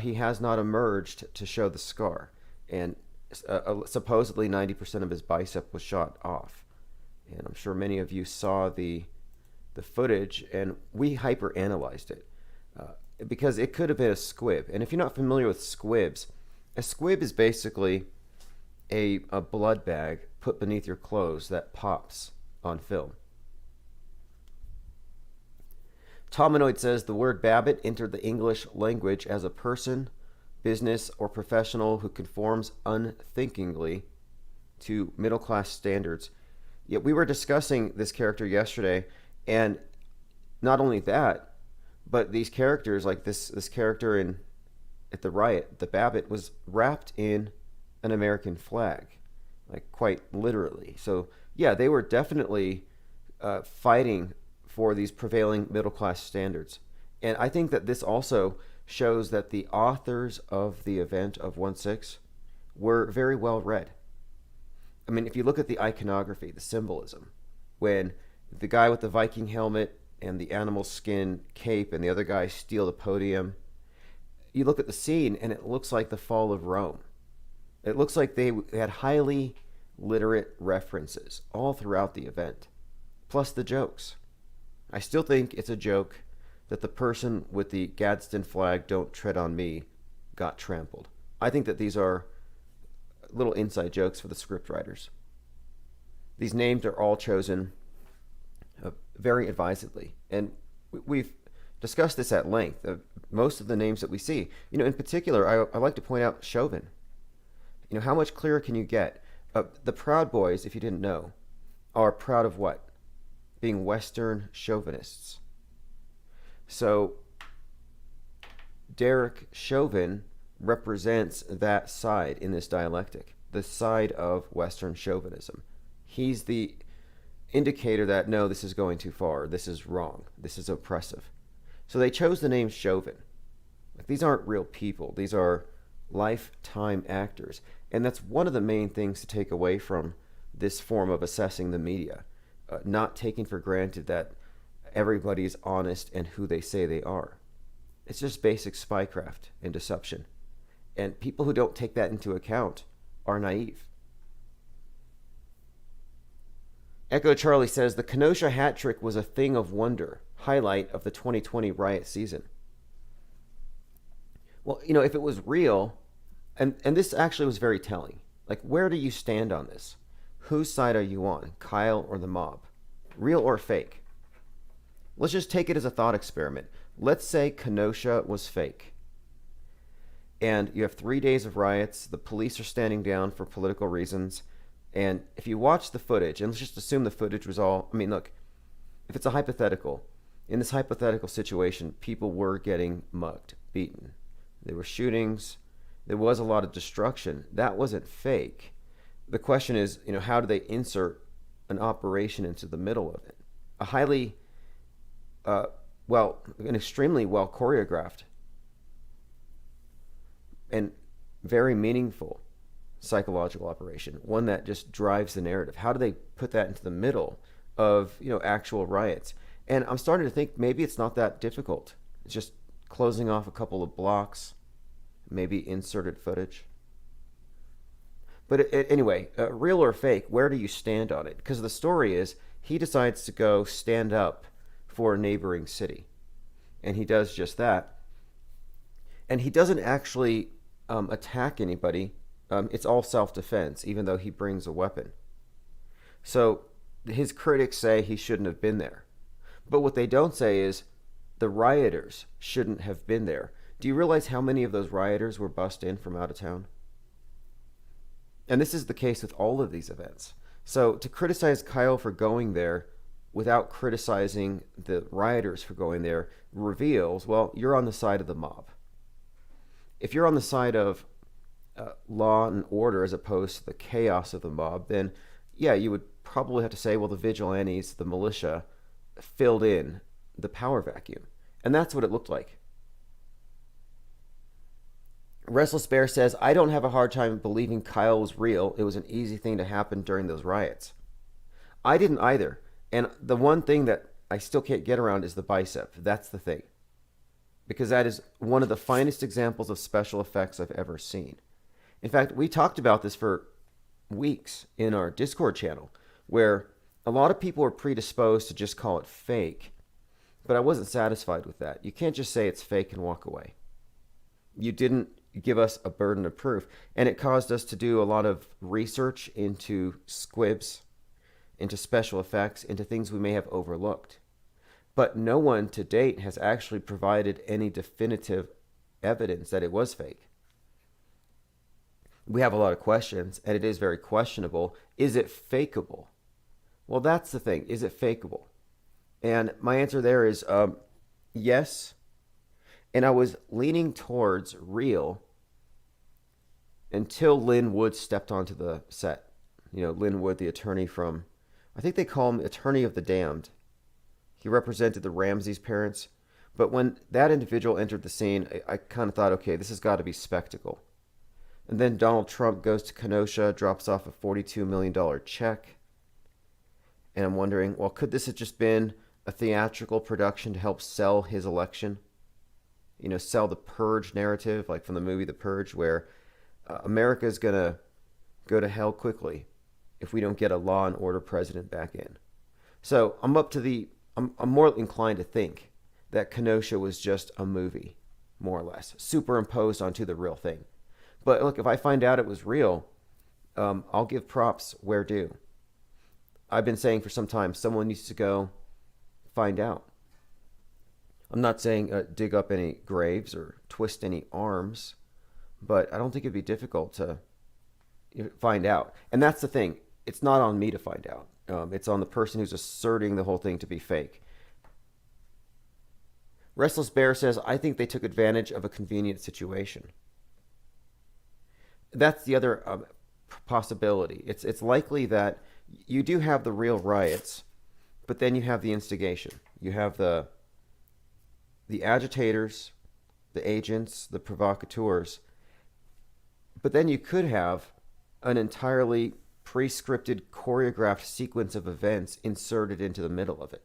he has not emerged to show the scar. And supposedly 90% of his bicep was shot off. And I'm sure many of you saw the footage, and we hyper-analyzed it. because it could have been a squib. And if you're not familiar with squibs, a squib is basically a blood bag put beneath your clothes that pops on film. Tominoid says the word Babbitt entered the English language as a person, business, or professional who conforms unthinkingly to middle-class standards. Yet we were discussing this character yesterday, and not only that, but these characters, like this character at the riot, the Babbitt, was wrapped in an American flag, like quite literally. So yeah, they were definitely fighting for these prevailing middle-class standards. And I think that this also shows that the authors of the event of 1/6 were very well read. I mean, if you look at the iconography, the symbolism, when the guy with the Viking helmet and the animal skin cape and the other guy steal the podium, you look at the scene and it looks like the fall of Rome. It looks like they had highly literate references all throughout the event, plus the jokes. I still think it's a joke that the person with the Gadsden flag, "Don't tread on me," got trampled. I think that these are little inside jokes for the script writers. These names are all chosen very advisedly, and we've discussed this at length. Most of the names that we see, in particular, I like to point out Chauvin. How much clearer can you get? The Proud Boys, if you didn't know, are proud of what? Being Western chauvinists. So Derek Chauvin represents that side in this dialectic, the side of Western chauvinism. He's the indicator that, no, this is going too far, this is wrong, this is oppressive. So they chose the name Chauvin. These aren't real people, these are lifetime actors. And that's one of the main things to take away from this form of assessing the media. Not taking for granted that everybody's honest and who they say they are. It's just basic spycraft and deception. And people who don't take that into account are naive. Echo Charlie says the Kenosha hat trick was a thing of wonder, highlight of the 2020 riot season. Well, if it was real, and this actually was very telling. Like, where do you stand on this? Whose side are you on, Kyle or the mob? Real or fake? Let's just take it as a thought experiment. Let's say Kenosha was fake. And you have 3 days of riots. The police are standing down for political reasons. And if you watch the footage, and let's just assume the footage was all... look, if it's a hypothetical, in this hypothetical situation, people were getting mugged, beaten. There were shootings. There was a lot of destruction. That wasn't fake. The question is, how do they insert an operation into the middle of it? A highly, an extremely well choreographed and very meaningful psychological operation, one that just drives the narrative. How do they put that into the middle of, actual riots? And I'm starting to think maybe it's not that difficult. It's just closing off a couple of blocks, maybe inserted footage. But anyway, real or fake, where do you stand on it? Because the story is he decides to go stand up for a neighboring city. And he does just that. And he doesn't actually attack anybody. It's all self-defense, even though he brings a weapon. So his critics say he shouldn't have been there. But what they don't say is the rioters shouldn't have been there. Do you realize how many of those rioters were bussed in from out of town? And this is the case with all of these events. So to criticize Kyle for going there without criticizing the rioters for going there reveals, well, you're on the side of the mob. If you're on the side of law and order as opposed to the chaos of the mob, then yeah, you would probably have to say, well, the vigilantes, the militia, filled in the power vacuum. And that's what it looked like. Restless Bear says, I don't have a hard time believing Kyle was real. It was an easy thing to happen during those riots. I didn't either. And the one thing that I still can't get around is the bicep. That's the thing. Because that is one of the finest examples of special effects I've ever seen. In fact, we talked about this for weeks in our Discord channel, where a lot of people were predisposed to just call it fake. But I wasn't satisfied with that. You can't just say it's fake and walk away. You didn't give us a burden of proof. And it caused us to do a lot of research into squibs, into special effects, into things we may have overlooked. But no one to date has actually provided any definitive evidence that it was fake. We have a lot of questions, and it is very questionable. Is it fakeable? Well, that's the thing. Is it fakeable? And my answer there is yes. And I was leaning towards real until Lin Wood stepped onto the set. You know, Lin Wood, the attorney from, I think they call him Attorney of the Damned. He represented the Ramses parents. But when that individual entered the scene, I kind of thought, okay, this has got to be spectacle. And then Donald Trump goes to Kenosha, drops off a $42 million check. And I'm wondering, well, could this have just been a theatrical production to help sell his election? You know, sell the Purge narrative, like from the movie The Purge, where America is going to go to hell quickly if we don't get a law and order president back in. So I'm more inclined to think that Kenosha was just a movie, more or less, superimposed onto the real thing. But look, if I find out it was real, I'll give props where due. I've been saying for some time, someone needs to go find out. I'm not saying dig up any graves or twist any arms, but I don't think it'd be difficult to find out. And that's the thing. It's not on me to find out. It's on the person who's asserting the whole thing to be fake. Restless Bear says, I think they took advantage of a convenient situation. That's the other possibility. It's likely that you do have the real riots, but then you have the instigation. You have the agitators, the agents, the provocateurs. But then you could have an entirely pre-scripted, choreographed sequence of events inserted into the middle of it.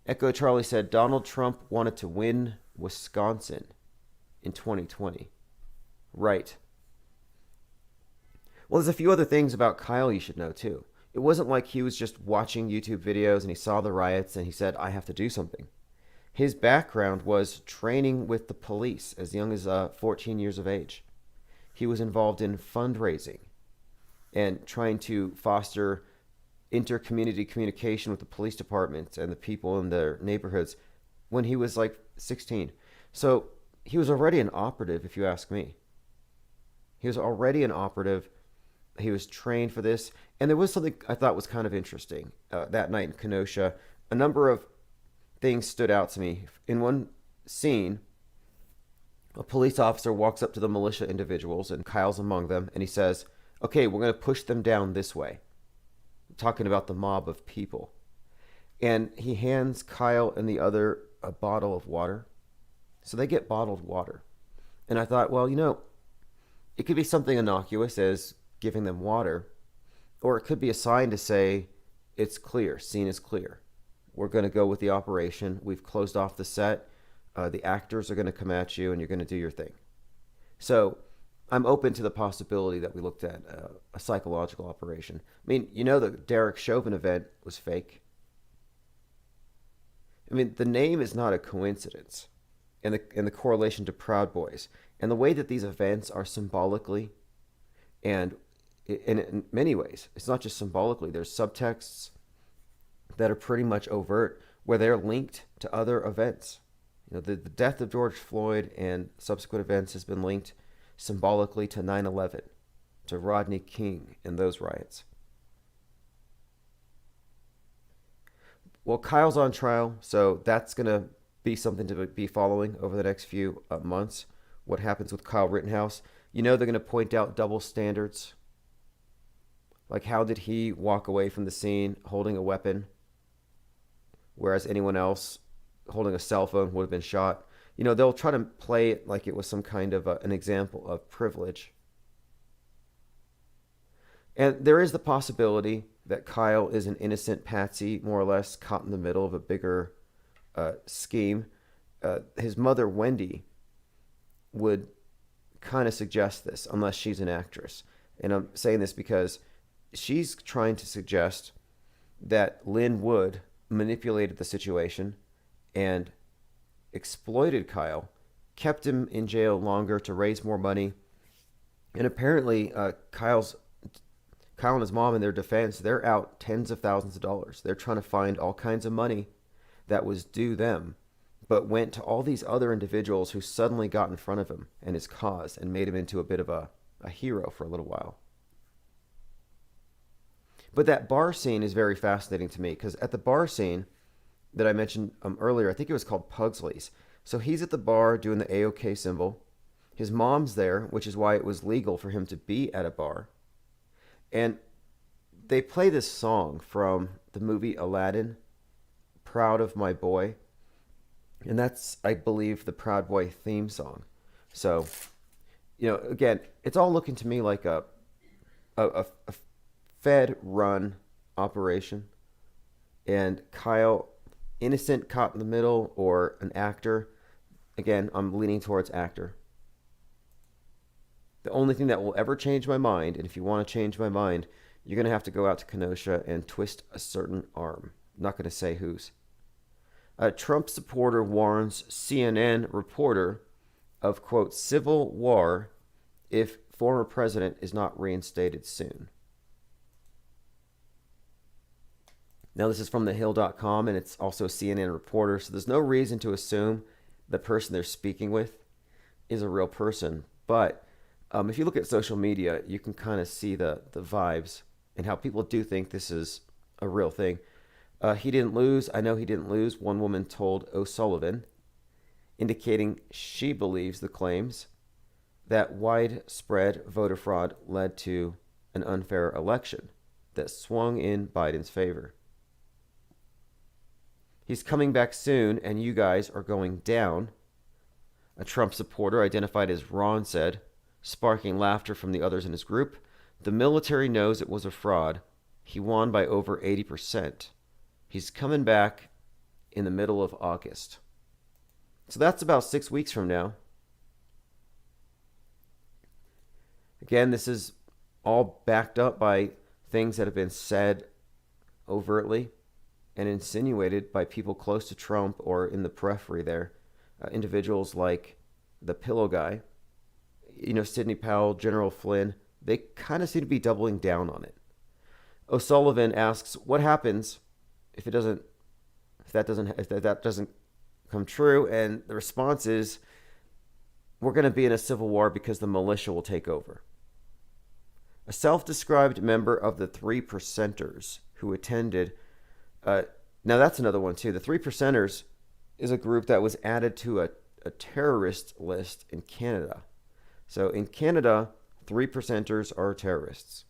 Echo Charlie said Donald Trump wanted to win Wisconsin in 2020. Right. Well, there's a few other things about Kyle you should know, too. It wasn't like he was just watching YouTube videos and he saw the riots and he said, I have to do something. His background was training with the police as young as 14 years of age. He was involved in fundraising and trying to foster inter-community communication with the police departments and the people in their neighborhoods when he was like 16. So he was already an operative, if you ask me. He was already an operative. He was trained for this. And there was something I thought was kind of interesting that night in Kenosha. A number of things stood out to me. In one scene, a police officer walks up to the militia individuals, and Kyle's among them, and he says, okay, we're going to push them down this way. Talking about the mob of people. And he hands Kyle and the other a bottle of water. So they get bottled water. And I thought, well, you know, it could be something innocuous as giving them water, or it could be a sign to say, it's clear, scene is clear. We're going to go with the operation. We've closed off the set. The actors are going to come at you and you're going to do your thing. So I'm open to the possibility that we looked at a psychological operation. I mean, you know, the Derek Chauvin event was fake. I mean, the name is not a coincidence, and the correlation to Proud Boys. And the way that these events are symbolically, and in many ways, it's not just symbolically, there's subtexts that are pretty much overt, where they're linked to other events. You know, the death of George Floyd and subsequent events has been linked symbolically to 9/11, to Rodney King and those riots. Well, Kyle's on trial, so that's going to be something to be following over the next few months. What happens with Kyle Rittenhouse? You know they're going to point out double standards. Like, how did he walk away from the scene holding a weapon, whereas anyone else holding a cell phone would have been shot? You know, they'll try to play it like it was some kind of an example of privilege. And there is the possibility that Kyle is an innocent patsy, more or less, caught in the middle of a bigger scheme. His mother, Wendy, would kind of suggest this, unless she's an actress. And I'm saying this because she's trying to suggest that Lin Wood manipulated the situation and exploited Kyle, kept him in jail longer to raise more money. And apparently, Kyle and his mom, in their defense, they're out tens of thousands of dollars. They're trying to find all kinds of money that was due them, but went to all these other individuals who suddenly got in front of him and his cause and made him into a bit of a hero for a little while. But that bar scene is very fascinating to me, because at the bar scene that I mentioned earlier, I think it was called Pugsley's. So he's at the bar doing the AOK symbol. His mom's there, which is why it was legal for him to be at a bar. And they play this song from the movie Aladdin, Proud of My Boy. And that's, I believe, the Proud Boy theme song. So, again, it's all looking to me like a Fed-run operation. And Kyle, innocent, caught in the middle, or an actor. Again, I'm leaning towards actor. The only thing that will ever change my mind, and if you want to change my mind, you're going to have to go out to Kenosha and twist a certain arm. I'm not going to say whose. A Trump supporter warns CNN reporter of, quote, civil war if former president is not reinstated soon. Now, this is from thehill.com, and it's also a CNN reporter, so there's no reason to assume the person they're speaking with is a real person. But if you look at social media, you can kind of see the vibes and how people do think this is a real thing. He didn't lose. I know he didn't lose, one woman told O'Sullivan, indicating she believes the claims that widespread voter fraud led to an unfair election that swung in Biden's favor. He's coming back soon, and you guys are going down, a Trump supporter identified as Ron said, sparking laughter from the others in his group. The military knows it was a fraud. He won by over 80%. He's coming back in the middle of August. So that's about 6 weeks from now. Again, this is all backed up by things that have been said overtly and insinuated by people close to Trump or in the periphery there. Individuals like the Pillow Guy, Sidney Powell, General Flynn, they kind of seem to be doubling down on it. O'Sullivan asks, what happens if that doesn't come true? And the response is, we're going to be in a civil war because the militia will take over. A self-described member of the Three Percenters who attended, now that's another one too. The Three Percenters is a group that was added to a terrorist list in Canada. So in Canada, Three Percenters are terrorists.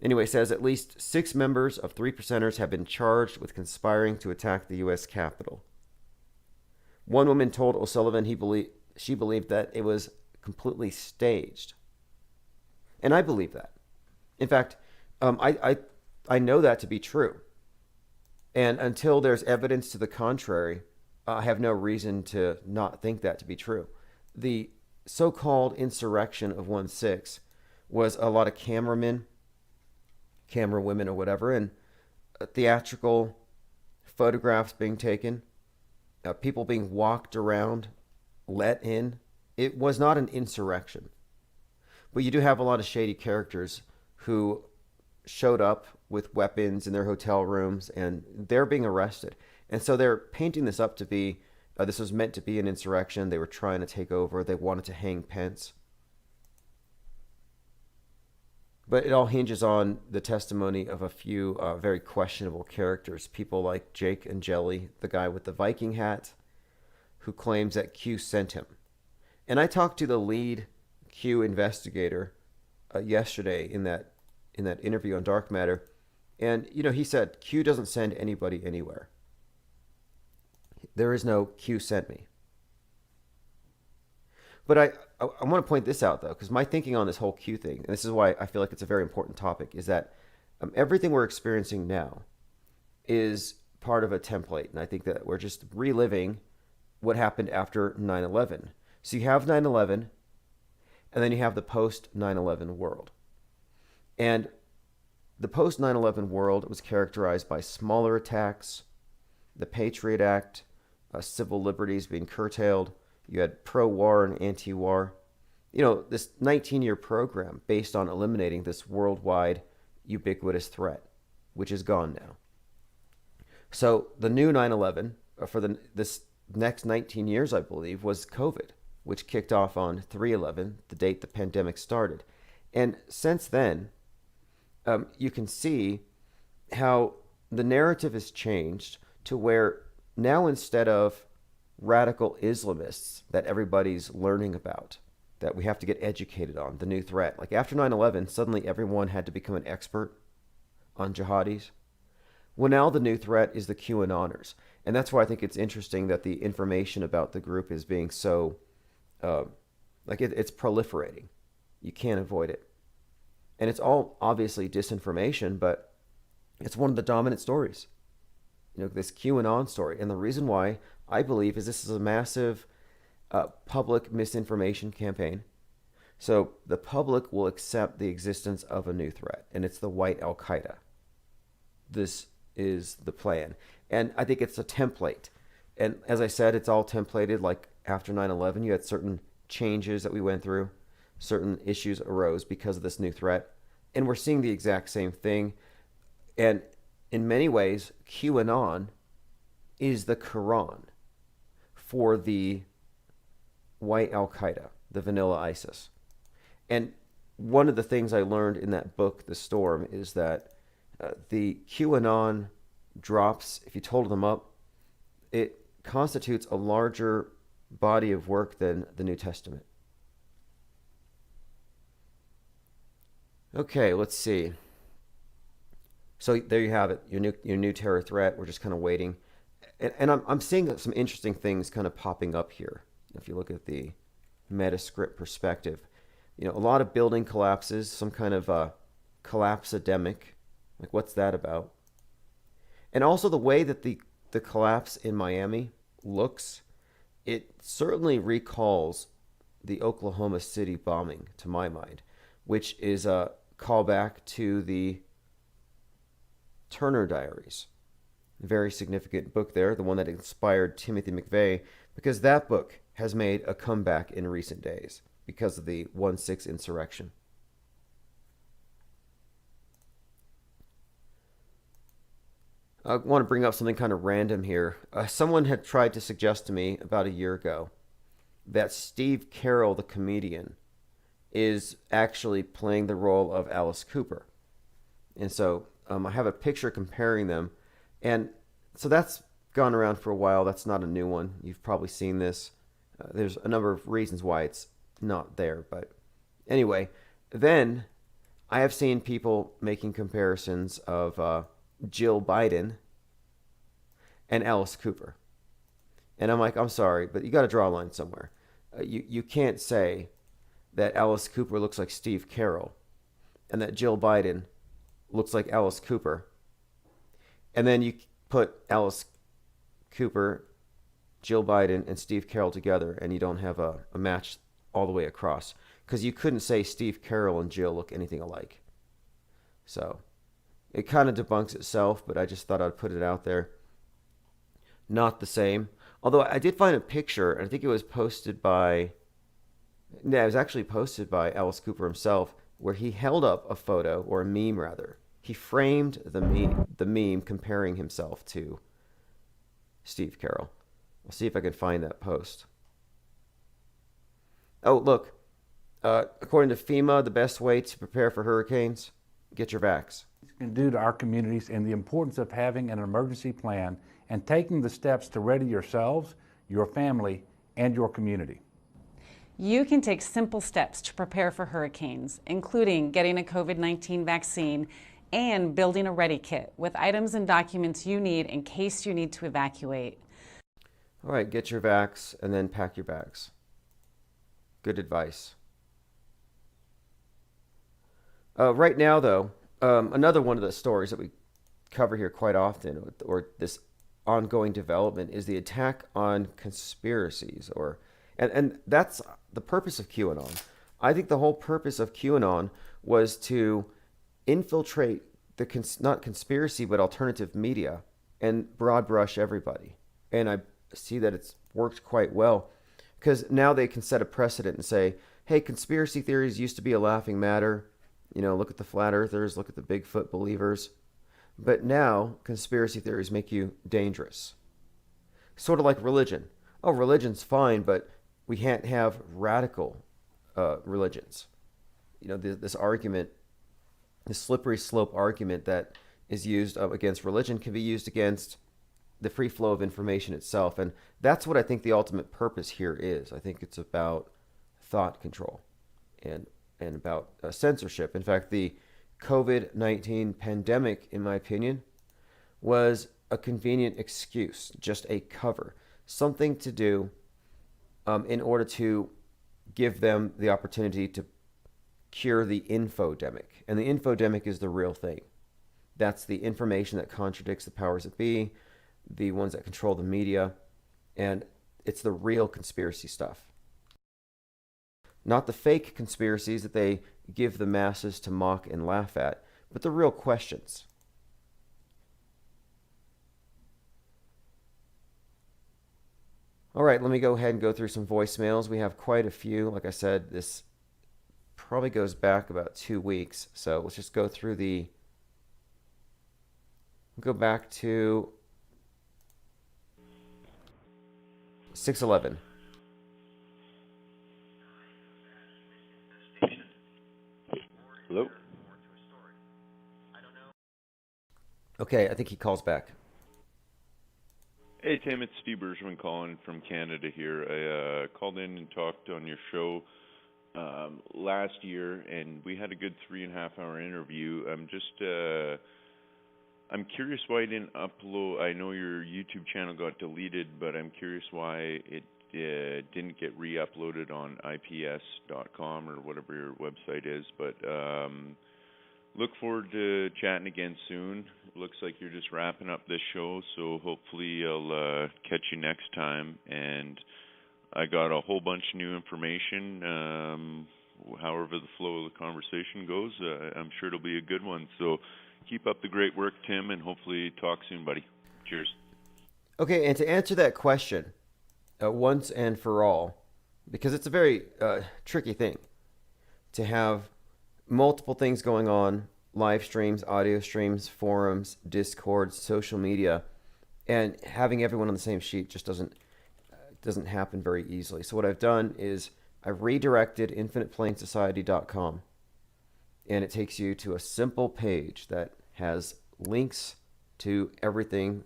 Anyway, it says at least 6 members of Three Percenters have been charged with conspiring to attack the U.S. Capitol. One woman told O'Sullivan she believed that it was completely staged. And I believe that. In fact, I know that to be true. And until there's evidence to the contrary, I have no reason to not think that to be true. The so-called insurrection of 1/6 was a lot of cameramen, camera women or whatever, and theatrical photographs being taken, people being walked around, let in. It was not an insurrection. But you do have a lot of shady characters who showed up with weapons in their hotel rooms, and they're being arrested. And so they're painting this up to be, this was meant to be an insurrection. They were trying to take over. They wanted to hang Pence. But it all hinges on the testimony of a few very questionable characters. People like Jake Angeli, the guy with the Viking hat, who claims that Q sent him. And I talked to the lead Q investigator yesterday in that interview on Dark Matter. And, he said, Q doesn't send anybody anywhere. There is no Q sent me. But I want to point this out, though, because my thinking on this whole Q thing, and this is why I feel like it's a very important topic, is that everything we're experiencing now is part of a template. And I think that we're just reliving what happened after 9/11. So you have 9/11, and then you have the post 9/11 world. And the post 9/11 world was characterized by smaller attacks, the Patriot Act, civil liberties being curtailed. You had pro-war and anti-war. You know, this 19-year program based on eliminating this worldwide ubiquitous threat, which is gone now. So the new 9/11 for this next 19 years, I believe, was COVID, which kicked off on 3/11, the date the pandemic started. And since then, you can see how the narrative has changed to where now instead of radical Islamists that everybody's learning about, that we have to get educated on, the new threat. Like after 9/11, suddenly everyone had to become an expert on jihadis. Well, now the new threat is the QAnoners. And that's why I think it's interesting that the information about the group is being so, it's proliferating. You can't avoid it. And it's all obviously disinformation, but it's one of the dominant stories. You know, this QAnon story. And the reason why I believe is this is a massive public misinformation campaign. So the public will accept the existence of a new threat, and it's the white Al-Qaeda. This is the plan. And I think it's a template. And as I said, it's all templated. Like after 9/11, you had certain changes that we went through. Certain issues arose because of this new threat. And we're seeing the exact same thing. And in many ways, QAnon is the Quran for the white Al-Qaeda, the vanilla ISIS. And one of the things I learned in that book, The Storm, is that the QAnon drops, if you total them up, it constitutes a larger body of work than the New Testament. Okay, let's see. So there you have it, your new terror threat. We're just kind of waiting. And I'm seeing some interesting things kind of popping up here. If you look at the Metascript perspective, you know, a lot of building collapses, some kind of collapse-epidemic. Like, what's that about? And also the way that the collapse in Miami looks, it certainly recalls the Oklahoma City bombing, to my mind, which is a callback to the Turner Diaries. A very significant book there, the one that inspired Timothy McVeigh, because that book has made a comeback in recent days because of the 1/6 insurrection. I want to bring up something kind of random here. Someone had tried to suggest to me about a year ago that Steve Carell, the comedian, is actually playing the role of Alice Cooper. And so I have a picture comparing them. And so that's gone around for a while. That's not a new one. You've probably seen this. There's a number of reasons why it's not there. But anyway, then I have seen people making comparisons of Jill Biden and Alice Cooper. And I'm like, I'm sorry, but you got to draw a line somewhere. You can't say that Alice Cooper looks like Steve Carell and that Jill Biden looks like Alice Cooper. And then you put Alice Cooper, Jill Biden, and Steve Carell together, and you don't have a match all the way across. Because you couldn't say Steve Carell and Jill look anything alike. So it kind of debunks itself, but I just thought I'd put it out there. Not the same. Although I did find a picture, and I think it was posted by... Yeah, it was actually posted by Alice Cooper himself, where he held up a photo, or a meme rather. He framed the meme comparing himself to Steve Carell. I'll see if I can find that post. Oh, look. According to FEMA, the best way to prepare for hurricanes, get your vax. Can do to our communities and the importance of having an emergency plan and taking the steps to ready yourselves, your family, and your community. You can take simple steps to prepare for hurricanes, including getting a COVID-19 vaccine and building a ready kit with items and documents you need in case you need to evacuate. All right, get your vax and then pack your bags. Good advice. Right now, though, another one of the stories that we cover here quite often, or this ongoing development, is the attack on conspiracies, and that's the purpose of QAnon. I think the whole purpose of QAnon was to infiltrate not conspiracy, but alternative media and broad brush everybody. And I see that it's worked quite well because now they can set a precedent and say, hey, conspiracy theories used to be a laughing matter. You know, look at the flat earthers, look at the Bigfoot believers. But now conspiracy theories make you dangerous. Sort of like religion. Oh, religion's fine, but we can't have radical religions. You know, this argument, this slippery slope argument that is used against religion can be used against the free flow of information itself. And that's what I think the ultimate purpose here is. I think it's about thought control and about censorship. In fact, the COVID-19 pandemic, in my opinion, was a convenient excuse, just a cover, something to do in order to give them the opportunity to cure the infodemic. And the infodemic is the real thing. That's the information that contradicts the powers that be, the ones that control the media, and it's the real conspiracy stuff. Not the fake conspiracies that they give the masses to mock and laugh at, but the real questions. All right, let me go ahead and go through some voicemails. We have quite a few. Like I said, this probably goes back about 2 weeks. So let's just go through go back to 611. Hello? Okay, I think he calls back. Hey, Tim, it's Steve Bergman calling from Canada here. I called in and talked on your show last year, and we had a good 3.5-hour interview. I'm curious why you didn't upload. I know your YouTube channel got deleted, but I'm curious why it didn't get re-uploaded on ips.com or whatever your website is. But look forward to chatting again soon. Looks like you're just wrapping up this show, so hopefully I'll catch you next time. And I got a whole bunch of new information. However the flow of the conversation goes, I'm sure it'll be a good one. So keep up the great work, Tim, and hopefully talk soon, buddy. Cheers. Okay, and to answer that question once and for all, because it's a very tricky thing to have multiple things going on, live streams, audio streams, forums, Discord, social media, and having everyone on the same sheet just doesn't happen very easily. So what I've done is I've redirected infiniteplainsociety.com, and it takes you to a simple page that has links to everything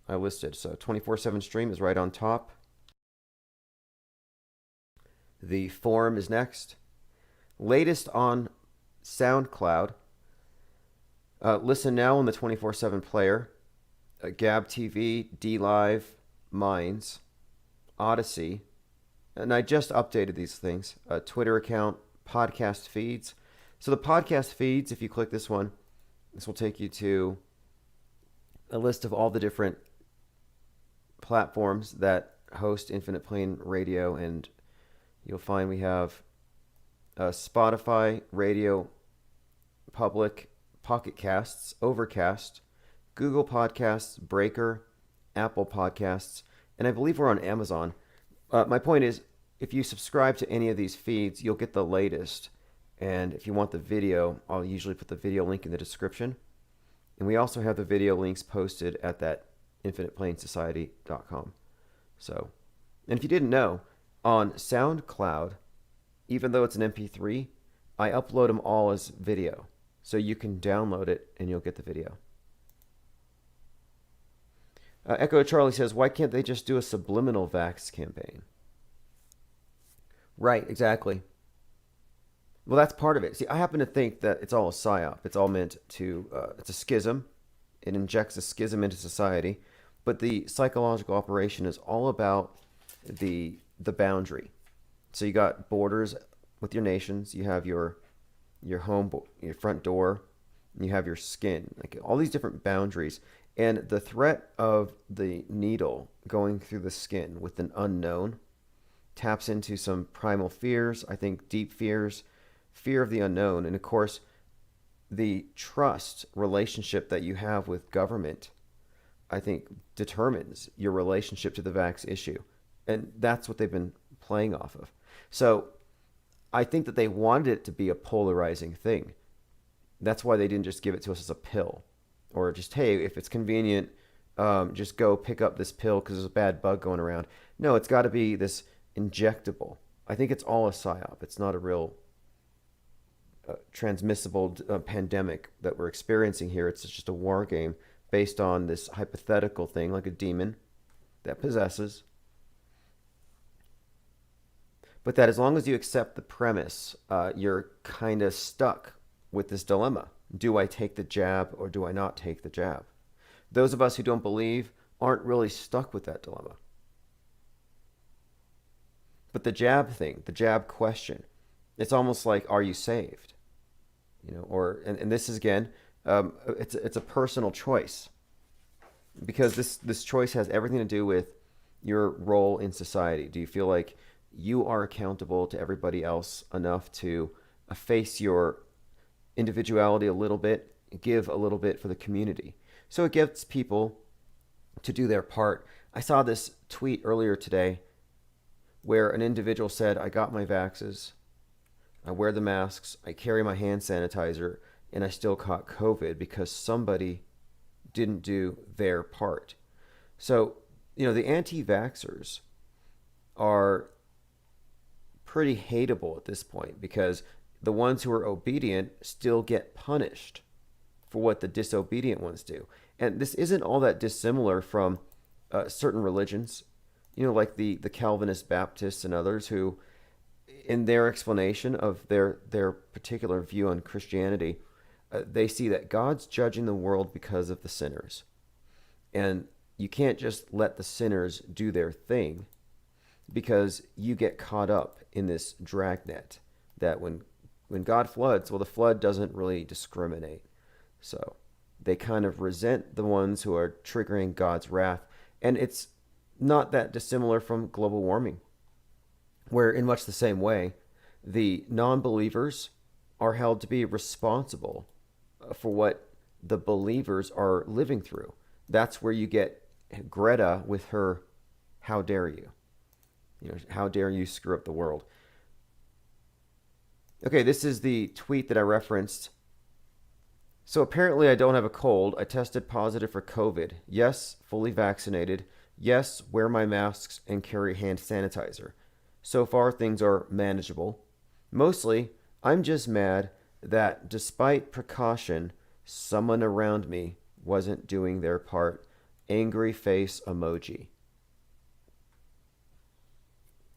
I listed. So 24/7 stream is right on top. The forum is next. Latest on SoundCloud. Listen now on the 24/7 player. Gab TV, DLive, Minds, Odyssey. And I just updated these things. A Twitter account, podcast feeds. So the podcast feeds, if you click this one, this will take you to a list of all the different platforms that host Infinite Plane Radio, and you'll find we have Spotify, Radio Public, Pocket Casts, Overcast, Google Podcasts, Breaker, Apple Podcasts, and I believe we're on Amazon. My point is, if you subscribe to any of these feeds, you'll get the latest. And if you want the video, I'll usually put the video link in the description. And we also have the video links posted at that infiniteplainsociety.com. So, and if you didn't know, on SoundCloud, even though it's an MP3, I upload them all as video. So you can download it and you'll get the video. Echo Charlie says, why can't they just do a subliminal vax campaign? Right, exactly. Well, that's part of it. See, I happen to think that it's all a psyop. It's all meant to, it's a schism. It injects a schism into society. But the psychological operation is all about the boundary. So you got borders with your nations. You have your home, your front door. And you have your skin. Like all these different boundaries. And the threat of the needle going through the skin with an unknown taps into some primal fears, I think deep fears, fear of the unknown. And of course, the trust relationship that you have with government, I think, determines your relationship to the vax issue. And that's what they've been playing off of. So I think that they wanted it to be a polarizing thing. That's why they didn't just give it to us as a pill, or just, hey, if it's convenient, just go pick up this pill because there's a bad bug going around. No, it's got to be this injectable. I think it's all a psyop. It's not a real transmissible pandemic that we're experiencing here. It's just a war game based on this hypothetical thing, like a demon that possesses. But that as long as you accept the premise, you're kind of stuck with this dilemma. Do I take the jab or do I not take the jab? Those of us who don't believe aren't really stuck with that dilemma. But the jab thing, the jab question, it's almost like, are you saved? You know, or and this is again, it's a personal choice, because this choice has everything to do with your role in society. Do you feel like you are accountable to everybody else enough to efface your individuality a little bit, give a little bit for the community? So it gets people to do their part. I saw this tweet earlier today where an individual said, I got my vaxes, I wear the masks, I carry my hand sanitizer, and I still caught COVID because somebody didn't do their part. So, you know, the anti-vaxxers are pretty hateable at this point, because the ones who are obedient still get punished for what the disobedient ones do. And this isn't all that dissimilar from certain religions, you know, like the Calvinist Baptists and others who, in their explanation of their particular view on Christianity, they see that God's judging the world because of the sinners. And you can't just let the sinners do their thing, because you get caught up in this dragnet that when God floods, well, the flood doesn't really discriminate. So they kind of resent the ones who are triggering God's wrath. And it's not that dissimilar from global warming, where in much the same way, the non-believers are held to be responsible for what the believers are living through. That's where you get Greta with her, how dare you? You know, how dare you screw up the world? Okay, this is the tweet that I referenced. So apparently I don't have a cold. I tested positive for COVID. Yes, fully vaccinated. Yes, wear my masks and carry hand sanitizer. So far, things are manageable. Mostly, I'm just mad that despite precaution, someone around me wasn't doing their part. Angry face emoji.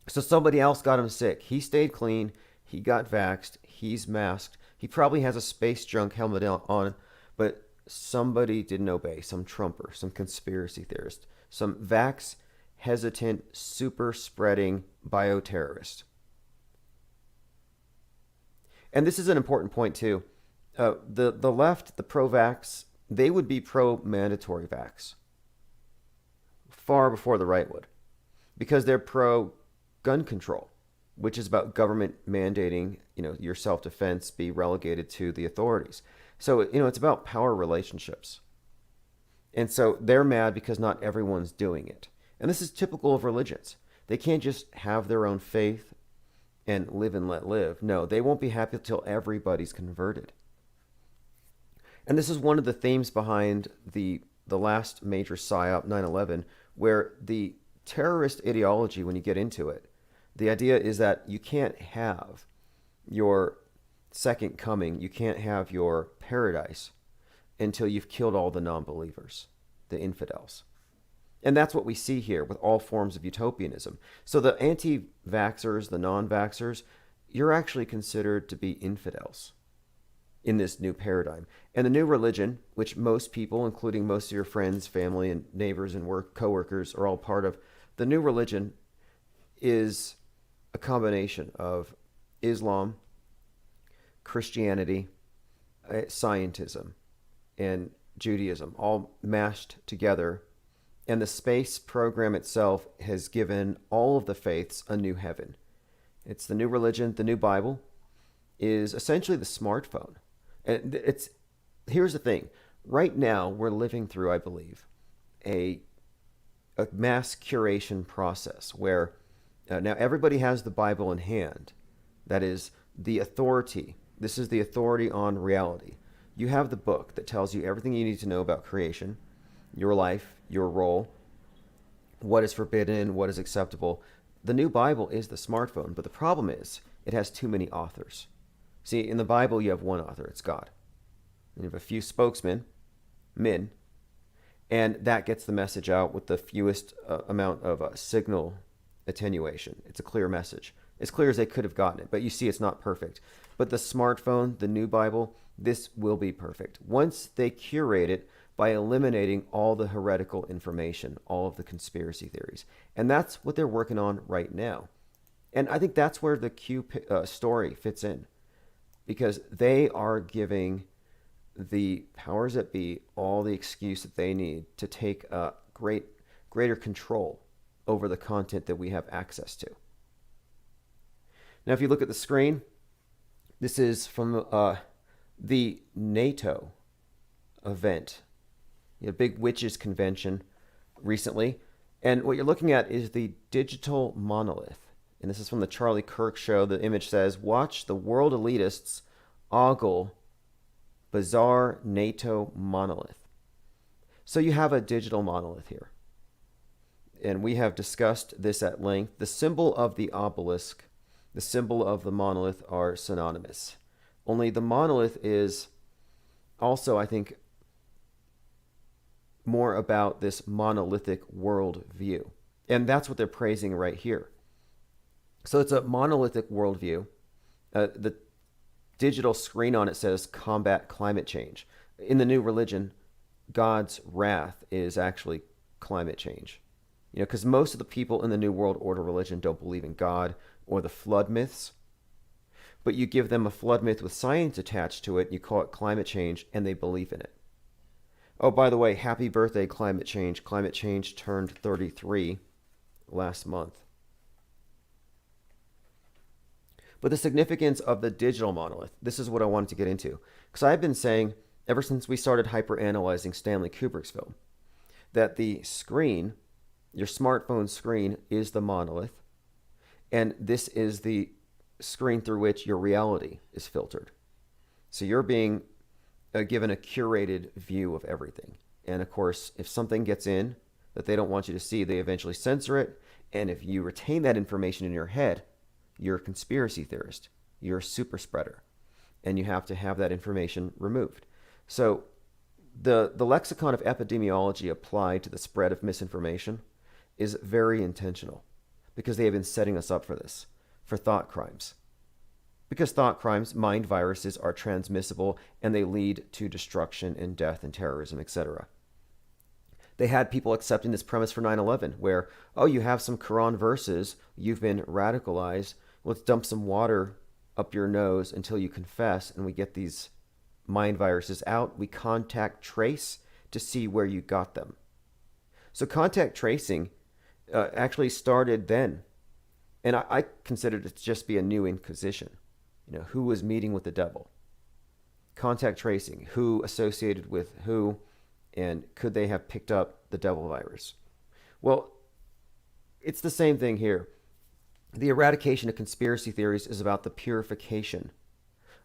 So somebody else got him sick. He stayed clean. He got vaxxed. He's masked. He probably has a space junk helmet on, but somebody didn't obey. Some Trumper, some conspiracy theorist, some vax hesitant, super spreading bioterrorist. And this is an important point too. The left, the pro-vax, they would be pro-mandatory vax far before the right would, because they're pro-gun control, which is about government mandating, you know, your self-defense be relegated to the authorities. So, you know, it's about power relationships. And so they're mad because not everyone's doing it. And this is typical of religions. They can't just have their own faith and live and let live. No, they won't be happy until everybody's converted. And this is one of the themes behind the last major PSYOP, 9/11, where the terrorist ideology, when you get into it, the idea is that you can't have your second coming, you can't have your paradise until you've killed all the non-believers, the infidels. And that's what we see here with all forms of utopianism. So the anti-vaxxers, the non-vaxxers, you're actually considered to be infidels in this new paradigm. And the new religion, which most people, including most of your friends, family, and neighbors and coworkers are all part of, the new religion is a combination of Islam, Christianity, scientism, and Judaism, all mashed together. And the space program itself has given all of the faiths a new heaven. It's the new religion. The new Bible is essentially the smartphone. And here's the thing. Right now, we're living through, I believe, a mass curation process where now everybody has the Bible in hand. That is the authority. This is the authority on reality. You have the book that tells you everything you need to know about creation, your life, your role, what is forbidden, what is acceptable. The new Bible is the smartphone, but the problem is it has too many authors. See, in the Bible, you have one author, it's God. And you have a few spokesmen, men, and that gets the message out with the fewest amount of signal attenuation. It's a clear message. As clear as they could have gotten it, but you see it's not perfect. But the smartphone, the new Bible, this will be perfect. Once they curate it by eliminating all the heretical information, all of the conspiracy theories. And that's what they're working on right now. And I think that's where the Q story fits in, because they are giving the powers that be all the excuse that they need to take greater control over the content that we have access to. Now, if you look at the screen, this is from the NATO event, a big witches convention recently. And what you're looking at is the digital monolith. And this is from the Charlie Kirk show. The image says, "Watch the world elitists ogle bizarre NATO monolith." So you have a digital monolith here. And we have discussed this at length. The symbol of the obelisk, the symbol of the monolith are synonymous. Only the monolith is also, I think, more about this monolithic worldview. And that's what they're praising right here. So it's a monolithic worldview. The digital screen on it says combat climate change. In the new religion, God's wrath is actually climate change. You know, because most of the people in the New World Order religion don't believe in God or the flood myths. But you give them a flood myth with science attached to it, you call it climate change, and they believe in it. Oh, by the way, happy birthday, climate change. Climate change turned 33 last month. But the significance of the digital monolith, this is what I wanted to get into. Because I've been saying, ever since we started hyper-analyzing Stanley Kubrick's film, that the screen, your smartphone screen, is the monolith. And this is the screen through which your reality is filtered. So you're being given a curated view of everything. And of course, if something gets in that they don't want you to see, they eventually censor it. And if you retain that information in your head, you're a conspiracy theorist. You're a super spreader. And you have to have that information removed. So the lexicon of epidemiology applied to the spread of misinformation is very intentional, because they have been setting us up for this, for thought crimes. Because thought crimes, mind viruses, are transmissible and they lead to destruction and death and terrorism, etc. They had people accepting this premise for 9/11, where, oh, you have some Quran verses, you've been radicalized, let's dump some water up your nose until you confess, and we get these mind viruses out. We contact trace to see where you got them. So contact tracing actually started then. And I considered it to just be a new inquisition. You know, who was meeting with the devil? Contact tracing, who associated with who, and could they have picked up the devil virus? Well, it's the same thing here. The eradication of conspiracy theories is about the purification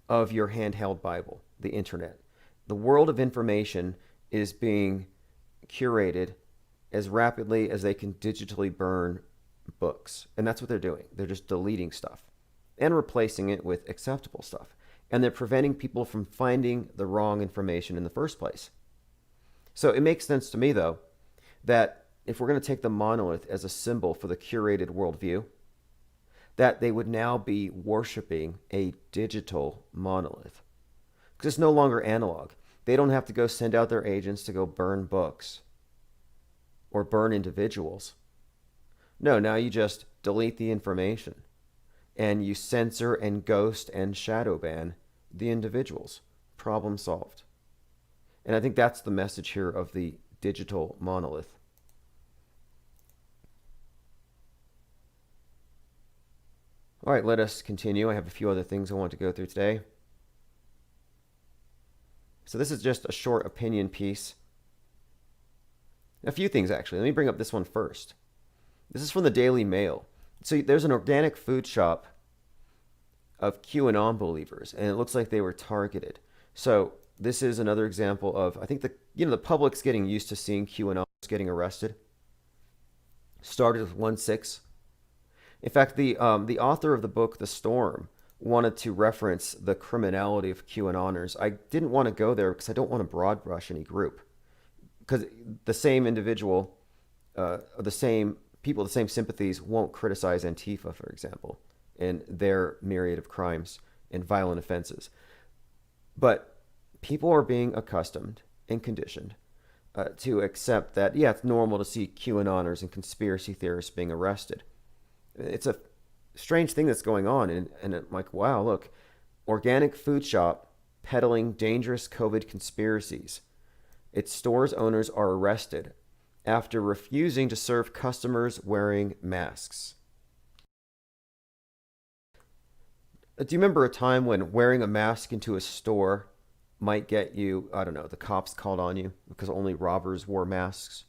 of your handheld Bible, the internet. The world of information is being curated as rapidly as they can digitally burn books. And that's what they're doing. They're just deleting stuff and replacing it with acceptable stuff. And they're preventing people from finding the wrong information in the first place. So it makes sense to me, though, that if we're going to take the monolith as a symbol for the curated worldview, that they would now be worshiping a digital monolith. Because it's no longer analog. They don't have to go send out their agents to go burn books or burn individuals. No, now you just delete the information and you censor and ghost and shadow ban the individuals. Problem solved. And I think that's the message here of the digital monolith. All right, let us continue. I have a few other things I want to go through today. So this is just a short opinion piece. A few things, actually. Let me bring up this one first. This is from the Daily Mail. So there's an organic food shop of QAnon believers, and it looks like they were targeted. So this is another example of, I think the public's getting used to seeing QAnons getting arrested. Started with 1-6. In fact, the author of the book, The Storm, wanted to reference the criminality of QAnoners. I didn't want to go there because I don't want to broad brush any group. Because the same individual, the same people, the same sympathies won't criticize Antifa, for example, and their myriad of crimes and violent offenses. But people are being accustomed and conditioned to accept that, yeah, it's normal to see QAnoners and conspiracy theorists being arrested. It's a strange thing that's going on. And I'm like, wow, look, organic food shop peddling dangerous COVID conspiracies. Its store's owners are arrested after refusing to serve customers wearing masks. Do you remember a time when wearing a mask into a store might get you, I don't know, the cops called on you because only robbers wore masks?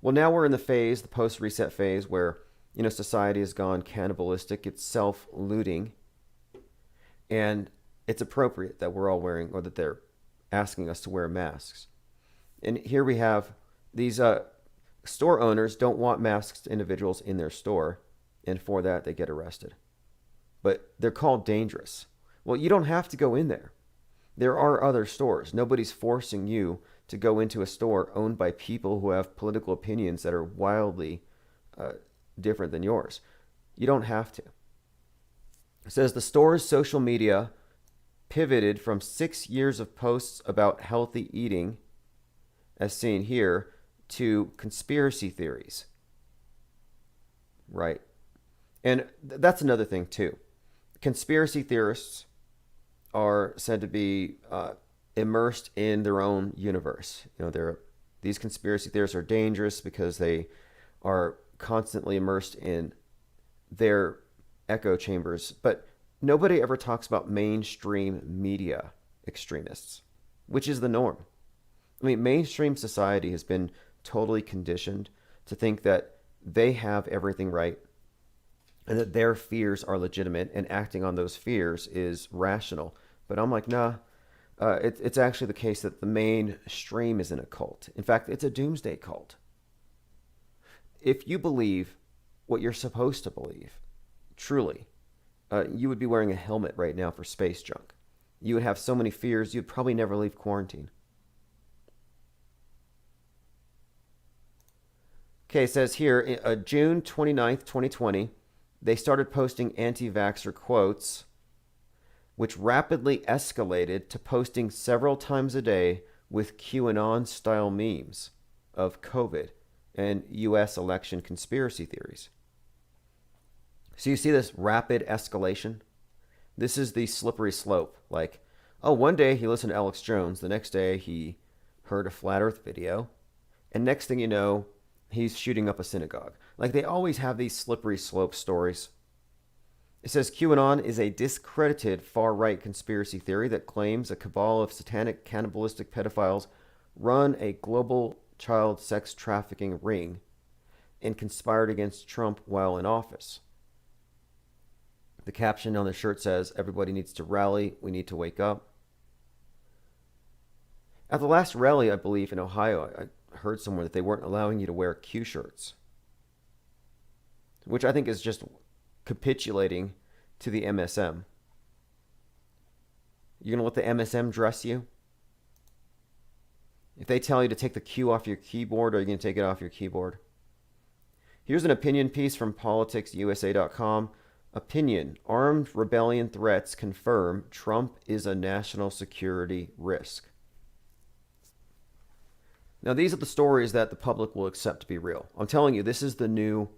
Well, now we're in the post-reset phase where, society has gone cannibalistic. It's self-looting. And it's appropriate that we're all wearing, or that they're asking us to wear masks. And here we have these store owners don't want masked individuals in their store, and for that they get arrested. But they're called dangerous. Well, you don't have to go in there. There are other stores. Nobody's forcing you to go into a store owned by people who have political opinions that are wildly different than yours. You don't have to. It says the store's social media pivoted from 6 years of posts about healthy eating, as seen here, to conspiracy theories. Right. And that's another thing too. Conspiracy theorists are said to be immersed in their own universe. These conspiracy theorists are dangerous because they are constantly immersed in their echo chambers. But nobody ever talks about mainstream media extremists, which is the norm. I mean, mainstream society has been totally conditioned to think that they have everything right and that their fears are legitimate, and acting on those fears is rational. But I'm like, nah, it's actually the case that the mainstream is in a cult. In fact, it's a doomsday cult. If you believe what you're supposed to believe, truly, you would be wearing a helmet right now for space junk. You would have so many fears, you'd probably never leave quarantine. Okay, it says here, June 29th, 2020, they started posting anti-vaxxer quotes, which rapidly escalated to posting several times a day with QAnon-style memes of COVID and U.S. election conspiracy theories. So you see this rapid escalation? This is the slippery slope. Like, oh, one day he listened to Alex Jones. The next day he heard a flat earth video. And next thing you know, he's shooting up a synagogue. Like, they always have these slippery slope stories. It says QAnon is a discredited far-right conspiracy theory that claims a cabal of satanic cannibalistic pedophiles run a global child sex trafficking ring and conspired against Trump while in office. The caption on the shirt says, "Everybody needs to rally. We need to wake up." At the last rally, I believe, in Ohio, I heard somewhere that they weren't allowing you to wear Q shirts, which I think is just capitulating to the MSM. You're going to let the MSM dress you? If they tell you to take the Q off your keyboard, are you going to take it off your keyboard? Here's an opinion piece from politicsusa.com. Opinion: armed rebellion threats confirm Trump is a national security risk. Now, these are the stories that the public will accept to be real. I'm telling you, this is the new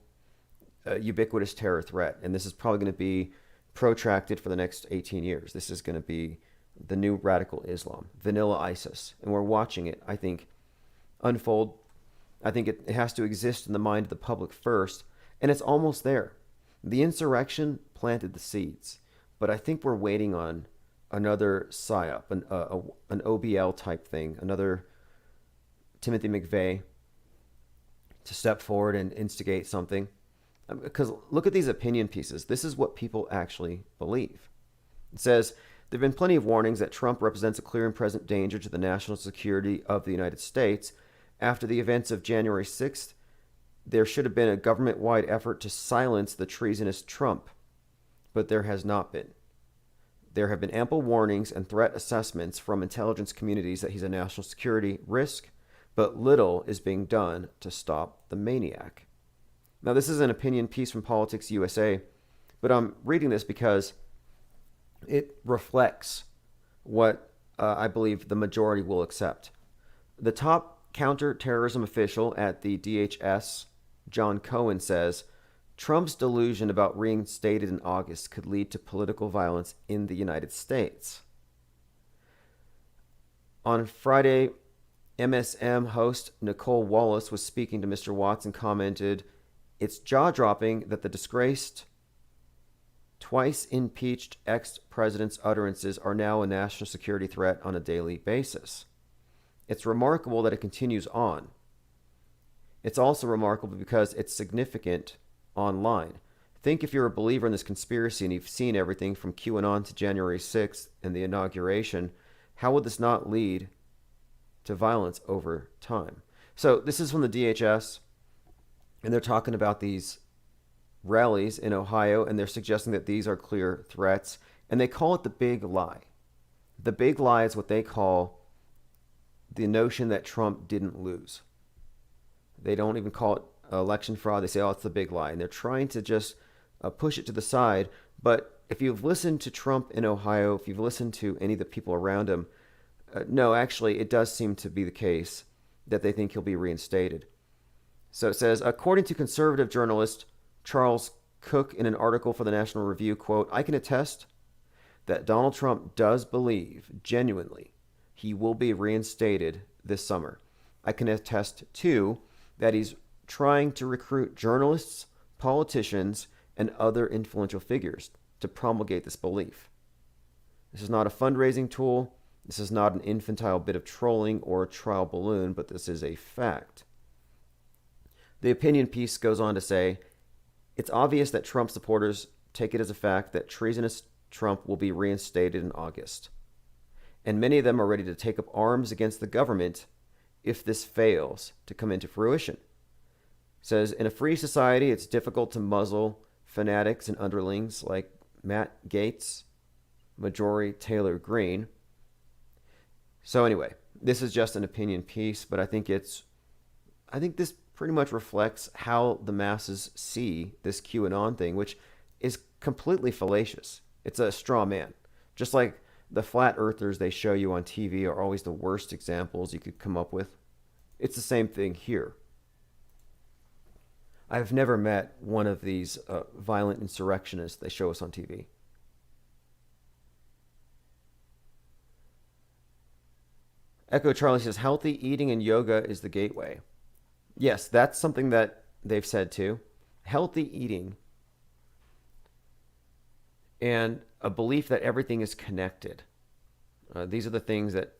ubiquitous terror threat, and this is probably going to be protracted for the next 18 years. This is going to be the new radical Islam, vanilla ISIS, and we're watching it, I think, unfold. I think it has to exist in the mind of the public first, and it's almost there. The insurrection planted the seeds, but I think we're waiting on another PSYOP, an OBL type thing, another Timothy McVeigh to step forward and instigate something. Because look at these opinion pieces. This is what people actually believe. It says, there have been plenty of warnings that Trump represents a clear and present danger to the national security of the United States. After the events of January 6th, there should have been a government-wide effort to silence the treasonous Trump, but there has not been. There have been ample warnings and threat assessments from intelligence communities that he's a national security risk, but little is being done to stop the maniac. Now, this is an opinion piece from Politics USA, but I'm reading this because it reflects what I believe the majority will accept. The top counterterrorism official at the DHS, John Cohen, says Trump's delusion about reinstated in August could lead to political violence in the United States. On Friday, MSM host Nicole Wallace was speaking to Mr. Watts and commented, "It's jaw-dropping that the disgraced, twice impeached ex-president's utterances are now a national security threat on a daily basis. It's remarkable that it continues on. It's also remarkable because it's significant online. Think if you're a believer in this conspiracy and you've seen everything from QAnon to January 6th and the inauguration, how would this not lead to violence over time?" So this is from the DHS, and they're talking about these rallies in Ohio, and they're suggesting that these are clear threats, and they call it the big lie. The big lie is what they call the notion that Trump didn't lose. They don't even call it election fraud. They say, oh, it's the big lie, and they're trying to just push it to the side. But if you've listened to Trump in Ohio, if you've listened to any of the people around him, no, actually, it does seem to be the case that they think he'll be reinstated. So it says, according to conservative journalist Charles Cook in an article for the National Review, quote, "I can attest that Donald Trump does believe genuinely he will be reinstated this summer. I can attest, too, that he's trying to recruit journalists, politicians, and other influential figures to promulgate this belief. This is not a fundraising tool. This is not an infantile bit of trolling or a trial balloon, but this is a fact." The opinion piece goes on to say, it's obvious that Trump supporters take it as a fact that treasonous Trump will be reinstated in August. And many of them are ready to take up arms against the government if this fails to come into fruition. It says, in a free society, it's difficult to muzzle fanatics and underlings like Matt Gaetz, Marjorie Taylor Greene. So anyway, this is just an opinion piece, but I think this pretty much reflects how the masses see this QAnon thing, which is completely fallacious. It's a straw man. Just like the flat earthers they show you on TV are always the worst examples you could come up with. It's the same thing here. I've never met one of these violent insurrectionists they show us on TV. Echo Charlie says, healthy eating and yoga is the gateway. Yes, that's something that they've said too. Healthy eating and a belief that everything is connected. These are the things that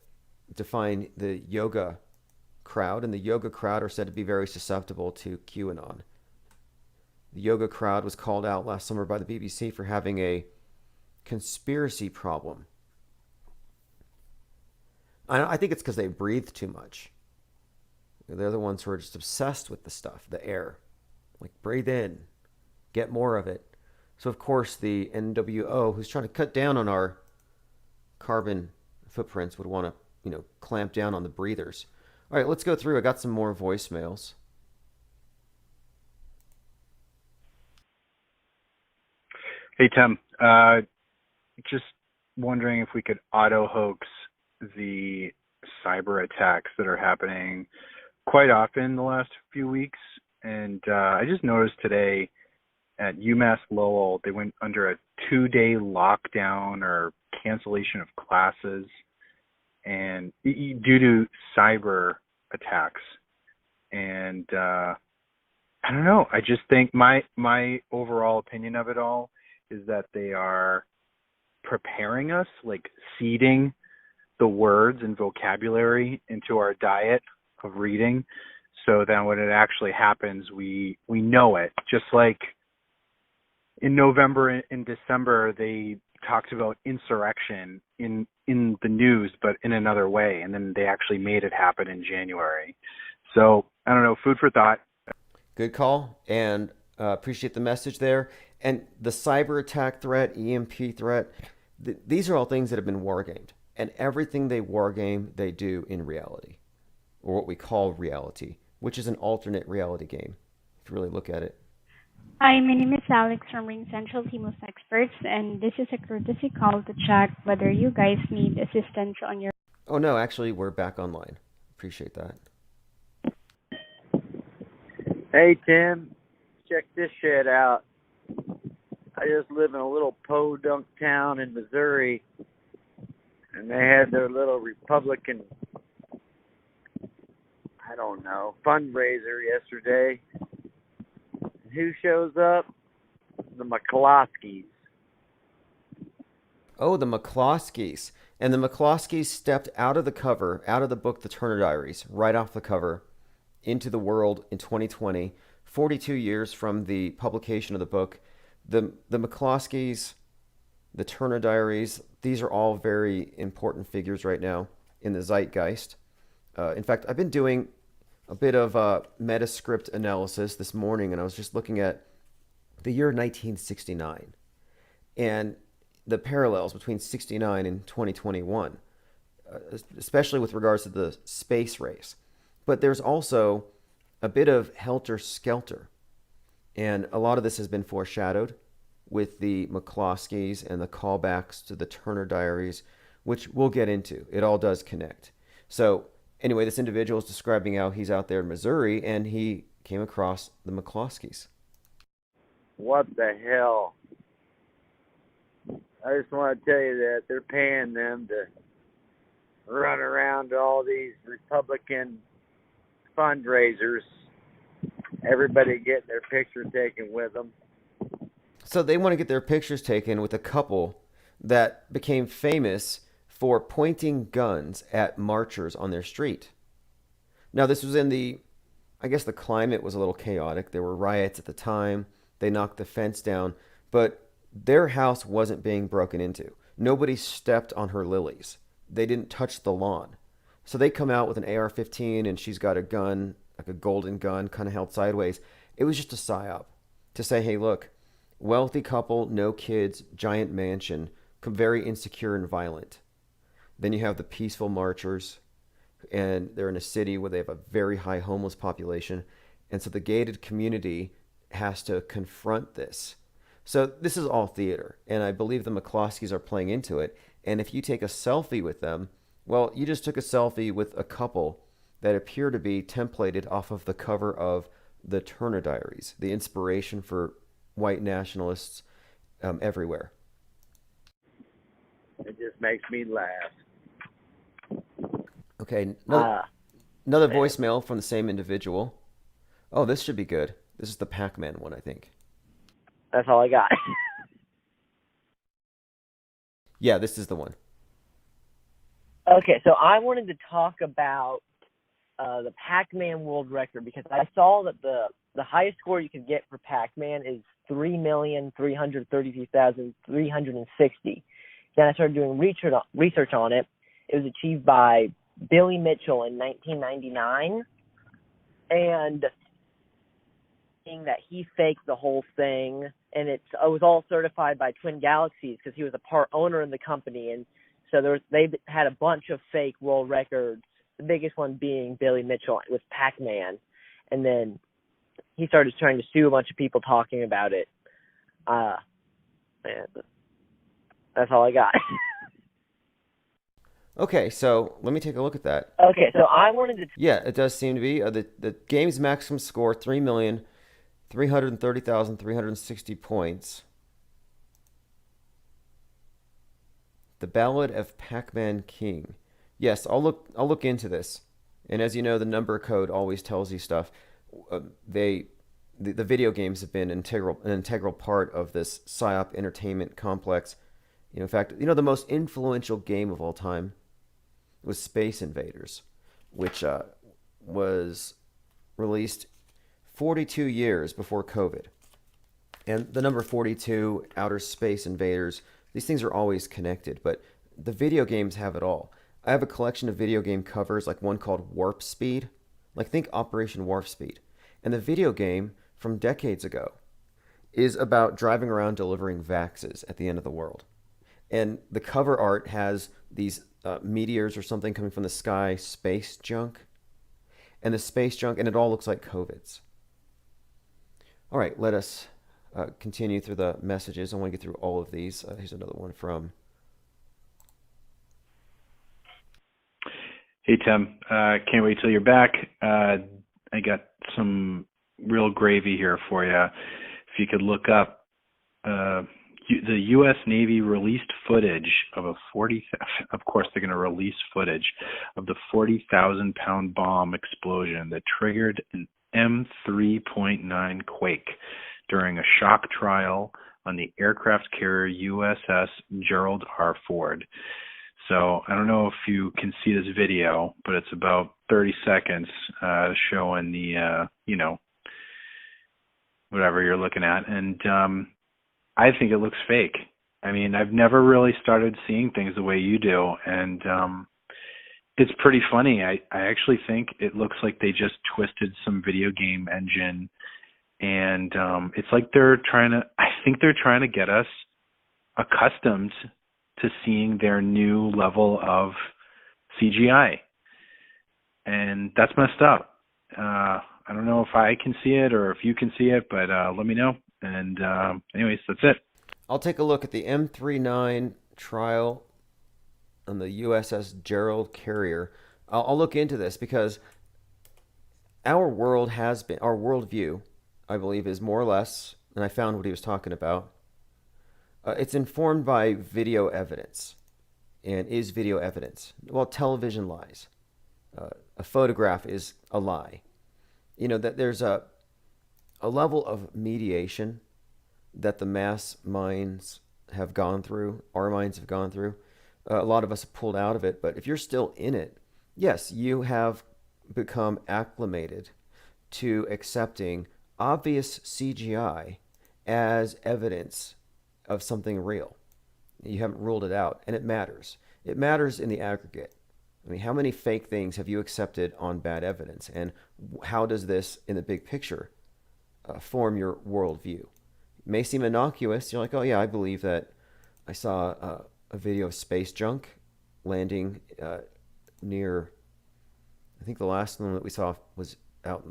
define the yoga crowd, and the yoga crowd are said to be very susceptible to QAnon. The yoga crowd was called out last summer by the BBC for having a conspiracy problem. I think it's because they breathe too much. They're the ones who are just obsessed with the stuff, the air. Like, breathe in, get more of it. So, of course, the NWO, who's trying to cut down on our carbon footprints, would want to, clamp down on the breathers. All right, let's go through. I got some more voicemails. Hey, Tim. Just wondering if we could auto-hoax the cyber attacks that are happening quite often the last few weeks. And I just noticed today at UMass Lowell, they went under a 2-day lockdown or cancellation of classes and due to cyber attacks. And I don't know. I just think my overall opinion of it all is that they are preparing us, like seeding the words and vocabulary into our diet of reading, so then when it actually happens, we know it. Just like in November and December, they talked about insurrection in the news, but in another way, and then they actually made it happen in January. So I don't know, food for thought. Good call, and appreciate the message there. And the cyber attack threat, EMP threat, these are all things that have been wargamed. And everything they wargame, they do in reality, or what we call reality, which is an alternate reality game, if you really look at it. Hi, my name is Alex from Ring Central Team of Experts, and this is a courtesy call to check whether you guys need assistance on your... Oh, no, actually, we're back online. Appreciate that. Hey, Tim, check this shit out. I just live in a little podunk town in Missouri, and they had their little Republican, I don't know, fundraiser yesterday. And who shows up? The McCloskeys. Oh, the McCloskeys. And the McCloskeys stepped out of the cover, out of the book, The Turner Diaries, right off the cover, into the world in 2020, 42 years from the publication of the book. The McCloskeys, the Turner Diaries, these are all very important figures right now in the zeitgeist. In fact, I've been doing a bit of Metascript analysis this morning, and I was just looking at the year 1969 and the parallels between 69 and 2021, especially with regards to the space race. But there's also a bit of helter-skelter, and a lot of this has been foreshadowed with the McCloskeys and the callbacks to the Turner Diaries, which we'll get into. It all does connect. So anyway, this individual is describing how he's out there in Missouri, and he came across the McCloskeys. What the hell? I just want to tell you that they're paying them to run around to all these Republican fundraisers. Everybody getting their picture taken with them. So they want to get their pictures taken with a couple that became famous for pointing guns at marchers on their street. Now, this was I guess the climate was a little chaotic. There were riots at the time. They knocked the fence down, but their house wasn't being broken into. Nobody stepped on her lilies. They didn't touch the lawn. So they come out with an AR-15, and she's got a gun, like a golden gun, kind of held sideways. It was just a psyop to say, hey, look, wealthy couple, no kids, giant mansion, very insecure and violent. Then you have the peaceful marchers, and they're in a city where they have a very high homeless population. And so the gated community has to confront this. So this is all theater, and I believe the McCloskeys are playing into it. And if you take a selfie with them, well, you just took a selfie with a couple that appear to be templated off of the cover of the Turner Diaries, the inspiration for white nationalists everywhere. It just makes me laugh. Okay, another voicemail from the same individual. Oh, this should be good. This is the Pac-Man one, I think. That's all I got. Yeah, this is the one. Okay, so I wanted to talk about the Pac-Man world record because I saw that the highest score you could get for Pac-Man is 3,333,360. Then I started doing research on it. It was achieved by Billy Mitchell in 1999, and seeing that he faked the whole thing, and it was all certified by Twin Galaxies because he was a part owner in the company, and so they had a bunch of fake world records. The biggest one being Billy Mitchell with Pac-Man, and then he started trying to sue a bunch of people talking about it. And that's all I got. Okay, so let me take a look at that. Okay, so I wanted to... Yeah, it does seem to be. The game's maximum score, 3,330,360 points. The Ballad of Pac-Man King. Yes, I'll look into this. And as you know, the number code always tells you stuff. The video games have been an integral part of this PSYOP entertainment complex In fact, the most influential game of all time was Space Invaders, which was released 42 years before COVID. And the number 42, Outer Space Invaders, these things are always connected, but the video games have it all. I have a collection of video game covers, like one called Warp Speed. Like, think Operation Warp Speed. And the video game from decades ago is about driving around delivering vaxes at the end of the world. And the cover art has these meteors or something coming from the sky, space junk. And the space junk, and it all looks like COVIDs. All right, let us continue through the messages. I want to get through all of these. Here's another one from... Hey, Tim. Can't wait till you're back. I got some real gravy here for you. If you could look up the U.S. Navy released footage of of course they're going to release footage of the 40,000-pound bomb explosion that triggered an M3.9 quake during a shock trial on the aircraft carrier USS Gerald R. Ford. So I don't know if you can see this video, but it's about 30 seconds showing the, whatever you're looking at. And I think it looks fake. I mean, I've never really started seeing things the way you do. And it's pretty funny. I actually think it looks like they just twisted some video game engine. And it's like I think they're trying to get us accustomed to seeing their new level of CGI. And that's messed up. I don't know if I can see it or if you can see it, but let me know. And anyways, that's it. I'll take a look at the M39 trial on the USS Gerald Carrier. I'll look into this because our worldview, I believe, is more or less, and I found what he was talking about, it's informed by video evidence. And is video evidence? Well, television lies. A photograph is a lie. That there's a level of mediation that the mass minds have gone through, our minds have gone through. A lot of us have pulled out of it, but if you're still in it, yes, you have become acclimated to accepting obvious CGI as evidence of something real. You haven't ruled it out, and it matters. It matters in the aggregate. I mean, how many fake things have you accepted on bad evidence? And how does this, in the big picture, form your worldview? It may seem innocuous. You're like, oh yeah, I believe that I saw a video of space junk landing near, I think the last one that we saw was out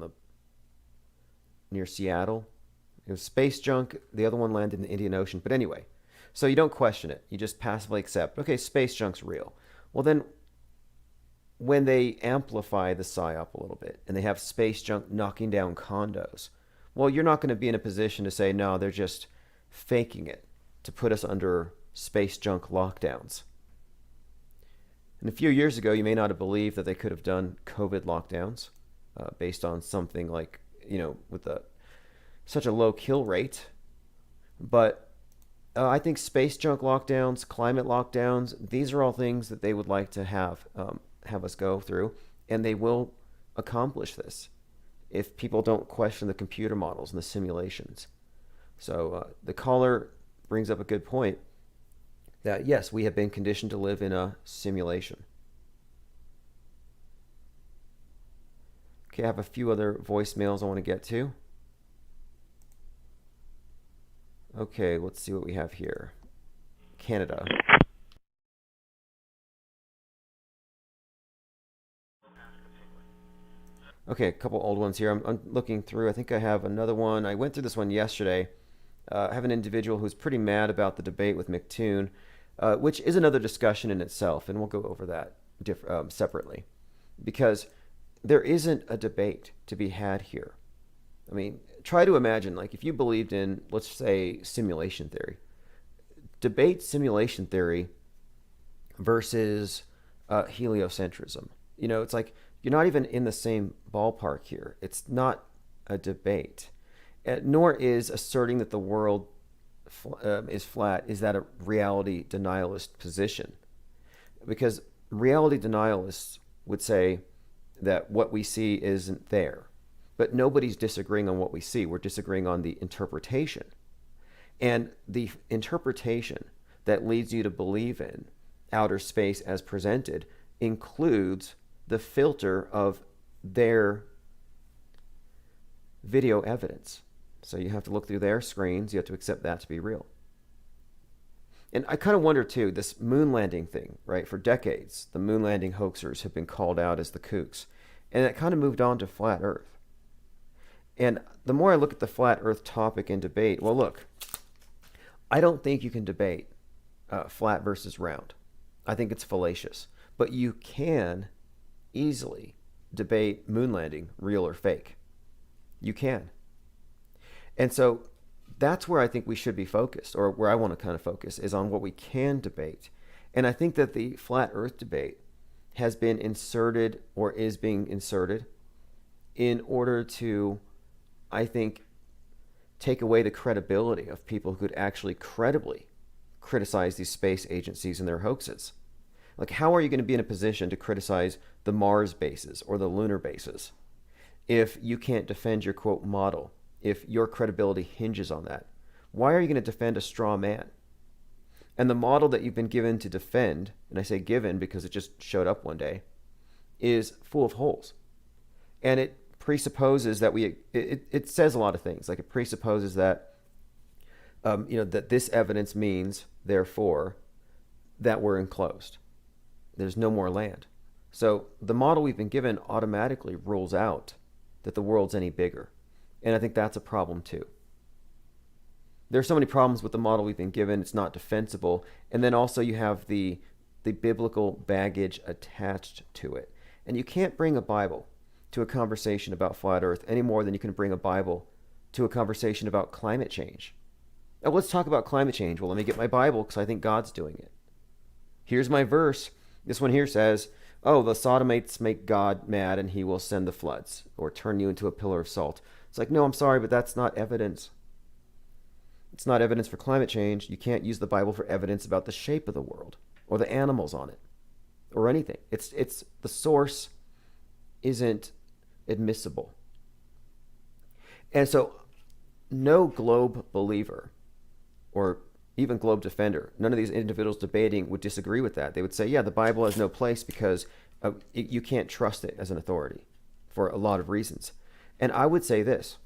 near Seattle. It was space junk. The other one landed in the Indian Ocean. But anyway, so you don't question it. You just passively accept, okay, space junk's real. Well, then when they amplify the psyop a little bit and they have space junk knocking down condos, well, you're not going to be in a position to say, no, they're just faking it to put us under space junk lockdowns. And a few years ago, you may not have believed that they could have done COVID lockdowns based on something like, with such a low kill rate. But I think space junk lockdowns, climate lockdowns, these are all things that they would like to have us go through, and they will accomplish this if people don't question the computer models and the simulations. So the caller brings up a good point that, yes, we have been conditioned to live in a simulation. Okay, I have a few other voicemails I want to get to. Okay, let's see what we have here. Canada. Okay, a couple old ones here. I'm looking through. I think I have another one. I went through this one yesterday. I have an individual who's pretty mad about the debate with McToon, which is another discussion in itself, and we'll go over that separately. Because there isn't a debate to be had here. I mean, try to imagine, like, if you believed in, let's say, simulation theory. Debate simulation theory versus heliocentrism. It's like you're not even in the same ballpark here. It's not a debate. Nor is asserting that the world is flat is that a reality denialist position. Because reality denialists would say that what we see isn't there. But nobody's disagreeing on what we see. We're disagreeing on the interpretation. And the interpretation that leads you to believe in outer space as presented includes the filter of their video evidence. So you have to look through their screens. You have to accept that to be real. And I kind of wonder, too, this moon landing thing, right? For decades, the moon landing hoaxers have been called out as the kooks. And it kind of moved on to flat Earth. And the more I look at the flat Earth topic and debate, well, look, I don't think you can debate flat versus round. I think it's fallacious. But you can easily debate moon landing, real or fake. You can. And so that's where I think we should be focused, or where I want to kind of focus, is on what we can debate. And I think that the flat Earth debate has been inserted, or is being inserted, in order to, I think, take away the credibility of people who could actually credibly criticize these space agencies and their hoaxes. Like, how are you going to be in a position to criticize the Mars bases or the lunar bases if you can't defend your, quote, model, if your credibility hinges on that? Why are you going to defend a straw man? And the model that you've been given to defend, and I say given because it just showed up one day, is full of holes. And it presupposes that it says a lot of things. Like, it presupposes that, that this evidence means, therefore, that we're enclosed. There's no more land. So the model we've been given automatically rules out that the world's any bigger. And I think that's a problem too. There's so many problems with the model we've been given. It's not defensible. And then also you have the biblical baggage attached to it. And you can't bring a Bible to a conversation about flat Earth any more than you can bring a Bible to a conversation about climate change. Now, let's talk about climate change. Well, let me get my Bible because I think God's doing it. Here's my verse. This one here says, oh, the sodomites make God mad and he will send the floods or turn you into a pillar of salt. It's like, no, I'm sorry, but that's not evidence. It's not evidence for climate change. You can't use the Bible for evidence about the shape of the world or the animals on it or anything. It's the source isn't admissible. And so no globe believer or even globe defender, none of these individuals debating would disagree with that. They would say, yeah, the Bible has no place because you can't trust it as an authority for a lot of reasons. And I would say this,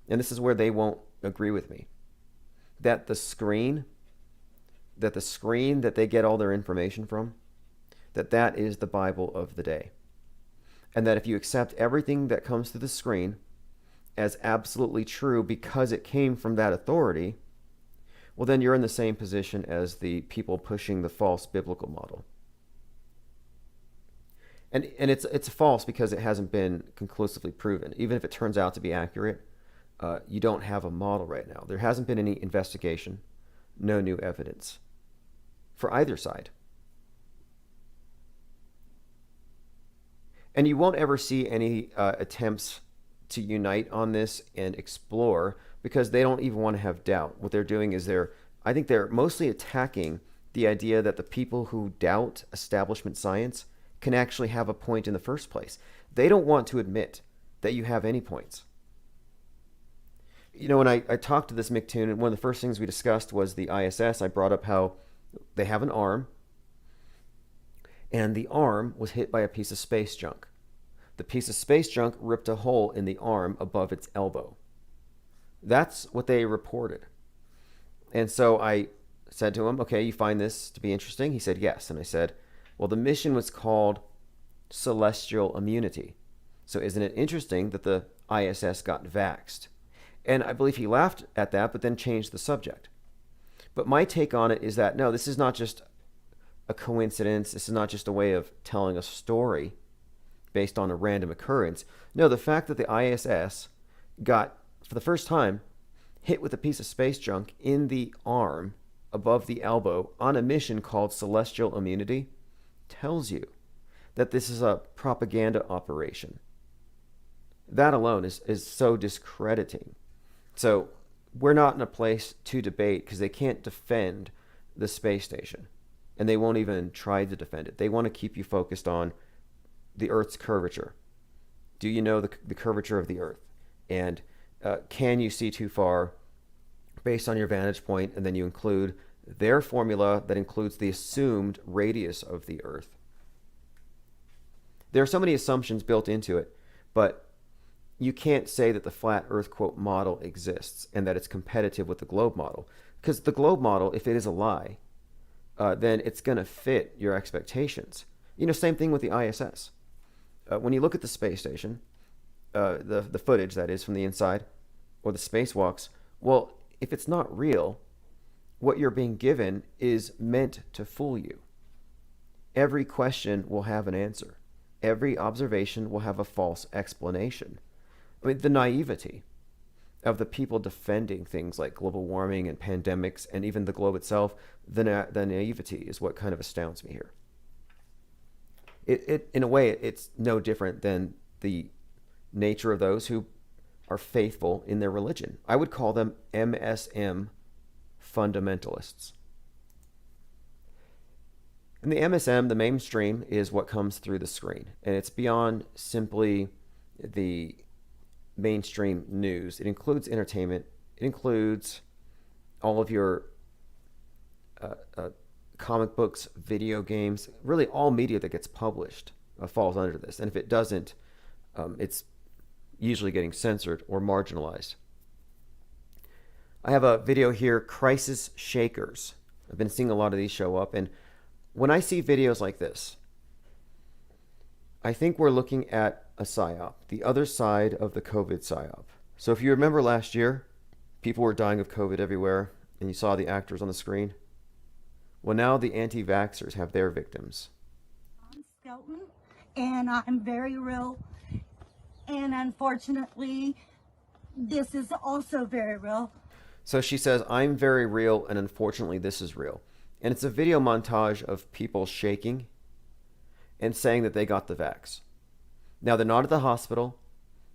and this is where they won't agree with me, that the screen that they get all their information from, that is the Bible of the day. And that if you accept everything that comes through the screen as absolutely true because it came from that authority, well, then you're in the same position as the people pushing the false biblical model. And it's false because it hasn't been conclusively proven. Even if it turns out to be accurate, you don't have a model right now. There hasn't been any investigation, no new evidence for either side. And you won't ever see any attempts to unite on this and explore, because they don't even want to have doubt. What they're doing is I think they're mostly attacking the idea that the people who doubt establishment science can actually have a point in the first place. They don't want to admit that you have any points. You know, when I talked to this Mick Toon, and one of the first things we discussed was the ISS, I brought up how they have an arm, and the arm was hit by a piece of space junk. The piece of space junk ripped a hole in the arm above its elbow. That's what they reported. And so I said to him, okay, you find this to be interesting? He said, yes. And I said, well, the mission was called Celestial Immunity. So isn't it interesting that the ISS got vaxxed? And I believe he laughed at that, but then changed the subject. But my take on it is that, no, this is not just a coincidence. This is not just a way of telling a story based on a random occurrence. No, the fact that the ISS got, for the first time, hit with a piece of space junk in the arm above the elbow on a mission called Celestial Immunity tells you that this is a propaganda operation. That alone is so discrediting. So we're not in a place to debate because they can't defend the space station, and they won't even try to defend it. They want to keep you focused on the Earth's curvature. Do you know the curvature of the Earth? And can you see too far based on your vantage point? And then you include their formula that includes the assumed radius of the Earth. There are so many assumptions built into it, but you can't say that the flat Earth quote model exists and that it's competitive with the globe model. Because the globe model, if it is a lie, then it's going to fit your expectations. Same thing with the ISS. When you look at the space station, the footage that is from the inside, or the spacewalks, well, if it's not real, what you're being given is meant to fool you. Every question will have an answer. Every observation will have a false explanation. I mean, the naivety of the people defending things like global warming and pandemics and even the globe itself, the naivety is what kind of astounds me here. In a way, it's no different than the nature of those who are faithful in their religion. I would call them MSM fundamentalists. And the MSM, the mainstream, is what comes through the screen. And it's beyond simply the mainstream news. It includes entertainment. It includes all of your comic books, video games, really all media that gets published falls under this. And if it doesn't, it's usually getting censored or marginalized. I have a video here, Crisis Shakers. I've been seeing a lot of these show up, and when I see videos like this, I think we're looking at a psyop, the other side of the COVID psyop. So if you remember last year, people were dying of COVID everywhere, and you saw the actors on the screen. Well, now the anti-vaxxers have their victims. I'm Skelton, and I'm very real. And unfortunately, this is also very real. So she says, I'm very real, and unfortunately, this is real. And it's a video montage of people shaking and saying that they got the vax. Now, they're not at the hospital.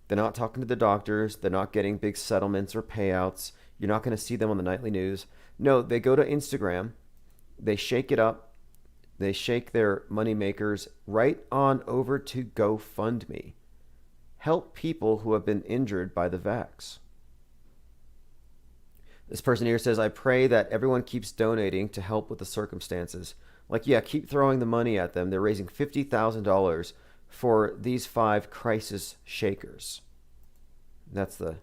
They're not talking to the doctors. They're not getting big settlements or payouts. You're not going to see them on the nightly news. No, they go to Instagram. They shake it up. They shake their money makers right on over to GoFundMe. Help people who have been injured by the vax. This person here says, I pray that everyone keeps donating to help with the circumstances. Like, yeah, keep throwing the money at them. They're raising $50,000 for these 5 crisis shakers. That's the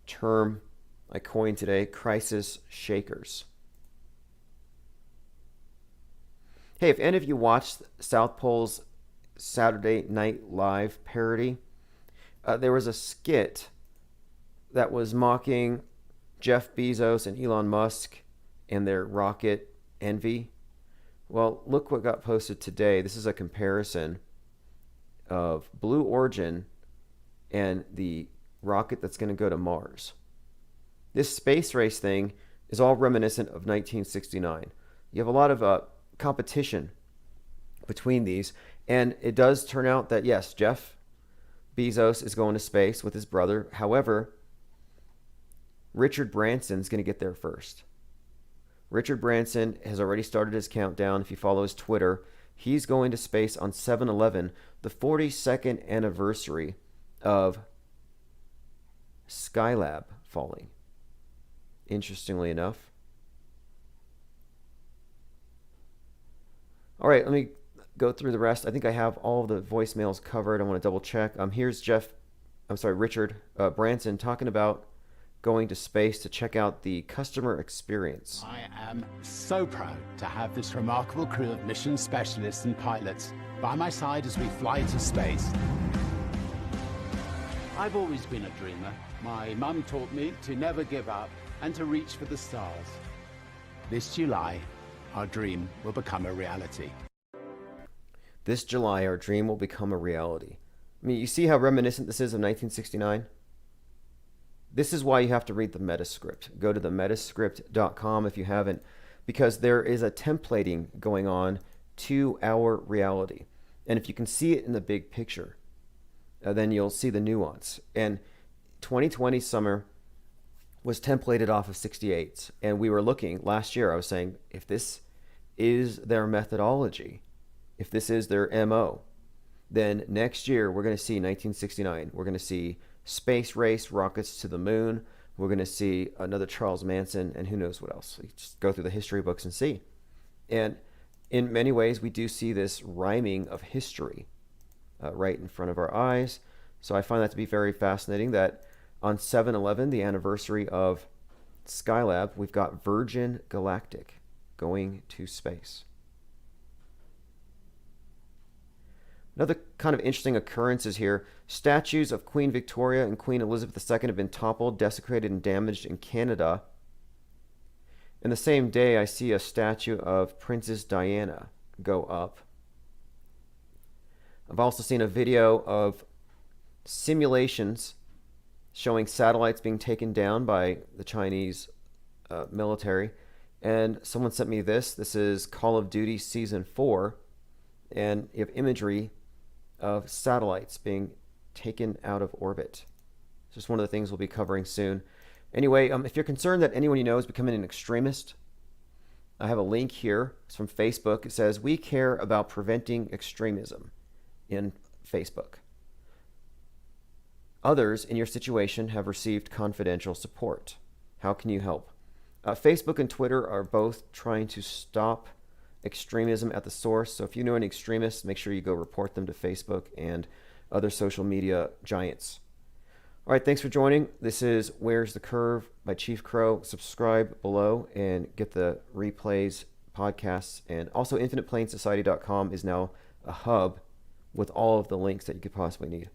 term I coined today, crisis shakers. Hey, if any of you watched South Pole's Saturday Night Live parody, there was a skit that was mocking Jeff Bezos and Elon Musk and their rocket envy. Well, look what got posted today. This is a comparison of Blue Origin and the rocket that's going to go to Mars. This space race thing is all reminiscent of 1969. You have a lot of competition between these, and it does turn out that, yes, Jeff Bezos is going to space with his brother. However, Richard Branson's going to get there first. Richard Branson has already started his countdown. If you follow his Twitter, he's going to space on 7/11, the 42nd anniversary of Skylab falling. Interestingly enough. All right, let me go through the rest. I think I have all of the voicemails covered. I want to double check. Here's Richard Branson talking about going to space to check out the customer experience. I am so proud to have this remarkable crew of mission specialists and pilots by my side as we fly to space. I've always been a dreamer. My mum taught me to never give up and to reach for the stars. This July, our dream will become a reality. This July, our dream will become a reality. I mean, you see how reminiscent this is of 1969? This is why you have to read the Metascript. Go to the metascript.com if you haven't, because there is a templating going on to our reality. And if you can see it in the big picture, then you'll see the nuance. And 2020 summer was templated off of 68. And we were looking last year, I was saying, if this is their methodology, if this is their MO, then next year we're going to see 1969. We're going to see space race, rockets to the moon. We're going to see another Charles Manson, and who knows what else. You just go through the history books and see. And in many ways, we do see this rhyming of history right in front of our eyes. So I find that to be very fascinating that on 7/11, the anniversary of Skylab, we've got Virgin Galactic going to space. Another kind of interesting occurrences here. Statues of Queen Victoria and Queen Elizabeth II have been toppled, desecrated, and damaged in Canada. In the same day, I see a statue of Princess Diana go up. I've also seen a video of simulations showing satellites being taken down by the Chinese military. And someone sent me this. This is Call of Duty Season 4. And you have imagery of satellites being taken out of orbit. It's just one of the things we'll be covering soon. Anyway, if you're concerned that anyone you know is becoming an extremist, I have a link here. It's from Facebook. It says, "We care about preventing extremism" in Facebook. Others in your situation have received confidential support. How can you help? Facebook and Twitter are both trying to stop extremism at the source. So if you know an extremist, make sure you go report them to Facebook and other social media giants. All right, thanks for joining. This is Where's the Curve by Chief Crow. Subscribe below and get the replays, podcasts, and also InfinitePlaneSociety.com is now a hub with all of the links that you could possibly need.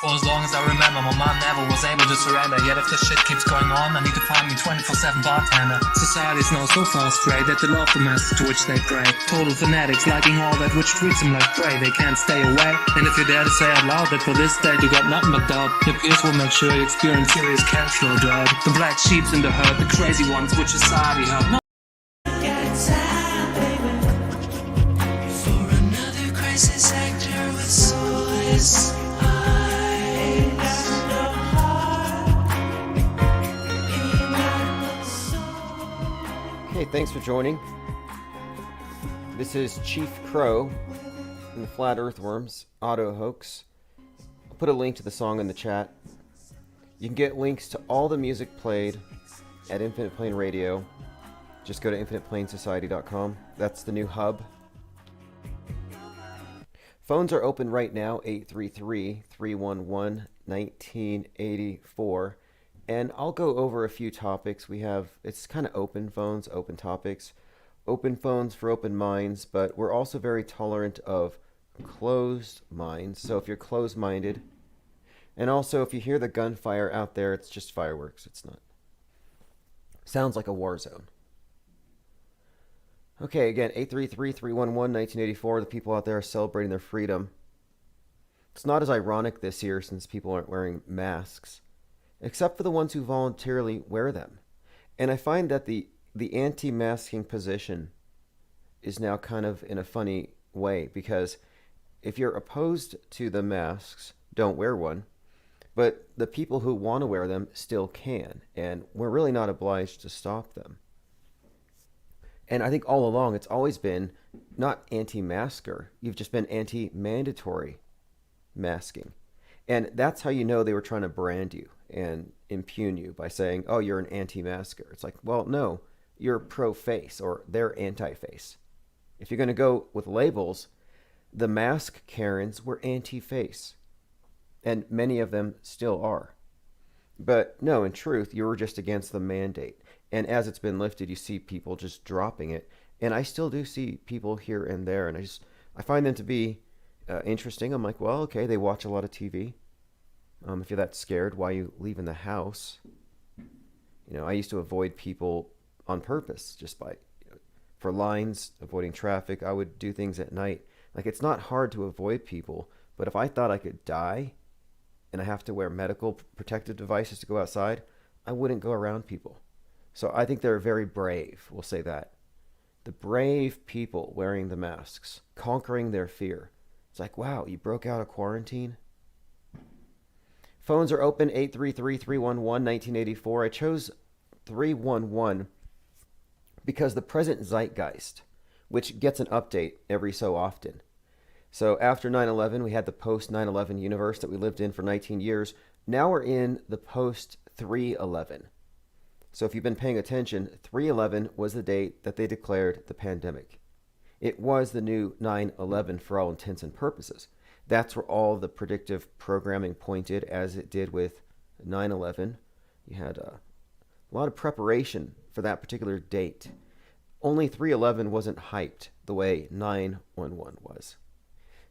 For as long as I remember, my mom never was able to surrender. Yet if this shit keeps going on, I need to find me 24/7 bartender. Society's now so far astray that they love the masses to which they pray. Total fanatics liking all that which treats them like prey. They can't stay away. And if you dare to say out loud that for this state you got nothing but doubt, your peers will make sure you experience serious cash flow drought. The black sheeps in the herd, the crazy ones which society hurt. No. For another crisis actor with soulless Hey, thanks for joining. This is Chief Crow and the Flat Earthworms Auto Hoax. I'll put a link to the song in the chat. You can get links to all the music played at Infinite Plane Radio. Just go to infiniteplanesociety.com. That's the new hub. Phones are open right now, 833-311-1984. And I'll go over a few topics. It's kind of open phones, open topics, open phones for open minds, but we're also very tolerant of closed minds. So if you're closed-minded, and also if you hear the gunfire out there, it's just fireworks. It's not. Sounds like a war zone. Okay, again, 833-311-1984. The people out there are celebrating their freedom. It's not as ironic this year since people aren't wearing masks, except for the ones who voluntarily wear them. And I find that the anti-masking position is now kind of in a funny way, because if you're opposed to the masks, don't wear one, but the people who want to wear them still can, and we're really not obliged to stop them. And I think all along it's always been not anti-masker, you've just been anti-mandatory masking. And that's how you know they were trying to brand you and impugn you by saying, oh, you're an anti-masker. It's like, well, no, you're pro-face, or they're anti-face. If you're going to go with labels, the mask Karens were anti-face. And many of them still are. But no, in truth, you were just against the mandate. And as it's been lifted, you see people just dropping it. And I still do see people here and there. And I find them to be interesting. I'm like, well, okay, they watch a lot of TV. If you're that scared, why are you leaving the house? I used to avoid people on purpose, just by, for lines, avoiding traffic. I would do things at night. Like, it's not hard to avoid people, but if I thought I could die and I have to wear medical protective devices to go outside, I wouldn't go around people. So I think they're very brave, we'll say that. The brave people wearing the masks, conquering their fear. It's like, wow, you broke out of quarantine? Phones are open, 833-311-1984. I chose 311 because the present zeitgeist, which gets an update every so often. So after 9/11, we had the post-9/11 universe that we lived in for 19 years. Now we're in the post-3/11. So if you've been paying attention, 3/11 was the date that they declared the pandemic. It was the new 9/11 for all intents and purposes. That's where all the predictive programming pointed, as it did with 9/11. You had a lot of preparation for that particular date. Only 3/11 wasn't hyped the way 9/11 was.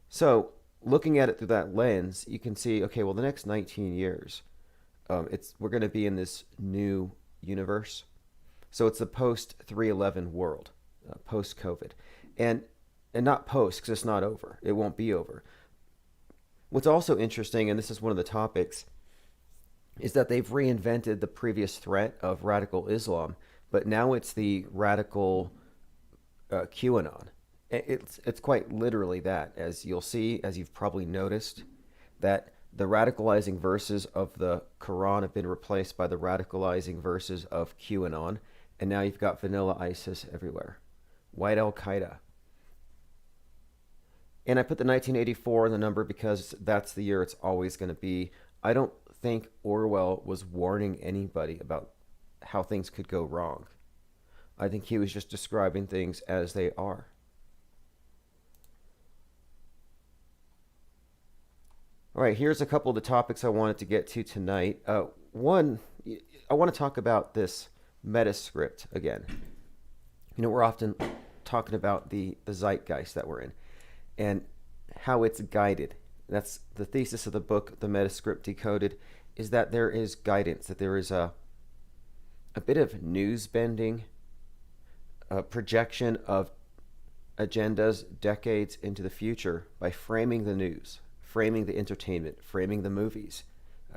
So looking at it through that lens, you can see, okay, well, the next 19 years, we're going to be in this new universe. So it's the post-3/11 world, post-COVID. And not post, because it's not over. It won't be over. What's also interesting, and this is one of the topics, is that they've reinvented the previous threat of radical Islam, but now it's the radical QAnon. It's quite literally that, as you'll see, as you've probably noticed, that the radicalizing verses of the Quran have been replaced by the radicalizing verses of QAnon, and now you've got vanilla ISIS everywhere. White Al-Qaeda. And I put the 1984 in the number because that's the year it's always going to be. I don't think Orwell was warning anybody about how things could go wrong. I think he was just describing things as they are. All right, here's a couple of the topics I wanted to get to tonight. One, I want to talk about this Metascript again. We're often talking about the zeitgeist that we're in, and how it's guided. That's the thesis of the book, The Metascript Decoded, is that there is guidance, that there is a bit of news bending, a projection of agendas decades into the future by framing the news, framing the entertainment, framing the movies,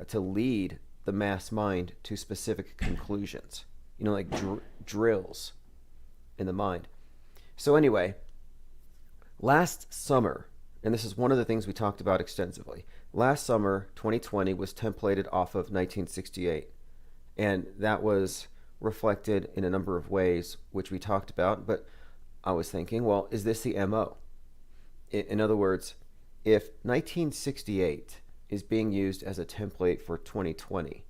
to lead the mass mind to specific conclusions, like drills in the mind. So anyway, last summer, and this is one of the things we talked about extensively, last summer, 2020, was templated off of 1968. And that was reflected in a number of ways, which we talked about. But I was thinking, well, is this the MO? In other words, if 1968 is being used as a template for 2020,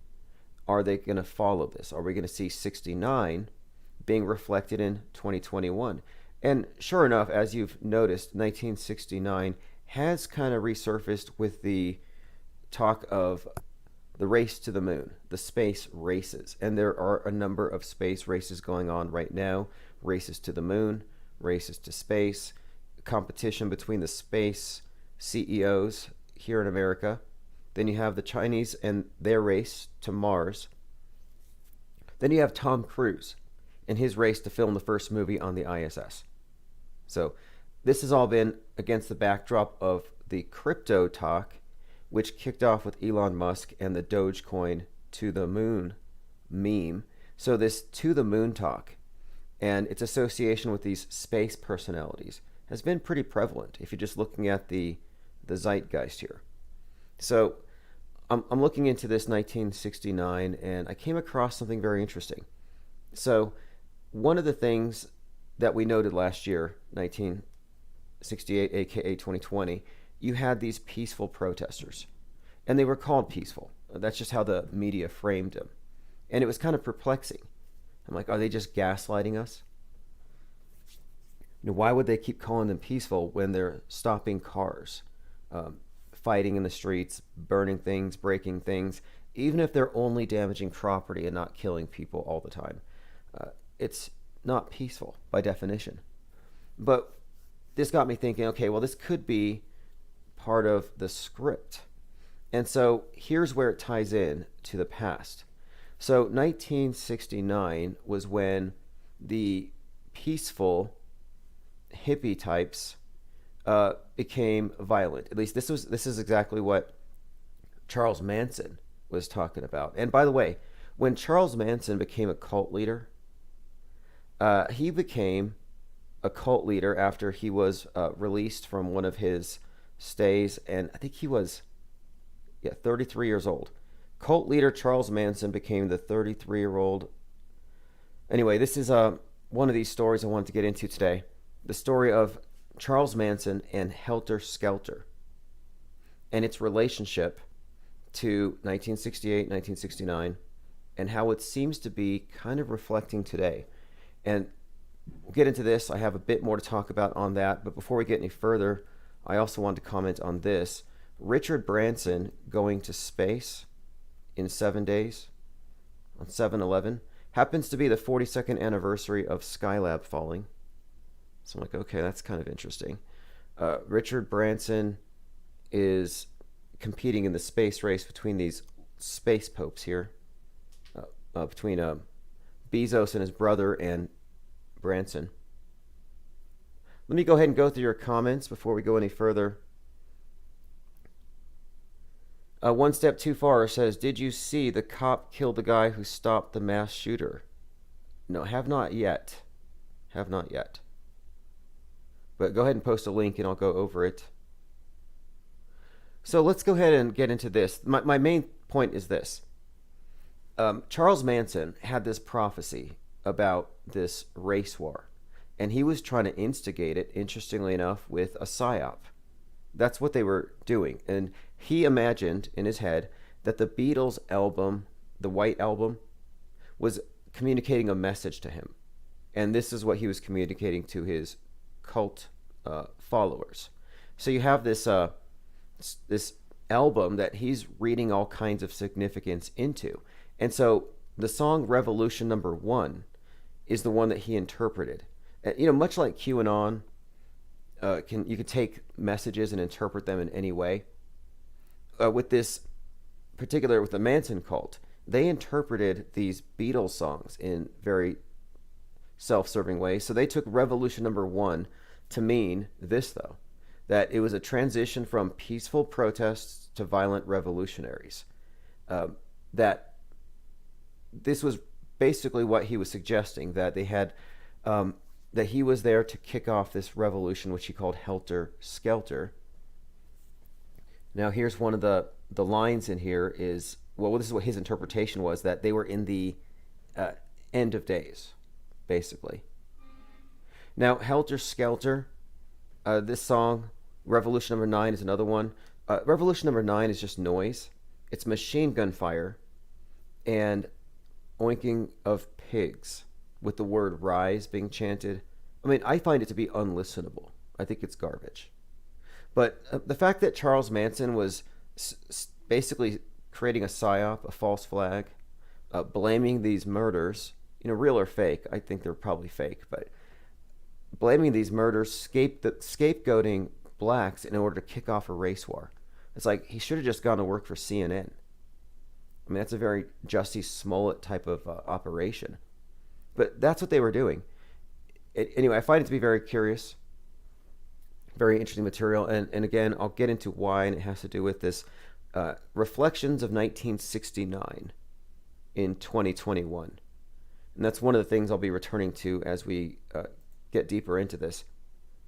are they going to follow this? Are we going to see 69 being reflected in 2021? And sure enough, as you've noticed, 1969 has kind of resurfaced with the talk of the race to the moon, the space races. And there are a number of space races going on right now. Races to the moon, races to space, competition between the space CEOs here in America. Then you have the Chinese and their race to Mars. Then you have Tom Cruise and his race to film the first movie on the ISS. So this has all been against the backdrop of the crypto talk, which kicked off with Elon Musk and the Dogecoin to the moon meme. So this to the moon talk and its association with these space personalities has been pretty prevalent if you're just looking at the zeitgeist here. So I'm looking into this 1969 and I came across something very interesting. So one of the things that we noted last year, 1968, aka 2020, you had these peaceful protesters. And they were called peaceful. That's just how the media framed them. And it was kind of perplexing. I'm like, are they just gaslighting us? Why would they keep calling them peaceful when they're stopping cars, fighting in the streets, burning things, breaking things, even if they're only damaging property and not killing people all the time? It's not peaceful by definition. But this got me thinking, okay, well, this could be part of the script. And so here's where it ties in to the past. So 1969 was when the peaceful hippie types became violent. At least this is exactly what Charles Manson was talking about. And by the way, when Charles Manson became a cult leader, he became a cult leader after he was released from one of his stays, and I think he was 33 years old. Cult leader Charles Manson became the 33-year-old. Anyway, this is one of these stories I wanted to get into today. The story of Charles Manson and Helter Skelter and its relationship to 1968, 1969, and how it seems to be kind of reflecting today. And we'll get into this. I have a bit more to talk about on that. But before we get any further, I also want to comment on this. Richard Branson going to space in 7 days on 7/11 happens to be the 42nd anniversary of Skylab falling. So I'm like, okay, that's kind of interesting. Richard Branson is competing in the space race between these space popes here, between Bezos and his brother and Branson. Let me go ahead and go through your comments before we go any further. One Step Too Far says, did you see the cop kill the guy who stopped the mass shooter? No, have not yet. Have not yet. But go ahead and post a link and I'll go over it. So let's go ahead and get into this. My main point is this. Charles Manson had this prophecy about this race war. And he was trying to instigate it, interestingly enough, with a psyop. That's what they were doing. And he imagined in his head that the Beatles album, the White Album, was communicating a message to him. And this is what he was communicating to his cult followers. So you have this this album that he's reading all kinds of significance into. And so the song Revolution Number 1 is the one that he interpreted. Much like QAnon, you can take messages and interpret them in any way. With this particular, with the Manson cult, they interpreted these Beatles songs in very self-serving ways. So they took Revolution Number 1 to mean this, though, that it was a transition from peaceful protests to violent revolutionaries. That this was basically what he was suggesting, that they had, that he was there to kick off this revolution, which he called Helter Skelter. Now, here's one of the lines in here is, well, this is what his interpretation was, that they were in the end of days, basically. Now, Helter Skelter, this song, Revolution Number 9 is another one. Revolution Number 9 is just noise. It's machine gun fire and oinking of pigs with the word rise being chanted. I mean, I find it to be unlistenable. I think it's garbage. But the fact that Charles Manson was basically creating a psyop, a false flag, blaming these murders, real or fake, I think they're probably fake, but blaming these murders, scapegoating blacks in order to kick off a race war. It's like he should have just gone to work for CNN. I mean, that's a very Jussie Smollett type of operation. But that's what they were doing. Anyway, I find it to be very curious, very interesting material. And again, I'll get into why, and it has to do with this Reflections of 1969 in 2021. And that's one of the things I'll be returning to as we get deeper into this.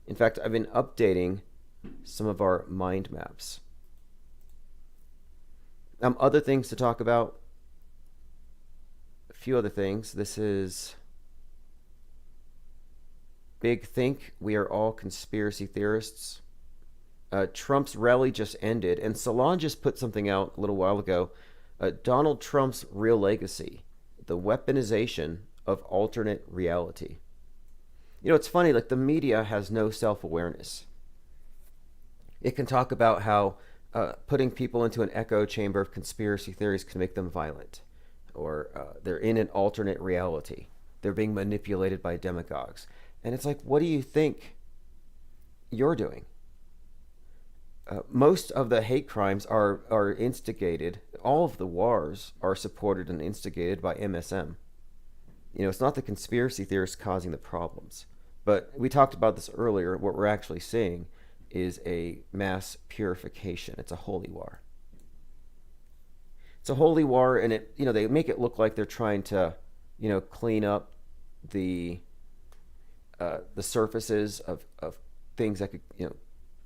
In fact, I've been updating some of our mind maps. Other things to talk about. A few other things. This is Big Think. We are all conspiracy theorists. Trump's rally just ended, and Salon just put something out a little while ago. Donald Trump's real legacy, the weaponization of alternate reality. It's funny, like the media has no self-awareness. It can talk about how putting people into an echo chamber of conspiracy theories can make them violent, or they're in an alternate reality. They're being manipulated by demagogues. And it's like, what do you think you're doing? Most of the hate crimes are instigated. All of the wars are supported and instigated by MSM. It's not the conspiracy theorists causing the problems. But we talked about this earlier. What we're actually seeing is a mass purification. It's a holy war. It's a holy war, and they make it look like they're trying to, clean up the surfaces of things that could,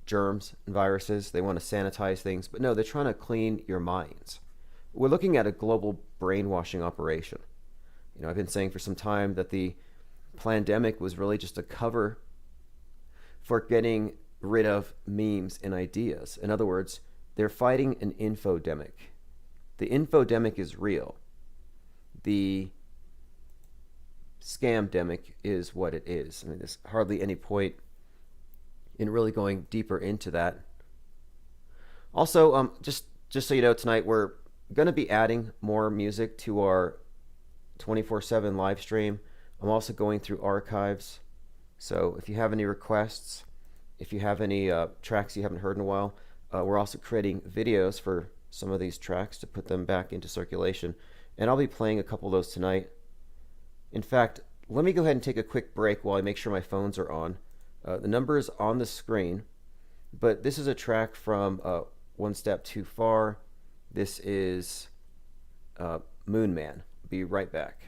germs and viruses. They want to sanitize things, but no, they're trying to clean your minds. We're looking at a global brainwashing operation. I've been saying for some time that the pandemic was really just a cover for getting rid of memes and ideas. In other words, they're fighting an infodemic. The infodemic is real. The scamdemic is what it is. I mean, there's hardly any point in really going deeper into that. Also, just so you know, tonight we're going to be adding more music to our 24/7 live stream. I'm also going through archives. So if you have any requests, if you have any tracks you haven't heard in a while, we're also creating videos for some of these tracks to put them back into circulation. And I'll be playing a couple of those tonight. In fact, let me go ahead and take a quick break while I make sure my phones are on. The number is on the screen, but this is a track from One Step Too Far. This is Moon Man. Be right back.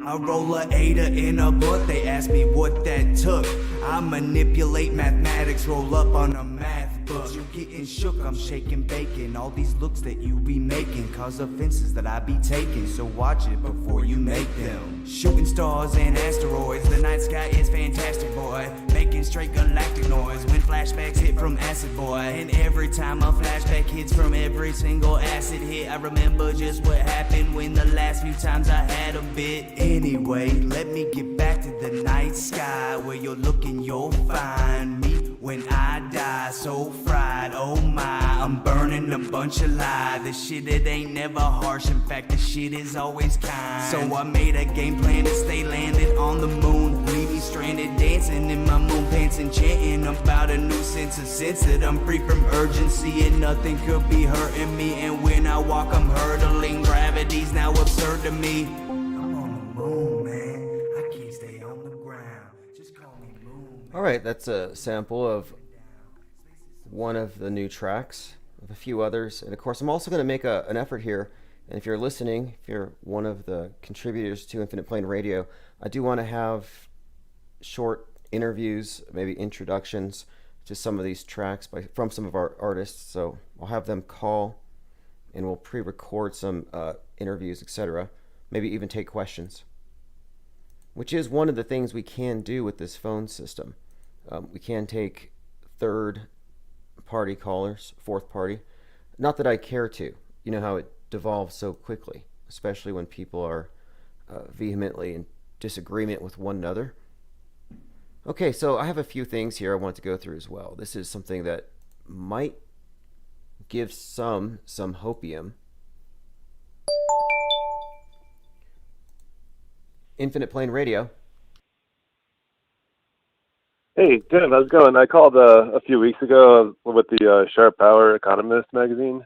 I roll a Ada in a book, they ask me what that took. I manipulate mathematics, roll up on a math book. You getting shook, I'm shaking bacon. All these looks that you be making cause offenses that I be taking. So watch it before you make them. Shooting stars and asteroids, the night sky is fantastic, boy. Making straight galactic noise when flashbacks hit sick from acid, boy. And every time a flashback hits from every single acid hit, I remember just what happened when the last few times I had a bit. Anyway, let me get back to the night sky, where you're looking, you'll find me when I die, so fried, oh my, I'm burning a bunch of lies. The shit, it ain't never harsh, in fact, the shit is always kind. So I made a game plan to stay landed on the moon. Leave me stranded, dancing in my moon pants and chanting about a new sense of sense that I'm free from urgency and nothing could be hurting me. And when I walk, I'm hurdling, gravity's now absurd to me. I'm on the moon, man, I can't stay on the ground. Just call me moon. All right, that's a sample of one of the new tracks, of a few others. And of course, I'm also going to make an effort here. And if you're listening, if you're one of the contributors to Infinite Plane Radio, I do want to have short interviews, maybe introductions to some of these tracks from some of our artists. So I'll have them call and we'll pre-record some interviews, etc. Maybe even take questions, which is one of the things we can do with this phone system. We can take third-party callers, fourth party. Not that I care to. You know how it devolves so quickly, especially when people are vehemently in disagreement with one another. Okay, so I have a few things here I want to go through as well. This is something that might give some hopium. Infinite Plane Radio. Hey, Tim, how's it going? I called a few weeks ago with the Sharp Power Economist magazine.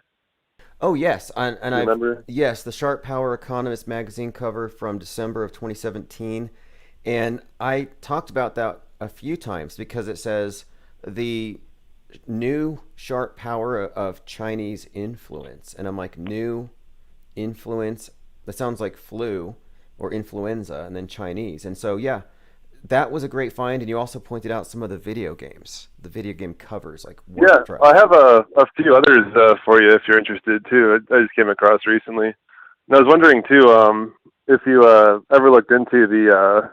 Oh, yes. And I remember? Yes, the Sharp Power Economist magazine cover from December of 2017. And I talked about that a few times because it says the new sharp power of Chinese influence. And I'm like, new influence? That sounds like flu or influenza and then Chinese. And so, yeah, that was a great find. And you also pointed out some of the video games, the video game covers, like Warcraft. I have a few others for you if you're interested too. I just came across recently. And I was wondering too, if you ever looked into the,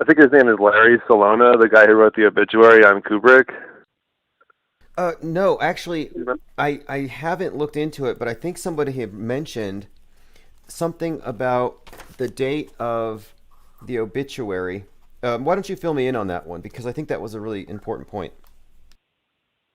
I think his name is Larry Salona, the guy who wrote the obituary on Kubrick. No, actually, I haven't looked into it, but I think somebody had mentioned something about the date of the obituary. Why don't you fill me in on that one? Because I think that was a really important point.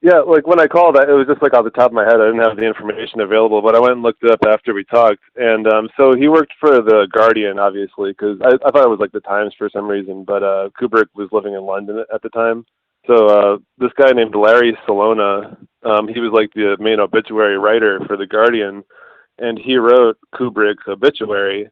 Yeah, like when I called, it was just like off the top of my head. I didn't have the information available, but I went and looked it up after we talked. And so he worked for The Guardian, obviously, because I thought it was like The Times for some reason, but Kubrick was living in London at the time. So this guy named Larry Salona, he was like the main obituary writer for The Guardian, and he wrote Kubrick's obituary.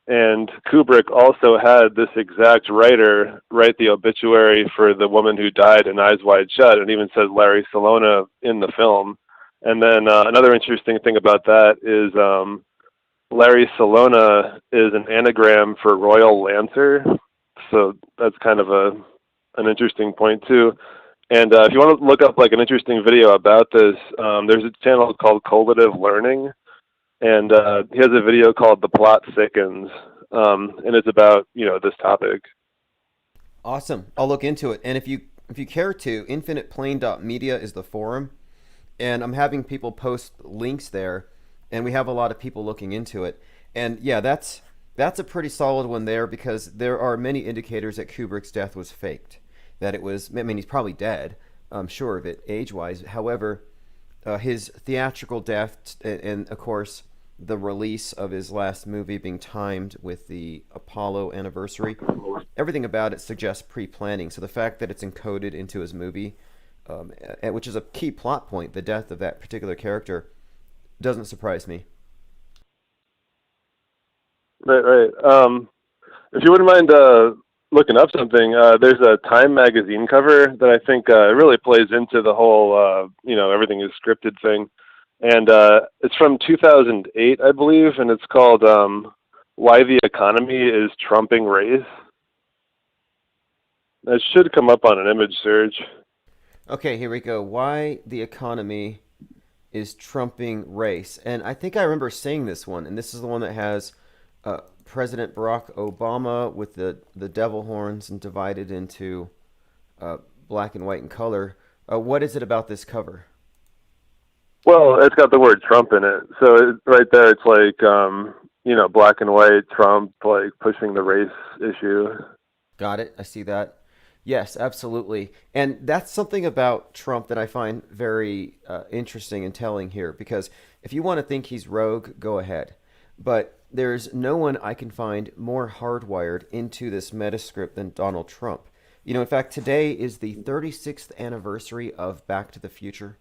And Kubrick also had this exact writer write the obituary for the woman who died in Eyes Wide Shut, and even says Larry Salona in the film. And then another interesting thing about that is Larry Salona is an anagram for Royal Lancer, so that's kind of an interesting point too. And if you want to look up like an interesting video about this, there's a channel called Collative Learning, and he has a video called The Plot Thickens, and it's about, this topic. Awesome. I'll look into it. And if you care to, infiniteplane.media is the forum, and I'm having people post links there, and we have a lot of people looking into it. And yeah, that's a pretty solid one there, because there are many indicators that Kubrick's death was faked. That it was, he's probably dead, I'm sure of it, age-wise. However, his theatrical death, and of course, the release of his last movie being timed with the Apollo anniversary, everything about it suggests pre-planning. So the fact that it's encoded into his movie, which is a key plot point, the death of that particular character, doesn't surprise me. Right. If you wouldn't mind looking up something, there's a Time magazine cover that I think really plays into the whole, everything is scripted thing. And it's from 2008, I believe, and it's called Why the Economy is Trumping Race. That should come up on an image search. Okay, here we go. Why the Economy is Trumping Race. And I think I remember seeing this one, and this is the one that has President Barack Obama with the devil horns and divided into black and white and color. What is it about this cover? Well, it's got the word Trump in it, so right there, it's like black and white Trump like pushing the race issue. Got it. I see that. Yes, absolutely. And that's something about Trump that I find very interesting and telling here, because if you want to think he's rogue, go ahead. But there's no one I can find more hardwired into this metascript than Donald Trump. In fact, today is the 36th anniversary of Back to the Future.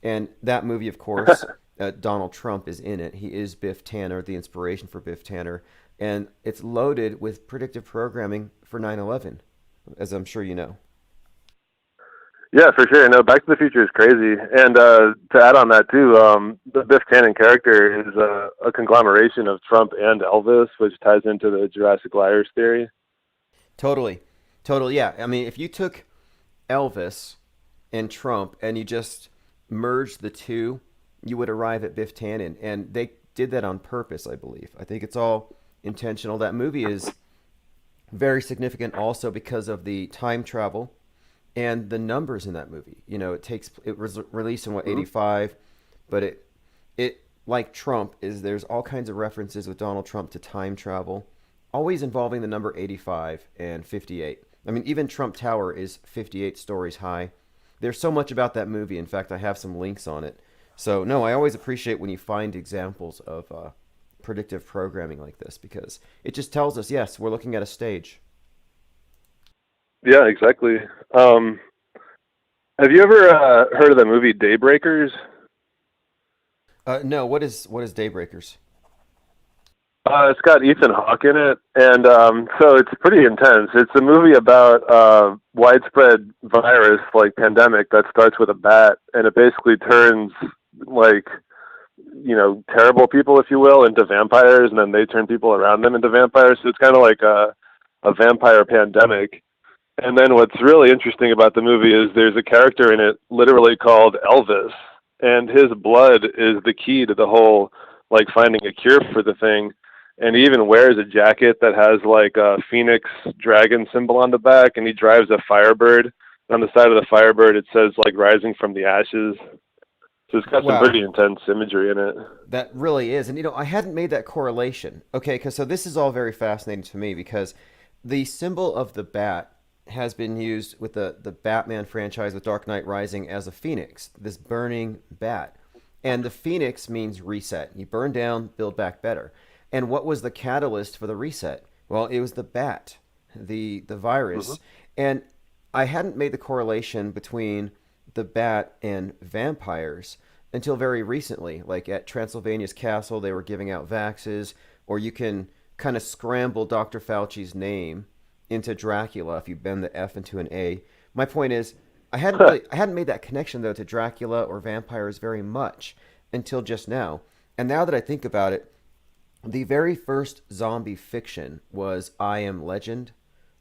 And that movie, of course, Donald Trump is in it. He is Biff Tanner, the inspiration for Biff Tanner. And it's loaded with predictive programming for 9/11, as I'm sure you know. Yeah, for sure. No, Back to the Future is crazy. And to add on that, too, the Biff Tannen character is a conglomeration of Trump and Elvis, which ties into the Jurassic Liars theory. Totally, yeah. I mean, if you took Elvis and Trump and you just merged the two, you would arrive at Biff Tannen. And they did that on purpose, I believe. I think it's all intentional. That movie is very significant also because of the time travel and the numbers in that movie. It was released in 85, but it like Trump there's all kinds of references with Donald Trump to time travel, always involving the number 85 and 58. I mean, even Trump Tower is 58 stories high. There's so much about that movie. In fact, I have some links on it. So no, I always appreciate when you find examples of predictive programming like this, because it just tells us, yes, we're looking at a stage. Yeah, exactly. Have you ever heard of the movie Daybreakers? No. What is Daybreakers? It's got Ethan Hawke in it, and so it's pretty intense. It's a movie about widespread virus, like pandemic, that starts with a bat, and it basically turns terrible people, if you will, into vampires, and then they turn people around them into vampires. So it's kind of like a vampire pandemic. And then what's really interesting about the movie is there's a character in it literally called Elvis, and his blood is the key to the whole, finding a cure for the thing. And he even wears a jacket that has a phoenix dragon symbol on the back, and he drives a Firebird. And on the side of the Firebird, it says rising from the ashes. So it's got some pretty intense imagery in it. That really is. And I hadn't made that correlation. Okay, so this is all very fascinating to me, because the symbol of the bat has been used with the Batman franchise with Dark Knight Rising as a phoenix, this burning bat. And the phoenix means reset. You burn down, build back better. And what was the catalyst for the reset? Well, it was the bat, the virus. Mm-hmm. And I hadn't made the correlation between the bat and vampires until very recently. Like at Transylvania's castle, they were giving out vaxes, or you can kind of scramble Dr. Fauci's name into Dracula if you bend the F into an A. My point is, I hadn't made that connection though to Dracula or vampires very much until just now. And now that I think about it, the very first zombie fiction was I Am Legend,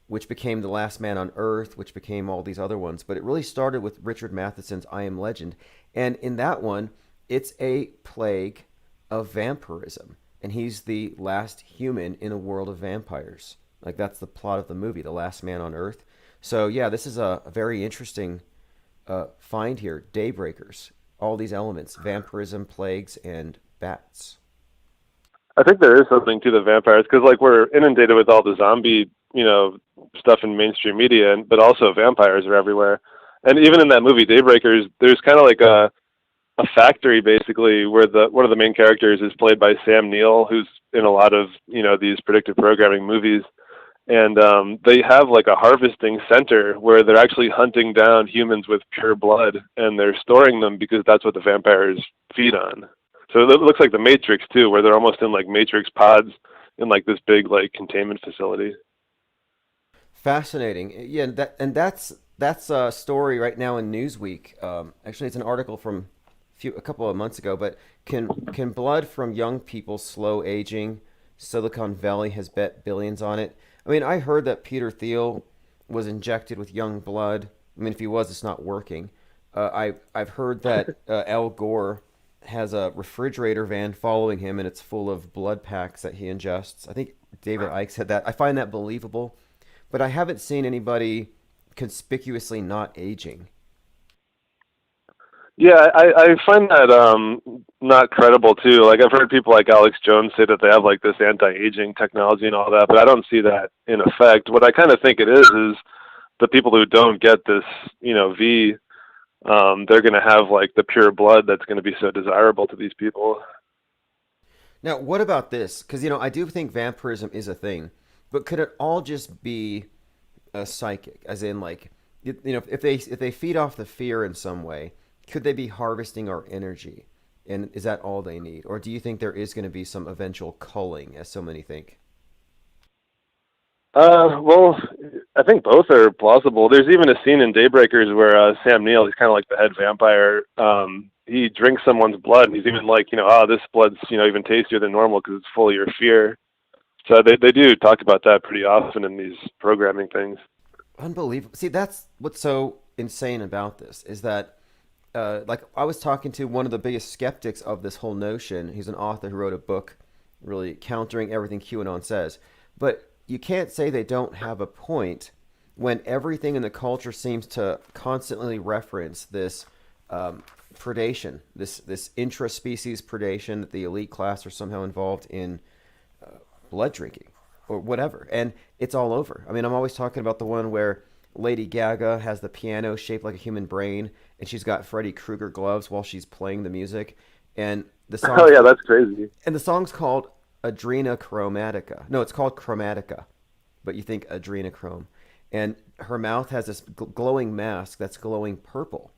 which became The Last Man on Earth, which became all these other ones. But it really started with Richard Matheson's I Am Legend. And in that one, it's a plague of vampirism. And he's the last human in a world of vampires. That's the plot of the movie, The Last Man on Earth. So yeah, this is a very interesting find here. Daybreakers, all these elements, vampirism, plagues, and bats. I think there is something to the vampires, because we're inundated with all the zombie, stuff in mainstream media, but also vampires are everywhere. And even in that movie Daybreakers, there's kind of a factory basically where one of the main characters is played by Sam Neill, who's in a lot of these predictive programming movies. And they have a harvesting center where they're actually hunting down humans with pure blood, and they're storing them because that's what the vampires feed on. So it looks like the Matrix too, where they're almost in Matrix pods in this big containment facility. Fascinating. Yeah, that's a story right now in Newsweek. Actually, it's an article from a couple of months ago. But can blood from young people slow aging? Silicon Valley has bet billions on it. I mean, I heard that Peter Thiel was injected with young blood. I mean, if he was, it's not working. I've heard that Al Gore has a refrigerator van following him, and it's full of blood packs that he ingests. I think David Icke said that. I find that believable, but I haven't seen anybody conspicuously not aging. Yeah, I find that not credible too. Like I've heard people like Alex Jones say that they have like this anti-aging technology and all that, but I don't see that in effect. What I kind of think it is the people who don't get this, V, they're going to have like the pure blood that's going to be so desirable to these people. Now, what about this? Because I do think vampirism is a thing, but could it all just be a psychic? As in, like, if they feed off the fear in some way, could they be harvesting our energy? And is that all they need? Or do you think there is going to be some eventual culling, as so many think? Well, I think both are plausible. There's even a scene in Daybreakers where Sam Neill, he's kind of like the head vampire. He drinks someone's blood, and he's even like, this blood's even tastier than normal because it's full of your fear. So they do talk about that pretty often in these programming things. Unbelievable. See, that's what's so insane about this is that, like, I was talking to one of the biggest skeptics of this whole notion. He's an author who wrote a book really countering everything QAnon says. But you can't say they don't have a point when everything in the culture seems to constantly reference this predation, this intra-species predation, that the elite class are somehow involved in blood drinking or whatever. And it's all over. I mean, I'm always talking about the one where Lady Gaga has the piano shaped like a human brain, and she's got Freddy Krueger gloves while she's playing the music. And the song. Oh yeah, that's crazy. And the song's called Adrenachromatica. No, it's called Chromatica, but you think adrenochrome. And her mouth has this glowing mask that's glowing purple.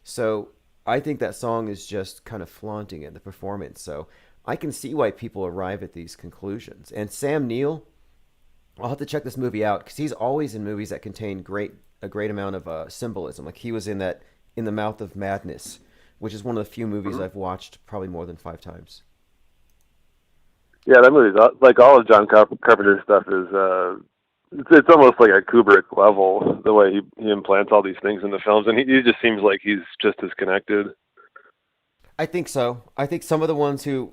So I think that song is just kind of flaunting it, the performance. So I can see why people arrive at these conclusions. And Sam Neill, I'll have to check this movie out because he's always in movies that contain a great amount of symbolism. Like he was in that In the Mouth of Madness, which is one of the few movies I've watched probably more than 5 times. Yeah, that movie's like all of John Carpenter's stuff is it's almost like a Kubrick level, the way he implants all these things in the films, and he just seems like he's just as connected. I think so. I think some of the ones who,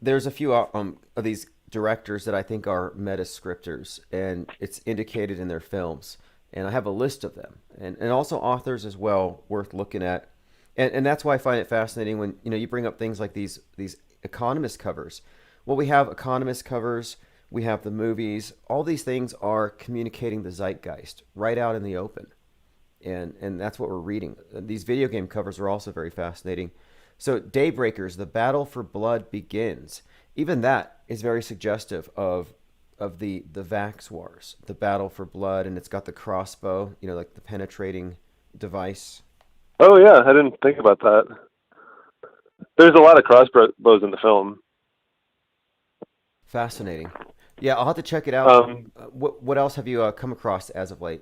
there's a few of these directors that I think are meta-scripters, and it's indicated in their films, and I have a list of them, and also authors as well, worth looking at, and that's why I find it fascinating when you bring up things like these Economist covers. Well, we have Economist covers, we have the movies. All these things are communicating the zeitgeist right out in the open. And that's what we're reading. These video game covers are also very fascinating. So Daybreakers, the battle for blood begins. Even that is very suggestive of the Vax Wars, the battle for blood, and it's got the crossbow, like the penetrating device. Oh yeah, I didn't think about that. There's a lot of crossbows in the film. Fascinating. Yeah, I'll have to check it out. What else have you come across as of late?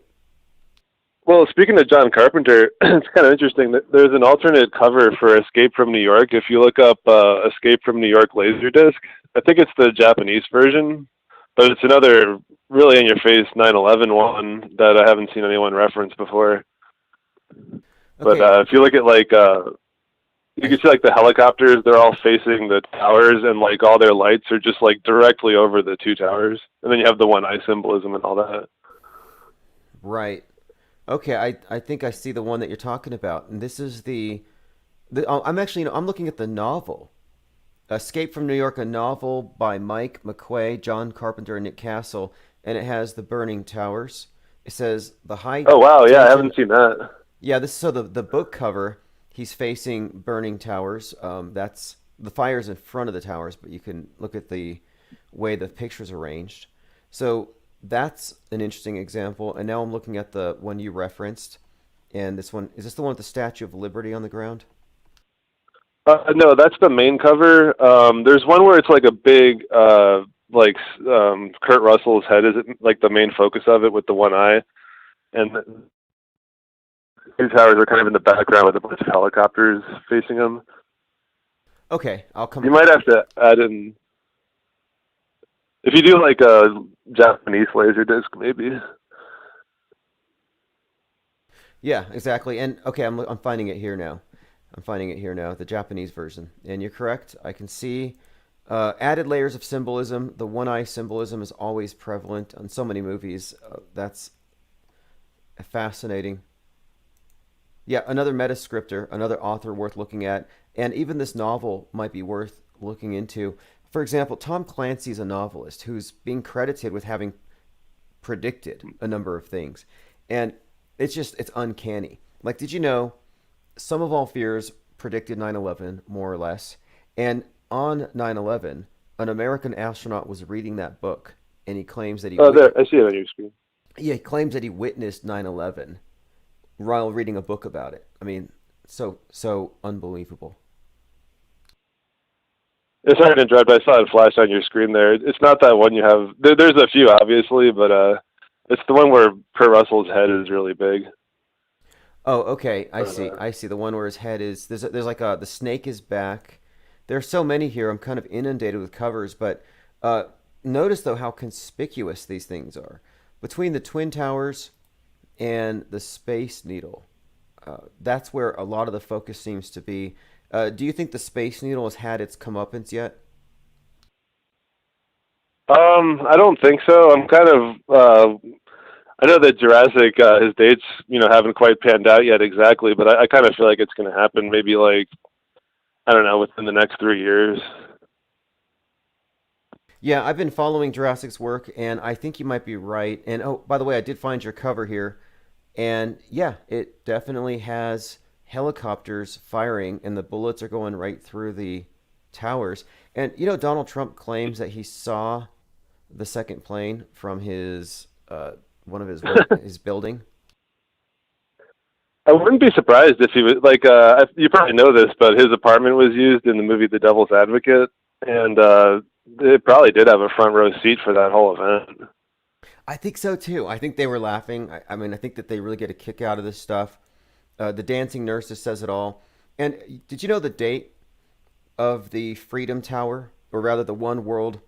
Well, speaking of John Carpenter, it's kind of interesting that there's an alternate cover for Escape from New York. If you look up Escape from New York Laserdisc, I think it's the Japanese version, but it's another really in-your-face 9/11 one that I haven't seen anyone reference before. Okay. But if you look at you can see like the helicopters, they're all facing the towers, and like all their lights are just like directly over the 2 towers. And then you have the one eye symbolism and all that. Right. Okay, I think I see the one that you're talking about. And this is I'm actually, I'm looking at the novel. Escape from New York, a novel by Mike McQuay, John Carpenter, and Nick Castle. And it has the burning towers. It says the high... Oh, wow, yeah, I haven't seen that. Yeah, so the book cover... He's facing burning towers. That's the fire's in front of the towers, but you can look at the way the picture's arranged. So that's an interesting example. And now I'm looking at the one you referenced. And this one, is this the one with the Statue of Liberty on the ground? No, that's the main cover. There's one where it's like a big, Kurt Russell's head is like the main focus of it with the one eye. And two towers are kind of in the background with a bunch of helicopters facing them. Okay, I'll come. You might have to add in, if you do like a Japanese Laserdisc, maybe. Yeah, exactly. And okay, I'm finding it here now. The Japanese version. And you're correct. I can see added layers of symbolism. The one eye symbolism is always prevalent on so many movies. That's fascinating. Yeah, another metascriptor, another author worth looking at, and even this novel might be worth looking into. For example, Tom Clancy's a novelist who's being credited with having predicted a number of things. And it's uncanny. Like, did you know Some of All Fears predicted 9/11, more or less? And on 9/11, an American astronaut was reading that book, and he claims that he... Oh, there, I see it on your screen. Yeah, he claims that he witnessed 9/11 while reading a book about it. I mean, so unbelievable. It's hard to interrupt, but I saw it flash on your screen there. It's not that one you have. There's a few, obviously, but it's the one where Kurt Russell's head is really big. Oh, okay. I see. The one where his head is... There's like the snake is back. There are so many here. I'm kind of inundated with covers, but notice, though, how conspicuous these things are. Between the Twin Towers and the Space Needle, that's where a lot of the focus seems to be. Do you think the Space Needle has had its comeuppance yet? I don't think so. I'm kind of... I know that Jurassic, his dates, haven't quite panned out yet exactly, but I kind of feel like it's going to happen maybe like, I don't know, within the next 3 years. Yeah, I've been following Jurassic's work, and I think you might be right. And oh, by the way, I did find your cover here. And yeah, it definitely has helicopters firing, and the bullets are going right through the towers. And Donald Trump claims that he saw the second plane from his one of his building. I wouldn't be surprised if he was like you probably know this, but his apartment was used in the movie The Devil's Advocate, and it probably did have a front row seat for that whole event. I think so too. I think they were laughing. I mean, I think that they really get a kick out of this stuff. The Dancing Nurses says it all. And did you know the date of the Freedom Tower, or rather the One World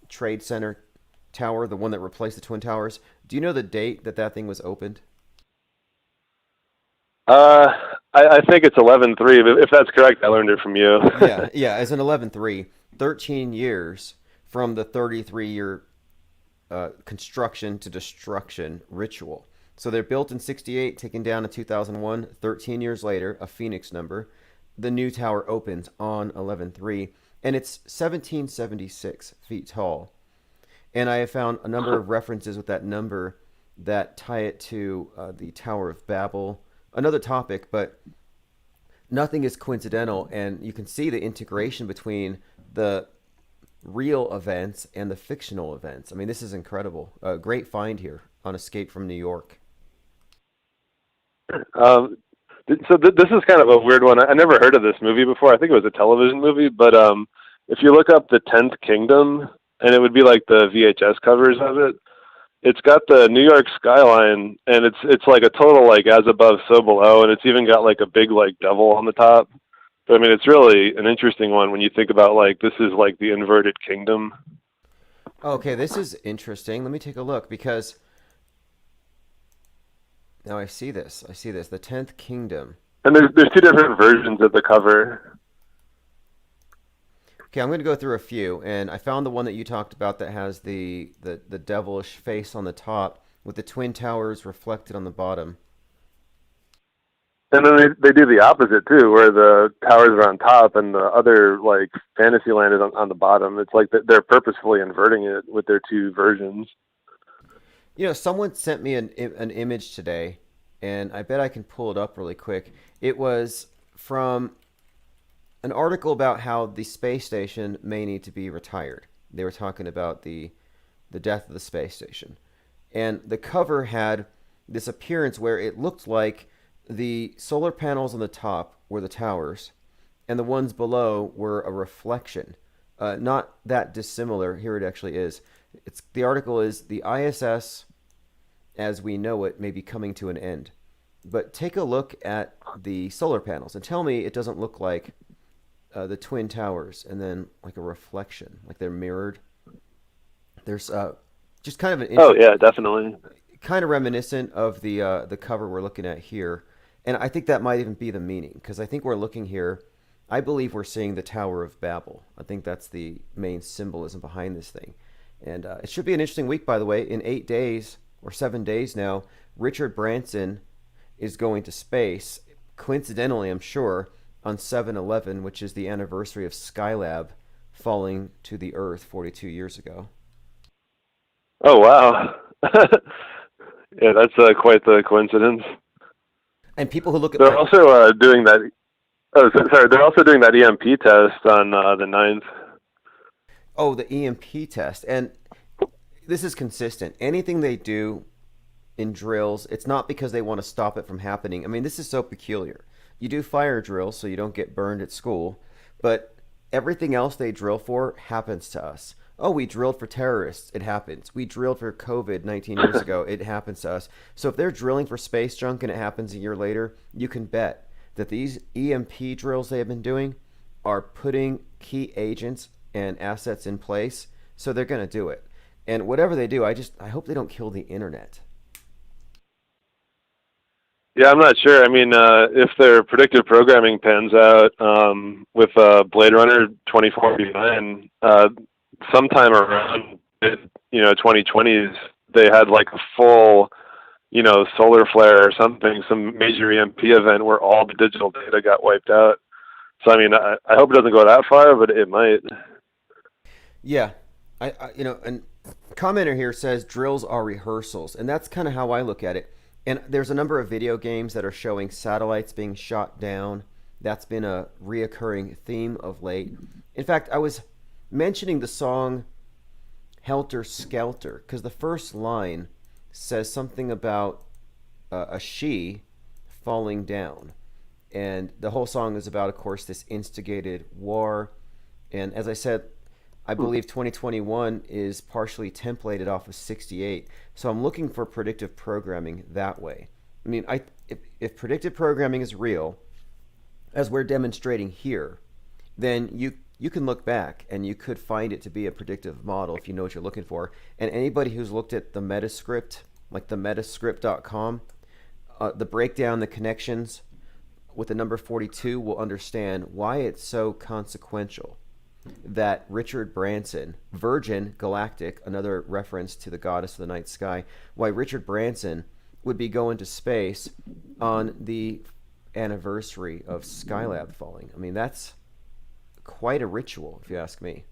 Trade Center tower, the one that replaced the Twin Towers? Do you know the date that thing was opened? I think it's 11/3. If that's correct, I learned it from you. yeah. As an 11/3, 13 years from the 33-year construction to destruction ritual. So they're built in 68, taken down in 2001. 13 years later, a Phoenix number, the new tower opens on 11/3, and it's 1776 feet tall. And I have found a number of references with that number that tie it to the Tower of Babel. Another topic, but nothing is coincidental, and you can see the integration between the real events and the fictional events. I mean, this is incredible. A great find here on Escape from New York. So this is kind of a weird one. I never heard of this movie before. I think it was a television movie, but if you look up The 10th Kingdom, and it would be like the VHS covers of it, it's got the New York skyline, and it's like a total like as above, so below, and it's even got like a big like devil on the top. But I mean, it's really an interesting one when you think about like this is like the inverted kingdom. Okay, this is interesting. Let me take a look, because now I see this. The 10th Kingdom. And there's two different versions of the cover. Okay, I'm going to go through a few, and I found the one that you talked about that has the devilish face on the top with the Twin Towers reflected on the bottom. And then they do the opposite too, where the towers are on top and the other like Fantasyland is on the bottom. It's like they're purposefully inverting it with their two versions. Someone sent me an image today, and I bet I can pull it up really quick. It was from an article about how the space station may need to be retired. They were talking about the death of the space station. And the cover had this appearance where it looked like the solar panels on the top were the towers, and the ones below were a reflection. Not that dissimilar. Here it actually is. The article is, "The ISS as we know it may be coming to an end." But take a look at the solar panels and tell me it doesn't look like the Twin Towers and then like a reflection, like they're mirrored. There's just kind of an... Oh, yeah, definitely. Kind of reminiscent of the cover we're looking at here. And I think that might even be the meaning, because I think we're looking here, I believe we're seeing the Tower of Babel. I think that's the main symbolism behind this thing. And it should be an interesting week, by the way. In 8 days, or 7 days now, Richard Branson is going to space. coincidentally, I'm sure, on 7/11, which is the anniversary of Skylab falling to the Earth 42 years ago. Oh, wow. Yeah, that's quite the coincidence. And people who look at they're also doing that. Oh, sorry. They're also doing that EMP test on the 9th. Oh, the EMP test. And this is consistent. Anything they do in drills, it's not because they want to stop it from happening. I mean, this is so peculiar. You do fire drills so you don't get burned at school, but everything else they drill for happens to us. Oh, we drilled for terrorists. It happens. We drilled for COVID 19 years ago. It happens to us. So if they're drilling for space junk and it happens a year later, you can bet that these EMP drills they have been doing are putting key agents and assets in place. So they're going to do it. And whatever they do, I hope they don't kill the internet. Yeah, I'm not sure. I mean, if their predictive programming pans out with Blade Runner 2049, sometime around 2020s, they had like a full, solar flare or something, some major EMP event where all the digital data got wiped out. So I mean, I hope it doesn't go that far, but it might. Yeah, and commenter here says drills are rehearsals, and that's kind of how I look at it. And there's a number of video games that are showing satellites being shot down. That's been a reoccurring theme of late. In fact, I was mentioning the song Helter Skelter because the first line says something about a she falling down. And the whole song is about, of course, this instigated war. And as I said, I believe 2021 is partially templated off of 68. So I'm looking for predictive programming that way. I mean, if predictive programming is real, as we're demonstrating here, then you can look back and you could find it to be a predictive model if you know what you're looking for. And anybody who's looked at the Metascript, like the metascript.com, the breakdown, the connections with the number 42 will understand why it's so consequential that Richard Branson, Virgin Galactic, another reference to the goddess of the night sky, why Richard Branson would be going to space on the anniversary of Skylab falling. I mean, that's quite a ritual, if you ask me.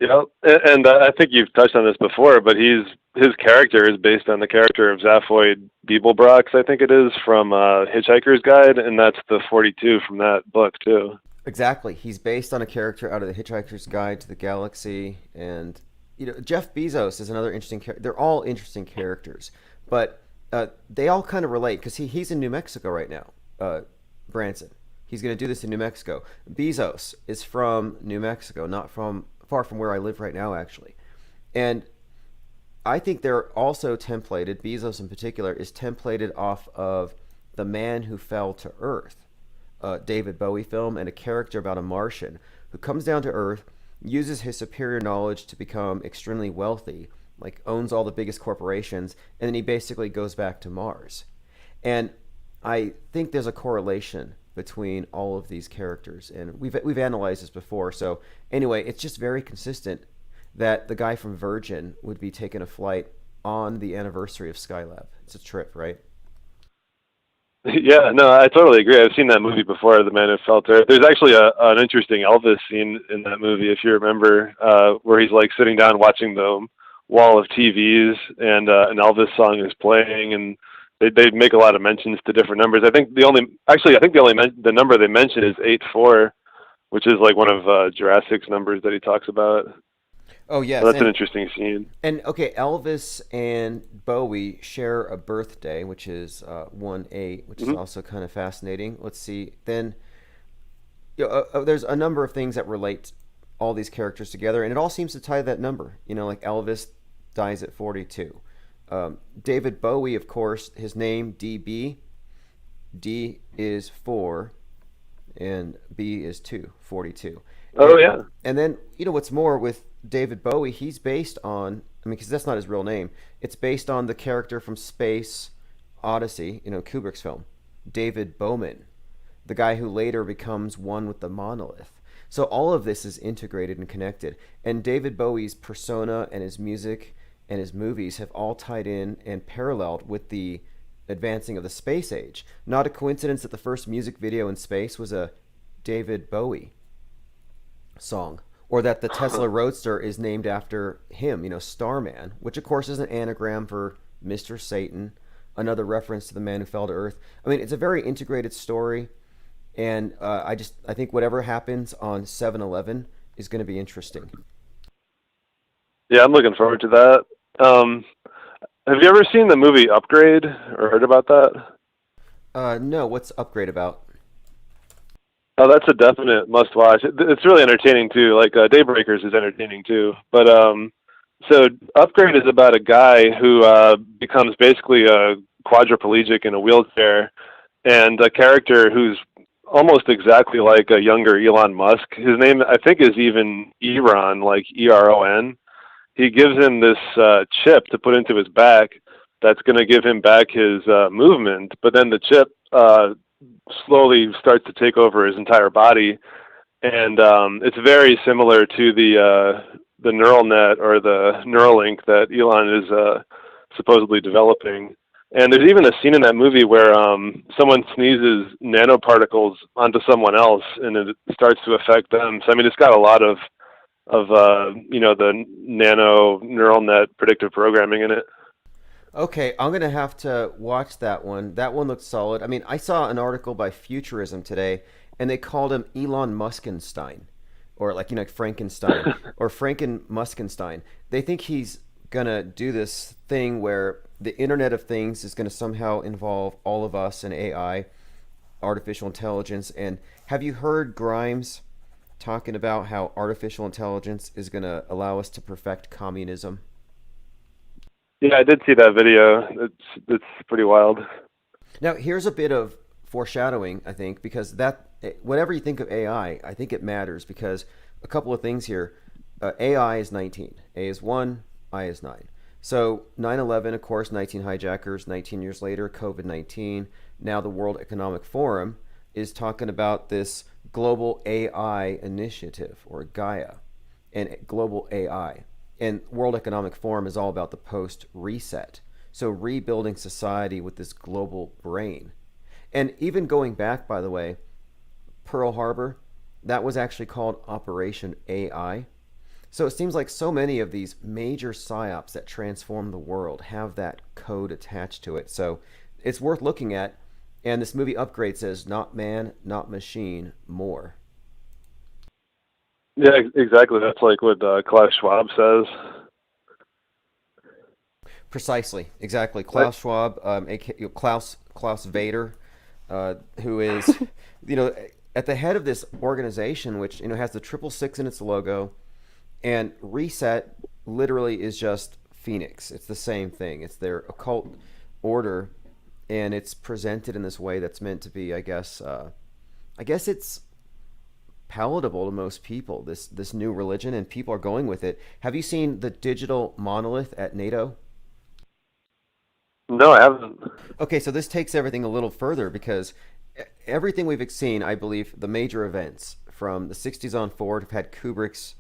Yeah, and I think you've touched on this before, but his character is based on the character of Zaphoid Beeblebrox, I think it is, from Hitchhiker's Guide, and that's the 42 from that book, too. Exactly. He's based on a character out of the Hitchhiker's Guide to the Galaxy, and Jeff Bezos is another interesting character. They're all interesting characters, but they all kind of relate because he's in New Mexico right now, Branson. He's going to do this in New Mexico. Bezos is from New Mexico, not far from where I live right now, actually. And I think they're also templated, Bezos in particular, is templated off of The Man Who Fell to Earth, David Bowie film, and a character about a Martian who comes down to Earth, uses his superior knowledge to become extremely wealthy, like owns all the biggest corporations, and then he basically goes back to Mars. And I think there's a correlation between all of these characters, and we've analyzed this before. So anyway, it's just very consistent that the guy from Virgin would be taking a flight on the anniversary of Skylab. It's a trip, right? Yeah, no, I totally agree. I've seen that movie before, The Man Who Fell to Earth. There's actually an interesting Elvis scene in that movie, if you remember, where he's like sitting down watching the wall of TVs, and an Elvis song is playing, and they make a lot of mentions to different numbers. I think the number they mention is 84, which is like one of Jurassic's numbers that he talks about. Oh, yes. So that's an interesting scene. And, okay, Elvis and Bowie share a birthday, which is 1/8, which is also kind of fascinating. Let's see. Then there's a number of things that relate all these characters together, and it all seems to tie to that number. Like Elvis dies at 42. David Bowie, of course, his name, DB. D is 4, and B is 2, 42. Oh, yeah. And then, what's more with David Bowie, he's based on, because that's not his real name, it's based on the character from Space Odyssey, Kubrick's film, David Bowman, the guy who later becomes one with the monolith. So all of this is integrated and connected. And David Bowie's persona and his music and his movies have all tied in and paralleled with the advancing of the space age. Not a coincidence that the first music video in space was a David Bowie song, or that the Tesla Roadster is named after him, Starman, which of course is an anagram for Mr. Satan, another reference to the man who fell to earth. I mean, it's a very integrated story, and I think whatever happens on 7/11 is going to be interesting. Yeah, I'm looking forward to that. Have you ever seen the movie Upgrade or heard about that? No, what's Upgrade about? Oh, that's a definite must-watch. It's really entertaining too. Like Daybreakers is entertaining too. But so Upgrade is about a guy who becomes basically a quadriplegic in a wheelchair, and a character who's almost exactly like a younger Elon Musk. His name, I think, is even Eron, like Eron. He gives him this chip to put into his back that's going to give him back his movement, but then the chip slowly starts to take over his entire body, and it's very similar to the neural net or the Neuralink that Elon is supposedly developing. And there's even a scene in that movie where someone sneezes nanoparticles onto someone else, and it starts to affect them. So I mean, it's got a lot of the nano neural net predictive programming in it. Okay, I'm going to have to watch that one. That one looks solid. I mean, I saw an article by Futurism today, and they called him Elon Muskenstein, or like Frankenstein, or Franken Muskenstein. They think he's going to do this thing where the Internet of Things is going to somehow involve all of us and AI, artificial intelligence. And have you heard Grimes talking about how artificial intelligence is going to allow us to perfect communism? Yeah, I did see that video. It's pretty wild. Now, here's a bit of foreshadowing, I think, because whatever you think of AI, I think it matters, because a couple of things here. AI is 19. A is 1, I is 9. So 9/11, of course, 19 hijackers, 19 years later, COVID-19. Now the World Economic Forum is talking about this global AI initiative, or Gaia, and global AI. And World Economic Forum is all about the post-reset. So rebuilding society with this global brain. And even going back, by the way, Pearl Harbor, that was actually called Operation AI. So it seems like so many of these major psyops that transform the world have that code attached to it. So it's worth looking at. And this movie Upgrade says, not man, not machine, more. Yeah, exactly. That's like what Klaus Schwab says. Precisely, exactly. Klaus Schwab, Klaus Vader, who is, at the head of this organization, which has the 666 in its logo, and Reset literally is just Phoenix. It's the same thing. It's their occult order, and it's presented in this way that's meant to be, I guess it's palatable to most people, this new religion, and people are going with it. Have you seen the digital monolith at NATO? No, I haven't. Okay, so this takes everything a little further, because everything we've seen, I believe, the major events from the 60s on forward have had Kubrick's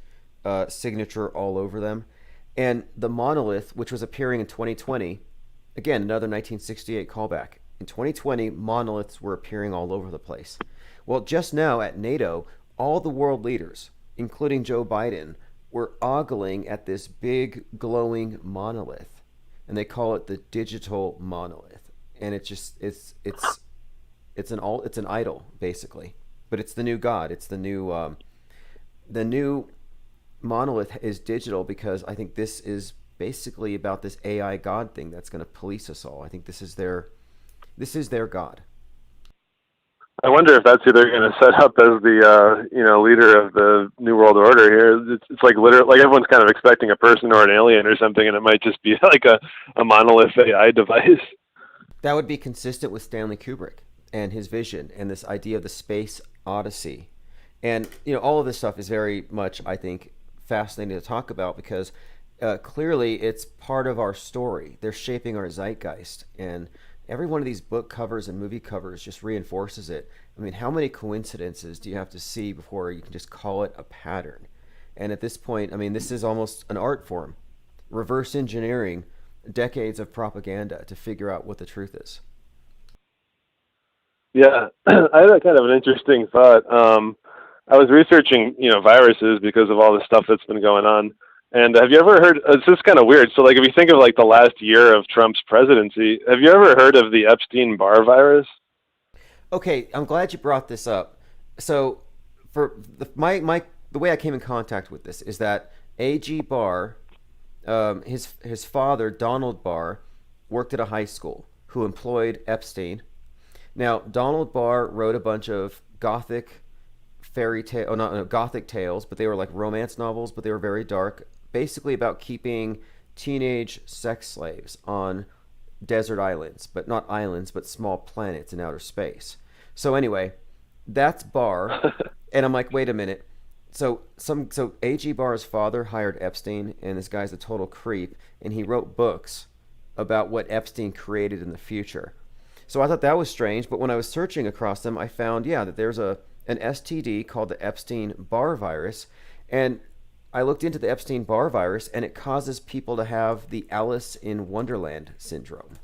signature all over them. And the monolith, which was appearing in 2020, again, another 1968 callback. In 2020, monoliths were appearing all over the place. Well, just now at NATO, all the world leaders, including Joe Biden, were ogling at this big glowing monolith, and they call it the digital monolith. And it's an idol, basically, but it's the new god. It's the new monolith is digital, because I think this is basically about this AI god thing that's going to police us all. I think this is their god. I wonder if that's who they're going to set up as the leader of the New World Order here. It's like literally, like everyone's kind of expecting a person or an alien or something, and it might just be like a monolith AI device. That would be consistent with Stanley Kubrick and his vision and this idea of the space odyssey. And all of this stuff is very much, I think, fascinating to talk about, because clearly it's part of our story. They're shaping our zeitgeist, and every one of these book covers and movie covers just reinforces it. I mean, how many coincidences do you have to see before you can just call it a pattern? And at this point, I mean, this is almost an art form, reverse engineering decades of propaganda to figure out what the truth is. Yeah, I had a kind of an interesting thought. I was researching, viruses because of all the stuff that's been going on. And have you ever heard? It's just kind of weird. So, like, if you think of like the last year of Trump's presidency, have you ever heard of the Epstein-Barr virus? Okay, I'm glad you brought this up. So, for the way I came in contact with this is that A.G. Barr, his father Donald Barr, worked at a high school who employed Epstein. Now, Donald Barr wrote a bunch of gothic gothic tales, but they were like romance novels, but they were very dark, basically about keeping teenage sex slaves on desert islands, but not islands, but small planets in outer space. So anyway, that's Barr, and I'm like, wait a minute. So A.G. Barr's father hired Epstein, and this guy's a total creep, and he wrote books about what Epstein created in the future. So I thought that was strange, but when I was searching across them, I found, that there's an STD called the Epstein-Barr virus, and I looked into the Epstein-Barr virus, and it causes people to have the Alice in Wonderland syndrome.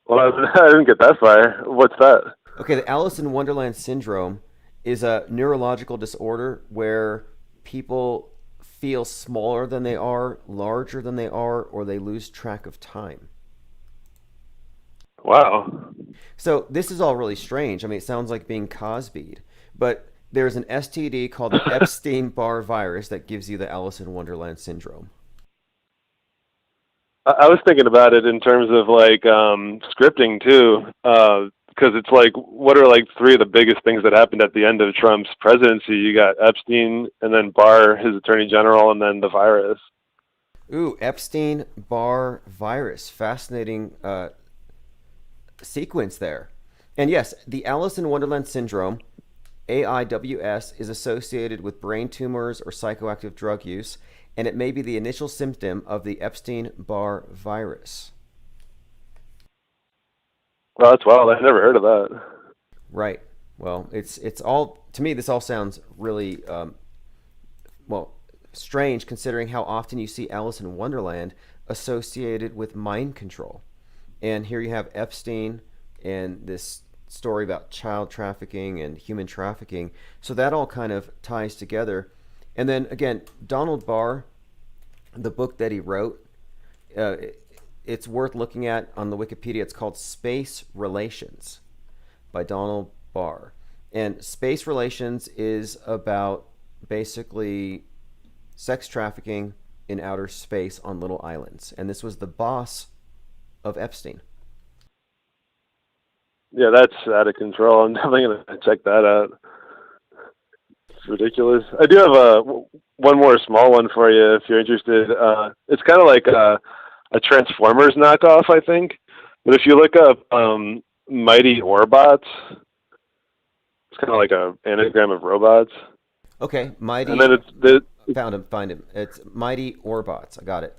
Well, I didn't get that far. What's that? Okay, the Alice in Wonderland syndrome is a neurological disorder where people feel smaller than they are, larger than they are, or they lose track of time. Wow. So this is all really strange. I mean, it sounds like being Cosby'd, but there's an STD called the Epstein-Barr virus that gives you the Alice in Wonderland syndrome. I was thinking about it in terms of like scripting too, because it's like, what are like three of the biggest things that happened at the end of Trump's presidency? You got Epstein, and then Barr, his attorney general, and then the virus. Ooh, Epstein-Barr virus. Fascinating sequence there. And yes, the Alice in Wonderland syndrome, AIWS, is associated with brain tumors or psychoactive drug use, and it may be the initial symptom of the Epstein-Barr virus. Well, that's wild. I never heard of that. Right. Well, it's all, to me, this all sounds really, strange considering how often you see Alice in Wonderland associated with mind control. And here you have Epstein and this story about child trafficking and human trafficking. So that all kind of ties together. And then again, Donald Barr, the book that he wrote, it's worth looking at on the Wikipedia. It's called Space Relations by Donald Barr. And Space Relations is about basically sex trafficking in outer space on little islands. And this was the boss of Epstein. Yeah, that's out of control. I'm definitely going to check that out. It's ridiculous. I do have one more small one for you if you're interested. It's kind of like a Transformers knockoff, I think. But if you look up Mighty Orbots, it's kind of like an anagram of robots. Okay, Mighty. And then find him. It's Mighty Orbots. I got it.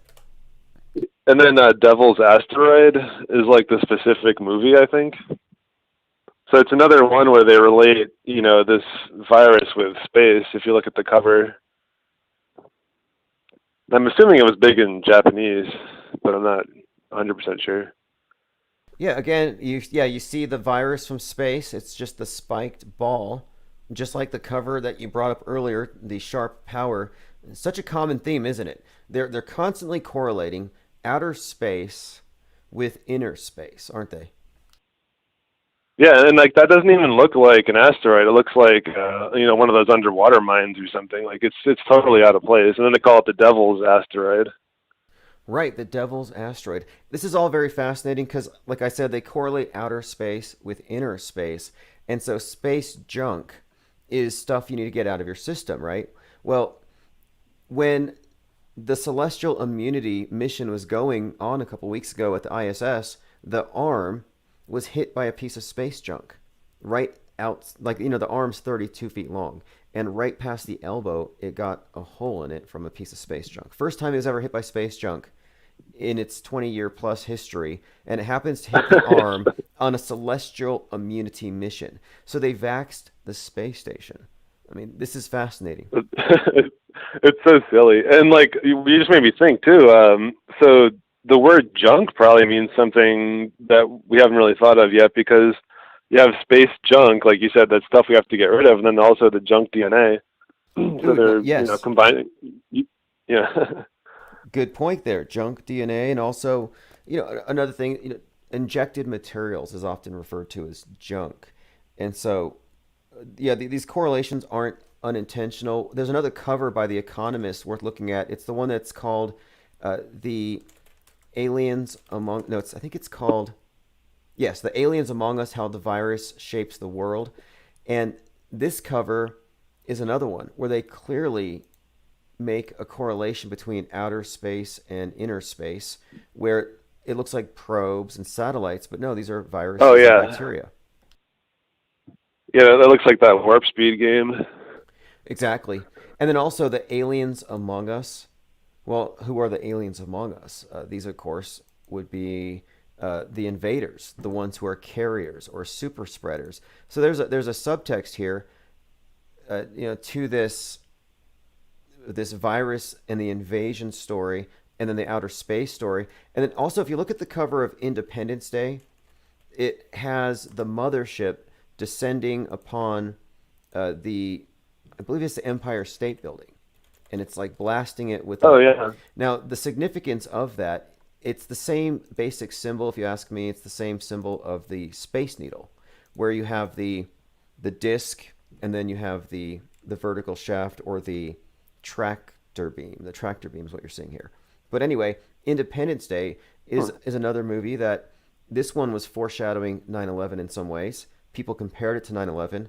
And then Devil's Asteroid is like the specific movie, I think. So it's another one where they relate, this virus with space. If you look at the cover, I'm assuming it was big in Japanese, but I'm not 100% sure. Yeah, again, you see the virus from space. It's just the spiked ball, just like the cover that you brought up earlier, the sharp power. It's such a common theme, isn't it? They're constantly correlating outer space with inner space, aren't they? Yeah, and like that doesn't even look like an asteroid. It looks like one of those underwater mines or something. Like it's totally out of place. And then they call it the Devil's Asteroid. Right, the Devil's Asteroid. This is all very fascinating because, like I said, they correlate outer space with inner space. And so space junk is stuff you need to get out of your system, right? Well, when the Celestial Immunity mission was going on a couple weeks ago at the ISS, the arm was hit by a piece of space junk right out, the arm's 32 feet long, and right past the elbow, it got a hole in it from a piece of space junk. First time it was ever hit by space junk in its 20-year plus history, and it happens to hit the arm on a Celestial Immunity mission. So they vaxxed the space station. I mean, this is fascinating. It's so silly. And like, you just made me think too. So the word junk probably means something that we haven't really thought of yet, because you have space junk, like you said, that's stuff we have to get rid of, and then also the junk DNA. So they're yes. combining. Yeah. Good point there. Junk DNA, and also, another thing, injected materials is often referred to as junk. And so, these correlations aren't unintentional. There's another cover by The Economist worth looking at. It's the one that's called The Aliens Among... No, I think it's called... Yes, The Aliens Among Us, How the Virus Shapes the World. And this cover is another one where they clearly make a correlation between outer space and inner space, where it looks like probes and satellites, but no, these are viruses and bacteria. Yeah, that looks like that Warp Speed game. Exactly. And then also the aliens among us. Well, who are the aliens among us? These, of course, would be the invaders, the ones who are carriers or super spreaders. So there's a subtext here, to this virus and the invasion story, and then the outer space story. And then also, if you look at the cover of Independence Day, it has the mothership descending upon I believe it's the Empire State Building, and it's like blasting it with. Now, the significance of that, it's the same basic symbol. If you ask me, it's the same symbol of the Space Needle, where you have the disc, and then you have the vertical shaft, or the tractor beam. The tractor beam is what you're seeing here. But anyway, Independence Day is another movie that this one was foreshadowing 9/11 in some ways. People compared it to 9/11.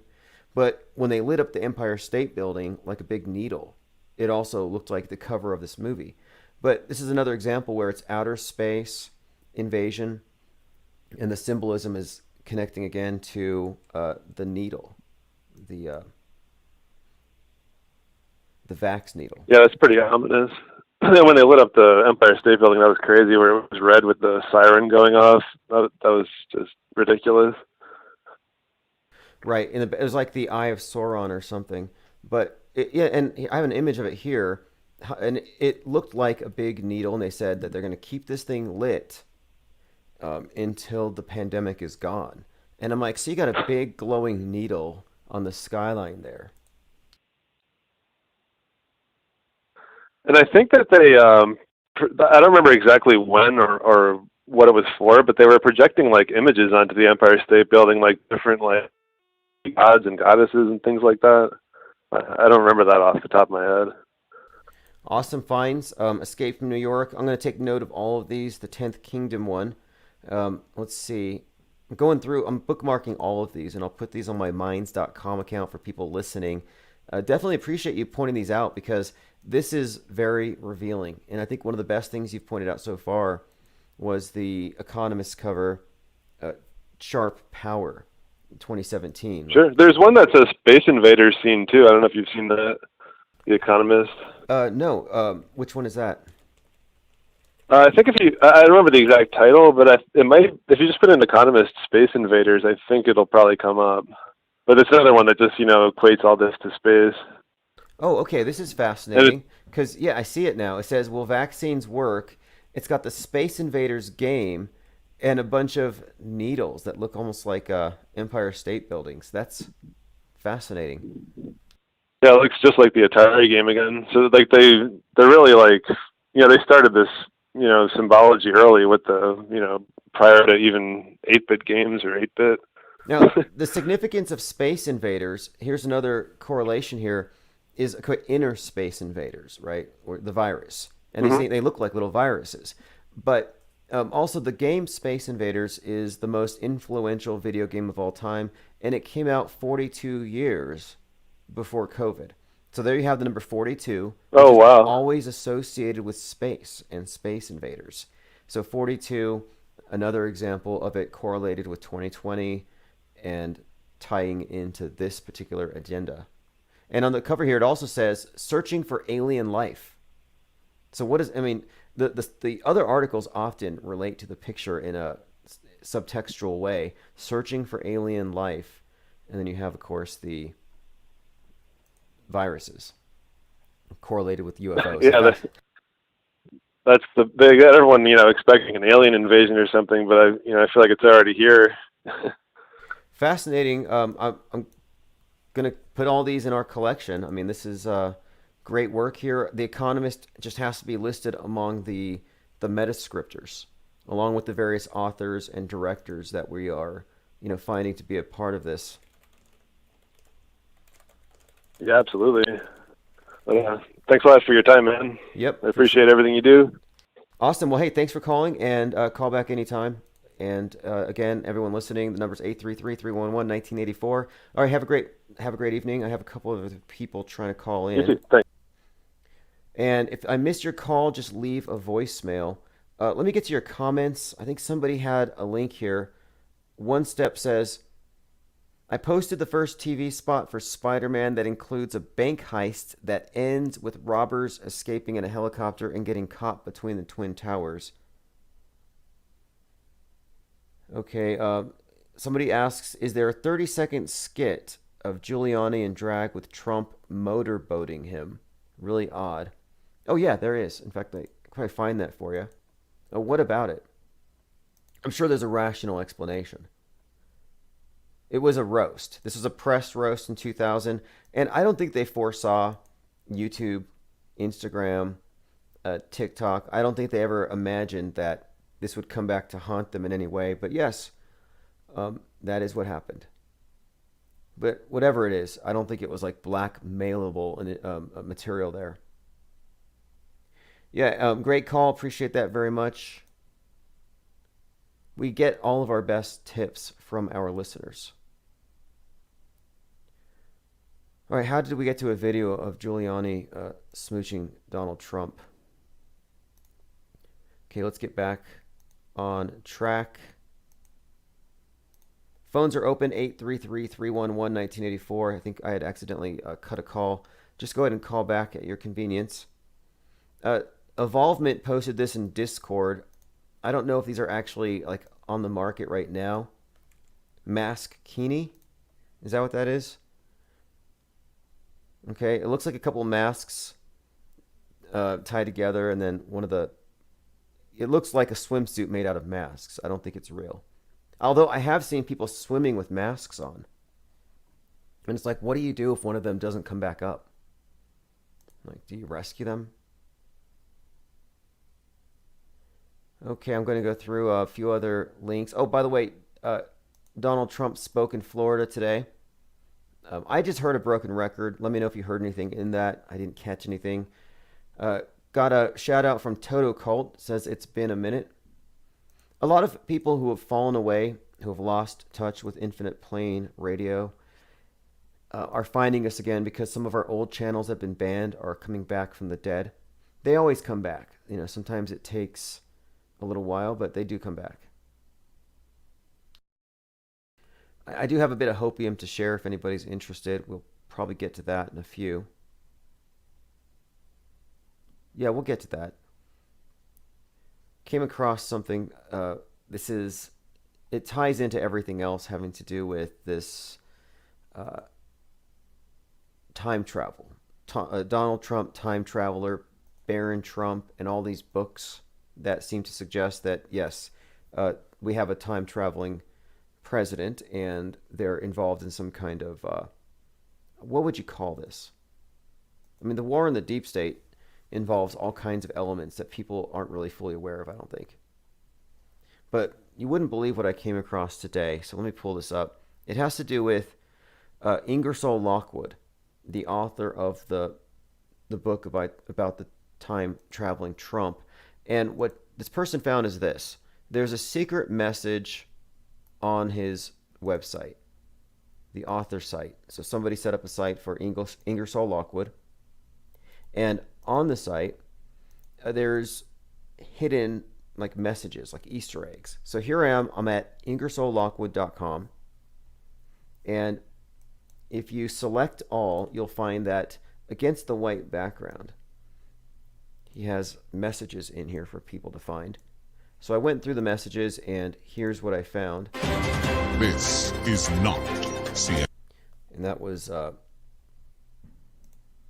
But when they lit up the Empire State Building like a big needle, it also looked like the cover of this movie. But this is another example where it's outer space invasion, and the symbolism is connecting again to the needle, the Vax needle. Yeah, that's pretty ominous. And when they lit up the Empire State Building, that was crazy, where it was red with the siren going off. That was just ridiculous. Right, and it was like the Eye of Sauron or something. But and I have an image of it here, and it looked like a big needle. And they said that they're going to keep this thing lit until the pandemic is gone. And I'm like, so you got a big glowing needle on the skyline there. And I think that they, I don't remember exactly when or what it was for, but they were projecting like images onto the Empire State Building, like different like gods and goddesses and things like that. I don't remember that off the top of my head. Awesome finds. Escape from New York. I'm going to take note of all of these. The 10th Kingdom one. Let's see. I'm going through. I'm bookmarking all of these, and I'll put these on my minds.com account for people listening. Definitely appreciate you pointing these out, because this is very revealing. And I think one of the best things you've pointed out so far was the Economist cover, Sharp Power, 2017. Sure. Right? There's one that says Space Invaders scene too. I don't know if you've seen that. The Economist. No. Which one is that? I think I don't remember the exact title, but it might. If you just put in Economist Space Invaders, I think it'll probably come up. But it's another one that just equates all this to space. Oh, okay. This is fascinating, because I see it now. It says, "Will vaccines work?" It's got the Space Invaders game and a bunch of needles that look almost like Empire State Buildings. That's fascinating. Yeah, it looks just like the Atari game again. So like they're really like, they started this symbology early with the prior to even 8-bit games or 8-bit. Now, the significance of Space Invaders, here's another correlation here, is inner space invaders, right? Or the virus. And they look like little viruses. But also the game Space Invaders is the most influential video game of all time, and it came out 42 years before COVID. So there you have the number 42. Oh, wow. Always associated with space and Space Invaders. So 42, another example of it correlated with 2020 and tying into this particular agenda. And on the cover here, it also says, searching for alien life. So the other articles often relate to the picture in a subtextual way, searching for alien life. And then you have, of course, the viruses correlated with UFOs. Yeah, they got everyone, expecting an alien invasion or something, but I feel like it's already here. fascinating. I'm going to put all these in our collection. I mean, this is great work here. The Economist just has to be listed among the metascriptors, along with the various authors and directors that we are, finding to be a part of this. Yeah, absolutely. Thanks a lot for your time, man. Yep. I appreciate everything you do. Awesome. Well, hey, thanks for calling, and call back anytime. And again, everyone listening, the number's 833-311-1984. All right, have a great evening. I have a couple of other people trying to call in. You too. Thanks. And if I missed your call, just leave a voicemail. Let me get to your comments. I think somebody had a link here. One Step says, I posted the first TV spot for Spider-Man that includes a bank heist that ends with robbers escaping in a helicopter and getting caught between the Twin Towers. Okay, somebody asks, is there a 30-second skit of Giuliani in drag with Trump motorboating him? Really odd. Oh yeah, there is. In fact, I can probably find that for you. What about it? I'm sure there's a rational explanation. It was a roast. This was a press roast in 2000, and I don't think they foresaw YouTube, Instagram, TikTok. I don't think they ever imagined that this would come back to haunt them in any way. But yes, that is what happened. But whatever it is, I don't think it was like blackmailable material there. Yeah, great call. Appreciate that very much. We get all of our best tips from our listeners. All right, how did we get to a video of Giuliani smooching Donald Trump? Okay, let's get back on track. Phones are open, 833-311-1984. I think I had accidentally cut a call. Just go ahead and call back at your convenience. Evolvement posted this in Discord. I don't know if these are actually like on the market right now. Mask Kini, is that what that is? Okay, it looks like a couple of masks tied together, and then it looks like a swimsuit made out of masks. I don't think it's real. Although I have seen people swimming with masks on. And it's like, what do you do if one of them doesn't come back up? Like, do you rescue them? Okay, I'm going to go through a few other links. Oh, by the way, Donald Trump spoke in Florida today. I just heard a broken record. Let me know if you heard anything in that. I didn't catch anything. Got a shout out from Toto Cult. Says it's been a minute. A lot of people who have fallen away, who have lost touch with Infinite Plane Radio, are finding us again because some of our old channels that have been banned are coming back from the dead. They always come back. Sometimes it takes a little while, but they do come back. I do have a bit of hopium to share if anybody's interested. We'll probably get to that in a few. Yeah, we'll get to that. Came across something. It ties into everything else having to do with this time travel. Donald Trump, Time Traveler, Baron Trump, and all these books that seem to suggest that, yes, we have a time traveling president and they're involved in some kind of, what would you call this? I mean, the war in the deep state involves all kinds of elements that people aren't really fully aware of, I don't think. But you wouldn't believe what I came across today, so let me pull this up. It has to do with Ingersoll Lockwood, the author of the book about the time-traveling Trump. And what this person found is this. There's a secret message on his website, the author site. So somebody set up a site for Ingersoll Lockwood. And on the site, there's hidden like messages, like Easter eggs. So here I am. I'm at IngersollLockwood.com. And if you select all, you'll find that against the white background, he has messages in here for people to find. So I went through the messages, and here's what I found. This is not CNN. And that was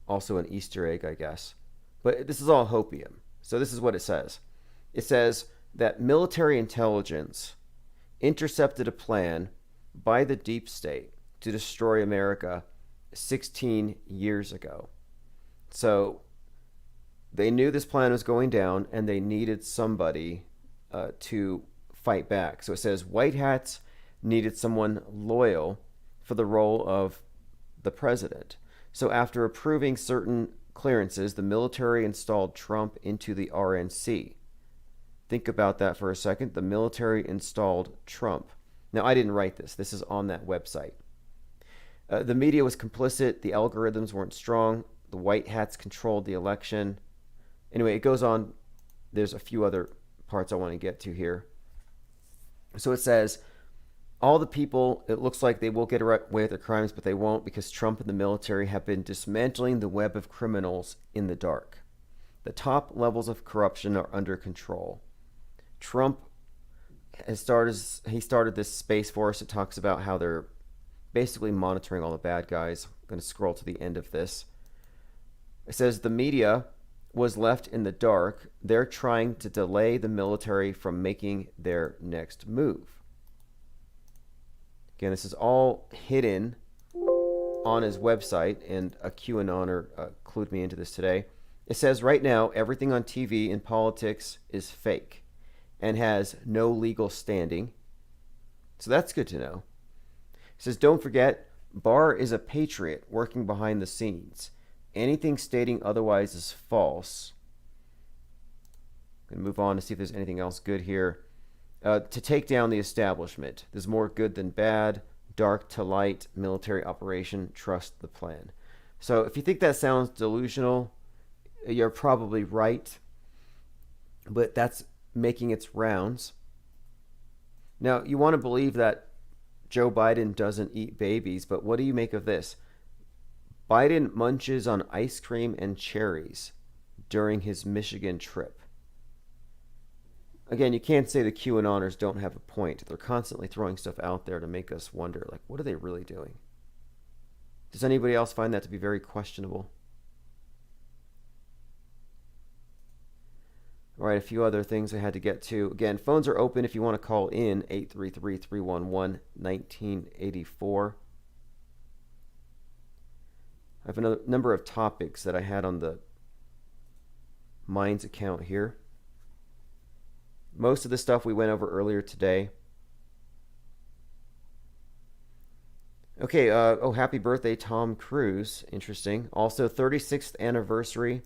also an Easter egg, I guess. But this is all hopium. So this is what it says. It says that military intelligence intercepted a plan by the deep state to destroy America 16 years ago. So they knew this plan was going down, and they needed somebody to fight back. So it says white hats needed someone loyal for the role of the president. So after approving certain clearances, the military installed Trump into the RNC. Think about that for a second. The military installed Trump. Now, I didn't write this. This is on that website. The media was complicit. The algorithms weren't strong. The white hats controlled the election. Anyway, it goes on. There's a few other parts I want to get to here. So it says, all the people, it looks like they will get away with their crimes, but they won't, because Trump and the military have been dismantling the web of criminals in the dark. The top levels of corruption are under control. Trump has started this Space Force. It talks about how they're basically monitoring all the bad guys. I'm going to scroll to the end of this. It says the media was left in the dark. They're trying to delay the military from making their next move. Again, this is all hidden on his website, and a QAnoner clued me into this today. It says right now everything on TV and politics is fake and has no legal standing. So that's good to know. It says, don't forget, Barr is a patriot working behind the scenes. Anything stating otherwise is false. I'm going to move on to see if there's anything else good here. To take down the establishment. There's more good than bad. Dark to light. Military operation. Trust the plan. So if you think that sounds delusional, you're probably right. But that's making its rounds. Now, you want to believe that Joe Biden doesn't eat babies, but what do you make of this? Biden munches on ice cream and cherries during his Michigan trip. Again, you can't say the QAnoners don't have a point. They're constantly throwing stuff out there to make us wonder, like, what are they really doing? Does anybody else find that to be very questionable? All right, a few other things I had to get to. Again, phones are open if you want to call in, 833-311-1984. I have a number of topics that I had on the Minds account here. Most of the stuff we went over earlier today. Okay, happy birthday, Tom Cruise. Interesting. Also, 36th anniversary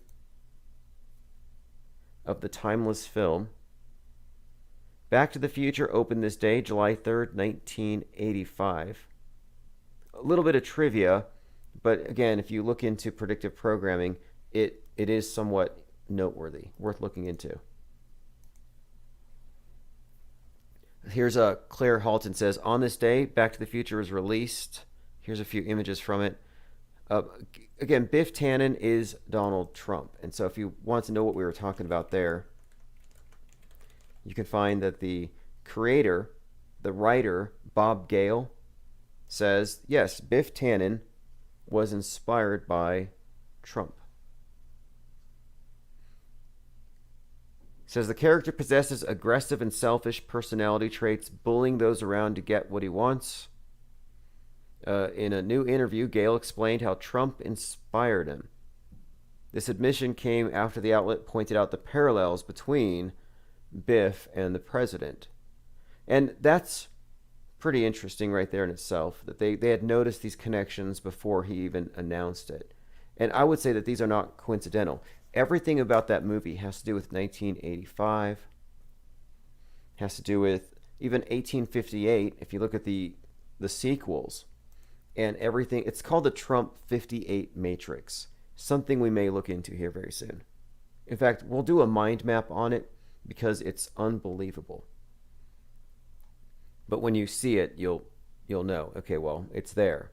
of the timeless film. Back to the Future opened this day, July 3rd, 1985. A little bit of trivia, but again, if you look into predictive programming, it is somewhat noteworthy, worth looking into. Here's Claire Halton says, on this day, Back to the Future was released. Here's a few images from it. Again, Biff Tannen is Donald Trump. And so if you want to know what we were talking about there, you can find that the creator, the writer, Bob Gale, says, yes, Biff Tannen was inspired by Trump. Says the character possesses aggressive and selfish personality traits, bullying those around to get what he wants. In a new interview, Gale explained how Trump inspired him. This admission came after the outlet pointed out the parallels between Biff and the president. And that's pretty interesting right there in itself, that they had noticed these connections before he even announced it. And I would say that these are not coincidental. Everything about that movie has to do with 1985, has to do with even 1858, if you look at the sequels, and everything. It's called the Trump 58 Matrix, something we may look into here very soon. In fact, we'll do a mind map on it because it's unbelievable. But when you see it, you'll know, okay, well, it's there.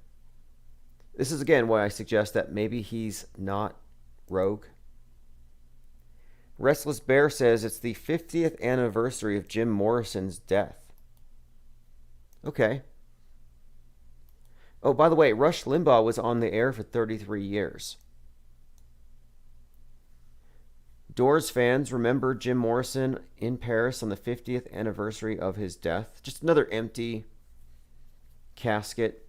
This is, again, why I suggest that maybe he's not rogue. Restless Bear says it's the 50th anniversary of Jim Morrison's death. Okay. Oh, by the way, Rush Limbaugh was on the air for 33 years. Doors fans remember Jim Morrison in Paris on the 50th anniversary of his death. Just another empty casket,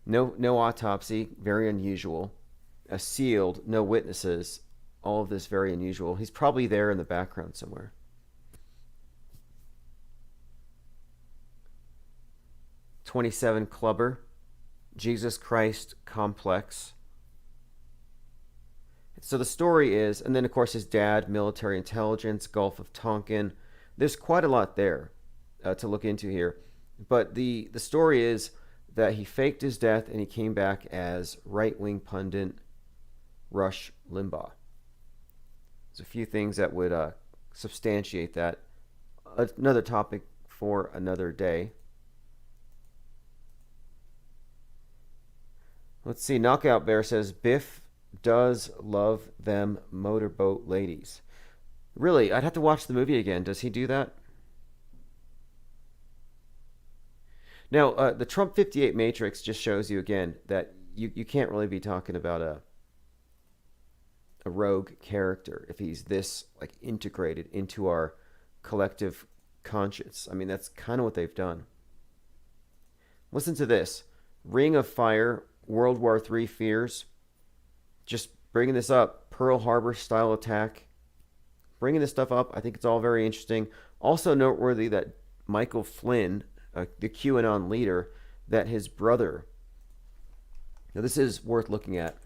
no autopsy, very unusual. A sealed, no witnesses, all of this very unusual. He's probably there in the background somewhere. '27 Clubber, Jesus Christ Complex. So the story is, and then of course his dad, military intelligence, Gulf of Tonkin. There's quite a lot there to look into here. But the story is that he faked his death and he came back as right-wing pundit Rush Limbaugh. There's a few things that would substantiate that. Another topic for another day. Let's see. Knockout Bear says Biff does love them motorboat ladies. Really, I'd have to watch the movie again. Does he do that? Now, the Trump 58 Matrix just shows you again that you can't really be talking about a rogue character if he's this like integrated into our collective conscience. I mean, that's kind of what they've done. Listen to this. Ring of Fire, World War III fears. Just bringing this up. Pearl Harbor style attack. Bringing this stuff up. I think it's all very interesting. Also noteworthy that Michael Flynn, the QAnon leader, that his brother, now this is worth looking at.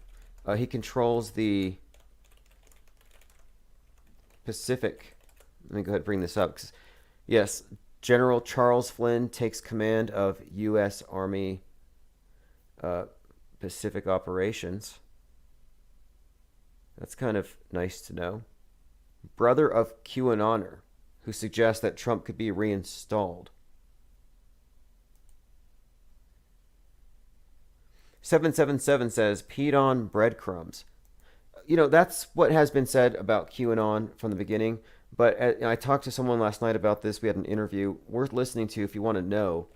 He controls the Pacific. Let me go ahead and bring this up. Yes, General Charles Flynn takes command of U.S. Army Pacific operations. That's kind of nice to know. Brother of QAnoner, who suggests that Trump could be reinstalled. 777 says, peed on breadcrumbs. You know, that's what has been said about QAnon from the beginning. But I talked to someone last night about this. We had an interview worth listening to if you want to know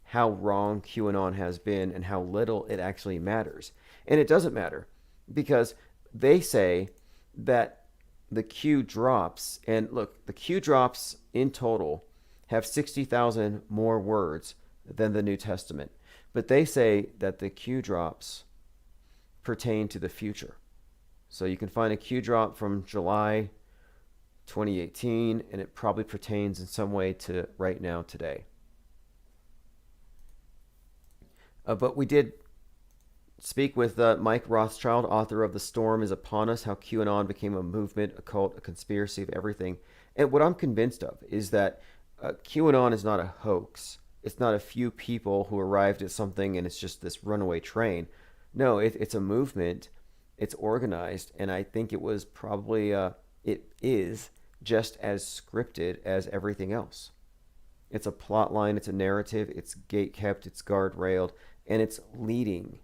how wrong QAnon has been and how little it actually matters. And it doesn't matter because they say that the Q drops, and look, the Q drops in total have 60,000 more words than the New Testament. But they say that the Q drops pertain to the future. So you can find a Q drop from July 2018, and it probably pertains in some way to right now, today. But we did speak with Mike Rothschild, author of The Storm is Upon Us, How QAnon Became a Movement, a Cult, a Conspiracy of Everything. And what I'm convinced of is that QAnon is not a hoax. It's not a few people who arrived at something and it's just this runaway train. No, it's a movement. It's organized. And I think it was probably, it is just as scripted as everything else. It's a plot line. It's a narrative. It's gate-kept. It's guardrailed. And it's leading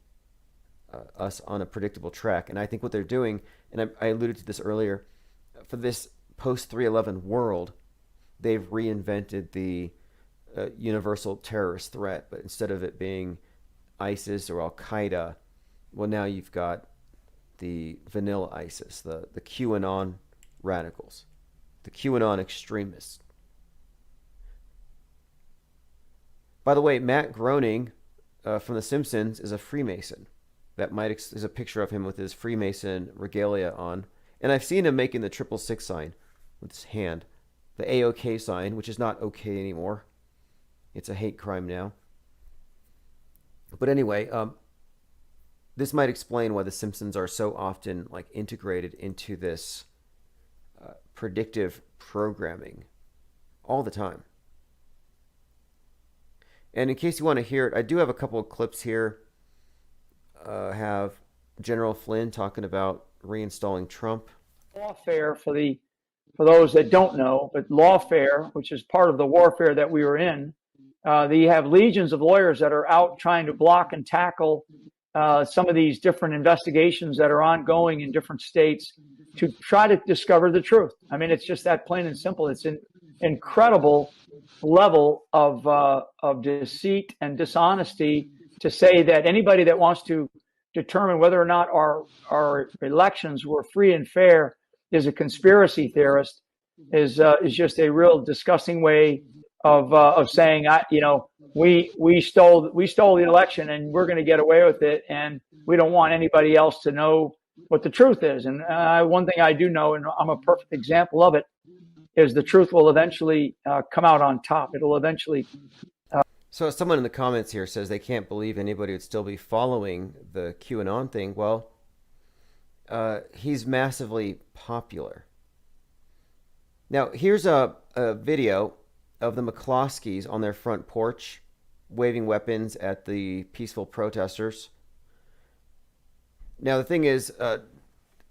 us on a predictable track. And I think what they're doing, and I alluded to this earlier, for this post-3/11 world, they've reinvented the universal terrorist threat. But instead of it being ISIS or Al-Qaeda, well, now you've got the vanilla ISIS, the QAnon radicals, the QAnon extremists. By the way, Matt Groening from The Simpsons is a Freemason. That is a picture of him with his Freemason regalia on. And I've seen him making the 666 sign with his hand. The AOK sign, which is not okay anymore. It's a hate crime now. But anyway, this might explain why The Simpsons are so often like integrated into this predictive programming all the time. And in case you want to hear it, I do have a couple of clips here. Have General Flynn talking about reinstalling Trump. Lawfare for those that don't know, but lawfare, which is part of the warfare that we were in, you have legions of lawyers that are out trying to block and tackle some of these different investigations that are ongoing in different states to try to discover the truth. I mean, it's just that plain and simple. It's an incredible level of deceit and dishonesty to say that anybody that wants to determine whether or not our elections were free and fair is a conspiracy theorist is just a real disgusting way of saying, we stole the election and we're going to get away with it, and we don't want anybody else to know what the truth is. And one thing I do know, and I'm a perfect example of it, is the truth will eventually come out on top. It'll eventually. So someone in the comments here says they can't believe anybody would still be following the QAnon thing. Well, he's massively popular. Now, here's a video of the McCloskeys on their front porch waving weapons at the peaceful protesters. Now, the thing is,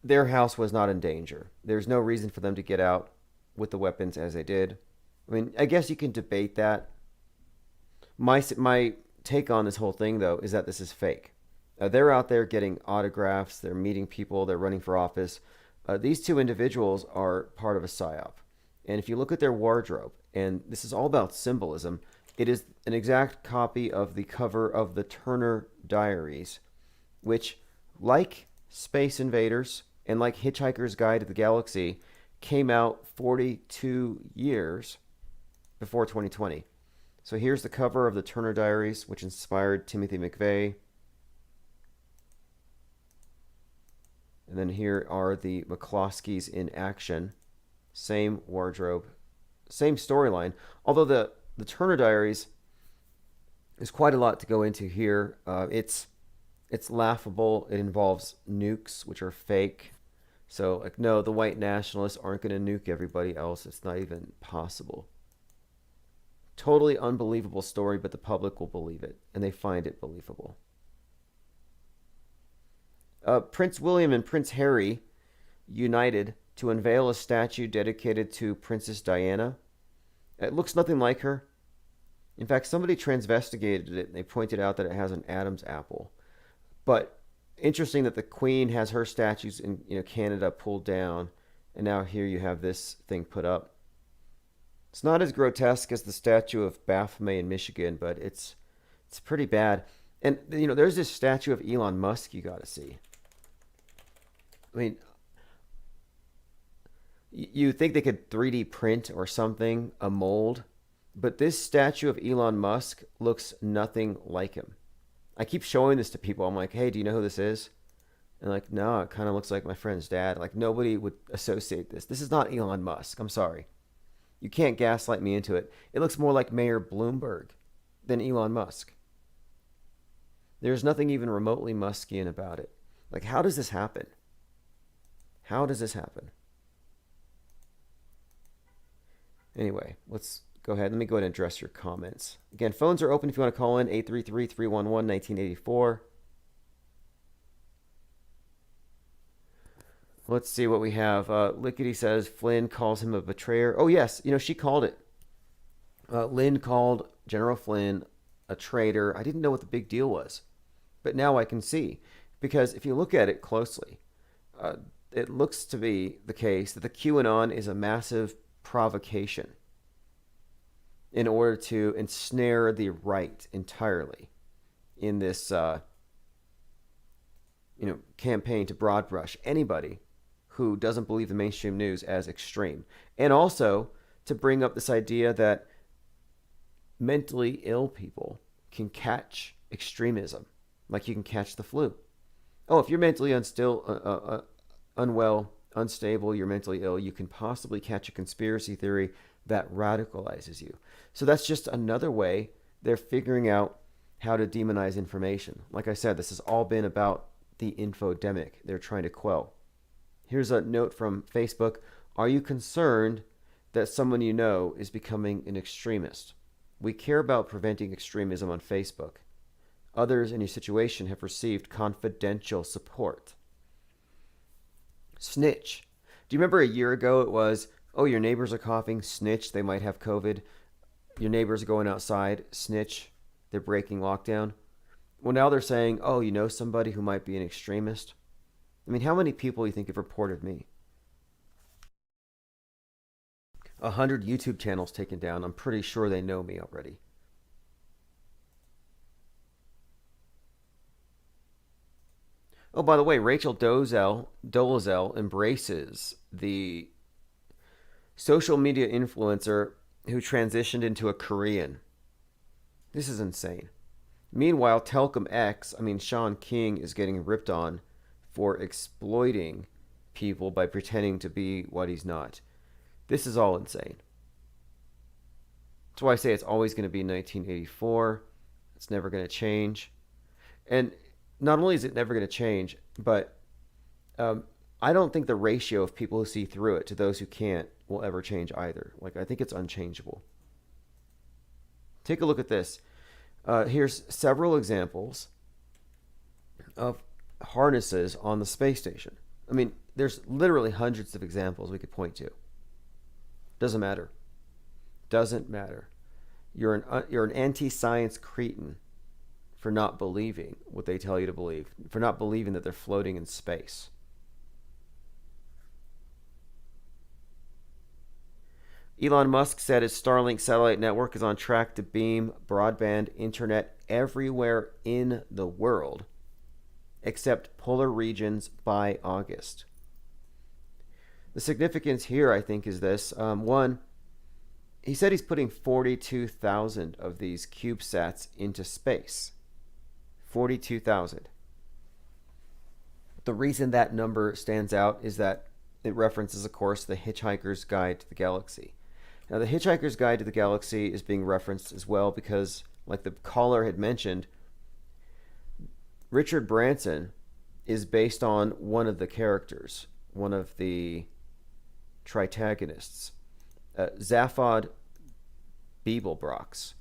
their house was not in danger. There's no reason for them to get out with the weapons as they did. I mean, I guess you can debate that. My take on this whole thing, though, is that this is fake. They're out there getting autographs. They're meeting people. They're running for office. These two individuals are part of a psyop. And if you look at their wardrobe, and this is all about symbolism, it is an exact copy of the cover of the Turner Diaries, which, like Space Invaders and like Hitchhiker's Guide to the Galaxy, came out 42 years before 2020. So here's the cover of the Turner Diaries, which inspired Timothy McVeigh. And then here are the McCloskeys in action. Same wardrobe, same storyline. Although the Turner Diaries is quite a lot to go into here. It's laughable. It involves nukes, which are fake. So, like, no, the white nationalists aren't going to nuke everybody else. It's not even possible. Totally unbelievable story, but the public will believe it, and they find it believable. Prince William and Prince Harry united to unveil a statue dedicated to Princess Diana. It looks nothing like her. In fact, somebody transvestigated it, and they pointed out that it has an Adam's apple. But interesting that the Queen has her statues in Canada pulled down, and now here you have this thing put up. It's not as grotesque as the statue of Baphomet in Michigan, but it's pretty bad. And there's this statue of Elon Musk you got to see. I mean, you think they could 3D print or something, a mold, but this statue of Elon Musk looks nothing like him. I keep showing this to people. I'm like, hey, do you know who this is? And like, no, it kind of looks like my friend's dad. Like, nobody would associate this. This is not Elon Musk. I'm sorry. You can't gaslight me into it. It looks more like Mayor Bloomberg than Elon Musk. There's nothing even remotely Muskian about it. Like, how does this happen? How does this happen? Anyway, let's go ahead. Let me go ahead and address your comments. Again, phones are open if you want to call in, 833-311-1984. Let's see what we have. Lickety says Flynn calls him a betrayer. Oh, yes. She called it. Lynn called General Flynn a traitor. I didn't know what the big deal was. But now I can see. Because if you look at it closely, it looks to be the case that the QAnon is a massive provocation in order to ensnare the right entirely in this campaign to broad brush anybody who doesn't believe the mainstream news as extreme, and also to bring up this idea that mentally ill people can catch extremism like you can catch the flu. Oh, if you're mentally unwell, unstable, you're mentally ill, you can possibly catch a conspiracy theory that radicalizes you. So that's just another way they're figuring out how to demonize information. Like I said, this has all been about the infodemic they're trying to quell. Here's a note from Facebook. Are you concerned that someone you know is becoming an extremist? We care about preventing extremism on Facebook. Others in your situation have received confidential support. Snitch. Do you remember a year ago it was, oh, your neighbors are coughing, snitch, they might have COVID. Your neighbors are going outside, snitch, they're breaking lockdown. Well, now they're saying, oh, you know somebody who might be an extremist? I mean, how many people do you think have reported me? 100 YouTube channels taken down. I'm pretty sure they know me already. Oh, by the way, Rachel Dolezal embraces the social media influencer who transitioned into a Korean. This is insane. Meanwhile, Telcom X, Sean King is getting ripped on for exploiting people by pretending to be what he's not. This is all insane. That's why I say it's always going to be 1984. It's never going to change. And not only is it never going to change, but I don't think the ratio of people who see through it to those who can't will ever change either. I think it's unchangeable. Take a look at this. Here's several examples of harnesses on the space station. There's literally hundreds of examples we could point to. Doesn't matter. Doesn't matter. You're an anti-science cretin for not believing what they tell you to believe, for not believing that they're floating in space. Elon Musk said his Starlink satellite network is on track to beam broadband internet everywhere in the world, except polar regions by August. The significance here, I think, is this. One, he said he's putting 42,000 of these CubeSats into space. 42,000. The reason that number stands out is that it references, of course, the Hitchhiker's Guide to the Galaxy. Now, the Hitchhiker's Guide to the Galaxy is being referenced as well because, like the caller had mentioned, Richard Branson is based on one of the characters, one of the Tritagonists, Zaphod Beeblebrox.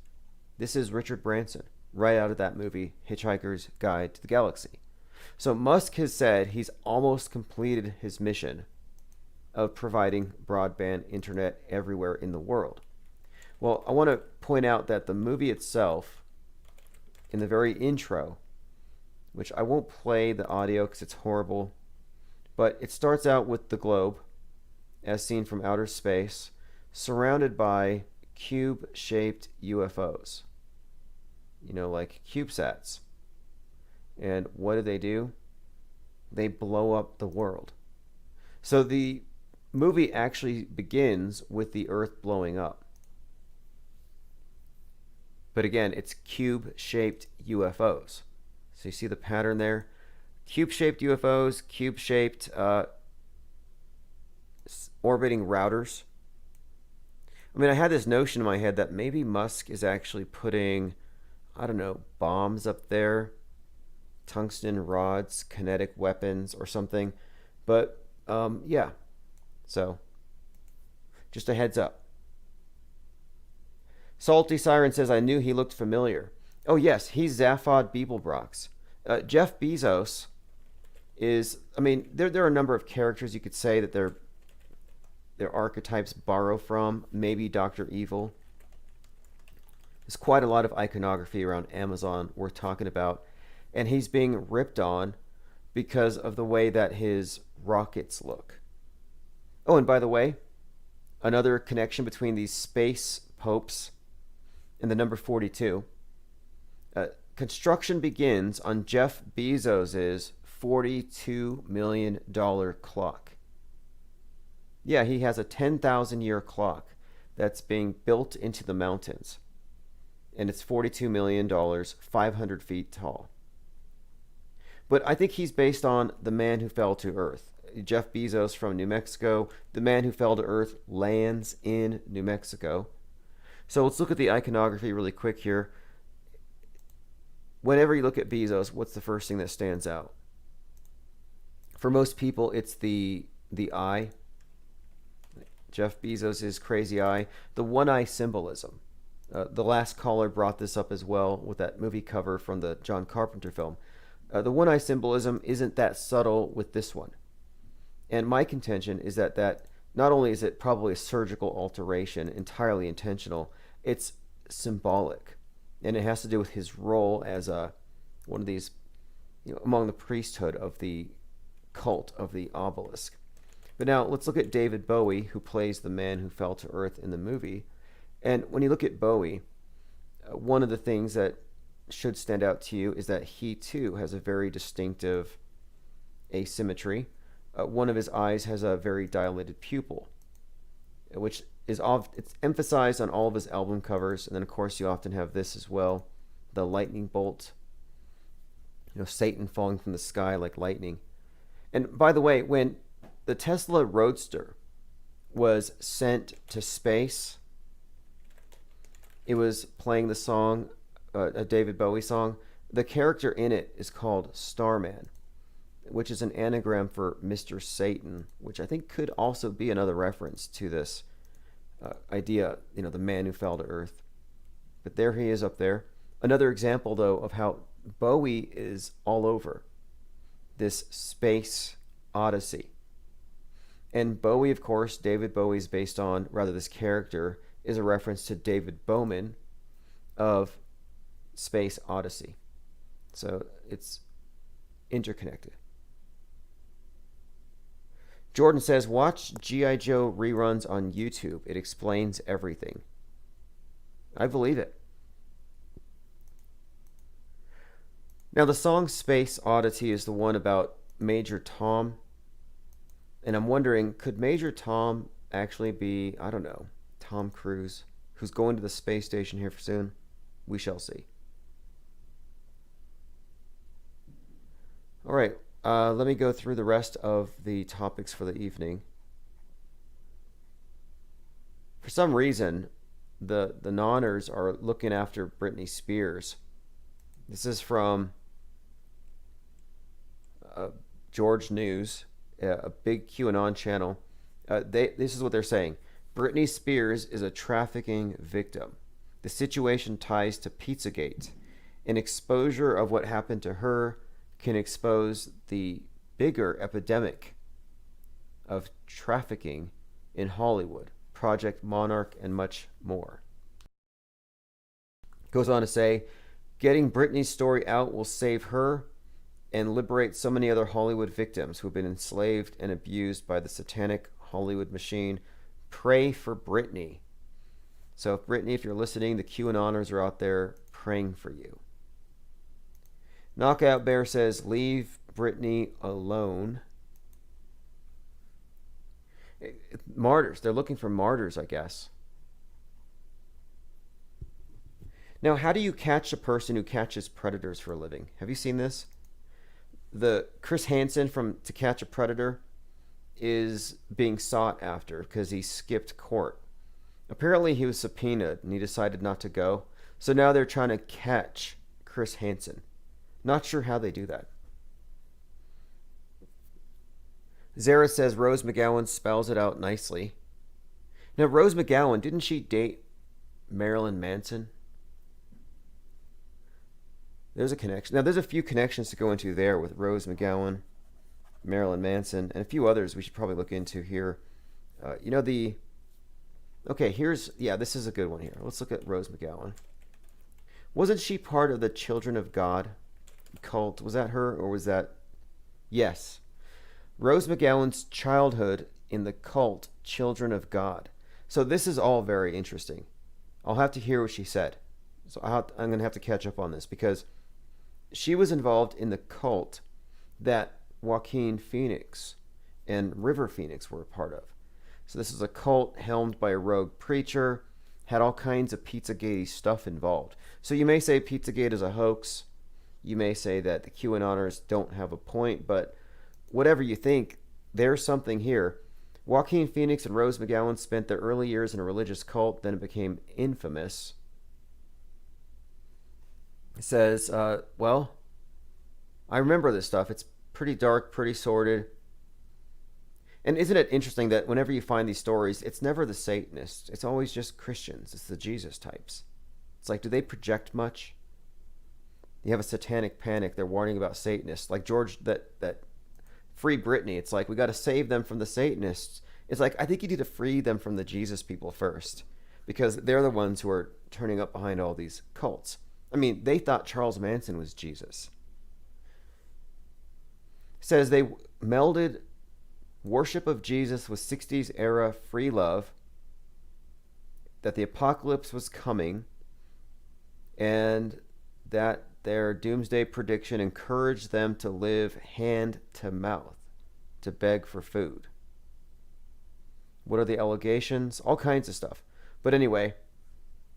This is Richard Branson, right out of that movie, Hitchhiker's Guide to the Galaxy. So Musk has said he's almost completed his mission of providing broadband internet everywhere in the world. Well, I want to point out that the movie itself, in the very intro, which I won't play the audio because it's horrible, but it starts out with the globe, as seen from outer space, surrounded by cube-shaped UFOs. Like CubeSats. And what do? They blow up the world. So the movie actually begins with the Earth blowing up. But again, it's cube-shaped UFOs. So you see the pattern there? Cube-shaped UFOs, cube-shaped orbiting routers. I had this notion in my head that maybe Musk is actually putting, bombs up there, tungsten rods, kinetic weapons, or something. But, yeah. So, just a heads up. Salty Siren says, I knew he looked familiar. Oh, yes, he's Zaphod Beeblebrox. Jeff Bezos is, there are a number of characters you could say that their archetypes borrow from. Maybe Dr. Evil. There's quite a lot of iconography around Amazon worth talking about. And he's being ripped on because of the way that his rockets look. Oh, and by the way, another connection between these space popes and the number 42. Construction begins on Jeff Bezos's $42 million clock. Yeah, he has a 10,000-year clock that's being built into the mountains. And it's $42 million, 500 feet tall. But I think he's based on the man who fell to Earth. Jeff Bezos from New Mexico. The man who fell to Earth lands in New Mexico. So let's look at the iconography really quick here. Whenever you look at Bezos, what's the first thing that stands out? For most people, it's the eye. Jeff Bezos' crazy eye. The one-eye symbolism. The last caller brought this up as well with that movie cover from the John Carpenter film. The one-eye symbolism isn't that subtle with this one. And my contention is that not only is it probably a surgical alteration, entirely intentional, it's symbolic. And it has to do with his role as one of these, among the priesthood of the cult of the obelisk. But now let's look at David Bowie, who plays the man who fell to Earth in the movie. And when you look at Bowie, one of the things that should stand out to you is that he too has a very distinctive asymmetry. One of his eyes has a very dilated pupil. which is it's emphasized on all of his album covers. And then of course you often have this as well, the lightning bolt, Satan falling from the sky like lightning. And by the way, when the Tesla Roadster was sent to space, it was playing the song, a David Bowie song. The character in it is called Starman, which is an anagram for Mr. Satan, which I think could also be another reference to this idea, the man who fell to earth. But there he is up there. Another example, though, of how Bowie is all over this space odyssey. And Bowie, of course, David Bowie is based on, rather this character is a reference to David Bowman of Space Odyssey. So it's interconnected. Jordan says, watch G.I. Joe reruns on YouTube. It explains everything. I believe it. Now, the song Space Oddity is the one about Major Tom. And I'm wondering, could Major Tom actually be, I don't know, Tom Cruise, who's going to the space station here soon? We shall see. All right, let me go through the rest of the topics for the evening. For some reason, the nonners are looking after Britney Spears. This is from George News, a big QAnon channel. This is what they're saying. Britney Spears is a trafficking victim. The situation ties to Pizzagate. An exposure of what happened to her can expose the bigger epidemic of trafficking in Hollywood, Project Monarch, and much more. Goes on to say, getting Britney's story out will save her and liberate so many other Hollywood victims who have been enslaved and abused by the satanic Hollywood machine. Pray for Britney. So, Britney, if you're listening, the QAnoners are out there praying for you. Knockout Bear says, leave Britney alone. Martyrs. They're looking for martyrs, I guess. Now, how do you catch a person who catches predators for a living? Have you seen this? The Chris Hansen from To Catch a Predator is being sought after because he skipped court. Apparently he was subpoenaed and he decided not to go. So now they're trying to catch Chris Hansen. Not sure how they do that. Zara says Rose McGowan spells it out nicely. Now, Rose McGowan, didn't she date Marilyn Manson? There's a connection. Now, there's a few connections to go into there with Rose McGowan, Marilyn Manson, and a few others we should probably look into here. Okay, this is a good one here. Let's look at Rose McGowan. Wasn't she part of the Children of God cult? Was that her, or was that... Yes. Rose McGowan's childhood in the cult Children of God. So this is all very interesting. I'll have to hear what she said. So I'm going to have to catch up on this because she was involved in the cult that Joaquin Phoenix and River Phoenix were a part of. So this is a cult helmed by a rogue preacher, had all kinds of Pizzagate stuff involved. So you may say Pizzagate is a hoax. You may say that the QAnoners don't have a point, but whatever you think, there's something here. Joaquin Phoenix and Rose McGowan spent their early years in a religious cult, then it became infamous. It says, I remember this stuff. It's pretty dark, pretty sordid. And isn't it interesting that whenever you find these stories, it's never the Satanists. It's always just Christians. It's the Jesus types. It's like, do they project much? You have a satanic panic. They're warning about Satanists. Like George, that Free Britney. It's like, we got to save them from the Satanists. It's like, I think you need to free them from the Jesus people first, because they're the ones who are turning up behind all these cults. I mean, they thought Charles Manson was Jesus. It says they melded worship of Jesus with 60s era free love, that the apocalypse was coming, and that their doomsday prediction encouraged them to live hand to mouth, to beg for food. What are the allegations? All kinds of stuff. But anyway,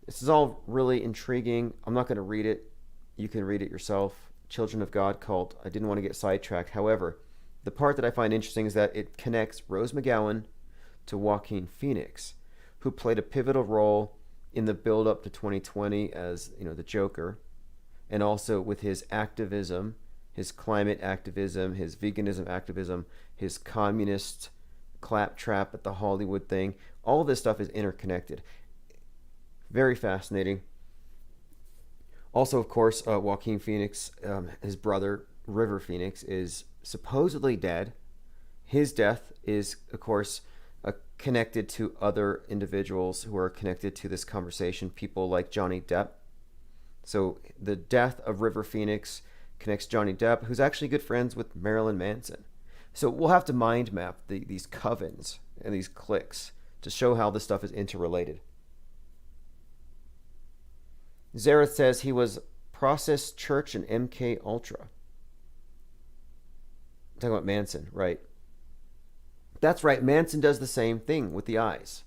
this is all really intriguing. I'm not going to read it. You can read it yourself. Children of God cult. I didn't want to get sidetracked. However, the part that I find interesting is that it connects Rose McGowan to Joaquin Phoenix, who played a pivotal role in the build-up to 2020 as, the Joker, and also with his activism, his climate activism, his veganism activism, his communist claptrap at the Hollywood thing. All this stuff is interconnected. Very fascinating. Also, of course, Joaquin Phoenix, his brother, River Phoenix, is supposedly dead. His death is, of course, connected to other individuals who are connected to this conversation, people like Johnny Depp. So the death of River Phoenix connects Johnny Depp, who's actually good friends with Marilyn Manson. So we'll have to mind map these covens and these cliques to show how this stuff is interrelated. Zareth says he was Process Church and MK Ultra. I'm talking about Manson, right? That's right, Manson does the same thing with the eyes.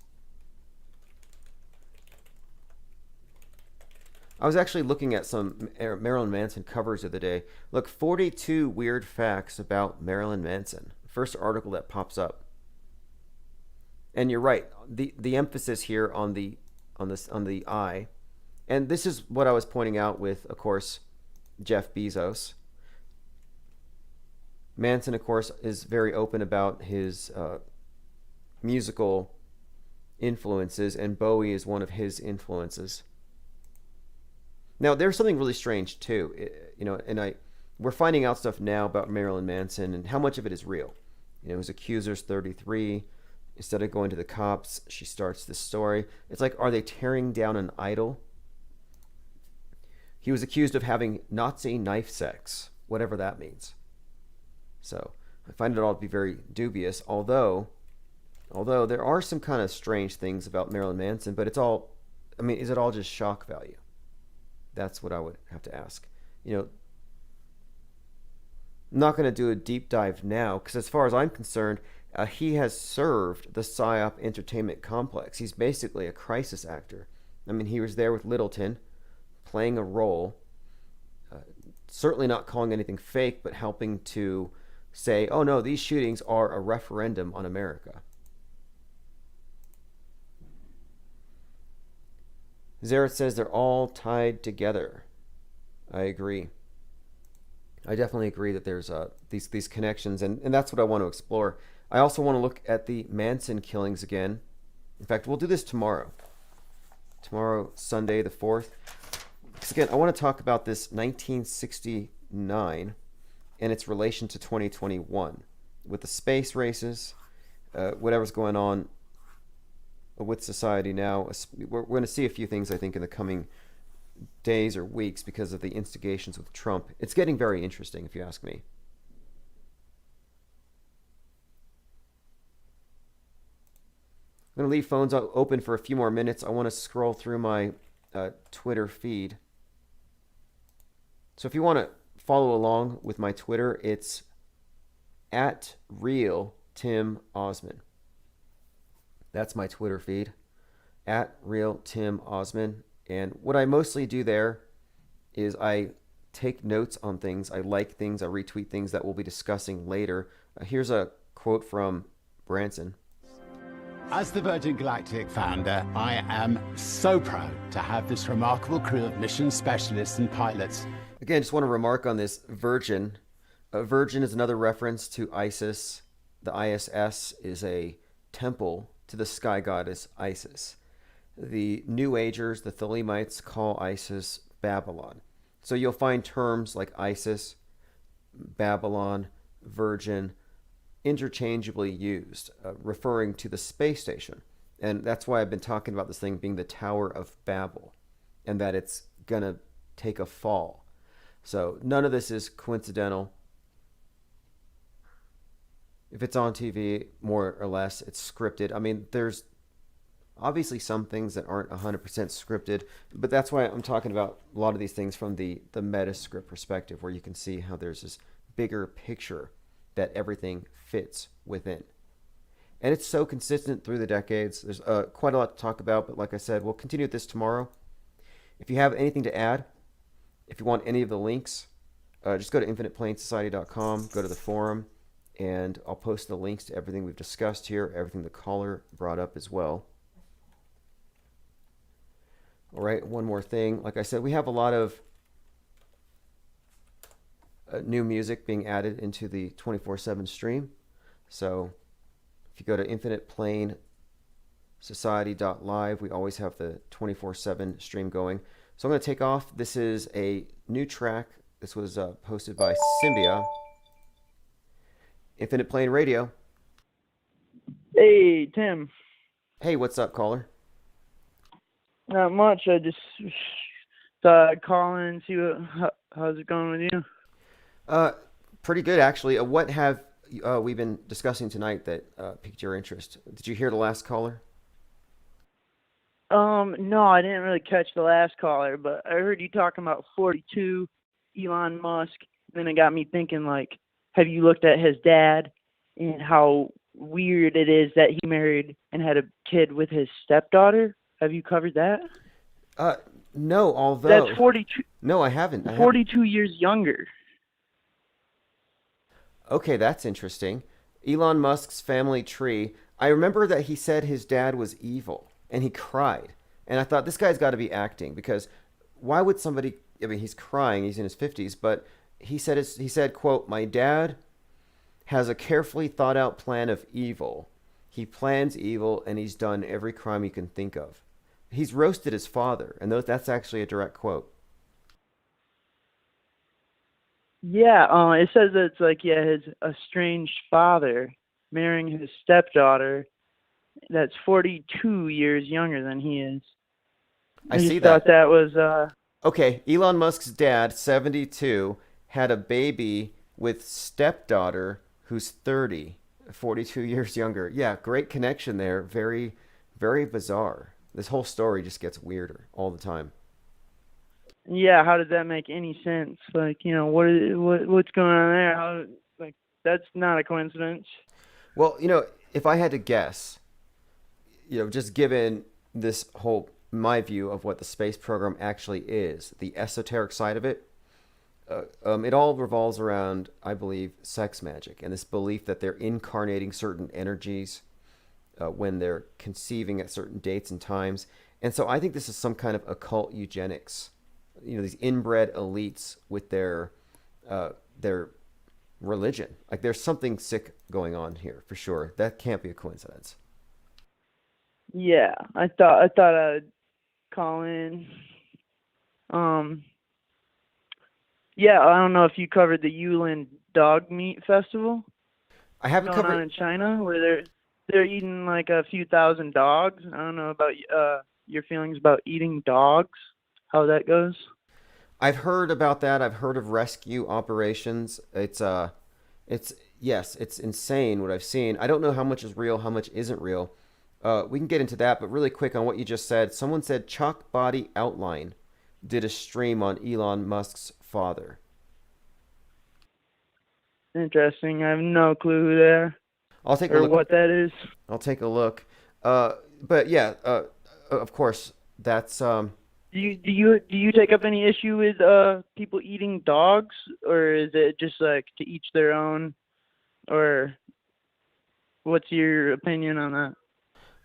I was actually looking at some Marilyn Manson covers of the day. Look, 42 weird facts about Marilyn Manson. First article that pops up. And you're right. The emphasis here on the eye. And this is what I was pointing out with, of course, Jeff Bezos. Manson, of course, is very open about his musical influences, and Bowie is one of his influences. Now, there's something really strange too, we're finding out stuff now about Marilyn Manson and how much of it is real. His accuser's 33. Instead of going to the cops, she starts this story. It's like, are they tearing down an idol? He was accused of having Nazi knife sex, whatever that means. So I find it all to be very dubious, although there are some kind of strange things about Marilyn Manson, but is it all just shock value? That's what I would have to ask. I'm not going to do a deep dive now, because as far as I'm concerned, he has served the PSYOP entertainment complex. He's basically a crisis actor. He was there with Littleton, playing a role, certainly not calling anything fake, but helping to say, oh no, these shootings are a referendum on America. Zareth says they're all tied together. I agree. I definitely agree that there's these connections, and that's what I want to explore. I also want to look at the Manson killings again. In fact, we'll do this tomorrow. Tomorrow, Sunday the 4th. Because again, I want to talk about this 1969 and its relation to 2021 with the space races, whatever's going on with society now. We're going to see a few things, I think, in the coming days or weeks because of the instigations with Trump. It's getting very interesting, if you ask me. I'm going to leave phones open for a few more minutes. I want to scroll through my Twitter feed. So if you want to follow along with my Twitter, it's @RealTimOsman. That's my Twitter feed, @RealTimOsman. And what I mostly do there is I take notes on things. I like things. I retweet things that we'll be discussing later. Here's a quote from Branson. As the Virgin Galactic founder, I am so proud to have this remarkable crew of mission specialists and pilots. Again, just want to remark on this Virgin. Virgin is another reference to Isis. The ISS is a temple to the sky goddess Isis. The New Agers, the Thelemites, call Isis Babylon. So you'll find terms like Isis, Babylon, Virgin, interchangeably used, referring to the space station. And that's why I've been talking about this thing being the Tower of Babel, and that it's going to take a fall. So none of this is coincidental. If it's on TV, more or less, it's scripted. There's obviously some things that aren't 100% scripted, but that's why I'm talking about a lot of these things from the Metascript perspective, where you can see how there's this bigger picture that everything fits within. And it's so consistent through the decades. There's quite a lot to talk about, but like I said, we'll continue with this tomorrow. If you have anything to add, if you want any of the links, just go to infiniteplainsociety.com, go to the forum, and I'll post the links to everything we've discussed here, everything the caller brought up as well. All right, one more thing. Like I said, we have a lot of new music being added into the 24/7 stream. So if you go to infiniteplainsociety.live, we always have the 24/7 stream going. So I'm going to take off. This is a new track. This was posted by Symbia. Infinite Plane Radio. Hey, Tim. Hey, what's up, caller? Not much. I just thought I'd call in and see how's it going with you. Pretty good, actually. What have we been discussing tonight that piqued your interest? Did you hear the last caller? No, I didn't really catch the last caller, but I heard you talking about 42, Elon Musk. Then it got me thinking, like, have you looked at his dad and how weird it is that he married and had a kid with his stepdaughter? Have you covered that? No, although... That's 42. No, I haven't. 42 years younger. Okay, that's interesting. Elon Musk's family tree. I remember that he said his dad was evil, and he cried. And I thought, this guy's got to be acting, because why would somebody... I mean, he's crying, he's in his 50s, but he said, quote, "My dad has a carefully thought out plan of evil. He plans evil, and he's done every crime you can think of." He's roasted his father, and that's actually a direct quote. Yeah, it says that it's like, his estranged father marrying his stepdaughter that's 42 years younger than he is. I see thought that was... Okay, Elon Musk's dad, 72, had a baby with stepdaughter who's 30, 42 years younger. Yeah, great connection there. Very, very bizarre. This whole story just gets weirder all the time. Yeah, how did that make any sense? Like, what's going on there? That's not a coincidence. Well, if I had to guess, just given this whole, my view of what the space program actually is, the esoteric side of it, it all revolves around, I believe, sex magic and this belief that they're incarnating certain energies when they're conceiving at certain dates and times. And so I think this is some kind of occult eugenics. These inbred elites with their religion. Like, there's something sick going on here for sure. That can't be a coincidence. Yeah, I thought I'd call in. Yeah, I don't know if you covered the Yulin Dog Meat Festival. I haven't going covered on in China, where they're eating like a few thousand dogs. I don't know about your feelings about eating dogs, how that goes. I've heard about that. I've heard of rescue operations. It's insane what I've seen. I don't know how much is real, how much isn't real. We can get into that, but really quick on what you just said. Someone said Chalk Body Outline did a stream on Elon Musk's father. Interesting. I have no clue who they are. I'll take a look. Or what that is. I'll take a look. But yeah, of course, that's. Do you take up any issue with people eating dogs, or is it just like to each their own, or what's your opinion on that?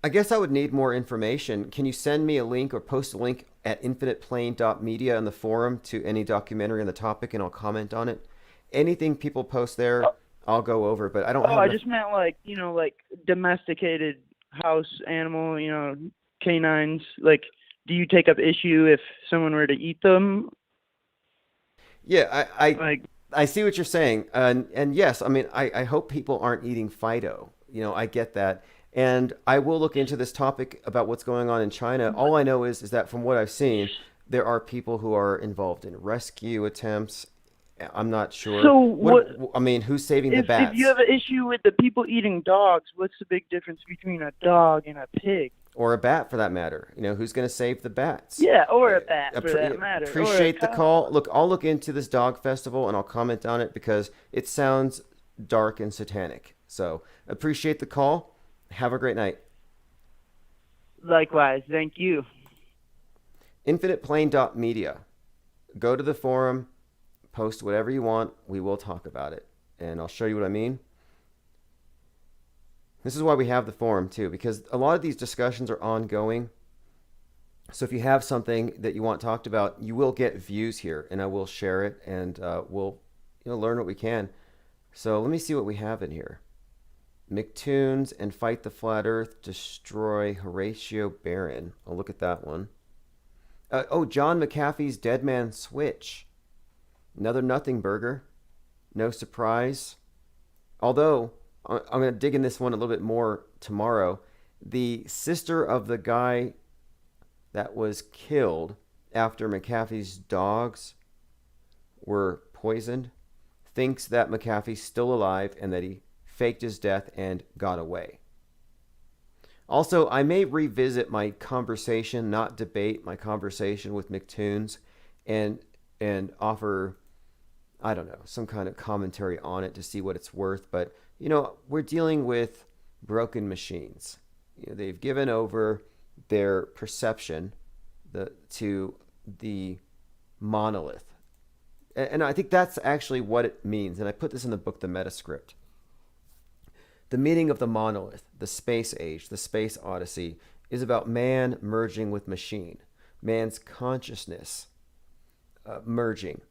I guess I would need more information. Can you send me a link or post a link at infiniteplane.media in the forum to any documentary on the topic, and I'll comment on it? Anything people post there, I'll go over, but I don't have... I just meant like domesticated house animal, canines. Like, do you take up issue if someone were to eat them? Yeah, I see what you're saying. And yes, I mean, I hope people aren't eating Fido. I get that. And I will look into this topic about what's going on in China. All I know is that from what I've seen, there are people who are involved in rescue attempts. I'm not sure. So I mean, who's saving the bats? If you have an issue with the people eating dogs, what's the big difference between a dog and a pig? Or a bat, for that matter. Who's going to save the bats? Yeah, or a bat, for that matter. Appreciate the call. Look, I'll look into this dog festival, and I'll comment on it because it sounds dark and satanic. So appreciate the call. Have a great night. Likewise. Thank you. InfinitePlane.media. Go to the forum, post whatever you want. We will talk about it. And I'll show you what I mean. This is why we have the forum too, because a lot of these discussions are ongoing. So if you have something that you want talked about, you will get views here, and I will share it, and we'll learn what we can. So let me see what we have in here. McToons and Fight the Flat Earth destroy Horatio Barron. I'll look at that one. John McAfee's Dead Man Switch. Another nothing burger. No surprise. Although, I'm going to dig in this one a little bit more tomorrow. The sister of the guy that was killed after McAfee's dogs were poisoned thinks that McAfee's still alive and that he faked his death and got away. Also, I may revisit my conversation, not debate, my conversation with McToons and offer, I don't know, some kind of commentary on it to see what it's worth. But, we're dealing with broken machines. They've given over their perception to the monolith. And I think that's actually what it means. And I put this in the book, The Metascript. The meaning of the monolith, the space age, the space odyssey, is about man merging with machine, man's consciousness merging.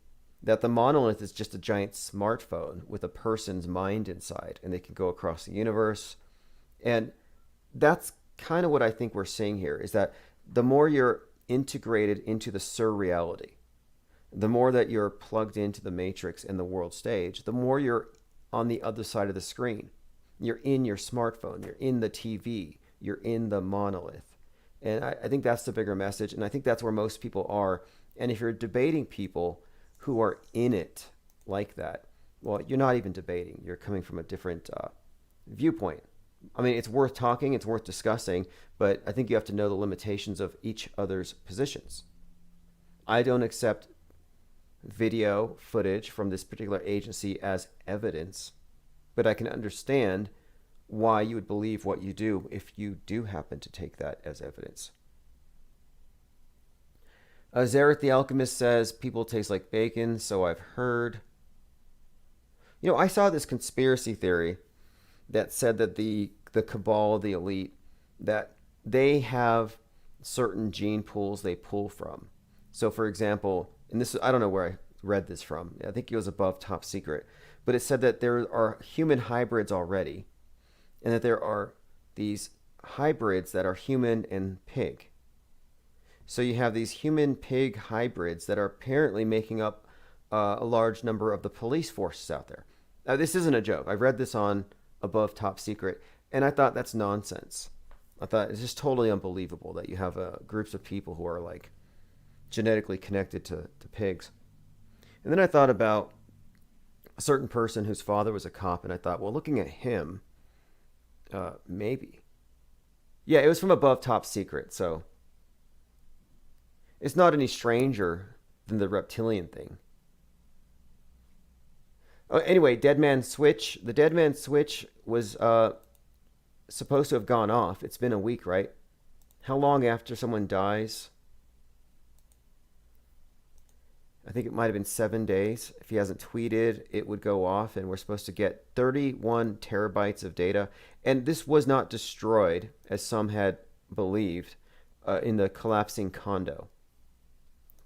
That the monolith is just a giant smartphone with a person's mind inside, and they can go across the universe. And that's kind of what I think we're seeing here, is that the more you're integrated into the surreality, the more that you're plugged into the matrix and the world stage, the more you're on the other side of the screen. You're in your smartphone, you're in the TV, you're in the monolith. And I think that's the bigger message, and I think that's where most people are. And if you're debating people who are in it like that, well, you're not even debating. You're coming from a different viewpoint. I mean, it's worth talking, it's worth discussing, but I think you have to know the limitations of each other's positions. I don't accept video footage from this particular agency as evidence, but I can understand why you would believe what you do if you do happen to take that as evidence. Zareth the Alchemist says, people taste like bacon, so I've heard. I saw this conspiracy theory that said that the cabal, the elite, that they have certain gene pools they pull from. So for example, and this, I don't know where I read this from. I think it was above Top Secret. But it said that there are human hybrids already, and that there are these hybrids that are human and pig. So you have these human-pig hybrids that are apparently making up a large number of the police forces out there. Now, this isn't a joke. I read this on above Top Secret, and I thought that's nonsense. I thought it's just totally unbelievable that you have groups of people who are like genetically connected to pigs. And then I thought about a certain person whose father was a cop, and I thought, well, looking at him, maybe. Yeah, it was from above Top Secret, so it's not any stranger than the reptilian thing. Anyway, Dead Man Switch. The Dead Man Switch was supposed to have gone off. It's been a week, right? How long after someone dies? I think it might have been 7 days. If he hasn't tweeted, it would go off, and we're supposed to get 31 terabytes of data. And this was not destroyed, as some had believed, in the collapsing condo.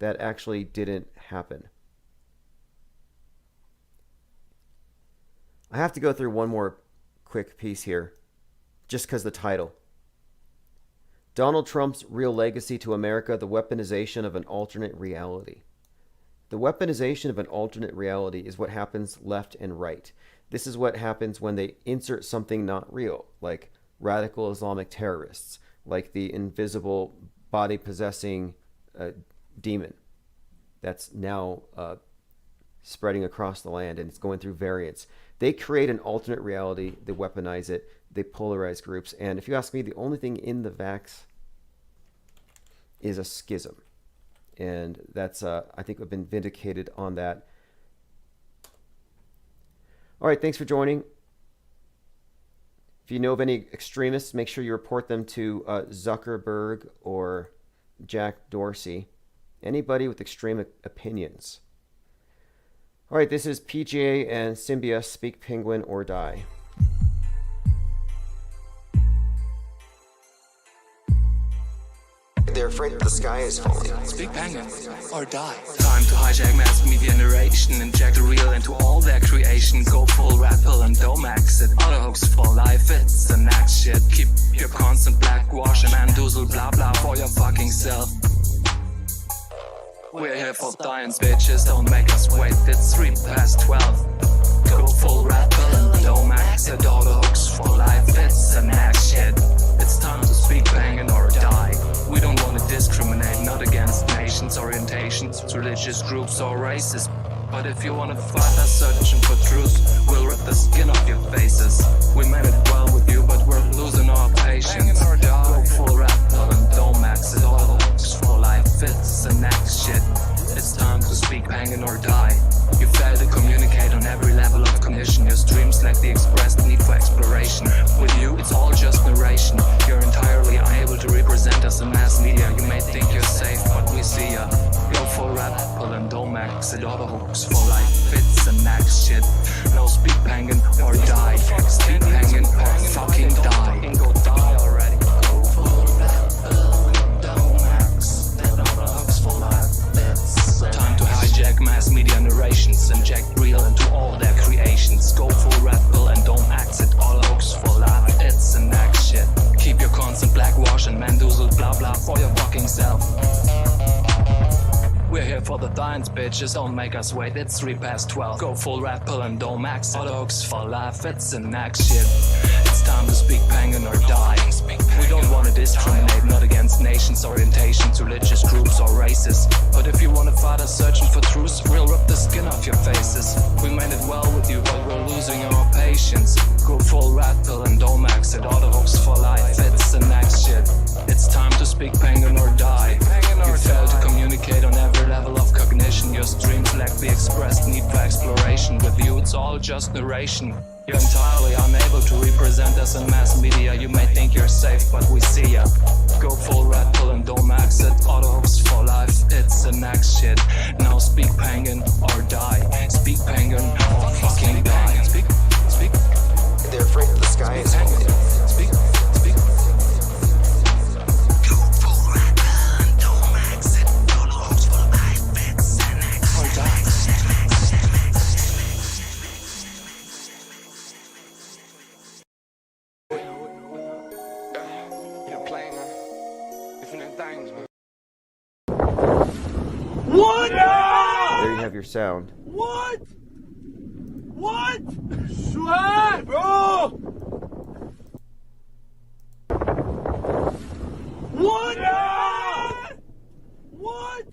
That actually didn't happen. I have to go through one more quick piece here, just because the title. Donald Trump's real legacy to America, the weaponization of an alternate reality. The weaponization of an alternate reality is what happens left and right. This is what happens when they insert something not real, like radical Islamic terrorists, like the invisible body-possessing demon that's now spreading across the land, and it's going through variants. They create an alternate reality, they weaponize it, they polarize groups, and if you ask me, the only thing in the vax is a schism. And that's, I think I've been vindicated on that. All right, thanks for joining. If you know of any extremists, make sure you report them to Zuckerberg or Jack Dorsey. Anybody with extreme opinions. All right, this is PGA and Symbia Speak Penguin or Die. They're afraid that the sky is falling. Speak Penguin or die. Time to hijack mass media narration, inject the real into all their creation. Go full red pill and don't exit. Auto hooks for life, it's the next shit. Keep your constant blackwash and mandoozle blah blah for your fucking self. We're here for science, bitches, don't make us wait. It's 3:12. Go full red pill and don't exit. Auto hooks for life, it's the next shit. It's time to speak Penguin or die. We don't want to discriminate, not against nations, orientations, religious groups or races. But if you want to fight us searching for truth, we'll rip the skin off your faces. We meant it well with you, but we're losing our patience. Go full rap and don't max it. All hooks for life, it's the next shit. It's time to speak Penguin or die. You fail to communicate on every level of cognition. Your streams lack the expressed need for exploration. With you, it's all just narration. You're entirely unable to represent us in mass media. You may think you're safe, but we see ya. Go for rap, pull and don't max it. All the hooks for life, it's the next shit. No speak Penguin or die. Speak Penguin or fucking die. Go die already. Go for rap, pull and don't max it. All the hooks for life, it's time to hijack mass media narrations, inject real into all their creations. Go full red pill and don't exit. All hooks for life, it's the next shit. Keep your constant blackwash and mandoozle blah blah for your fucking self. We're here for the science, bitches, don't make us wait. It's 3:12. Go full red pill and don't max. All hooks for life, it's the next shit. It's time to speak Penguin or die. We don't want to discriminate, not against nations, orientations, religious groups or races. But if you want to fight us searching for truth, we'll rip the skin off your faces. We meant it well with you, but we're losing our patience. Go full red pill and don't max it. All the hooks for life, it's the next shit. It's time to speak Penguin or die. You fail to communicate on every level of cognition. Your streams lack the expressed need for exploration. With you, it's all just narration. You're entirely unable to represent us in mass media. You may think you're safe, but we see ya. Go full red pill and don't max it. Auto hooks for life, it's the next shit. Now speak Penguin or die. Speak Penguin or fucking die. Speak. They're afraid that the sky is falling. Speak. Go full red pill and don't max it. Auto hooks for life, it's the next or die. What? There you have your sound. What? Sweat, bro! What?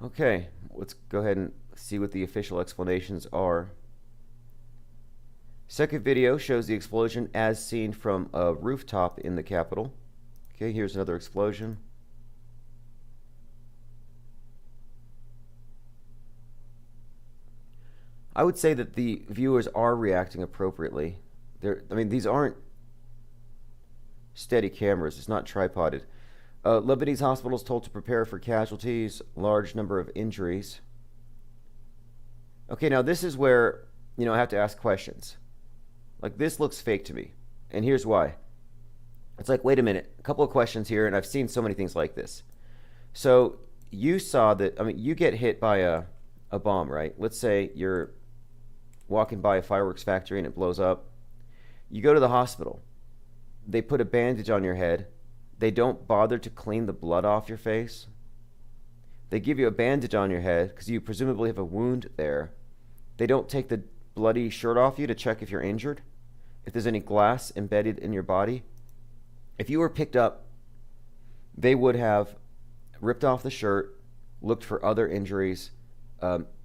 Okay, let's go ahead and see what the official explanations are. Second video shows the explosion as seen from a rooftop in the Capitol. Okay, here's another explosion. I would say that the viewers are reacting appropriately. These aren't steady cameras. It's not tripoded. Lebanese hospitals told to prepare for casualties, large number of injuries. Okay, now this is where, I have to ask questions. Like, this looks fake to me. And here's why. It's like, wait a minute, a couple of questions here, and I've seen so many things like this. So you saw that, you get hit by a bomb, right? Let's say you're walking by a fireworks factory and it blows up. You go to the hospital. They put a bandage on your head. They don't bother to clean the blood off your face. They give you a bandage on your head because you presumably have a wound there. They don't take the bloody shirt off you to check if you're injured, if there's any glass embedded in your body. If you were picked up, they would have ripped off the shirt, looked for other injuries.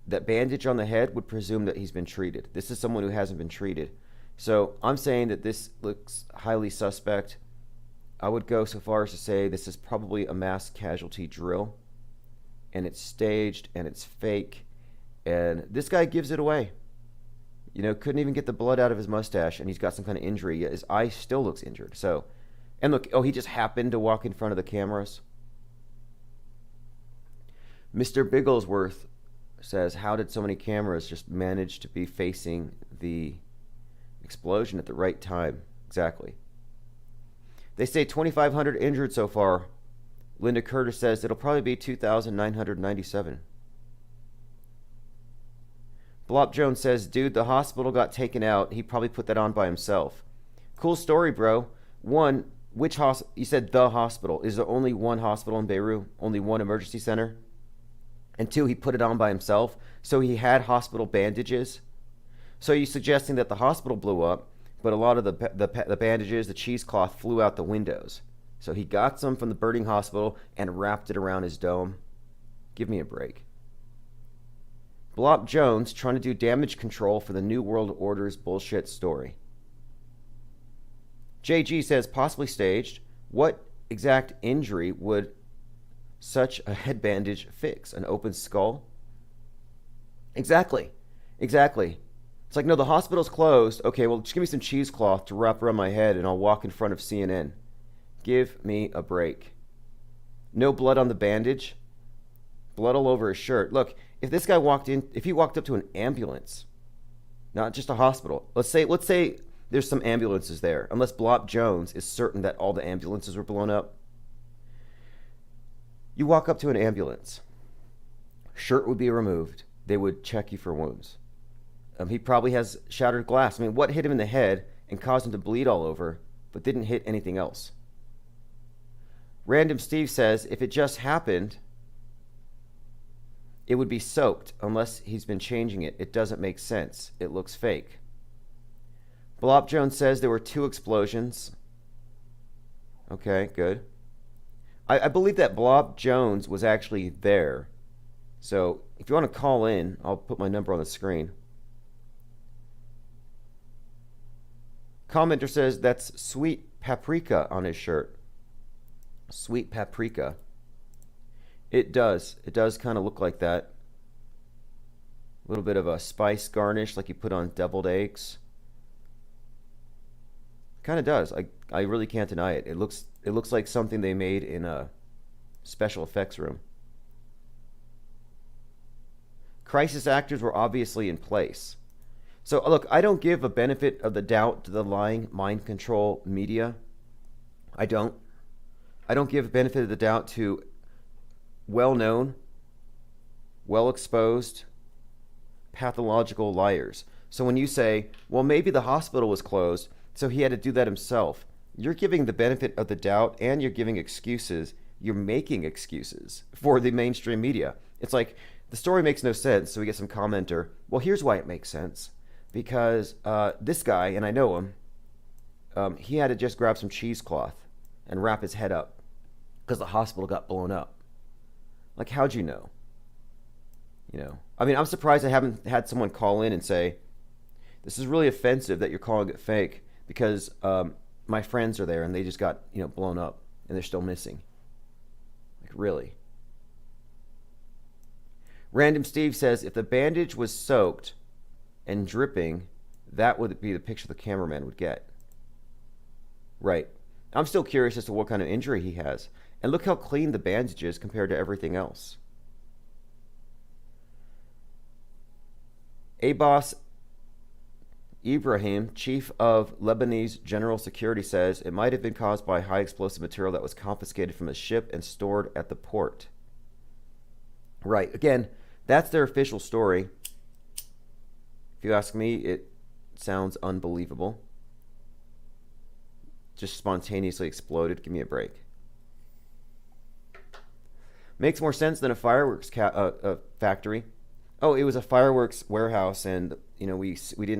That bandage on the head would presume that he's been treated. This is someone who hasn't been treated. So I'm saying that this looks highly suspect. I would go so far as to say this is probably a mass casualty drill, and it's staged and it's fake, and this guy gives it away. You know, couldn't even get the blood out of his mustache, and he's got some kind of injury. His eye still looks injured. So, and look, oh, he just happened to walk in front of the cameras. Mr. Bigglesworth says, how did so many cameras just manage to be facing the explosion at the right time? Exactly. They say 2,500 injured so far. Linda Curtis says it'll probably be 2,997. Blop Jones says, dude, the hospital got taken out. He probably put that on by himself. Cool story, bro. One, which hospital? You said the hospital. Is there only one hospital in Beirut? Only one emergency center? And two, he put it on by himself. So he had hospital bandages. So you're suggesting that the hospital blew up, but a lot of the bandages, the cheesecloth flew out the windows. So he got some from the burning hospital and wrapped it around his dome. Give me a break. Blop Jones trying to do damage control for the New World Order's bullshit story. JG says possibly staged. What exact injury would such a head bandage fix? An open skull? Exactly. It's like, no, the hospital's closed. Okay, well, just give me some cheesecloth to wrap around my head and I'll walk in front of CNN. Give me a break. No blood on the bandage. Blood all over his shirt. Look, if this guy if he walked up to an ambulance, not just a hospital, let's say there's some ambulances there, unless Blop Jones is certain that all the ambulances were blown up. You walk up to an ambulance, shirt would be removed, they would check you for wounds. He probably has shattered glass. I mean, what hit him in the head and caused him to bleed all over, but didn't hit anything else? Random Steve says, if it just happened, it would be soaked unless he's been changing it. It doesn't make sense. It looks fake. Blop Jones says there were 2 explosions. Okay, good. I believe that Blop Jones was actually there. So if you want to call in, I'll put my number on the screen. Commenter says that's sweet paprika on his shirt. Sweet paprika. It does kind of look like that. A little bit of a spice garnish like you put on deviled eggs. Kind of does. I really can't deny it. It looks like something they made in a special effects room. Crisis actors were obviously in place. So look, I don't give a benefit of the doubt to the lying mind control media. I don't give a benefit of the doubt to well-known, well-exposed, pathological liars. So when you say, well, maybe the hospital was closed, so he had to do that himself, you're giving the benefit of the doubt and you're giving excuses. You're making excuses for the mainstream media. It's like the story makes no sense, so we get some commenter, well, here's why it makes sense. Because this guy, and I know him, he had to just grab some cheesecloth and wrap his head up because the hospital got blown up. Like, how'd you know? You know, I mean, I'm surprised I haven't had someone call in and say, this is really offensive that you're calling it fake because my friends are there and they just got, blown up and they're still missing. Like, really? Random Steve says, if the bandage was soaked and dripping, that would be the picture the cameraman would get. Right. I'm still curious as to what kind of injury he has. And look how clean the bandage is compared to everything else. Abbas Ibrahim, chief of Lebanese General Security, says it might have been caused by high explosive material that was confiscated from a ship and stored at the port. Right. Again, that's their official story. If you ask me, it sounds unbelievable. Just spontaneously exploded. Give me a break. Makes more sense than a fireworks factory. Oh, it was a fireworks warehouse, and we didn't